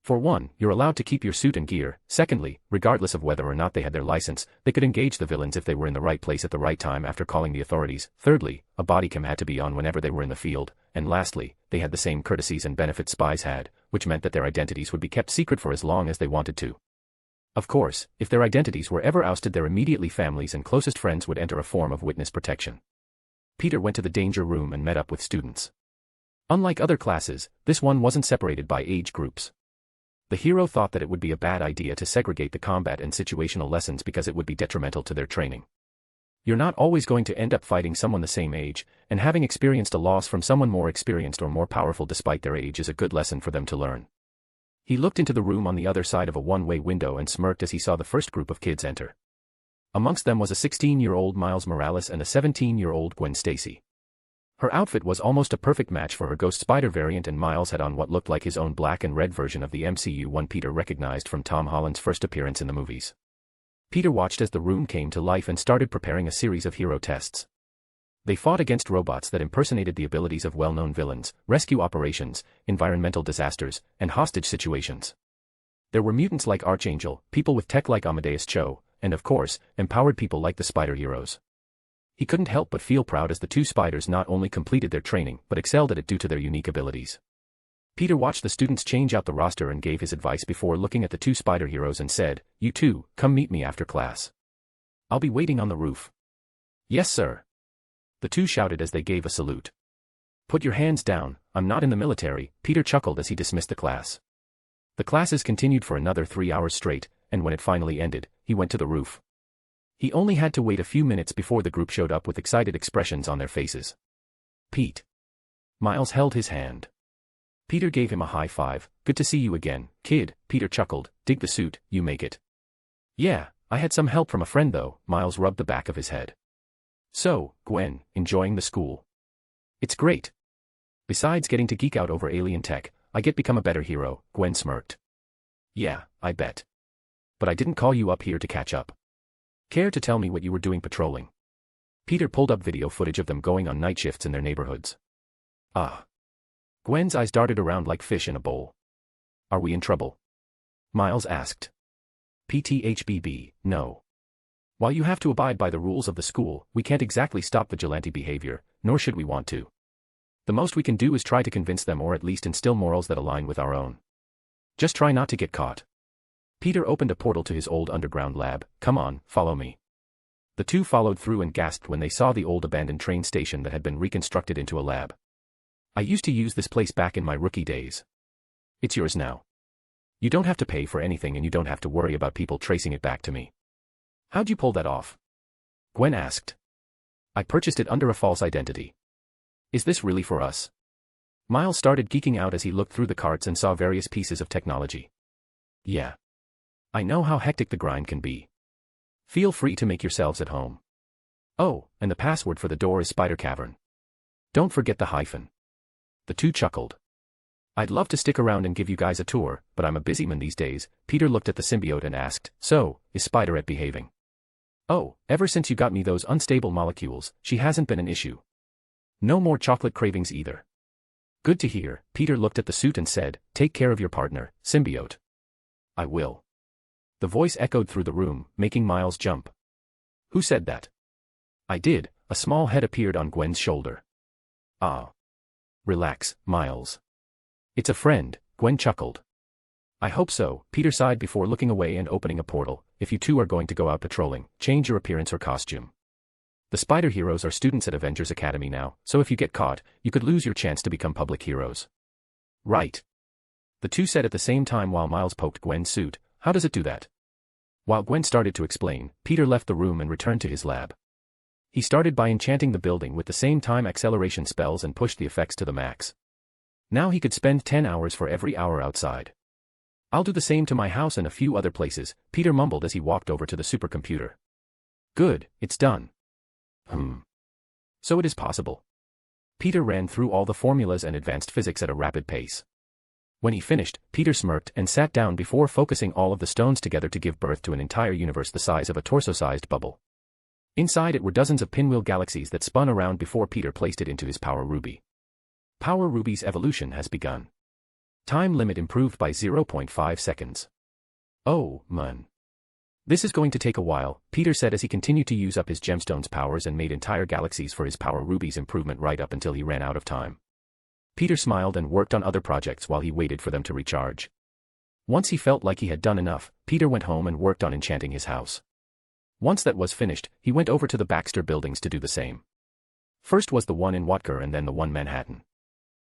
For one, you're allowed to keep your suit and gear. Secondly, regardless of whether or not they had their license, they could engage the villains if they were in the right place at the right time after calling the authorities. Thirdly, a body cam had to be on whenever they were in the field. and lastly, they had the same courtesies and benefits spies had, which meant that their identities would be kept secret for as long as they wanted to. Of course, if their identities were ever ousted, their immediately families and closest friends would enter a form of witness protection. Peter went to the danger room and met up with students. Unlike other classes, this one wasn't separated by age groups. The hero thought that it would be a bad idea to segregate the combat and situational lessons because it would be detrimental to their training. You're not always going to end up fighting someone the same age, and having experienced a loss from someone more experienced or more powerful despite their age is a good lesson for them to learn. He looked into the room on the other side of a one-way window and smirked as he saw the first group of kids enter. Amongst them was a 16-year-old Miles Morales and a 17-year-old Gwen Stacy. Her outfit was almost a perfect match for her Ghost Spider variant, and Miles had on what looked like his own black and red version of the MCU one Peter recognized from Tom Holland's first appearance in the movies. Peter watched as the room came to life and started preparing a series of hero tests. They fought against robots that impersonated the abilities of well-known villains, rescue operations, environmental disasters, and hostage situations. There were mutants like Archangel, people with tech like Amadeus Cho, and of course, empowered people like the Spider Heroes. He couldn't help but feel proud as the two Spiders not only completed their training but excelled at it due to their unique abilities. Peter watched the students change out the roster and gave his advice before looking at the two Spider Heroes and said, "You two, come meet me after class. I'll be waiting on the roof." "Yes, sir." The two shouted as they gave a salute. "Put your hands down, I'm not in the military," Peter chuckled as he dismissed the class. The classes continued for another 3 hours straight, and when it finally ended, he went to the roof. He only had to wait a few minutes before the group showed up with excited expressions on their faces. "Pete." Miles held his hand. Peter gave him a high five. "Good to see you again, kid," Peter chuckled. "Dig the suit, you make it." "Yeah, I had some help from a friend though," Miles rubbed the back of his head. "So, Gwen, enjoying the school?" "It's great. Besides getting to geek out over alien tech, I get become a better hero," Gwen smirked. "Yeah, I bet. But I didn't call you up here to catch up. Care to tell me what you were doing patrolling?" Peter pulled up video footage of them going on night shifts in their neighborhoods. "Ah." Gwen's eyes darted around like fish in a bowl. "Are we in trouble?" Miles asked. "PTHBB, no. While you have to abide by the rules of the school, we can't exactly stop vigilante behavior, nor should we want to. The most we can do is try to convince them or at least instill morals that align with our own. Just try not to get caught." Peter opened a portal to his old underground lab. "Come on, follow me." The two followed through and gasped when they saw the old abandoned train station that had been reconstructed into a lab. "I used to use this place back in my rookie days. It's yours now. You don't have to pay for anything and you don't have to worry about people tracing it back to me." "How'd you pull that off?" Gwen asked. "I purchased it under a false identity." "Is this really for us?" Miles started geeking out as he looked through the carts and saw various pieces of technology. "Yeah. I know how hectic the grind can be. Feel free to make yourselves at home. Oh, and the password for the door is Spider Cavern. Don't forget the hyphen." The two chuckled. "I'd love to stick around and give you guys a tour, but I'm a busy man these days." Peter looked at the symbiote and asked, "So, is Spiderette behaving?" "Oh, ever since you got me those unstable molecules, she hasn't been an issue. No more chocolate cravings either." "Good to hear." Peter looked at the suit and said, "Take care of your partner, symbiote." "I will." The voice echoed through the room, making Miles jump. "Who said that?" "I did." A small head appeared on Gwen's shoulder. "Ah. Relax, Miles. It's a friend," Gwen chuckled. "I hope so." Peter sighed before looking away and opening a portal. "If you two are going to go out patrolling, change your appearance or costume. The Spider Heroes are students at Avengers Academy now, so if you get caught, you could lose your chance to become public heroes." "Right." The two said at the same time while Miles poked Gwen's suit. "How does it do that?" While Gwen started to explain, Peter left the room and returned to his lab. He started by enchanting the building with the same time acceleration spells and pushed the effects to the max. Now he could spend 10 hours for every hour outside. "I'll do the same to my house and a few other places," Peter mumbled as he walked over to the supercomputer. "Good, it's done." So it is possible." Peter ran through all the formulas and advanced physics at a rapid pace. When he finished, Peter smirked and sat down before focusing all of the stones together to give birth to an entire universe the size of a torso-sized bubble. Inside it were dozens of pinwheel galaxies that spun around before Peter placed it into his Power Ruby. Power Ruby's evolution has begun. Time limit improved by 0.5 seconds. "Oh, man. This is going to take a while," Peter said as he continued to use up his gemstone's powers and made entire galaxies for his Power Ruby's improvement right up until he ran out of time. Peter smiled and worked on other projects while he waited for them to recharge. Once he felt like he had done enough, Peter went home and worked on enchanting his house. Once that was finished, he went over to the Baxter buildings to do the same. First was the one in Watker and then the one Manhattan.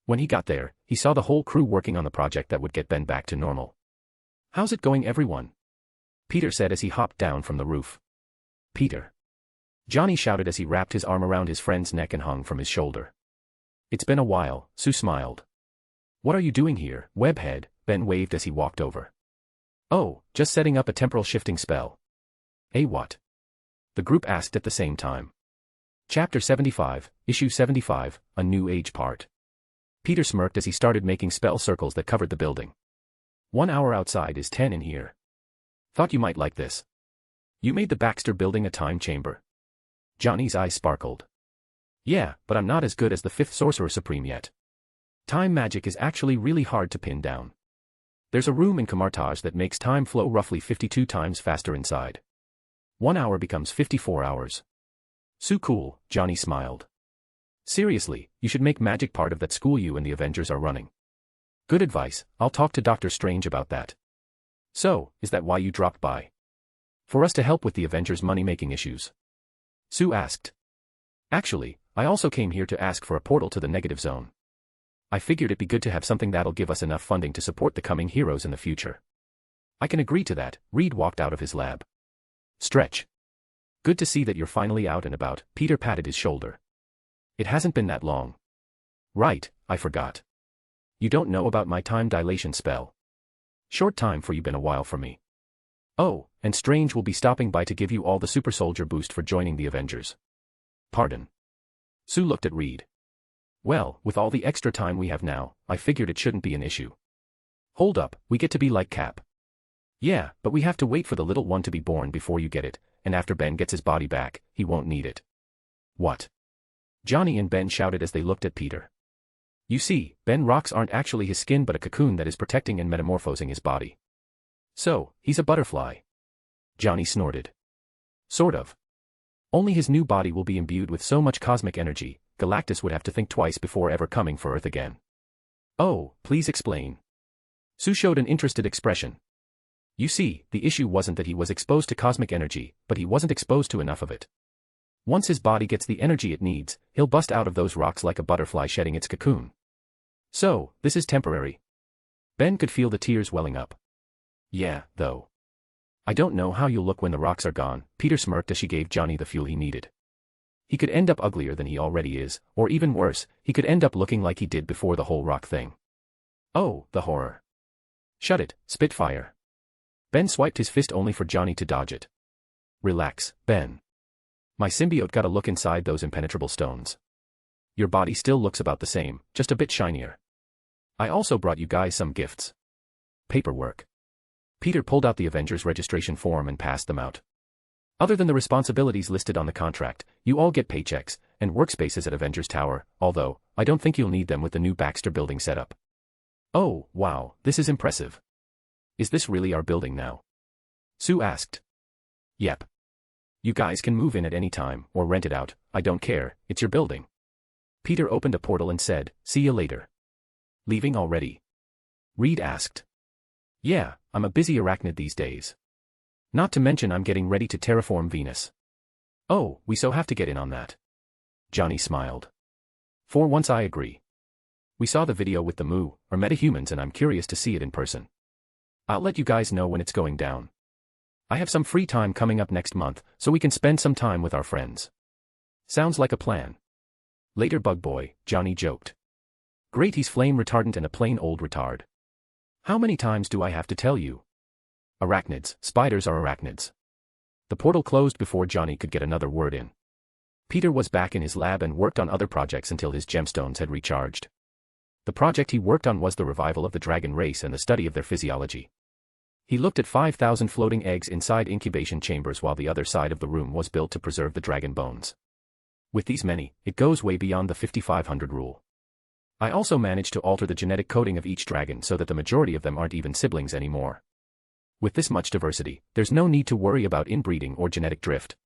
When he got there, he saw the whole crew working on the project that would get Ben back to normal. "How's it going, everyone?" Peter said as he hopped down from the roof. "Peter." Johnny shouted as he wrapped his arm around his friend's neck and hung from his shoulder. "It's been a while," Sue smiled. "What are you doing here, Webhead?" Ben waved as he walked over. "Oh, just setting up a temporal shifting spell." "Eh, what?" the group asked at the same time. Chapter 75, Issue 75, A New Age Part. Peter smirked as he started making spell circles that covered the building. 1 hour outside is 10 in here. Thought you might like this. You made the Baxter building a time chamber. Johnny's eyes sparkled. Yeah, but I'm not as good as the 5th Sorcerer Supreme yet. Time magic is actually really hard to pin down. There's a room in Camartage that makes time flow roughly 52 times faster inside. 1 hour becomes 54 hours. So cool, Johnny smiled. Seriously, you should make magic part of that school you and the Avengers are running. Good advice, I'll talk to Dr. Strange about that. So, is that why you dropped by? For us to help with the Avengers' money-making issues? Sue asked. Actually, I also came here to ask for a portal to the negative zone. I figured it'd be good to have something that'll give us enough funding to support the coming heroes in the future. I can agree to that, Reed walked out of his lab. Stretch. Good to see that you're finally out and about, Peter patted his shoulder. It hasn't been that long. Right, I forgot. You don't know about my time dilation spell. Short time for you been a while for me. Oh, and Strange will be stopping by to give you all the super soldier boost for joining the Avengers. Pardon. Sue looked at Reed. Well, with all the extra time we have now, I figured it shouldn't be an issue. Hold up, we get to be like Cap. Yeah, but we have to wait for the little one to be born before you get it, and after Ben gets his body back, he won't need it. What? Johnny and Ben shouted as they looked at Peter. You see, Ben rocks aren't actually his skin but a cocoon that is protecting and metamorphosing his body. So, he's a butterfly. Johnny snorted. Sort of. Only his new body will be imbued with so much cosmic energy, Galactus would have to think twice before ever coming for Earth again. Oh, please explain. Sue showed an interested expression. You see, the issue wasn't that he was exposed to cosmic energy, but he wasn't exposed to enough of it. Once his body gets the energy it needs, he'll bust out of those rocks like a butterfly shedding its cocoon. So, this is temporary. Ben could feel the tears welling up. Yeah, though. I don't know how you'll look when the rocks are gone, Peter smirked as she gave Johnny the fuel he needed. He could end up uglier than he already is, or even worse, he could end up looking like he did before the whole rock thing. Oh, the horror. Shut it, Spitfire. Ben swiped his fist only for Johnny to dodge it. Relax, Ben. My symbiote got a look inside those impenetrable stones. Your body still looks about the same, just a bit shinier. I also brought you guys some gifts. Paperwork. Peter pulled out the Avengers registration form and passed them out. Other than the responsibilities listed on the contract, you all get paychecks and workspaces at Avengers Tower, although, I don't think you'll need them with the new Baxter building setup. Oh, wow, this is impressive. Is this really our building now? Sue asked. Yep. You guys can move in at any time, or rent it out, I don't care, it's your building. Peter opened a portal and said, see you later. Leaving already? Reed asked. Yeah, I'm a busy arachnid these days. Not to mention I'm getting ready to terraform Venus. Oh, we so have to get in on that. Johnny smiled. For once I agree. We saw the video with the Mu, or metahumans, and I'm curious to see it in person. I'll let you guys know when it's going down. I have some free time coming up next month, so we can spend some time with our friends. Sounds like a plan. Later, Bug Boy, Johnny joked. Great, he's flame retardant and a plain old retard. How many times do I have to tell you? Arachnids, spiders are arachnids. The portal closed before Johnny could get another word in. Peter was back in his lab and worked on other projects until his gemstones had recharged. The project he worked on was the revival of the dragon race and the study of their physiology. He looked at 5,000 floating eggs inside incubation chambers while the other side of the room was built to preserve the dragon bones. With these many, it goes way beyond the 5,500 rule. I also managed to alter the genetic coding of each dragon so that the majority of them aren't even siblings anymore. With this much diversity, there's no need to worry about inbreeding or genetic drift.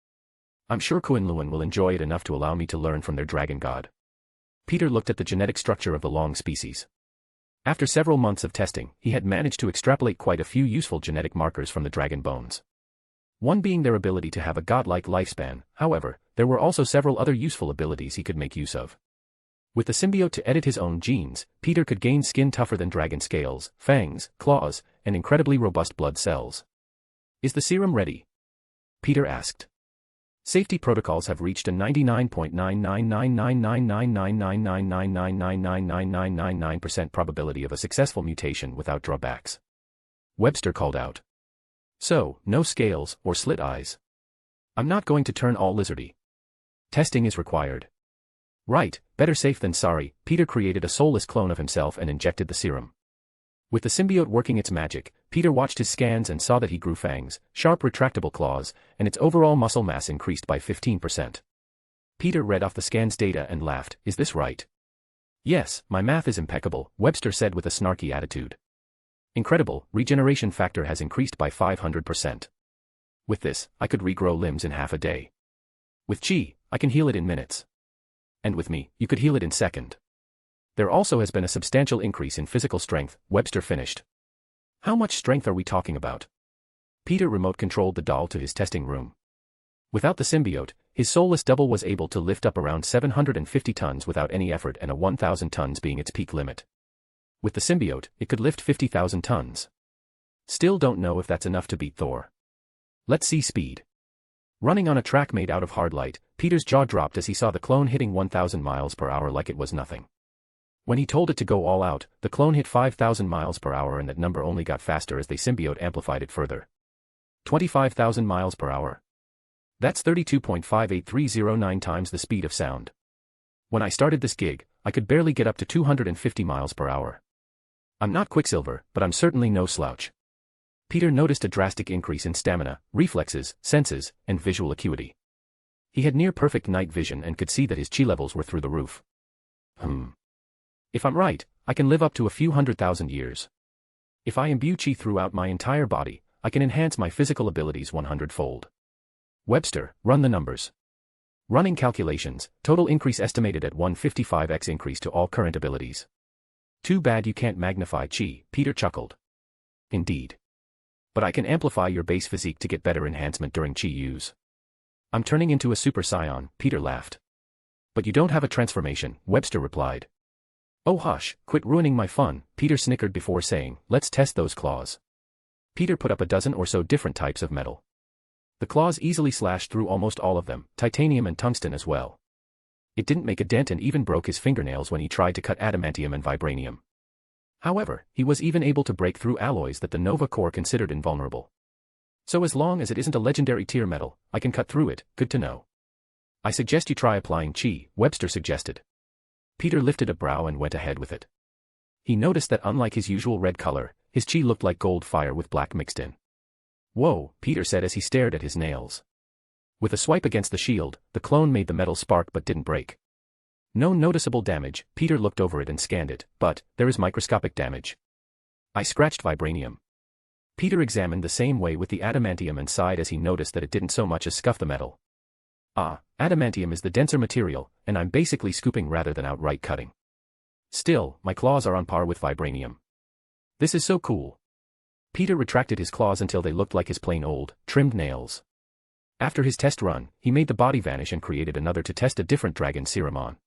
I'm sure Kuan Luan will enjoy it enough to allow me to learn from their dragon god. Peter looked at the genetic structure of the long species. After several months of testing, he had managed to extrapolate quite a few useful genetic markers from the dragon bones. One being their ability to have a godlike lifespan. However, there were also several other useful abilities he could make use of. With the symbiote to edit his own genes, Peter could gain skin tougher than dragon scales, fangs, claws, and incredibly robust blood cells. Is the serum ready? Peter asked. Safety protocols have reached a 99.999999999999999% probability of a successful mutation without drawbacks. Webster called out. So, no scales or slit eyes. I'm not going to turn all lizardy. Testing is required. Right, better safe than sorry. Peter created a soulless clone of himself and injected the serum. With the symbiote working its magic, Peter watched his scans and saw that he grew fangs, sharp retractable claws, and its overall muscle mass increased by 15%. Peter read off the scan's data and laughed. Is this right? Yes, my math is impeccable, Webster said with a snarky attitude. Incredible, regeneration factor has increased by 500%. With this, I could regrow limbs in half a day. With Chi, I can heal it in minutes. And with me, you could heal it in second. There also has been a substantial increase in physical strength, Webster finished. How much strength are we talking about? Peter remote-controlled the doll to his testing room. Without the symbiote, his soulless double was able to lift up around 750 tons without any effort, and 1,000 tons being its peak limit. With the symbiote, it could lift 50,000 tons. Still don't know if that's enough to beat Thor. Let's see speed. Running on a track made out of hard light, Peter's jaw dropped as he saw the clone hitting 1,000 miles per hour like it was nothing. When he told it to go all out, the clone hit 5,000 miles per hour, and that number only got faster as the symbiote amplified it further. 25,000 miles per hour. That's 32.58309 times the speed of sound. When I started this gig, I could barely get up to 250 miles per hour. I'm not Quicksilver, but I'm certainly no slouch. Peter noticed a drastic increase in stamina, reflexes, senses, and visual acuity. He had near-perfect night vision and could see that his chi levels were through the roof. If I'm right, I can live up to a few 100,000 years. If I imbue chi throughout my entire body, I can enhance my physical abilities 100-fold. Webster, run the numbers. Running calculations, total increase estimated at 155x increase to all current abilities. Too bad you can't magnify chi, Peter chuckled. Indeed. But I can amplify your base physique to get better enhancement during chi use. I'm turning into a super scion, Peter laughed. But you don't have a transformation, Webster replied. Oh hush, quit ruining my fun, Peter snickered before saying, let's test those claws. Peter put up a dozen or so different types of metal. The claws easily slashed through almost all of them, titanium and tungsten as well. It didn't make a dent and even broke his fingernails when he tried to cut adamantium and vibranium. However, he was even able to break through alloys that the Nova Core considered invulnerable. So as long as it isn't a legendary tier metal, I can cut through it, good to know. I suggest you try applying chi, Webster suggested. Peter lifted a brow and went ahead with it. He noticed that unlike his usual red color, his chi looked like gold fire with black mixed in. Whoa, Peter said as he stared at his nails. With a swipe against the shield, the clone made the metal spark but didn't break. No noticeable damage, Peter looked over it and scanned it, but there is microscopic damage. I scratched vibranium. Peter examined the same way with the adamantium and sighed as he noticed that it didn't so much as scuff the metal. Ah, adamantium is the denser material, and I'm basically scooping rather than outright cutting. Still, my claws are on par with vibranium. This is so cool. Peter retracted his claws until they looked like his plain old, trimmed nails. After his test run, he made the body vanish and created another to test a different dragon serum on.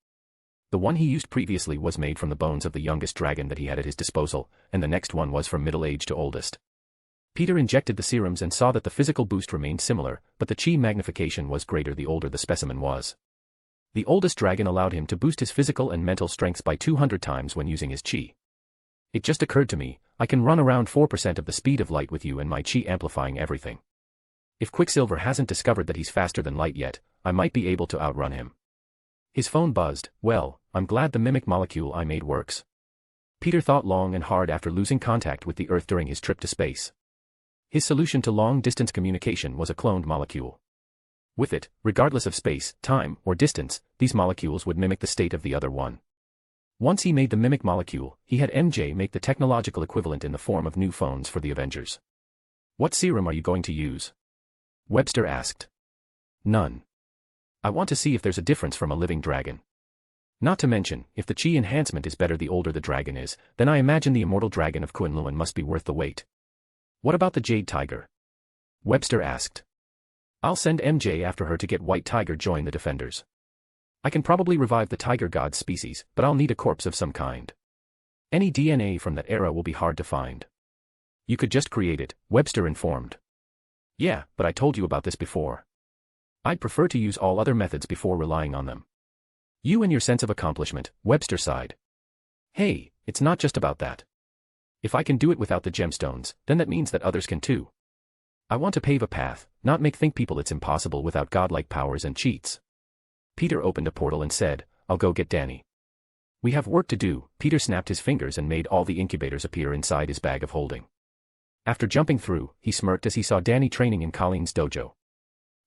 The one he used previously was made from the bones of the youngest dragon that he had at his disposal, and the next one was from middle age to oldest. Peter injected the serums and saw that the physical boost remained similar, but the chi magnification was greater the older the specimen was. The oldest dragon allowed him to boost his physical and mental strengths by 200 times when using his chi. It just occurred to me, I can run around 4% of the speed of light with you and my chi amplifying everything. If Quicksilver hasn't discovered that he's faster than light yet, I might be able to outrun him. His phone buzzed. Well, I'm glad the mimic molecule I made works. Peter thought long and hard after losing contact with the Earth during his trip to space. His solution to long-distance communication was a cloned molecule. With it, regardless of space, time, or distance, these molecules would mimic the state of the other one. Once he made the mimic molecule, he had MJ make the technological equivalent in the form of new phones for the Avengers. What serum are you going to use? Webster asked. None. I want to see if there's a difference from a living dragon. Not to mention, if the chi enhancement is better the older the dragon is, then I imagine the immortal dragon of Kunlun must be worth the wait. What about the Jade Tiger? Webster asked. I'll send MJ after her to get White Tiger join the defenders. I can probably revive the tiger god species, but I'll need a corpse of some kind. Any DNA from that era will be hard to find. You could just create it, Webster informed. Yeah, but I told you about this before. I'd prefer to use all other methods before relying on them. You and your sense of accomplishment, Webster sighed. Hey, it's not just about that. If I can do it without the gemstones, then that means that others can too. I want to pave a path, not make people it's impossible without godlike powers and cheats. Peter opened a portal and said, I'll go get Danny. We have work to do. Peter snapped his fingers and made all the incubators appear inside his bag of holding. After jumping through, he smirked as he saw Danny training in Colleen's dojo.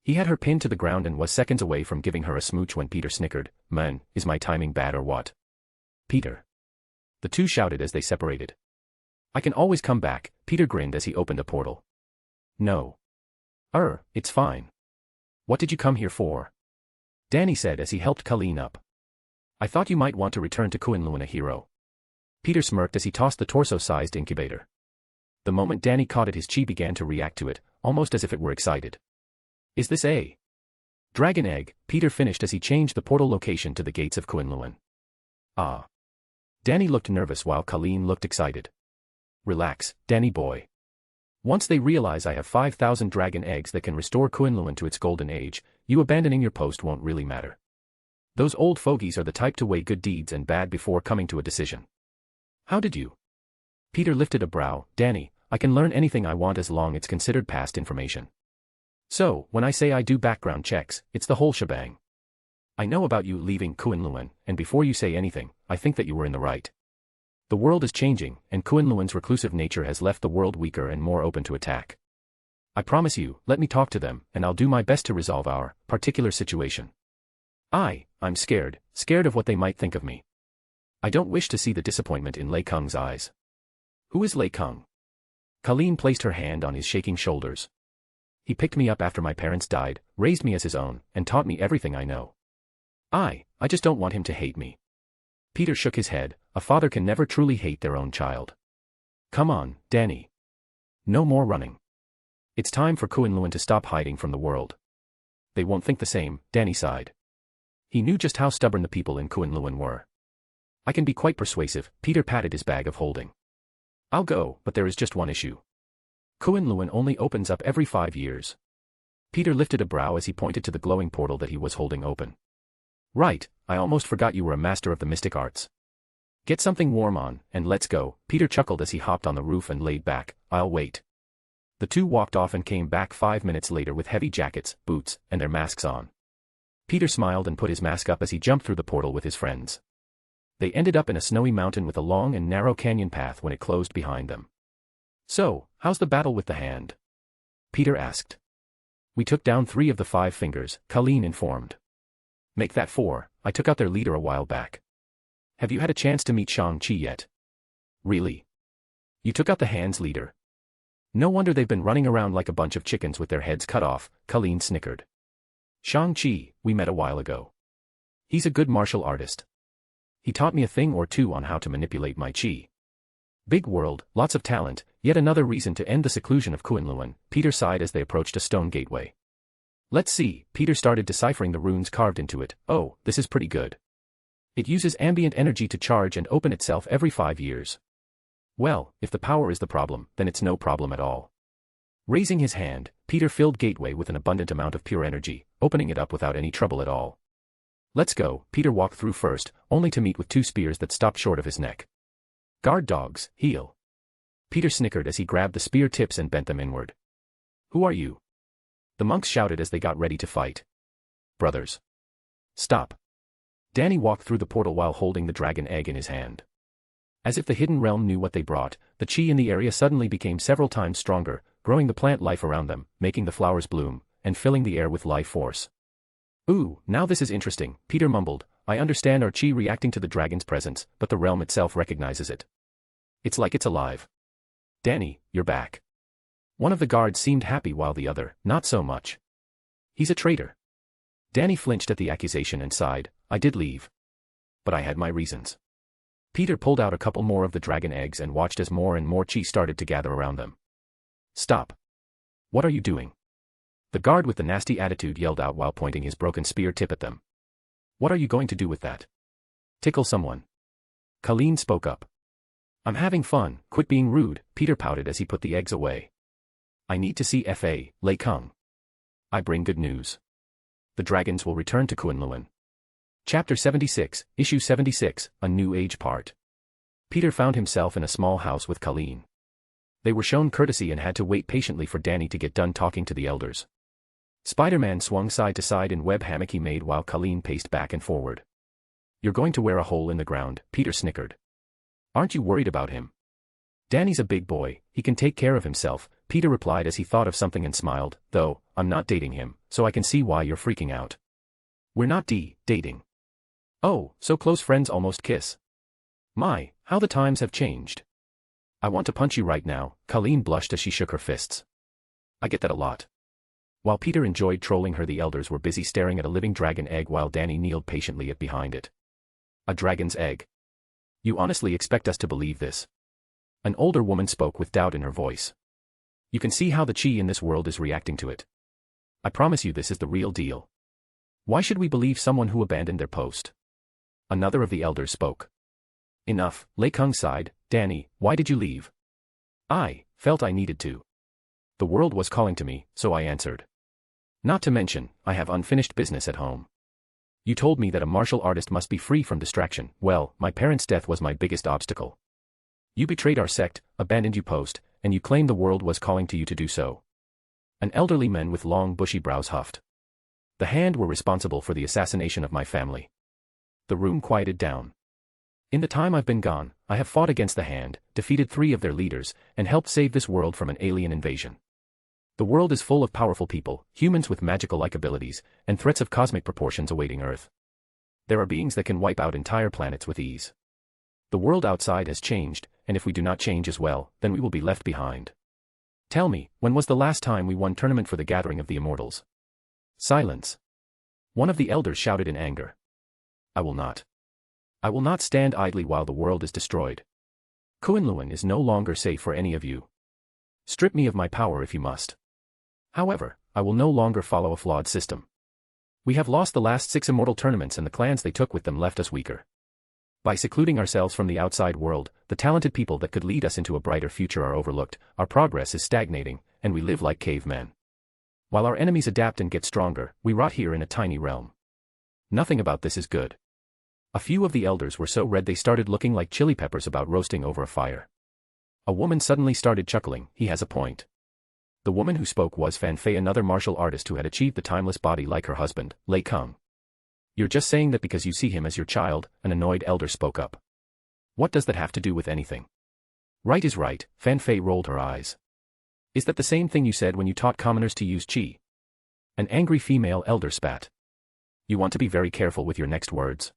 He had her pinned to the ground and was seconds away from giving her a smooch when Peter snickered, Man, is my timing bad or what? Peter. The two shouted as they separated. I can always come back, Peter grinned as he opened a portal. No. It's fine. What did you come here for? Danny said as he helped Colleen up. I thought you might want to return to Kunlun a hero. Peter smirked as he tossed the torso-sized incubator. The moment Danny caught it, his chi began to react to it, almost as if it were excited. Is this a dragon egg? Peter finished as he changed the portal location to the gates of Kunlun. Ah. Danny looked nervous while Colleen looked excited. Relax, Danny boy. Once they realize I have 5,000 dragon eggs that can restore Kunlun to its golden age, you abandoning your post won't really matter. Those old fogies are the type to weigh good deeds and bad before coming to a decision. How did you? Peter lifted a brow. Danny, I can learn anything I want as long as it's considered past information. So, when I say I do background checks, it's the whole shebang. I know about you leaving Kunlun, and before you say anything, I think that you were in the right. The world is changing, and Kunlun's reclusive nature has left the world weaker and more open to attack. I promise you, let me talk to them, and I'll do my best to resolve our particular situation. I'm scared of what they might think of me. I don't wish to see the disappointment in Lei Kung's eyes. Who is Lei Kung? Colleen placed her hand on his shaking shoulders. He picked me up after my parents died, raised me as his own, and taught me everything I know. I just don't want him to hate me. Peter shook his head. A father can never truly hate their own child. Come on, Danny. No more running. It's time for Kunlun to stop hiding from the world. They won't think the same, Danny sighed. He knew just how stubborn the people in Kunlun were. I can be quite persuasive, Peter patted his bag of holding. I'll go, but there is just one issue. Kunlun only opens up every 5 years. Peter lifted a brow as he pointed to the glowing portal that he was holding open. Right, I almost forgot you were a master of the mystic arts. Get something warm on, and let's go, Peter chuckled as he hopped on the roof and laid back. I'll wait. The two walked off and came back 5 minutes later with heavy jackets, boots, and their masks on. Peter smiled and put his mask up as he jumped through the portal with his friends. They ended up in a snowy mountain with a long and narrow canyon path when it closed behind them. So, how's the battle with the hand? Peter asked. We took down 3 of the 5 fingers, Colleen informed. Make that 4, I took out their leader a while back. Have you had a chance to meet Shang-Chi yet? Really? You took out the hand's leader? No wonder they've been running around like a bunch of chickens with their heads cut off, Colleen snickered. Shang-Chi, we met a while ago. He's a good martial artist. He taught me a thing or two on how to manipulate my chi. Big world, lots of talent, yet another reason to end the seclusion of Kunlun, Peter sighed as they approached a stone gateway. Let's see, Peter started deciphering the runes carved into it. Oh, this is pretty good. It uses ambient energy to charge and open itself every 5 years. Well, if the power is the problem, then it's no problem at all. Raising his hand, Peter filled gateway with an abundant amount of pure energy, opening it up without any trouble at all. Let's go, Peter walked through first, only to meet with 2 spears that stopped short of his neck. Guard dogs, heal. Peter snickered as he grabbed the spear tips and bent them inward. Who are you? The monks shouted as they got ready to fight. Brothers. Stop. Danny walked through the portal while holding the dragon egg in his hand. As if the hidden realm knew what they brought, the chi in the area suddenly became several times stronger, growing the plant life around them, making the flowers bloom, and filling the air with life force. Ooh, now this is interesting, Peter mumbled. I understand our chi reacting to the dragon's presence, but the realm itself recognizes it. It's like it's alive. Danny, you're back. One of the guards seemed happy while the other, not so much. He's a traitor. Danny flinched at the accusation and sighed. I did leave. But I had my reasons. Peter pulled out a couple more of the dragon eggs and watched as more and more chi started to gather around them. Stop. What are you doing? The guard with the nasty attitude yelled out while pointing his broken spear tip at them. What are you going to do with that? Tickle someone. Colleen spoke up. I'm having fun, quit being rude, Peter pouted as he put the eggs away. I need to see F.A., Lei Kung. I bring good news. The dragons will return to Kunlun. Chapter 76, Issue 76, A New Age Part. Peter found himself in a small house with Colleen. They were shown courtesy and had to wait patiently for Danny to get done talking to the elders. Spider-Man swung side to side in web hammock he made while Colleen paced back and forward. You're going to wear a hole in the ground, Peter snickered. Aren't you worried about him? Danny's a big boy, he can take care of himself, Peter replied as he thought of something and smiled, though, I'm not dating him, so I can see why you're freaking out. We're not dating. Oh, so close friends almost kiss. My, how the times have changed. I want to punch you right now, Colleen blushed as she shook her fists. I get that a lot. While Peter enjoyed trolling her, the elders were busy staring at a living dragon egg while Danny kneeled patiently behind it. A dragon's egg. You honestly expect us to believe this? An older woman spoke with doubt in her voice. You can see how the chi in this world is reacting to it. I promise you this is the real deal. Why should we believe someone who abandoned their post? Another of the elders spoke. Enough, Lei Kung sighed. Danny, why did you leave? I felt I needed to. The world was calling to me, so I answered. Not to mention, I have unfinished business at home. You told me that a martial artist must be free from distraction. Well, my parents' death was my biggest obstacle. You betrayed our sect, abandoned your post, and you claimed the world was calling to you to do so. An elderly man with long bushy brows huffed. The Hand were responsible for the assassination of my family. The room quieted down. In the time I've been gone, I have fought against the Hand, defeated 3 of their leaders, and helped save this world from an alien invasion. The world is full of powerful people, humans with magical-like abilities, and threats of cosmic proportions awaiting Earth. There are beings that can wipe out entire planets with ease. The world outside has changed, and if we do not change as well, then we will be left behind. Tell me, when was the last time we won tournament for the gathering of the immortals? Silence. One of the elders shouted in anger. I will not. I will not stand idly while the world is destroyed. Kunlun is no longer safe for any of you. Strip me of my power if you must. However, I will no longer follow a flawed system. We have lost the last 6 immortal tournaments and the clans they took with them left us weaker. By secluding ourselves from the outside world, the talented people that could lead us into a brighter future are overlooked, our progress is stagnating, and we live like cavemen. While our enemies adapt and get stronger, we rot here in a tiny realm. Nothing about this is good. A few of the elders were so red they started looking like chili peppers about roasting over a fire. A woman suddenly started chuckling. He has a point. The woman who spoke was Fan Fei, another martial artist who had achieved the timeless body like her husband, Lei Kung. You're just saying that because you see him as your child, an annoyed elder spoke up. What does that have to do with anything? Right is right, Fan Fei rolled her eyes. Is that the same thing you said when you taught commoners to use chi? An angry female elder spat. You want to be very careful with your next words.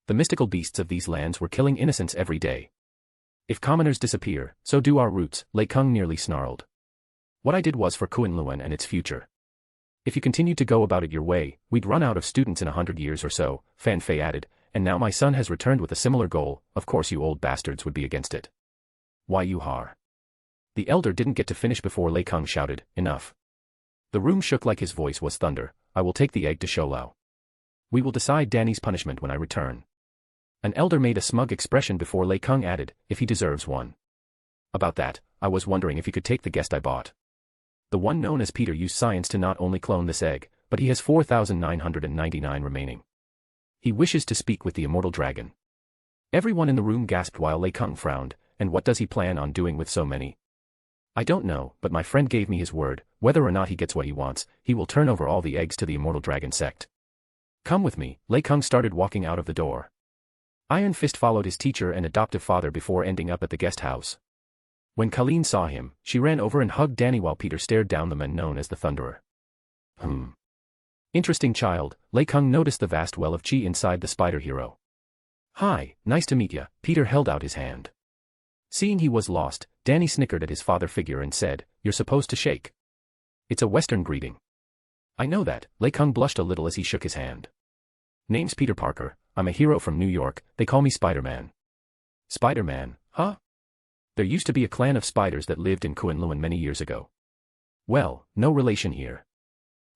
The mystical beasts of these lands were killing innocents every day. If commoners disappear, so do our roots, Lei Kung nearly snarled. What I did was for Kunlun and its future. If you continued to go about it your way, we'd run out of students in 100 years or so, Fan Fei added, and now my son has returned with a similar goal, of course you old bastards would be against it. Why you har? The elder didn't get to finish before Lei Kung shouted, enough. The room shook like his voice was thunder. I will take the egg to Sholau. We will decide Danny's punishment when I return. An elder made a smug expression before Lei Kung added, if he deserves one. About that, I was wondering if he could take the guest I bought. The one known as Peter used science to not only clone this egg, but he has 4,999 remaining. He wishes to speak with the immortal dragon. Everyone in the room gasped while Lei Kung frowned, and what does he plan on doing with so many? I don't know, but my friend gave me his word, whether or not he gets what he wants, he will turn over all the eggs to the immortal dragon sect. Come with me, Lei Kung started walking out of the door. Iron Fist followed his teacher and adoptive father before ending up at the guest house. When Colleen saw him, she ran over and hugged Danny while Peter stared down the man known as the Thunderer. Interesting child, Lei Kung noticed the vast well of chi inside the spider hero. Hi, nice to meet ya, Peter held out his hand. Seeing he was lost, Danny snickered at his father figure and said, you're supposed to shake. It's a Western greeting. I know that, Lei Kung blushed a little as he shook his hand. Name's Peter Parker, I'm a hero from New York, they call me Spider-Man. Spider-Man, huh? There used to be a clan of spiders that lived in Coulson many years ago. Well, no relation here.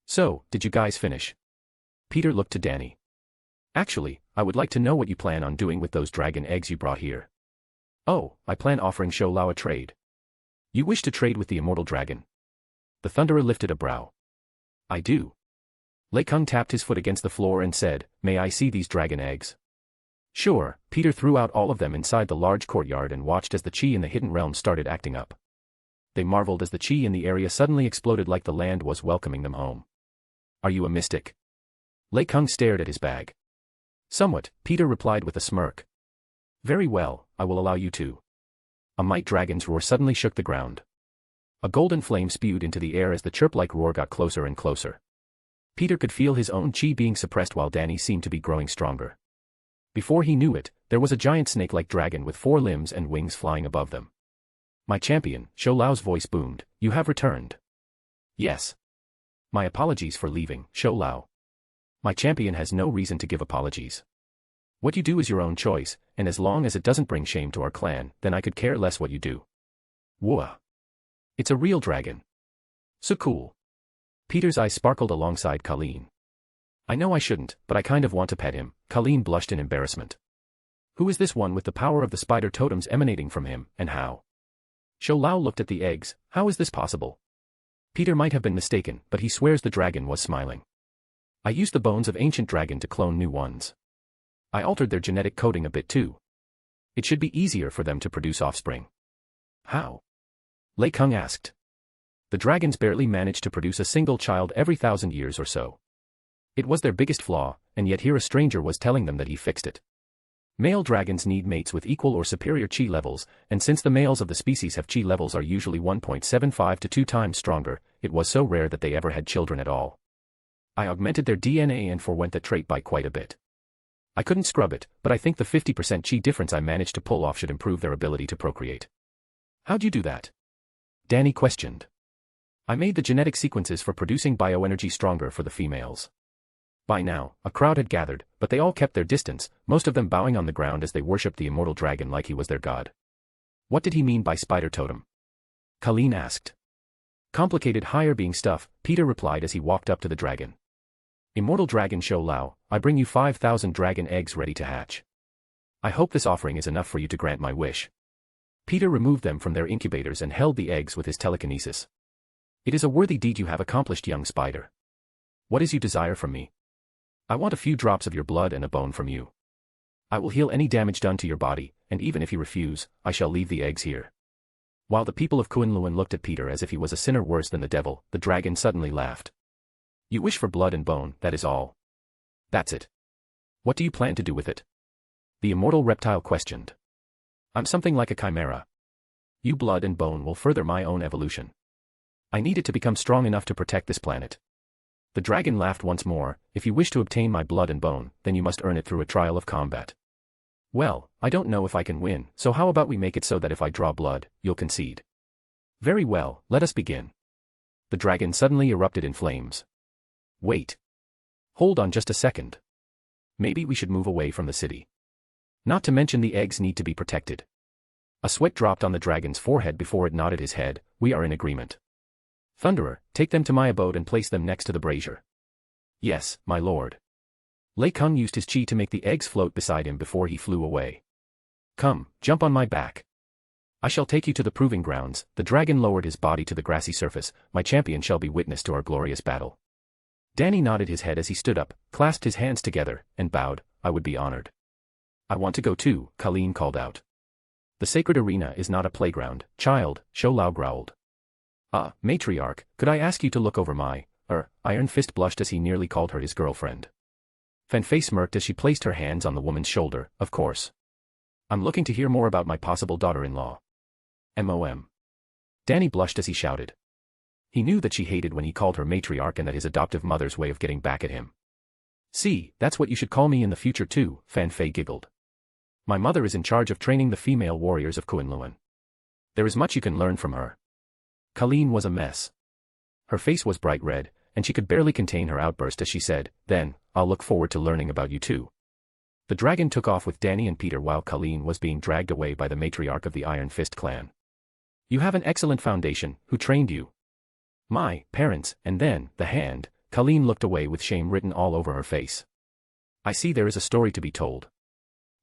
So, did you guys finish? Peter looked to Danny. Actually, I would like to know what you plan on doing with those dragon eggs you brought here. Oh, I plan offering Shou Lao a trade. You wish to trade with the immortal dragon? The Thunderer lifted a brow. I do. Lei Kung tapped his foot against the floor and said, may I see these dragon eggs? Sure. Peter threw out all of them inside the large courtyard and watched as the chi in the hidden realm started acting up. They marveled as the chi in the area suddenly exploded like the land was welcoming them home. Are you a mystic? Lei Kung stared at his bag. Somewhat, Peter replied with a smirk. Very well, I will allow you to. A might dragon's roar suddenly shook the ground. A golden flame spewed into the air as the chirp-like roar got closer and closer. Peter could feel his own chi being suppressed while Danny seemed to be growing stronger. Before he knew it, there was a giant snake-like dragon with 4 limbs and wings flying above them. My champion, Shou Lao's voice boomed, you have returned. Yes. My apologies for leaving, Shou Lao. My champion has no reason to give apologies. What you do is your own choice, and as long as it doesn't bring shame to our clan, then I could care less what you do. Whoa. It's a real dragon. So cool. Peter's eyes sparkled alongside Colleen. I know I shouldn't, but I kind of want to pet him. Colleen blushed in embarrassment. Who is this one with the power of the spider totems emanating from him, and how? Shou Lao looked at the eggs. How is this possible? Peter might have been mistaken, but he swears the dragon was smiling. I used the bones of ancient dragon to clone new ones. I altered their genetic coding a bit too. It should be easier for them to produce offspring. How? Lei Kung asked. The dragons barely managed to produce a single child every 1,000 years or so. It was their biggest flaw, and yet here a stranger was telling them that he fixed it. Male dragons need mates with equal or superior chi levels, and since the males of the species have chi levels are usually 1.75 to 2 times stronger, it was so rare that they ever had children at all. I augmented their DNA and forwent that trait by quite a bit. I couldn't scrub it, but I think the 50% chi difference I managed to pull off should improve their ability to procreate. How'd you do that? Danny questioned. I made the genetic sequences for producing bioenergy stronger for the females. By now, a crowd had gathered, but they all kept their distance, most of them bowing on the ground as they worshipped the immortal dragon like he was their god. What did he mean by spider totem? Colleen asked. Complicated higher-being stuff, Peter replied as he walked up to the dragon. Immortal dragon Shou Lao, I bring you 5,000 dragon eggs ready to hatch. I hope this offering is enough for you to grant my wish. Peter removed them from their incubators and held the eggs with his telekinesis. It is a worthy deed you have accomplished, young spider. What is you desire from me? I want a few drops of your blood and a bone from you. I will heal any damage done to your body, and even if you refuse, I shall leave the eggs here. While the people of Kunlun looked at Peter as if he was a sinner worse than the devil, the dragon suddenly laughed. You wish for blood and bone, that is all. That's it. What do you plan to do with it? The immortal reptile questioned. I'm something like a chimera. You blood and bone will further my own evolution. I need it to become strong enough to protect this planet. The dragon laughed once more. If you wish to obtain my blood and bone, then you must earn it through a trial of combat. Well, I don't know if I can win, so how about we make it so that if I draw blood, you'll concede? Very well, let us begin. The dragon suddenly erupted in flames. Wait. Hold on just a second. Maybe we should move away from the city. Not to mention the eggs need to be protected. A sweat dropped on the dragon's forehead before it nodded his head. We are in agreement. Thunderer, take them to my abode and place them next to the brazier. Yes, my lord. Lei Kung used his chi to make the eggs float beside him before he flew away. Come, jump on my back. I shall take you to the proving grounds. The dragon lowered his body to the grassy surface. My champion shall be witness to our glorious battle. Danny nodded his head as he stood up, clasped his hands together, and bowed. I would be honored. I want to go too, Colleen called out. The sacred arena is not a playground, child, Shou Lao growled. Matriarch, could I ask you to look over my, Iron Fist blushed as he nearly called her his girlfriend. Fanfei smirked as she placed her hands on the woman's shoulder. Of course. I'm looking to hear more about my possible daughter-in-law. MOM. Danny blushed as he shouted. He knew that she hated when he called her matriarch and that his adoptive mother's way of getting back at him. See, that's what you should call me in the future too, Fanfei giggled. My mother is in charge of training the female warriors of Kunlun. There is much you can learn from her. Colleen was a mess. Her face was bright red, and she could barely contain her outburst as she said, then, I'll look forward to learning about you too. The dragon took off with Danny and Peter while Colleen was being dragged away by the matriarch of the Iron Fist clan. You have an excellent foundation. Who trained you? My parents, and then, the Hand. Colleen looked away with shame written all over her face. I see there is a story to be told.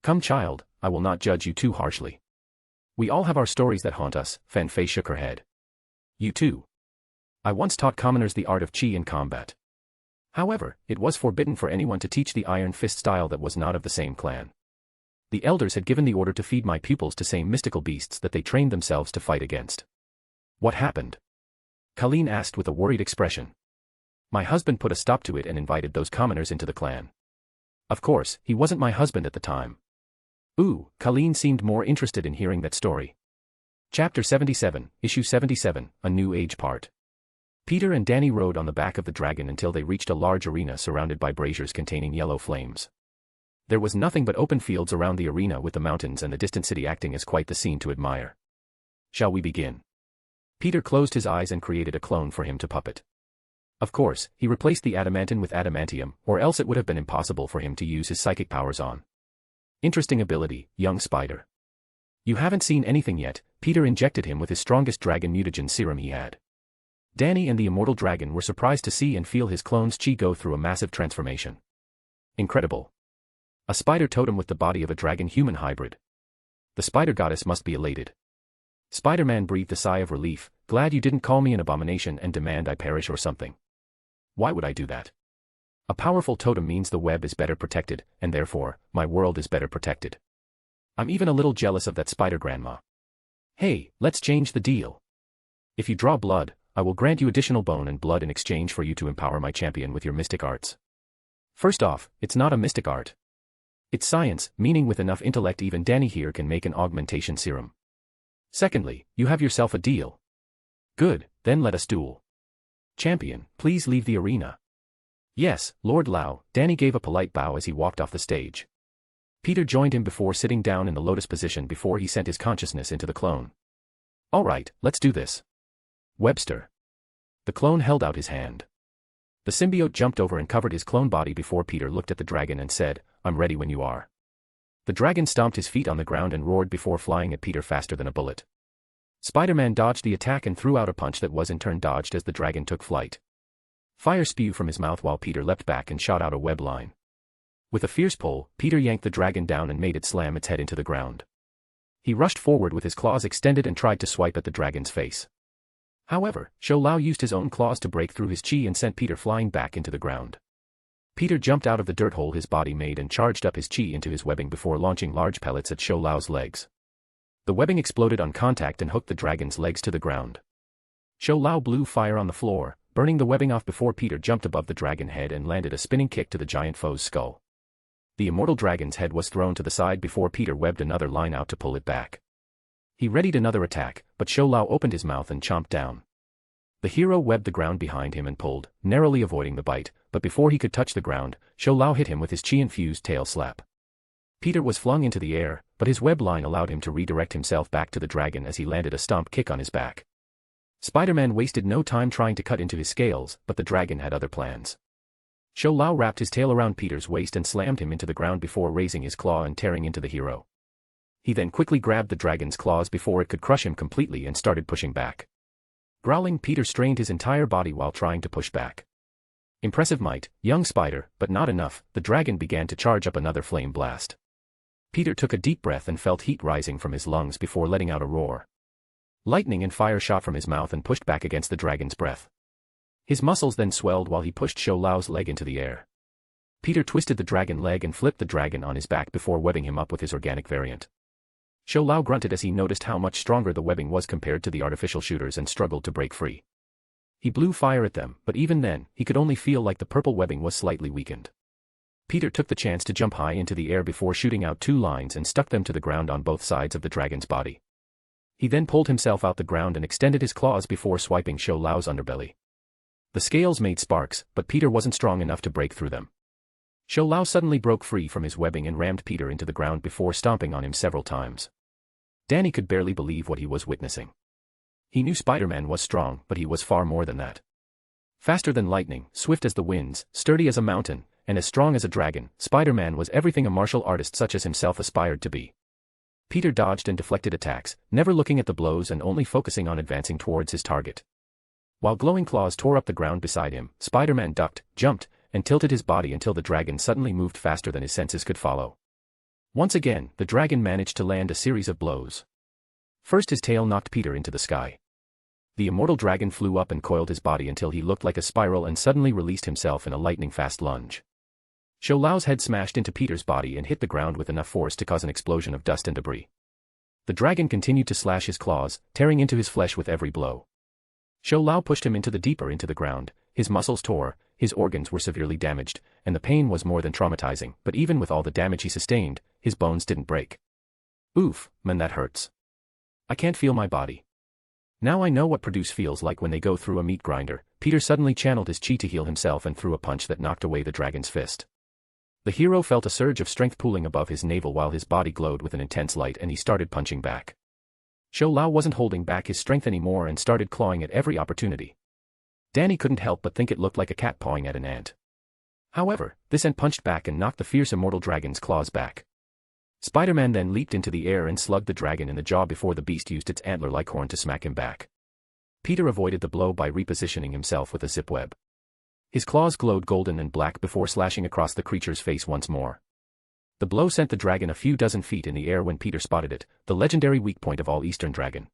Come child, I will not judge you too harshly. We all have our stories that haunt us. Fen Fei shook her head. You too. I once taught commoners the art of Qi in combat. However, it was forbidden for anyone to teach the Iron Fist style that was not of the same clan. The elders had given the order to feed my pupils to same mystical beasts that they trained themselves to fight against. What happened? Colleen asked with a worried expression. My husband put a stop to it and invited those commoners into the clan. Of course, he wasn't my husband at the time. Ooh, Colleen seemed more interested in hearing that story. Chapter 77, Issue 77, A New Age Part. Peter and Danny rode on the back of the dragon until they reached a large arena surrounded by braziers containing yellow flames. There was nothing but open fields around the arena with the mountains and the distant city acting as quite the scene to admire. Shall we begin? Peter closed his eyes and created a clone for him to puppet. Of course, he replaced the adamantine with adamantium, or else it would have been impossible for him to use his psychic powers on. Interesting ability, young spider. You haven't seen anything yet. Peter injected him with his strongest dragon mutagen serum he had. Danny and the immortal dragon were surprised to see and feel his clone's chi go through a massive transformation. Incredible. A spider totem with the body of a dragon-human hybrid. The spider goddess must be elated. Spider-Man breathed a sigh of relief. Glad you didn't call me an abomination and demand I perish or something. Why would I do that? A powerful totem means the web is better protected, and therefore, my world is better protected. I'm even a little jealous of that spider grandma. Hey, let's change the deal. If you draw blood, I will grant you additional bone and blood in exchange for you to empower my champion with your mystic arts. First off, it's not a mystic art. It's science, meaning with enough intellect even Danny here can make an augmentation serum. Secondly, you have yourself a deal. Good, then let us duel. Champion, please leave the arena. Yes, Lord Lao. Danny gave a polite bow as he walked off the stage. Peter joined him before sitting down in the lotus position before he sent his consciousness into the clone. All right, let's do this. Webster. The clone held out his hand. The symbiote jumped over and covered his clone body before Peter looked at the dragon and said, I'm ready when you are. The dragon stomped his feet on the ground and roared before flying at Peter faster than a bullet. Spider-Man dodged the attack and threw out a punch that was in turn dodged as the dragon took flight. Fire spewed from his mouth while Peter leapt back and shot out a web line. With a fierce pull, Peter yanked the dragon down and made it slam its head into the ground. He rushed forward with his claws extended and tried to swipe at the dragon's face. However, Shou Lao used his own claws to break through his chi and sent Peter flying back into the ground. Peter jumped out of the dirt hole his body made and charged up his chi into his webbing before launching large pellets at Shou Lao's legs. The webbing exploded on contact and hooked the dragon's legs to the ground. Shou Lao blew fire on the floor, burning the webbing off before Peter jumped above the dragon head and landed a spinning kick to the giant foe's skull. The immortal dragon's head was thrown to the side before Peter webbed another line out to pull it back. He readied another attack, but Shou Lao opened his mouth and chomped down. The hero webbed the ground behind him and pulled, narrowly avoiding the bite, but before he could touch the ground, Shou Lao hit him with his chi-infused tail slap. Peter was flung into the air, but his web line allowed him to redirect himself back to the dragon as he landed a stomp kick on his back. Spider-Man wasted no time trying to cut into his scales, but the dragon had other plans. Shou Lao wrapped his tail around Peter's waist and slammed him into the ground before raising his claw and tearing into the hero. He then quickly grabbed the dragon's claws before it could crush him completely and started pushing back. Growling, Peter strained his entire body while trying to push back. Impressive might, young spider, but not enough. The dragon began to charge up another flame blast. Peter took a deep breath and felt heat rising from his lungs before letting out a roar. Lightning and fire shot from his mouth and pushed back against the dragon's breath. His muscles then swelled while he pushed Shou Lao's leg into the air. Peter twisted the dragon leg and flipped the dragon on his back before webbing him up with his organic variant. Shou Lao grunted as he noticed how much stronger the webbing was compared to the artificial shooters and struggled to break free. He blew fire at them, but even then, he could only feel like the purple webbing was slightly weakened. Peter took the chance to jump high into the air before shooting out two lines and stuck them to the ground on both sides of the dragon's body. He then pulled himself out the ground and extended his claws before swiping Shou Lao's underbelly. The scales made sparks, but Peter wasn't strong enough to break through them. Shou Lao suddenly broke free from his webbing and rammed Peter into the ground before stomping on him several times. Danny could barely believe what he was witnessing. He knew Spider-Man was strong, but he was far more than that. Faster than lightning, swift as the winds, sturdy as a mountain, and as strong as a dragon, Spider-Man was everything a martial artist such as himself aspired to be. Peter dodged and deflected attacks, never looking at the blows and only focusing on advancing towards his target. While glowing claws tore up the ground beside him, Spider-Man ducked, jumped, and tilted his body until the dragon suddenly moved faster than his senses could follow. Once again, the dragon managed to land a series of blows. First his tail knocked Peter into the sky. The immortal dragon flew up and coiled his body until he looked like a spiral and suddenly released himself in a lightning-fast lunge. Shou Lao's head smashed into Peter's body and hit the ground with enough force to cause an explosion of dust and debris. The dragon continued to slash his claws, tearing into his flesh with every blow. Shou Lao pushed him deeper into the ground, his muscles tore, his organs were severely damaged, and the pain was more than traumatizing, but even with all the damage he sustained, his bones didn't break. Oof, man, that hurts. I can't feel my body. Now I know what produce feels like when they go through a meat grinder. Peter suddenly channeled his chi to heal himself and threw a punch that knocked away the dragon's fist. The hero felt a surge of strength pooling above his navel while his body glowed with an intense light and he started punching back. Shou Lao wasn't holding back his strength anymore and started clawing at every opportunity. Danny couldn't help but think it looked like a cat pawing at an ant. However, this ant punched back and knocked the fierce immortal dragon's claws back. Spider-Man then leaped into the air and slugged the dragon in the jaw before the beast used its antler-like horn to smack him back. Peter avoided the blow by repositioning himself with a zip web. His claws glowed golden and black before slashing across the creature's face once more. The blow sent the dragon a few dozen feet in the air when Peter spotted it, the legendary weak point of all Eastern dragon.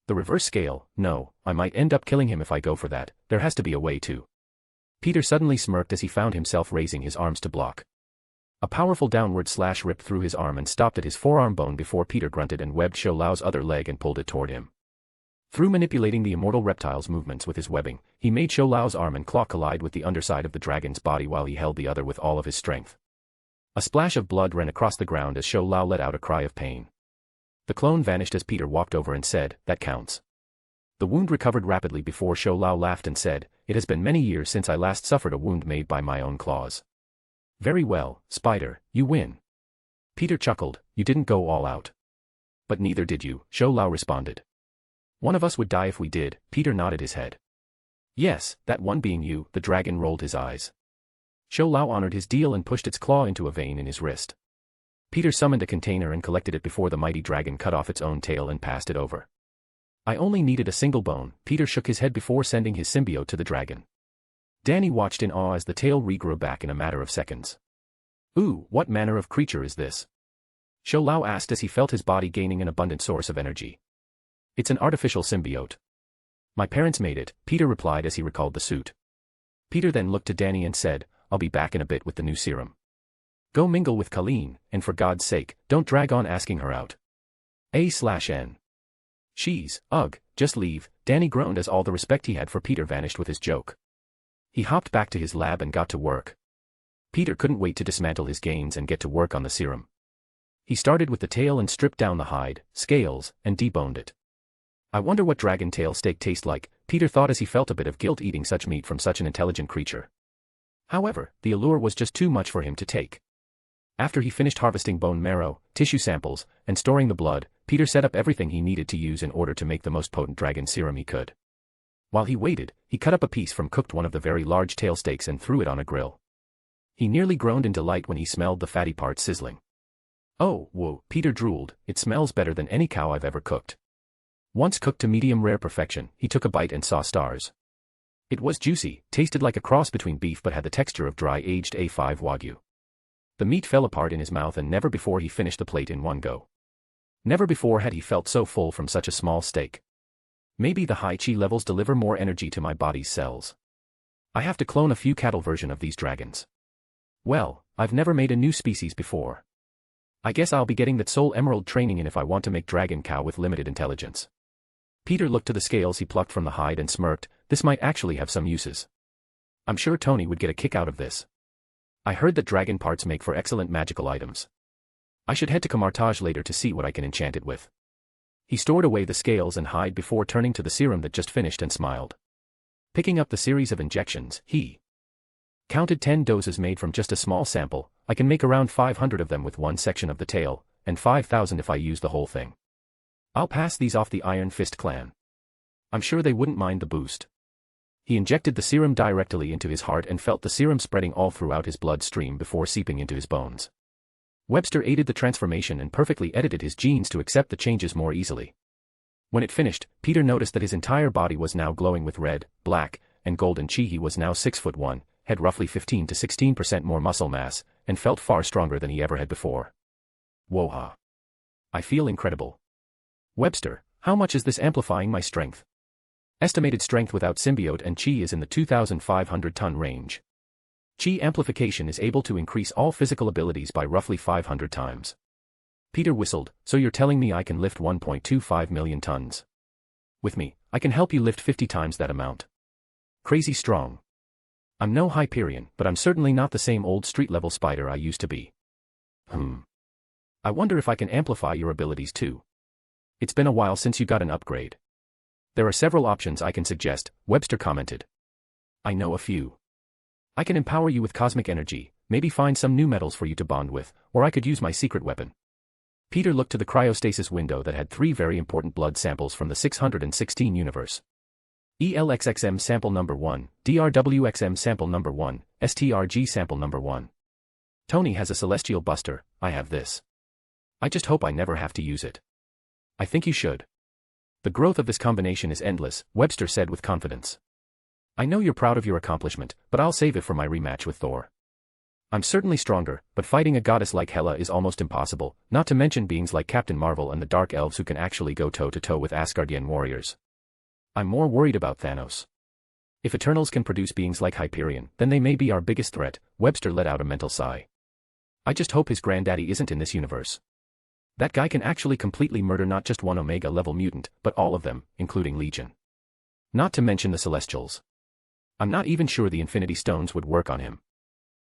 The reverse scale, no, I might end up killing him if I go for that, there has to be a way to. Peter suddenly smirked as he found himself raising his arms to block. A powerful downward slash ripped through his arm and stopped at his forearm bone before Peter grunted and webbed Shou Lao's other leg and pulled it toward him. Through manipulating the immortal reptile's movements with his webbing, he made Shou Lao's arm and claw collide with the underside of the dragon's body while he held the other with all of his strength. A splash of blood ran across the ground as Shou Lao let out a cry of pain. The clone vanished as Peter walked over and said, "That counts." The wound recovered rapidly before Shou Lao laughed and said, "It has been many years since I last suffered a wound made by my own claws." "Very well, Spider, you win." Peter chuckled, "You didn't go all out." "But neither did you," Shou Lao responded. "One of us would die if we did," Peter nodded his head. "Yes, that one being you," the dragon rolled his eyes. Shou Lao honored his deal and pushed its claw into a vein in his wrist. Peter summoned a container and collected it before the mighty dragon cut off its own tail and passed it over. "I only needed a single bone," Peter shook his head before sending his symbiote to the dragon. Danny watched in awe as the tail regrew back in a matter of seconds. "Ooh, what manner of creature is this?" Shou Lao asked as he felt his body gaining an abundant source of energy. "It's an artificial symbiote. My parents made it," Peter replied as he recalled the suit. Peter then looked to Danny and said, "I'll be back in a bit with the new serum. Go mingle with Colleen, and for God's sake, don't drag on asking her out. A/N. She's, ugh, just leave," Danny groaned as all the respect he had for Peter vanished with his joke. He hopped back to his lab and got to work. Peter couldn't wait to dismantle his gains and get to work on the serum. He started with the tail and stripped down the hide, scales, and deboned it. "I wonder what dragon tail steak tastes like," Peter thought as he felt a bit of guilt eating such meat from such an intelligent creature. However, the allure was just too much for him to take. After he finished harvesting bone marrow, tissue samples, and storing the blood, Peter set up everything he needed to use in order to make the most potent dragon serum he could. While he waited, he cut up a piece from cooked one of the very large tail steaks and threw it on a grill. He nearly groaned in delight when he smelled the fatty parts sizzling. "Oh, whoa," Peter drooled, "it smells better than any cow I've ever cooked." Once cooked to medium rare perfection, he took a bite and saw stars. It was juicy, tasted like a cross between beef but had the texture of dry aged A5 Wagyu. The meat fell apart in his mouth and never before he finished the plate in one go. Never before had he felt so full from such a small steak. Maybe the high chi levels deliver more energy to my body's cells. I have to clone a few cattle version of these dragons. Well, I've never made a new species before. I guess I'll be getting that soul emerald training in if I want to make dragon cow with limited intelligence. Peter looked to the scales he plucked from the hide and smirked, this might actually have some uses. I'm sure Tony would get a kick out of this. I heard that dragon parts make for excellent magical items. I should head to Camartage later to see what I can enchant it with. He stored away the scales and hide before turning to the serum that just finished and smiled. Picking up the series of injections, he counted 10 doses made from just a small sample. I can make around 500 of them with one section of the tail, and 5,000 if I use the whole thing. I'll pass these off the Iron Fist clan. I'm sure they wouldn't mind the boost. He injected the serum directly into his heart and felt the serum spreading all throughout his bloodstream before seeping into his bones. Webster aided the transformation and perfectly edited his genes to accept the changes more easily. When it finished, Peter noticed that his entire body was now glowing with red, black, and golden chi. He was now 6'1", had roughly 15 to 16% more muscle mass, and felt far stronger than he ever had before. Woha! I feel incredible. Webster, how much is this amplifying my strength? Estimated strength without symbiote and chi is in the 2,500-ton range. Chi amplification is able to increase all physical abilities by roughly 500 times. Peter whistled, so you're telling me I can lift 1.25 million tons? With me, I can help you lift 50 times that amount. Crazy strong. I'm no Hyperion, but I'm certainly not the same old street-level spider I used to be. I wonder if I can amplify your abilities too. It's been a while since you got an upgrade. There are several options I can suggest, Webster commented. I know a few. I can empower you with cosmic energy, maybe find some new metals for you to bond with, or I could use my secret weapon. Peter looked to the cryostasis window that had 3 very important blood samples from the 616 universe. ELXXM sample number 1, DRWXM sample number 1, STRG sample number 1. Tony has a celestial buster, I have this. I just hope I never have to use it. I think you should. The growth of this combination is endless, Webster said with confidence. I know you're proud of your accomplishment, but I'll save it for my rematch with Thor. I'm certainly stronger, but fighting a goddess like Hela is almost impossible, not to mention beings like Captain Marvel and the Dark Elves who can actually go toe-to-toe with Asgardian warriors. I'm more worried about Thanos. If Eternals can produce beings like Hyperion, then they may be our biggest threat, Webster let out a mental sigh. I just hope his granddaddy isn't in this universe. That guy can actually completely murder not just one Omega-level mutant, but all of them, including Legion. Not to mention the Celestials. I'm not even sure the Infinity Stones would work on him.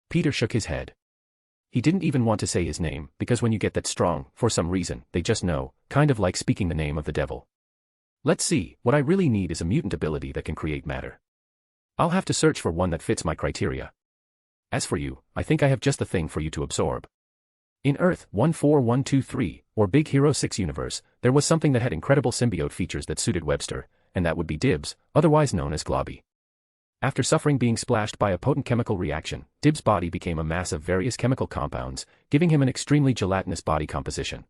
Peter shook his head. He didn't even want to say his name, because when you get that strong, for some reason, they just know, kind of like speaking the name of the devil. Let's see, what I really need is a mutant ability that can create matter. I'll have to search for one that fits my criteria. As for you, I think I have just the thing for you to absorb. In Earth 14123, or Big Hero 6 universe, there was something that had incredible symbiote features that suited Webster, and that would be Dibs, otherwise known as Globby. After suffering being splashed by a potent chemical reaction, Dib's body became a mass of various chemical compounds, giving him an extremely gelatinous body composition.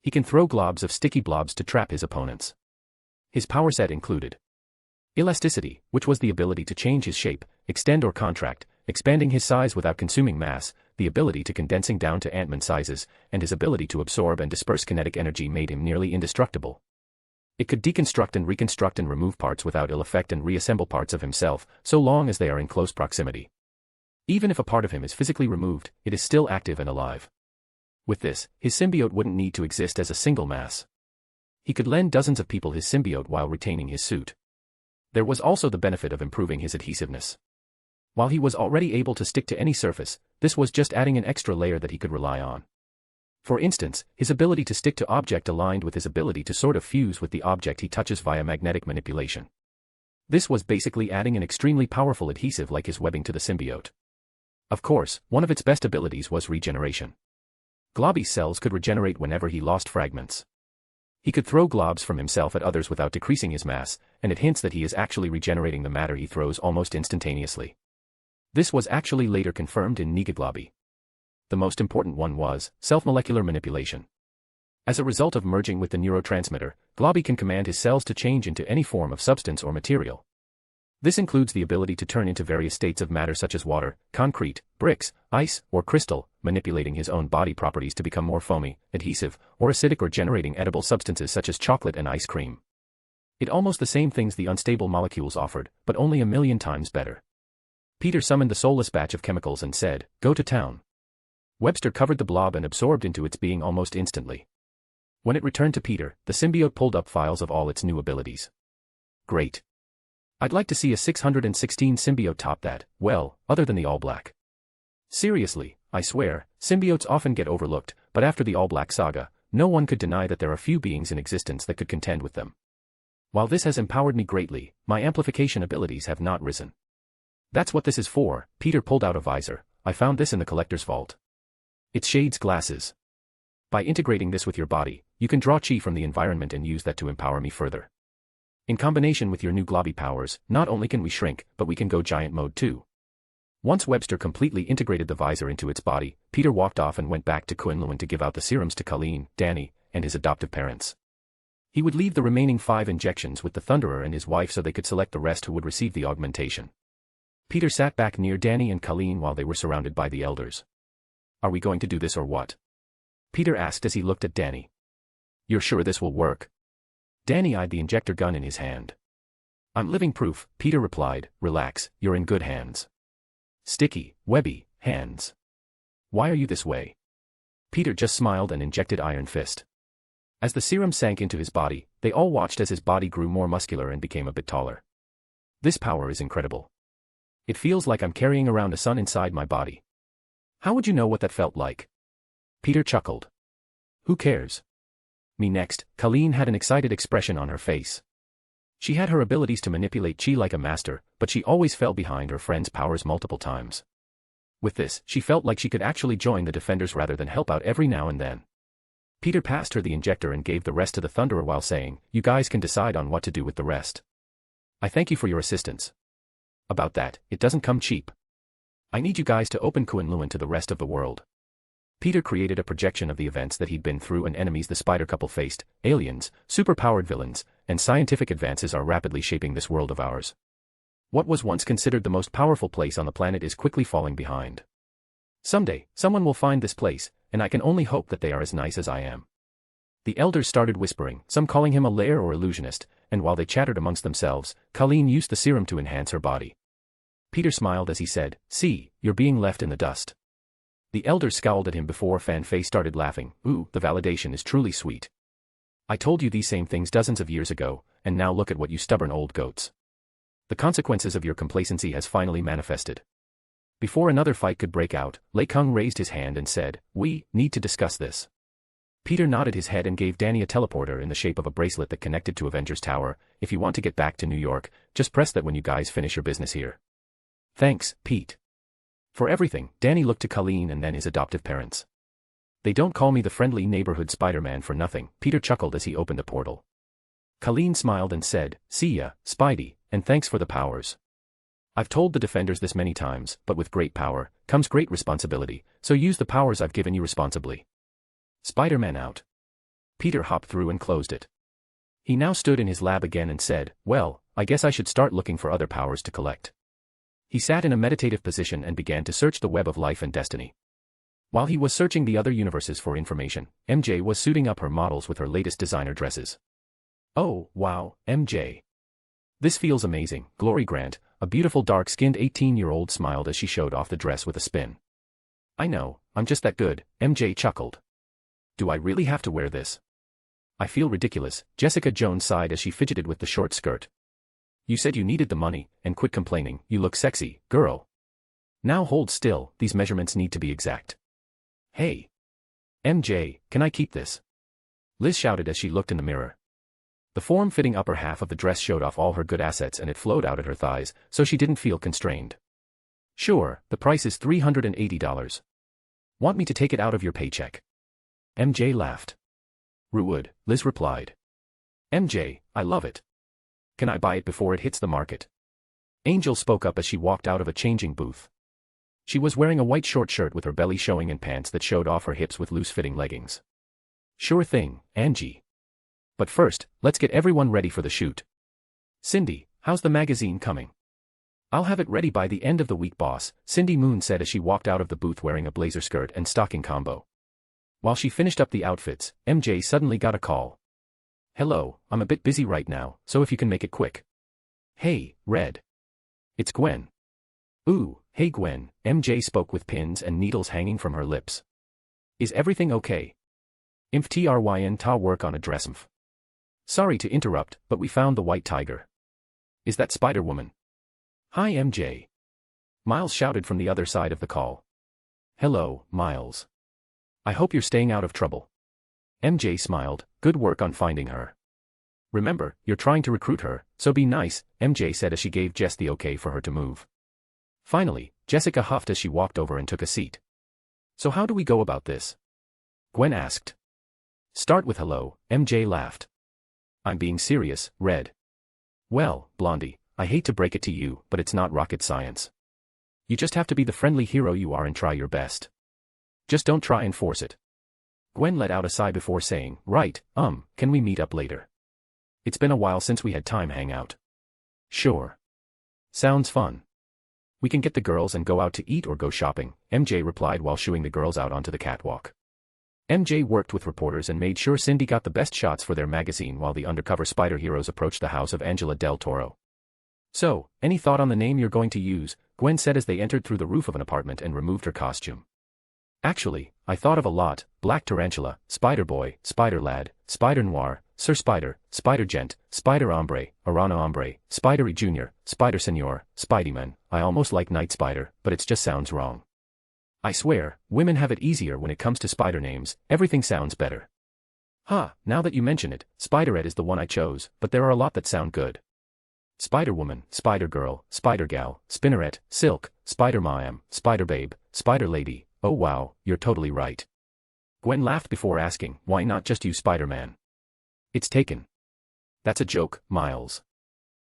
He can throw globs of sticky blobs to trap his opponents. His power set included elasticity, which was the ability to change his shape, extend or contract, expanding his size without consuming mass, the ability to condensing down to Ant-Man sizes, and his ability to absorb and disperse kinetic energy made him nearly indestructible. It could deconstruct and reconstruct and remove parts without ill effect and reassemble parts of himself, so long as they are in close proximity. Even if a part of him is physically removed, it is still active and alive. With this, his symbiote wouldn't need to exist as a single mass. He could lend dozens of people his symbiote while retaining his suit. There was also the benefit of improving his adhesiveness. While he was already able to stick to any surface, this was just adding an extra layer that he could rely on. For instance, his ability to stick to object aligned with his ability to sort of fuse with the object he touches via magnetic manipulation. This was basically adding an extremely powerful adhesive like his webbing to the symbiote. Of course, one of its best abilities was regeneration. Globby's cells could regenerate whenever he lost fragments. He could throw globs from himself at others without decreasing his mass, and it hints that he is actually regenerating the matter he throws almost instantaneously. This was actually later confirmed in Globby. The most important one was self-molecular manipulation. As a result of merging with the neurotransmitter, Globby can command his cells to change into any form of substance or material. This includes the ability to turn into various states of matter such as water, concrete, bricks, ice, or crystal, manipulating his own body properties to become more foamy, adhesive, or acidic or generating edible substances such as chocolate and ice cream. It almost the same things the unstable molecules offered, but only 1,000,000 times better. Peter summoned the soulless batch of chemicals and said, "Go to town." Webster covered the blob and absorbed into its being almost instantly. When it returned to Peter, the symbiote pulled up files of all its new abilities. Great. I'd like to see a 616 symbiote top that, well, other than the all-black. Seriously, I swear, symbiotes often get overlooked, but after the all-black saga, no one could deny that there are few beings in existence that could contend with them. While this has empowered me greatly, my amplification abilities have not risen. That's what this is for. Peter pulled out a visor. I found this in the collector's vault. It's Shade's glasses. By integrating this with your body, you can draw chi from the environment and use that to empower me further. In combination with your new globby powers, not only can we shrink, but we can go giant mode too. Once Webster completely integrated the visor into its body, Peter walked off and went back to Coulson to give out the serums to Colleen, Danny, and his adoptive parents. He would leave the remaining 5 injections with the Thunderer and his wife so they could select the rest who would receive the augmentation. Peter sat back near Danny and Colleen while they were surrounded by the elders. Are we going to do this or what? Peter asked as he looked at Danny. You're sure this will work? Danny eyed the injector gun in his hand. I'm living proof, Peter replied. Relax, you're in good hands. Sticky, webby, hands. Why are you this way? Peter just smiled and injected Iron Fist. As the serum sank into his body, they all watched as his body grew more muscular and became a bit taller. This power is incredible. It feels like I'm carrying around a sun inside my body. How would you know what that felt like? Peter chuckled. Who cares? Me next. Colleen had an excited expression on her face. She had her abilities to manipulate chi like a master, but she always fell behind her friend's powers multiple times. With this, she felt like she could actually join the defenders rather than help out every now and then. Peter passed her the injector and gave the rest to the Thunderer while saying, you guys can decide on what to do with the rest. I thank you for your assistance. About that, it doesn't come cheap. I need you guys to open Coulson to the rest of the world. Peter created a projection of the events that he'd been through and enemies the Spider couple faced, aliens, superpowered villains, and scientific advances are rapidly shaping this world of ours. What was once considered the most powerful place on the planet is quickly falling behind. Someday, someone will find this place, and I can only hope that they are as nice as I am. The elders started whispering, some calling him a lair or illusionist, and while they chattered amongst themselves, Colleen used the serum to enhance her body. Peter smiled as he said, see, you're being left in the dust. The elders scowled at him before Fan-Face started laughing. Ooh, the validation is truly sweet. I told you these same things dozens of years ago, and now look at what you stubborn old goats. The consequences of your complacency has finally manifested. Before another fight could break out, Lei Kung raised his hand and said, we need to discuss this. Peter nodded his head and gave Danny a teleporter in the shape of a bracelet that connected to Avengers Tower. If you want to get back to New York, just press that when you guys finish your business here. Thanks, Pete. For everything, Danny looked to Colleen and then his adoptive parents. They don't call me the friendly neighborhood Spider-Man for nothing, Peter chuckled as he opened the portal. Colleen smiled and said, see ya, Spidey, and thanks for the powers. I've told the defenders this many times, but with great power comes great responsibility, so use the powers I've given you responsibly. Spider-Man out. Peter hopped through and closed it. He now stood in his lab again and said, well, I guess I should start looking for other powers to collect. He sat in a meditative position and began to search the web of life and destiny. While he was searching the other universes for information, MJ was suiting up her models with her latest designer dresses. Oh, wow, MJ. This feels amazing, Glory Grant, a beautiful dark-skinned 18-year-old smiled as she showed off the dress with a spin. I know, I'm just that good, MJ chuckled. Do I really have to wear this? I feel ridiculous, Jessica Jones sighed as she fidgeted with the short skirt. You said you needed the money, and quit complaining, you look sexy, girl. Now hold still, these measurements need to be exact. Hey. MJ, can I keep this? Liz shouted as she looked in the mirror. The form-fitting upper half of the dress showed off all her good assets and it flowed out at her thighs, so she didn't feel constrained. Sure, the price is $380. Want me to take it out of your paycheck? MJ laughed. Rude, Liz replied. MJ, I love it. Can I buy it before it hits the market? Angel spoke up as she walked out of a changing booth. She was wearing a white short shirt with her belly showing and pants that showed off her hips with loose-fitting leggings. Sure thing, Angie. But first, let's get everyone ready for the shoot. Cindy, how's the magazine coming? I'll have it ready by the end of the week, boss, Cindy Moon said as she walked out of the booth wearing a blazer skirt and stocking combo. While she finished up the outfits, MJ suddenly got a call. Hello, I'm a bit busy right now, so if you can make it quick. Hey, Red. It's Gwen. Ooh, hey Gwen, MJ spoke with pins and needles hanging from her lips. Is everything okay? Imf tryn ta work on a dressmf. Sorry to interrupt, but we found the white tiger. Is that Spider-Woman? Hi MJ. Miles shouted from the other side of the call. Hello, Miles. I hope you're staying out of trouble. MJ smiled, good work on finding her. Remember, you're trying to recruit her, so be nice, MJ said as she gave Jess the okay for her to move. Finally, Jessica huffed as she walked over and took a seat. So how do we go about this? Gwen asked. Start with hello, MJ laughed. I'm being serious, Red. Well, Blondie, I hate to break it to you, but it's not rocket science. You just have to be the friendly hero you are and try your best. Just don't try and force it. Gwen let out a sigh before saying, right, can we meet up later? It's been a while since we had time hang out. Sure. Sounds fun. We can get the girls and go out to eat or go shopping, MJ replied while shooing the girls out onto the catwalk. MJ worked with reporters and made sure Cindy got the best shots for their magazine while the undercover spider heroes approached the house of Angela Del Toro. So, any thought on the name you're going to use? Gwen said as they entered through the roof of an apartment and removed her costume. Actually, I thought of a lot: Black Tarantula, Spider-Boy, Spider-Lad, Spider-Noir, Sir Spider, Spider-Gent, Spider-Ombre, Arana Ombre, Spidery Jr., Spider-Senor, Spideyman. I almost like Night Spider, but it just sounds wrong. I swear, women have it easier when it comes to spider names, everything sounds better. Now that you mention it, Spiderette is the one I chose, but there are a lot that sound good. Spider-Woman, Spider-Girl, Spider-Gal, Spinneret, Silk, Spider-Mom, Spider-Babe, Spider-Lady. Oh wow, you're totally right. Gwen laughed before asking, why not just use Spider-Man? It's taken. That's a joke, Miles.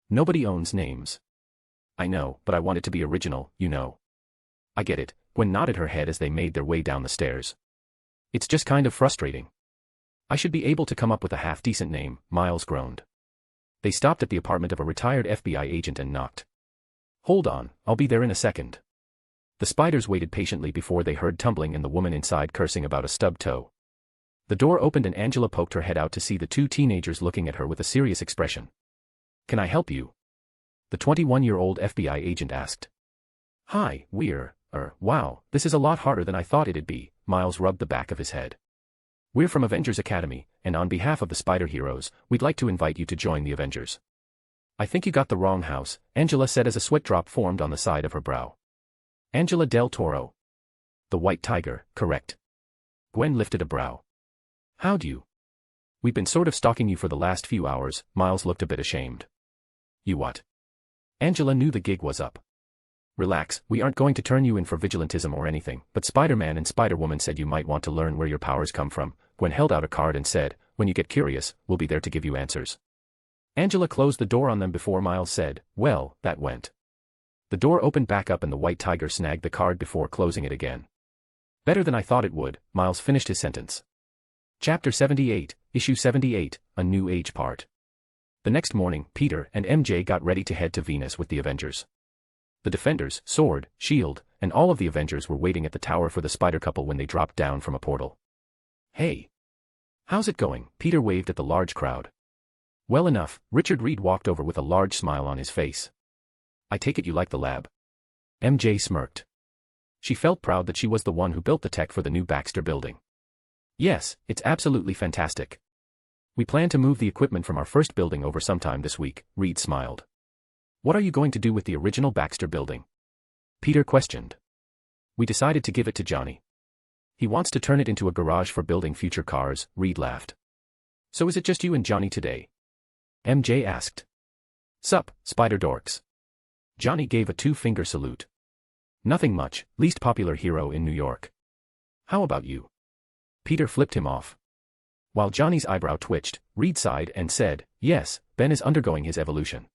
Nobody owns names. I know, but I want it to be original, you know. I get it. Gwen nodded her head as they made their way down the stairs. It's just kind of frustrating. I should be able to come up with a half-decent name, Miles groaned. They stopped at the apartment of a retired FBI agent and knocked. Hold on, I'll be there in a second. The spiders waited patiently before they heard tumbling and the woman inside cursing about a stubbed toe. The door opened and Angela poked her head out to see the two teenagers looking at her with a serious expression. Can I help you? The 21-year-old FBI agent asked. Hi, wow, this is a lot harder than I thought it'd be, Miles rubbed the back of his head. We're from Avengers Academy, and on behalf of the Spider Heroes, we'd like to invite you to join the Avengers. I think you got the wrong house, Angela said as a sweat drop formed on the side of her brow. Angela Del Toro. The White Tiger, correct. Gwen lifted a brow. How'd you? We've been sort of stalking you for the last few hours, Miles looked a bit ashamed. You what? Angela knew the gig was up. Relax, we aren't going to turn you in for vigilantism or anything, but Spider-Man and Spider-Woman said you might want to learn where your powers come from. Gwen held out a card and said, when you get curious, we'll be there to give you answers. Angela closed the door on them before Miles said, well, that went. The door opened back up and the White Tiger snagged the card before closing it again. Better than I thought it would, Miles finished his sentence. Chapter 78, Issue 78, A New Age Part. The next morning, Peter and MJ got ready to head to Venus with the Avengers. The Defenders, Sword, Shield, and all of the Avengers were waiting at the tower for the spider couple when they dropped down from a portal. Hey! How's it going? Peter waved at the large crowd. Well enough, Richard Reed walked over with a large smile on his face. I take it you like the lab? MJ smirked. She felt proud that she was the one who built the tech for the new Baxter building. Yes, it's absolutely fantastic. We plan to move the equipment from our first building over sometime this week, Reed smiled. What are you going to do with the original Baxter building? Peter questioned. We decided to give it to Johnny. He wants to turn it into a garage for building future cars, Reed laughed. So is it just you and Johnny today? MJ asked. Sup, Spider Dorks. Johnny gave a two-finger salute. Nothing much, least popular hero in New York. How about you? Peter flipped him off. While Johnny's eyebrow twitched, Reed sighed and said, yes, Ben is undergoing his evolution.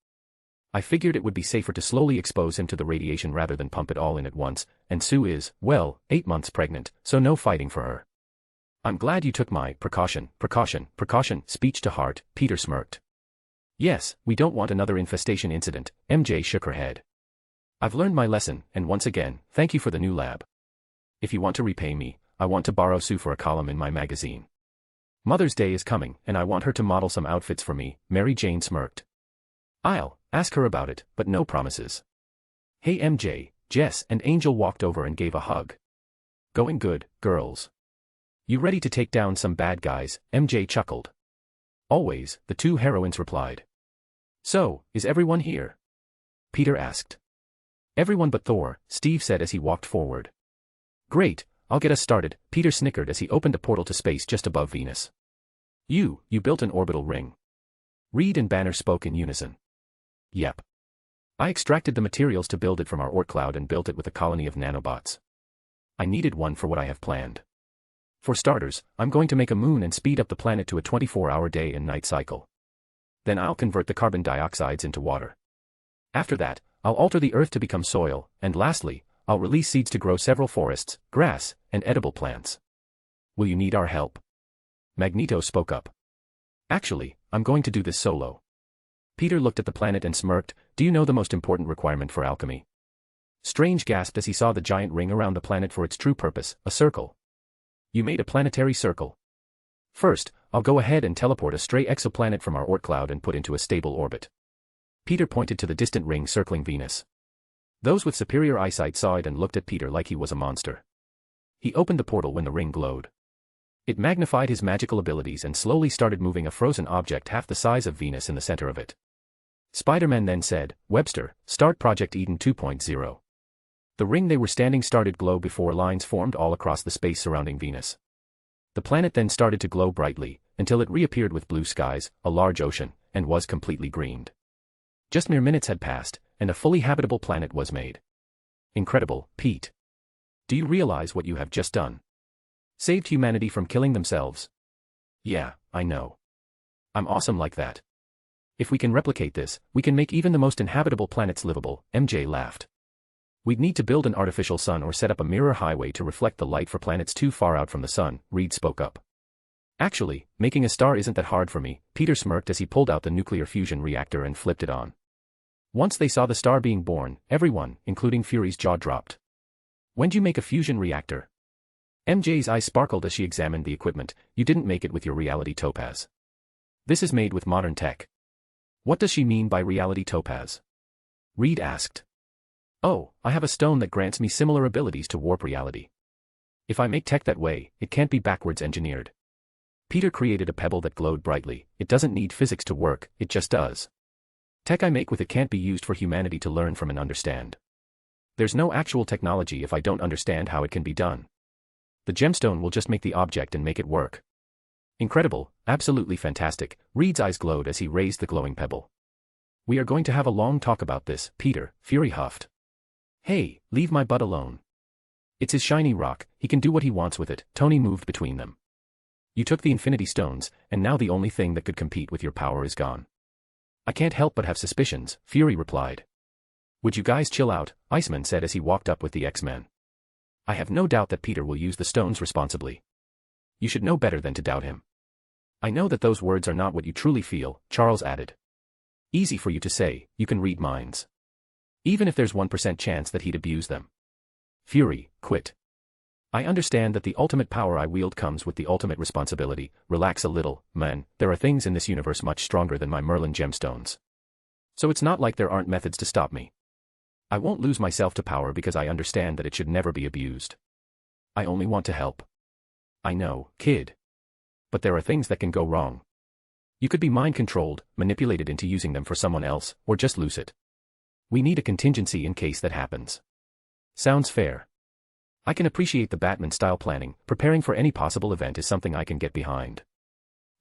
I figured it would be safer to slowly expose him to the radiation rather than pump it all in at once, and Sue is, well, 8 months pregnant, so no fighting for her. I'm glad you took my precaution speech to heart, Peter smirked. Yes, we don't want another infestation incident, MJ shook her head. I've learned my lesson, and once again, thank you for the new lab. If you want to repay me, I want to borrow Sue for a column in my magazine. Mother's Day is coming, and I want her to model some outfits for me, Mary Jane smirked. I'll ask her about it, but no promises. Hey MJ, Jess and Angel walked over and gave a hug. Going good, girls. You ready to take down some bad guys? MJ chuckled. Always, the two heroines replied. So, is everyone here? Peter asked. Everyone but Thor, Steve said as he walked forward. Great, I'll get us started, Peter snickered as he opened a portal to space just above Venus. You built an orbital ring. Reed and Banner spoke in unison. Yep. I extracted the materials to build it from our Oort cloud and built it with a colony of nanobots. I needed one for what I have planned. For starters, I'm going to make a moon and speed up the planet to a 24-hour day and night cycle. Then I'll convert the carbon dioxides into water. After that, I'll alter the earth to become soil, and lastly, I'll release seeds to grow several forests, grass, and edible plants. Will you need our help? Magneto spoke up. Actually, I'm going to do this solo. Peter looked at the planet and smirked. Do you know the most important requirement for alchemy? Strange gasped as he saw the giant ring around the planet for its true purpose, a circle. You made a planetary circle. First, I'll go ahead and teleport a stray exoplanet from our Oort cloud and put into a stable orbit. Peter pointed to the distant ring circling Venus. Those with superior eyesight saw it and looked at Peter like he was a monster. He opened the portal when the ring glowed. It magnified his magical abilities and slowly started moving a frozen object half the size of Venus in the center of it. Spider-Man then said, Webster, start Project Eden 2.0. The ring they were standing started glow before lines formed all across the space surrounding Venus. The planet then started to glow brightly, until it reappeared with blue skies, a large ocean, and was completely greened. Just mere minutes had passed, and a fully habitable planet was made. Incredible, Pete. Do you realize what you have just done? Saved humanity from killing themselves. Yeah, I know. I'm awesome like that. If we can replicate this, we can make even the most inhabitable planets livable, MJ laughed. We'd need to build an artificial sun or set up a mirror highway to reflect the light for planets too far out from the sun, Reed spoke up. Actually, making a star isn't that hard for me, Peter smirked as he pulled out the nuclear fusion reactor and flipped it on. Once they saw the star being born, everyone, including Fury's jaw dropped. When'd you make a fusion reactor? MJ's eyes sparkled as she examined the equipment. You didn't make it with your reality topaz. This is made with modern tech. What does she mean by reality topaz? Reed asked. Oh, I have a stone that grants me similar abilities to warp reality. If I make tech that way, it can't be backwards engineered. Peter created a pebble that glowed brightly. It doesn't need physics to work, it just does. Tech I make with it can't be used for humanity to learn from and understand. There's no actual technology if I don't understand how it can be done. The gemstone will just make the object and make it work. Incredible, absolutely fantastic, Reed's eyes glowed as he raised the glowing pebble. We are going to have a long talk about this, Peter, Fury huffed. Hey, leave my butt alone. It's his shiny rock, he can do what he wants with it, Tony moved between them. You took the Infinity Stones, and now the only thing that could compete with your power is gone. I can't help but have suspicions, Fury replied. Would you guys chill out, Iceman said as he walked up with the X-Men. I have no doubt that Peter will use the stones responsibly. You should know better than to doubt him. I know that those words are not what you truly feel, Charles added. Easy for you to say, you can read minds. Even if there's 1% chance that he'd abuse them. Fury, quit. I understand that the ultimate power I wield comes with the ultimate responsibility. Relax a little, man, there are things in this universe much stronger than my Merlin gemstones. So it's not like there aren't methods to stop me. I won't lose myself to power because I understand that it should never be abused. I only want to help. I know, kid. But there are things that can go wrong. You could be mind-controlled, manipulated into using them for someone else, or just lose it. We need a contingency in case that happens. Sounds fair. I can appreciate the Batman-style planning. Preparing for any possible event is something I can get behind.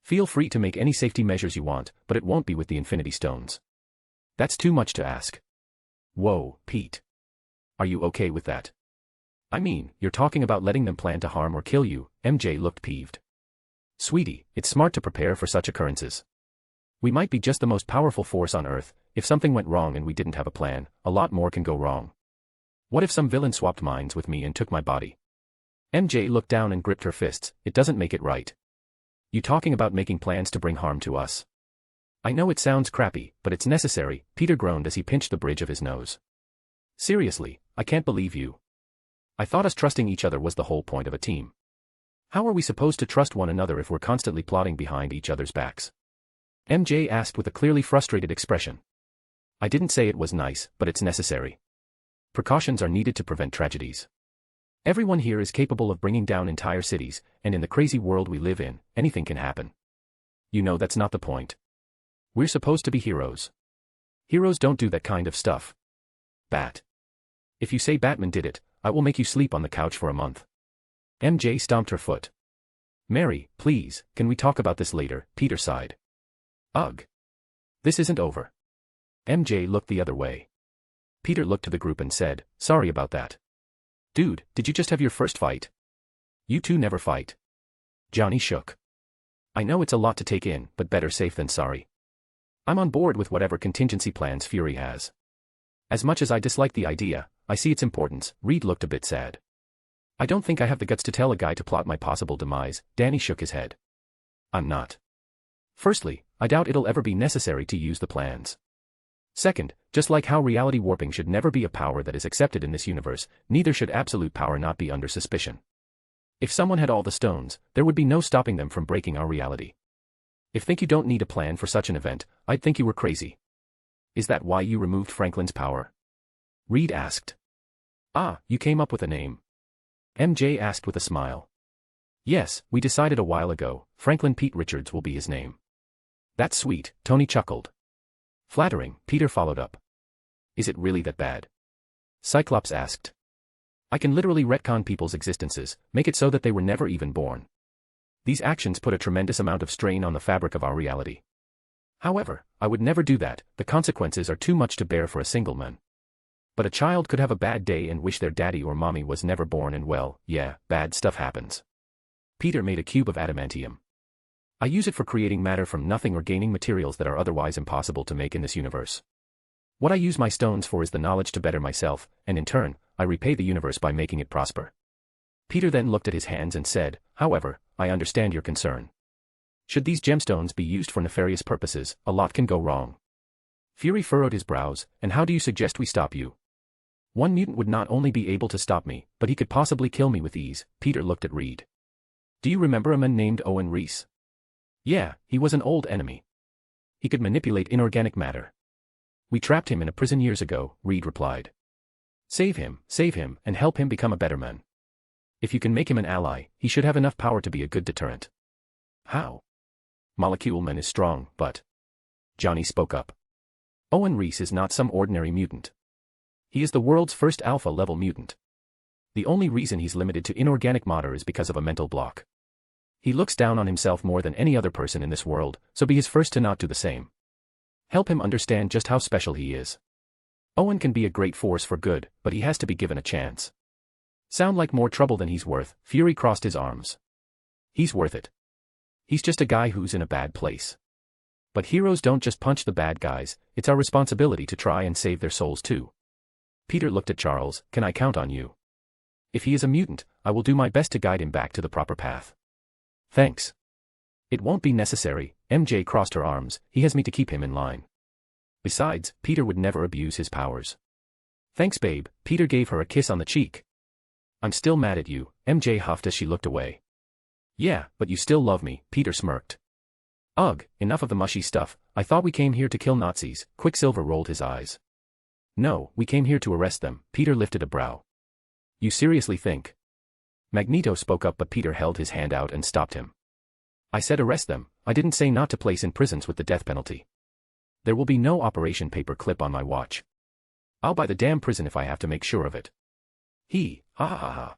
Feel free to make any safety measures you want, but it won't be with the Infinity Stones. That's too much to ask. Whoa, Pete. Are you okay with that? I mean, you're talking about letting them plan to harm or kill you, MJ looked peeved. Sweetie, it's smart to prepare for such occurrences. We might be just the most powerful force on Earth. If something went wrong and we didn't have a plan, a lot more can go wrong. What if some villain swapped minds with me and took my body? MJ looked down and gripped her fists. It doesn't make it right. You talking about making plans to bring harm to us? I know it sounds crappy, but it's necessary, Peter groaned as he pinched the bridge of his nose. Seriously, I can't believe you. I thought us trusting each other was the whole point of a team. How are we supposed to trust one another if we're constantly plotting behind each other's backs? MJ asked with a clearly frustrated expression. I didn't say it was nice, but it's necessary. Precautions are needed to prevent tragedies. Everyone here is capable of bringing down entire cities, and in the crazy world we live in, anything can happen. You know that's not the point. We're supposed to be heroes. Heroes don't do that kind of stuff. Bat. If you say Batman did it, I will make you sleep on the couch for a month. MJ stomped her foot. Mary, please, can we talk about this later? Peter sighed. Ugh. This isn't over. MJ looked the other way. Peter looked to the group and said, sorry about that. Dude, did you just have your first fight? You two never fight. Johnny shook. I know it's a lot to take in, but better safe than sorry. I'm on board with whatever contingency plans Fury has. As much as I dislike the idea, I see its importance. Reed looked a bit sad. I don't think I have the guts to tell a guy to plot my possible demise. Danny shook his head. I'm not. Firstly, I doubt it'll ever be necessary to use the plans. Second, just like how reality warping should never be a power that is accepted in this universe, neither should absolute power not be under suspicion. If someone had all the stones, there would be no stopping them from breaking our reality. If think you don't need a plan for such an event, I'd think you were crazy. Is that why you removed Franklin's power? Reed asked. Ah, you came up with a name. MJ asked with a smile. Yes, we decided a while ago, Franklin Pete Richards will be his name. That's sweet, Tony chuckled. Flattering, Peter followed up. Is it really that bad? Cyclops asked. I can literally retcon people's existences, make it so that they were never even born. These actions put a tremendous amount of strain on the fabric of our reality. However, I would never do that, the consequences are too much to bear for a single man. But a child could have a bad day and wish their daddy or mommy was never born and well, yeah, bad stuff happens. Peter made a cube of adamantium. I use it for creating matter from nothing or gaining materials that are otherwise impossible to make in this universe. What I use my stones for is the knowledge to better myself, and in turn, I repay the universe by making it prosper. Peter then looked at his hands and said, however, I understand your concern. Should these gemstones be used for nefarious purposes, a lot can go wrong. Fury furrowed his brows, and how do you suggest we stop you? One mutant would not only be able to stop me, but he could possibly kill me with ease. Peter looked at Reed. Do you remember a man named Owen Reese? Yeah, he was an old enemy. He could manipulate inorganic matter. We trapped him in a prison years ago, Reed replied. Save him, and help him become a better man. If you can make him an ally, he should have enough power to be a good deterrent. How? Molecule Man is strong, but... Johnny spoke up. Owen Reese is not some ordinary mutant. He is the world's first alpha-level mutant. The only reason he's limited to inorganic matter is because of a mental block. He looks down on himself more than any other person in this world, so be his first to not do the same. Help him understand just how special he is. Owen can be a great force for good, but he has to be given a chance. Sound like more trouble than he's worth, Fury crossed his arms. He's worth it. He's just a guy who's in a bad place. But heroes don't just punch the bad guys, it's our responsibility to try and save their souls too. Peter looked at Charles, can I count on you? If he is a mutant, I will do my best to guide him back to the proper path. Thanks. It won't be necessary, MJ crossed her arms, he has me to keep him in line. Besides, Peter would never abuse his powers. Thanks babe, Peter gave her a kiss on the cheek. I'm still mad at you, MJ huffed as she looked away. Yeah, but you still love me, Peter smirked. Ugh, enough of the mushy stuff, I thought we came here to kill Nazis, Quicksilver rolled his eyes. No, we came here to arrest them, Peter lifted a brow. You seriously think? Magneto spoke up but Peter held his hand out and stopped him. I said arrest them, I didn't say not to place in prisons with the death penalty. There will be no Operation Paperclip on my watch. I'll buy the damn prison if I have to make sure of it. Ha ha ha ha.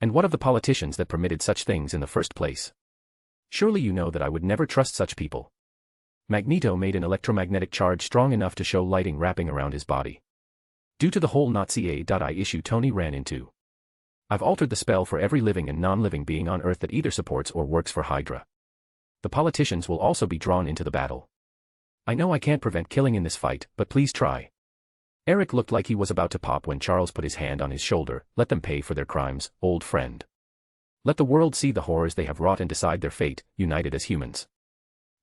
And what of the politicians that permitted such things in the first place? Surely you know that I would never trust such people. Magneto made an electromagnetic charge strong enough to show lighting wrapping around his body. Due to the whole Nazi AI issue Tony ran into. I've altered the spell for every living and non-living being on Earth that either supports or works for Hydra. The politicians will also be drawn into the battle. I know I can't prevent killing in this fight, but please try. Eric looked like he was about to pop when Charles put his hand on his shoulder. Let them pay for their crimes, old friend. Let the world see the horrors they have wrought and decide their fate, united as humans.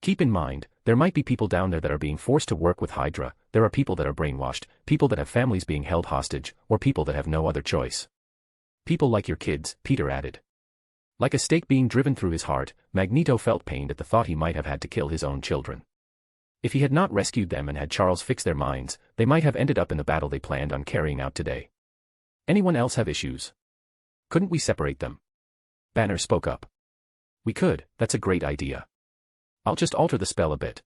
Keep in mind, there might be people down there that are being forced to work with Hydra, there are people that are brainwashed, people that have families being held hostage, or people that have no other choice. People like your kids, Peter added. Like a stake being driven through his heart, Magneto felt pained at the thought he might have had to kill his own children. If he had not rescued them and had Charles fix their minds, they might have ended up in the battle they planned on carrying out today. Anyone else have issues? Couldn't we separate them? Banner spoke up. We could, that's a great idea. I'll just alter the spell a bit.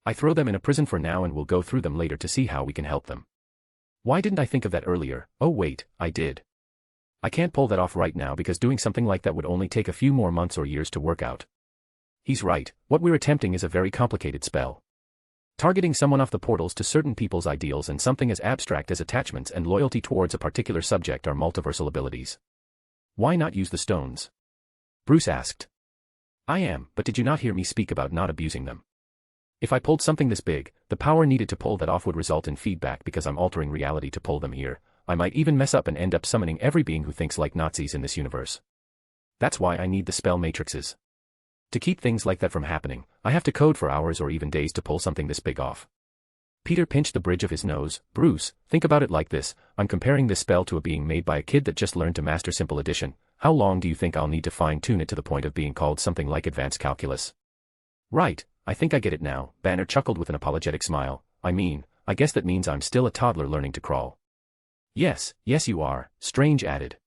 I throw them in a prison for now and we'll go through them later to see how we can help them. Why didn't I think of that earlier? Oh wait, I did. I can't pull that off right now because doing something like that would only take a few more months or years to work out. He's right, what we're attempting is a very complicated spell. Targeting someone off the portals to certain people's ideals and something as abstract as attachments and loyalty towards a particular subject are multiversal abilities. Why not use the stones? Bruce asked. I am, but did you not hear me speak about not abusing them? If I pulled something this big, the power needed to pull that off would result in feedback because I'm altering reality to pull them here. I might even mess up and end up summoning every being who thinks like Nazis in this universe. That's why I need the spell matrices. To keep things like that from happening, I have to code for hours or even days to pull something this big off. Peter pinched the bridge of his nose. Bruce, think about it like this. I'm comparing this spell to a being made by a kid that just learned to master simple addition. How long do you think I'll need to fine-tune it to the point of being called something like advanced calculus? Right, I think I get it now, Banner chuckled with an apologetic smile. I guess that means I'm still a toddler learning to crawl. Yes you are, Strange added.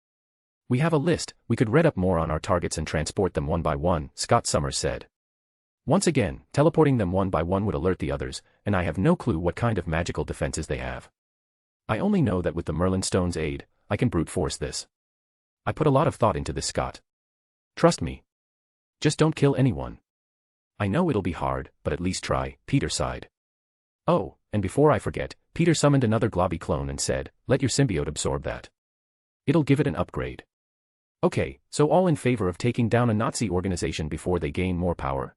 We have a list, we could read up more on our targets and transport them one by one, Scott Summers said. Once again, teleporting them one by one would alert the others, and I have no clue what kind of magical defenses they have. I only know that with the Merlin Stone's aid, I can brute force this. I put a lot of thought into this, Scott. Trust me. Just don't kill anyone. I know it'll be hard, but at least try, Peter sighed. Oh, and before I forget, Peter summoned another globby clone and said, let your symbiote absorb that. It'll give it an upgrade. Okay, so all in favor of taking down a Nazi organization before they gain more power?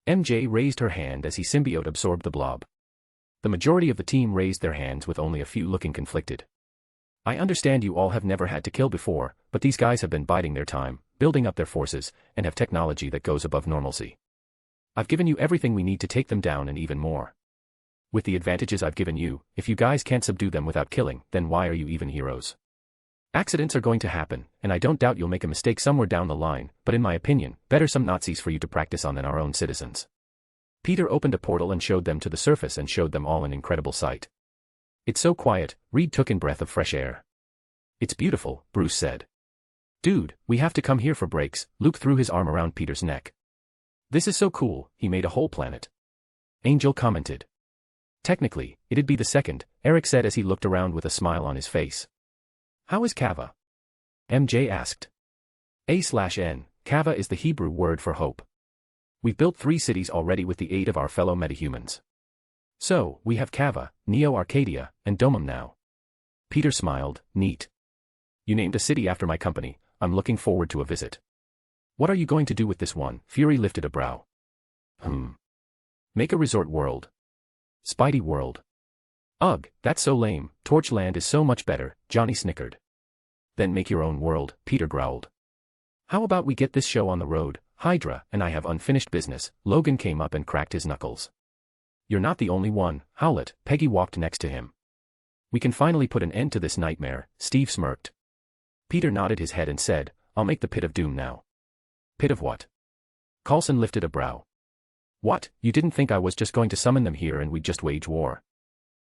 MJ raised her hand as he symbiote absorbed the blob. The majority of the team raised their hands with only a few looking conflicted. I understand you all have never had to kill before, but these guys have been biding their time, building up their forces, and have technology that goes above normalcy. I've given you everything we need to take them down and even more. With the advantages I've given you, if you guys can't subdue them without killing, then why are you even heroes? Accidents are going to happen, and I don't doubt you'll make a mistake somewhere down the line, but in my opinion, better some Nazis for you to practice on than our own citizens. Peter opened a portal and showed them to the surface and showed them all an incredible sight. It's so quiet, Reed took in breath of fresh air. It's beautiful, Bruce said. Dude, we have to come here for breaks, Luke threw his arm around Peter's neck. This is so cool, he made a whole planet. Angel commented. Technically, it'd be the second, Eric said as he looked around with a smile on his face. How is Kava? MJ asked. A/N, Kava is the Hebrew word for hope. We've built 3 cities already with the aid of our fellow metahumans. So, we have Kava, Neo Arcadia, and Domum now. Peter smiled, neat. You named a city after my company, I'm looking forward to a visit. What are you going to do with this one? Fury lifted a brow. Make a resort world. Spidey world. Ugh, that's so lame, Torchland is so much better, Johnny snickered. Then make your own world, Peter growled. How about we get this show on the road? Hydra and I have unfinished business, Logan came up and cracked his knuckles. You're not the only one, Howlett, Peggy walked next to him. We can finally put an end to this nightmare, Steve smirked. Peter nodded his head and said, I'll make the Pit of Doom now. Pit of what? Coulson lifted a brow. What, you didn't think I was just going to summon them here and we'd just wage war?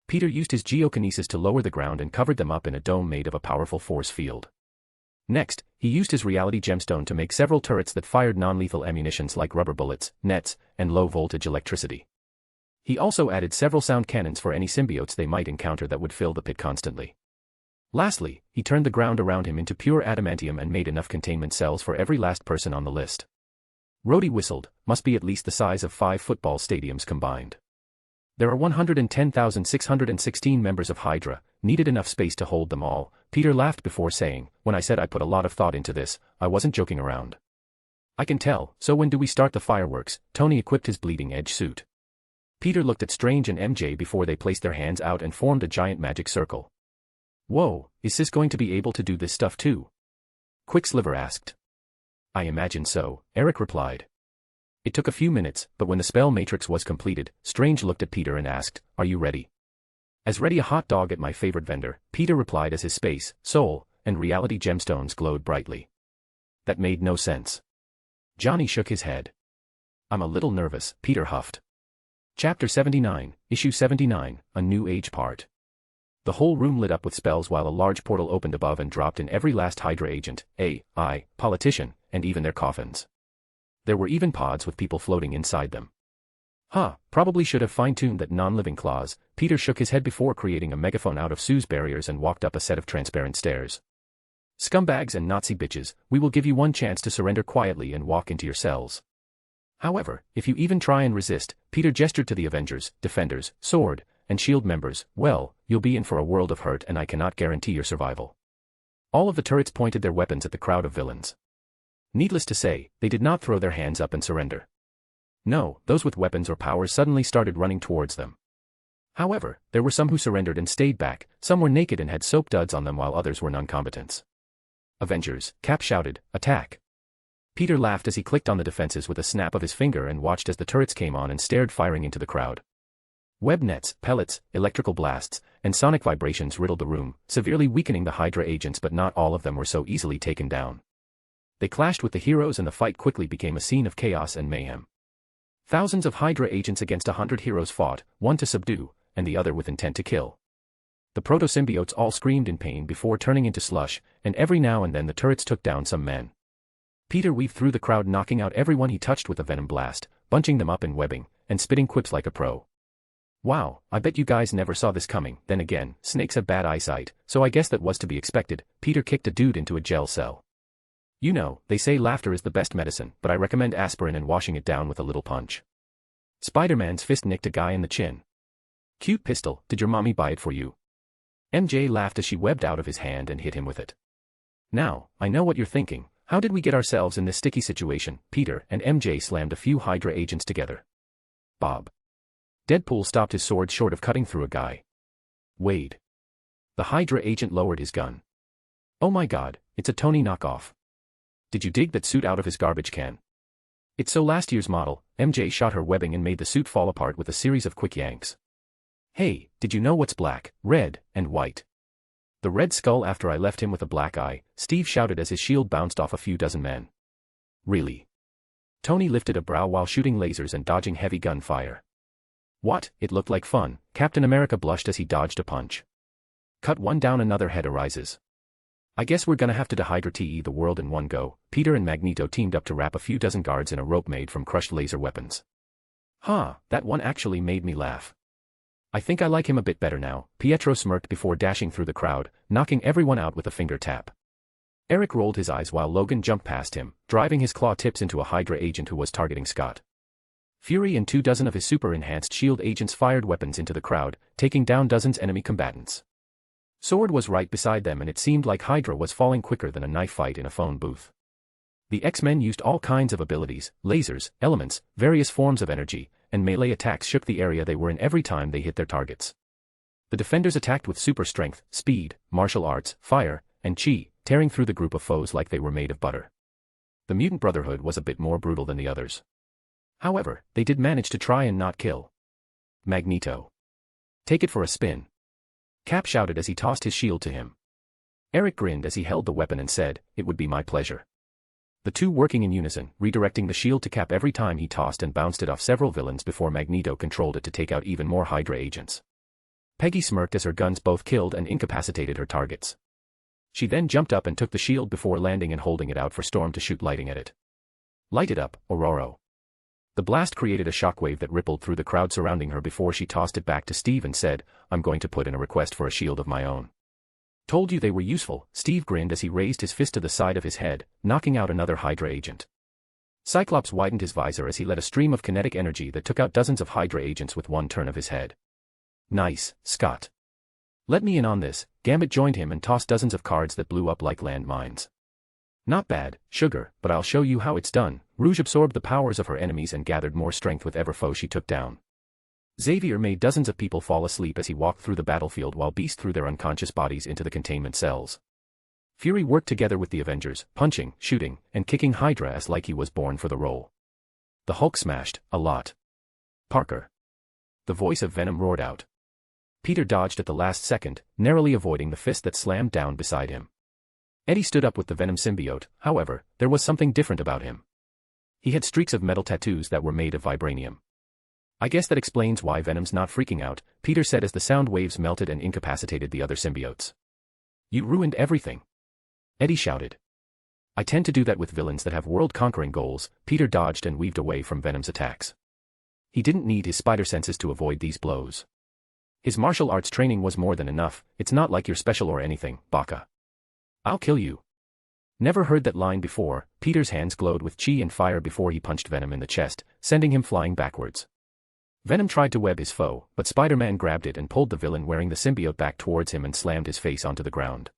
Peter used his geokinesis to lower the ground and covered them up in a dome made of a powerful force field. Next, he used his reality gemstone to make several turrets that fired non-lethal ammunitions like rubber bullets, nets, and low-voltage electricity. He also added several sound cannons for any symbiotes they might encounter that would fill the pit constantly. Lastly, he turned the ground around him into pure adamantium and made enough containment cells for every last person on the list. Rhodey whistled, must be at least the size of 5 football stadiums combined. There are 110,616 members of Hydra, needed enough space to hold them all. Peter laughed before saying, when I said I put a lot of thought into this, I wasn't joking around. I can tell, so when do we start the fireworks? Tony equipped his bleeding edge suit. Peter looked at Strange and MJ before they placed their hands out and formed a giant magic circle. Whoa, is Sis going to be able to do this stuff too? Quicksilver asked. I imagine so, Eric replied. It took a few minutes, but when the spell matrix was completed, Strange looked at Peter and asked, are you ready? As ready a hot dog at my favorite vendor, Peter replied as his space, soul, and reality gemstones glowed brightly. That made no sense. Johnny shook his head. I'm a little nervous, Peter huffed. Chapter 79, Issue 79, A New Age Part. The whole room lit up with spells while a large portal opened above and dropped in every last Hydra agent, AI, politician, and even their coffins. There were even pods with people floating inside them. Probably should have fine-tuned that non-living clause. Peter shook his head before creating a megaphone out of Sue's barriers and walked up a set of transparent stairs. Scumbags and Nazi bitches, we will give you one chance to surrender quietly and walk into your cells. However, if you even try and resist, Peter gestured to the Avengers, Defenders, Sword, and Shield members, well, you'll be in for a world of hurt and I cannot guarantee your survival. All of the turrets pointed their weapons at the crowd of villains. Needless to say, they did not throw their hands up and surrender. No, those with weapons or powers suddenly started running towards them. However, there were some who surrendered and stayed back, some were naked and had soap duds on them while others were non-combatants. Avengers, Cap shouted, attack. Peter laughed as he clicked on the defenses with a snap of his finger and watched as the turrets came on and stared firing into the crowd. Web nets, pellets, electrical blasts, and sonic vibrations riddled the room, severely weakening the Hydra agents, but not all of them were so easily taken down. They clashed with the heroes and the fight quickly became a scene of chaos and mayhem. Thousands of Hydra agents against 100 heroes fought, one to subdue, and the other with intent to kill. The proto-symbiotes all screamed in pain before turning into slush, and every now and then the turrets took down some men. Peter weaved through the crowd, knocking out everyone he touched with a venom blast, bunching them up in webbing, and spitting quips like a pro. Wow, I bet you guys never saw this coming. Then again, snakes have bad eyesight, so I guess that was to be expected. Peter kicked a dude into a jail cell. You know, they say laughter is the best medicine, but I recommend aspirin and washing it down with a little punch. Spider-Man's fist nicked a guy in the chin. Cute pistol, did your mommy buy it for you? MJ laughed as she webbed out of his hand and hit him with it. Now, I know what you're thinking. How did we get ourselves in this sticky situation? Peter and MJ slammed a few Hydra agents together. Bob. Deadpool stopped his sword short of cutting through a guy. Wade. The Hydra agent lowered his gun. Oh my god, it's a Tony knockoff. Did you dig that suit out of his garbage can? It's so last year's model. MJ shot her webbing and made the suit fall apart with a series of quick yanks. Hey, did you know what's black, red, and white? The Red Skull. After I left him with a black eye, Steve shouted as his shield bounced off a few dozen men. Really? Tony lifted a brow while shooting lasers and dodging heavy gunfire. What, it looked like fun. Captain America blushed as he dodged a punch. Cut one down, another head arises. I guess we're gonna have to Hydra the world in one go. Peter and Magneto teamed up to wrap a few dozen guards in a rope made from crushed laser weapons. Huh, that one actually made me laugh. I think I like him a bit better now. Pietro smirked before dashing through the crowd, knocking everyone out with a finger tap. Eric rolled his eyes while Logan jumped past him, driving his claw tips into a Hydra agent who was targeting Scott. Fury and 24 of his super-enhanced shield agents fired weapons into the crowd, taking down dozens enemy combatants. Sword was right beside them and it seemed like Hydra was falling quicker than a knife fight in a phone booth. The X-Men used all kinds of abilities, lasers, elements, various forms of energy, and melee attacks shook the area they were in every time they hit their targets. The defenders attacked with super strength, speed, martial arts, fire, and chi, tearing through the group of foes like they were made of butter. The Mutant Brotherhood was a bit more brutal than the others. However, they did manage to try and not kill. Magneto. Take it for a spin. Cap shouted as he tossed his shield to him. Eric grinned as he held the weapon and said, it would be my pleasure. The two working in unison, redirecting the shield to Cap every time he tossed and bounced it off several villains before Magneto controlled it to take out even more Hydra agents. Peggy smirked as her guns both killed and incapacitated her targets. She then jumped up and took the shield before landing and holding it out for Storm to shoot lighting at it. Light it up, Aurora. The blast created a shockwave that rippled through the crowd surrounding her before she tossed it back to Steve and said, I'm going to put in a request for a shield of my own. Told you they were useful. Steve grinned as he raised his fist to the side of his head, knocking out another Hydra agent. Cyclops widened his visor as he let a stream of kinetic energy that took out dozens of Hydra agents with one turn of his head. Nice, Scott. Let me in on this. Gambit joined him and tossed dozens of cards that blew up like landmines. Not bad, Sugar, but I'll show you how it's done. Rouge absorbed the powers of her enemies and gathered more strength with every foe she took down. Xavier made dozens of people fall asleep as he walked through the battlefield while Beast threw their unconscious bodies into the containment cells. Fury worked together with the Avengers, punching, shooting, and kicking Hydra as like he was born for the role. The Hulk smashed, a lot. Parker. The voice of Venom roared out. Peter dodged at the last second, narrowly avoiding the fist that slammed down beside him. Eddie stood up with the Venom symbiote, however, there was something different about him. He had streaks of metal tattoos that were made of vibranium. I guess that explains why Venom's not freaking out, Peter said as the sound waves melted and incapacitated the other symbiotes. You ruined everything. Eddie shouted. I tend to do that with villains that have world-conquering goals. Peter dodged and weaved away from Venom's attacks. He didn't need his spider senses to avoid these blows. His martial arts training was more than enough. It's not like you're special or anything, Baka. I'll kill you. Never heard that line before. Peter's hands glowed with chi and fire before he punched Venom in the chest, sending him flying backwards. Venom tried to web his foe, but Spider-Man grabbed it and pulled the villain wearing the symbiote back towards him and slammed his face onto the ground.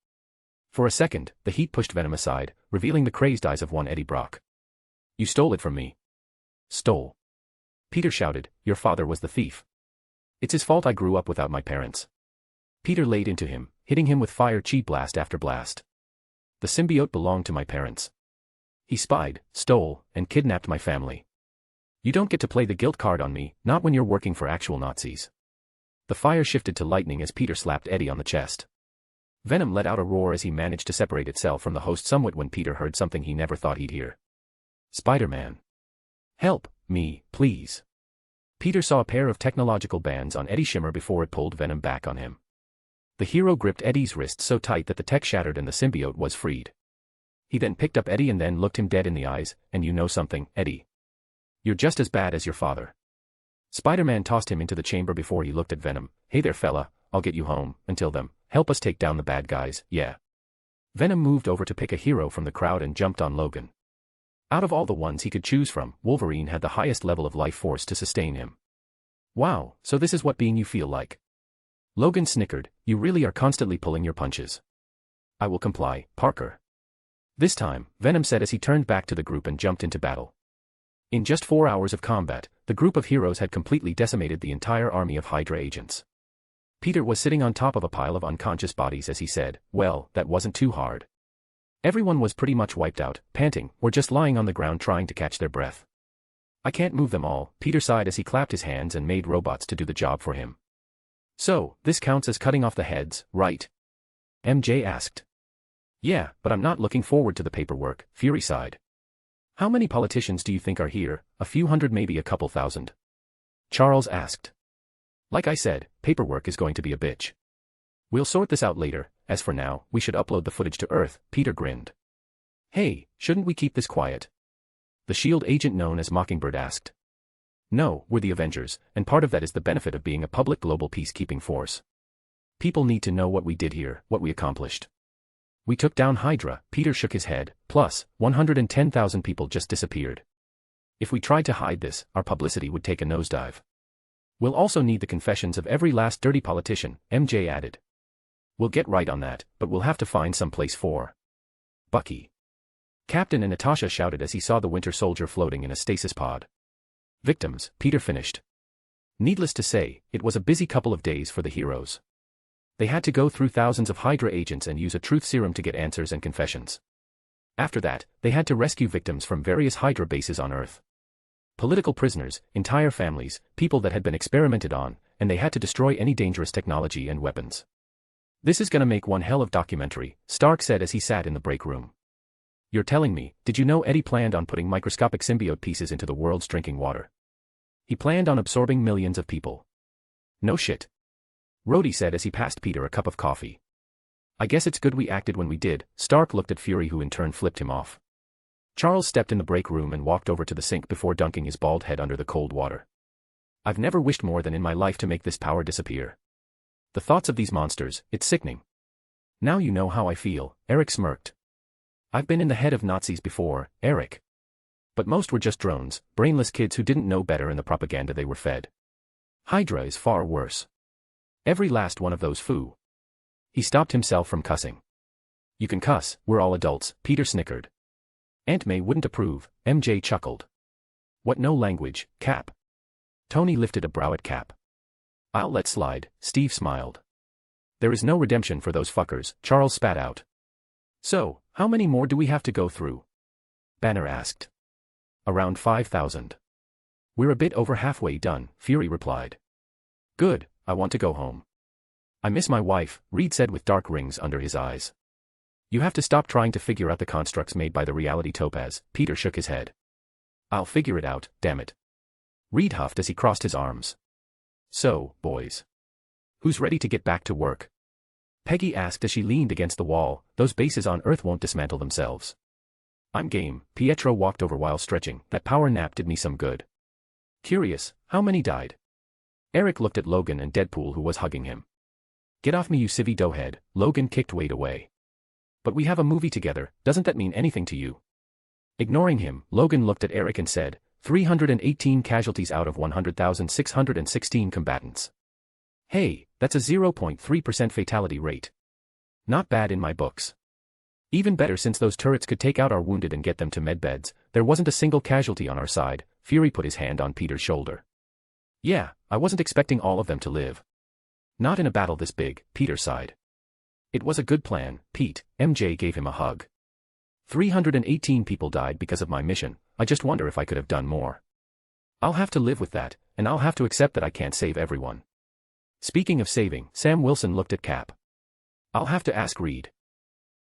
For a second, the heat pushed Venom aside, revealing the crazed eyes of one Eddie Brock. You stole it from me. Stole. Peter shouted, "Your father was the thief. It's his fault I grew up without my parents." Peter laid into him, hitting him with fire chi blast after blast. "The symbiote belonged to my parents. He spied, stole, and kidnapped my family. You don't get to play the guilt card on me, not when you're working for actual Nazis." The fire shifted to lightning as Peter slapped Eddie on the chest. Venom let out a roar as he managed to separate itself from the host somewhat when Peter heard something he never thought he'd hear. "Spider-Man. Help me, please." Peter saw a pair of technological bands on Eddie shimmer before it pulled Venom back on him. The hero gripped Eddie's wrist so tight that the tech shattered and the symbiote was freed. He then picked up Eddie and then looked him dead in the eyes, "And you know something, Eddie? You're just as bad as your father." Spider-Man tossed him into the chamber before he looked at Venom. "Hey there fella, I'll get you home. Until then, help us take down the bad guys, yeah." Venom moved over to pick a hero from the crowd and jumped on Logan. Out of all the ones he could choose from, Wolverine had the highest level of life force to sustain him. "Wow, so this is what being you feel like." Logan snickered, "You really are constantly pulling your punches." "I will comply, Parker." This time, Venom said as he turned back to the group and jumped into battle. In just 4 hours of combat, the group of heroes had completely decimated the entire army of Hydra agents. Peter was sitting on top of a pile of unconscious bodies as he said, "Well, that wasn't too hard." Everyone was pretty much wiped out, panting, or just lying on the ground trying to catch their breath. "I can't move them all," Peter sighed as he clapped his hands and made robots to do the job for him. "So, this counts as cutting off the heads, right?" MJ asked. "Yeah, but I'm not looking forward to the paperwork," Fury sighed. "How many politicians do you think are here? A few hundred, maybe a couple thousand?" Charles asked. "Like I said, paperwork is going to be a bitch. We'll sort this out later. As for now, we should upload the footage to Earth," Peter grinned. "Hey, shouldn't we keep this quiet?" the S.H.I.E.L.D. agent known as Mockingbird asked. "No, we're the Avengers, and part of that is the benefit of being a public global peacekeeping force. People need to know what we did here, what we accomplished. We took down Hydra," Peter shook his head, "plus, 110,000 people just disappeared. If we tried to hide this, our publicity would take a nosedive. We'll also need the confessions of every last dirty politician," MJ added. "We'll get right on that, but we'll have to find some place for Bucky." Captain and Natasha shouted as he saw the Winter Soldier floating in a stasis pod. "Victims," Peter finished. Needless to say, it was a busy couple of days for the heroes. They had to go through thousands of Hydra agents and use a truth serum to get answers and confessions. After that, they had to rescue victims from various Hydra bases on Earth. Political prisoners, entire families, people that had been experimented on, and they had to destroy any dangerous technology and weapons. "This is gonna make one hell of documentary," Stark said as he sat in the break room. "You're telling me, did you know Eddie planned on putting microscopic symbiote pieces into the world's drinking water? He planned on absorbing millions of people." "No shit," Rhodey said as he passed Peter a cup of coffee. "I guess it's good we acted when we did." Stark looked at Fury, who in turn flipped him off. Charles stepped in the break room and walked over to the sink before dunking his bald head under the cold water. "I've never wished more than in my life to make this power disappear. The thoughts of these monsters, it's sickening." "Now you know how I feel," Eric smirked. "I've been in the head of Nazis before, Eric. But most were just drones, brainless kids who didn't know better in the propaganda they were fed. Hydra is far worse. Every last one of those foo." He stopped himself from cussing. "You can cuss, we're all adults," Peter snickered. "Aunt May wouldn't approve," MJ chuckled. "What, no language, Cap?" Tony lifted a brow at Cap. "I'll let slide," Steve smiled. "There is no redemption for those fuckers," Charles spat out. "So, how many more do we have to go through?" Banner asked. "Around 5,000. "We're a bit over halfway done," Fury replied. "Good, I want to go home." "I miss my wife," Reed said with dark rings under his eyes. "You have to stop trying to figure out the constructs made by the reality topaz," Peter shook his head. "I'll figure it out, damn it." Reed huffed as he crossed his arms. "So, boys. Who's ready to get back to work?" Peggy asked as she leaned against the wall. "Those bases on Earth won't dismantle themselves." "I'm game," Pietro walked over while stretching. "That power nap did me some good." "Curious, how many died?" Eric looked at Logan and Deadpool, who was hugging him. "Get off me, you civvy doughhead," Logan kicked Wade away. "But we have a movie together, doesn't that mean anything to you?" Ignoring him, Logan looked at Eric and said, 318 casualties out of 100,616 combatants. "Hey, that's a 0.3% fatality rate. Not bad in my books. Even better since those turrets could take out our wounded and get them to medbeds. There wasn't a single casualty on our side, Fury put his hand on Peter's shoulder. Yeah, I wasn't expecting all of them to live. Not in a battle this big, Peter sighed. It was a good plan, Pete. MJ gave him a hug. 318 people died because of my mission. I just wonder if I could have done more. I'll have to live with that, and I'll have to accept that I can't save everyone. Speaking of saving, Sam Wilson looked at Cap. I'll have to ask Reed.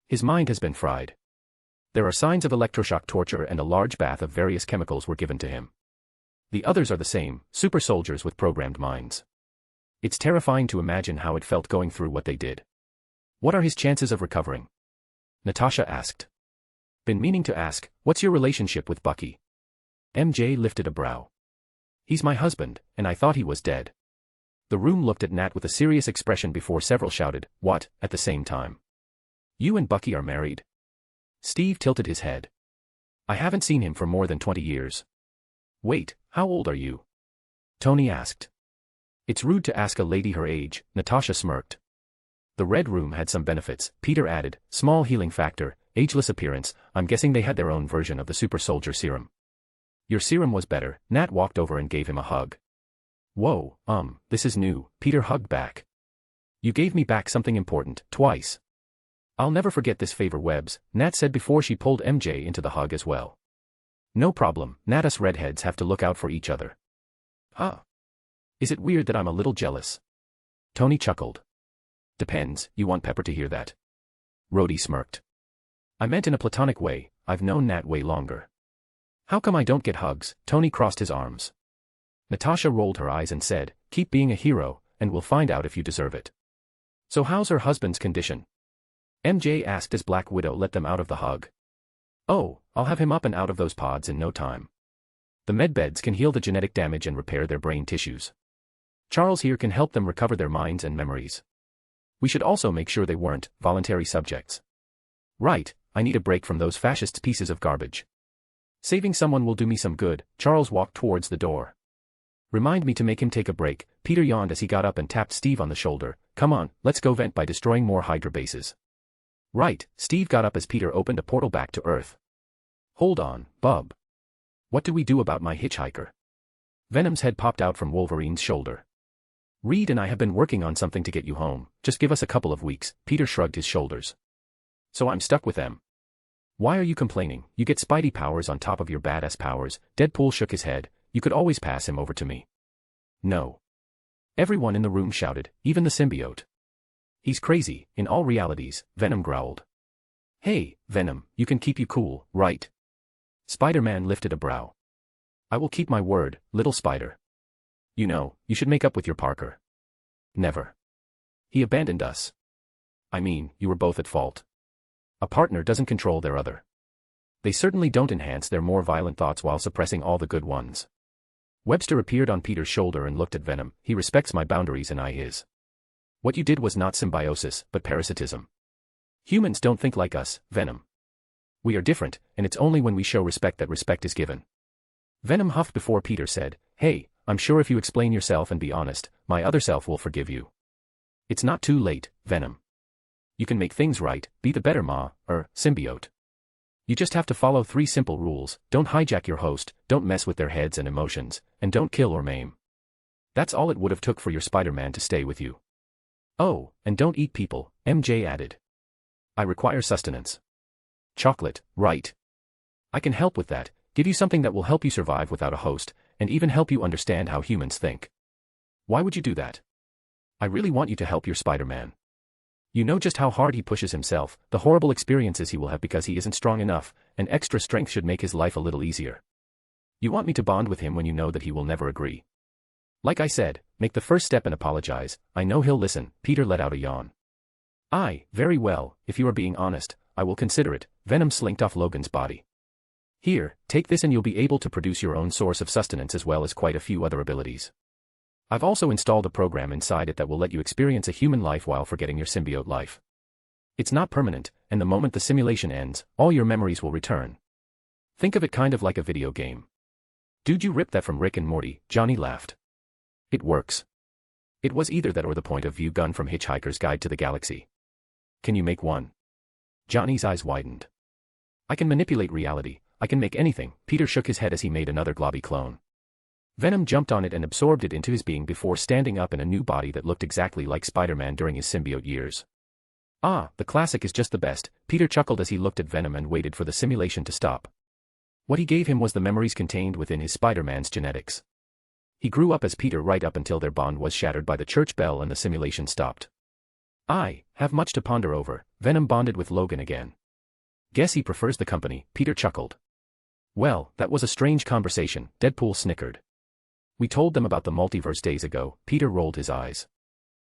His mind has been fried. There are signs of electroshock torture and a large bath of various chemicals were given to him. The others are the same, super soldiers with programmed minds. It's terrifying to imagine how it felt going through what they did. What are his chances of recovering? Natasha asked. Been meaning to ask, what's your relationship with Bucky? MJ lifted a brow. He's my husband, and I thought he was dead. The room looked at Nat with a serious expression before several shouted, what, at the same time. You and Bucky are married? Steve tilted his head. I haven't seen him for more than 20 years. Wait, how old are you? Tony asked. It's rude to ask a lady her age, Natasha smirked. The Red Room had some benefits, Peter added, small healing factor, ageless appearance, I'm guessing they had their own version of the super soldier serum. Your serum was better, Nat walked over and gave him a hug. Whoa, this is new, Peter hugged back. You gave me back something important, twice. I'll never forget this favor, Webbs, Nat said before she pulled MJ into the hug as well. No problem, Nat, us redheads have to look out for each other. Huh? Is it weird that I'm a little jealous? Tony chuckled. Depends, you want Pepper to hear that. Rhodey smirked. I meant in a platonic way, I've known Nat way longer. How come I don't get hugs? Tony crossed his arms. Natasha rolled her eyes and said, keep being a hero, and we'll find out if you deserve it. So how's her husband's condition? MJ asked as Black Widow let them out of the hug. Oh, I'll have him up and out of those pods in no time. The medbeds can heal the genetic damage and repair their brain tissues. Charles here can help them recover their minds and memories. We should also make sure they weren't voluntary subjects. Right, I need a break from those fascist pieces of garbage. Saving someone will do me some good. Charles walked towards the door. Remind me to make him take a break. Peter yawned as he got up and tapped Steve on the shoulder. Come on, let's go vent by destroying more Hydra bases. Right, Steve got up as Peter opened a portal back to Earth. Hold on, bub. What do we do about my hitchhiker? Venom's head popped out from Wolverine's shoulder. Reed and I have been working on something to get you home, just give us a couple of weeks. Peter shrugged his shoulders. So I'm stuck with them. Why are you complaining? You get Spidey powers on top of your badass powers. Deadpool shook his head. You could always pass him over to me. No. Everyone in the room shouted, even the symbiote. He's crazy, in all realities, Venom growled. Hey, Venom, you can keep you cool, right? Spider-Man lifted a brow. I will keep my word, little spider. You know, you should make up with your Parker. Never. He abandoned us. I mean, you were both at fault. A partner doesn't control their other. They certainly don't enhance their more violent thoughts while suppressing all the good ones. Webster appeared on Peter's shoulder and looked at Venom. He respects my boundaries and I his. What you did was not symbiosis, but parasitism. Humans don't think like us, Venom. We are different, and it's only when we show respect that respect is given. Venom huffed before Peter said, hey, I'm sure if you explain yourself and be honest, my other self will forgive you. It's not too late, Venom. You can make things right, be the better symbiote. You just have to follow 3 simple rules: don't hijack your host, don't mess with their heads and emotions, and don't kill or maim. That's all it would have took for your Spider-Man to stay with you. Oh, and don't eat people, MJ added. I require sustenance. Chocolate, right. I can help with that, give you something that will help you survive without a host, and even help you understand how humans think. Why would you do that? I really want you to help your Spider-Man. You know just how hard he pushes himself, the horrible experiences he will have because he isn't strong enough, and extra strength should make his life a little easier. You want me to bond with him when you know that he will never agree. Like I said, make the first step and apologize. I know he'll listen. Peter let out a yawn. Very well, if you are being honest, I will consider it. Venom slinked off Logan's body. Here, take this and you'll be able to produce your own source of sustenance as well as quite a few other abilities. I've also installed a program inside it that will let you experience a human life while forgetting your symbiote life. It's not permanent, and the moment the simulation ends, all your memories will return. Think of it kind of like a video game. Dude, you ripped that from Rick and Morty, Johnny laughed. It works. It was either that or the point of view gun from Hitchhiker's Guide to the Galaxy. Can you make one? Johnny's eyes widened. I can manipulate reality. I can make anything. Peter shook his head as he made another globby clone. Venom jumped on it and absorbed it into his being before standing up in a new body that looked exactly like Spider-Man during his symbiote years. Ah, the classic is just the best, Peter chuckled as he looked at Venom and waited for the simulation to stop. What he gave him was the memories contained within his Spider-Man's genetics. He grew up as Peter right up until their bond was shattered by the church bell and the simulation stopped. I have much to ponder over. Venom bonded with Logan again. Guess he prefers the company, Peter chuckled. Well, that was a strange conversation, Deadpool snickered. We told them about the multiverse days ago, Peter rolled his eyes.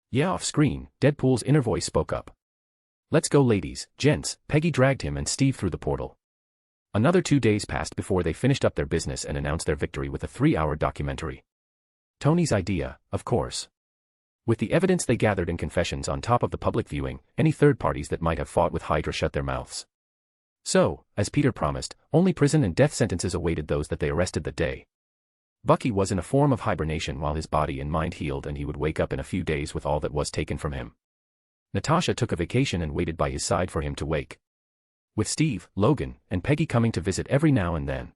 Yeah, off screen, Deadpool's inner voice spoke up. Let's go ladies, gents. Peggy dragged him and Steve through the portal. Another 2 days passed before they finished up their business and announced their victory with a 3-hour documentary. Tony's idea, of course. With the evidence they gathered in confessions on top of the public viewing, any third parties that might have fought with Hydra shut their mouths. So, as Peter promised, only prison and death sentences awaited those that they arrested that day. Bucky was in a form of hibernation while his body and mind healed, and he would wake up in a few days with all that was taken from him. Natasha took a vacation and waited by his side for him to wake. With Steve, Logan, and Peggy coming to visit every now and then.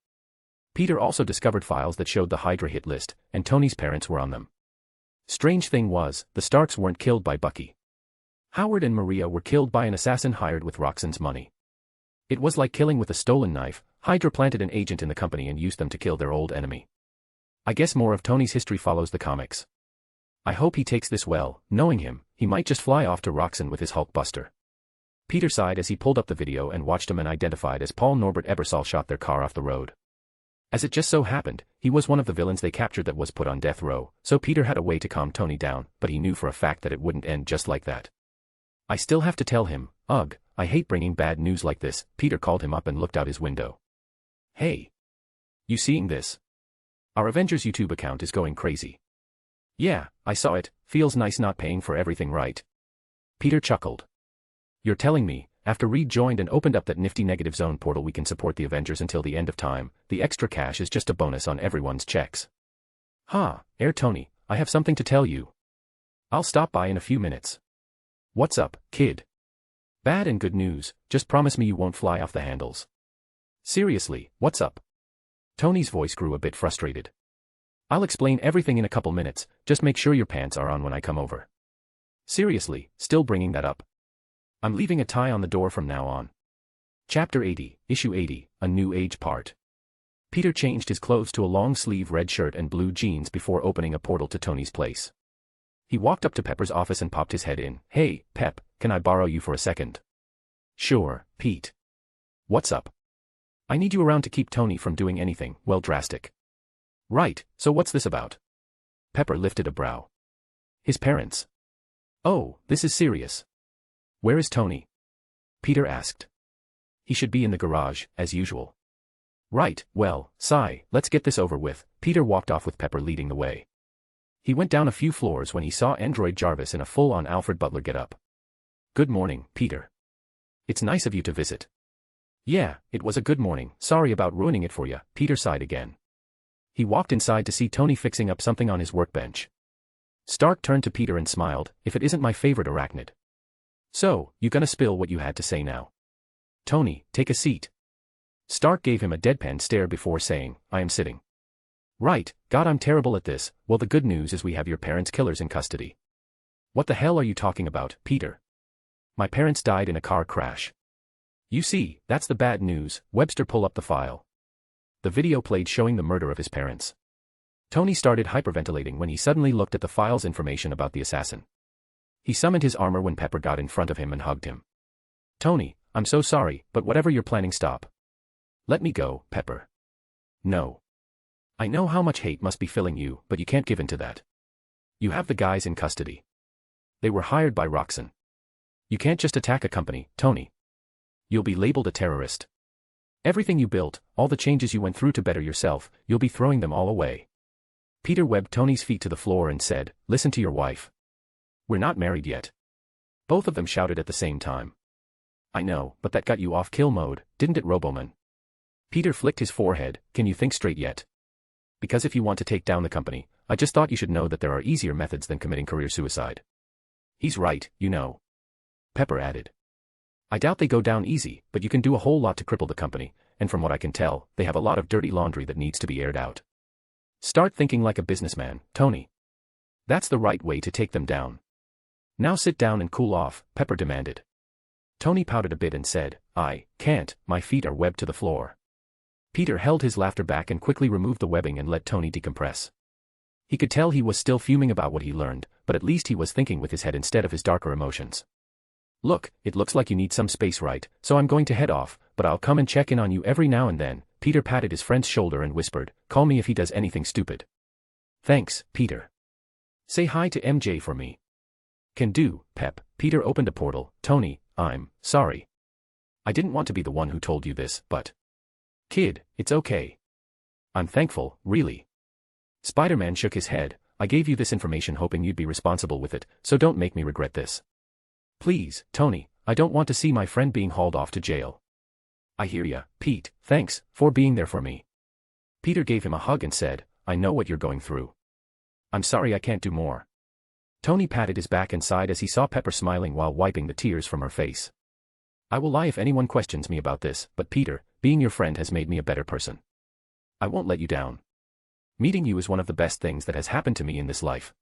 Peter also discovered files that showed the Hydra hit list, and Tony's parents were on them. Strange thing was, the Starks weren't killed by Bucky. Howard and Maria were killed by an assassin hired with Roxxon's money. It was like killing with a stolen knife. Hydra planted an agent in the company and used them to kill their old enemy. I guess more of Tony's history follows the comics. I hope he takes this well. Knowing him, he might just fly off to Roxxon with his Hulkbuster. Peter sighed as he pulled up the video and watched a man identified as Paul Norbert Ebersol shot their car off the road. As it just so happened, he was one of the villains they captured that was put on death row, so Peter had a way to calm Tony down, but he knew for a fact that it wouldn't end just like that. I still have to tell him, ugh, I hate bringing bad news like this. Peter called him up and looked out his window. Hey. You seeing this? Our Avengers YouTube account is going crazy. Yeah, I saw it. Feels nice not paying for everything, right? Peter chuckled. You're telling me, after Reed joined and opened up that nifty negative zone portal, we can support the Avengers until the end of time. The extra cash is just a bonus on everyone's checks. Air Tony, I have something to tell you. I'll stop by in a few minutes. What's up, kid? Bad and good news, just promise me you won't fly off the handles. Seriously, what's up? Tony's voice grew a bit frustrated. I'll explain everything in a couple minutes, just make sure your pants are on when I come over. Seriously, still bringing that up? I'm leaving a tie on the door from now on. Chapter 80, Issue 80, A New Age Part. Peter changed his clothes to a long-sleeve red shirt and blue jeans before opening a portal to Tony's place. He walked up to Pepper's office and popped his head in. Hey, Pep, can I borrow you for a second? Sure, Pete. What's up? I need you around to keep Tony from doing anything, well, drastic. Right, so what's this about? Pepper lifted a brow. His parents. Oh, this is serious. Where is Tony? Peter asked. He should be in the garage, as usual. Right, well, sigh, let's get this over with. Peter walked off with Pepper leading the way. He went down a few floors when he saw Android Jarvis in a full-on Alfred Butler getup. Good morning, Peter. It's nice of you to visit. Yeah, it was a good morning. Sorry about ruining it for you. Peter sighed again. He walked inside to see Tony fixing up something on his workbench. Stark turned to Peter and smiled. If it isn't my favorite arachnid. So, you gonna spill what you had to say now? Tony, take a seat. Stark gave him a deadpan stare before saying, I am sitting. Right, God, I'm terrible at this. Well, the good news is we have your parents' killers in custody. What the hell are you talking about, Peter? My parents died in a car crash. You see, that's the bad news. Webster, pull up the file. The video played showing the murder of his parents. Tony started hyperventilating when he suddenly looked at the file's information about the assassin. He summoned his armor when Pepper got in front of him and hugged him. Tony, I'm so sorry, but whatever you're planning, stop. Let me go, Pepper. No. I know how much hate must be filling you, but you can't give in to that. You have the guys in custody. They were hired by Roxxon. You can't just attack a company, Tony. You'll be labeled a terrorist. Everything you built, all the changes you went through to better yourself, you'll be throwing them all away. Peter webbed Tony's feet to the floor and said, listen to your wife. We're not married yet. Both of them shouted at the same time. I know, but that got you off kill mode, didn't it, Roboman? Peter flicked his forehead. Can you think straight yet? Because if you want to take down the company, I just thought you should know that there are easier methods than committing career suicide. He's right, you know. Pepper added. I doubt they go down easy, but you can do a whole lot to cripple the company, and from what I can tell, they have a lot of dirty laundry that needs to be aired out. Start thinking like a businessman, Tony. That's the right way to take them down. Now sit down and cool off, Pepper demanded. Tony pouted a bit and said, I can't, my feet are webbed to the floor. Peter held his laughter back and quickly removed the webbing and let Tony decompress. He could tell he was still fuming about what he learned, but at least he was thinking with his head instead of his darker emotions. Look, it looks like you need some space, right? So I'm going to head off, but I'll come and check in on you every now and then. Peter patted his friend's shoulder and whispered, call me if he does anything stupid. Thanks, Peter. Say hi to MJ for me. Can do, Pep. Peter opened a portal. Tony, I'm sorry. I didn't want to be the one who told you this, but... Kid, it's okay. I'm thankful, really. Spider-Man shook his head. I gave you this information hoping you'd be responsible with it, so don't make me regret this. Please, Tony, I don't want to see my friend being hauled off to jail. I hear ya, Pete, thanks for being there for me. Peter gave him a hug and said, I know what you're going through. I'm sorry I can't do more. Tony patted his back and sighed as he saw Pepper smiling while wiping the tears from her face. I will lie if anyone questions me about this, but Peter, being your friend has made me a better person. I won't let you down. Meeting you is one of the best things that has happened to me in this life.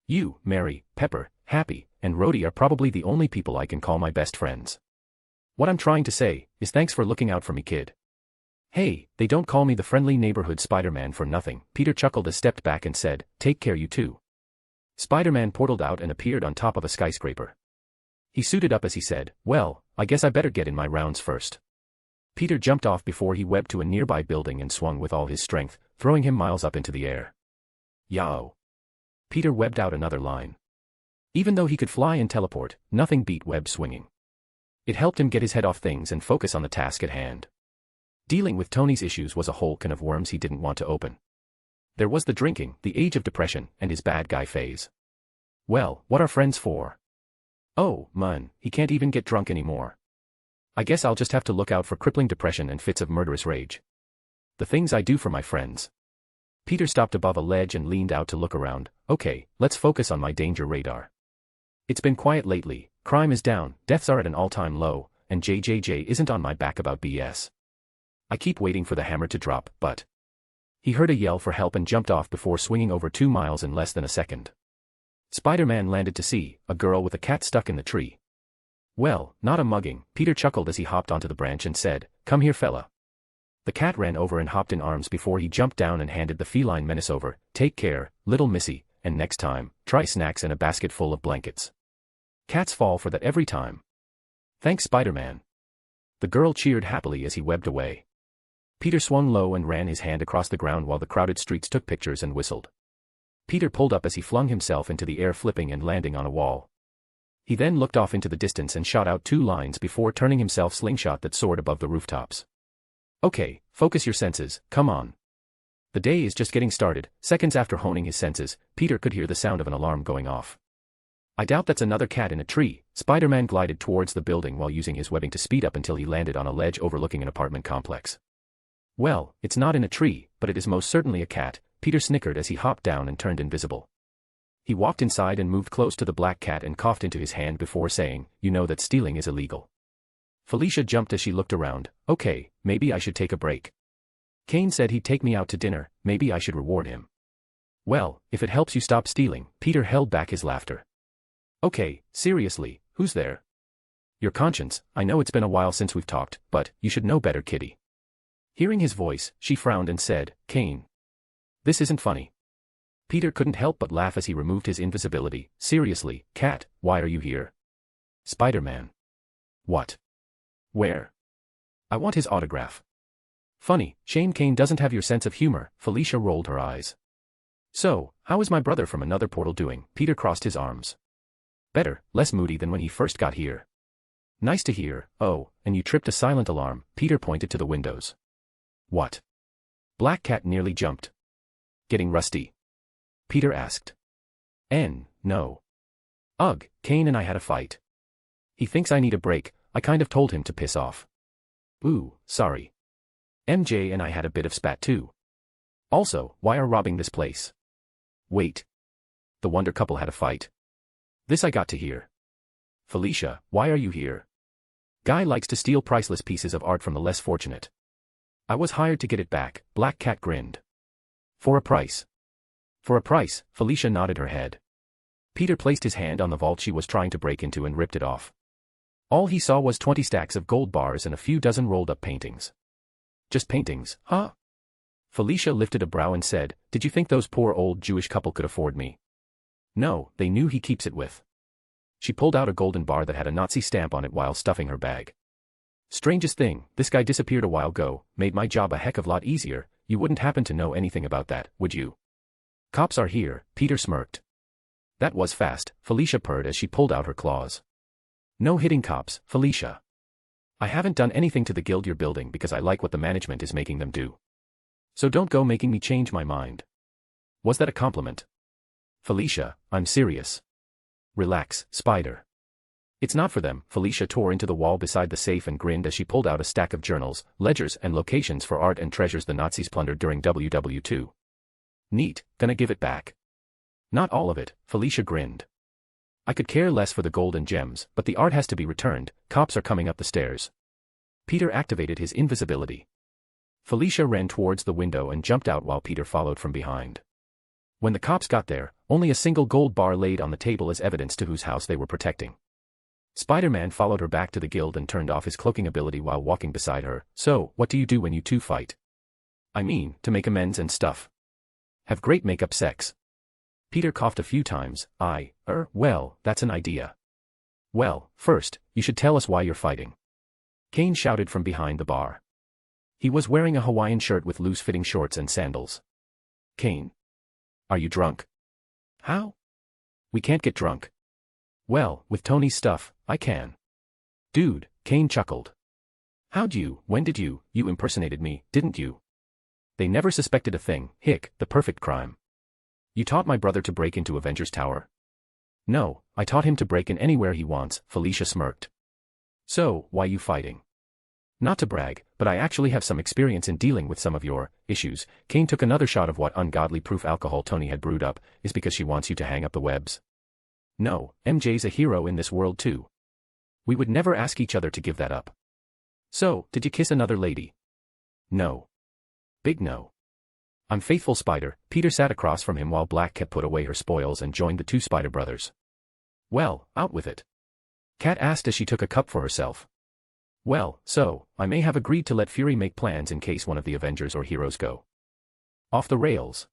You, Mary, Pepper, Happy, and Rhodey are probably the only people I can call my best friends. What I'm trying to say is thanks for looking out for me, kid. Hey, they don't call me the friendly neighborhood Spider-Man for nothing. Peter chuckled as stepped back and said, take care you too. Spider-Man portaled out and appeared on top of a skyscraper. He suited up as he said, well, I guess I better get in my rounds first. Peter jumped off before he webbed to a nearby building and swung with all his strength, throwing him miles up into the air. Yow. Peter webbed out another line. Even though he could fly and teleport, nothing beat web swinging. It helped him get his head off things and focus on the task at hand. Dealing with Tony's issues was a whole can of worms he didn't want to open. There was the drinking, the age of depression, and his bad guy phase. Well, what are friends for? Oh, man, he can't even get drunk anymore. I guess I'll just have to look out for crippling depression and fits of murderous rage. The things I do for my friends. Peter stopped above a ledge and leaned out to look around. Okay, let's focus on my danger radar. It's been quiet lately, crime is down, deaths are at an all-time low, and JJJ isn't on my back about BS. I keep waiting for the hammer to drop, but... He heard a yell for help and jumped off before swinging over 2 miles in less than a second. Spider-Man landed to see a girl with a cat stuck in the tree. Well, not a mugging, Peter chuckled as he hopped onto the branch and said, come here fella. The cat ran over and hopped in arms before he jumped down and handed the feline menace over. Take care, little missy, and next time, try snacks and a basket full of blankets. Cats fall for that every time. Thanks, Spider-Man. The girl cheered happily as he webbed away. Peter swung low and ran his hand across the ground while the crowded streets took pictures and whistled. Peter pulled up as he flung himself into the air, flipping and landing on a wall. He then looked off into the distance and shot out 2 lines before turning himself slingshot that soared above the rooftops. Okay, focus your senses, come on. The day is just getting started. Seconds after honing his senses, Peter could hear the sound of an alarm going off. I doubt that's another cat in a tree. Spider-Man glided towards the building while using his webbing to speed up until he landed on a ledge overlooking an apartment complex. Well, it's not in a tree, but it is most certainly a cat, Peter snickered as he hopped down and turned invisible. He walked inside and moved close to the black cat and coughed into his hand before saying, you know that stealing is illegal. Felicia jumped as she looked around. Okay, maybe I should take a break. Kane said he'd take me out to dinner, maybe I should reward him. Well, if it helps you stop stealing, Peter held back his laughter. Okay, seriously, who's there? Your conscience. I know it's been a while since we've talked, but you should know better, kitty. Hearing his voice, she frowned and said, Kane. This isn't funny. Peter couldn't help but laugh as he removed his invisibility. Seriously, cat, why are you here? Spider-Man. What? Where? I want his autograph. Funny, shame Kane doesn't have your sense of humor. Felicia rolled her eyes. So, how is my brother from another portal doing? Peter crossed his arms. Better, less moody than when he first got here. Nice to hear. Oh, and you tripped a silent alarm. Peter pointed to the windows. What? Black Cat nearly jumped. Getting rusty? Peter asked. No. Ugh, Kane and I had a fight. He thinks I need a break. I kind of told him to piss off. Ooh, sorry. MJ and I had a bit of spat too. Also, why are robbing this place? Wait. The Wonder couple had a fight. This I got to hear. Felicia, why are you here? Guy likes to steal priceless pieces of art from the less fortunate. I was hired to get it back, Black Cat grinned. For a price. For a price, Felicia nodded her head. Peter placed his hand on the vault she was trying to break into and ripped it off. All he saw was 20 stacks of gold bars and a few dozen rolled-up paintings. Just paintings, huh? Felicia lifted a brow and said, did you think those poor old Jewish couple could afford me? No, they knew he keeps it with. She pulled out a golden bar that had a Nazi stamp on it while stuffing her bag. Strangest thing, this guy disappeared a while ago, made my job a heck of a lot easier. You wouldn't happen to know anything about that, would you? Cops are here, Peter smirked. That was fast, Felicia purred as she pulled out her claws. No hitting cops, Felicia. I haven't done anything to the guild you're building because I like what the management is making them do. So don't go making me change my mind. Was that a compliment? Felicia, I'm serious. Relax, Spider. It's not for them. Felicia tore into the wall beside the safe and grinned as she pulled out a stack of journals, ledgers and locations for art and treasures the Nazis plundered during WW2. Neat, gonna give it back. Not all of it, Felicia grinned. I could care less for the gold and gems, but the art has to be returned. Cops are coming up the stairs. Peter activated his invisibility. Felicia ran towards the window and jumped out while Peter followed from behind. When the cops got there, only a single gold bar laid on the table as evidence to whose house they were protecting. Spider-Man followed her back to the guild and turned off his cloaking ability while walking beside her. So, what do you do when you two fight? I mean, to make amends and stuff. Have great make-up sex. Peter coughed a few times. Well, that's an idea. Well, first, you should tell us why you're fighting. Kane shouted from behind the bar. He was wearing a Hawaiian shirt with loose-fitting shorts and sandals. Kane. Are you drunk? How? We can't get drunk. Well, with Tony's stuff, I can. Dude, Kane chuckled. When did you impersonated me, didn't you? They never suspected a thing, hick, the perfect crime. You taught my brother to break into Avengers Tower? No, I taught him to break in anywhere he wants, Felicia smirked. So, why you fighting? Not to brag, but I actually have some experience in dealing with some of your issues. Kane took another shot of what ungodly proof alcohol Tony had brewed up. Is because she wants you to hang up the webs? No, MJ's a hero in this world too. We would never ask each other to give that up. So, did you kiss another lady? No. Big no. I'm faithful Spider. Peter sat across from him while Black Cat put away her spoils and joined the two Spider brothers. Well, out with it. Cat asked as she took a cup for herself. Well, so, I may have agreed to let Fury make plans in case one of the Avengers or heroes go off the rails.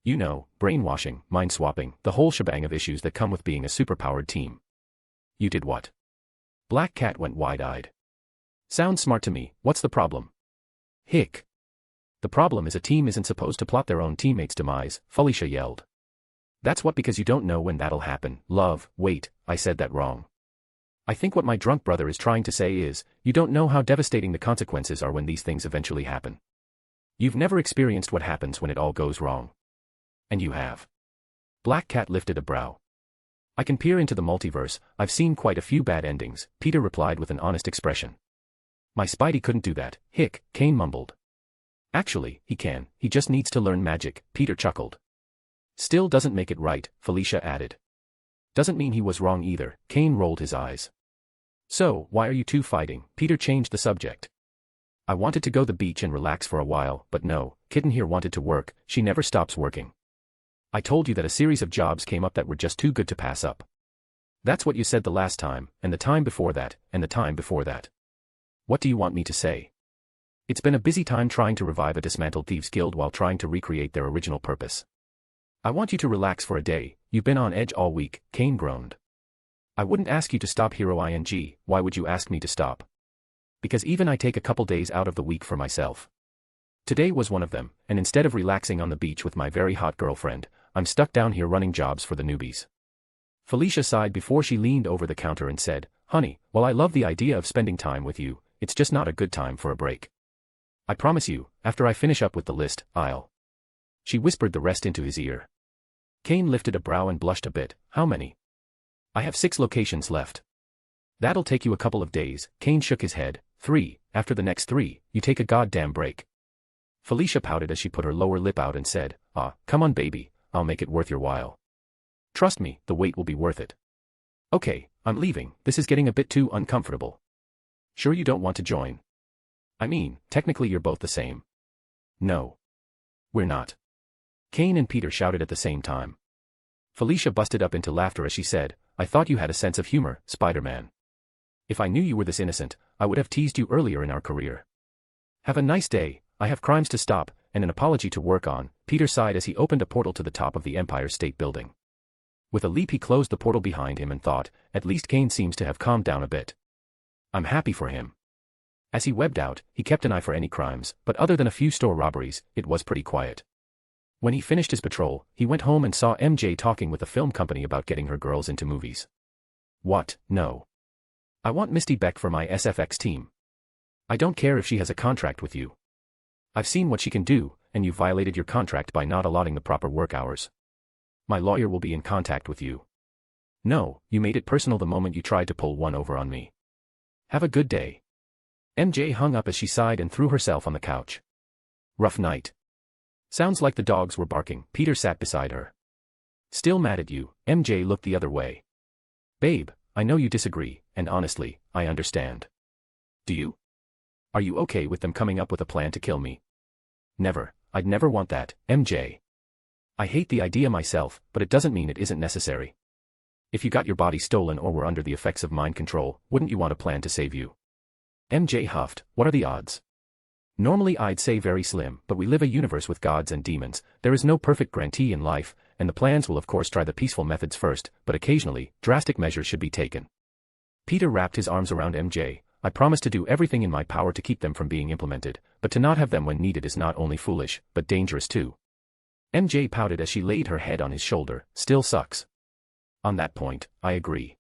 You know, brainwashing, mind-swapping, the whole shebang of issues that come with being a superpowered team. You did what? Black Cat went wide-eyed. Sounds smart to me, what's the problem? Hick. The problem is a team isn't supposed to plot their own teammates' demise, Felicia yelled. That's what because you don't know when that'll happen, love. Wait, I said that wrong. I think what my drunk brother is trying to say is, you don't know how devastating the consequences are when these things eventually happen. You've never experienced what happens when it all goes wrong. And you have. Black Cat lifted a brow. I can peer into the multiverse, I've seen quite a few bad endings, Peter replied with an honest expression. My Spidey couldn't do that, hick, Kane mumbled. Actually, he can, he just needs to learn magic, Peter chuckled. Still doesn't make it right, Felicia added. Doesn't mean he was wrong either, Kane rolled his eyes. So, why are you two fighting? Peter changed the subject. I wanted to go to the beach and relax for a while, but no, Kitten here wanted to work, she never stops working. I told you that a series of jobs came up that were just too good to pass up. That's what you said the last time, and the time before that, and the time before that. What do you want me to say? It's been a busy time trying to revive a dismantled thieves guild while trying to recreate their original purpose. I want you to relax for a day, you've been on edge all week, Kane groaned. I wouldn't ask you to stop ing, why would you ask me to stop? Because even I take a couple days out of the week for myself. Today was one of them, and instead of relaxing on the beach with my very hot girlfriend, I'm stuck down here running jobs for the newbies. Felicia sighed before she leaned over the counter and said, Honey, while I love the idea of spending time with you, it's just not a good time for a break. I promise you, after I finish up with the list, I'll. She whispered the rest into his ear. Kane lifted a brow and blushed a bit. How many? I have 6 locations left. That'll take you a couple of days, Kane shook his head. 3, after the next 3, you take a goddamn break. Felicia pouted as she put her lower lip out and said, come on baby, I'll make it worth your while. Trust me, the wait will be worth it. Okay, I'm leaving, this is getting a bit too uncomfortable. Sure you don't want to join? I mean, technically you're both the same. No. We're not. Kane and Peter shouted at the same time. Felicia busted up into laughter as she said, I thought you had a sense of humor, Spider-Man. If I knew you were this innocent, I would have teased you earlier in our career. Have a nice day, I have crimes to stop, and an apology to work on, Peter sighed as he opened a portal to the top of the Empire State Building. With a leap he closed the portal behind him and thought, at least Kane seems to have calmed down a bit. I'm happy for him. As he webbed out, he kept an eye for any crimes, but other than a few store robberies, it was pretty quiet. When he finished his patrol, he went home and saw MJ talking with a film company about getting her girls into movies. What? No. I want Misty Beck for my SFX team. I don't care if she has a contract with you. I've seen what she can do, and you violated your contract by not allotting the proper work hours. My lawyer will be in contact with you. No, you made it personal the moment you tried to pull one over on me. Have a good day. MJ hung up as she sighed and threw herself on the couch. Rough night. Sounds like the dogs were barking. Peter sat beside her. Still mad at you? MJ looked the other way. Babe, I know you disagree, and honestly, I understand. Do you? Are you okay with them coming up with a plan to kill me? Never, I'd never want that, MJ. I hate the idea myself, but it doesn't mean it isn't necessary. If you got your body stolen or were under the effects of mind control, wouldn't you want a plan to save you? MJ huffed, what are the odds? Normally I'd say very slim, but we live a universe with gods and demons, there is no perfect guarantee in life, and the plans will of course try the peaceful methods first, but occasionally, drastic measures should be taken. Peter wrapped his arms around MJ, I promise to do everything in my power to keep them from being implemented, but to not have them when needed is not only foolish, but dangerous too. MJ pouted as she laid her head on his shoulder, still sucks. On that point, I agree.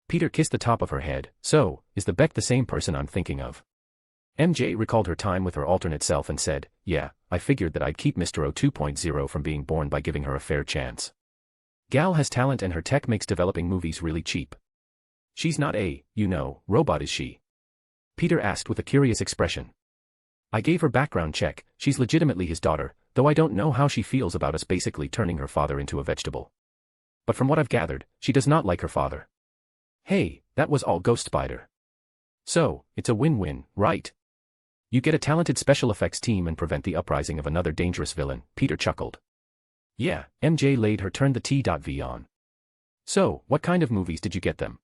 Peter kissed the top of her head, so, is the Beck the same person I'm thinking of? MJ recalled her time with her alternate self and said, yeah, I figured that I'd keep Mr. O 2.0 from being born by giving her a fair chance. Gal has talent and her tech makes developing movies really cheap. She's not a, robot is she? Peter asked with a curious expression. I gave her background check, she's legitimately his daughter, though I don't know how she feels about us basically turning her father into a vegetable. But from what I've gathered, she does not like her father. Hey, that was all Ghost Spider. So, it's a win-win, right? You get a talented special effects team and prevent the uprising of another dangerous villain, Peter chuckled. Yeah, MJ laid her turn the T.V on. So, what kind of movies did you get them?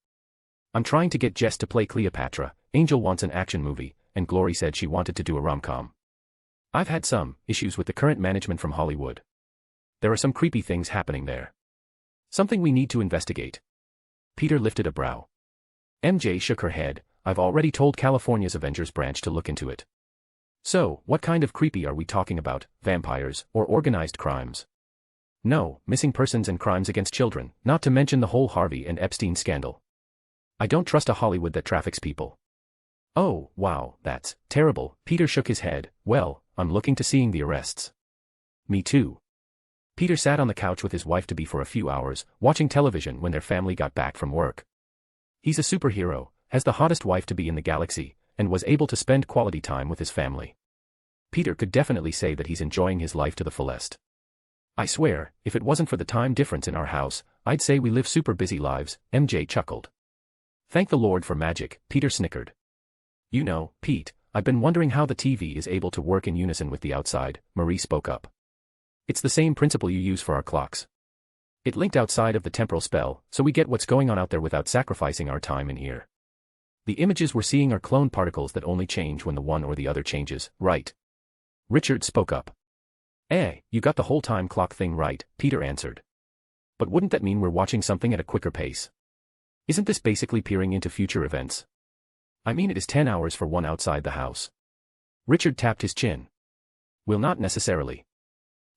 I'm trying to get Jess to play Cleopatra, Angel wants an action movie, and Glory said she wanted to do a rom-com. I've had some issues with the current management from Hollywood. There are some creepy things happening there. Something we need to investigate. Peter lifted a brow. MJ shook her head, I've already told California's Avengers branch to look into it. So, what kind of creepy are we talking about, vampires, or organized crimes? No, missing persons and crimes against children, not to mention the whole Harvey and Epstein scandal. I don't trust a Hollywood that traffics people. Oh, wow, that's terrible. Peter shook his head, well, I'm looking to seeing the arrests. Me too. Peter sat on the couch with his wife-to-be for a few hours, watching television when their family got back from work. He's a superhero, has the hottest wife-to-be in the galaxy, and was able to spend quality time with his family. Peter could definitely say that he's enjoying his life to the fullest. I swear, if it wasn't for the time difference in our house, I'd say we live super busy lives, MJ chuckled. Thank the Lord for magic, Peter snickered. You know, Pete, I've been wondering how the TV is able to work in unison with the outside, Marie spoke up. It's the same principle you use for our clocks. It linked outside of the temporal spell, so we get what's going on out there without sacrificing our time in here. The images we're seeing are clone particles that only change when the one or the other changes, right? Richard spoke up. You got the whole time clock thing right, Peter answered. But wouldn't that mean we're watching something at a quicker pace? Isn't this basically peering into future events? I mean it is 10 hours for one outside the house. Richard tapped his chin. Well, not necessarily.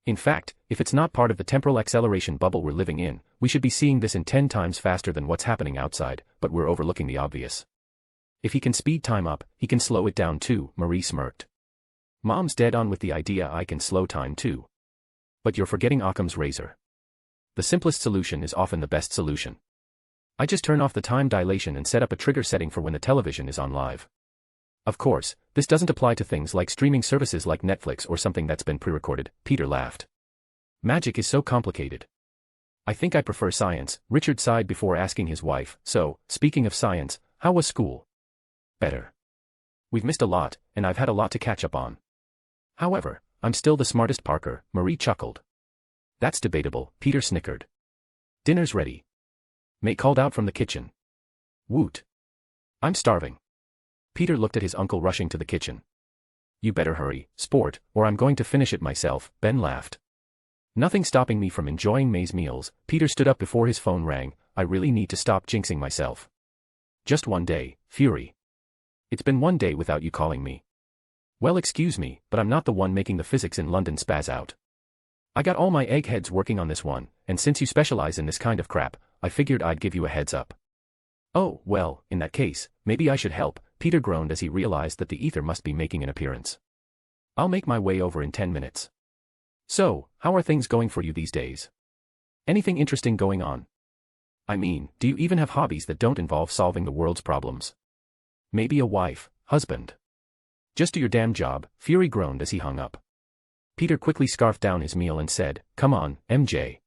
In fact, if it's not part of the temporal acceleration bubble we're living in, we should be seeing this in 10 times faster than what's happening outside, but we're overlooking the obvious. If he can speed time up, he can slow it down too, Marie smirked. Mom's dead on with the idea I can slow time too. But you're forgetting Occam's razor. The simplest solution is often the best solution. I just turn off the time dilation and set up a trigger setting for when the television is on live. Of course, this doesn't apply to things like streaming services like Netflix or something that's been pre-recorded, Peter laughed. Magic is so complicated. I think I prefer science, Richard sighed before asking his wife, so, speaking of science, how was school? Better. We've missed a lot, and I've had a lot to catch up on. However, I'm still the smartest Parker, Marie chuckled. That's debatable, Peter snickered. Dinner's ready. May called out from the kitchen. Woot. I'm starving. Peter looked at his uncle rushing to the kitchen. You better hurry, sport, or I'm going to finish it myself, Ben laughed. Nothing stopping me from enjoying May's meals. Peter stood up before his phone rang. I really need to stop jinxing myself. Just one day, Fury. It's been one day without you calling me. Well, excuse me, but I'm not the one making the physics in London spaz out. I got all my eggheads working on this one, and since you specialize in this kind of crap, I figured I'd give you a heads up. Oh, well, in that case, maybe I should help, Peter groaned as he realized that the ether must be making an appearance. I'll make my way over in 10 minutes. So, how are things going for you these days? Anything interesting going on? I mean, do you even have hobbies that don't involve solving the world's problems? Maybe a wife, husband. Just do your damn job, Fury groaned as he hung up. Peter quickly scarfed down his meal and said, Come on, MJ.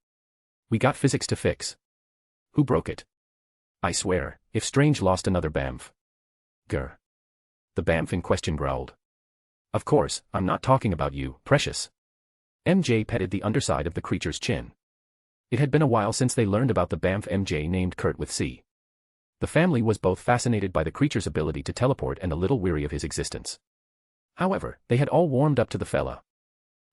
We got physics to fix. Who broke it? I swear, if Strange lost another Bamf. Grr. The Bamf in question growled. Of course, I'm not talking about you, precious. MJ petted the underside of the creature's chin. It had been a while since they learned about the Bamf MJ named Kurt with C. The family was both fascinated by the creature's ability to teleport and a little weary of his existence. However, they had all warmed up to the fella.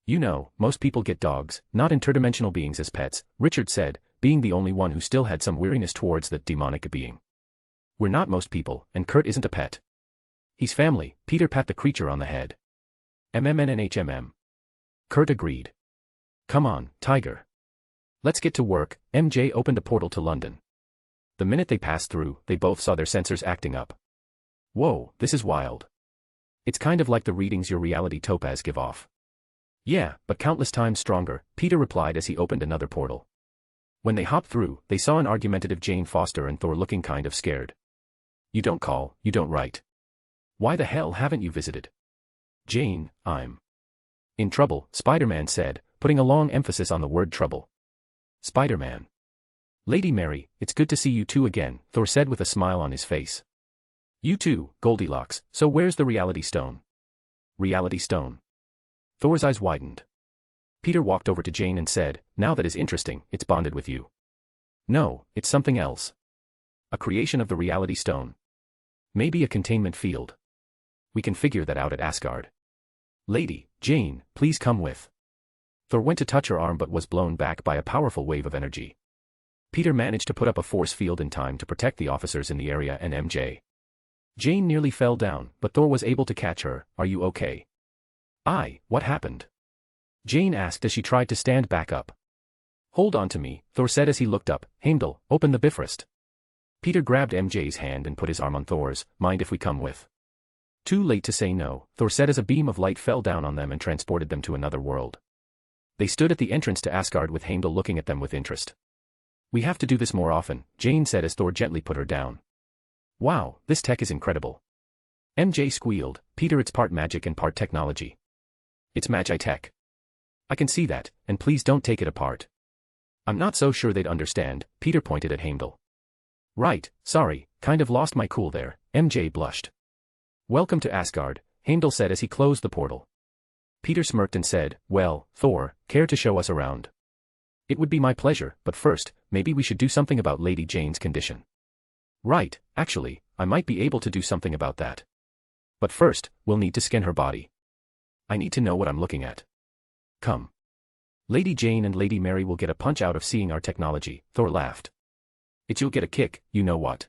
You know, most people get dogs, not interdimensional beings as pets, Richard said, being the only one who still had some weariness towards that demonic being. We're not most people, and Kurt isn't a pet. He's family, Peter pat the creature on the head. MMNNHMM. Kurt agreed. Come on, Tiger. Let's get to work. MJ opened a portal to London. The minute they passed through, they both saw their sensors acting up. Whoa, this is wild. It's kind of like the readings your reality topaz give off. Yeah, but countless times stronger, Peter replied as he opened another portal. When they hopped through, they saw an argumentative Jane Foster and Thor looking kind of scared. You don't call, you don't write. Why the hell haven't you visited? Jane, I'm in trouble, Spider-Man said, putting a long emphasis on the word trouble. Spider-Man. Lady Mary, it's good to see you two again, Thor said with a smile on his face. You too, Goldilocks, so where's the reality stone? Reality stone. Thor's eyes widened. Peter walked over to Jane and said, Now that is interesting, it's bonded with you. No, it's something else. A creation of the reality stone. Maybe a containment field. We can figure that out at Asgard. Lady, Jane, please come with. Thor went to touch her arm but was blown back by a powerful wave of energy. Peter managed to put up a force field in time to protect the officers in the area and MJ. Jane nearly fell down, but Thor was able to catch her. Are you okay? What happened? Jane asked as she tried to stand back up. Hold on to me, Thor said as he looked up. Heimdall, open the Bifrost. Peter grabbed MJ's hand and put his arm on Thor's. Mind if we come with? Too late to say no, Thor said as a beam of light fell down on them and transported them to another world. They stood at the entrance to Asgard with Heimdall looking at them with interest. We have to do this more often, Jane said as Thor gently put her down. Wow, this tech is incredible. MJ squealed, Peter, it's part magic and part technology. It's magi-tech. I can see that, and please don't take it apart. I'm not so sure they'd understand, Peter pointed at Heimdall. Right, sorry, kind of lost my cool there, MJ blushed. Welcome to Asgard, Heimdall said as he closed the portal. Peter smirked and said, Well, Thor, care to show us around? It would be my pleasure, but first, maybe we should do something about Lady Jane's condition. Right, actually, I might be able to do something about that. But first, we'll need to scan her body. I need to know what I'm looking at. Come. Lady Jane and Lady Mary will get a punch out of seeing our technology, Thor laughed. You'll get a kick, you know what?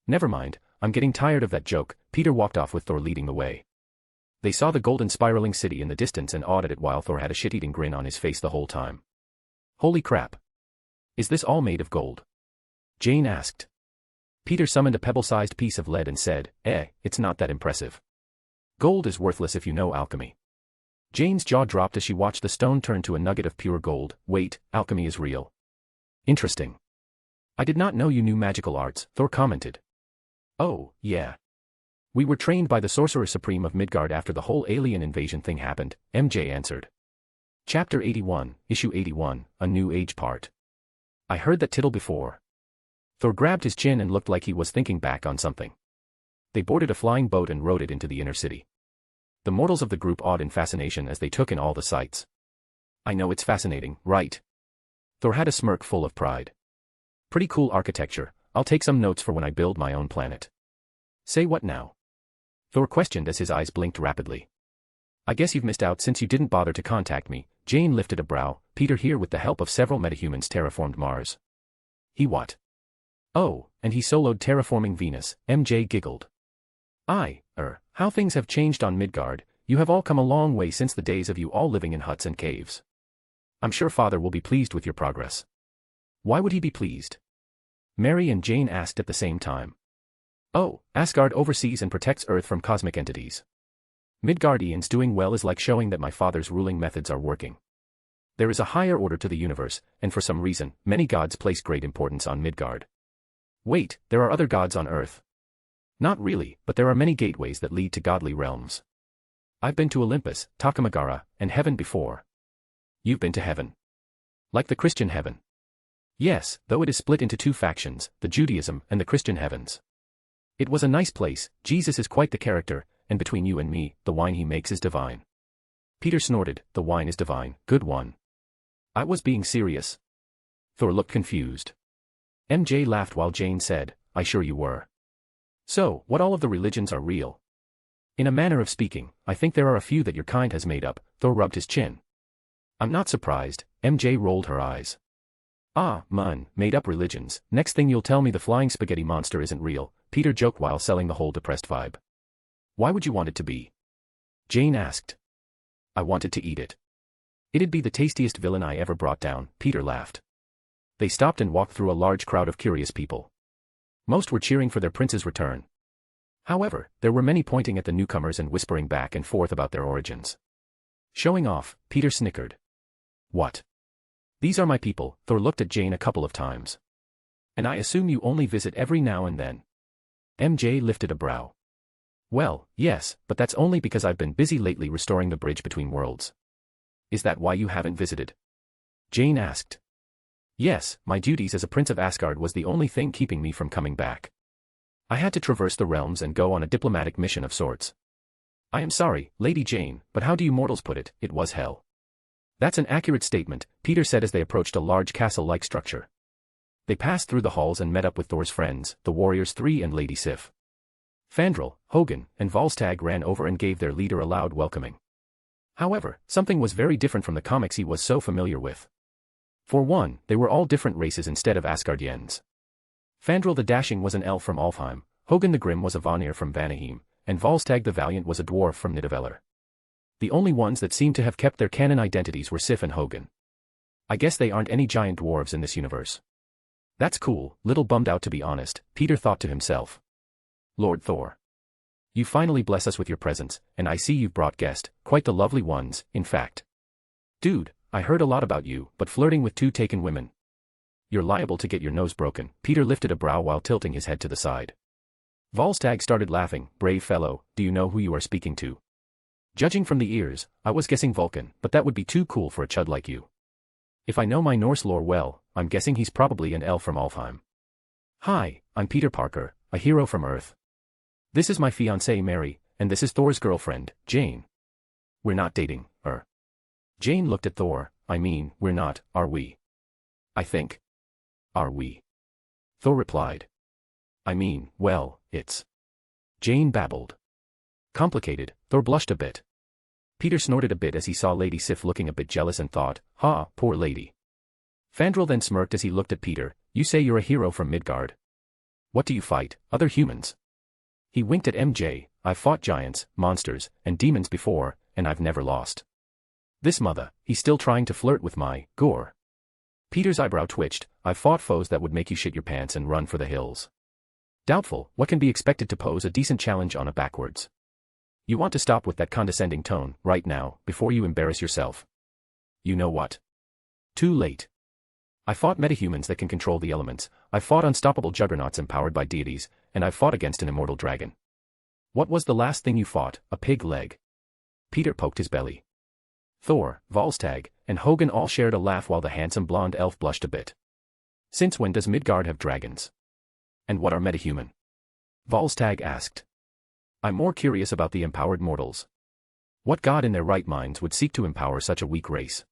Never mind, I'm getting tired of that joke, Peter walked off with Thor leading the way. They saw the golden spiraling city in the distance and awed at it while Thor had a shit-eating grin on his face the whole time. Holy crap. Is this all made of gold? Jane asked. Peter summoned a pebble-sized piece of lead and said, it's not that impressive. Gold is worthless if you know alchemy. Jane's jaw dropped as she watched the stone turn to a nugget of pure gold. Wait, alchemy is real. Interesting. I did not know you knew magical arts, Thor commented. Oh, yeah. We were trained by the Sorcerer Supreme of Midgard after the whole alien invasion thing happened, MJ answered. Chapter 81, Issue 81, A New Age Part. I heard that tittle before. Thor grabbed his chin and looked like he was thinking back on something. They boarded a flying boat and rowed it into the inner city. The mortals of the group awed in fascination as they took in all the sights. I know it's fascinating, right? Thor had a smirk full of pride. Pretty cool architecture, I'll take some notes for when I build my own planet. Say what now? Thor questioned as his eyes blinked rapidly. I guess you've missed out since you didn't bother to contact me. Jane lifted a brow. Peter here with the help of several metahumans terraformed Mars. He what? Oh, and he soloed Terraforming Venus, MJ giggled. How things have changed on Midgard. You have all come a long way since the days of you all living in huts and caves. I'm sure Father will be pleased with your progress. Why would he be pleased? Mary and Jane asked at the same time. Oh, Asgard oversees and protects Earth from cosmic entities. Midgardians doing well is like showing that my father's ruling methods are working. There is a higher order to the universe, and for some reason, many gods place great importance on Midgard. Wait, there are other gods on Earth? Not really, but there are many gateways that lead to godly realms. I've been to Olympus, Takamagara, and heaven before. You've been to heaven? Like the Christian heaven? Yes, though it is split into two factions, the Judaism and the Christian heavens. It was a nice place. Jesus is quite the character, and between you and me, the wine he makes is divine. Peter snorted, the wine is divine, good one. I was being serious. Thor looked confused. MJ laughed while Jane said, I sure you were. So, what all of the religions are real? In a manner of speaking, I think there are a few that your kind has made up. Thor rubbed his chin. I'm not surprised. MJ rolled her eyes. Ah, made up religions. Next thing you'll tell me the flying spaghetti monster isn't real, Peter joked while selling the whole depressed vibe. Why would you want it to be? Jane asked. I wanted to eat it. It'd be the tastiest villain I ever brought down, Peter laughed. They stopped and walked through a large crowd of curious people. Most were cheering for their prince's return. However, there were many pointing at the newcomers and whispering back and forth about their origins. Showing off, Peter snickered. What? These are my people. Thor looked at Jane a couple of times. And I assume you only visit every now and then. MJ lifted a brow. Well, yes, but that's only because I've been busy lately restoring the bridge between worlds. Is that why you haven't visited? Jane asked. Yes, my duties as a prince of Asgard was the only thing keeping me from coming back. I had to traverse the realms and go on a diplomatic mission of sorts. I am sorry, Lady Jane, but how do you mortals put it, it was hell. That's an accurate statement, Peter said as they approached a large castle-like structure. They passed through the halls and met up with Thor's friends, the Warriors 3 and Lady Sif. Fandral, Hogun, and Volstagg ran over and gave their leader a loud welcoming. However, something was very different from the comics he was so familiar with. For one, they were all different races instead of Asgardians. Fandral the Dashing was an elf from Alfheim, Hogun the Grim was a Vanir from Vanaheim, and Volstagg the Valiant was a dwarf from Nidavellir. The only ones that seemed to have kept their canon identities were Sif and Hogun. I guess they aren't any giant dwarves in this universe. That's cool, little bummed out to be honest, Peter thought to himself. Lord Thor. You finally bless us with your presence, and I see you've brought guests, quite the lovely ones, in fact. Dude, I heard a lot about you, but flirting with 2 taken women. You're liable to get your nose broken, Peter lifted a brow while tilting his head to the side. Volstagg started laughing, brave fellow, do you know who you are speaking to? Judging from the ears, I was guessing Vulcan, but that would be too cool for a chud like you. If I know my Norse lore well, I'm guessing he's probably an elf from Alfheim. Hi, I'm Peter Parker, a hero from Earth. This is my fiancée Mary, and this is Thor's girlfriend, Jane. We're not dating, Jane looked at Thor. I mean, we're not, are we? I think. Are we? Thor replied. I mean, well, it's. Jane babbled. Complicated, Thor blushed a bit. Peter snorted a bit as he saw Lady Sif looking a bit jealous and thought, ha, poor lady. Fandral then smirked as he looked at Peter, you say you're a hero from Midgard. What do you fight, other humans? He winked at MJ, I've fought giants, monsters, and demons before, and I've never lost. This mother, he's still trying to flirt with my gore. Peter's eyebrow twitched, I've fought foes that would make you shit your pants and run for the hills. Doubtful, what can be expected to pose a decent challenge on a backwards? You want to stop with that condescending tone, right now, before you embarrass yourself. You know what? Too late. I fought metahumans that can control the elements, I fought unstoppable juggernauts empowered by deities, and I fought against an immortal dragon. What was the last thing you fought, a pig leg? Peter poked his belly. Thor, Volstagg, and Hogun all shared a laugh while the handsome blonde elf blushed a bit. Since when does Midgard have dragons? And what are metahuman? Volstagg asked. I'm more curious about the empowered mortals. What god in their right minds would seek to empower such a weak race?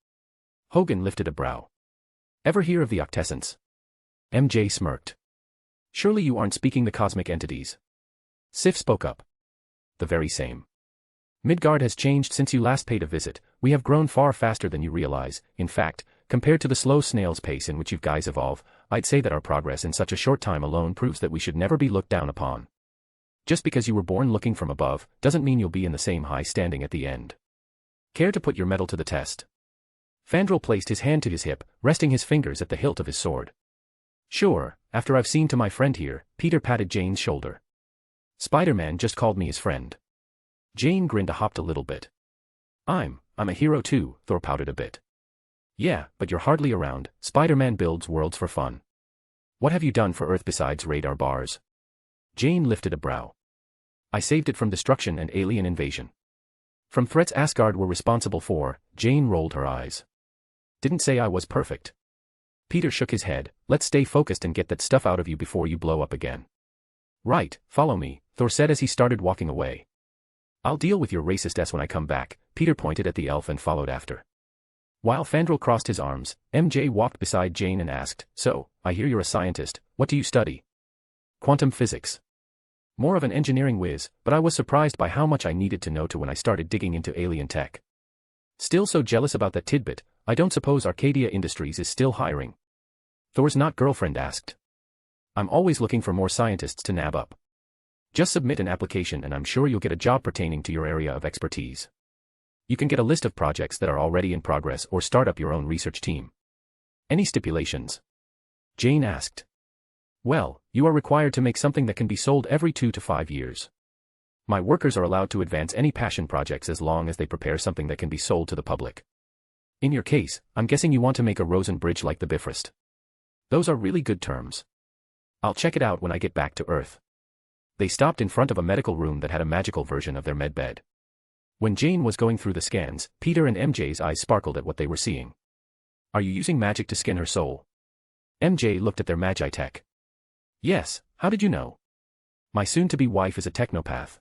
Hogan lifted a brow. Ever hear of the Octessence? MJ smirked. Surely you aren't speaking the cosmic entities. Sif spoke up. The very same. Midgard has changed since you last paid a visit. We have grown far faster than you realize. In fact, compared to the slow snail's pace in which you guys evolve, I'd say that our progress in such a short time alone proves that we should never be looked down upon. Just because you were born looking from above, doesn't mean you'll be in the same high standing at the end. Care to put your mettle to the test? Fandral placed his hand to his hip, resting his fingers at the hilt of his sword. Sure, after I've seen to my friend here. Peter patted Jane's shoulder. Spider-Man just called me his friend. Jane grinned and hopped a little bit. I'm a hero too, Thor pouted a bit. Yeah, but you're hardly around. Spider-Man builds worlds for fun. What have you done for Earth besides radar bars? Jane lifted a brow. I saved it from destruction and alien invasion. From threats Asgard were responsible for. Jane rolled her eyes. Didn't say I was perfect. Peter shook his head. Let's stay focused and get that stuff out of you before you blow up again. Right, follow me, Thor said as he started walking away. I'll deal with your racist ass when I come back. Peter pointed at the elf and followed after. While Fandral crossed his arms, MJ walked beside Jane and asked, So, I hear you're a scientist. What do you study? Quantum physics. More of an engineering whiz, but I was surprised by how much I needed to know when I started digging into alien tech. Still so jealous about that tidbit. I don't suppose Arcadia Industries is still hiring. Thor's not girlfriend asked. I'm always looking for more scientists to nab up. Just submit an application and I'm sure you'll get a job pertaining to your area of expertise. You can get a list of projects that are already in progress or start up your own research team. Any stipulations? Jane asked. Well, you are required to make something that can be sold every 2 to 5 years. My workers are allowed to advance any passion projects as long as they prepare something that can be sold to the public. In your case, I'm guessing you want to make a Rosen bridge like the Bifrost. Those are really good terms. I'll check it out when I get back to Earth. They stopped in front of a medical room that had a magical version of their medbed. When Jane was going through the scans, Peter and MJ's eyes sparkled at what they were seeing. Are you using magic to skin her soul? MJ looked at their magi tech. Yes, how did you know? My soon-to-be wife is a technopath.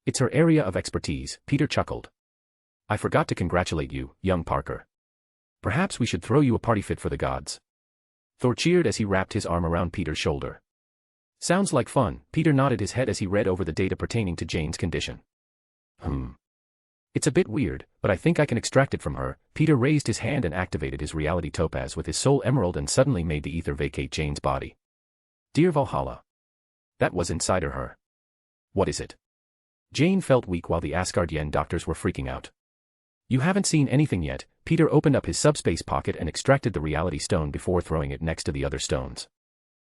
It's her area of expertise, Peter chuckled. I forgot to congratulate you, young Parker. Perhaps we should throw you a party fit for the gods. Thor cheered as he wrapped his arm around Peter's shoulder. Sounds like fun. Peter nodded his head as he read over the data pertaining to Jane's condition. It's a bit weird, but I think I can extract it from her. Peter raised his hand and activated his reality topaz with his soul emerald and suddenly made the ether vacate Jane's body. Dear Valhalla. That was inside her. What is it? Jane felt weak while the Asgardian doctors were freaking out. You haven't seen anything yet. Peter opened up his subspace pocket and extracted the reality stone before throwing it next to the other stones.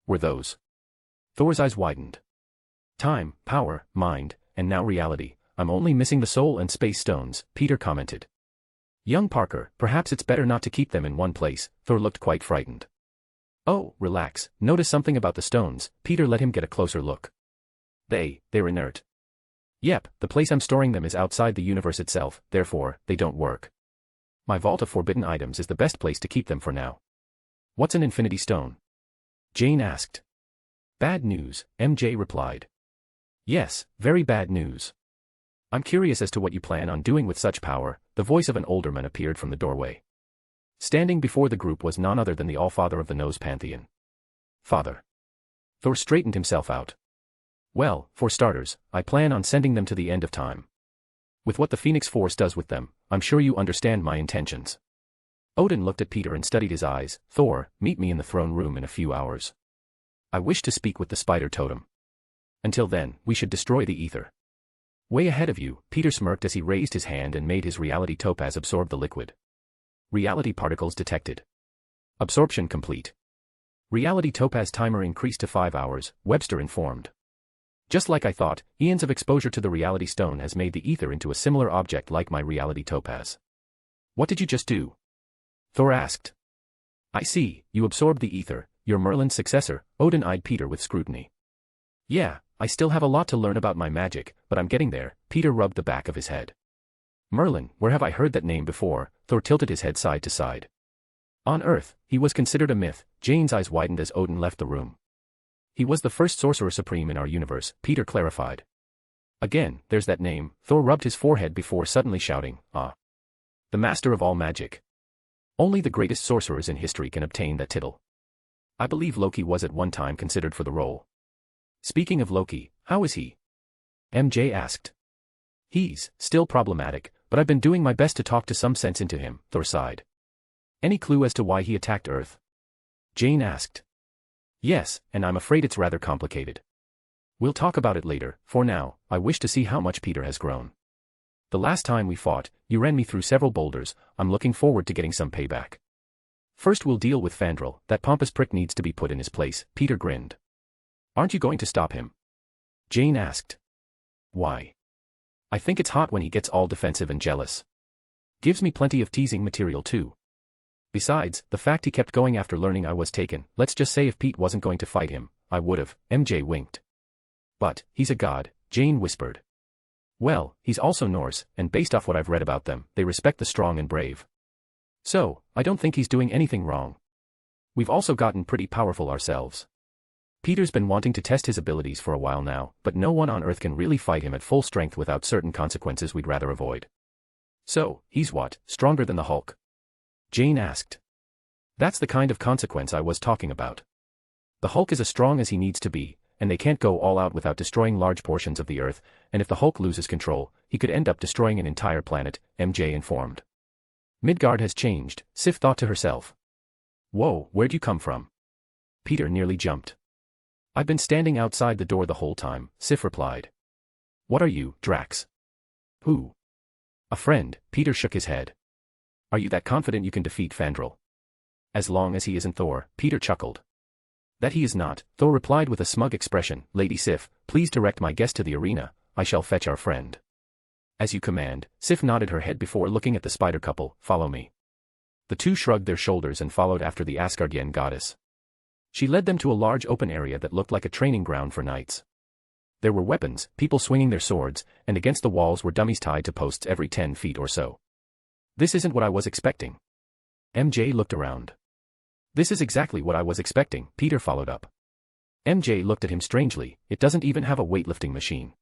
Were those? Thor's eyes widened. Time, power, mind, and now reality. I'm only missing the soul and space stones, Peter commented. Young Parker, perhaps it's better not to keep them in one place. Thor looked quite frightened. Oh, relax. Notice something about the stones. Peter let him get a closer look. They're inert. Yep, the place I'm storing them is outside the universe itself, therefore, they don't work. My vault of forbidden items is the best place to keep them for now. What's an infinity stone? Jane asked. Bad news, MJ replied. Yes, very bad news. I'm curious as to what you plan on doing with such power. The voice of an older man appeared from the doorway. Standing before the group was none other than the Allfather of the Nose Pantheon. Father. Thor straightened himself out. Well, for starters, I plan on sending them to the end of time. With what the Phoenix Force does with them, I'm sure you understand my intentions. Odin looked at Peter and studied his eyes. Thor, meet me in the throne room in a few hours. I wish to speak with the spider totem. Until then, we should destroy the ether. Way ahead of you, Peter smirked as he raised his hand and made his reality topaz absorb the liquid. Reality particles detected. Absorption complete. Reality topaz timer increased to 5 hours, Webster informed. Just like I thought, eons of exposure to the reality stone has made the ether into a similar object like my reality topaz. What did you just do? Thor asked. I see, you absorbed the ether. You're Merlin's successor. Odin eyed Peter with scrutiny. Yeah, I still have a lot to learn about my magic, but I'm getting there. Peter rubbed the back of his head. Merlin, where have I heard that name before? Thor tilted his head side to side. On Earth, he was considered a myth. Jane's eyes widened as Odin left the room. He was the first sorcerer supreme in our universe, Peter clarified. Again, there's that name. Thor rubbed his forehead before suddenly shouting, "Ah! The master of all magic. Only the greatest sorcerers in history can obtain that title. I believe Loki was at one time considered for the role." "Speaking of Loki, how is he?" MJ asked. "He's still problematic, but I've been doing my best to talk to some sense into him," Thor sighed. "Any clue as to why he attacked Earth?" Jane asked. "Yes, and I'm afraid it's rather complicated. We'll talk about it later. For now, I wish to see how much Peter has grown. The last time we fought, you ran me through several boulders. I'm looking forward to getting some payback. First we'll deal with Fandral. That pompous prick needs to be put in his place," Peter grinned. "Aren't you going to stop him?" Jane asked. "Why? I think it's hot when he gets all defensive and jealous. Gives me plenty of teasing material too. Besides, the fact he kept going after learning I was taken, let's just say if Pete wasn't going to fight him, I would've," MJ winked. "But, he's a god," Jane whispered. "Well, he's also Norse, and based off what I've read about them, they respect the strong and brave. So, I don't think he's doing anything wrong. We've also gotten pretty powerful ourselves. Peter's been wanting to test his abilities for a while now, but no one on Earth can really fight him at full strength without certain consequences we'd rather avoid." "So, he's what, stronger than the Hulk?" Jane asked. "That's the kind of consequence I was talking about. The Hulk is as strong as he needs to be, and they can't go all out without destroying large portions of the Earth, and if the Hulk loses control, he could end up destroying an entire planet," MJ informed. "Midgard has changed," Sif thought to herself. "Whoa, where'd you come from?" Peter nearly jumped. "I've been standing outside the door the whole time," Sif replied. "What are you, Drax?" "Who?" "A friend," Peter shook his head. "Are you that confident you can defeat Fandral?" "As long as he isn't Thor," Peter chuckled. "That he is not," Thor replied with a smug expression. "Lady Sif, please direct my guest to the arena. I shall fetch our friend." "As you command," Sif nodded her head before looking at the spider couple. "Follow me." The two shrugged their shoulders and followed after the Asgardian goddess. She led them to a large open area that looked like a training ground for knights. There were weapons, people swinging their swords, and against the walls were dummies tied to posts every 10 feet or so. "This isn't what I was expecting." MJ looked around. "This is exactly what I was expecting," Peter followed up. MJ looked at him strangely. "It doesn't even have a weightlifting machine."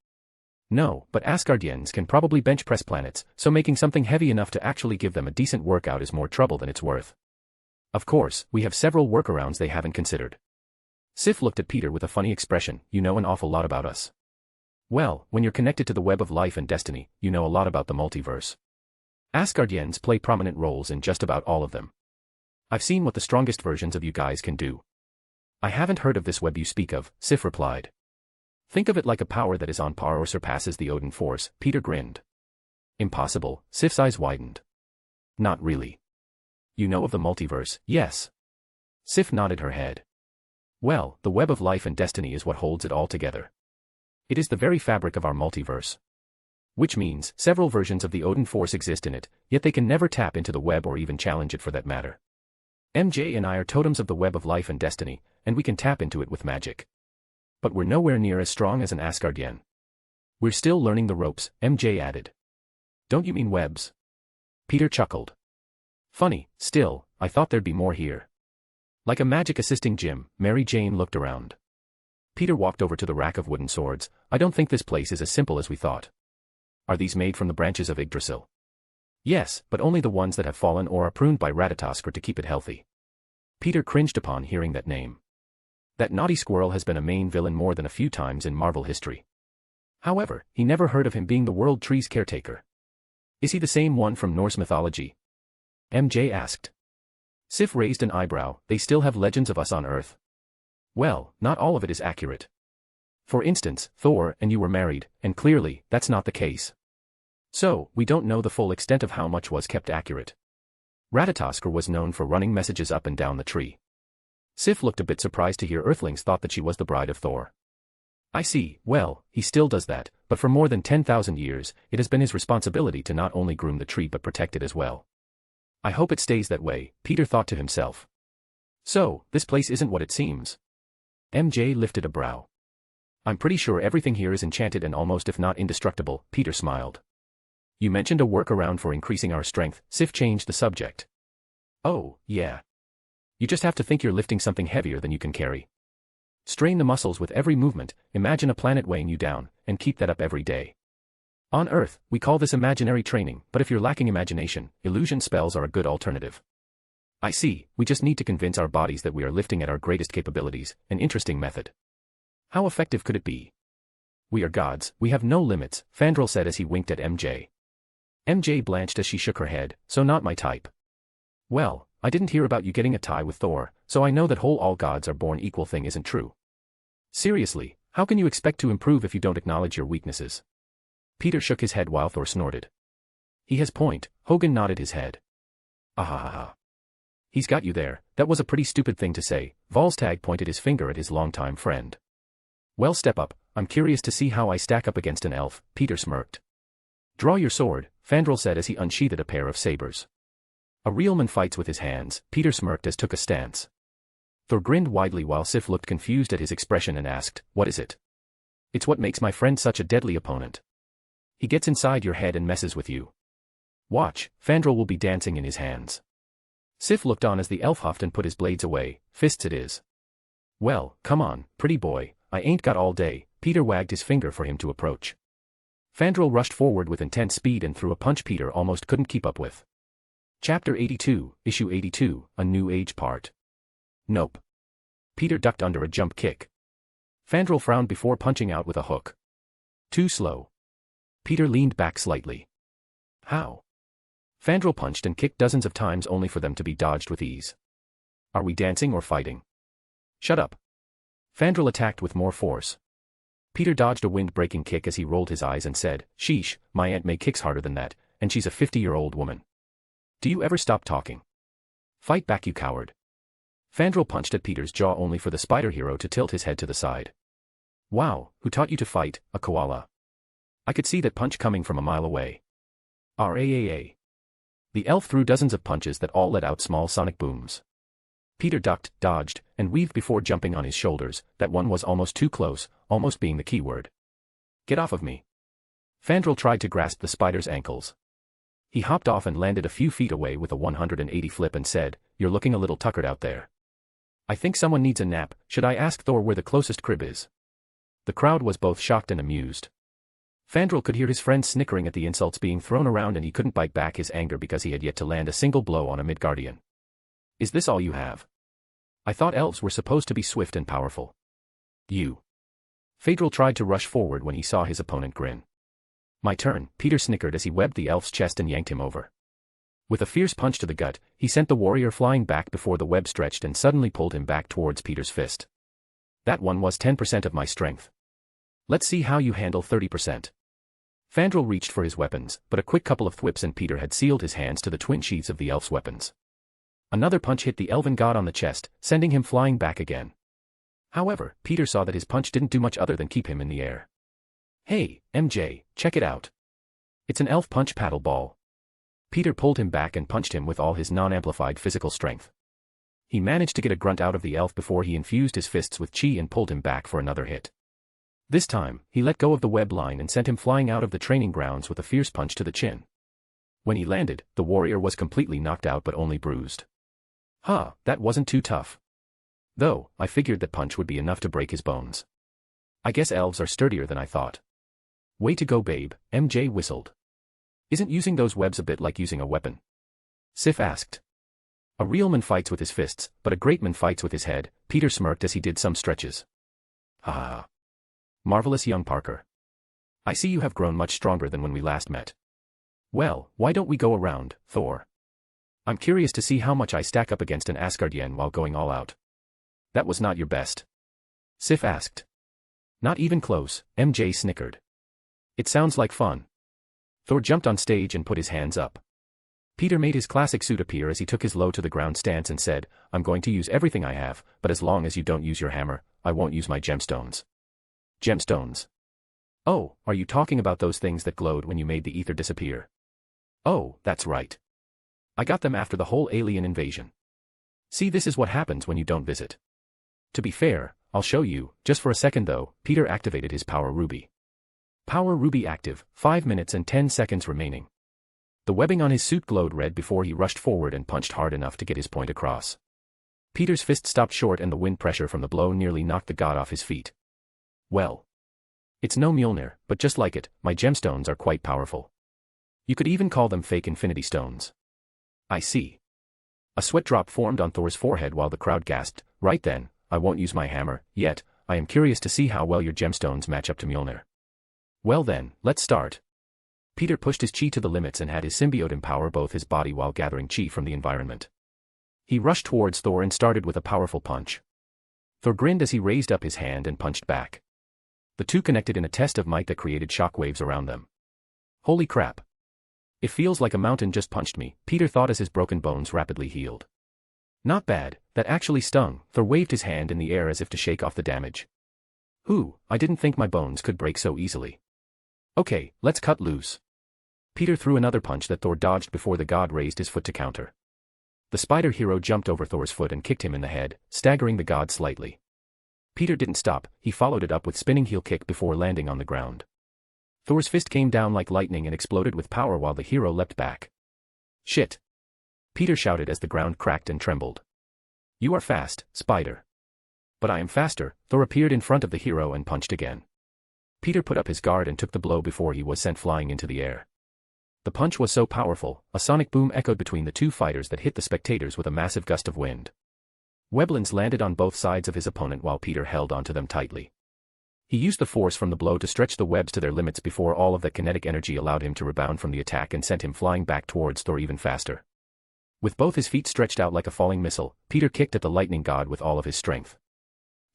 "No, but Asgardians can probably bench press planets, so making something heavy enough to actually give them a decent workout is more trouble than it's worth. Of course, we have several workarounds they haven't considered." Sif looked at Peter with a funny expression. "You know an awful lot about us." "Well, when you're connected to the web of life and destiny, you know a lot about the multiverse. Asgardians play prominent roles in just about all of them. I've seen what the strongest versions of you guys can do." "I haven't heard of this web you speak of," Sif replied. "Think of it like a power that is on par or surpasses the Odin force," Peter grinned. "Impossible," Sif's eyes widened. "Not really. You know of the multiverse, yes?" Sif nodded her head. "Well, the web of life and destiny is what holds it all together. It is the very fabric of our multiverse. Which means, several versions of the Odin force exist in it, yet they can never tap into the web or even challenge it for that matter. MJ and I are totems of the web of life and destiny, and we can tap into it with magic. But we're nowhere near as strong as an Asgardian. We're still learning the ropes," MJ added. "Don't you mean webs?" Peter chuckled. "Funny, still, I thought there'd be more here." Like a magic assisting Jim, Mary Jane looked around. Peter walked over to the rack of wooden swords. "I don't think this place is as simple as we thought." "Are these made from the branches of Yggdrasil?" "Yes, but only the ones that have fallen or are pruned by Ratatoskr to keep it healthy." Peter cringed upon hearing that name. That naughty squirrel has been a main villain more than a few times in Marvel history. However, he never heard of him being the World Tree's caretaker. "Is he the same one from Norse mythology?" MJ asked. Sif raised an eyebrow. "They still have legends of us on Earth." "Well, not all of it is accurate. For instance, Thor and you were married, and clearly, that's not the case. So, we don't know the full extent of how much was kept accurate. Ratatoskr was known for running messages up and down the tree." Sif looked a bit surprised to hear Earthlings thought that she was the bride of Thor. "I see. Well, he still does that, but for more than 10,000 years, it has been his responsibility to not only groom the tree but protect it as well. I hope it stays that way," Peter thought to himself. "So, this place isn't what it seems." MJ lifted a brow. "I'm pretty sure everything here is enchanted and almost if not indestructible," Peter smiled. "You mentioned a workaround for increasing our strength," Sif changed the subject. "Oh, yeah. You just have to think you're lifting something heavier than you can carry." Strain the muscles with every movement, imagine a planet weighing you down, and keep that up every day. On Earth, we call this imaginary training, but if you're lacking imagination, illusion spells are a good alternative. I see, we just need to convince our bodies that we are lifting at our greatest capabilities, an interesting method. How effective could it be? We are gods, we have no limits, Fandral said as he winked at MJ. MJ blanched as she shook her head, so not my type. Well, I didn't hear about you getting a tie with Thor, so I know that whole all gods are born equal thing isn't true. Seriously, how can you expect to improve if you don't acknowledge your weaknesses? Peter shook his head while Thor snorted. He has point, Hogan nodded his head. Ahahaha. He's got you there, that was a pretty stupid thing to say, Volstagg pointed his finger at his longtime friend. Well, step up, I'm curious to see how I stack up against an elf, Peter smirked. Draw your sword, Fandral said as he unsheathed a pair of sabers. A real man fights with his hands, Peter smirked as took a stance. Thor grinned widely while Sif looked confused at his expression and asked, what is it? It's what makes my friend such a deadly opponent. He gets inside your head and messes with you. Watch, Fandral will be dancing in his hands. Sif looked on as the elf huffed and put his blades away, fists it is. Well, come on, pretty boy, I ain't got all day, Peter wagged his finger for him to approach. Fandral rushed forward with intense speed and threw a punch Peter almost couldn't keep up with. Chapter 82, Issue 82, A New Age Part. Nope. Peter ducked under a jump kick. Fandral frowned before punching out with a hook. Too slow. Peter leaned back slightly. How? Fandral punched and kicked dozens of times only for them to be dodged with ease. Are we dancing or fighting? Shut up. Fandral attacked with more force. Peter dodged a wind-breaking kick as he rolled his eyes and said, Sheesh, my Aunt May kicks harder than that, and she's a 50-year-old woman. Do you ever stop talking? Fight back, you coward. Fandral punched at Peter's jaw only for the spider hero to tilt his head to the side. Wow, who taught you to fight, a koala? I could see that punch coming from a mile away. RAAA. The elf threw dozens of punches that all let out small sonic booms. Peter ducked, dodged, and weaved before jumping on his shoulders, that one was almost too close, almost being the keyword. Get off of me. Fandral tried to grasp the spider's ankles. He hopped off and landed a few feet away with a 180 flip and said, You're looking a little tuckered out there. I think someone needs a nap, should I ask Thor where the closest crib is? The crowd was both shocked and amused. Fandral could hear his friends snickering at the insults being thrown around and he couldn't bite back his anger because he had yet to land a single blow on a Midgardian. Is this all you have? I thought elves were supposed to be swift and powerful. You. Fandral tried to rush forward when he saw his opponent grin. My turn, Peter snickered as he webbed the elf's chest and yanked him over. With a fierce punch to the gut, he sent the warrior flying back before the web stretched and suddenly pulled him back towards Peter's fist. That one was 10% of my strength. Let's see how you handle 30%. Fandral reached for his weapons, but a quick couple of thwips and Peter had sealed his hands to the twin sheaths of the elf's weapons. Another punch hit the elven god on the chest, sending him flying back again. However, Peter saw that his punch didn't do much other than keep him in the air. Hey, MJ, check it out. It's an elf punch paddle ball. Peter pulled him back and punched him with all his non-amplified physical strength. He managed to get a grunt out of the elf before he infused his fists with chi and pulled him back for another hit. This time, he let go of the web line and sent him flying out of the training grounds with a fierce punch to the chin. When he landed, the warrior was completely knocked out but only bruised. Huh, that wasn't too tough. Though, I figured that punch would be enough to break his bones. I guess elves are sturdier than I thought. Way to go, babe, MJ whistled. Isn't using those webs a bit like using a weapon? Sif asked. A real man fights with his fists, but a great man fights with his head, Peter smirked as he did some stretches. Ha ha ha. Marvelous young Parker. I see you have grown much stronger than when we last met. Well, why don't we go around, Thor? I'm curious to see how much I stack up against an Asgardian while going all out. That was not your best. Sif asked. Not even close, MJ snickered. It sounds like fun. Thor jumped on stage and put his hands up. Peter made his classic suit appear as he took his low-to-the-ground stance and said, I'm going to use everything I have, but as long as you don't use your hammer, I won't use my gemstones. Gemstones. Oh, are you talking about those things that glowed when you made the ether disappear? Oh, that's right. I got them after the whole alien invasion. See, this is what happens when you don't visit. To be fair, I'll show you, just for a second though. Peter activated his Power Ruby. Power Ruby active, 5 minutes and 10 seconds remaining. The webbing on his suit glowed red before he rushed forward and punched hard enough to get his point across. Peter's fist stopped short and the wind pressure from the blow nearly knocked the god off his feet. Well. It's no Mjolnir, but just like it, my gemstones are quite powerful. You could even call them fake infinity stones. I see. A sweat drop formed on Thor's forehead while the crowd gasped. Right then, I won't use my hammer, yet, I am curious to see how well your gemstones match up to Mjolnir. Well then, let's start. Peter pushed his chi to the limits and had his symbiote empower both his body while gathering chi from the environment. He rushed towards Thor and started with a powerful punch. Thor grinned as he raised up his hand and punched back. The two connected in a test of might that created shockwaves around them. Holy crap. It feels like a mountain just punched me, Peter thought as his broken bones rapidly healed. Not bad, that actually stung. Thor waved his hand in the air as if to shake off the damage. I didn't think my bones could break so easily. Okay, let's cut loose. Peter threw another punch that Thor dodged before the god raised his foot to counter. The spider hero jumped over Thor's foot and kicked him in the head, staggering the god slightly. Peter didn't stop, he followed it up with spinning heel kick before landing on the ground. Thor's fist came down like lightning and exploded with power while the hero leapt back. Shit! Peter shouted as the ground cracked and trembled. You are fast, Spider. But I am faster. Thor appeared in front of the hero and punched again. Peter put up his guard and took the blow before he was sent flying into the air. The punch was so powerful, a sonic boom echoed between the two fighters that hit the spectators with a massive gust of wind. Weblins landed on both sides of his opponent while Peter held onto them tightly. He used the force from the blow to stretch the webs to their limits before all of that kinetic energy allowed him to rebound from the attack and sent him flying back towards Thor even faster. With both his feet stretched out like a falling missile, Peter kicked at the lightning god with all of his strength.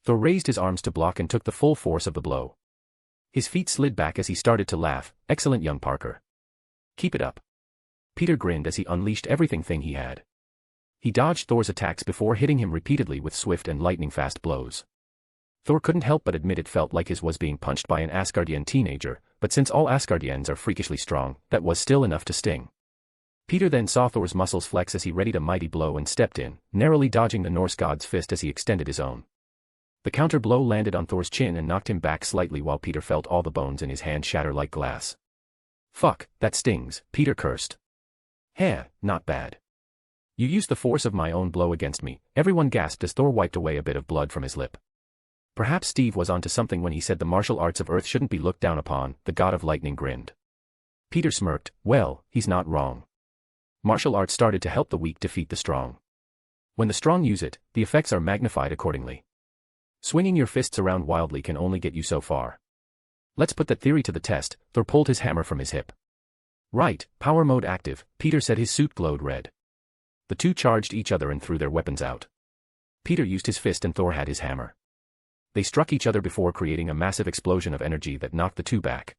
Thor raised his arms to block and took the full force of the blow. His feet slid back as he started to laugh. Excellent, young Parker. Keep it up. Peter grinned as he unleashed everything he had. He dodged Thor's attacks before hitting him repeatedly with swift and lightning-fast blows. Thor couldn't help but admit it felt like his was being punched by an Asgardian teenager, but since all Asgardians are freakishly strong, that was still enough to sting. Peter then saw Thor's muscles flex as he readied a mighty blow and stepped in, narrowly dodging the Norse god's fist as he extended his own. The counter blow landed on Thor's chin and knocked him back slightly while Peter felt all the bones in his hand shatter like glass. Fuck, that stings, Peter cursed. Heh, not bad. You used the force of my own blow against me, everyone gasped as Thor wiped away a bit of blood from his lip. Perhaps Steve was onto something when he said the martial arts of Earth shouldn't be looked down upon, the god of lightning grinned. Peter smirked. Well, he's not wrong. Martial arts started to help the weak defeat the strong. When the strong use it, the effects are magnified accordingly. Swinging your fists around wildly can only get you so far. Let's put that theory to the test. Thor pulled his hammer from his hip. Right, power mode active, Peter said. His suit glowed red. The two charged each other and threw their weapons out. Peter used his fist and Thor had his hammer. They struck each other before creating a massive explosion of energy that knocked the two back.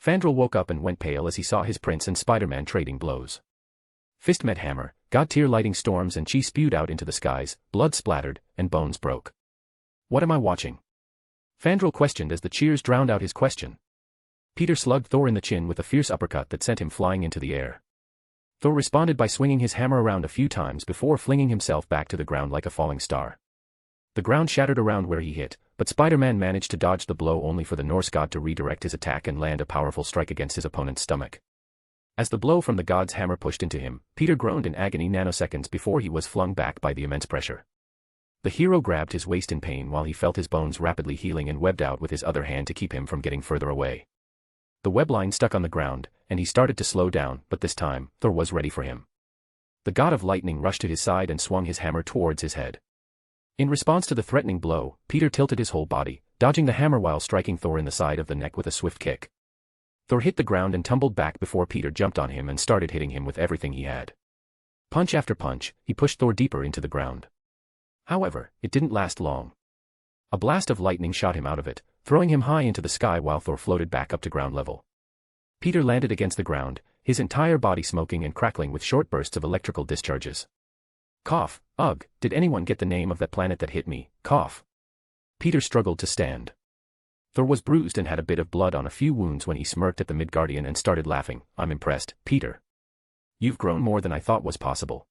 Fandral woke up and went pale as he saw his prince and Spider-Man trading blows. Fist met hammer, god-tier lighting storms and chi spewed out into the skies, blood splattered, and bones broke. What am I watching? Fandral questioned as the cheers drowned out his question. Peter slugged Thor in the chin with a fierce uppercut that sent him flying into the air. Thor responded by swinging his hammer around a few times before flinging himself back to the ground like a falling star. The ground shattered around where he hit, but Spider-Man managed to dodge the blow only for the Norse god to redirect his attack and land a powerful strike against his opponent's stomach. As the blow from the god's hammer pushed into him, Peter groaned in agony nanoseconds before he was flung back by the immense pressure. The hero grabbed his waist in pain while he felt his bones rapidly healing and webbed out with his other hand to keep him from getting further away. The web line stuck on the ground, and he started to slow down, but this time, Thor was ready for him. The god of lightning rushed to his side and swung his hammer towards his head. In response to the threatening blow, Peter tilted his whole body, dodging the hammer while striking Thor in the side of the neck with a swift kick. Thor hit the ground and tumbled back before Peter jumped on him and started hitting him with everything he had. Punch after punch, he pushed Thor deeper into the ground. However, it didn't last long. A blast of lightning shot him out of it, throwing him high into the sky while Thor floated back up to ground level. Peter landed against the ground, his entire body smoking and crackling with short bursts of electrical discharges. Cough, ugh, did anyone get the name of that planet that hit me? Cough. Peter struggled to stand. Thor was bruised and had a bit of blood on a few wounds when he smirked at the Midgardian and started laughing. I'm impressed, Peter. You've grown more than I thought was possible.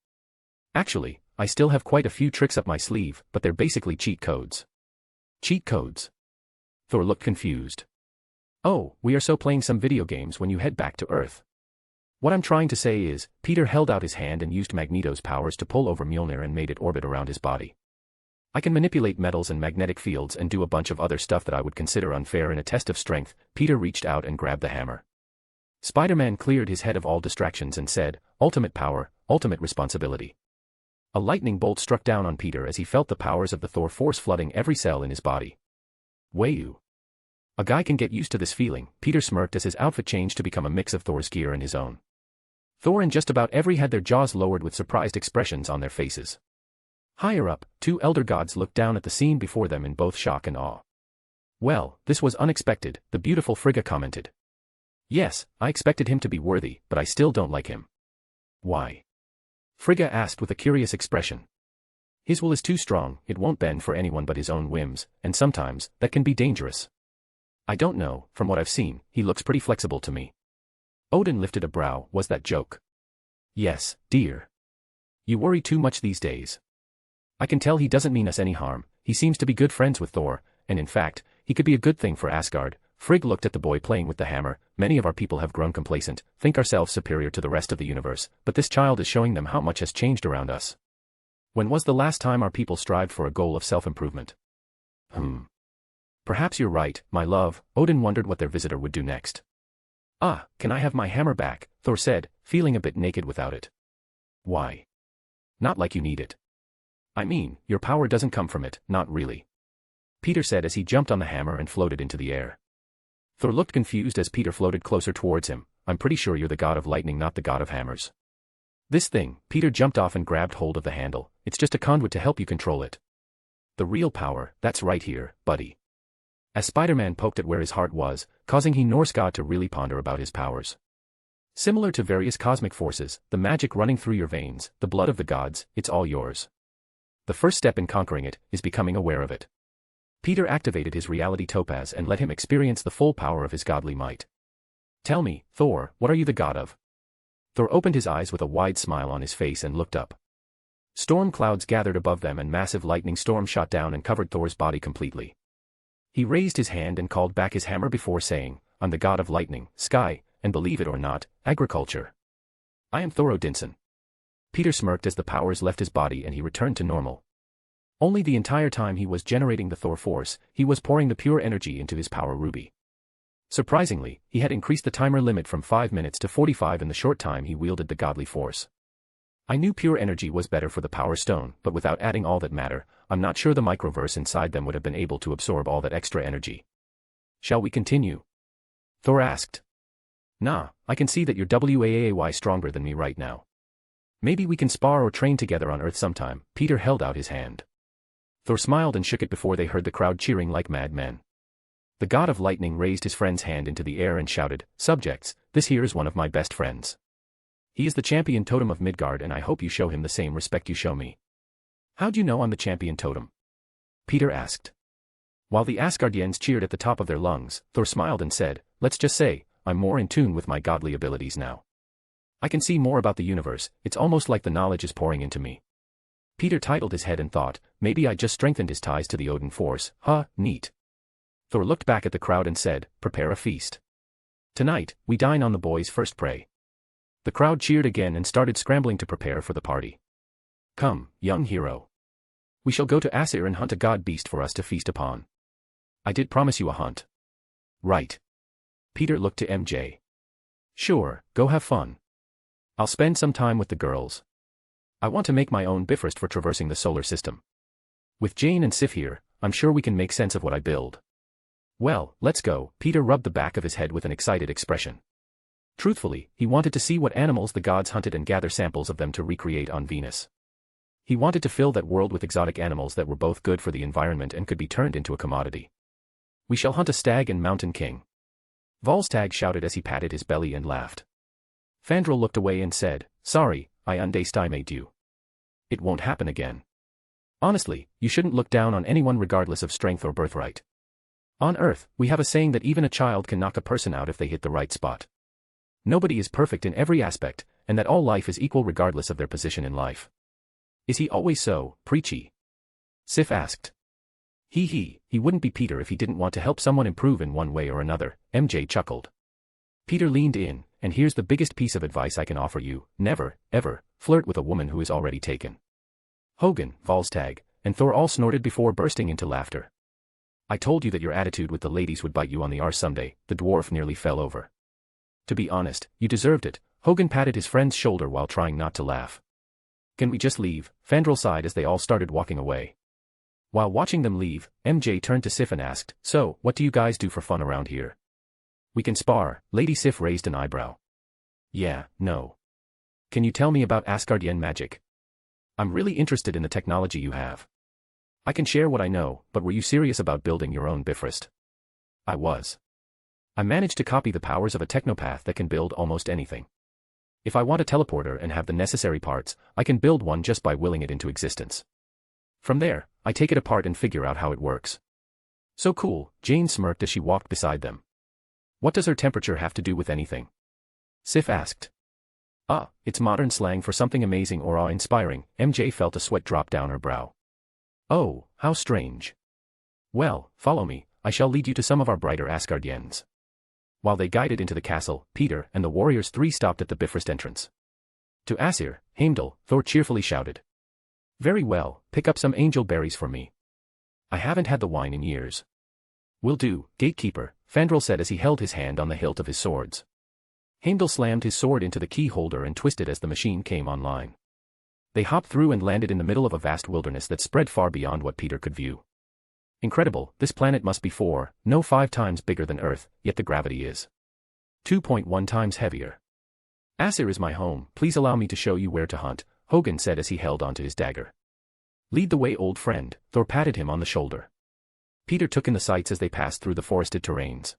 Actually, I still have quite a few tricks up my sleeve, but they're basically cheat codes. Cheat codes? Thor looked confused. Oh, we are so playing some video games when you head back to Earth. What I'm trying to say is, Peter held out his hand and used Magneto's powers to pull over Mjolnir and made it orbit around his body. I can manipulate metals and magnetic fields and do a bunch of other stuff that I would consider unfair in a test of strength. Peter reached out and grabbed the hammer. Spider-Man cleared his head of all distractions and said, ultimate power, ultimate responsibility. A lightning bolt struck down on Peter as he felt the powers of the Thor force flooding every cell in his body. Wayu. A guy can get used to this feeling, Peter smirked as his outfit changed to become a mix of Thor's gear and his own. Thor and just about every had their jaws lowered with surprised expressions on their faces. Higher up, two elder gods looked down at the scene before them in both shock and awe. Well, this was unexpected, the beautiful Frigga commented. Yes, I expected him to be worthy, but I still don't like him. Why? Frigga asked with a curious expression. His will is too strong, it won't bend for anyone but his own whims, and sometimes, that can be dangerous. I don't know, from what I've seen, he looks pretty flexible to me. Odin lifted a brow, was that joke? Yes, dear. You worry too much these days. I can tell he doesn't mean us any harm, he seems to be good friends with Thor, and in fact, he could be a good thing for Asgard. Frigg looked at the boy playing with the hammer. Many of our people have grown complacent, think ourselves superior to the rest of the universe, but this child is showing them how much has changed around us. When was the last time our people strived for a goal of self-improvement? Perhaps you're right, my love. Odin wondered what their visitor would do next. Ah, can I have my hammer back? Thor said, feeling a bit naked without it. Why? Not like you need it. I mean, your power doesn't come from it, not really. Peter said as he jumped on the hammer and floated into the air. Thor looked confused as Peter floated closer towards him. I'm pretty sure you're the god of lightning, not the god of hammers. This thing, Peter jumped off and grabbed hold of the handle, it's just a conduit to help you control it. The real power, that's right here, buddy. As Spider-Man poked at where his heart was, causing he Norse god to really ponder about his powers. Similar to various cosmic forces, the magic running through your veins, the blood of the gods, it's all yours. The first step in conquering it, is becoming aware of it. Peter activated his reality topaz and let him experience the full power of his godly might. Tell me, Thor, what are you the god of? Thor opened his eyes with a wide smile on his face and looked up. Storm clouds gathered above them and massive lightning storms shot down and covered Thor's body completely. He raised his hand and called back his hammer before saying, I'm the god of lightning, sky, and believe it or not, agriculture. I am Thor Odinson. Peter smirked as the powers left his body and he returned to normal. Only the entire time he was generating the Thor force, he was pouring the pure energy into his power ruby. Surprisingly, he had increased the timer limit from 5 minutes to 45 in the short time he wielded the godly force. I knew pure energy was better for the power stone, but without adding all that matter, I'm not sure the microverse inside them would have been able to absorb all that extra energy. Shall we continue? Thor asked. Nah, I can see that you're way stronger than me right now. Maybe we can spar or train together on Earth sometime. Peter held out his hand. Thor smiled and shook it before they heard the crowd cheering like madmen. The god of lightning raised his friend's hand into the air and shouted, Subjects, this here is one of my best friends. He is the champion totem of Midgard and I hope you show him the same respect you show me. How'd you know I'm the champion totem? Peter asked. While the Asgardians cheered at the top of their lungs, Thor smiled and said, Let's just say, I'm more in tune with my godly abilities now. I can see more about the universe, it's almost like the knowledge is pouring into me. Peter titled his head and thought, maybe I just strengthened his ties to the Odin force, neat. Thor looked back at the crowd and said, Prepare a feast. Tonight, we dine on the boys' first prey. The crowd cheered again and started scrambling to prepare for the party. Come, young hero. We shall go to Aesir and hunt a god beast for us to feast upon. I did promise you a hunt. Right. Peter looked to MJ. Sure, go have fun. I'll spend some time with the girls. I want to make my own Bifrost for traversing the solar system. With Jane and Sif here, I'm sure we can make sense of what I build. Well, let's go. Peter rubbed the back of his head with an excited expression. Truthfully, he wanted to see what animals the gods hunted and gather samples of them to recreate on Venus. He wanted to fill that world with exotic animals that were both good for the environment and could be turned into a commodity. We shall hunt a stag and mountain king. Volstagg shouted as he patted his belly and laughed. Fandral looked away and said, Sorry, I underestimated you. It won't happen again. Honestly, you shouldn't look down on anyone regardless of strength or birthright. On Earth, we have a saying that even a child can knock a person out if they hit the right spot. Nobody is perfect in every aspect, and that all life is equal regardless of their position in life. Is he always so preachy? Sif asked. He wouldn't be Peter if he didn't want to help someone improve in one way or another, MJ chuckled. Peter leaned in, and here's the biggest piece of advice I can offer you: never, ever, flirt with a woman who is already taken. Hogun, Volstagg, and Thor all snorted before bursting into laughter. I told you that your attitude with the ladies would bite you on the arse someday. The dwarf nearly fell over. To be honest, you deserved it. Hogun patted his friend's shoulder while trying not to laugh. Can we just leave? Fandral sighed as they all started walking away. While watching them leave, MJ turned to Sif and asked, "So, what do you guys do for fun around here?" "We can spar." Lady Sif raised an eyebrow. "Yeah, no. Can you tell me about Asgardian magic? I'm really interested in the technology you have." "I can share what I know, but were you serious about building your own Bifrost?" "I was. I managed to copy the powers of a technopath that can build almost anything. If I want a teleporter and have the necessary parts, I can build one just by willing it into existence. From there, I take it apart and figure out how it works." "So cool," Jane smirked as she walked beside them. "What does her temperature have to do with anything?" Sif asked. It's modern slang for something amazing or awe-inspiring." MJ felt a sweat drop down her brow. "Oh, how strange. Well, follow me, I shall lead you to some of our brighter Asgardians." While they guided into the castle, Peter and the warriors three stopped at the Bifrost entrance. To Aesir, Heimdall, Thor cheerfully shouted. "Very well, pick up some angel berries for me. I haven't had the wine in years." "Will do, gatekeeper," Fandral said as he held his hand on the hilt of his swords. Heimdall slammed his sword into the key holder and twisted as the machine came online. They hopped through and landed in the middle of a vast wilderness that spread far beyond what Peter could view. Incredible, this planet must be 5 times bigger than Earth, yet the gravity is 2.1 times heavier. "Aesir is my home, please allow me to show you where to hunt," Hogun said as he held onto his dagger. "Lead the way, old friend," Thor patted him on the shoulder. Peter took in the sights as they passed through the forested terrains.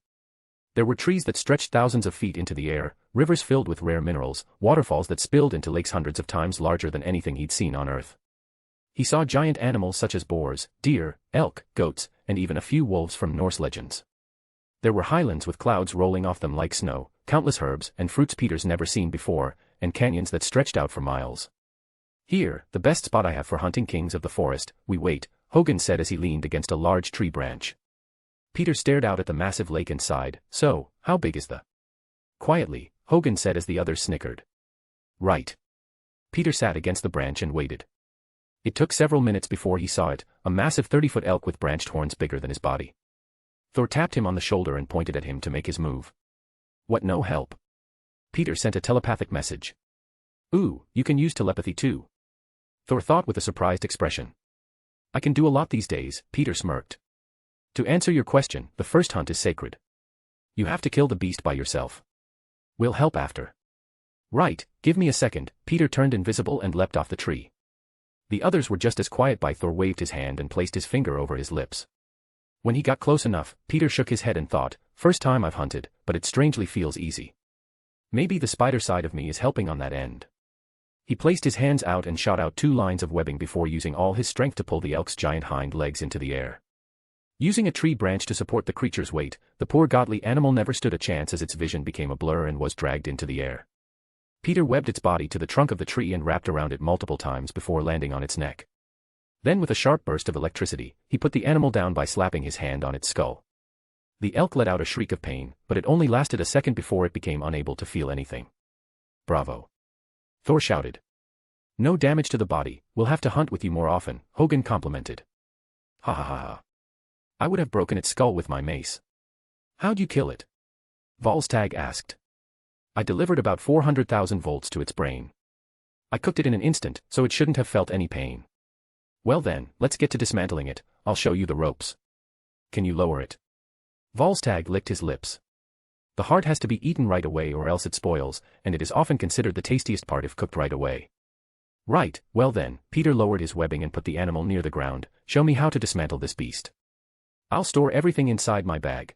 There were trees that stretched thousands of feet into the air, rivers filled with rare minerals, waterfalls that spilled into lakes hundreds of times larger than anything he'd seen on Earth. He saw giant animals such as boars, deer, elk, goats, and even a few wolves from Norse legends. There were highlands with clouds rolling off them like snow, countless herbs and fruits Peter's never seen before, and canyons that stretched out for miles. "Here, the best spot I have for hunting kings of the forest, we wait," Hogun said as he leaned against a large tree branch. Peter stared out at the massive lake and sighed. "So, how big is the—" "Quietly," Hogun said as the others snickered. "Right." Peter sat against the branch and waited. It took several minutes before he saw it, a massive 30-foot elk with branched horns bigger than his body. Thor tapped him on the shoulder and pointed at him to make his move. "What, no help?" Peter sent a telepathic message. "Ooh, you can use telepathy too?" Thor thought with a surprised expression. "I can do a lot these days," Peter smirked. "To answer your question, the first hunt is sacred. You have to kill the beast by yourself. We'll help after." "Right, give me a second." Peter turned invisible and leapt off the tree. The others were just as quiet. Thor waved his hand and placed his finger over his lips. When he got close enough, Peter shook his head and thought, "First time I've hunted, but it strangely feels easy. Maybe the spider side of me is helping on that end." He placed his hands out and shot out 2 lines of webbing before using all his strength to pull the elk's giant hind legs into the air. Using a tree branch to support the creature's weight, the poor godly animal never stood a chance as its vision became a blur and was dragged into the air. Peter webbed its body to the trunk of the tree and wrapped around it multiple times before landing on its neck. Then with a sharp burst of electricity, he put the animal down by slapping his hand on its skull. The elk let out a shriek of pain, but it only lasted a second before it became unable to feel anything. "Bravo!" Thor shouted. "No damage to the body, we'll have to hunt with you more often," Hogun complimented. "Ha ha ha ha. I would have broken its skull with my mace." "How'd you kill it?" Volstagg asked. "I delivered about 400,000 volts to its brain. I cooked it in an instant, so it shouldn't have felt any pain." "Well then, let's get to dismantling it, I'll show you the ropes." "Can you lower it?" Volstagg licked his lips. The heart has to be eaten right away or else it spoils, and it is often considered the tastiest part if cooked right away. "Right, well then," Peter lowered his webbing and put the animal near the ground. "Show me how to dismantle this beast." "I'll store everything inside my bag."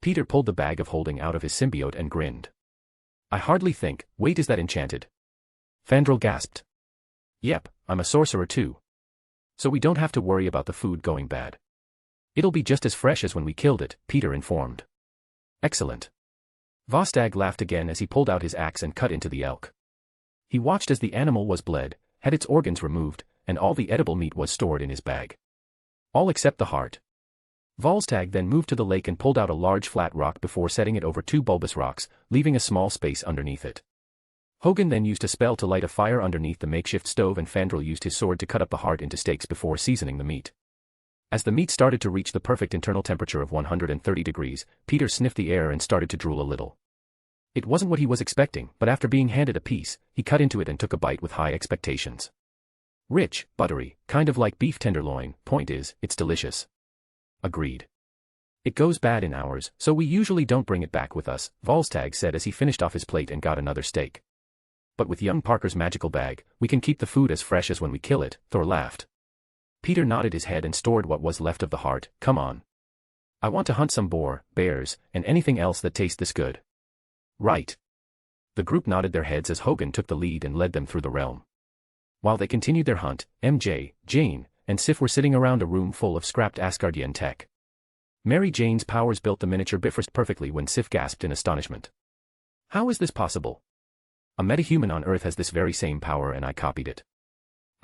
Peter pulled the bag of holding out of his symbiote and grinned. "I hardly think, wait, is that enchanted?" Fandral gasped. "Yep, I'm a sorcerer too. So we don't have to worry about the food going bad. It'll be just as fresh as when we killed it," Peter informed. "Excellent." Volstagg laughed again as he pulled out his axe and cut into the elk. He watched as the animal was bled, had its organs removed, and all the edible meat was stored in his bag. All except the heart. Volstagg then moved to the lake and pulled out a large flat rock before setting it over two bulbous rocks, leaving a small space underneath it. Hogan then used a spell to light a fire underneath the makeshift stove, and Fandral used his sword to cut up the heart into steaks before seasoning the meat. As the meat started to reach the perfect internal temperature of 130 degrees, Peter sniffed the air and started to drool a little. It wasn't what he was expecting, but after being handed a piece, he cut into it and took a bite with high expectations. Rich, buttery, kind of like beef tenderloin. Point is, it's delicious. Agreed. It goes bad in hours, so we usually don't bring it back with us, Volstagg said as he finished off his plate and got another steak. But with young Parker's magical bag, we can keep the food as fresh as when we kill it, Thor laughed. Peter nodded his head and stored what was left of the heart. Come on. I want to hunt some boar, bears, and anything else that tastes this good. Right. The group nodded their heads as Hogan took the lead and led them through the realm. While they continued their hunt, MJ, Jane, and Sif were sitting around a room full of scrapped Asgardian tech. Mary Jane's powers built the miniature Bifrost perfectly when Sif gasped in astonishment. How is this possible? A metahuman on Earth has this very same power and I copied it.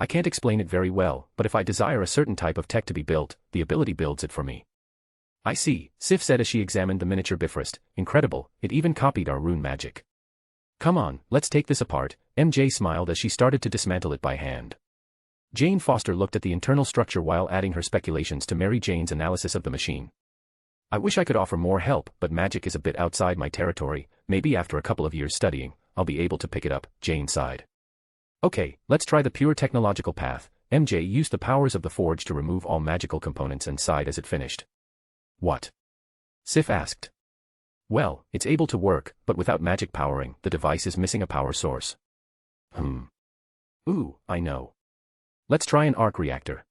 I can't explain it very well, but if I desire a certain type of tech to be built, the ability builds it for me. I see, Sif said as she examined the miniature Bifrost. Incredible, it even copied our rune magic. Come on, let's take this apart, MJ smiled as she started to dismantle it by hand. Jane Foster looked at the internal structure while adding her speculations to Mary Jane's analysis of the machine. I wish I could offer more help, but magic is a bit outside my territory. Maybe after a couple of years studying, I'll be able to pick it up, Jane sighed. Okay, let's try the pure technological path. MJ used the powers of the forge to remove all magical components and sighed as it finished. What? Sif asked. Well, it's able to work, but without magic powering, the device is missing a power source. Ooh, I know. Let's try an arc reactor.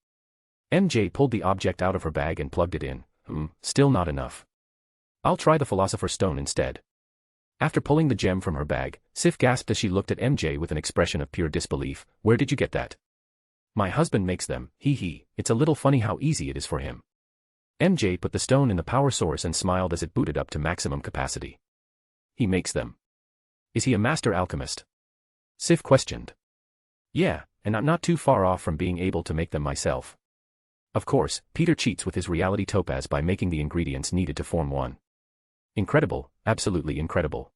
MJ pulled the object out of her bag and plugged it in. Still not enough. I'll try the Philosopher's Stone instead. After pulling the gem from her bag, Sif gasped as she looked at MJ with an expression of pure disbelief. Where did you get that? My husband makes them, it's a little funny how easy it is for him. MJ put the stone in the power source and smiled as it booted up to maximum capacity. He makes them. Is he a master alchemist? Sif questioned. Yeah, and I'm not too far off from being able to make them myself. Of course, Peter cheats with his reality topaz by making the ingredients needed to form one. Incredible, absolutely incredible.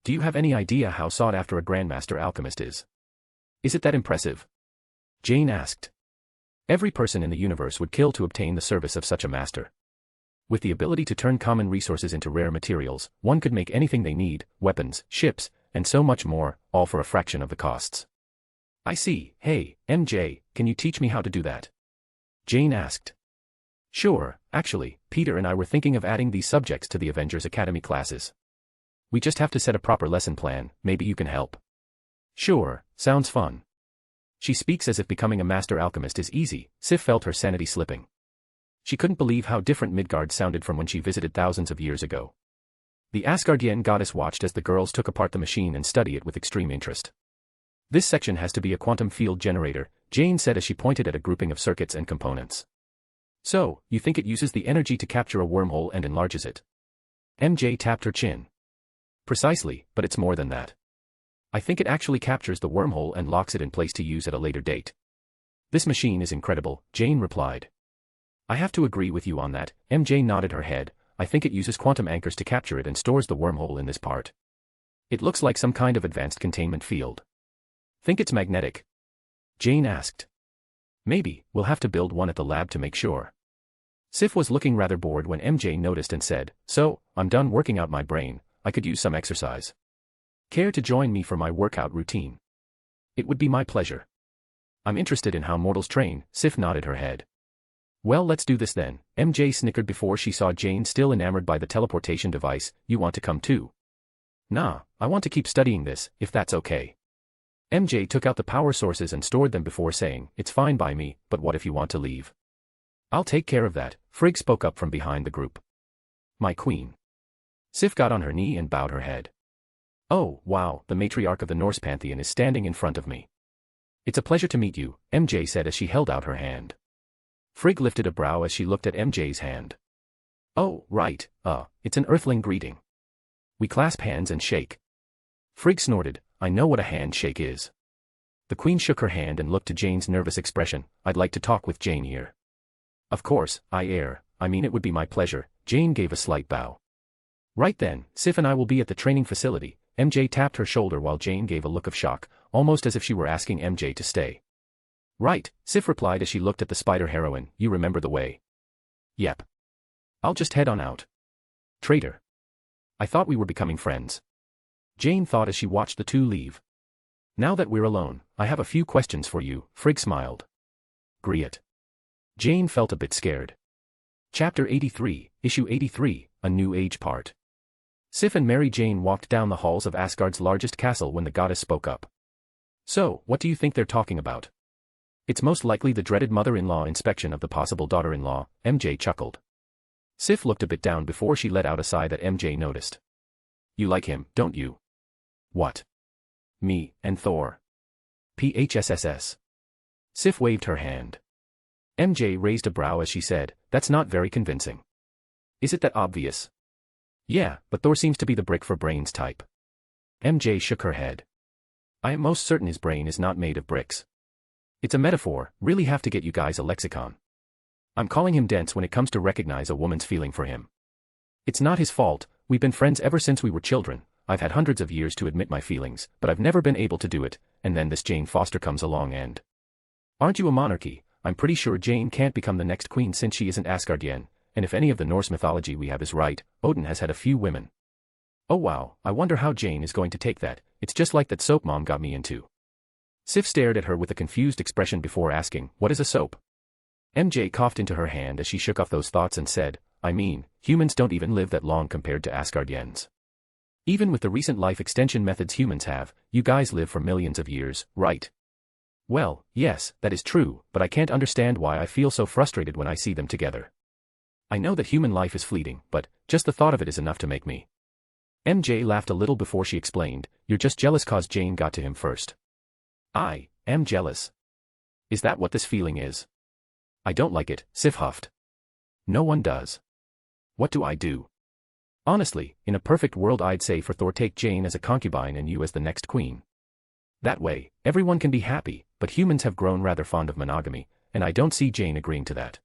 Do you have any idea how sought after a grandmaster alchemist is? Is it that impressive? Jane asked. Every person in the universe would kill to obtain the service of such a master. With the ability to turn common resources into rare materials, one could make anything they need, weapons, ships, and so much more, all for a fraction of the costs. I see. Hey, MJ, can you teach me how to do that? Jane asked. Sure, actually, Peter and I were thinking of adding these subjects to the Avengers Academy classes. We just have to set a proper lesson plan, maybe you can help. Sure, sounds fun. She speaks as if becoming a master alchemist is easy. Sif felt her sanity slipping. She couldn't believe how different Midgard sounded from when she visited thousands of years ago. The Asgardian goddess watched as the girls took apart the machine and studied it with extreme interest. This section has to be a quantum field generator, Jane said as she pointed at a grouping of circuits and components. So, you think it uses the energy to capture a wormhole and enlarges it? MJ tapped her chin. Precisely, but it's more than that. I think it actually captures the wormhole and locks it in place to use at a later date. This machine is incredible, Jane replied. I have to agree with you on that, MJ nodded her head. I think it uses quantum anchors to capture it and stores the wormhole in this part. It looks like some kind of advanced containment field. Think it's magnetic? Jane asked. Maybe, we'll have to build one at the lab to make sure. Sif was looking rather bored when MJ noticed and said, So, I'm done working out my brain, I could use some exercise. Care to join me for my workout routine? It would be my pleasure. I'm interested in how mortals train, Sif nodded her head. Well, let's do this then, MJ snickered before she saw Jane still enamored by the teleportation device. You want to come too? Nah, I want to keep studying this, if that's okay. MJ took out the power sources and stored them before saying, It's fine by me, but what if you want to leave? I'll take care of that, Frigg spoke up from behind the group. My queen. Sif got on her knee and bowed her head. Oh, wow, the matriarch of the Norse pantheon is standing in front of me. It's a pleasure to meet you, MJ said as she held out her hand. Frigg lifted a brow as she looked at MJ's hand. Oh, right, it's an earthling greeting. We clasp hands and shake. Frigg snorted, I know what a handshake is. The queen shook her hand and looked to Jane's nervous expression. I'd like to talk with Jane here. Of course, I mean it would be my pleasure, Jane gave a slight bow. Right then, Sif and I will be at the training facility, MJ tapped her shoulder while Jane gave a look of shock, almost as if she were asking MJ to stay. Right, Sif replied as she looked at the spider heroine, you remember the way. Yep. I'll just head on out. Traitor. I thought we were becoming friends. Jane thought as she watched the two leave. Now that we're alone, I have a few questions for you, Frigg smiled. Griet. Jane felt a bit scared. Chapter 83, Issue 83, A New Age Part. Sif and Mary Jane walked down the halls of Asgard's largest castle when the goddess spoke up. So, what do you think they're talking about? It's most likely the dreaded mother-in-law inspection of the possible daughter-in-law, MJ chuckled. Sif looked a bit down before she let out a sigh that MJ noticed. You like him, don't you? What? Me, and Thor. PHSSS. Sif waved her hand. MJ raised a brow as she said, that's not very convincing. Is it that obvious? Yeah, but Thor seems to be the brick for brains type. MJ shook her head. I am most certain his brain is not made of bricks. It's a metaphor, really have to get you guys a lexicon. I'm calling him dense when it comes to recognize a woman's feeling for him. It's not his fault, we've been friends ever since we were children, I've had hundreds of years to admit my feelings, but I've never been able to do it, and then this Jane Foster comes along and... Aren't you a monarchy? I'm pretty sure Jane can't become the next queen since she isn't Asgardian, and if any of the Norse mythology we have is right, Odin has had a few women. Oh wow, I wonder how Jane is going to take that, it's just like that soap mom got me into. Sif stared at her with a confused expression before asking, what is a soap? MJ coughed into her hand as she shook off those thoughts and said, I mean, humans don't even live that long compared to Asgardians. Even with the recent life extension methods humans have, you guys live for millions of years, right? Well, yes, that is true, but I can't understand why I feel so frustrated when I see them together. I know that human life is fleeting, but just the thought of it is enough to make me. MJ laughed a little before she explained, you're just jealous cause Jane got to him first. I am jealous. Is that what this feeling is? I don't like it, Sif huffed. No one does. What do I do? Honestly, in a perfect world I'd say for Thor take Jane as a concubine and you as the next queen. That way, everyone can be happy, but humans have grown rather fond of monogamy, and I don't see Jane agreeing to that.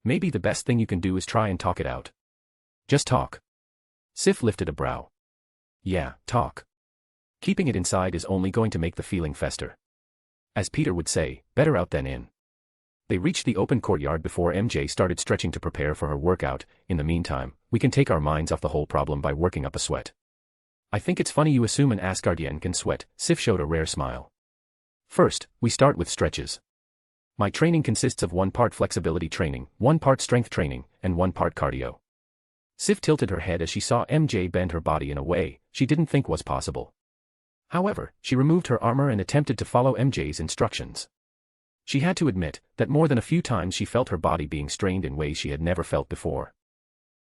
Maybe the best thing you can do is try and talk it out. Just talk. Sif lifted a brow. Yeah, talk. Keeping it inside is only going to make the feeling fester. As Peter would say, better out than in. They reached the open courtyard before MJ started stretching to prepare for her workout. In the meantime, we can take our minds off the whole problem by working up a sweat. I think it's funny you assume an Asgardian can sweat, Sif showed a rare smile. First, we start with stretches. My training consists of 1 part flexibility training, 1 part strength training, and 1 part cardio. Sif tilted her head as she saw MJ bend her body in a way she didn't think was possible. However, she removed her armor and attempted to follow MJ's instructions. She had to admit that more than a few times she felt her body being strained in ways she had never felt before.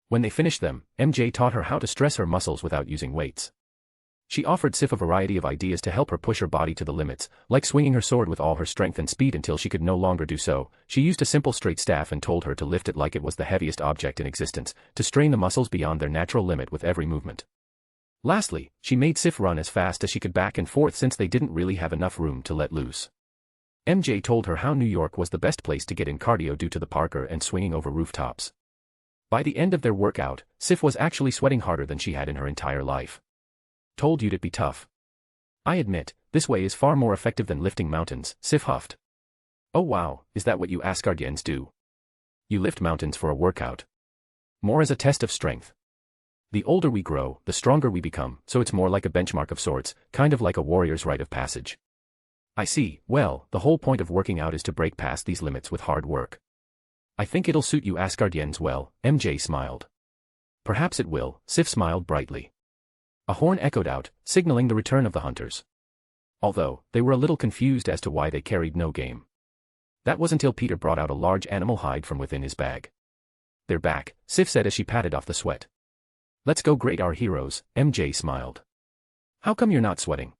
When they finished them, MJ taught her how to stress her muscles without using weights. She offered Sif a variety of ideas to help her push her body to the limits, like swinging her sword with all her strength and speed until she could no longer do so. She used a simple straight staff and told her to lift it like it was the heaviest object in existence, to strain the muscles beyond their natural limit with every movement. Lastly, she made Sif run as fast as she could back and forth since they didn't really have enough room to let loose. MJ told her how New York was the best place to get in cardio due to the parkour and swinging over rooftops. By the end of their workout, Sif was actually sweating harder than she had in her entire life. Told you'd it be tough. I admit, this way is far more effective than lifting mountains, Sif huffed. Oh wow, is that what you Asgardians do? You lift mountains for a workout. More as a test of strength. The older we grow, the stronger we become, so it's more like a benchmark of sorts, kind of like a warrior's rite of passage. I see, well, the whole point of working out is to break past these limits with hard work. I think it'll suit you Asgardians well, MJ smiled. Perhaps it will, Sif smiled brightly. A horn echoed out, signaling the return of the hunters. Although, they were a little confused as to why they carried no game. That was until Peter brought out a large animal hide from within his bag. They're back, Sif said as she patted off the sweat. Let's go great our heroes, MJ smiled. How come you're not sweating?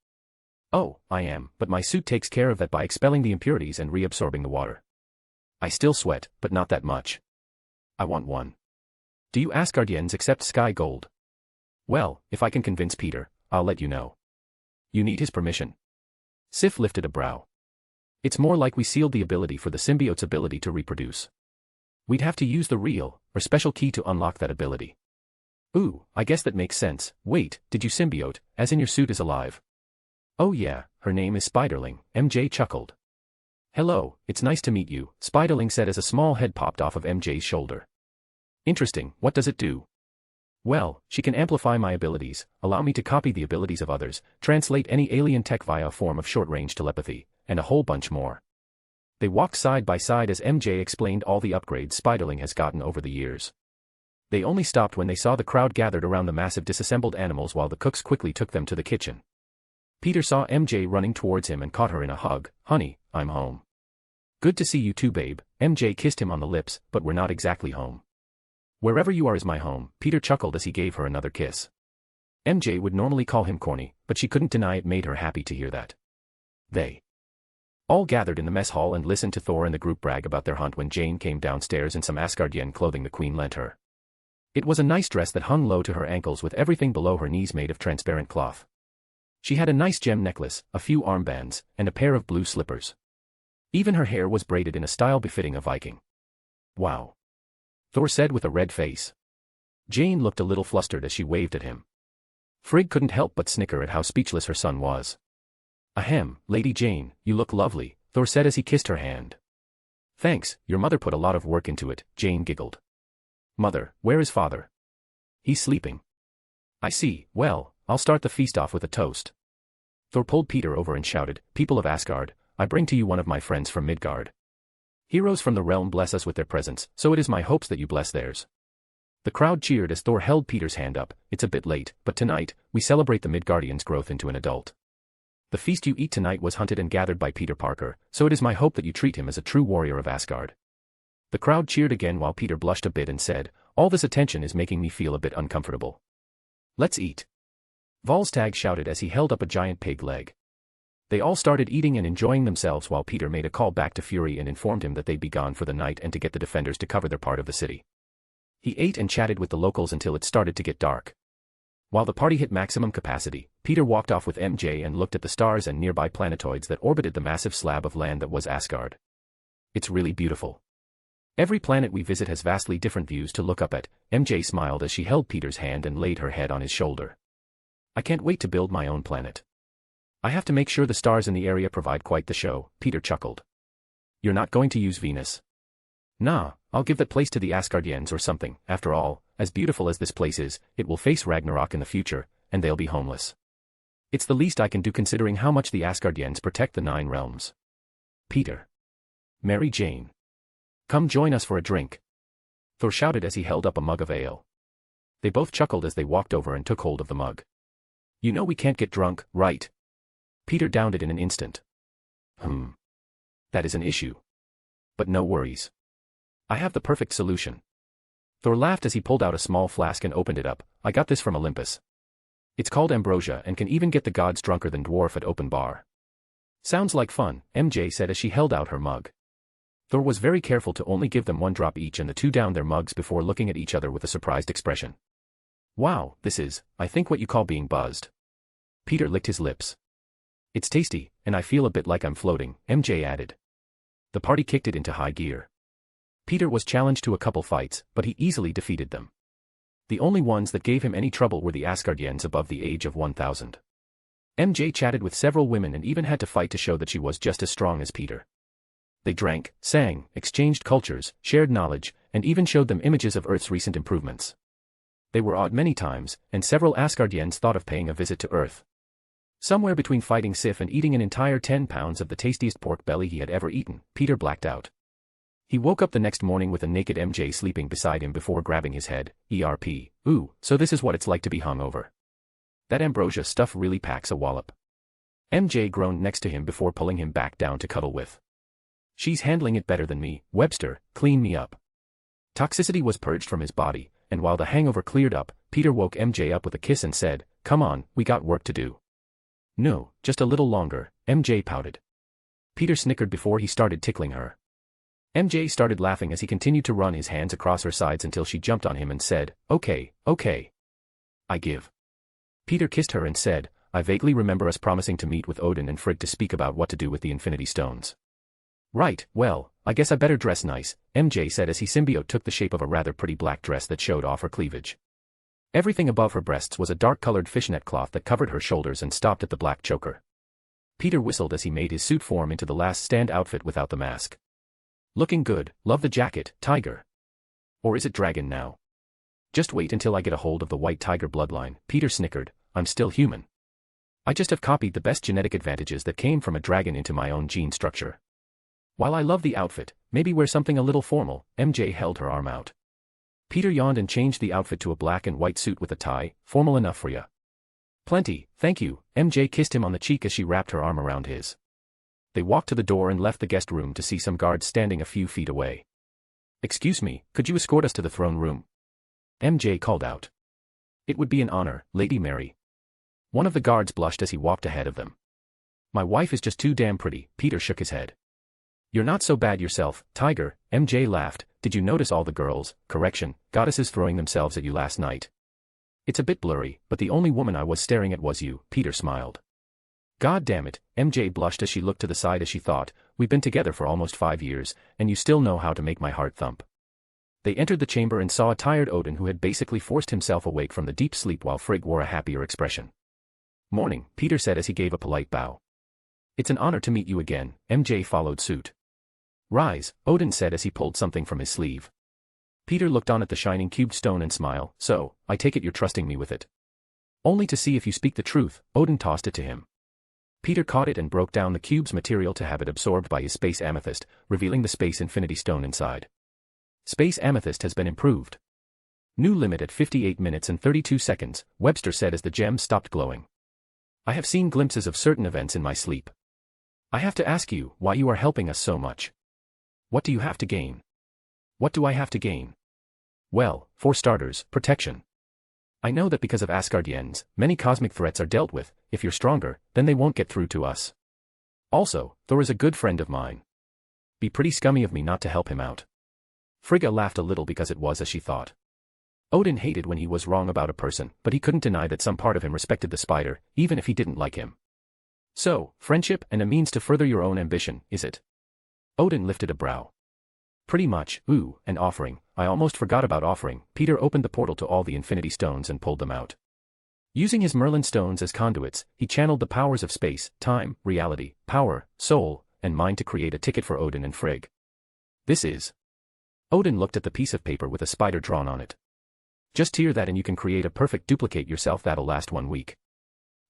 Oh, I am, but my suit takes care of that by expelling the impurities and reabsorbing the water. I still sweat, but not that much. I want one. Do you Asgardians accept sky gold? Well, if I can convince Peter, I'll let you know. You need his permission. Sif lifted a brow. It's more like we sealed the ability for the symbiote's ability to reproduce. We'd have to use the real, or special key to unlock that ability. Ooh, I guess that makes sense. Wait, did you symbiote, as in your suit is alive? Oh yeah, her name is Spiderling, MJ chuckled. Hello, it's nice to meet you, Spiderling said as a small head popped off of MJ's shoulder. Interesting, what does it do? Well, she can amplify my abilities, allow me to copy the abilities of others, translate any alien tech via a form of short-range telepathy, and a whole bunch more. They walked side by side as MJ explained all the upgrades Spiderling has gotten over the years. They only stopped when they saw the crowd gathered around the massive disassembled animals while the cooks quickly took them to the kitchen. Peter saw MJ running towards him and caught her in a hug. Honey, I'm home. Good to see you too, babe. MJ kissed him on the lips, but we're not exactly home. Wherever you are is my home, Peter chuckled as he gave her another kiss. MJ would normally call him corny, but she couldn't deny it made her happy to hear that. They all gathered in the mess hall and listened to Thor and the group brag about their hunt when Jane came downstairs in some Asgardian clothing the queen lent her. It was a nice dress that hung low to her ankles with everything below her knees made of transparent cloth. She had a nice gem necklace, a few armbands, and a pair of blue slippers. Even her hair was braided in a style befitting a Viking. Wow. Thor said with a red face. Jane looked a little flustered as she waved at him. Frigg couldn't help but snicker at how speechless her son was. Ahem, Lady Jane, you look lovely, Thor said as he kissed her hand. Thanks, your mother put a lot of work into it, Jane giggled. Mother, where is father? He's sleeping. I see, well, I'll start the feast off with a toast. Thor pulled Peter over and shouted, People of Asgard, I bring to you one of my friends from Midgard. Heroes from the realm bless us with their presence, so it is my hopes that you bless theirs. The crowd cheered as Thor held Peter's hand up. It's a bit late, but tonight, we celebrate the Midgardian's growth into an adult. The feast you eat tonight was hunted and gathered by Peter Parker, so it is my hope that you treat him as a true warrior of Asgard. The crowd cheered again while Peter blushed a bit and said, All this attention is making me feel a bit uncomfortable. Let's eat. Volstagg shouted as he held up a giant pig leg. They all started eating and enjoying themselves while Peter made a call back to Fury and informed him that they'd be gone for the night and to get the defenders to cover their part of the city. He ate and chatted with the locals until it started to get dark. While the party hit maximum capacity, Peter walked off with MJ and looked at the stars and nearby planetoids that orbited the massive slab of land that was Asgard. It's really beautiful. Every planet we visit has vastly different views to look up at, MJ smiled as she held Peter's hand and laid her head on his shoulder. I can't wait to build my own planet. I have to make sure the stars in the area provide quite the show, Peter chuckled. You're not going to use Venus? Nah, I'll give that place to the Asgardians or something. After all, as beautiful as this place is, it will face Ragnarok in the future, and they'll be homeless. It's the least I can do considering how much the Asgardians protect the 9 realms. Peter. Mary Jane. Come join us for a drink. Thor shouted as he held up a mug of ale. They both chuckled as they walked over and took hold of the mug. You know we can't get drunk, right? Peter downed it in an instant. That is an issue. But no worries. I have the perfect solution. Thor laughed as he pulled out a small flask and opened it up. I got this from Olympus. It's called ambrosia and can even get the gods drunker than dwarf at open bar. Sounds like fun, MJ said as she held out her mug. Thor was very careful to only give them 1 drop each and the two downed their mugs before looking at each other with a surprised expression. Wow, this is, I think, what you call being buzzed. Peter licked his lips. It's tasty, and I feel a bit like I'm floating, MJ added. The party kicked it into high gear. Peter was challenged to a couple fights, but he easily defeated them. The only ones that gave him any trouble were the Asgardians above the age of 1000. MJ chatted with several women and even had to fight to show that she was just as strong as Peter. They drank, sang, exchanged cultures, shared knowledge, and even showed them images of Earth's recent improvements. They were awed many times, and several Asgardians thought of paying a visit to Earth. Somewhere between fighting Sif and eating an entire 10 pounds of the tastiest pork belly he had ever eaten, Peter blacked out. He woke up the next morning with a naked MJ sleeping beside him before grabbing his head. Ooh, so this is what it's like to be hungover. That ambrosia stuff really packs a wallop. MJ groaned next to him before pulling him back down to cuddle with. She's handling it better than me, Webster, clean me up. Toxicity was purged from his body, and while the hangover cleared up, Peter woke MJ up with a kiss and said, Come on, we got work to do. No, just a little longer, MJ pouted. Peter snickered before he started tickling her. MJ started laughing as he continued to run his hands across her sides until she jumped on him and said, Okay. I give. Peter kissed her and said, I vaguely remember us promising to meet with Odin and Frigg to speak about what to do with the Infinity Stones. Right, well, I guess I better dress nice, MJ said as he symbiote took the shape of a rather pretty black dress that showed off her cleavage. Everything above her breasts was a dark-colored fishnet cloth that covered her shoulders and stopped at the black choker. Peter whistled as he made his suit form into the last stand outfit without the mask. Looking good, love the jacket, tiger. Or is it dragon now? Just wait until I get a hold of the white tiger bloodline, Peter snickered, I'm still human. I just have copied the best genetic advantages that came from a dragon into my own gene structure. While I love the outfit, maybe wear something a little formal, MJ held her arm out. Peter yawned and changed the outfit to a black and white suit with a tie, formal enough for ya. Plenty, thank you, MJ kissed him on the cheek as she wrapped her arm around his. They walked to the door and left the guest room to see some guards standing a few feet away. Excuse me, could you escort us to the throne room? MJ called out. It would be an honor, Lady Mary. One of the guards blushed as he walked ahead of them. My wife is just too damn pretty, Peter shook his head. You're not so bad yourself, Tiger, MJ laughed. Did you notice all the girls, goddesses throwing themselves at you last night? It's a bit blurry, but the only woman I was staring at was you, Peter smiled. God damn it, MJ blushed as she looked to the side as she thought, we've been together for almost 5 years, and you still know how to make my heart thump. They entered the chamber and saw a tired Odin who had basically forced himself awake from the deep sleep while Frigg wore a happier expression. Morning, Peter said as he gave a polite bow. It's an honor to meet you again, MJ followed suit. Rise, Odin said as he pulled something from his sleeve. Peter looked on at the shining cubed stone and smiled. So, I take it you're trusting me with it. Only to see if you speak the truth, Odin tossed it to him. Peter caught it and broke down the cube's material to have it absorbed by his space amethyst, revealing the space infinity stone inside. Space amethyst has been improved. New limit at 58 minutes and 32 seconds, Webster said as the gem stopped glowing. I have seen glimpses of certain events in my sleep. I have to ask you why you are helping us so much. What do you have to gain? What do I have to gain? Well, for starters, protection. I know that because of Asgardians, many cosmic threats are dealt with. If you're stronger, then they won't get through to us. Also, Thor is a good friend of mine. Be pretty scummy of me not to help him out. Frigga laughed a little because it was as she thought. Odin hated when he was wrong about a person, but he couldn't deny that some part of him respected the spider, even if he didn't like him. So, friendship and a means to further your own ambition, is it? Odin lifted a brow. Pretty much. Ooh, an offering. I almost forgot about offering. Peter opened the portal to all the infinity stones and pulled them out. Using his Merlin stones as conduits, he channeled the powers of space, time, reality, power, soul, and mind to create a ticket for Odin and Frigg. This is... Odin looked at the piece of paper with a spider drawn on it. Just tear that and you can create a perfect duplicate yourself that'll last 1 week.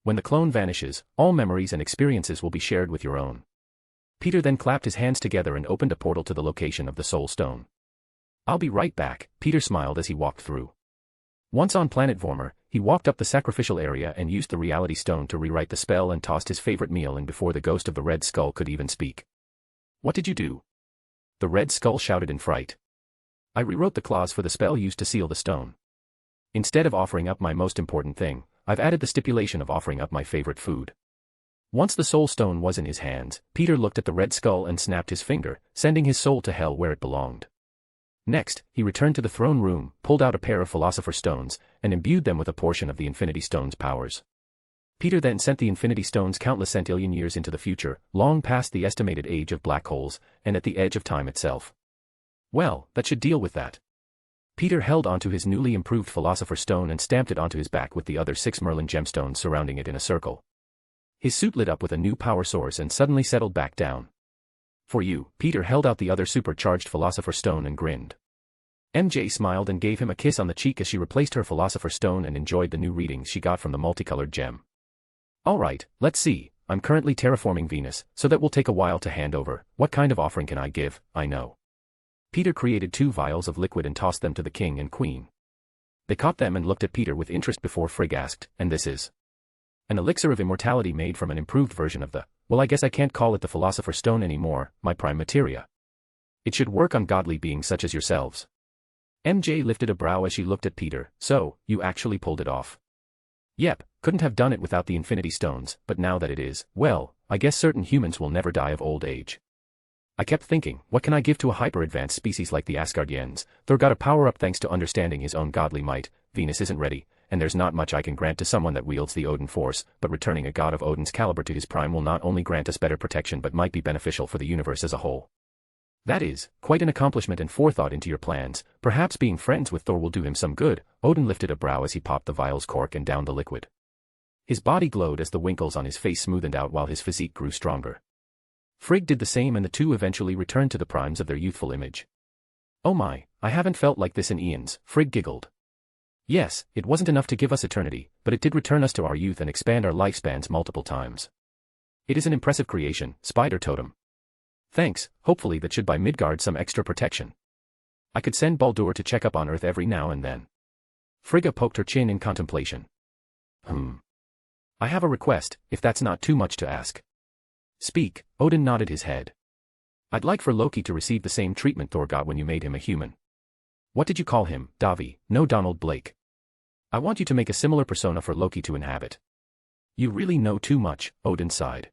When the clone vanishes, all memories and experiences will be shared with your own. Peter then clapped his hands together and opened a portal to the location of the Soul Stone. I'll be right back, Peter smiled as he walked through. Once on planet Vormir, he walked up the sacrificial area and used the reality stone to rewrite the spell and tossed his favorite meal in before the ghost of the Red Skull could even speak. What did you do? The Red Skull shouted in fright. I rewrote the clause for the spell used to seal the stone. Instead of offering up my most important thing, I've added the stipulation of offering up my favorite food. Once the soul stone was in his hands, Peter looked at the Red Skull and snapped his finger, sending his soul to hell where it belonged. Next, he returned to the throne room, pulled out a pair of Philosopher's Stones, and imbued them with a portion of the Infinity Stone's powers. Peter then sent the Infinity Stones countless centillion years into the future, long past the estimated age of black holes, and at the edge of time itself. Well, that should deal with that. Peter held onto his newly improved Philosopher's Stone and stamped it onto his back with the other 6 Merlin gemstones surrounding it in a circle. His suit lit up with a new power source and suddenly settled back down. For you, Peter held out the other supercharged Philosopher's Stone and grinned. MJ smiled and gave him a kiss on the cheek as she replaced her Philosopher's Stone and enjoyed the new readings she got from the multicolored gem. Alright, let's see, I'm currently terraforming Venus, so that will take a while to hand over. What kind of offering can I give? I know. Peter created 2 vials of liquid and tossed them to the king and queen. They caught them and looked at Peter with interest before Frigg asked, and this is? An elixir of immortality made from an improved version of the, well I guess I can't call it the Philosopher's Stone anymore, my prime materia. It should work on godly beings such as yourselves. MJ lifted a brow as she looked at Peter. So, you actually pulled it off. Yep, couldn't have done it without the Infinity Stones, but now that it is, well, I guess certain humans will never die of old age. I kept thinking, what can I give to a hyper-advanced species like the Asgardians? Thor got a power-up thanks to understanding his own godly might. Venus isn't ready, and there's not much I can grant to someone that wields the Odin force, but returning a god of Odin's caliber to his prime will not only grant us better protection but might be beneficial for the universe as a whole. That is, quite an accomplishment and forethought into your plans. Perhaps being friends with Thor will do him some good. Odin lifted a brow as he popped the vial's cork and downed the liquid. His body glowed as the winkles on his face smoothened out while his physique grew stronger. Frigg did the same and the two eventually returned to the primes of their youthful image. Oh my, I haven't felt like this in eons, Frigg giggled. Yes, it wasn't enough to give us eternity, but it did return us to our youth and expand our lifespans multiple times. It is an impressive creation, Spider Totem. Thanks, hopefully that should buy Midgard some extra protection. I could send Baldur to check up on Earth every now and then. Frigga poked her chin in contemplation. I have a request, if that's not too much to ask. Speak, Odin nodded his head. I'd like for Loki to receive the same treatment Thor got when you made him a human. What did you call him, Davi? No, Donald Blake. I want you to make a similar persona for Loki to inhabit. You really know too much, Odin sighed.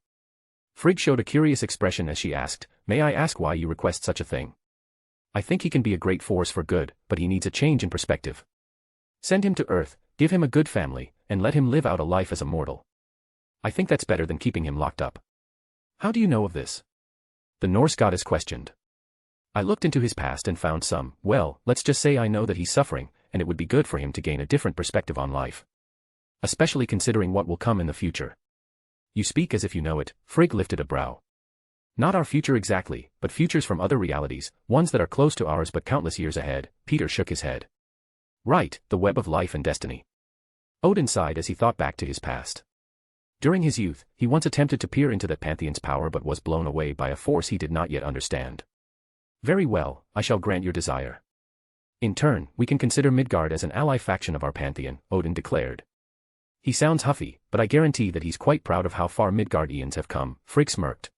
Frigg showed a curious expression as she asked, may I ask why you request such a thing? I think he can be a great force for good, but he needs a change in perspective. Send him to Earth, give him a good family, and let him live out a life as a mortal. I think that's better than keeping him locked up. How do you know of this? The Norse goddess questioned. I looked into his past and found some, well, let's just say I know that he's suffering, and it would be good for him to gain a different perspective on life. Especially considering what will come in the future. You speak as if you know it, Frigg lifted a brow. Not our future exactly, but futures from other realities, ones that are close to ours but countless years ahead, Peter shook his head. Right, the web of life and destiny. Odin sighed as he thought back to his past. During his youth, he once attempted to peer into that pantheon's power but was blown away by a force he did not yet understand. Very well, I shall grant your desire. In turn, we can consider Midgard as an ally faction of our pantheon, Odin declared. He sounds huffy, but I guarantee that he's quite proud of how far Midgardians have come, Frigg smirked.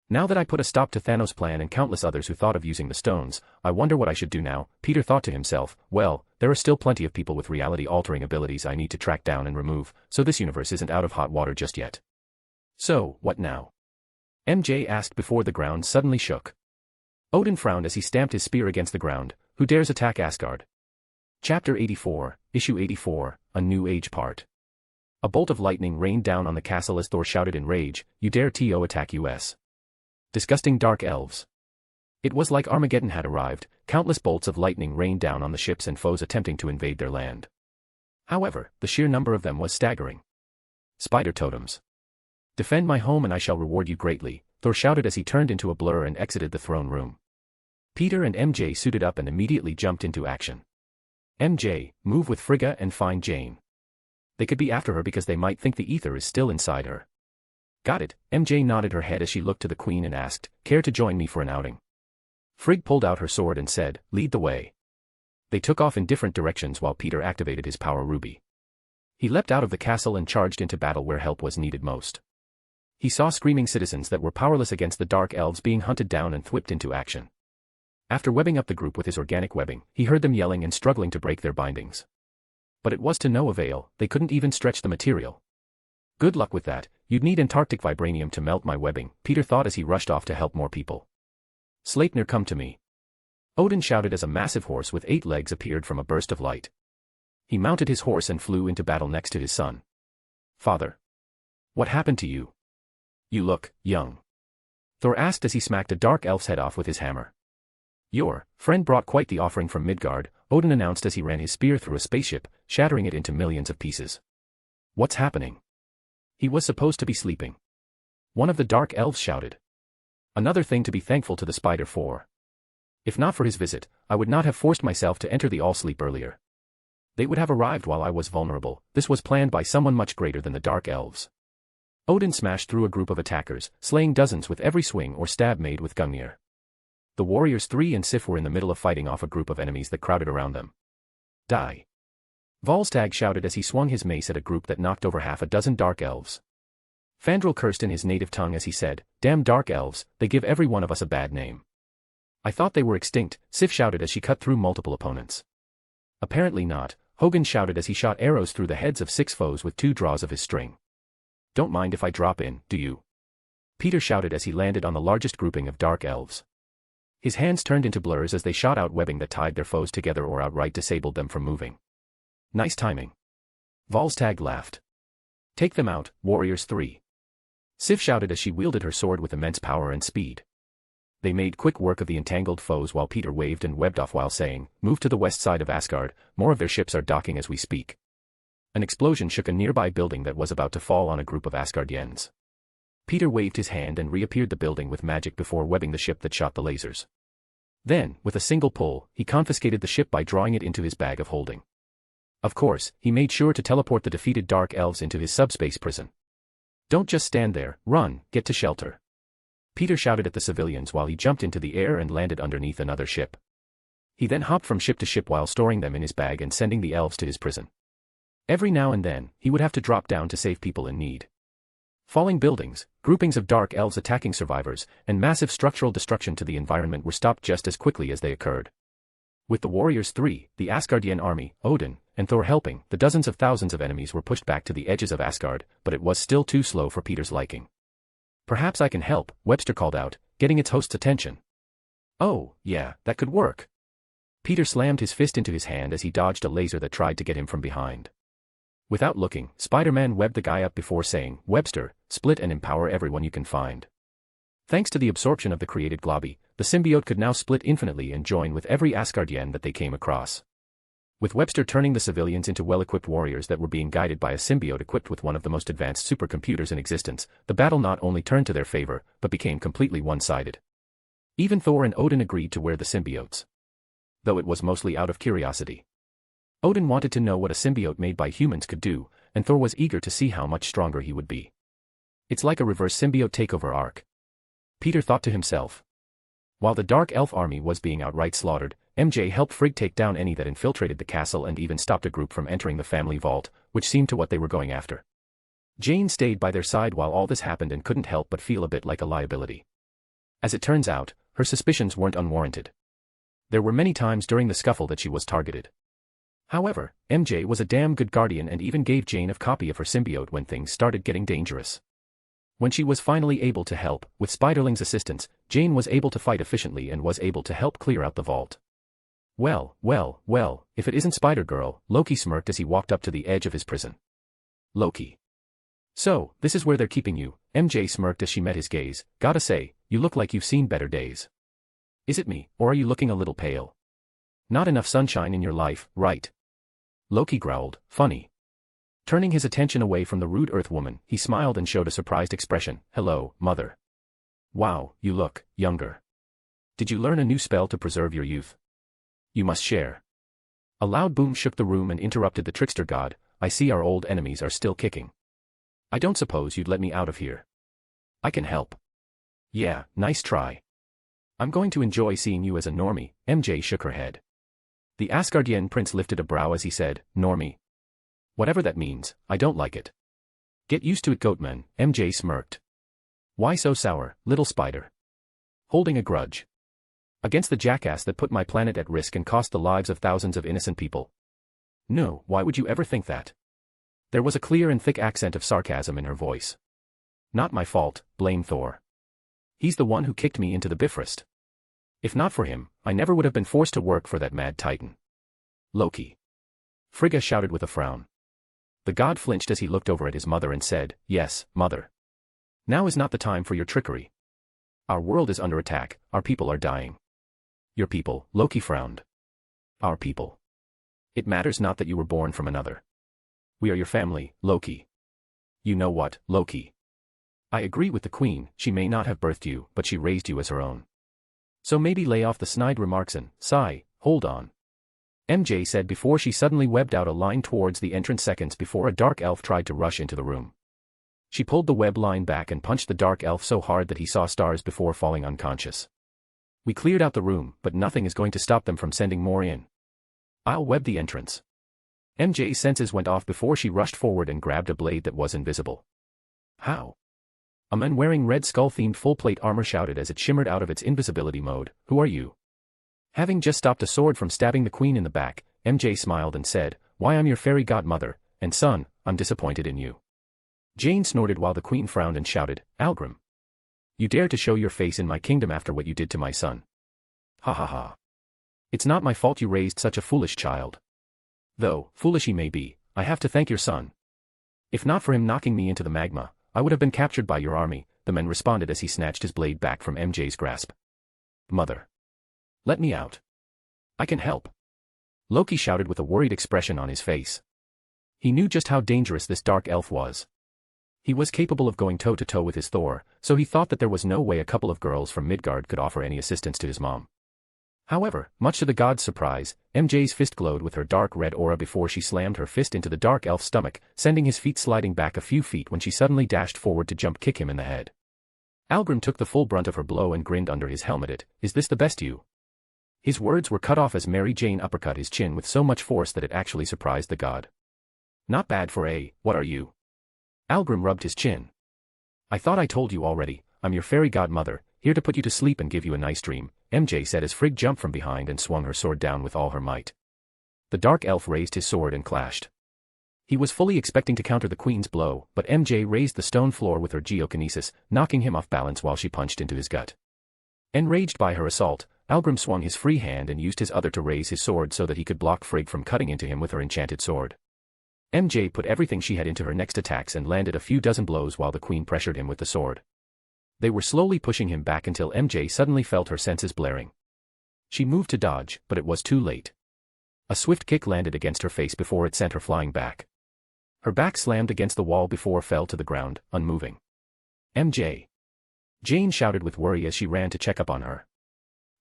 Now that I put a stop to Thanos' plan and countless others who thought of using the stones, I wonder what I should do now. Peter thought to himself, well, there are still plenty of people with reality-altering abilities I need to track down and remove, so this universe isn't out of hot water just yet. So, what now? MJ asked before the ground suddenly shook. Odin frowned as he stamped his spear against the ground. Who dares attack Asgard? Chapter 84, Issue 84, A New Age Part. A bolt of lightning rained down on the castle as Thor shouted in rage, you dare to attack us. Disgusting dark elves. It was like Armageddon had arrived, countless bolts of lightning rained down on the ships and foes attempting to invade their land. However, the sheer number of them was staggering. Spider totems. Defend my home and I shall reward you greatly, Thor shouted as he turned into a blur and exited the throne room. Peter and MJ suited up and immediately jumped into action. MJ, move with Frigga and find Jane. They could be after her because they might think the ether is still inside her. Got it, MJ nodded her head as she looked to the queen and asked, care to join me for an outing? Frigg pulled out her sword and said, lead the way. They took off in different directions while Peter activated his power ruby. He leapt out of the castle and charged into battle where help was needed most. He saw screaming citizens that were powerless against the dark elves being hunted down and whipped into action. After webbing up the group with his organic webbing, he heard them yelling and struggling to break their bindings. But it was to no avail, they couldn't even stretch the material. Good luck with that, you'd need Antarctic vibranium to melt my webbing, Peter thought as he rushed off to help more people. Sleipnir, come to me. Odin shouted as a massive horse with 8 legs appeared from a burst of light. He mounted his horse and flew into battle next to his son. Father. What happened to you? You look young. Thor asked as he smacked a dark elf's head off with his hammer. Your friend brought quite the offering from Midgard, Odin announced as he ran his spear through a spaceship, shattering it into millions of pieces. What's happening? He was supposed to be sleeping. One of the dark elves shouted. Another thing to be thankful to the spider for. If not for his visit, I would not have forced myself to enter the all-sleep earlier. They would have arrived while I was vulnerable, this was planned by someone much greater than the dark elves. Odin smashed through a group of attackers, slaying dozens with every swing or stab made with Gungnir. The warriors 3 and Sif were in the middle of fighting off a group of enemies that crowded around them. Die. Volstagg shouted as he swung his mace at a group that knocked over half a dozen dark elves. Fandral cursed in his native tongue as he said, damn dark elves, they give every one of us a bad name. I thought they were extinct, Sif shouted as she cut through multiple opponents. Apparently not, Hogan shouted as he shot arrows through the heads of 6 foes with 2 draws of his string. Don't mind if I drop in, do you? Peter shouted as he landed on the largest grouping of dark elves. His hands turned into blurs as they shot out webbing that tied their foes together or outright disabled them from moving. Nice timing. Volstagg laughed. Take them out, warriors 3. Sif shouted as she wielded her sword with immense power and speed. They made quick work of the entangled foes while Peter waved and webbed off while saying, "Move to the west side of Asgard, more of their ships are docking as we speak." An explosion shook a nearby building that was about to fall on a group of Asgardians. Peter waved his hand and reappeared the building with magic before webbing the ship that shot the lasers. Then, with a single pull, he confiscated the ship by drawing it into his bag of holding. Of course, he made sure to teleport the defeated Dark Elves into his subspace prison. "Don't just stand there, run, get to shelter," Peter shouted at the civilians while he jumped into the air and landed underneath another ship. He then hopped from ship to ship while storing them in his bag and sending the elves to his prison. Every now and then, he would have to drop down to save people in need. Falling buildings, groupings of Dark Elves attacking survivors, and massive structural destruction to the environment were stopped just as quickly as they occurred. With the Warriors 3, the Asgardian army, Odin, and Thor helping, the dozens of thousands of enemies were pushed back to the edges of Asgard, but it was still too slow for Peter's liking. "Perhaps I can help," Webster called out, getting its host's attention. "Oh, yeah, that could work." Peter slammed his fist into his hand as he dodged a laser that tried to get him from behind. Without looking, Spider-Man webbed the guy up before saying, "Webster, split and empower everyone you can find." Thanks to the absorption of the created Globby, the symbiote could now split infinitely and join with every Asgardian that they came across. With Webster turning the civilians into well-equipped warriors that were being guided by a symbiote equipped with one of the most advanced supercomputers in existence, the battle not only turned to their favor, but became completely one-sided. Even Thor and Odin agreed to wear the symbiotes, though it was mostly out of curiosity. Odin wanted to know what a symbiote made by humans could do, and Thor was eager to see how much stronger he would be. It's like a reverse symbiote takeover arc, Peter thought to himself. While the Dark Elf army was being outright slaughtered, MJ helped Frigg take down any that infiltrated the castle and even stopped a group from entering the family vault, which seemed to what they were going after. Jane stayed by their side while all this happened and couldn't help but feel a bit like a liability. As it turns out, her suspicions weren't unwarranted. There were many times during the scuffle that she was targeted. However, MJ was a damn good guardian and even gave Jane a copy of her symbiote when things started getting dangerous. When she was finally able to help, with Spiderling's assistance, Jane was able to fight efficiently and was able to help clear out the vault. Well, if it isn't Spider-Girl, Loki smirked as he walked up to the edge of his prison. Loki. "So, this is where they're keeping you," MJ smirked as she met his gaze. "Gotta say, you look like you've seen better days. Is it me, or are you looking a little pale? Not enough sunshine in your life, right?" Loki growled, "Funny." Turning his attention away from the rude Earth woman, he smiled and showed a surprised expression. "Hello, Mother. Wow, you look younger. Did you learn a new spell to preserve your youth? You must share." A loud boom shook the room and interrupted the trickster god. "I see our old enemies are still kicking. I don't suppose you'd let me out of here. I can help." "Yeah, nice try. I'm going to enjoy seeing you as a normie." MJ shook her head. The Asgardian prince lifted a brow as he said, "Normie? Whatever that means, I don't like it." "Get used to it, Goatman," MJ smirked. "Why so sour, little spider? Holding a grudge against the jackass that put my planet at risk and cost the lives of thousands of innocent people? No, why would you ever think that?" There was a clear and thick accent of sarcasm in her voice. "Not my fault, blame Thor. He's the one who kicked me into the Bifrost. If not for him, I never would have been forced to work for that mad titan." "Loki." Frigga shouted with a frown. The god flinched as he looked over at his mother and said, "Yes, mother. Now is not the time for your trickery. Our world is under attack, our people are dying." "Your people," Loki frowned. "Our people. It matters not that you were born from another. We are your family, Loki. You know what, Loki? I agree with the queen, she may not have birthed you, but she raised you as her own. So maybe lay off the snide remarks and, sigh, hold on," MJ said before she suddenly webbed out a line towards the entrance seconds before a dark elf tried to rush into the room. She pulled the web line back and punched the dark elf so hard that he saw stars before falling unconscious. "We cleared out the room, but nothing is going to stop them from sending more in. I'll web the entrance." MJ's senses went off before she rushed forward and grabbed a blade that was invisible. "How?" A man wearing red skull-themed full-plate armor shouted as it shimmered out of its invisibility mode. "Who are you?" Having just stopped a sword from stabbing the queen in the back, MJ smiled and said, "Why, I'm your fairy godmother, and son, I'm disappointed in you." Jane snorted while the queen frowned and shouted, "Algrim. You dare to show your face in my kingdom after what you did to my son? Ha ha ha. It's not my fault you raised such a foolish child. Though, foolish he may be, I have to thank your son. If not for him knocking me into the magma, I would have been captured by your army," the man responded as he snatched his blade back from MJ's grasp. Mother. Let me out. I can help. Loki shouted with a worried expression on his face. He knew just how dangerous this dark elf was. He was capable of going toe-to-toe with his Thor, so he thought that there was no way a couple of girls from Midgard could offer any assistance to his mom. However, much to the god's surprise, MJ's fist glowed with her dark red aura before she slammed her fist into the dark elf's stomach, sending his feet sliding back a few feet when she suddenly dashed forward to jump kick him in the head. Algrim took the full brunt of her blow and grinned under his helmet. Is this the best you? His words were cut off as Mary Jane uppercut his chin with so much force that it actually surprised the god. Not bad for a, what are you? Algrim rubbed his chin. I thought I told you already, I'm your fairy godmother, here to put you to sleep and give you a nice dream, MJ said as Frigg jumped from behind and swung her sword down with all her might. The dark elf raised his sword and clashed. He was fully expecting to counter the queen's blow, but MJ raised the stone floor with her geokinesis, knocking him off balance while she punched into his gut. Enraged by her assault, Algrim swung his free hand and used his other to raise his sword so that he could block Frigg from cutting into him with her enchanted sword. MJ put everything she had into her next attacks and landed a few dozen blows while the queen pressured him with the sword. They were slowly pushing him back until MJ suddenly felt her senses blaring. She moved to dodge, but it was too late. A swift kick landed against her face before it sent her flying back. Her back slammed against the wall before fell to the ground, unmoving. MJ. Jane shouted with worry as she ran to check up on her.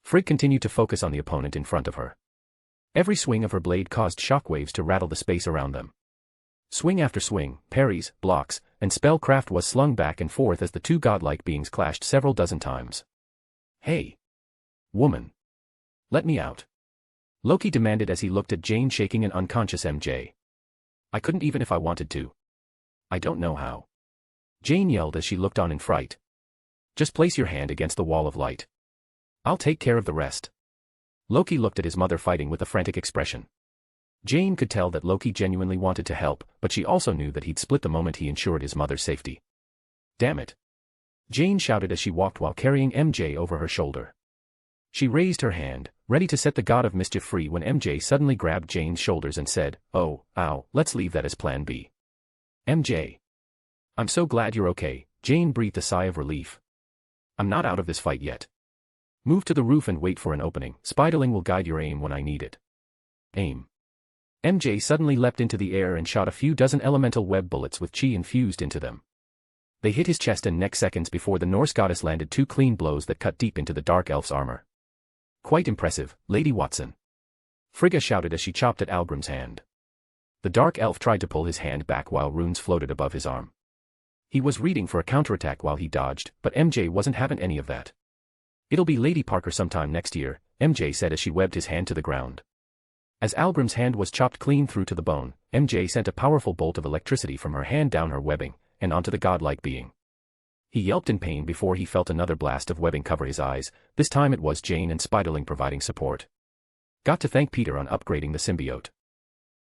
Frigg continued to focus on the opponent in front of her. Every swing of her blade caused shockwaves to rattle the space around them. Swing after swing, parries, blocks, and spellcraft was slung back and forth as the two godlike beings clashed several dozen times. Hey! Woman! Let me out! Loki demanded as he looked at Jane shaking an unconscious MJ. I couldn't even if I wanted to. I don't know how. Jane yelled as she looked on in fright. Just place your hand against the wall of light. I'll take care of the rest. Loki looked at his mother fighting with a frantic expression. Jane could tell that Loki genuinely wanted to help, but she also knew that he'd split the moment he ensured his mother's safety. Damn it! Jane shouted as she walked while carrying MJ over her shoulder. She raised her hand, ready to set the god of mischief free when MJ suddenly grabbed Jane's shoulders and said, "Oh, ow, let's leave that as plan B." MJ. I'm so glad you're okay, Jane breathed a sigh of relief. I'm not out of this fight yet. Move to the roof and wait for an opening. Spiderling will guide your aim when I need it. Aim. MJ suddenly leapt into the air and shot a few dozen elemental web bullets with chi infused into them. They hit his chest and neck seconds before the Norse goddess landed two clean blows that cut deep into the dark elf's armor. Quite impressive, Lady Watson. Frigga shouted as she chopped at Algrim's hand. The dark elf tried to pull his hand back while runes floated above his arm. He was reading for a counterattack while he dodged, but MJ wasn't having any of that. It'll be Lady Parker sometime next year, MJ said as she webbed his hand to the ground. As Algrim's hand was chopped clean through to the bone, MJ sent a powerful bolt of electricity from her hand down her webbing, and onto the godlike being. He yelped in pain before he felt another blast of webbing cover his eyes. This time it was Jane and Spiderling providing support. Got to thank Peter on upgrading the symbiote.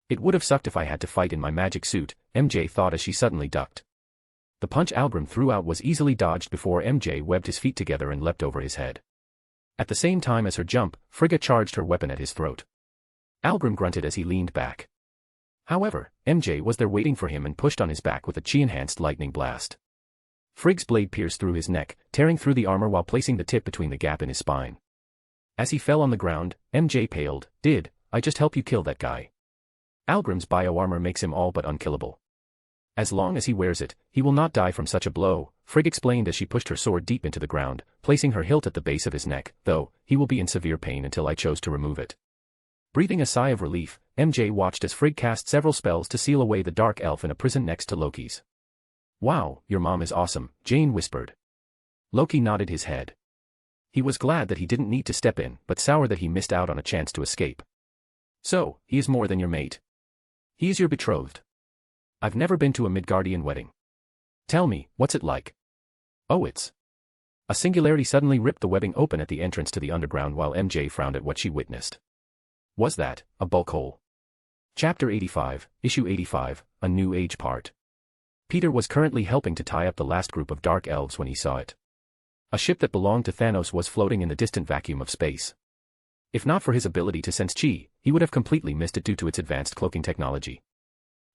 It would have sucked if I had to fight in my magic suit, MJ thought as she suddenly ducked. The punch Algrim threw out was easily dodged before MJ webbed his feet together and leapt over his head. At the same time as her jump, Frigga charged her weapon at his throat. Algrim grunted as he leaned back. However, MJ was there waiting for him and pushed on his back with a chi-enhanced lightning blast. Frigg's blade pierced through his neck, tearing through the armor while placing the tip between the gap in his spine. As he fell on the ground, MJ paled. Did I just help you kill that guy? Algrim's bio-armor makes him all but unkillable. As long as he wears it, he will not die from such a blow, Frigg explained as she pushed her sword deep into the ground, placing her hilt at the base of his neck, though, he will be in severe pain until I chose to remove it. Breathing a sigh of relief, MJ watched as Frigg cast several spells to seal away the dark elf in a prison next to Loki's. Wow, your mom is awesome, Jane whispered. Loki nodded his head. He was glad that he didn't need to step in, but sour that he missed out on a chance to escape. So, he is more than your mate. He is your betrothed. I've never been to a Midgardian wedding. Tell me, what's it like? Oh, it's... A singularity suddenly ripped the webbing open at the entrance to the underground while MJ frowned at what she witnessed. Was that a bulk hole? Chapter 85, Issue 85, A New Age Part. Peter was currently helping to tie up the last group of dark elves when he saw it. A ship that belonged to Thanos was floating in the distant vacuum of space. If not for his ability to sense chi, he would have completely missed it due to its advanced cloaking technology.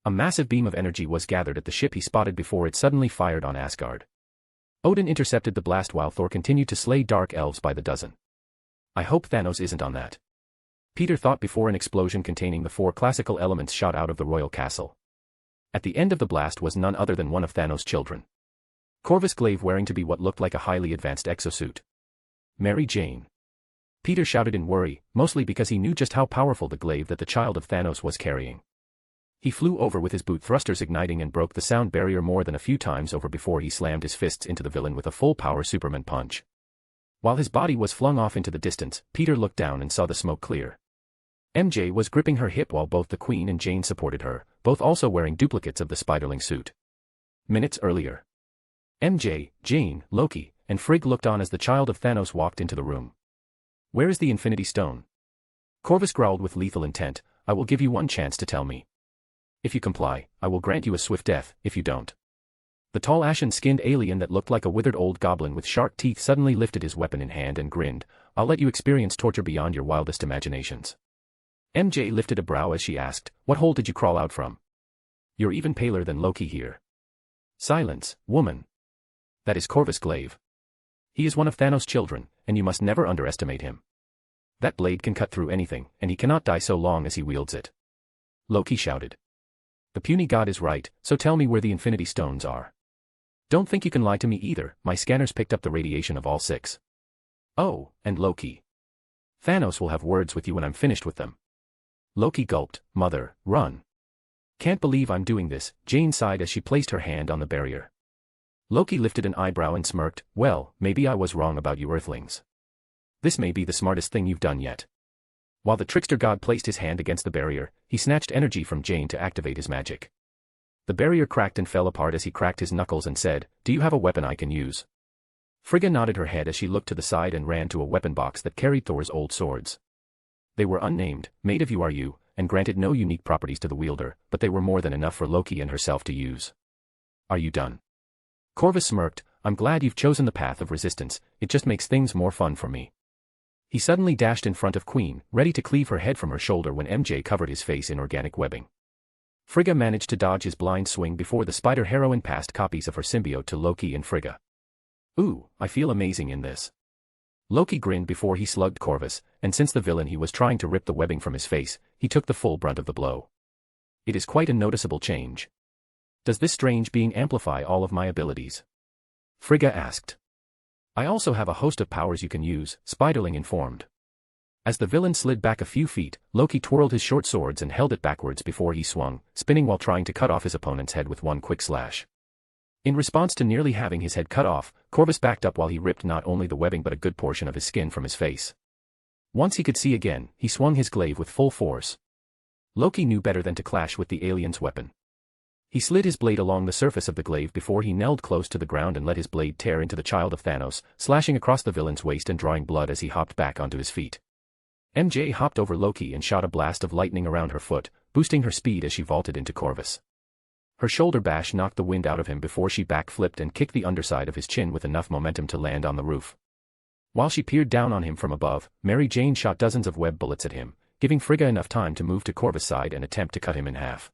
A massive beam of energy was gathered at the ship he spotted before it suddenly fired on Asgard. Odin intercepted the blast while Thor continued to slay dark elves by the dozen. I hope Thanos isn't on that. Peter thought before an explosion containing the 4 classical elements shot out of the royal castle. At the end of the blast was none other than one of Thanos' children. Corvus Glaive wearing to be what looked like a highly advanced exosuit. Mary Jane. Peter shouted in worry, mostly because he knew just how powerful the glaive that the child of Thanos was carrying. He flew over with his boot thrusters igniting and broke the sound barrier more than a few times over before he slammed his fists into the villain with a full-power Superman punch. While his body was flung off into the distance, Peter looked down and saw the smoke clear. MJ was gripping her hip while both the Queen and Jane supported her, both also wearing duplicates of the Spiderling suit. Minutes earlier, MJ, Jane, Loki, and Frigg looked on as the child of Thanos walked into the room. Where is the Infinity Stone? Corvus growled with lethal intent, I will give you one chance to tell me. If you comply, I will grant you a swift death, if you don't. The tall ashen-skinned alien that looked like a withered old goblin with sharp teeth suddenly lifted his weapon in hand and grinned, I'll let you experience torture beyond your wildest imaginations. MJ lifted a brow as she asked, what hole did you crawl out from? You're even paler than Loki here. Silence, woman. That is Corvus Glaive. He is one of Thanos' children, and you must never underestimate him. That blade can cut through anything, and he cannot die so long as he wields it. Loki shouted. The puny god is right, so tell me where the Infinity Stones are. Don't think you can lie to me either, my scanners picked up the radiation of all 6. Oh, and Loki. Thanos will have words with you when I'm finished with them. Loki gulped, Mother, run. Can't believe I'm doing this, Jane sighed as she placed her hand on the barrier. Loki lifted an eyebrow and smirked, well, maybe I was wrong about you Earthlings. This may be the smartest thing you've done yet. While the trickster god placed his hand against the barrier, he snatched energy from Jane to activate his magic. The barrier cracked and fell apart as he cracked his knuckles and said, do you have a weapon I can use? Frigga nodded her head as she looked to the side and ran to a weapon box that carried Thor's old swords. They were unnamed, made of URU, and granted no unique properties to the wielder, but they were more than enough for Loki and herself to use. Are you done? Corvus smirked, I'm glad you've chosen the path of resistance, it just makes things more fun for me. He suddenly dashed in front of Queen, ready to cleave her head from her shoulder when MJ covered his face in organic webbing. Frigga managed to dodge his blind swing before the spider heroine passed copies of her symbiote to Loki and Frigga. Ooh, I feel amazing in this. Loki grinned before he slugged Corvus, and since the villain he was trying to rip the webbing from his face, he took the full brunt of the blow. It is quite a noticeable change. Does this strange being amplify all of my abilities? Frigga asked. I also have a host of powers you can use, Spiderling informed. As the villain slid back a few feet, Loki twirled his short swords and held it backwards before he swung, spinning while trying to cut off his opponent's head with one quick slash. In response to nearly having his head cut off, Corvus backed up while he ripped not only the webbing but a good portion of his skin from his face. Once he could see again, he swung his glaive with full force. Loki knew better than to clash with the alien's weapon. He slid his blade along the surface of the glaive before he knelt close to the ground and let his blade tear into the child of Thanos, slashing across the villain's waist and drawing blood as he hopped back onto his feet. MJ hopped over Loki and shot a blast of lightning around her foot, boosting her speed as she vaulted into Corvus. Her shoulder bash knocked the wind out of him before she backflipped and kicked the underside of his chin with enough momentum to land on the roof. While she peered down on him from above, Mary Jane shot dozens of web bullets at him, giving Frigga enough time to move to Corvus' side and attempt to cut him in half.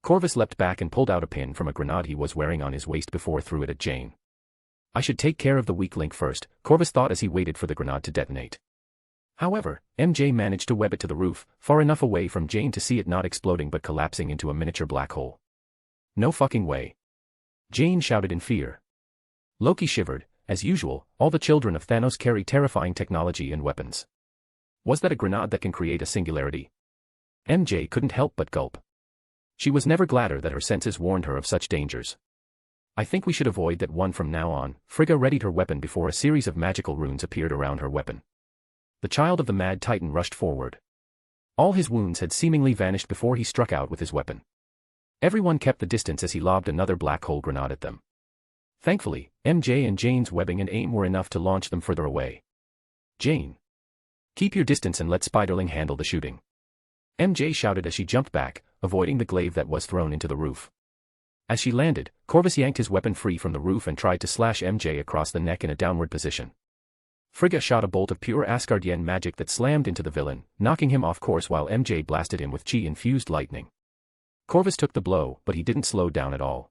Corvus leapt back and pulled out a pin from a grenade he was wearing on his waist before threw it at Jane. I should take care of the weak link first, Corvus thought as he waited for the grenade to detonate. However, MJ managed to web it to the roof, far enough away from Jane to see it not exploding but collapsing into a miniature black hole. No fucking way. Jane shouted in fear. Loki shivered. As usual, all the children of Thanos carry terrifying technology and weapons. Was that a grenade that can create a singularity? MJ couldn't help but gulp. She was never gladder that her senses warned her of such dangers. I think we should avoid that one from now on. Frigga readied her weapon before a series of magical runes appeared around her weapon. The child of the Mad Titan rushed forward. All his wounds had seemingly vanished before he struck out with his weapon. Everyone kept the distance as he lobbed another black hole grenade at them. Thankfully, MJ and Jane's webbing and aim were enough to launch them further away. Jane. Keep your distance and let Spiderling handle the shooting. MJ shouted as she jumped back, avoiding the glaive that was thrown into the roof. As she landed, Corvus yanked his weapon free from the roof and tried to slash MJ across the neck in a downward position. Frigga shot a bolt of pure Asgardian magic that slammed into the villain, knocking him off course while MJ blasted him with chi-infused lightning. Corvus took the blow, but he didn't slow down at all.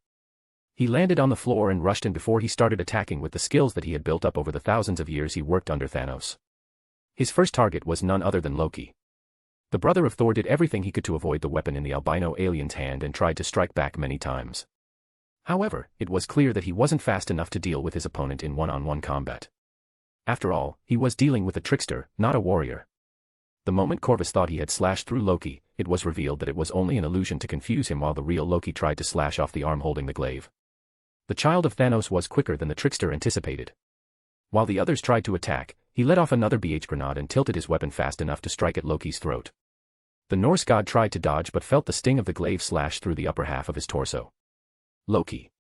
He landed on the floor and rushed in before he started attacking with the skills that he had built up over the thousands of years he worked under Thanos. His first target was none other than Loki. The brother of Thor did everything he could to avoid the weapon in the albino alien's hand and tried to strike back many times. However, it was clear that he wasn't fast enough to deal with his opponent in one-on-one combat. After all, he was dealing with a trickster, not a warrior. The moment Corvus thought he had slashed through Loki, it was revealed that it was only an illusion to confuse him while the real Loki tried to slash off the arm holding the glaive. The child of Thanos was quicker than the trickster anticipated. While the others tried to attack, he let off another BH grenade and tilted his weapon fast enough to strike at Loki's throat. The Norse god tried to dodge but felt the sting of the glaive slash through the upper half of his torso. Loki.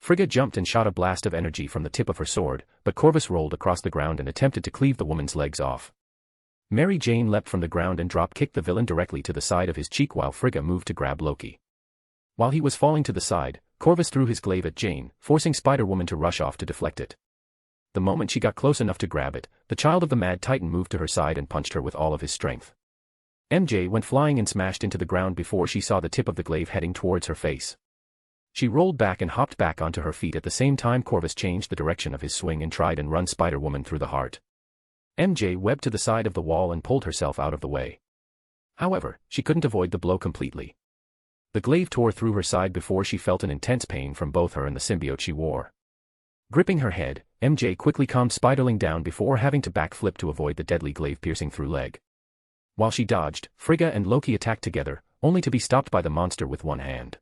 Frigga jumped and shot a blast of energy from the tip of her sword, but Corvus rolled across the ground and attempted to cleave the woman's legs off. Mary Jane leapt from the ground and drop-kicked the villain directly to the side of his cheek while Frigga moved to grab Loki. While he was falling to the side, Corvus threw his glaive at Jane, forcing Spider-Woman to rush off to deflect it. The moment she got close enough to grab it, the child of the Mad Titan moved to her side and punched her with all of his strength. MJ went flying and smashed into the ground before she saw the tip of the glaive heading towards her face. She rolled back and hopped back onto her feet at the same time Corvus changed the direction of his swing and tried and run Spider-Woman through the heart. MJ webbed to the side of the wall and pulled herself out of the way. However, she couldn't avoid the blow completely. The glaive tore through her side before she felt an intense pain from both her and the symbiote she wore. Gripping her head, MJ quickly calmed Spiderling down before having to backflip to avoid the deadly glaive piercing through leg. While she dodged, Frigga and Loki attacked together, only to be stopped by the monster with one hand.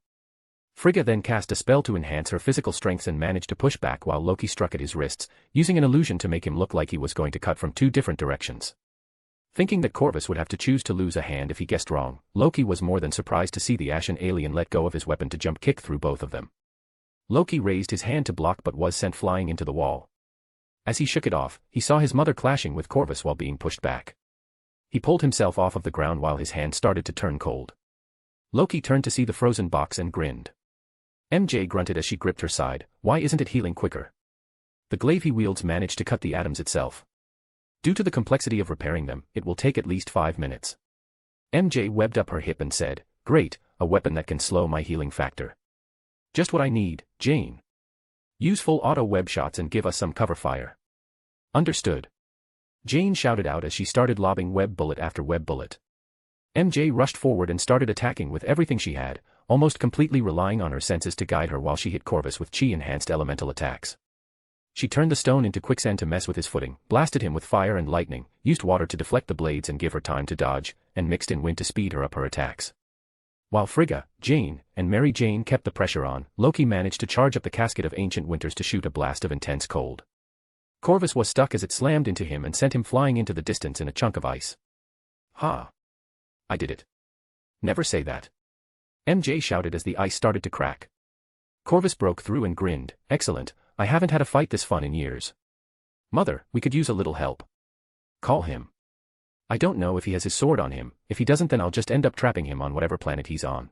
Frigga then cast a spell to enhance her physical strengths and managed to push back while Loki struck at his wrists, using an illusion to make him look like he was going to cut from two different directions. Thinking that Corvus would have to choose to lose a hand if he guessed wrong, Loki was more than surprised to see the ashen alien let go of his weapon to jump kick through both of them. Loki raised his hand to block but was sent flying into the wall. As he shook it off, he saw his mother clashing with Corvus while being pushed back. He pulled himself off of the ground while his hand started to turn cold. Loki turned to see the frozen box and grinned. MJ grunted as she gripped her side, "Why isn't it healing quicker?" The glaive he wields managed to cut the atoms itself. Due to the complexity of repairing them, it will take at least 5 minutes. MJ webbed up her hip and said, "Great, a weapon that can slow my healing factor. Just what I need, Jane. Use full auto web shots and give us some cover fire." "Understood." Jane shouted out as she started lobbing web bullet after web bullet. MJ rushed forward and started attacking with everything she had, almost completely relying on her senses to guide her while she hit Corvus with chi-enhanced elemental attacks. She turned the stone into quicksand to mess with his footing, blasted him with fire and lightning, used water to deflect the blades and give her time to dodge, and mixed in wind to speed her up her attacks. While Frigga, Jane, and Mary Jane kept the pressure on, Loki managed to charge up the casket of ancient winters to shoot a blast of intense cold. Corvus was stuck as it slammed into him and sent him flying into the distance in a chunk of ice. "Ha! I did it." "Never say that." MJ shouted as the ice started to crack. Corvus broke through and grinned, "Excellent, I haven't had a fight this fun in years. Mother, we could use a little help." "Call him." "I don't know if he has his sword on him, if he doesn't then I'll just end up trapping him on whatever planet he's on."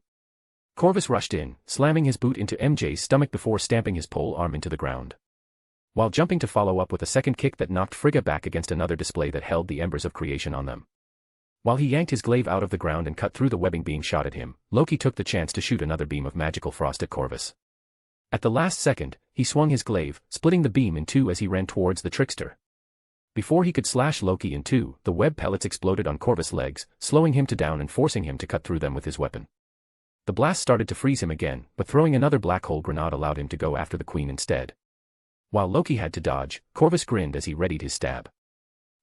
Corvus rushed in, slamming his boot into MJ's stomach before stamping his pole arm into the ground. While jumping to follow up with a second kick that knocked Frigga back against another display that held the embers of creation on them. While he yanked his glaive out of the ground and cut through the webbing being shot at him, Loki took the chance to shoot another beam of magical frost at Corvus. At the last second, he swung his glaive, splitting the beam in two as he ran towards the trickster. Before he could slash Loki in two, the web pellets exploded on Corvus' legs, slowing him to down and forcing him to cut through them with his weapon. The blast started to freeze him again, but throwing another black hole grenade allowed him to go after the queen instead. While Loki had to dodge, Corvus grinned as he readied his stab.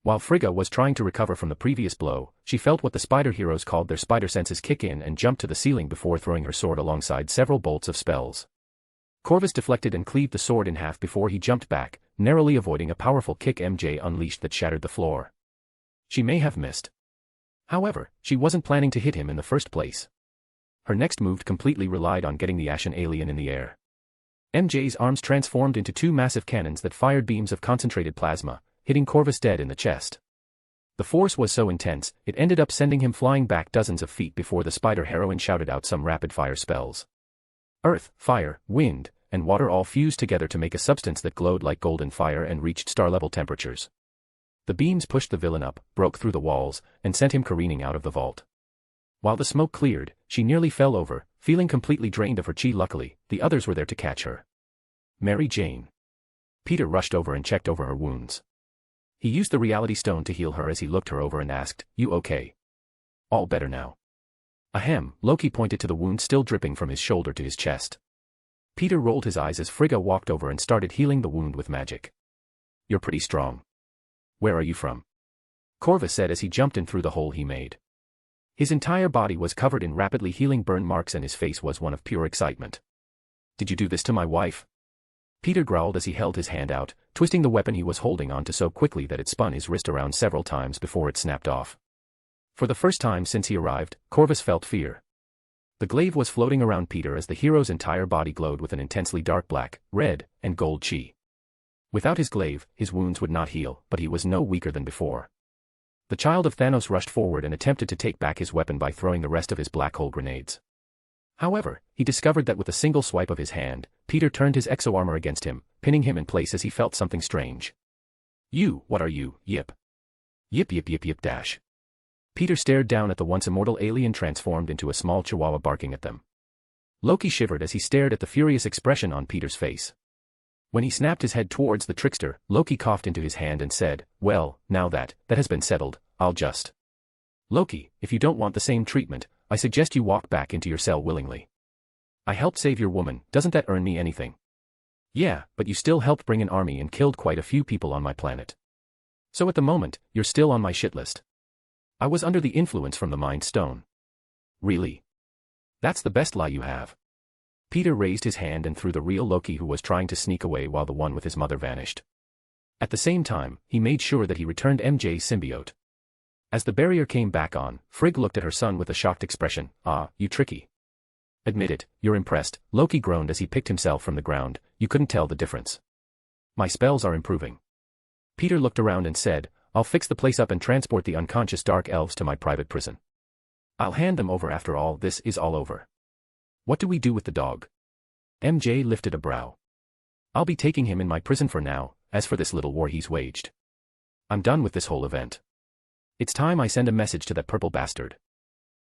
While Frigga was trying to recover from the previous blow, she felt what the spider heroes called their spider senses kick in and jumped to the ceiling before throwing her sword alongside several bolts of spells. Corvus deflected and cleaved the sword in half before he jumped back, narrowly avoiding a powerful kick MJ unleashed that shattered the floor. She may have missed. However, she wasn't planning to hit him in the first place. Her next move completely relied on getting the ashen alien in the air. MJ's arms transformed into two massive cannons that fired beams of concentrated plasma, hitting Corvus dead in the chest. The force was so intense, it ended up sending him flying back dozens of feet before the spider heroine shouted out some rapid-fire spells. Earth, fire, wind, and water all fused together to make a substance that glowed like golden fire and reached star-level temperatures. The beams pushed the villain up, broke through the walls, and sent him careening out of the vault. While the smoke cleared, she nearly fell over, feeling completely drained of her chi. Luckily, the others were there to catch her. Mary Jane. Peter rushed over and checked over her wounds. He used the reality stone to heal her as he looked her over and asked, "You okay?" "All better now." Ahem, Loki pointed to the wound still dripping from his shoulder to his chest. Peter rolled his eyes as Frigga walked over and started healing the wound with magic. "You're pretty strong. Where are you from?" Corvvis said as he jumped in through the hole he made. His entire body was covered in rapidly healing burn marks and his face was one of pure excitement. "Did you do this to my wife?" Peter growled as he held his hand out, twisting the weapon he was holding onto so quickly that it spun his wrist around several times before it snapped off. For the first time since he arrived, Corvvis felt fear. The glaive was floating around Peter as the hero's entire body glowed with an intensely dark black, red, and gold chi. Without his glaive, his wounds would not heal, but he was no weaker than before. The child of Thanos rushed forward and attempted to take back his weapon by throwing the rest of his black hole grenades. However, he discovered that with a single swipe of his hand, Peter turned his exo-armor against him, pinning him in place as he felt something strange. "You, what are you, Yip?" "Yip yip yip yip dash." Peter stared down at the once immortal alien transformed into a small chihuahua barking at them. Loki shivered as he stared at the furious expression on Peter's face. When he snapped his head towards the trickster, Loki coughed into his hand and said, "Well, now that has been settled, I'll just..." "Loki, if you don't want the same treatment, I suggest you walk back into your cell willingly. I helped save your woman, doesn't that earn me anything?" "Yeah, but you still helped bring an army and killed quite a few people on my planet. So at the moment, you're still on my shit list. I was under the influence from the Mind Stone." "Really? That's the best lie you have." Peter raised his hand and threw the real Loki who was trying to sneak away while the one with his mother vanished. At the same time, he made sure that he returned MJ's symbiote. As the barrier came back on, Frigg looked at her son with a shocked expression. "Ah, you tricky. Admit it, you're impressed," Loki groaned as he picked himself from the ground. "You couldn't tell the difference." "My spells are improving." Peter looked around and said, "I'll fix the place up and transport the unconscious dark elves to my private prison. I'll hand them over after all this is all over." "What do we do with the dog?" MJ lifted a brow. "I'll be taking him in my prison for now, as for this little war he's waged. I'm done with this whole event. It's time I send a message to that purple bastard."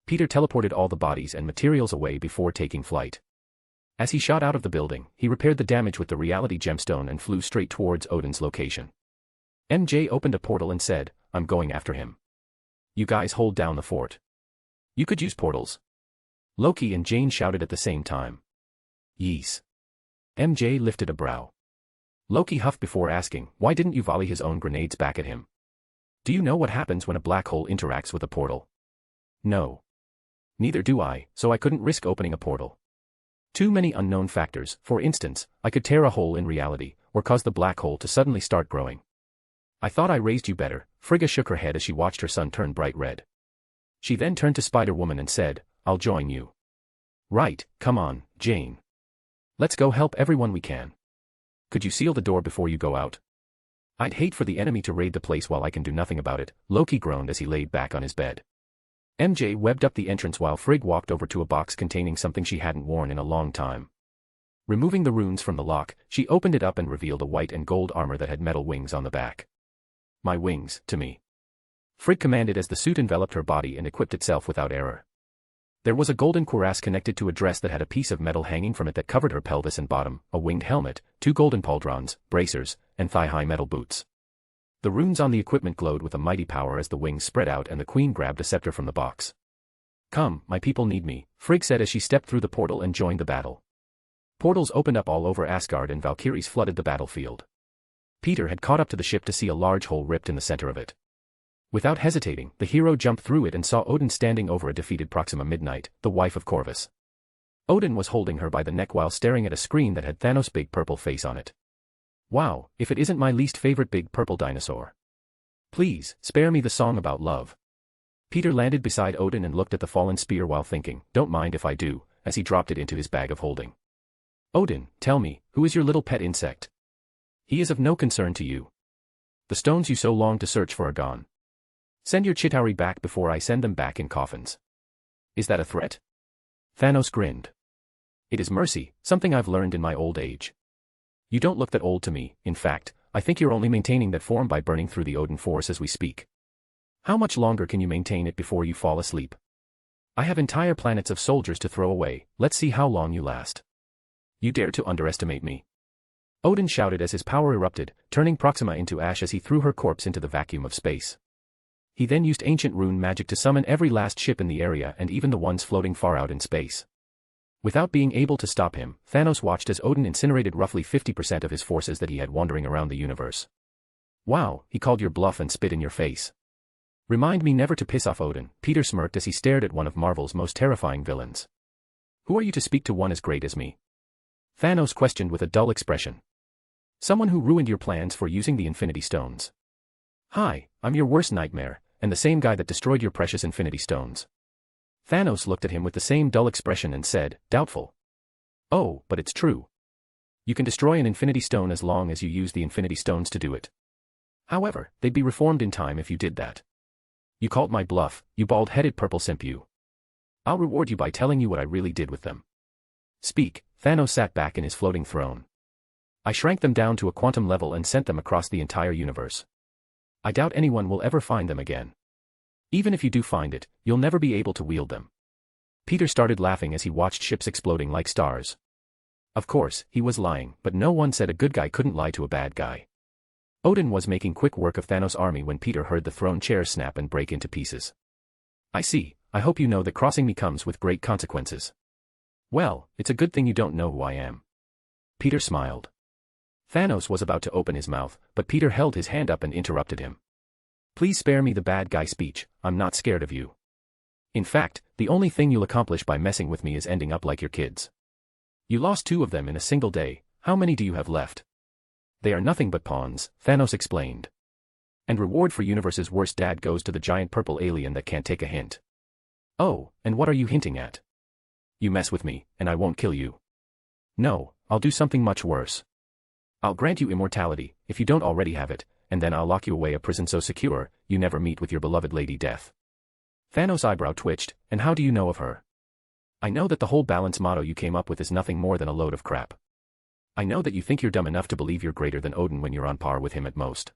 Peter teleported all the bodies and materials away before taking flight. As he shot out of the building, he repaired the damage with the reality gemstone and flew straight towards Odin's location. MJ opened a portal and said, "I'm going after him. You guys hold down the fort. You could use portals." Loki and Jane shouted at the same time. "Yees." MJ lifted a brow. Loki huffed before asking, "Why didn't you volley his own grenades back at him?" "Do you know what happens when a black hole interacts with a portal?" "No. Neither do I, so I couldn't risk opening a portal. Too many unknown factors. For instance, I could tear a hole in reality, or cause the black hole to suddenly start growing." "I thought I raised you better." Frigga shook her head as she watched her son turn bright red. She then turned to Spider-Woman and said, "I'll join you." "Right, come on, Jane. Let's go help everyone we can. Could you seal the door before you go out? I'd hate for the enemy to raid the place while I can do nothing about it," Loki groaned as he laid back on his bed. MJ webbed up the entrance while Frigg walked over to a box containing something she hadn't worn in a long time. Removing the runes from the lock, she opened it up and revealed a white and gold armor that had metal wings on the back. "My wings, to me," Frigg commanded as the suit enveloped her body and equipped itself without error. There was a golden cuirass connected to a dress that had a piece of metal hanging from it that covered her pelvis and bottom, a winged helmet, 2 golden pauldrons, bracers, and thigh-high metal boots. The runes on the equipment glowed with a mighty power as the wings spread out and the queen grabbed a scepter from the box. "Come, my people need me," Frigg said as she stepped through the portal and joined the battle. Portals opened up all over Asgard and Valkyries flooded the battlefield. Peter had caught up to the ship to see a large hole ripped in the center of it. Without hesitating, the hero jumped through it and saw Odin standing over a defeated Proxima Midnight, the wife of Corvvis. Odin was holding her by the neck while staring at a screen that had Thanos' big purple face on it. "Wow, if it isn't my least favorite big purple dinosaur. Please, spare me the song about love." Peter landed beside Odin and looked at the fallen spear while thinking, "Don't mind if I do," as he dropped it into his bag of holding. "Odin, tell me, who is your little pet insect? He is of no concern to you. The stones you so long to search for are gone. Send your Chitauri back before I send them back in coffins." "Is that a threat?" Thanos grinned. "It is mercy, something I've learned in my old age. You don't look that old to me. In fact, I think you're only maintaining that form by burning through the Odin force as we speak. How much longer can you maintain it before you fall asleep? I have entire planets of soldiers to throw away, let's see how long you last. You dare to underestimate me." Odin shouted as his power erupted, turning Proxima into ash as he threw her corpse into the vacuum of space. He then used ancient rune magic to summon every last ship in the area and even the ones floating far out in space. Without being able to stop him, Thanos watched as Odin incinerated roughly 50% of his forces that he had wandering around the universe. Wow, he called your bluff and spit in your face. Remind me never to piss off Odin, Peter smirked as he stared at one of Marvel's most terrifying villains. Who are you to speak to one as great as me? Thanos questioned with a dull expression. Someone who ruined your plans for using the Infinity Stones. Hi, I'm your worst nightmare, and the same guy that destroyed your precious Infinity Stones. Thanos looked at him with the same dull expression and said, doubtful. Oh, but it's true. You can destroy an Infinity Stone as long as you use the Infinity Stones to do it. However, they'd be reformed in time if you did that. You called my bluff, you bald-headed purple simp you. I'll reward you by telling you what I really did with them. Speak, Thanos sat back in his floating throne. I shrank them down to a quantum level and sent them across the entire universe. I doubt anyone will ever find them again. Even if you do find it, you'll never be able to wield them. Peter started laughing as he watched ships exploding like stars. Of course, he was lying, but no one said a good guy couldn't lie to a bad guy. Odin was making quick work of Thanos' army when Peter heard the throne chair snap and break into pieces. I see, I hope you know that crossing me comes with great consequences. Well, it's a good thing you don't know who I am. Peter smiled. Thanos was about to open his mouth, but Peter held his hand up and interrupted him. Please spare me the bad guy speech, I'm not scared of you. In fact, the only thing you'll accomplish by messing with me is ending up like your kids. You lost 2 of them in a single day, how many do you have left? They are nothing but pawns, Thanos explained. And reward for universe's worst dad goes to the giant purple alien that can't take a hint. Oh, and what are you hinting at? You mess with me, and I won't kill you. No, I'll do something much worse. I'll grant you immortality, if you don't already have it, and then I'll lock you away a prison so secure, you never meet with your beloved Lady Death. Thanos' eyebrow twitched, and how do you know of her? I know that the whole balance motto you came up with is nothing more than a load of crap. I know that you think you're dumb enough to believe you're greater than Odin when you're on par with him at most.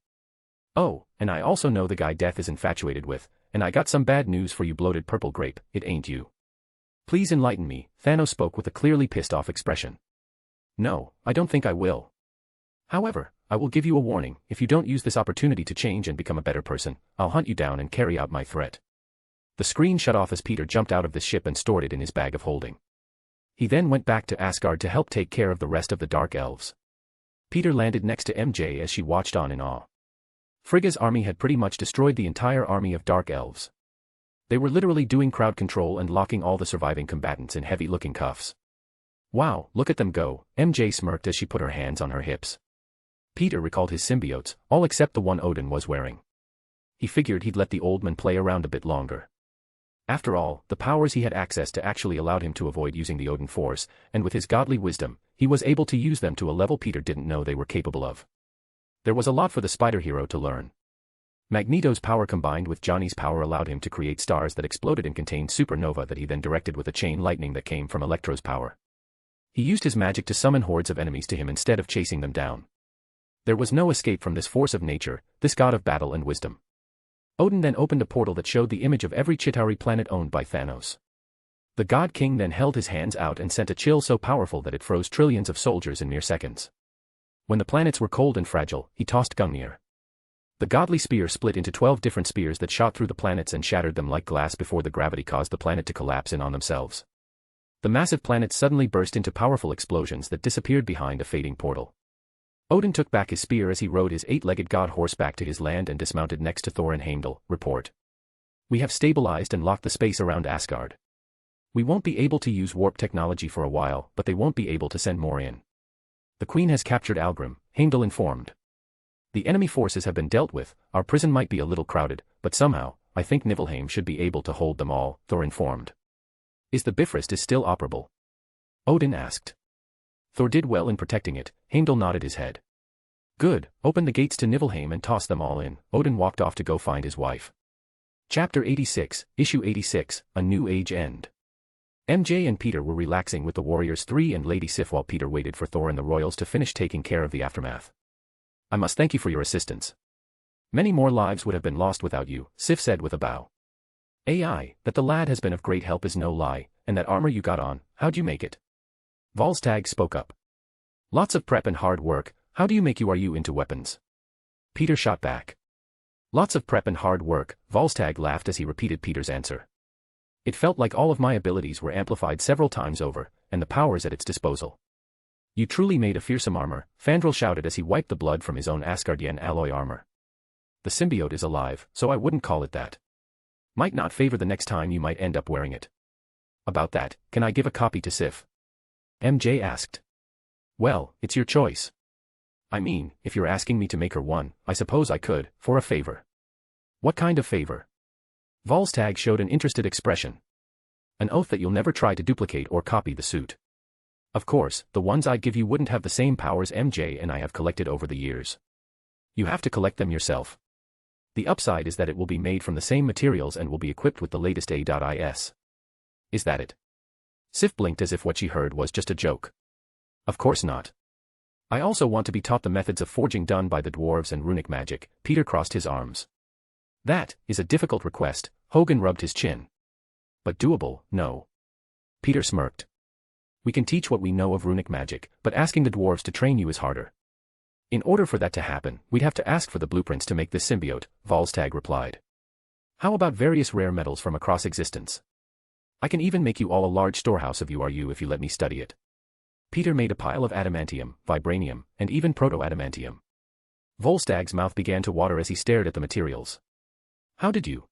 Oh, and I also know the guy Death is infatuated with, and I got some bad news for you bloated purple grape, it ain't you. Please enlighten me, Thanos spoke with a clearly pissed off expression. No, I don't think I will. However, I will give you a warning, if you don't use this opportunity to change and become a better person, I'll hunt you down and carry out my threat. The screen shut off as Peter jumped out of the ship and stored it in his bag of holding. He then went back to Asgard to help take care of the rest of the Dark Elves. Peter landed next to MJ as she watched on in awe. Frigga's army had pretty much destroyed the entire army of Dark Elves. They were literally doing crowd control and locking all the surviving combatants in heavy-looking cuffs. Wow, look at them go, MJ smirked as she put her hands on her hips. Peter recalled his symbiotes, all except the one Odin was wearing. He figured he'd let the old man play around a bit longer. After all, the powers he had access to actually allowed him to avoid using the Odin Force, and with his godly wisdom, he was able to use them to a level Peter didn't know they were capable of. There was a lot for the spider hero to learn. Magneto's power combined with Johnny's power allowed him to create stars that exploded and contained supernova that he then directed with a chain lightning that came from Electro's power. He used his magic to summon hordes of enemies to him instead of chasing them down. There was no escape from this force of nature, this god of battle and wisdom. Odin then opened a portal that showed the image of every Chitauri planet owned by Thanos. The God King then held his hands out and sent a chill so powerful that it froze trillions of soldiers in mere seconds. When the planets were cold and fragile, he tossed Gungnir. The godly spear split into 12 different spears that shot through the planets and shattered them like glass before the gravity caused the planet to collapse in on themselves. The massive planets suddenly burst into powerful explosions that disappeared behind a fading portal. Odin took back his spear as he rode his 8-legged god horse back to his land and dismounted next to Thor and Heimdall. Report. We have stabilized and locked the space around Asgard. We won't be able to use warp technology for a while, but they won't be able to send more in. The Queen has captured Algrim, Heimdall informed. The enemy forces have been dealt with, our prison might be a little crowded, but somehow, I think Niflheim should be able to hold them all, Thor informed. Is the Bifrost still operable? Odin asked. Thor did well in protecting it, Heimdall nodded his head. Good, open the gates to Niflheim and toss them all in. Odin walked off to go find his wife. Chapter 86, Issue 86, A New Age End. MJ and Peter were relaxing with the Warriors 3 and Lady Sif while Peter waited for Thor and the Royals to finish taking care of the aftermath. I must thank you for your assistance. Many more lives would have been lost without you, Sif said with a bow. AI, that the lad has been of great help is no lie, and that armor you got on, how'd you make it? Volstagg spoke up. Lots of prep and hard work, How do you make you into weapons? Peter shot back. Lots of prep and hard work, Volstagg laughed as he repeated Peter's answer. It felt like all of my abilities were amplified several times over, and the powers at its disposal. You truly made a fearsome armor, Fandral shouted as he wiped the blood from his own Asgardian alloy armor. The symbiote is alive, so I wouldn't call it that. Might not favor the next time you might end up wearing it. About that, can I give a copy to Sif? MJ asked. Well, it's your choice. I mean, if you're asking me to make her one, I suppose I could, for a favor. What kind of favor? Volstagg showed an interested expression. An oath that you'll never try to duplicate or copy the suit. Of course, the ones I'd give you wouldn't have the same powers MJ and I have collected over the years. You have to collect them yourself. The upside is that it will be made from the same materials and will be equipped with the latest A.is. Is that it? Sif blinked as if what she heard was just a joke. Of course not. I also want to be taught the methods of forging done by the dwarves and runic magic, Peter crossed his arms. That is a difficult request, Hogan rubbed his chin. But doable, no. Peter smirked. We can teach what we know of runic magic, but asking the dwarves to train you is harder. In order for that to happen, we'd have to ask for the blueprints to make this symbiote, Volstagg replied. How about various rare metals from across existence? I can even make you all a large storehouse of URU if you let me study it. Peter made a pile of adamantium, vibranium, and even proto-adamantium. Volstagg's mouth began to water as he stared at the materials. How did you?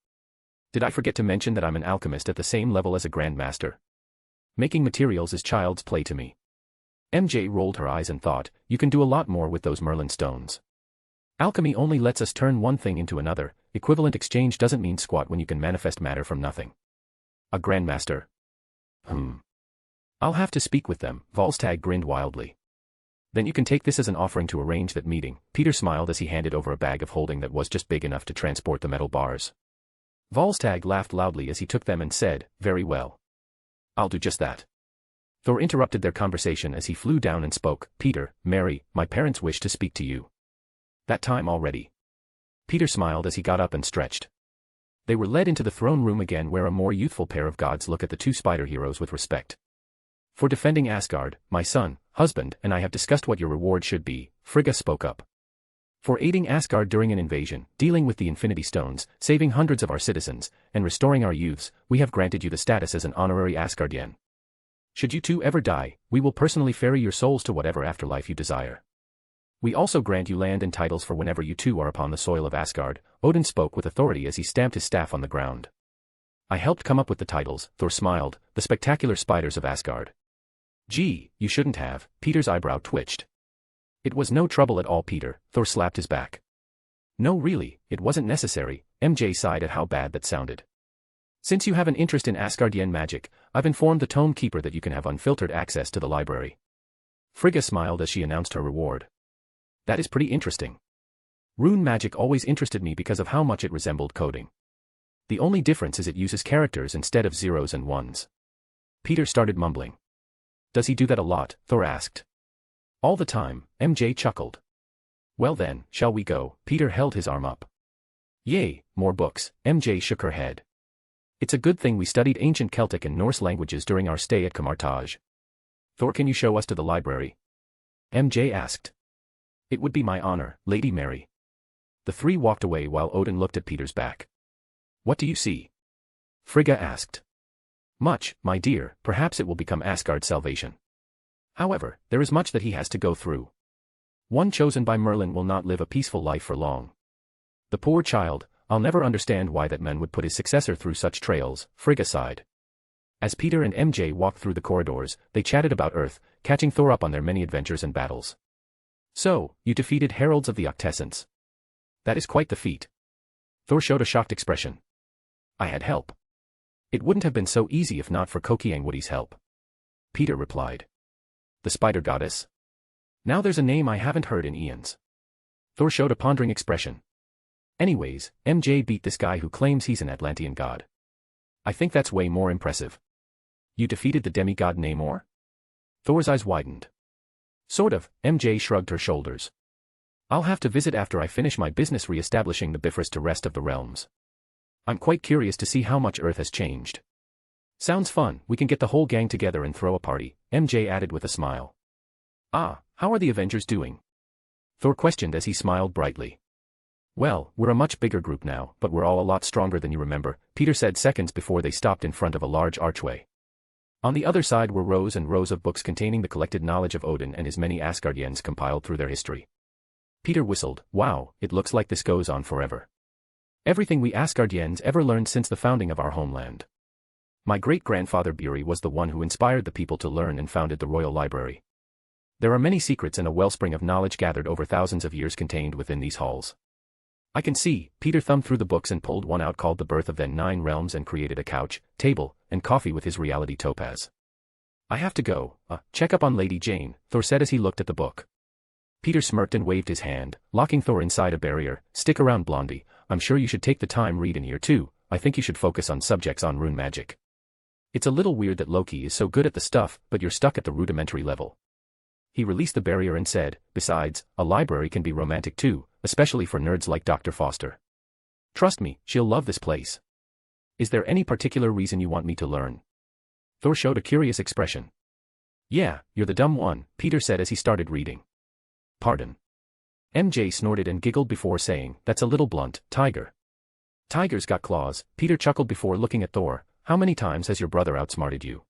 Did I forget to mention that I'm an alchemist at the same level as a grandmaster? Making materials is child's play to me. MJ rolled her eyes and thought, you can do a lot more with those Merlin stones. Alchemy only lets us turn one thing into another, equivalent exchange doesn't mean squat when you can manifest matter from nothing. A grandmaster? I'll have to speak with them, Volstagg grinned wildly. Then you can take this as an offering to arrange that meeting, Peter smiled as he handed over a bag of holding that was just big enough to transport the metal bars. Volstagg laughed loudly as he took them and said, very well. I'll do just that. Thor interrupted their conversation as he flew down and spoke, Peter, Mary, my parents wish to speak to you. That time already. Peter smiled as he got up and stretched. They were led into the throne room again where a more youthful pair of gods look at the two spider heroes with respect. For defending Asgard, my son, husband, and I have discussed what your reward should be, Frigga spoke up. For aiding Asgard during an invasion, dealing with the Infinity Stones, saving hundreds of our citizens, and restoring our youths, we have granted you the status as an honorary Asgardian. Should you two ever die, we will personally ferry your souls to whatever afterlife you desire. We also grant you land and titles for whenever you two are upon the soil of Asgard, Odin spoke with authority as he stamped his staff on the ground. I helped come up with the titles, Thor smiled, the spectacular spiders of Asgard. Gee, you shouldn't have, Peter's eyebrow twitched. It was no trouble at all, Peter, Thor slapped his back. No really, it wasn't necessary, MJ sighed at how bad that sounded. Since you have an interest in Asgardian magic, I've informed the Tome Keeper that you can have unfiltered access to the library. Frigga smiled as she announced her reward. That is pretty interesting. Rune magic always interested me because of how much it resembled coding. The only difference is it uses characters instead of zeros and ones. Peter started mumbling. Does he do that a lot? Thor asked. All the time, MJ chuckled. Well then, shall we go? Peter held his arm up. Yay, more books, MJ shook her head. It's a good thing we studied ancient Celtic and Norse languages during our stay at Camartage. Thor, can you show us to the library? MJ asked. It would be my honor, Lady Mary. The three walked away while Odin looked at Peter's back. What do you see? Frigga asked. Much, my dear, perhaps it will become Asgard's salvation. However, there is much that he has to go through. One chosen by Merlin will not live a peaceful life for long. The poor child, I'll never understand why that man would put his successor through such trails, Frigga sighed. As Peter and MJ walked through the corridors, they chatted about Earth, catching Thor up on their many adventures and battles. So, you defeated Heralds of the Octessence. That is quite the feat. Thor showed a shocked expression. I had help. It wouldn't have been so easy if not for Kokiangwoody's help. Peter replied. The spider goddess? Now there's a name I haven't heard in eons. Thor showed a pondering expression. Anyways, MJ beat this guy who claims he's an Atlantean god. I think that's way more impressive. You defeated the demigod Namor? Thor's eyes widened. Sort of, MJ shrugged her shoulders. I'll have to visit after I finish my business re-establishing the Bifrost to rest of the realms. I'm quite curious to see how much Earth has changed. Sounds fun, we can get the whole gang together and throw a party, MJ added with a smile. Ah, how are the Avengers doing? Thor questioned as he smiled brightly. Well, we're a much bigger group now, but we're all a lot stronger than you remember, Peter said seconds before they stopped in front of a large archway. On the other side were rows and rows of books containing the collected knowledge of Odin and his many Asgardians compiled through their history. Peter whistled. Wow, it looks like this goes on forever. Everything we Asgardians ever learned since the founding of our homeland. My great-grandfather Buri was the one who inspired the people to learn and founded the Royal Library. There are many secrets and a wellspring of knowledge gathered over thousands of years contained within these halls. I can see. Peter thumbed through the books and pulled one out called The Birth of the 9 Realms and created a couch, table, and coffee with his reality topaz. I have to go, check up on Lady Jane, Thor said as he looked at the book. Peter smirked and waved his hand, locking Thor inside a barrier. Stick around, Blondie, I'm sure you should take the time read in here too. I think you should focus on subjects on rune magic. It's a little weird that Loki is so good at the stuff, but you're stuck at the rudimentary level. He released the barrier and said, besides, a library can be romantic too, especially for nerds like Dr. Foster. Trust me, she'll love this place. Is there any particular reason you want me to learn? Thor showed a curious expression. Yeah, you're the dumb one, Peter said as he started reading. Pardon. MJ snorted and giggled before saying, that's a little blunt, Tiger. Tigers got claws, Peter chuckled before looking at Thor. How many times has your brother outsmarted you?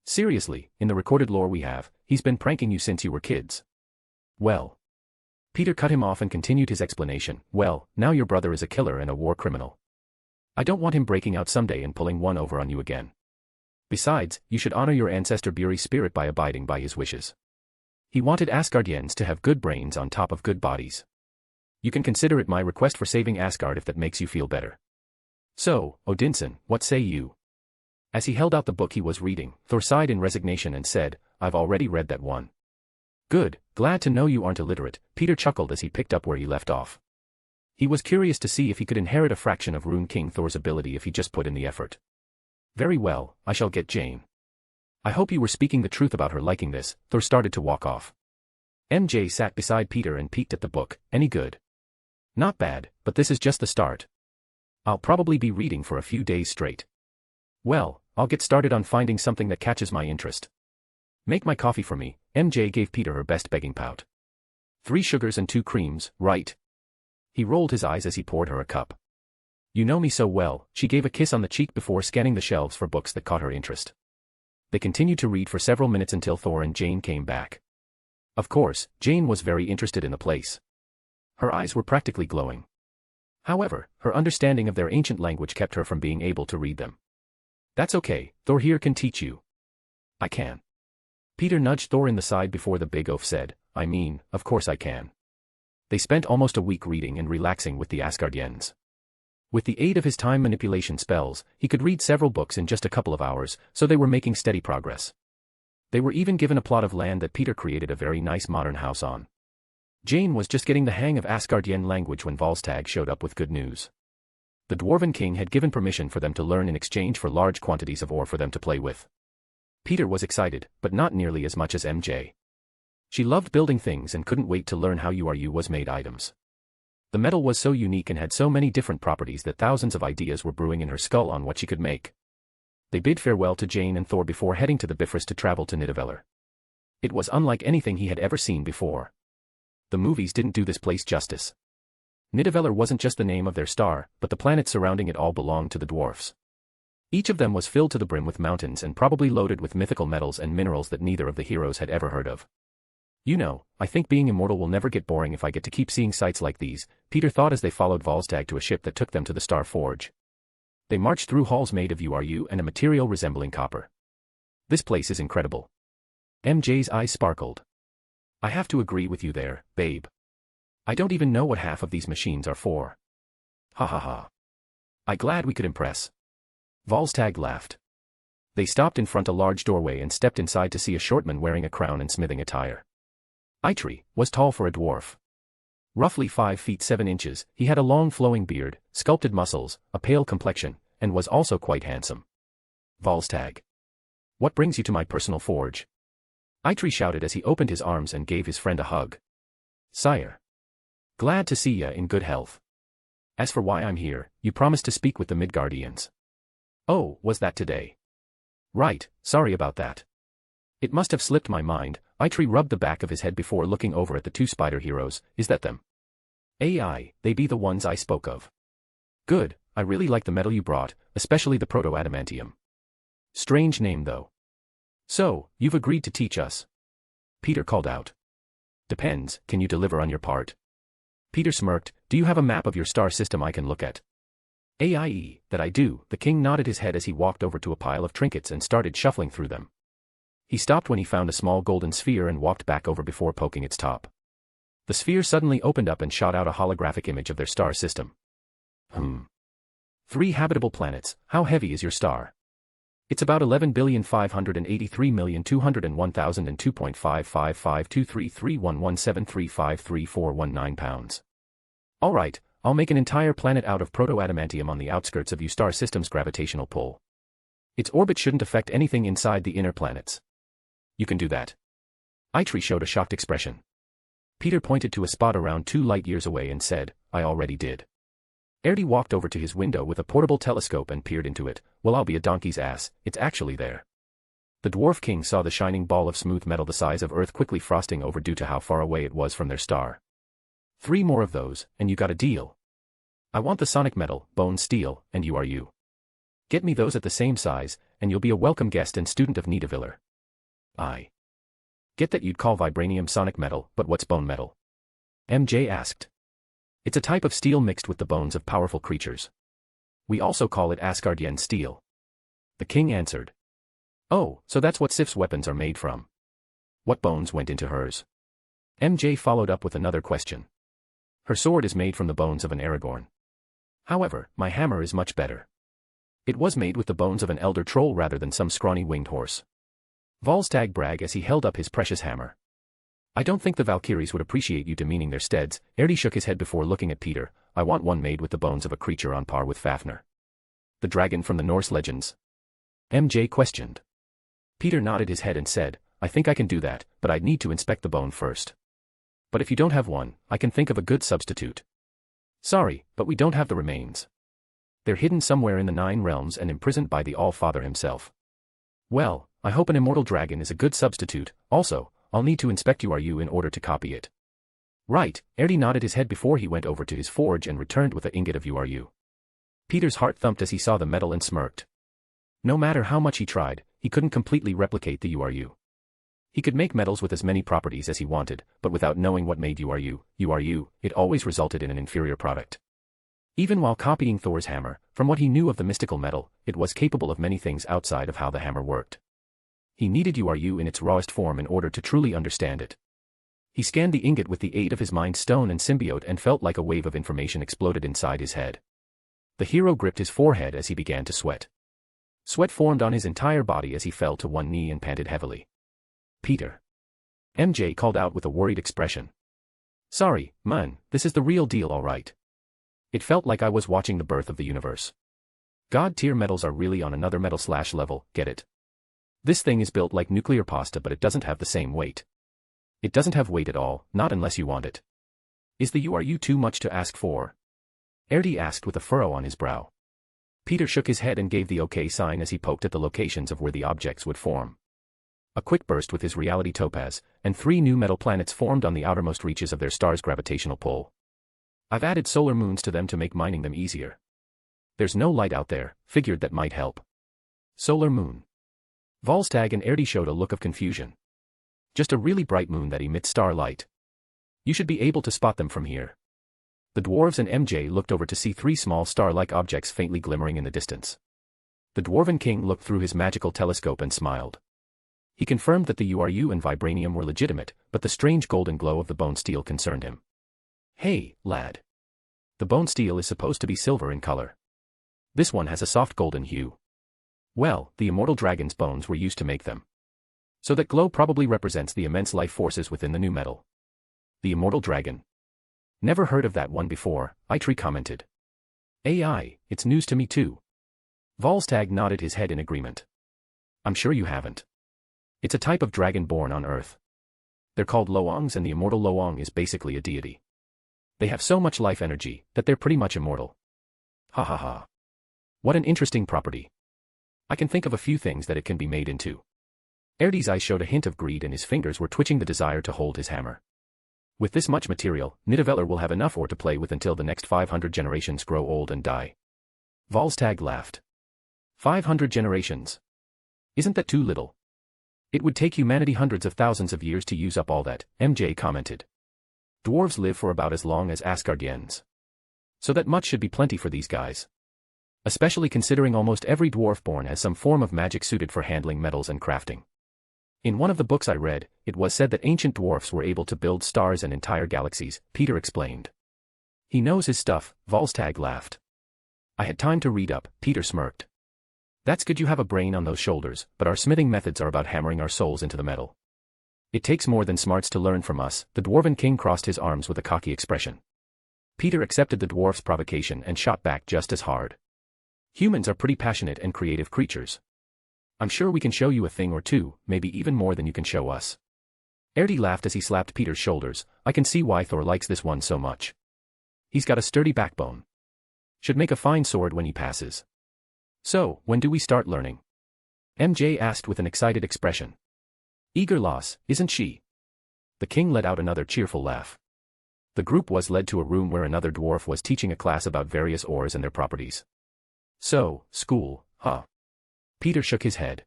Seriously, in the recorded lore we have, he's been pranking you since you were kids. Well. Peter cut him off and continued his explanation. Well, now your brother is a killer and a war criminal. I don't want him breaking out someday and pulling one over on you again. Besides, you should honor your ancestor Buri's spirit by abiding by his wishes. He wanted Asgardians to have good brains on top of good bodies. You can consider it my request for saving Asgard if that makes you feel better. So, Odinson, what say you? As he held out the book he was reading, Thor sighed in resignation and said, I've already read that one. Good, glad to know you aren't illiterate, Peter chuckled as he picked up where he left off. He was curious to see if he could inherit a fraction of Rune King Thor's ability if he just put in the effort. Very well, I shall get Jane. I hope you were speaking the truth about her liking this. Thor started to walk off. MJ sat beside Peter and peeked at the book. Any good? Not bad, but this is just the start. I'll probably be reading for a few days straight. Well, I'll get started on finding something that catches my interest. Make my coffee for me, MJ gave Peter her best begging pout. 3 sugars and 2 creams, right? He rolled his eyes as he poured her a cup. You know me so well, she gave a kiss on the cheek before scanning the shelves for books that caught her interest. They continued to read for several minutes until Thor and Jane came back. Of course, Jane was very interested in the place. Her eyes were practically glowing. However, her understanding of their ancient language kept her from being able to read them. That's okay, Thor here can teach you. I can. Peter nudged Thor in the side before the big oaf said, I mean, of course I can. They spent almost a week reading and relaxing with the Asgardians. With the aid of his time manipulation spells, he could read several books in just a couple of hours, so they were making steady progress. They were even given a plot of land that Peter created a very nice modern house on. Jane was just getting the hang of Asgardian language when Volstagg showed up with good news. The Dwarven king had given permission for them to learn in exchange for large quantities of ore for them to play with. Peter was excited, but not nearly as much as MJ. She loved building things and couldn't wait to learn how URU was made items. The metal was so unique and had so many different properties that thousands of ideas were brewing in her skull on what she could make. They bid farewell to Jane and Thor before heading to the Bifrost to travel to Nidavellir. It was unlike anything he had ever seen before. The movies didn't do this place justice. Nidavellir wasn't just the name of their star, but the planets surrounding it all belonged to the dwarfs. Each of them was filled to the brim with mountains and probably loaded with mythical metals and minerals that neither of the heroes had ever heard of. You know, I think being immortal will never get boring if I get to keep seeing sights like these, Peter thought as they followed Volstagg to a ship that took them to the Star Forge. They marched through halls made of URU and a material resembling copper. This place is incredible. MJ's eyes sparkled. I have to agree with you there, babe. I don't even know what half of these machines are for. Ha ha ha. I'm glad we could impress. Volstagg laughed. They stopped in front of a large doorway and stepped inside to see a short man wearing a crown and smithing attire. Eitri was tall for a dwarf. Roughly 5 feet 7 inches, he had a long flowing beard, sculpted muscles, a pale complexion, and was also quite handsome. Volstagg. What brings you to my personal forge? Eitri shouted as he opened his arms and gave his friend a hug. Sire. Glad to see ya in good health. As for why I'm here, you promised to speak with the Midgardians. Oh, was that today? Right, sorry about that. It must have slipped my mind. Eitri rubbed the back of his head before looking over at the two spider heroes. Is that them? AI, they be the ones I spoke of. Good, I really like the metal you brought, especially the proto-adamantium. Strange name though. So, you've agreed to teach us? Peter called out. Depends, can you deliver on your part? Peter smirked. Do you have a map of your star system I can look at? AIE, that I do. The king nodded his head as he walked over to a pile of trinkets and started shuffling through them. He stopped when he found a small golden sphere and walked back over before poking its top. The sphere suddenly opened up and shot out a holographic image of their star system. 3 habitable planets. How heavy is your star? It's about 11,583,201,002.555233117353419 pounds. Alright, I'll make an entire planet out of proto-adamantium on the outskirts of your star system's gravitational pull. Its orbit shouldn't affect anything inside the inner planets. You can do that. Eitri showed a shocked expression. Peter pointed to a spot around 2 light years away and said, I already did. Erdi walked over to his window with a portable telescope and peered into it. Well, I'll be a donkey's ass, it's actually there. The dwarf king saw the shining ball of smooth metal the size of Earth quickly frosting over due to how far away it was from their star. 3 more of those, and you got a deal. I want the sonic metal, bone steel, and you are you. Get me those at the same size, and you'll be a welcome guest and student of Nidavellir. I get that you'd call vibranium sonic metal, but what's bone metal? MJ asked. It's a type of steel mixed with the bones of powerful creatures. We also call it Asgardian steel. The king answered. Oh, so that's what Sif's weapons are made from. What bones went into hers? MJ followed up with another question. Her sword is made from the bones of an Aragorn. However, my hammer is much better. It was made with the bones of an elder troll rather than some scrawny winged horse. Volstagg bragged as he held up his precious hammer. I don't think the Valkyries would appreciate you demeaning their steads. Erdi shook his head before looking at Peter. I want one made with the bones of a creature on par with Fafnir. The dragon from the Norse legends? MJ questioned. Peter nodded his head and said, I think I can do that, but I'd need to inspect the bone first. But if you don't have one, I can think of a good substitute. Sorry, but we don't have the remains. They're hidden somewhere in the 9 realms and imprisoned by the All-Father himself. Well, I hope an immortal dragon is a good substitute. Also, I'll need to inspect you in order to copy it. Right, Erdi nodded his head before he went over to his forge and returned with an ingot of you. Peter's heart thumped as he saw the metal and smirked. No matter how much he tried, he couldn't completely replicate the URU. He could make metals with as many properties as he wanted, but without knowing what made URU, it always resulted in an inferior product. Even while copying Thor's hammer, from what he knew of the mystical metal, it was capable of many things outside of how the hammer worked. He needed URU in its rawest form in order to truly understand it. He scanned the ingot with the aid of his mind stone and symbiote and felt like a wave of information exploded inside his head. The hero gripped his forehead as he began to sweat. Sweat formed on his entire body as he fell to one knee and panted heavily. Peter. MJ called out with a worried expression. Sorry, man, this is the real deal all right. It felt like I was watching the birth of the universe. God-tier metals are really on another metal/level, get it? This thing is built like nuclear pasta but it doesn't have the same weight. It doesn't have weight at all, not unless you want it. Is the URU too much to ask for? Erdi asked with a furrow on his brow. Peter shook his head and gave the OK sign as he poked at the locations of where the objects would form. A quick burst with his reality topaz, and 3 new metal planets formed on the outermost reaches of their star's gravitational pull. I've added solar moons to them to make mining them easier. There's no light out there, figured that might help. Solar moon. Volstagg and Erdi showed a look of confusion. Just a really bright moon that emits starlight. You should be able to spot them from here. The dwarves and MJ looked over to see 3 small star-like objects faintly glimmering in the distance. The Dwarven king looked through his magical telescope and smiled. He confirmed that the URU and vibranium were legitimate, but the strange golden glow of the bone steel concerned him. Hey, lad. The bone steel is supposed to be silver in color. This one has a soft golden hue. Well, the immortal dragon's bones were used to make them. So that glow probably represents the immense life forces within the new metal. The immortal dragon. Never heard of that one before, Eitri commented. AI, it's news to me too. Volstagg nodded his head in agreement. I'm sure you haven't. It's a type of dragon born on Earth. They're called Loangs and the immortal Loang is basically a deity. They have so much life energy that they're pretty much immortal. Ha ha ha. What an interesting property. I can think of a few things that it can be made into. Erdy's eyes showed a hint of greed and his fingers were twitching the desire to hold his hammer. With this much material, Nidavellir will have enough ore to play with until the next 500 generations grow old and die. Volstagg laughed. 500 generations. Isn't that too little? It would take humanity hundreds of thousands of years to use up all that, MJ commented. Dwarves live for about as long as Asgardians. So that much should be plenty for these guys. Especially considering almost every dwarf born has some form of magic suited for handling metals and crafting. In one of the books I read, it was said that ancient dwarfs were able to build stars and entire galaxies, Peter explained. He knows his stuff, Volstagg laughed. I had time to read up, Peter smirked. That's good you have a brain on those shoulders, but our smithing methods are about hammering our souls into the metal. It takes more than smarts to learn from us, the Dwarven king crossed his arms with a cocky expression. Peter accepted the dwarf's provocation and shot back just as hard. Humans are pretty passionate and creative creatures. I'm sure we can show you a thing or two, maybe even more than you can show us. Erdy laughed as he slapped Peter's shoulders. I can see why Thor likes this one so much. He's got a sturdy backbone. Should make a fine sword when he passes. So, when do we start learning? MJ asked with an excited expression. Eager loss, isn't she? The king let out another cheerful laugh. The group was led to a room where another dwarf was teaching a class about various ores and their properties. So, school, huh? Peter shook his head.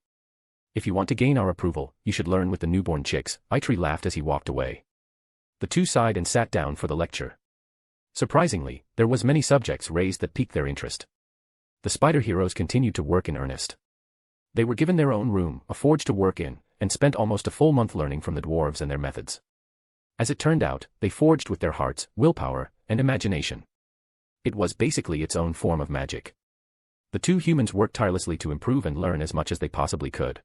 If you want to gain our approval, you should learn with the newborn chicks, Eitri laughed as he walked away. The two sighed and sat down for the lecture. Surprisingly, there was many subjects raised that piqued their interest. The spider heroes continued to work in earnest. They were given their own room, a forge to work in, and spent almost a full month learning from the dwarves and their methods. As it turned out, they forged with their hearts, willpower, and imagination. It was basically its own form of magic. The two humans worked tirelessly to improve and learn as much as they possibly could.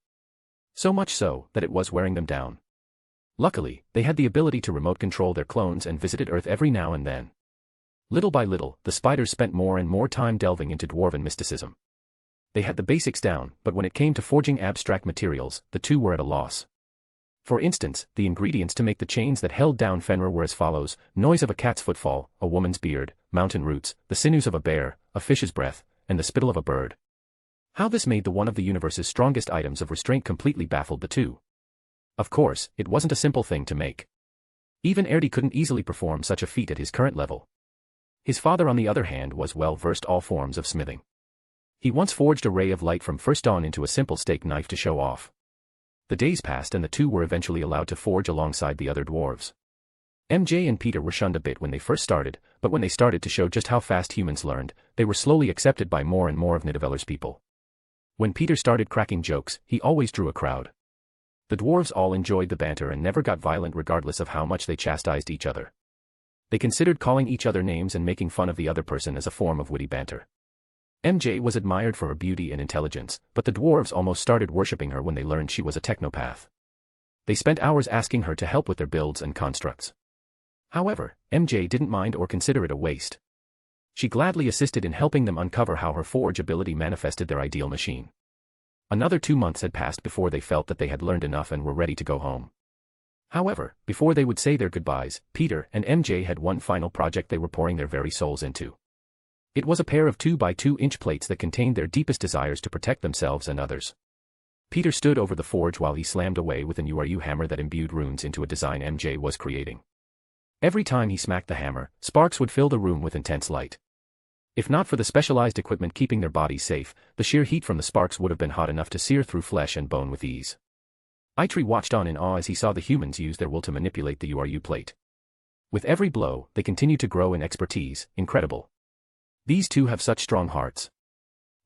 So much so, that it was wearing them down. Luckily, they had the ability to remote control their clones and visited Earth every now and then. Little by little, the spiders spent more and more time delving into dwarven mysticism. They had the basics down, but when it came to forging abstract materials, the two were at a loss. For instance, the ingredients to make the chains that held down Fenrir were as follows: noise of a cat's footfall, a woman's beard, mountain roots, the sinews of a bear, a fish's breath, and the spittle of a bird. How this made the one of the universe's strongest items of restraint completely baffled the two. Of course, it wasn't a simple thing to make. Even Erdy couldn't easily perform such a feat at his current level. His father on the other hand was well versed all forms of smithing. He once forged a ray of light from first dawn into a simple steak knife to show off. The days passed and the two were eventually allowed to forge alongside the other dwarves. MJ and Peter were shunned a bit when they first started, but when they started to show just how fast humans learned, they were slowly accepted by more and more of Nidavellir's people. When Peter started cracking jokes, he always drew a crowd. The dwarves all enjoyed the banter and never got violent regardless of how much they chastised each other. They considered calling each other names and making fun of the other person as a form of witty banter. MJ was admired for her beauty and intelligence, but the dwarves almost started worshipping her when they learned she was a technopath. They spent hours asking her to help with their builds and constructs. However, MJ didn't mind or consider it a waste. She gladly assisted in helping them uncover how her forge ability manifested their ideal machine. Another 2 months had passed before they felt that they had learned enough and were ready to go home. However, before they would say their goodbyes, Peter and MJ had one final project they were pouring their very souls into. It was a pair of 2x2-inch plates that contained their deepest desires to protect themselves and others. Peter stood over the forge while he slammed away with an URU hammer that imbued runes into a design MJ was creating. Every time he smacked the hammer, sparks would fill the room with intense light. If not for the specialized equipment keeping their bodies safe, the sheer heat from the sparks would have been hot enough to sear through flesh and bone with ease. Eitri watched on in awe as he saw the humans use their will to manipulate the URU plate. With every blow, they continued to grow in expertise. Incredible. These two have such strong hearts.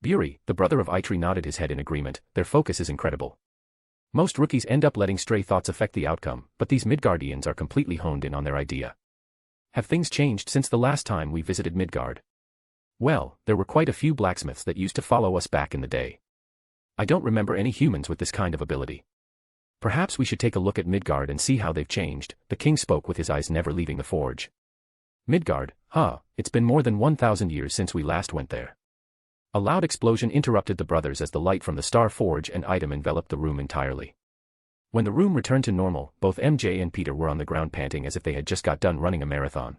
Buri, the brother of Eitri, nodded his head in agreement. Their focus is incredible. Most rookies end up letting stray thoughts affect the outcome, but these Midgardians are completely honed in on their idea. Have things changed since the last time we visited Midgard? Well, there were quite a few blacksmiths that used to follow us back in the day. I don't remember any humans with this kind of ability. Perhaps we should take a look at Midgard and see how they've changed, the king spoke with his eyes never leaving the forge. Midgard, huh, it's been more than 1,000 years since we last went there. A loud explosion interrupted the brothers as the light from the star forge and item enveloped the room entirely. When the room returned to normal, both MJ and Peter were on the ground panting as if they had just got done running a marathon.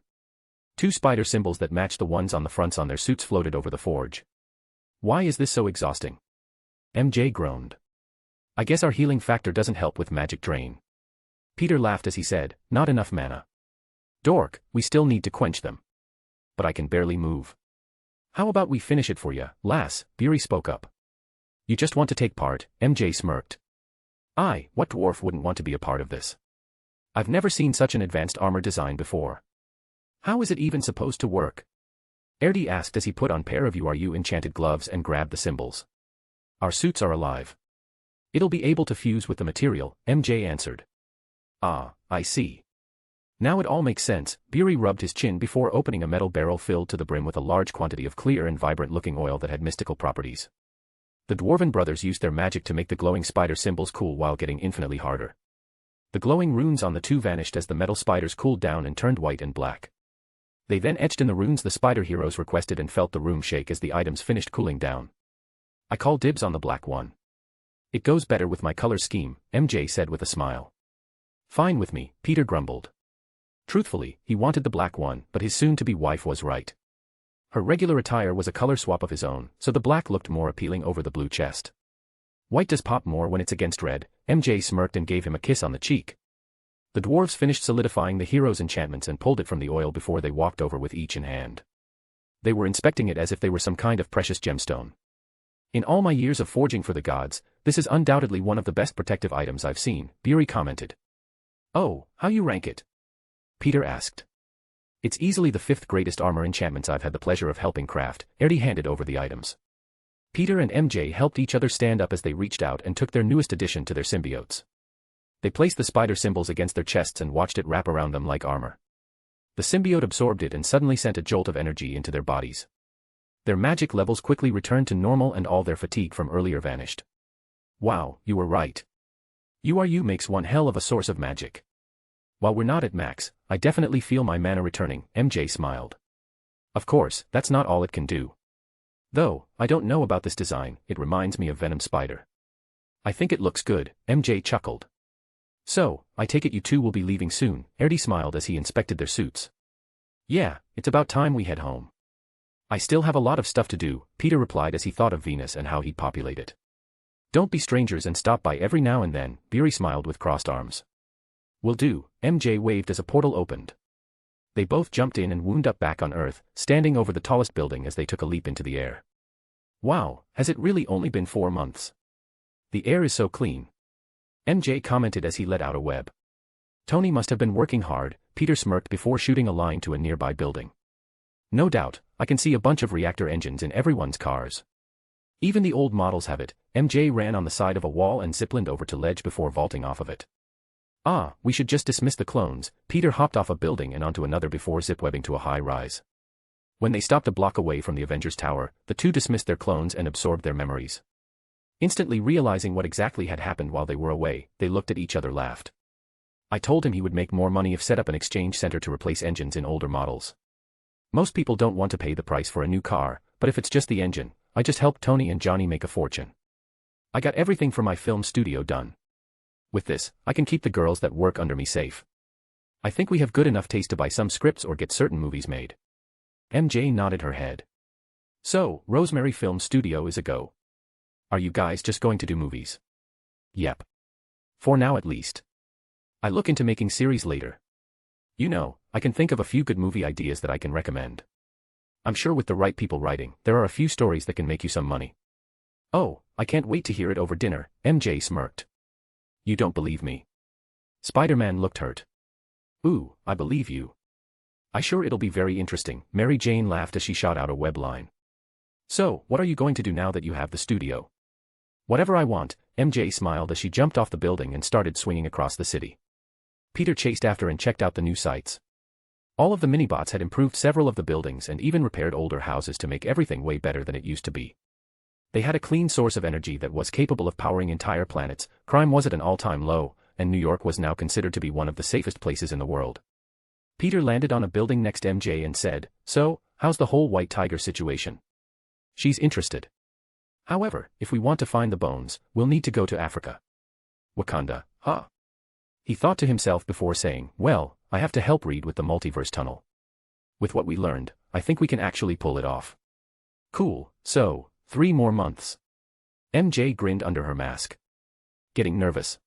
2 spider symbols that matched the ones on the fronts on their suits floated over the forge. Why is this so exhausting? MJ groaned. I guess our healing factor doesn't help with magic drain. Peter laughed as he said, not enough mana. Dork, we still need to quench them. But I can barely move. How about we finish it for ya, lass, Beery spoke up. You just want to take part, MJ smirked. What dwarf wouldn't want to be a part of this? I've never seen such an advanced armor design before. How is it even supposed to work? Erdi asked as he put on pair of URU enchanted gloves and grabbed the symbols. Our suits are alive. It'll be able to fuse with the material, MJ answered. I see. Now it all makes sense. Beery rubbed his chin before opening a metal barrel filled to the brim with a large quantity of clear and vibrant-looking oil that had mystical properties. The Dwarven brothers used their magic to make the glowing spider symbols cool while getting infinitely harder. The glowing runes on the two vanished as the metal spiders cooled down and turned white and black. They then etched in the runes the spider heroes requested and felt the room shake as the items finished cooling down. I call dibs on the black one. It goes better with my color scheme, MJ said with a smile. Fine with me, Peter grumbled. Truthfully, he wanted the black one, but his soon-to-be wife was right. Her regular attire was a color swap of his own, so the black looked more appealing over the blue chest. White does pop more when it's against red, MJ smirked and gave him a kiss on the cheek. The dwarves finished solidifying the hero's enchantments and pulled it from the oil before they walked over with each in hand. They were inspecting it as if they were some kind of precious gemstone. In all my years of forging for the gods, this is undoubtedly one of the best protective items I've seen, Beery commented. Oh, how you rank it? Peter asked. It's easily the 5th greatest armor enchantments I've had the pleasure of helping craft. Erdi handed over the items. Peter and MJ helped each other stand up as they reached out and took their newest addition to their symbiotes. They placed the spider symbols against their chests and watched it wrap around them like armor. The symbiote absorbed it and suddenly sent a jolt of energy into their bodies. Their magic levels quickly returned to normal and all their fatigue from earlier vanished. Wow, you were right. URU makes one hell of a source of magic. While we're not at max, I definitely feel my mana returning, MJ smiled. Of course, that's not all it can do. Though, I don't know about this design, it reminds me of Venom Spider. I think it looks good, MJ chuckled. So, I take it you two will be leaving soon, Erdi smiled as he inspected their suits. Yeah, it's about time we head home. I still have a lot of stuff to do, Peter replied as he thought of Venus and how he'd populate it. Don't be strangers and stop by every now and then, Beery smiled with crossed arms. Will do, MJ waved as a portal opened. They both jumped in and wound up back on Earth, standing over the tallest building as they took a leap into the air. Wow, has it really only been 4 months? The air is so clean. MJ commented as he let out a web. Tony must have been working hard, Peter smirked before shooting a line to a nearby building. No doubt, I can see a bunch of reactor engines in everyone's cars. Even the old models have it, MJ ran on the side of a wall and ziplined over to ledge before vaulting off of it. We should just dismiss the clones, Peter hopped off a building and onto another before zip-webbing to a high rise. When they stopped a block away from the Avengers Tower, the two dismissed their clones and absorbed their memories. Instantly realizing what exactly had happened while they were away, they looked at each other laughed. I told him he would make more money if set up an exchange center to replace engines in older models. Most people don't want to pay the price for a new car, but if it's just the engine, I just helped Tony and Johnny make a fortune. I got everything for my film studio done. With this, I can keep the girls that work under me safe. I think we have good enough taste to buy some scripts or get certain movies made. MJ nodded her head. So, Rosemary Film Studio is a go. Are you guys just going to do movies? Yep. For now at least. I look into making series later. You know, I can think of a few good movie ideas that I can recommend. I'm sure with the right people writing, there are a few stories that can make you some money. Oh, I can't wait to hear it over dinner, MJ smirked. You don't believe me. Spider-Man looked hurt. Ooh, I believe you. I sure it'll be very interesting, Mary Jane laughed as she shot out a web line. So, what are you going to do now that you have the studio? Whatever I want, MJ smiled as she jumped off the building and started swinging across the city. Peter chased after and checked out the new sites. All of the minibots had improved several of the buildings and even repaired older houses to make everything way better than it used to be. They had a clean source of energy that was capable of powering entire planets, crime was at an all-time low, and New York was now considered to be one of the safest places in the world. Peter landed on a building next to MJ and said, So, how's the whole White Tiger situation? She's interested. However, if we want to find the bones, we'll need to go to Africa. Wakanda, huh? He thought to himself before saying, well, I have to help Reed with the multiverse tunnel. With what we learned, I think we can actually pull it off. Cool, so, 3 more months. MJ grinned under her mask. Getting nervous.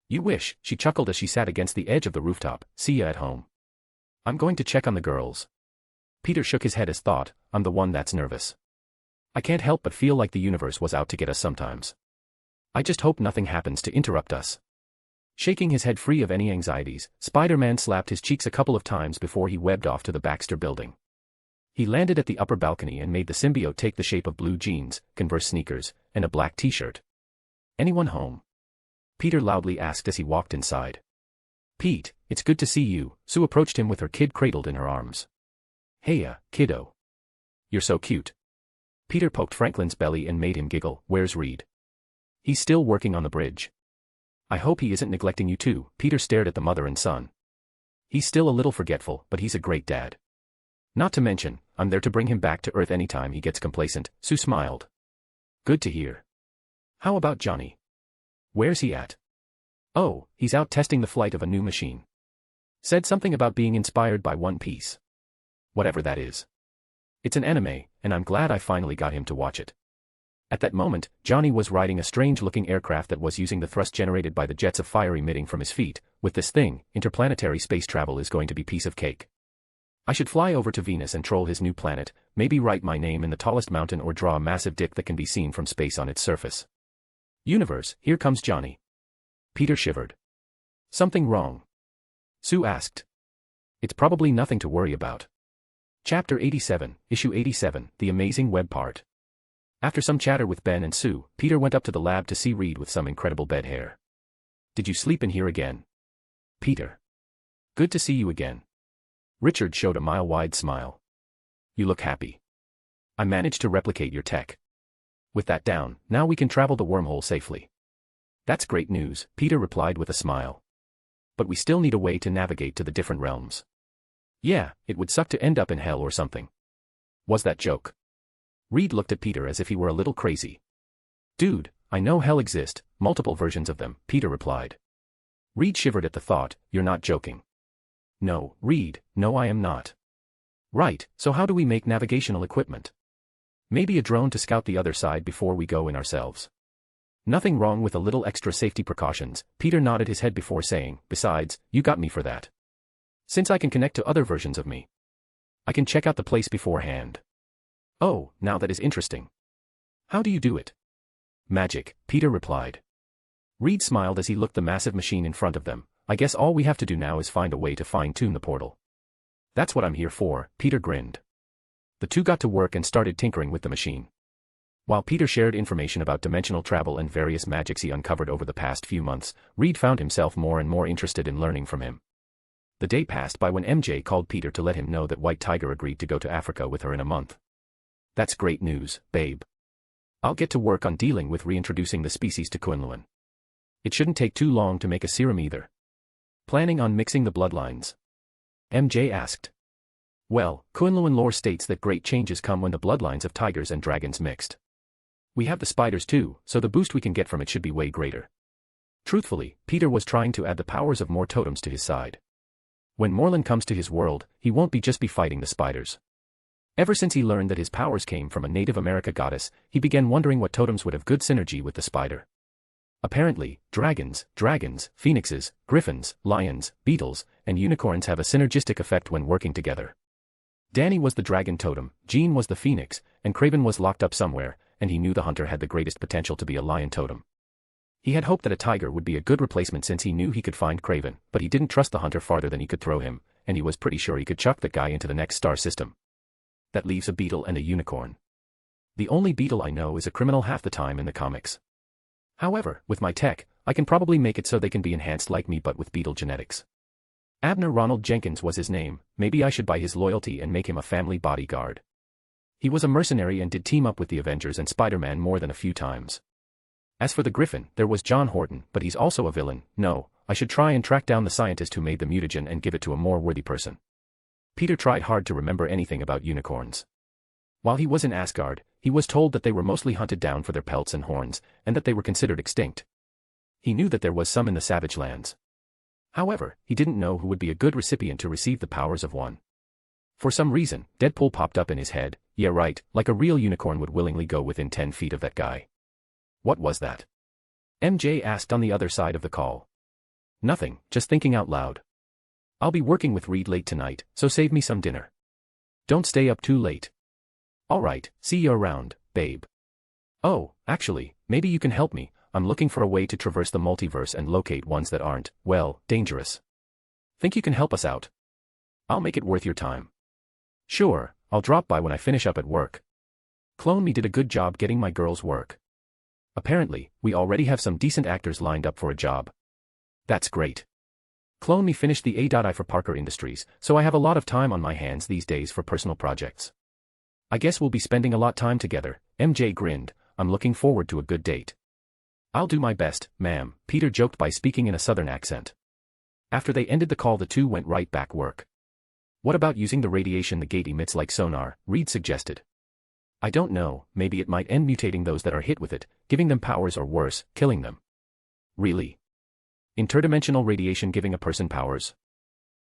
You wish, she chuckled as she sat against the edge of the rooftop. See ya at home. I'm going to check on the girls. Peter shook his head as thought, I'm the one that's nervous. I can't help but feel like the universe was out to get us sometimes. I just hope nothing happens to interrupt us. Shaking his head free of any anxieties, Spider-Man slapped his cheeks a couple of times before he webbed off to the Baxter building. He landed at the upper balcony and made the symbiote take the shape of blue jeans, Converse sneakers, and a black t-shirt. Anyone home? Peter loudly asked as he walked inside. Pete, it's good to see you. Sue approached him with her kid cradled in her arms. Heya, kiddo. You're so cute. Peter poked Franklin's belly and made him giggle. Where's Reed? He's still working on the bridge. I hope he isn't neglecting you too. Peter stared at the mother and son. He's still a little forgetful, but he's a great dad. Not to mention, I'm there to bring him back to Earth anytime he gets complacent. Sue smiled. Good to hear. How about Johnny? Where's he at? Oh, he's out testing the flight of a new machine. Said something about being inspired by One Piece. Whatever that is. It's an anime, and I'm glad I finally got him to watch it. At that moment, Johnny was riding a strange-looking aircraft that was using the thrust generated by the jets of fire emitting from his feet. With this thing, interplanetary space travel is going to be piece of cake. I should fly over to Venus and troll his new planet, maybe write my name in the tallest mountain or draw a massive dick that can be seen from space on its surface. Universe, here comes Johnny. Peter shivered. Something wrong? Sue asked. It's probably nothing to worry about. Chapter 87, Issue 87, The Amazing Web Part. After some chatter with Ben and Sue, Peter went up to the lab to see Reed with some incredible bed hair. Did you sleep in here again? Peter. Good to see you again. Richard showed a mile-wide smile. You look happy. I managed to replicate your tech. With that down, now we can travel the wormhole safely. That's great news, Peter replied with a smile. But we still need a way to navigate to the different realms. Yeah, it would suck to end up in hell or something. Was that joke? Reed looked at Peter as if he were a little crazy. Dude, I know hell exists, multiple versions of them, Peter replied. Reed shivered at the thought, you're not joking. No, Reed, no I am not. Right, so how do we make navigational equipment? Maybe a drone to scout the other side before we go in ourselves. Nothing wrong with a little extra safety precautions, Peter nodded his head before saying, besides, you got me for that. Since I can connect to other versions of me, I can check out the place beforehand. Oh, now that is interesting. How do you do it? Magic, Peter replied. Reed smiled as he looked the massive machine in front of them. I guess all we have to do now is find a way to fine-tune the portal. That's what I'm here for, Peter grinned. The two got to work and started tinkering with the machine. While Peter shared information about dimensional travel and various magics he uncovered over the past few months, Reed found himself more and more interested in learning from him. The day passed by when MJ called Peter to let him know that White Tiger agreed to go to Africa with her in a month. That's great news, babe. I'll get to work on dealing with reintroducing the species to Coulson. It shouldn't take too long to make a serum either. Planning on mixing the bloodlines? MJ asked. Well, Coulson lore states that great changes come when the bloodlines of tigers and dragons mixed. We have the spiders too, so the boost we can get from it should be way greater. Truthfully, Peter was trying to add the powers of more totems to his side. When Merlin comes to his world, he won't just be fighting the spiders. Ever since he learned that his powers came from a Native America goddess, he began wondering what totems would have good synergy with the spider. Apparently, dragons, phoenixes, griffins, lions, beetles, and unicorns have a synergistic effect when working together. Danny was the dragon totem, Jean was the phoenix, and Kraven was locked up somewhere, and he knew the hunter had the greatest potential to be a lion totem. He had hoped that a tiger would be a good replacement since he knew he could find Kraven, but he didn't trust the hunter farther than he could throw him, and he was pretty sure he could chuck that guy into the next star system. That leaves a beetle and a unicorn. The only beetle I know is a criminal half the time in the comics. However, with my tech, I can probably make it so they can be enhanced like me but with beetle genetics. Abner Ronald Jenkins was his name, maybe I should buy his loyalty and make him a family bodyguard. He was a mercenary and did team up with the Avengers and Spider-Man more than a few times. As for the Griffin, there was John Horton, but he's also a villain. No, I should try and track down the scientist who made the mutagen and give it to a more worthy person. Peter tried hard to remember anything about unicorns. While he was in Asgard, he was told that they were mostly hunted down for their pelts and horns, and that they were considered extinct. He knew that there was some in the Savage Lands. However, he didn't know who would be a good recipient to receive the powers of one. For some reason, Deadpool popped up in his head. Yeah right, like a real unicorn would willingly go within 10 feet of that guy. What was that? MJ asked on the other side of the call. Nothing, just thinking out loud. I'll be working with Reed late tonight, so save me some dinner. Don't stay up too late. Alright, see you around, babe. Oh, actually, maybe you can help me. I'm looking for a way to traverse the multiverse and locate ones that aren't, well, dangerous. Think you can help us out? I'll make it worth your time. Sure, I'll drop by when I finish up at work. Clone Me did a good job getting my girls work. Apparently, we already have some decent actors lined up for a job. That's great. Clone Me finished the AI for Parker Industries, so I have a lot of time on my hands these days for personal projects. I guess we'll be spending a lot time together. MJ grinned. I'm looking forward to a good date. I'll do my best, ma'am, Peter joked by speaking in a southern accent. After they ended the call, the two went right back work. What about using the radiation the gate emits like sonar? Reed suggested. I don't know, maybe it might end mutating those that are hit with it, giving them powers or worse, killing them. Really? Interdimensional radiation giving a person powers?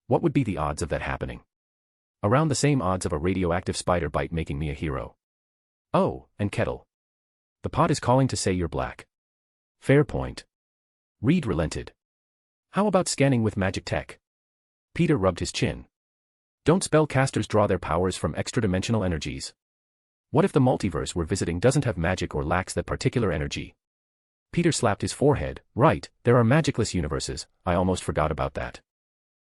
What would be the odds of that happening? Around the same odds of a radioactive spider bite making me a hero. Oh, and Kettle. The pod is calling to say you're black. Fair point. Reed relented. How about scanning with magic tech? Peter rubbed his chin. Don't spellcasters draw their powers from extra-dimensional energies? What if the multiverse we're visiting doesn't have magic or lacks that particular energy? Peter slapped his forehead. Right, there are magicless universes, I almost forgot about that.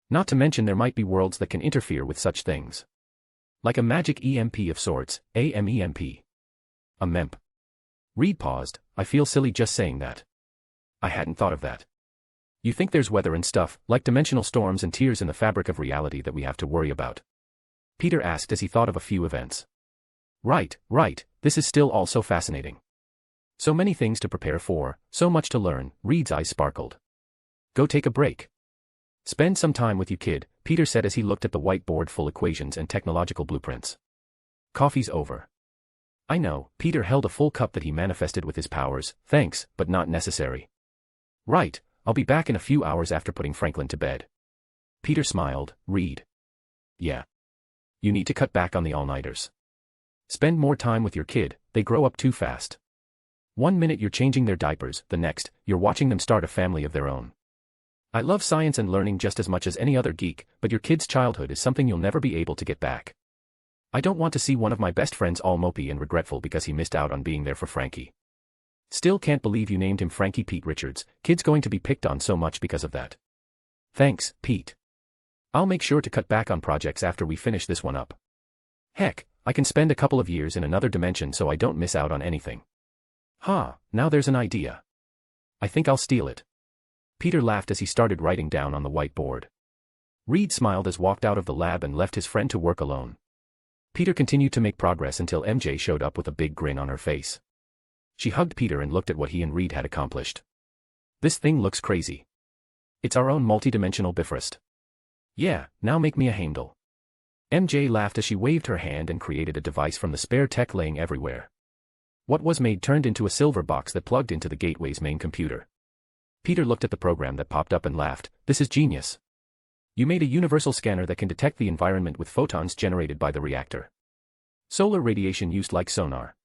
Not to mention there might be worlds that can interfere with such things. Like a magic EMP of sorts, a MEMP. A MEMP. Reed paused. I feel silly just saying that. I hadn't thought of that. You think there's weather and stuff, like dimensional storms and tears in the fabric of reality that we have to worry about? Peter asked as he thought of a few events. Right, this is still all so fascinating. So many things to prepare for, so much to learn. Reed's eyes sparkled. Go take a break. Spend some time with you, kid, Peter said as he looked at the whiteboard full equations and technological blueprints. Coffee's over. I know, Peter held a full cup that he manifested with his powers. Thanks, but not necessary. Right, I'll be back in a few hours after putting Franklin to bed. Peter smiled. Reed. Yeah. You need to cut back on the all-nighters. Spend more time with your kid, they grow up too fast. 1 minute you're changing their diapers, the next, you're watching them start a family of their own. I love science and learning just as much as any other geek, but your kid's childhood is something you'll never be able to get back. I don't want to see one of my best friends all mopey and regretful because he missed out on being there for Frankie. Still can't believe you named him Frankie Pete Richards. Kid's going to be picked on so much because of that. Thanks, Pete. I'll make sure to cut back on projects after we finish this one up. Heck, I can spend a couple of years in another dimension so I don't miss out on anything. Now there's an idea. I think I'll steal it. Peter laughed as he started writing down on the whiteboard. Reed smiled as walked out of the lab and left his friend to work alone. Peter continued to make progress until MJ showed up with a big grin on her face. She hugged Peter and looked at what he and Reed had accomplished. This thing looks crazy. It's our own multi-dimensional Bifrost. Yeah, now make me a Heimdall. MJ laughed as she waved her hand and created a device from the spare tech laying everywhere. What was made turned into a silver box that plugged into the gateway's main computer. Peter looked at the program that popped up and laughed. This is genius. You made a universal scanner that can detect the environment with photons generated by the reactor. Solar radiation used like sonar.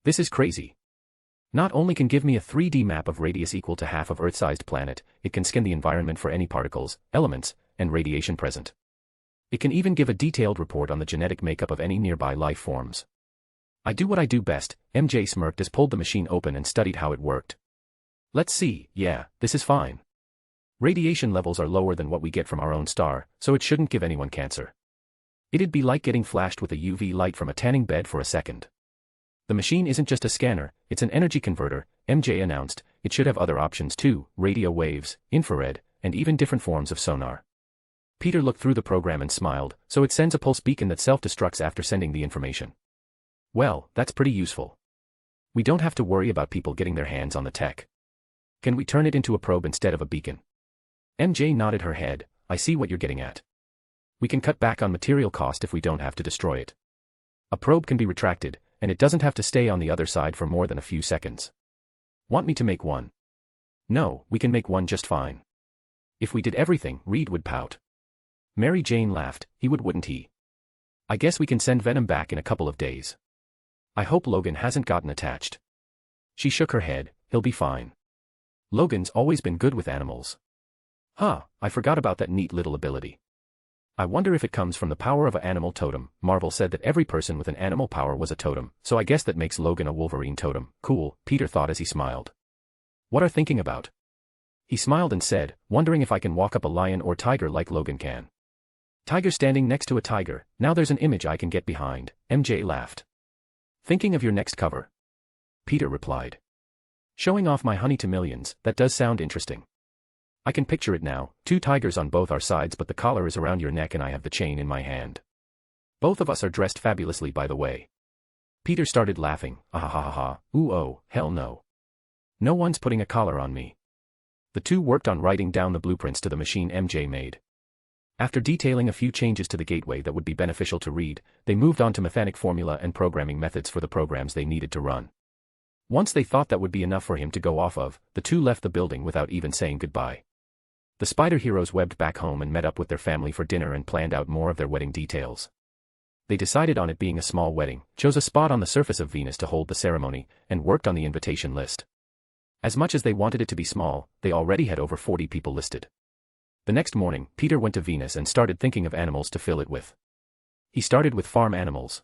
This is crazy. Not only can give me a 3D map of radius equal to half of Earth-sized planet, it can scan the environment for any particles, elements, and radiation present. It can even give a detailed report on the genetic makeup of any nearby life forms. I do what I do best, MJ smirked as pulled the machine open and studied how it worked. Let's see, yeah, this is fine. Radiation levels are lower than what we get from our own star, so it shouldn't give anyone cancer. It'd be like getting flashed with a UV light from a tanning bed for a second. The machine isn't just a scanner, it's an energy converter, MJ announced. It should have other options too, radio waves, infrared, and even different forms of sonar. Peter looked through the program and smiled. So it sends a pulse beacon that self-destructs after sending the information. Well, that's pretty useful. We don't have to worry about people getting their hands on the tech. Can we turn it into a probe instead of a beacon? MJ nodded her head. I see what you're getting at. We can cut back on material cost if we don't have to destroy it. A probe can be retracted, and it doesn't have to stay on the other side for more than a few seconds. Want me to make one? No, we can make one just fine. If we did everything, Reed would pout. Mary Jane laughed. He would, wouldn't he? I guess we can send Venom back in a couple of days. I hope Logan hasn't gotten attached. She shook her head. He'll be fine. Logan's always been good with animals. Huh, I forgot about that neat little ability. I wonder if it comes from the power of an animal totem. Marvel said that every person with an animal power was a totem, so I guess that makes Logan a Wolverine totem. Cool, Peter thought as he smiled. What are thinking about? He smiled and said, wondering if I can walk up a lion or tiger like Logan can. Tiger standing next to a tiger, now there's an image I can get behind, MJ laughed. Thinking of your next cover? Peter replied. Showing off my honey to millions, that does sound interesting. I can picture it now, 2 tigers on both our sides but the collar is around your neck and I have the chain in my hand. Both of us are dressed fabulously by the way. Peter started laughing, ah-ha-ha-ha, ooh oh, hell no. No one's putting a collar on me. The two worked on writing down the blueprints to the machine MJ made. After detailing a few changes to the gateway that would be beneficial to read, they moved on to mechanic formula and programming methods for the programs they needed to run. Once they thought that would be enough for him to go off of, the two left the building without even saying goodbye. The Spider Heroes webbed back home and met up with their family for dinner and planned out more of their wedding details. They decided on it being a small wedding, chose a spot on the surface of Venus to hold the ceremony, and worked on the invitation list. As much as they wanted it to be small, they already had over 40 people listed. The next morning, Peter went to Venus and started thinking of animals to fill it with. He started with farm animals.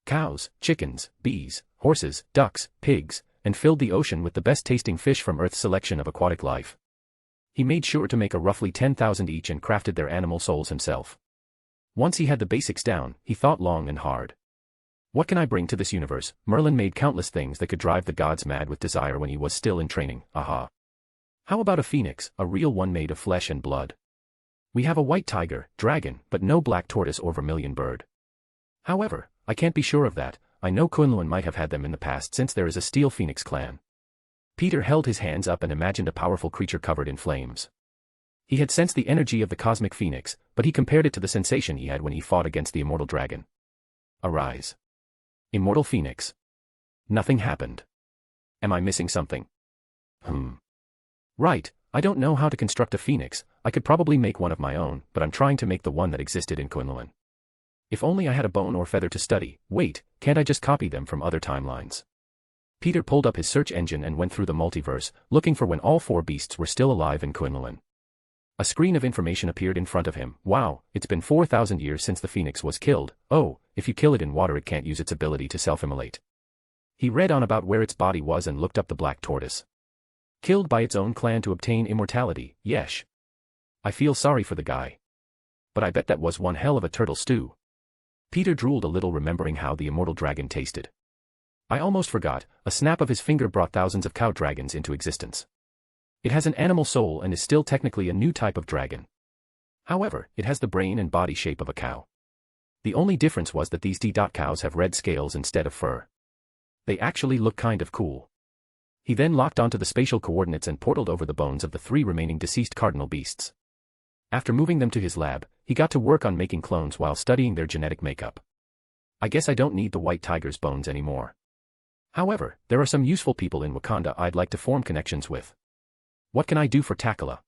Cows, chickens, bees, horses, ducks, pigs, and filled the ocean with the best-tasting fish from Earth's selection of aquatic life. He made sure to make a roughly 10,000 each and crafted their animal souls himself. Once he had the basics down, he thought long and hard. What can I bring to this universe? Merlin made countless things that could drive the gods mad with desire when he was still in training, aha. How about a phoenix, a real one made of flesh and blood? We have a white tiger, dragon, but no black tortoise or vermilion bird. However, I can't be sure of that. I know Kunlun might have had them in the past since there is a steel phoenix clan. Peter held his hands up and imagined a powerful creature covered in flames. He had sensed the energy of the cosmic phoenix, but he compared it to the sensation he had when he fought against the immortal dragon. Arise. Immortal phoenix. Nothing happened. Am I missing something? Right, I don't know how to construct a phoenix. I could probably make one of my own, but I'm trying to make the one that existed in Kunlun. If only I had a bone or feather to study. Wait, can't I just copy them from other timelines? Peter pulled up his search engine and went through the multiverse, looking for when all 4 beasts were still alive in Kunlun. A screen of information appeared in front of him. Wow, it's been 4,000 years since the phoenix was killed. Oh, if you kill it in water it can't use its ability to self-immolate. He read on about where its body was and looked up the black tortoise. Killed by its own clan to obtain immortality, yesh. I feel sorry for the guy. But I bet that was one hell of a turtle stew. Peter drooled a little remembering how the immortal dragon tasted. I almost forgot, a snap of his finger brought thousands of cow dragons into existence. It has an animal soul and is still technically a new type of dragon. However, it has the brain and body shape of a cow. The only difference was that these cows have red scales instead of fur. They actually look kind of cool. He then locked onto the spatial coordinates and portaled over the bones of the 3 remaining deceased cardinal beasts. After moving them to his lab, he got to work on making clones while studying their genetic makeup. I guess I don't need the white tiger's bones anymore. However, there are some useful people in Wakanda I'd like to form connections with. What can I do for Takala?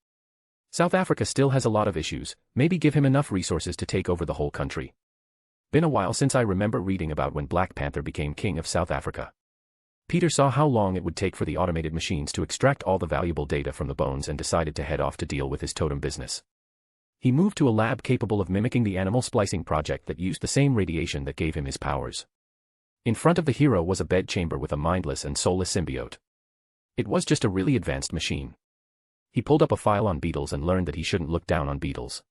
South Africa still has a lot of issues, maybe give him enough resources to take over the whole country. Been a while since I remember reading about when Black Panther became king of South Africa. Peter saw how long it would take for the automated machines to extract all the valuable data from the bones and decided to head off to deal with his totem business. He moved to a lab capable of mimicking the animal splicing project that used the same radiation that gave him his powers. In front of the hero was a bed chamber with a mindless and soulless symbiote. It was just a really advanced machine. He pulled up a file on beetles and learned that he shouldn't look down on beetles.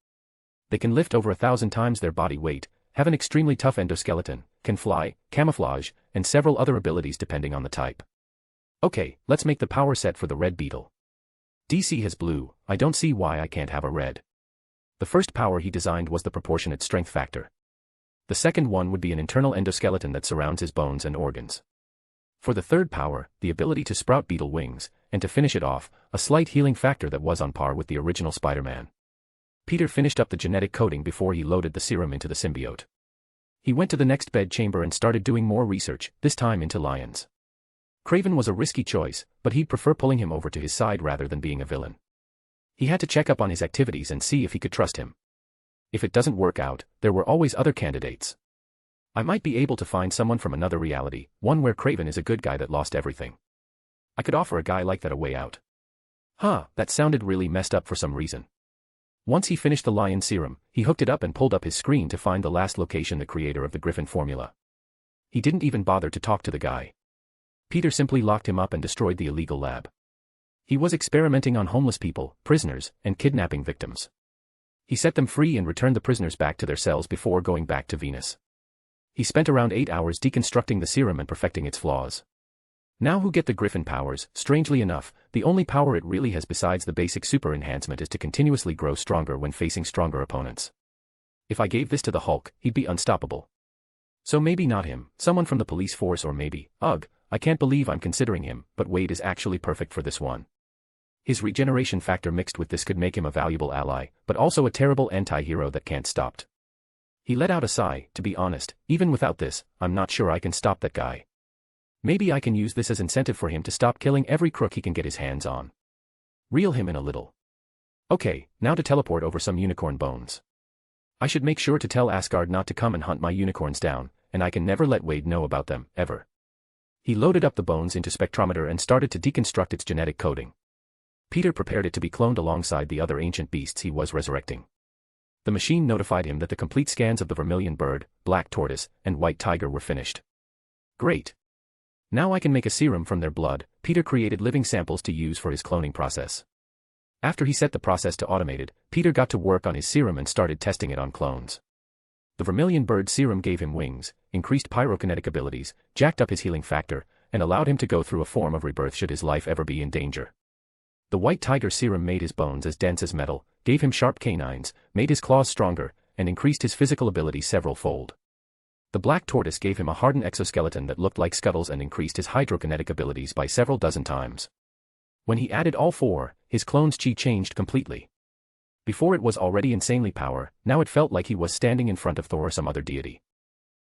They can lift over 1,000 times their body weight, have an extremely tough endoskeleton, can fly, camouflage, and several other abilities depending on the type. Okay, let's make the power set for the red beetle. DC has blue, I don't see why I can't have a red. The first power he designed was the proportionate strength factor. The second one would be an internal endoskeleton that surrounds his bones and organs. For the third power, the ability to sprout beetle wings, and to finish it off, a slight healing factor that was on par with the original Spider-Man. Peter finished up the genetic coding before he loaded the serum into the symbiote. He went to the next bed chamber and started doing more research, this time into lions. Kraven was a risky choice, but he'd prefer pulling him over to his side rather than being a villain. He had to check up on his activities and see if he could trust him. If it doesn't work out, there were always other candidates. I might be able to find someone from another reality, one where Kraven is a good guy that lost everything. I could offer a guy like that a way out. Huh, that sounded really messed up for some reason. Once he finished the lion serum, he hooked it up and pulled up his screen to find the last location the creator of the Griffin formula. He didn't even bother to talk to the guy. Peter simply locked him up and destroyed the illegal lab. He was experimenting on homeless people, prisoners, and kidnapping victims. He set them free and returned the prisoners back to their cells before going back to Venus. He spent around 8 hours deconstructing the serum and perfecting its flaws. Now who get the Griffin powers, strangely enough, the only power it really has besides the basic super enhancement is to continuously grow stronger when facing stronger opponents. If I gave this to the Hulk, he'd be unstoppable. So maybe not him, someone from the police force, or maybe, ugh, I can't believe I'm considering him, but Wade is actually perfect for this one. His regeneration factor mixed with this could make him a valuable ally, but also a terrible anti-hero that can't stopped. He let out a sigh. To be honest, even without this, I'm not sure I can stop that guy. Maybe I can use this as incentive for him to stop killing every crook he can get his hands on. Reel him in a little. Okay, now to teleport over some unicorn bones. I should make sure to tell Asgard not to come and hunt my unicorns down, and I can never let Wade know about them, ever. He loaded up the bones into spectrometer and started to deconstruct its genetic coding. Peter prepared it to be cloned alongside the other ancient beasts he was resurrecting. The machine notified him that the complete scans of the vermilion bird, black tortoise, and white tiger were finished. Great. Now I can make a serum from their blood. Peter created living samples to use for his cloning process. After he set the process to automated, Peter got to work on his serum and started testing it on clones. The vermilion bird serum gave him wings, increased pyrokinetic abilities, jacked up his healing factor, and allowed him to go through a form of rebirth should his life ever be in danger. The white tiger serum made his bones as dense as metal, gave him sharp canines, made his claws stronger, and increased his physical ability several-fold. The black tortoise gave him a hardened exoskeleton that looked like scuttles and increased his hydrokinetic abilities by several dozen times. When he added all four, his clone's chi changed completely. Before it was already insanely power, now it felt like he was standing in front of Thor or some other deity.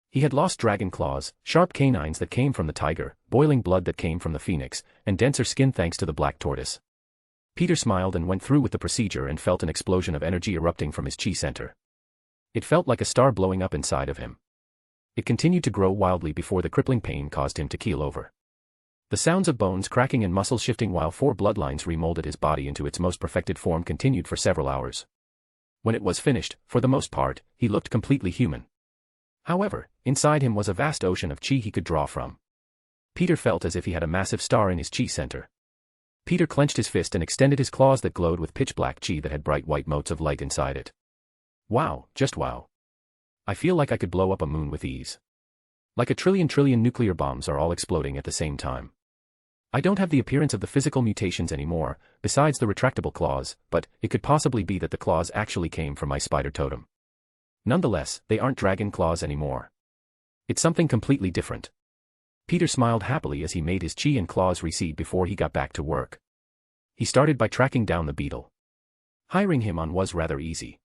He had lost dragon claws, sharp canines that came from the tiger, boiling blood that came from the phoenix, and denser skin thanks to the black tortoise. Peter smiled and went through with the procedure and felt an explosion of energy erupting from his chi center. It felt like a star blowing up inside of him. It continued to grow wildly before the crippling pain caused him to keel over. The sounds of bones cracking and muscles shifting while 4 bloodlines remolded his body into its most perfected form continued for several hours. When it was finished, for the most part, he looked completely human. However, inside him was a vast ocean of chi he could draw from. Peter felt as if he had a massive star in his chi center. Peter clenched his fist and extended his claws that glowed with pitch-black chi that had bright white motes of light inside it. Wow, just wow. I feel like I could blow up a moon with ease. Like a trillion nuclear bombs are all exploding at the same time. I don't have the appearance of the physical mutations anymore, besides the retractable claws, but it could possibly be that the claws actually came from my spider totem. Nonetheless, they aren't dragon claws anymore. It's something completely different. Peter smiled happily as he made his chi and claws recede before he got back to work. He started by tracking down the beetle. Hiring him on was rather easy.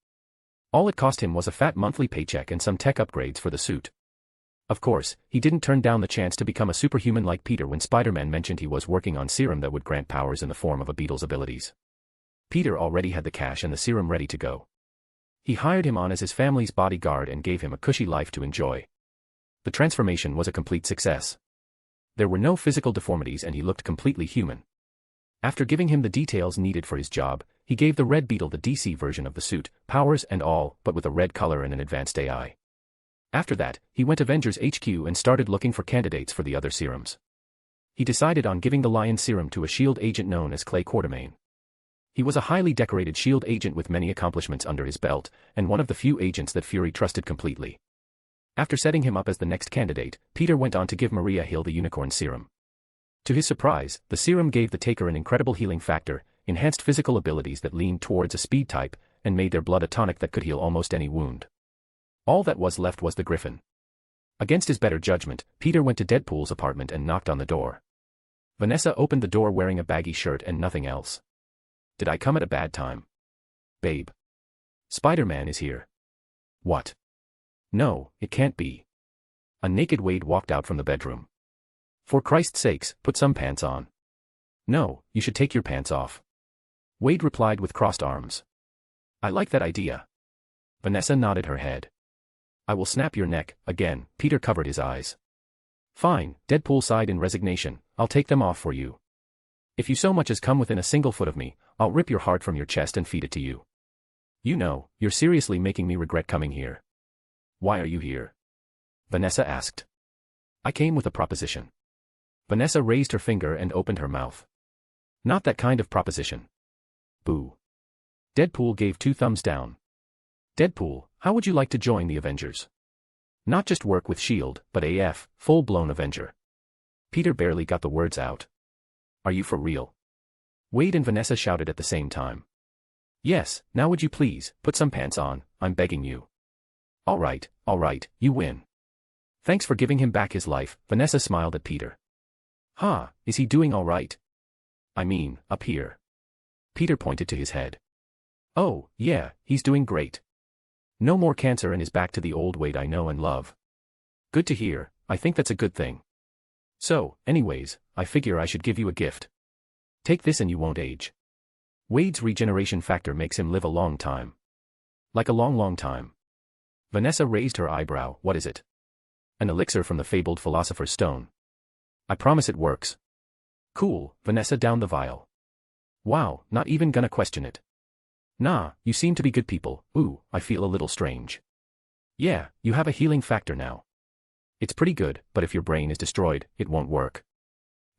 All it cost him was a fat monthly paycheck and some tech upgrades for the suit. Of course, he didn't turn down the chance to become a superhuman like Peter when Spider-Man mentioned he was working on serum that would grant powers in the form of a beetle's abilities. Peter already had the cash and the serum ready to go. He hired him on as his family's bodyguard and gave him a cushy life to enjoy. The transformation was a complete success. There were no physical deformities and he looked completely human. After giving him the details needed for his job, he gave the Red Beetle the DC version of the suit, powers and all, but with a red color and an advanced AI. After that, he went Avengers HQ and started looking for candidates for the other serums. He decided on giving the Lion serum to a SHIELD agent known as Clay Quartermain. He was a highly decorated SHIELD agent with many accomplishments under his belt, and one of the few agents that Fury trusted completely. After setting him up as the next candidate, Peter went on to give Maria Hill the Unicorn serum. To his surprise, the serum gave the taker an incredible healing factor, enhanced physical abilities that leaned towards a speed type, and made their blood a tonic that could heal almost any wound. All that was left was the Griffin. Against his better judgment, Peter went to Deadpool's apartment and knocked on the door. Vanessa opened the door wearing a baggy shirt and nothing else. Did I come at a bad time? Babe. Spider-Man is here. What? No, it can't be. A naked Wade walked out from the bedroom. For Christ's sakes, put some pants on. No, you should take your pants off. Wade replied with crossed arms. I like that idea. Vanessa nodded her head. I will snap your neck. Again, Peter covered his eyes. Fine, Deadpool sighed in resignation, I'll take them off for you. If you so much as come within a single foot of me, I'll rip your heart from your chest and feed it to you. You know, you're seriously making me regret coming here. Why are you here? Vanessa asked. I came with a proposition. Vanessa raised her finger and opened her mouth. Not that kind of proposition. Boo. Deadpool gave 2 thumbs down. Deadpool, how would you like to join the Avengers? Not just work with S.H.I.E.L.D., but AF, full-blown Avenger. Peter barely got the words out. Are you for real? Wade and Vanessa shouted at the same time. Yes, now would you please, put some pants on, I'm begging you. All right, you win. Thanks for giving him back his life, Vanessa smiled at Peter. Huh, is he doing all right? I mean, up here. Peter pointed to his head. Oh, yeah, he's doing great. No more cancer and is back to the old Wade I know and love. Good to hear, I think that's a good thing. So, anyways, I figure I should give you a gift. Take this and you won't age. Wade's regeneration factor makes him live a long time. Like a long time. Vanessa raised her eyebrow. What is it? An elixir from the fabled Philosopher's Stone. I promise it works. Cool, Vanessa downed the vial. Wow, not even gonna question it. Nah, you seem to be good people. Ooh, I feel a little strange. Yeah, you have a healing factor now. It's pretty good, but if your brain is destroyed, it won't work.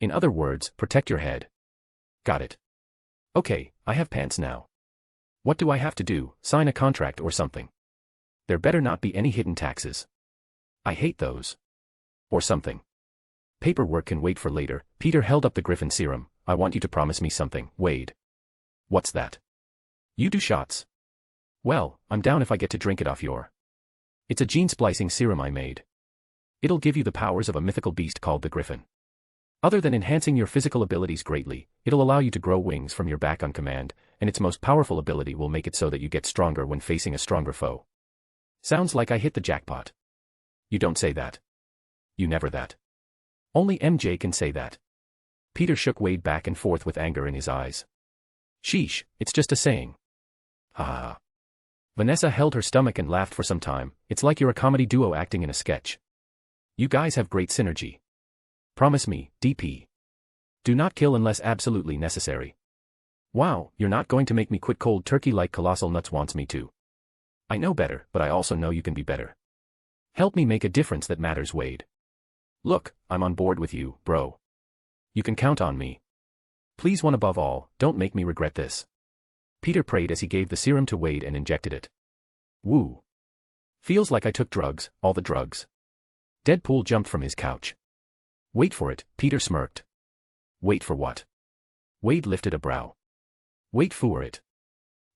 In other words, protect your head. Got it. Okay, I have pants now. What do I have to do, sign a contract or something? There better not be any hidden taxes. I hate those. Or something. Paperwork can wait for later. Peter held up the Griffin serum. I want you to promise me something, Wade. What's that? You do shots. Well, I'm down if I get to drink it off your. It's a gene splicing serum I made. It'll give you the powers of a mythical beast called the Griffin. Other than enhancing your physical abilities greatly, it'll allow you to grow wings from your back on command, and its most powerful ability will make it so that you get stronger when facing a stronger foe. Sounds like I hit the jackpot. You don't say that. You never that. Only MJ can say that. Peter shook Wade back and forth with anger in his eyes. Sheesh, it's just a saying. Ha ha ha. Vanessa held her stomach and laughed for some time. It's like you're a comedy duo acting in a sketch. You guys have great synergy. Promise me, DP. Do not kill unless absolutely necessary. Wow, you're not going to make me quit cold turkey like Colossal Nuts wants me to. I know better, but I also know you can be better. Help me make a difference that matters, Wade. Look, I'm on board with you, bro. You can count on me. Please, one above all, don't make me regret this. Peter prayed as he gave the serum to Wade and injected it. Woo. Feels like I took drugs, all the drugs. Deadpool jumped from his couch. Wait for it, Peter smirked. Wait for what? Wade lifted a brow. Wait for it.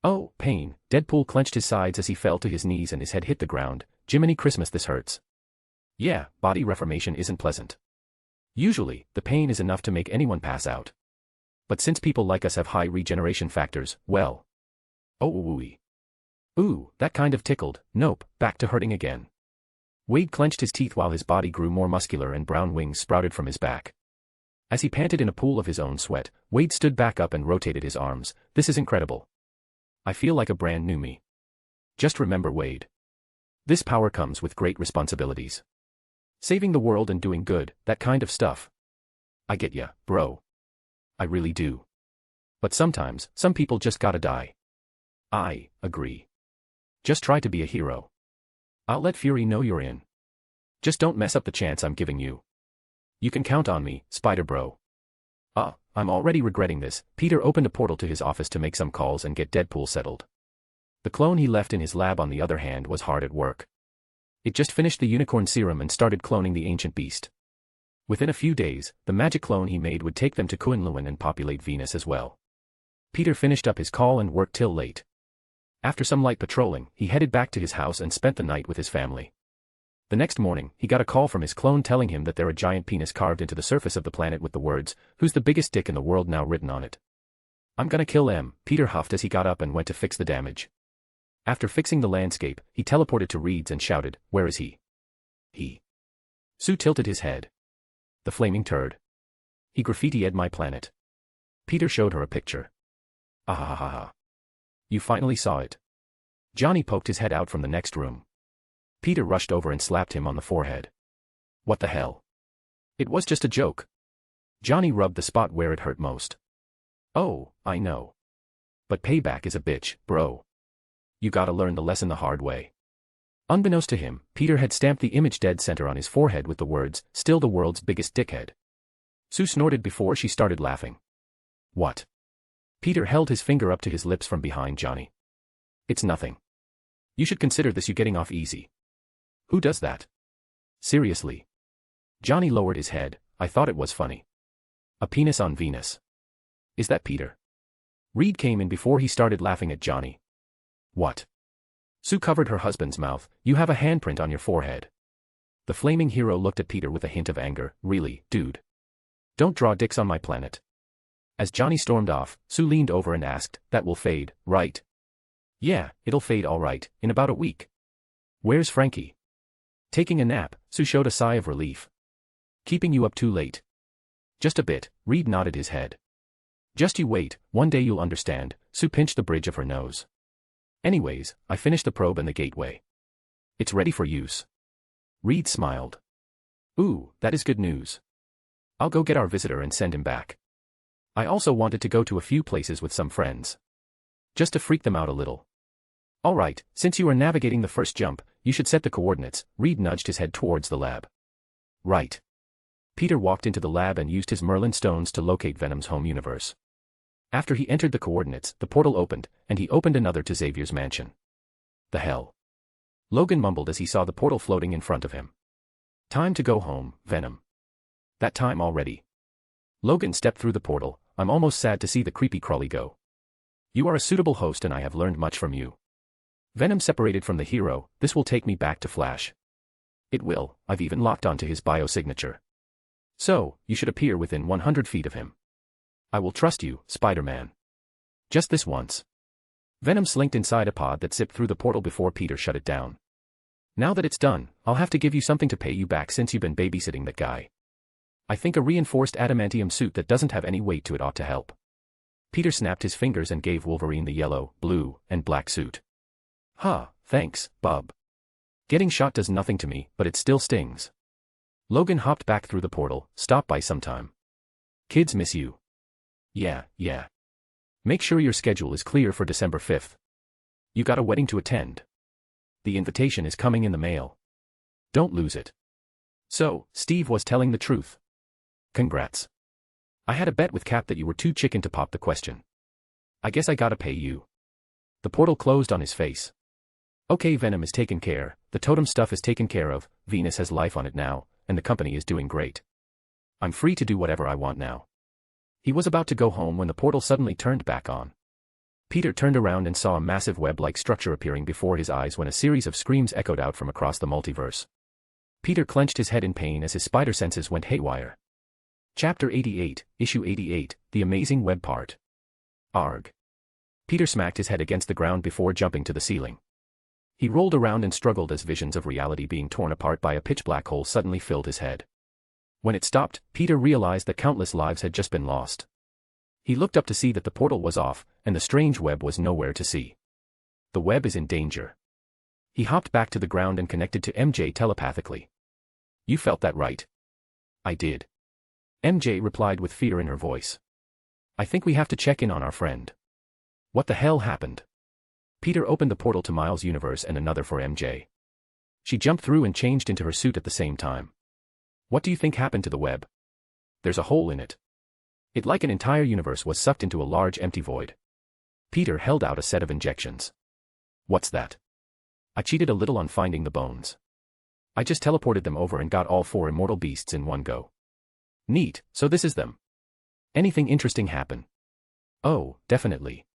Oh, pain. Deadpool clenched his sides as he fell to his knees and his head hit the ground. Jiminy Christmas, this hurts. Yeah, body reformation isn't pleasant. Usually, the pain is enough to make anyone pass out. But since people like us have high regeneration factors, well. Oh, ooey. Ooh, that kind of tickled. Nope, back to hurting again. Wade clenched his teeth while his body grew more muscular and brown wings sprouted from his back. As he panted in a pool of his own sweat, Wade stood back up and rotated his arms. This is incredible. I feel like a brand new me. Just remember, Wade. This power comes with great responsibilities. Saving the world and doing good, that kind of stuff. I get ya, bro. I really do. But sometimes, some people just gotta die. I agree. Just try to be a hero. I'll let Fury know you're in. Just don't mess up the chance I'm giving you. You can count on me, Spider Bro. I'm already regretting this. Peter opened a portal to his office to make some calls and get Deadpool settled. The clone he left in his lab, on the other hand, was hard at work. It just finished the unicorn serum and started cloning the ancient beast. Within a few days, the magic clone he made would take them to Kunlun and populate Venus as well. Peter finished up his call and worked till late. After some light patrolling, he headed back to his house and spent the night with his family. The next morning, he got a call from his clone telling him that there a giant penis carved into the surface of the planet with the words, "Who's the biggest dick in the world now?" written on it. I'm gonna kill M, Peter huffed as he got up and went to fix the damage. After fixing the landscape, he teleported to Reed's and shouted, "Where is he?" He. Sue tilted his head. The flaming turd. He graffitied my planet. Peter showed her a picture. Ah. You finally saw it. Johnny poked his head out from the next room. Peter rushed over and slapped him on the forehead. What the hell? It was just a joke. Johnny rubbed the spot where it hurt most. Oh, I know. But payback is a bitch, bro. You gotta learn the lesson the hard way. Unbeknownst to him, Peter had stamped the image dead center on his forehead with the words, "Still the world's biggest dickhead." Sue snorted before she started laughing. What? Peter held his finger up to his lips from behind Johnny. It's nothing. You should consider this you getting off easy. Who does that? Seriously. Johnny lowered his head. I thought it was funny. A penis on Venus. Is that Peter? Reed came in before he started laughing at Johnny. What? Sue covered her husband's mouth. You have a handprint on your forehead. The flaming hero looked at Peter with a hint of anger. Really, dude? Don't draw dicks on my planet. As Johnny stormed off, Sue leaned over and asked, that will fade, right? Yeah, it'll fade all right, in about a week. Where's Frankie? Taking a nap, Sue showed a sigh of relief. Keeping you up too late. Just a bit, Reed nodded his head. Just you wait, one day you'll understand. Sue pinched the bridge of her nose. Anyways, I finished the probe and the gateway. It's ready for use. Reed smiled. Ooh, that is good news. I'll go get our visitor and send him back. I also wanted to go to a few places with some friends. Just to freak them out a little. Alright, since you are navigating the first jump, you should set the coordinates. Reed nudged his head towards the lab. Right. Peter walked into the lab and used his Merlin stones to locate Venom's home universe. After he entered the coordinates, the portal opened, and he opened another to Xavier's mansion. The hell? Logan mumbled as he saw the portal floating in front of him. Time to go home, Venom. That time already. Logan stepped through the portal. I'm almost sad to see the creepy crawly go. You are a suitable host and I have learned much from you. Venom separated from the hero. This will take me back to Flash. It will. I've even locked onto his biosignature. So, you should appear within 100 feet of him. I will trust you, Spider-Man. Just this once. Venom slinked inside a pod that zipped through the portal before Peter shut it down. Now that it's done, I'll have to give you something to pay you back since you've been babysitting that guy. I think a reinforced adamantium suit that doesn't have any weight to it ought to help. Peter snapped his fingers and gave Wolverine the yellow, blue, and black suit. Huh, thanks, bub. Getting shot does nothing to me, but it still stings. Logan hopped back through the portal. Stop by sometime. Kids miss you. Yeah. Make sure your schedule is clear for December 5th. You got a wedding to attend. The invitation is coming in the mail. Don't lose it. So, Steve was telling the truth. Congrats. I had a bet with Cap that you were too chicken to pop the question. I guess I gotta pay you. The portal closed on his face. Okay, Venom is taken care, the totem stuff is taken care of, Venus has life on it now, and the company is doing great. I'm free to do whatever I want now. He was about to go home when the portal suddenly turned back on. Peter turned around and saw a massive web-like structure appearing before his eyes when a series of screams echoed out from across the multiverse. Peter clenched his head in pain as his spider senses went haywire. Chapter 88, Issue 88, The Amazing Web Part. Arg. Peter smacked his head against the ground before jumping to the ceiling. He rolled around and struggled as visions of reality being torn apart by a pitch black hole suddenly filled his head. When it stopped, Peter realized that countless lives had just been lost. He looked up to see that the portal was off, and the strange web was nowhere to see. The web is in danger. He hopped back to the ground and connected to MJ telepathically. You felt that right? I did. MJ replied with fear in her voice. I think we have to check in on our friend. What the hell happened? Peter opened the portal to Miles' universe and another for MJ. She jumped through and changed into her suit at the same time. What do you think happened to the web? There's a hole in it. It like an entire universe was sucked into a large empty void. Peter held out a set of injections. What's that? I cheated a little on finding the bones. I just teleported them over and got all 4 immortal beasts in one go. Neat, so this is them. Anything interesting happen? Oh, definitely.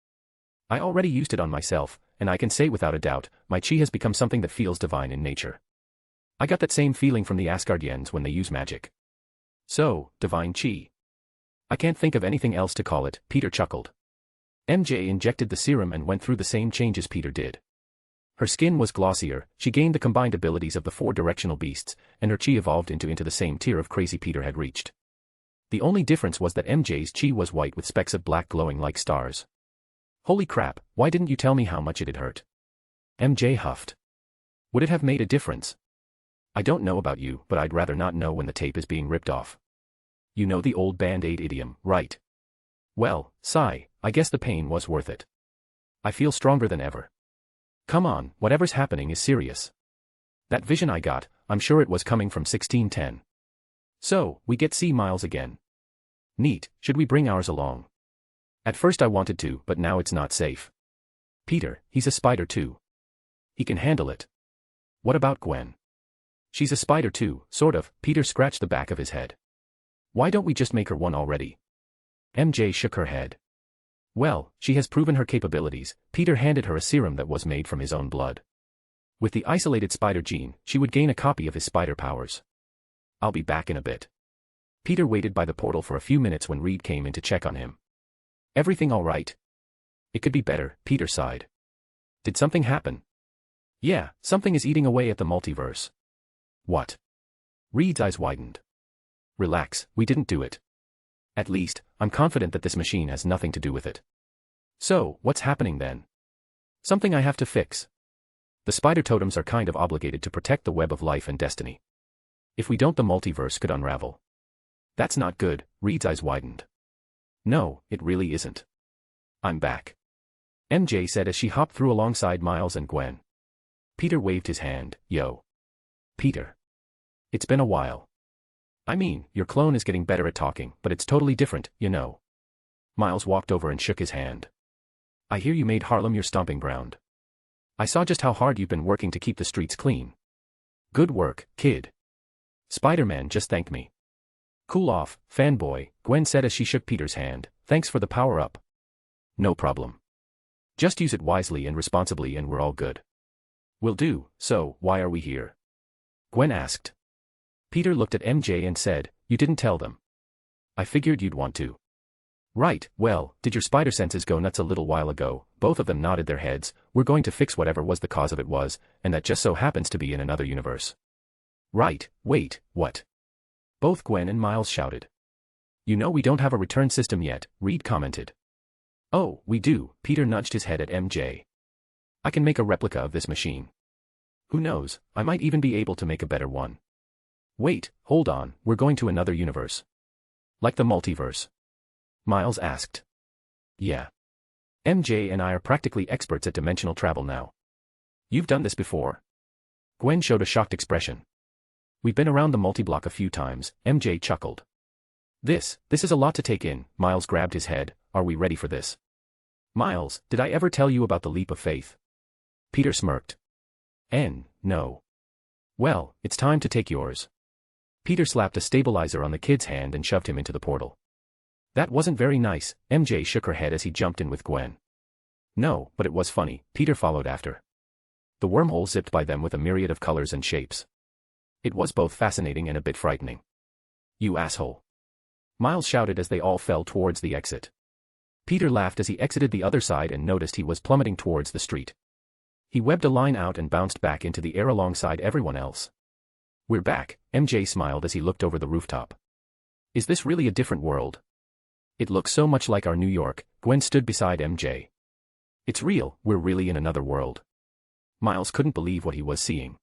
I already used it on myself, and I can say without a doubt, my chi has become something that feels divine in nature. I got that same feeling from the Asgardians when they use magic. So, divine chi. I can't think of anything else to call it, Peter chuckled. MJ injected the serum and went through the same changes Peter did. Her skin was glossier, she gained the combined abilities of the 4 directional beasts, and her chi evolved into the same tier of crazy Peter had reached. The only difference was that MJ's chi was white with specks of black glowing like stars. Holy crap, why didn't you tell me how much it had hurt? MJ huffed. Would it have made a difference? I don't know about you, but I'd rather not know when the tape is being ripped off. You know the old Band-Aid idiom, right? Well, sigh, I guess the pain was worth it. I feel stronger than ever. Come on, whatever's happening is serious. That vision I got, I'm sure it was coming from 1610. So, we get see Miles again. Neat, should we bring ours along? At first I wanted to, but now it's not safe. Peter, he's a spider too. He can handle it. What about Gwen? She's a spider too, sort of. Peter scratched the back of his head. Why don't we just make her one already? MJ shook her head. Well, she has proven her capabilities. Peter handed her a serum that was made from his own blood. With the isolated spider gene, she would gain a copy of his spider powers. I'll be back in a bit. Peter waited by the portal for a few minutes when Reed came in to check on him. Everything all right? It could be better, Peter sighed. Did something happen? Yeah, something is eating away at the multiverse. What? Reed's eyes widened. Relax, we didn't do it. At least, I'm confident that this machine has nothing to do with it. So, what's happening then? Something I have to fix. The spider totems are kind of obligated to protect the web of life and destiny. If we don't, the multiverse could unravel. That's not good, Reed's eyes widened. No, it really isn't. I'm back. MJ said as she hopped through alongside Miles and Gwen. Peter waved his hand. Yo. Peter. It's been a while. I mean, your clone is getting better at talking, but it's totally different, you know. Miles walked over and shook his hand. I hear you made Harlem your stomping ground. I saw just how hard you've been working to keep the streets clean. Good work, kid. Spider-Man just thanked me. Cool off, fanboy, Gwen said as she shook Peter's hand. Thanks for the power-up. No problem. Just use it wisely and responsibly and we're all good. Will do. So, why are we here? Gwen asked. Peter looked at MJ and said, you didn't tell them. I figured you'd want to. Right, well, did your spider senses go nuts a little while ago? Both of them nodded their heads. We're going to fix whatever was the cause of it was, and that just so happens to be in another universe. Right, wait, what? Both Gwen and Miles shouted. You know we don't have a return system yet, Reed commented. Oh, we do, Peter nudged his head at MJ. I can make a replica of this machine. Who knows, I might even be able to make a better one. Wait, hold on, we're going to another universe. Like the multiverse? Miles asked. Yeah. MJ and I are practically experts at dimensional travel now. You've done this before? Gwen showed a shocked expression. We've been around the multi-block a few times, MJ chuckled. This is a lot to take in, Miles grabbed his head. Are we ready for this? Miles, did I ever tell you about the leap of faith? Peter smirked. No. Well, it's time to take yours. Peter slapped a stabilizer on the kid's hand and shoved him into the portal. That wasn't very nice, MJ shook her head as he jumped in with Gwen. No, but it was funny, Peter followed after. The wormhole zipped by them with a myriad of colors and shapes. It was both fascinating and a bit frightening. You asshole. Miles shouted as they all fell towards the exit. Peter laughed as he exited the other side and noticed he was plummeting towards the street. He webbed a line out and bounced back into the air alongside everyone else. We're back, MJ smiled as he looked over the rooftop. Is this really a different world? It looks so much like our New York. Gwen stood beside MJ. It's real, we're really in another world. Miles couldn't believe what he was seeing.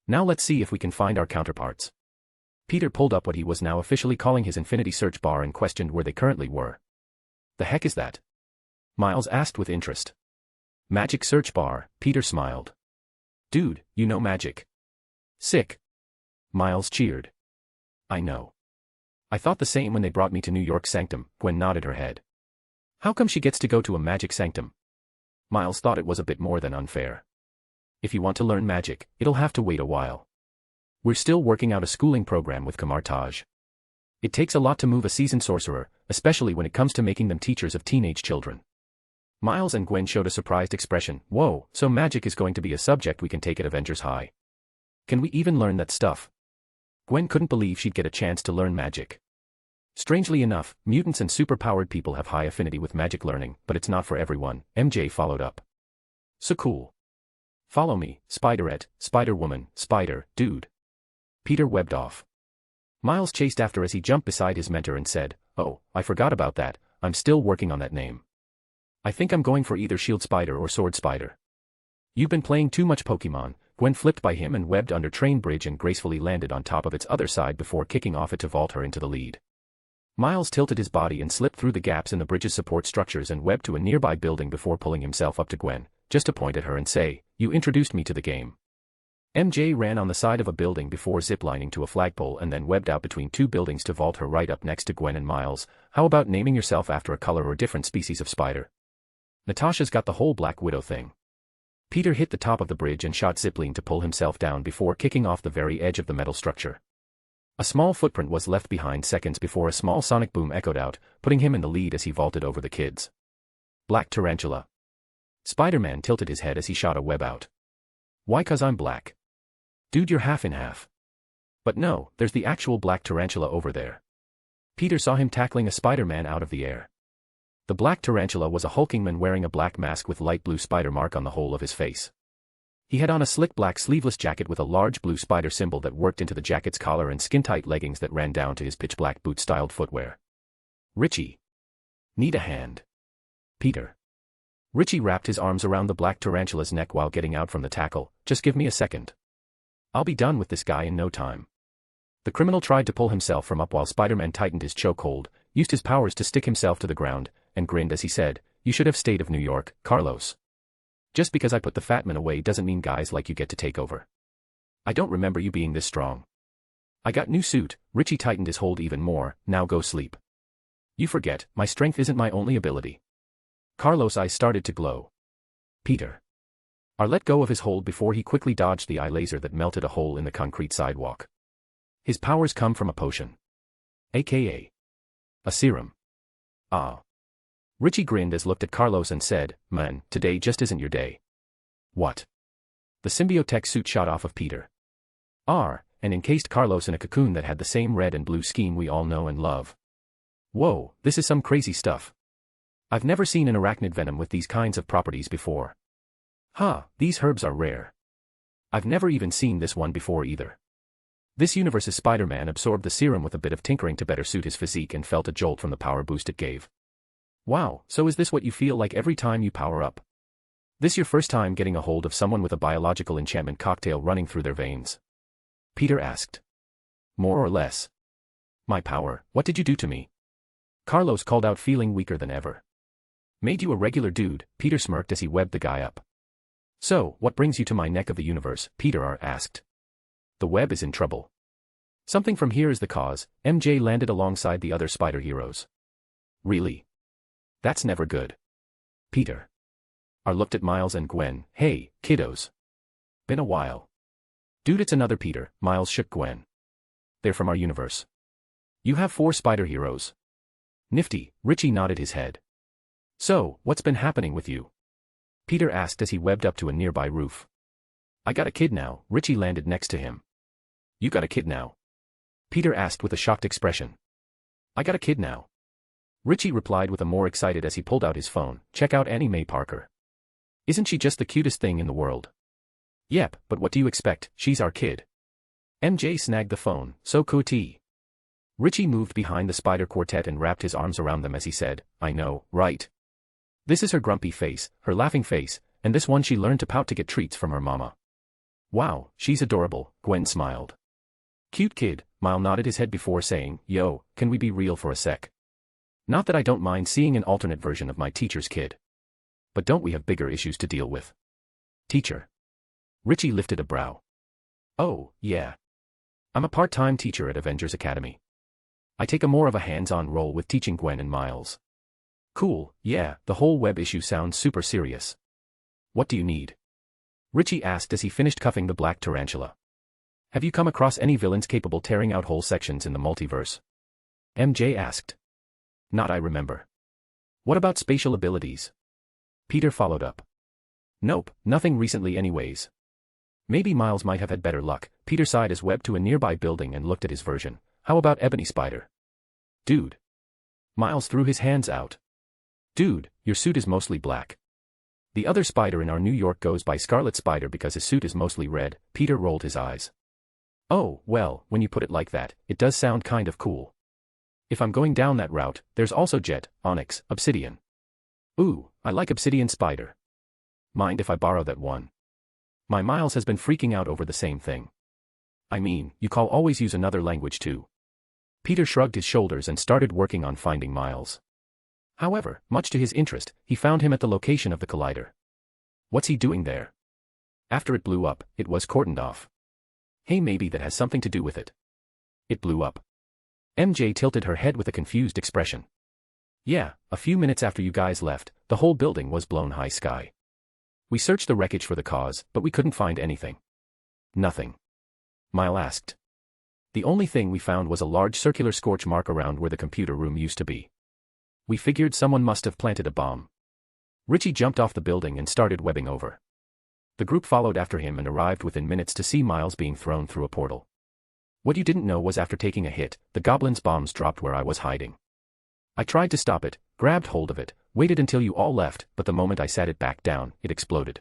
Now let's see if we can find our counterparts. Peter pulled up what he was now officially calling his infinity search bar and questioned where they currently were. The heck is that? Miles asked with interest. Magic search bar, Peter smiled. Dude, you know magic. Sick. Miles cheered. I know. I thought the same when they brought me to New York Sanctum, Gwen nodded her head. How come she gets to go to a magic sanctum? Miles thought it was a bit more than unfair. If you want to learn magic, it'll have to wait a while. We're still working out a schooling program with Kamartaj. It takes a lot to move a seasoned sorcerer, especially when it comes to making them teachers of teenage children. Miles and Gwen showed a surprised expression. Whoa, so magic is going to be a subject we can take at Avengers High. Can we even learn that stuff? Gwen couldn't believe she'd get a chance to learn magic. Strangely enough, mutants and superpowered people have high affinity with magic learning, but it's not for everyone, MJ followed up. So cool. Follow me, Spiderette, Spider-Woman, Spider, Dude. Peter webbed off. Miles chased after as he jumped beside his mentor and said, Oh, I forgot about that, I'm still working on that name. I think I'm going for either Shield Spider or Sword Spider. You've been playing too much Pokemon. Gwen flipped by him and webbed under Train Bridge and gracefully landed on top of its other side before kicking off it to vault her into the lead. Miles tilted his body and slipped through the gaps in the bridge's support structures and webbed to a nearby building before pulling himself up to Gwen, just to point at her and say, "You introduced me to the game." MJ ran on the side of a building before ziplining to a flagpole and then webbed out between two buildings to vault her right up next to Gwen and Miles. "How about naming yourself after a color or different species of spider? Natasha's got the whole Black Widow thing." Peter hit the top of the bridge and shot zipline to pull himself down before kicking off the very edge of the metal structure. A small footprint was left behind seconds before a small sonic boom echoed out, putting him in the lead as he vaulted over the kids. "Black tarantula." Spider-Man tilted his head as he shot a web out. "Why, 'cause I'm black? Dude, you're half in half." "But no, there's the actual black tarantula over there." Peter saw him tackling a Spider-Man out of the air. The black tarantula was a hulking man wearing a black mask with light blue spider mark on the whole of his face. He had on a slick black sleeveless jacket with a large blue spider symbol that worked into the jacket's collar and skin-tight leggings that ran down to his pitch-black boot-styled footwear. "Richie. Need a hand?" "Peter." Richie wrapped his arms around the black tarantula's neck while getting out from the tackle. "Just give me a second. I'll be done with this guy in no time." The criminal tried to pull himself from up while Spider-Man tightened his chokehold, used his powers to stick himself to the ground, and grinned as he said, "You should have stayed of New York, Carlos. Just because I put the fat man away doesn't mean guys like you get to take over. I don't remember you being this strong." "I got new suit." Richie tightened his hold even more. "Now go sleep." "You forget, my strength isn't my only ability." Carlos' eyes started to glow. "Peter." R let go of his hold before he quickly dodged the eye laser that melted a hole in the concrete sidewalk. "His powers come from a potion. AKA. A serum." "Ah." Richie grinned as looked at Carlos and said, "Man, today just isn't your day." "What?" The symbiote suit shot off of Peter. And encased Carlos in a cocoon that had the same red and blue scheme we all know and love. "Whoa, this is some crazy stuff. I've never seen an arachnid venom with these kinds of properties before. These herbs are rare. I've never even seen this one before either." This universe's Spider-Man absorbed the serum with a bit of tinkering to better suit his physique and felt a jolt from the power boost it gave. "Wow, so is this what you feel like every time you power up? This your first time getting a hold of someone with a biological enchantment cocktail running through their veins?" Peter asked. "More or less." "My power, what did you do to me?" Carlos called out, feeling weaker than ever. "Made you a regular dude," Peter smirked as he webbed the guy up. "So, what brings you to my neck of the universe?" Peter asked. "The web is in trouble. Something from here is the cause." MJ landed alongside the other spider heroes. "Really? That's never good." Peter. R looked at Miles and Gwen. "Hey, kiddos. Been a while." "Dude, it's another Peter." Miles shook Gwen. "They're from our universe. You have 4 spider heroes." "Nifty." Richie nodded his head. "So, what's been happening with you?" Peter asked as he webbed up to a nearby roof. "I got a kid now." Richie landed next to him. "You got a kid now?" Peter asked with a shocked expression. "I got a kid now." Richie replied with a more excited as he pulled out his phone. "Check out Annie Mae Parker. Isn't she just the cutest thing in the world?" "Yep, but what do you expect, she's our kid." MJ snagged the phone. "So cootie." Richie moved behind the spider quartet and wrapped his arms around them as he said, "I know, right? This is her grumpy face, her laughing face, and this one she learned to pout to get treats from her mama." "Wow, she's adorable." Gwen smiled. "Cute kid." Miles nodded his head before saying, "Yo, can we be real for a sec? Not that I don't mind seeing an alternate version of my teacher's kid. But don't we have bigger issues to deal with?" "Teacher?" Richie lifted a brow. "Oh, yeah. I'm a part-time teacher at Avengers Academy. I take a more of a hands-on role with teaching Gwen and Miles." "Cool, yeah, the whole web issue sounds super serious. What do you need?" Richie asked as he finished cuffing the black tarantula. "Have you come across any villains capable tearing out whole sections in the multiverse?" MJ asked. "Not I remember." "What about spatial abilities?" Peter followed up. "Nope, nothing recently anyways." "Maybe Miles might have had better luck." Peter sighed as webbed to a nearby building and looked at his version. "How about Ebony Spider?" "Dude." Miles threw his hands out. "Dude, your suit is mostly black. The other spider in our New York goes by Scarlet Spider because his suit is mostly red." Peter rolled his eyes. "Oh, well, when you put it like that, it does sound kind of cool. If I'm going down that route, there's also Jet, Onyx, Obsidian. Ooh, I like Obsidian Spider. Mind if I borrow that one?" My Miles has been freaking out over the same thing. "I mean, you call always use another language too." Peter shrugged his shoulders and started working on finding Miles. However, much to his interest, he found him at the location of the collider. What's he doing there? After it blew up, it was cordoned off. Hey, maybe that has something to do with it. It blew up. MJ tilted her head with a confused expression. Yeah, a few minutes after you guys left, the whole building was blown high sky. We searched the wreckage for the cause, but we couldn't find anything. Nothing. Miles asked. The only thing we found was a large circular scorch mark around where the computer room used to be. We figured someone must have planted a bomb. Richie jumped off the building and started webbing over. The group followed after him and arrived within minutes to see Miles being thrown through a portal. What you didn't know was after taking a hit, the goblin's bombs dropped where I was hiding. I tried to stop it, grabbed hold of it, waited until you all left, but the moment I sat it back down, it exploded.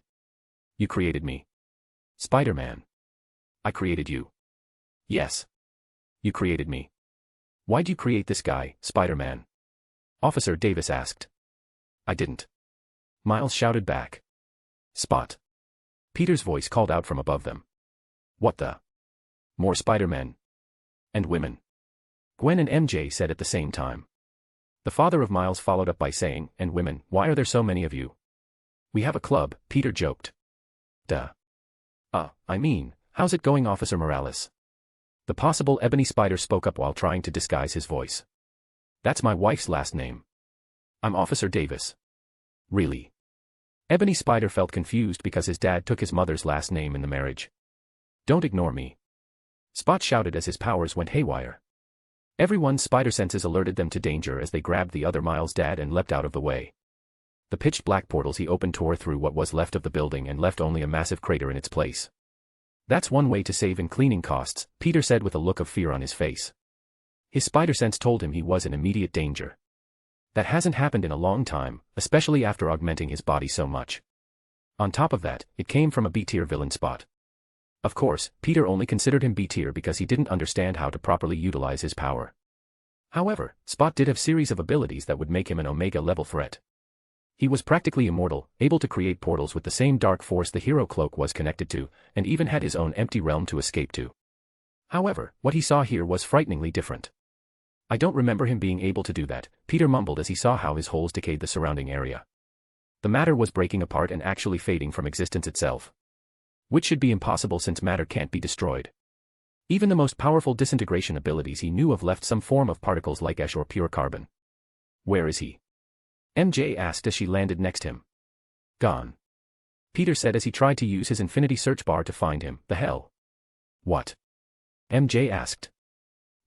You created me. Spider-Man. I created you. Yes. You created me. Why'd you create this guy, Spider-Man? Officer Davis asked. I didn't. Miles shouted back. Spot. Peter's voice called out from above them. What the? More Spider-Men. And women. Gwen and MJ said at the same time. The father of Miles followed up by saying, and women, why are there so many of you? We have a club, Peter joked. Duh. I mean, how's it going, Officer Morales? The possible ebony spider spoke up while trying to disguise his voice. That's my wife's last name. I'm Officer Davis. Really? Ebony Spider felt confused because his dad took his mother's last name in the marriage. Don't ignore me. Spot shouted as his powers went haywire. Everyone's spider senses alerted them to danger as they grabbed the other Miles' dad and leapt out of the way. The pitched black portals he opened tore through what was left of the building and left only a massive crater in its place. That's one way to save in cleaning costs, Peter said with a look of fear on his face. His spider sense told him he was in immediate danger. That hasn't happened in a long time, especially after augmenting his body so much. On top of that, it came from a B-tier villain Spot. Of course, Peter only considered him B-tier because he didn't understand how to properly utilize his power. However, Spot did have a series of abilities that would make him an Omega-level threat. He was practically immortal, able to create portals with the same dark force the hero cloak was connected to, and even had his own empty realm to escape to. However, what he saw here was frighteningly different. I don't remember him being able to do that, Peter mumbled as he saw how his holes decayed the surrounding area. The matter was breaking apart and actually fading from existence itself. Which should be impossible since matter can't be destroyed. Even the most powerful disintegration abilities he knew of left some form of particles like ash or pure carbon. Where is he? MJ asked as she landed next him. Gone. Peter said as he tried to use his infinity search bar to find him. The hell? What? MJ asked.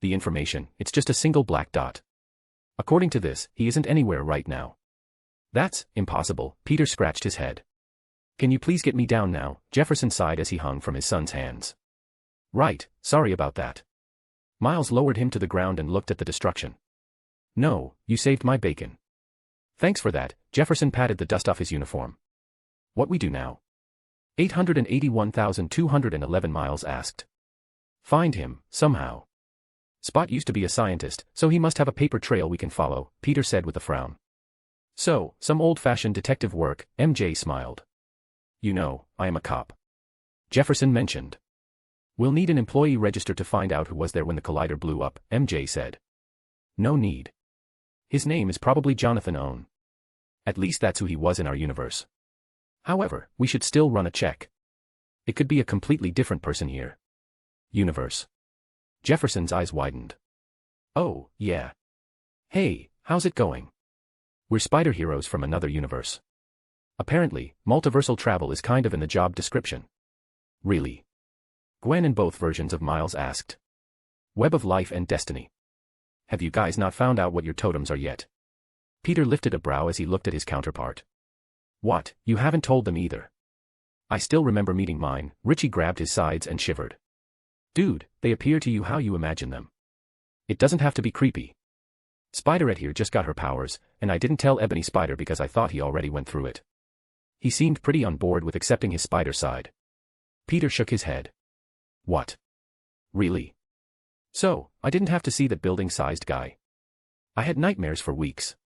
The information, it's just a single black dot. According to this, he isn't anywhere right now. That's impossible, Peter scratched his head. Can you please get me down now? Jefferson sighed as he hung from his son's hands. Right, sorry about that. Miles lowered him to the ground and looked at the destruction. No, you saved my bacon. Thanks for that, Jefferson patted the dust off his uniform. What we do now? 881,211 Miles asked. Find him, somehow. Spot used to be a scientist, so he must have a paper trail we can follow, Peter said with a frown. So, some old-fashioned detective work, MJ smiled. You know, I am a cop. Jefferson mentioned. We'll need an employee register to find out who was there when the collider blew up, MJ said. No need. His name is probably Jonathan Owen. At least that's who he was in our universe. However, we should still run a check. It could be a completely different person here. Universe. Jefferson's eyes widened. Oh, yeah. Hey, how's it going? We're spider heroes from another universe. Apparently, multiversal travel is kind of in the job description. Really? Gwen in both versions of Miles asked. Web of Life and Destiny. Have you guys not found out what your totems are yet? Peter lifted a brow as he looked at his counterpart. What, you haven't told them either? I still remember meeting mine, Richie grabbed his sides and shivered. Dude, they appear to you how you imagine them. It doesn't have to be creepy. Spiderette here just got her powers, and I didn't tell Ebony Spider because I thought he already went through it. He seemed pretty on board with accepting his spider side. Peter shook his head. What? Really? So, I didn't have to see that building-sized guy. I had nightmares for weeks.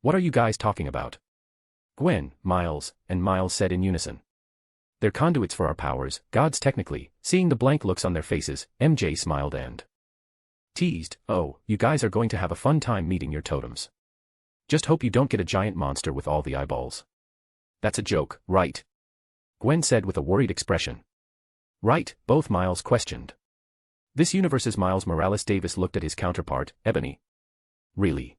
What are you guys talking about? Gwen, Miles, and Miles said in unison. They're conduits for our powers, gods technically, seeing the blank looks on their faces, MJ smiled and Teased, oh, you guys are going to have a fun time meeting your totems. Just hope you don't get a giant monster with all the eyeballs. That's a joke, right? Gwen said with a worried expression. Right, both Miles questioned. This universe's Miles Morales Davis looked at his counterpart, Ebony. Really?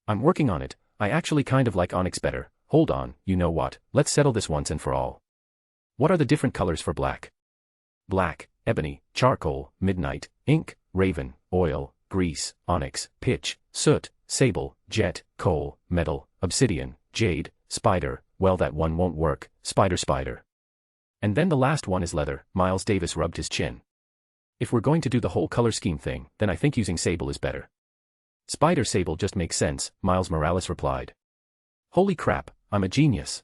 I'm working on it, I actually kind of like Onyx better. Hold on, you know what, let's settle this once and for all. What are the different colors for black? Black, ebony, charcoal, midnight, ink, raven, oil, grease, onyx, pitch, soot, sable, jet, coal, metal, obsidian, jade, spider, well that one won't work, spider. And then the last one is leather. Miles Davis rubbed his chin. If we're going to do the whole color scheme thing, then I think using sable is better. Spider sable just makes sense, Miles Morales replied. Holy crap, I'm a genius.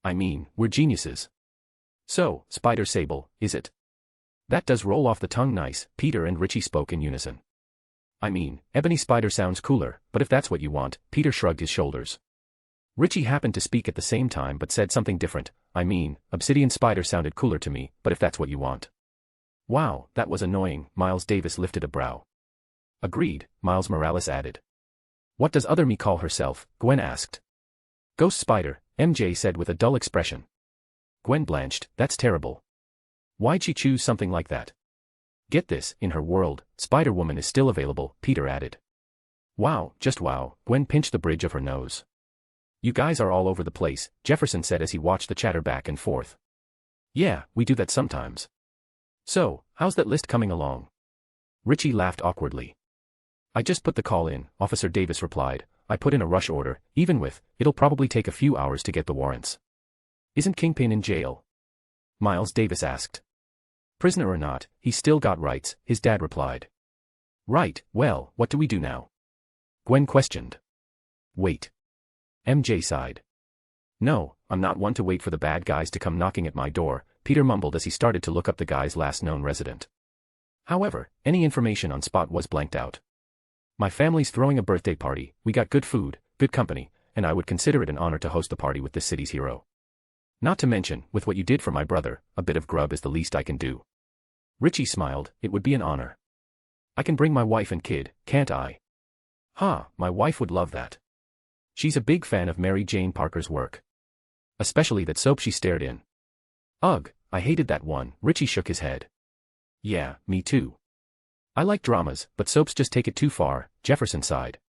I mean, we're geniuses. So, spider sable, is it? That does roll off the tongue nice, Peter and Richie spoke in unison. I mean, ebony spider sounds cooler, but if that's what you want, Peter shrugged his shoulders. Richie happened to speak at the same time but said something different. I mean, obsidian spider sounded cooler to me, but if that's what you want. Wow, that was annoying, Miles Davis lifted a brow. Agreed, Miles Morales added. What does other me call herself? Gwen asked. Ghost Spider, MJ said with a dull expression. Gwen blanched, that's terrible. Why'd she choose something like that? Get this, in her world, Spider-Woman is still available, Peter added. Wow, just wow, Gwen pinched the bridge of her nose. You guys are all over the place, Jefferson said as he watched the chatter back and forth. Yeah, we do that sometimes. So, how's that list coming along? Richie laughed awkwardly. I just put the call in, Officer Davis replied. I put in a rush order, even with, it'll probably take a few hours to get the warrants. Isn't Kingpin in jail? Miles Davis asked. Prisoner or not, he's still got rights, his dad replied. Right, well, what do we do now? Gwen questioned. Wait. MJ sighed. No, I'm not one to wait for the bad guys to come knocking at my door, Peter mumbled as he started to look up the guy's last known resident. However, any information on Spot was blanked out. My family's throwing a birthday party, we got good food, good company, and I would consider it an honor to host the party with this city's hero. Not to mention, with what you did for my brother, a bit of grub is the least I can do. Richie smiled, it would be an honor. I can bring my wife and kid, can't I? My wife would love that. She's a big fan of Mary Jane Parker's work. Especially that soap she stared in. Ugh, I hated that one, Richie shook his head. Yeah, me too. I like dramas, but soaps just take it too far, Jefferson sighed.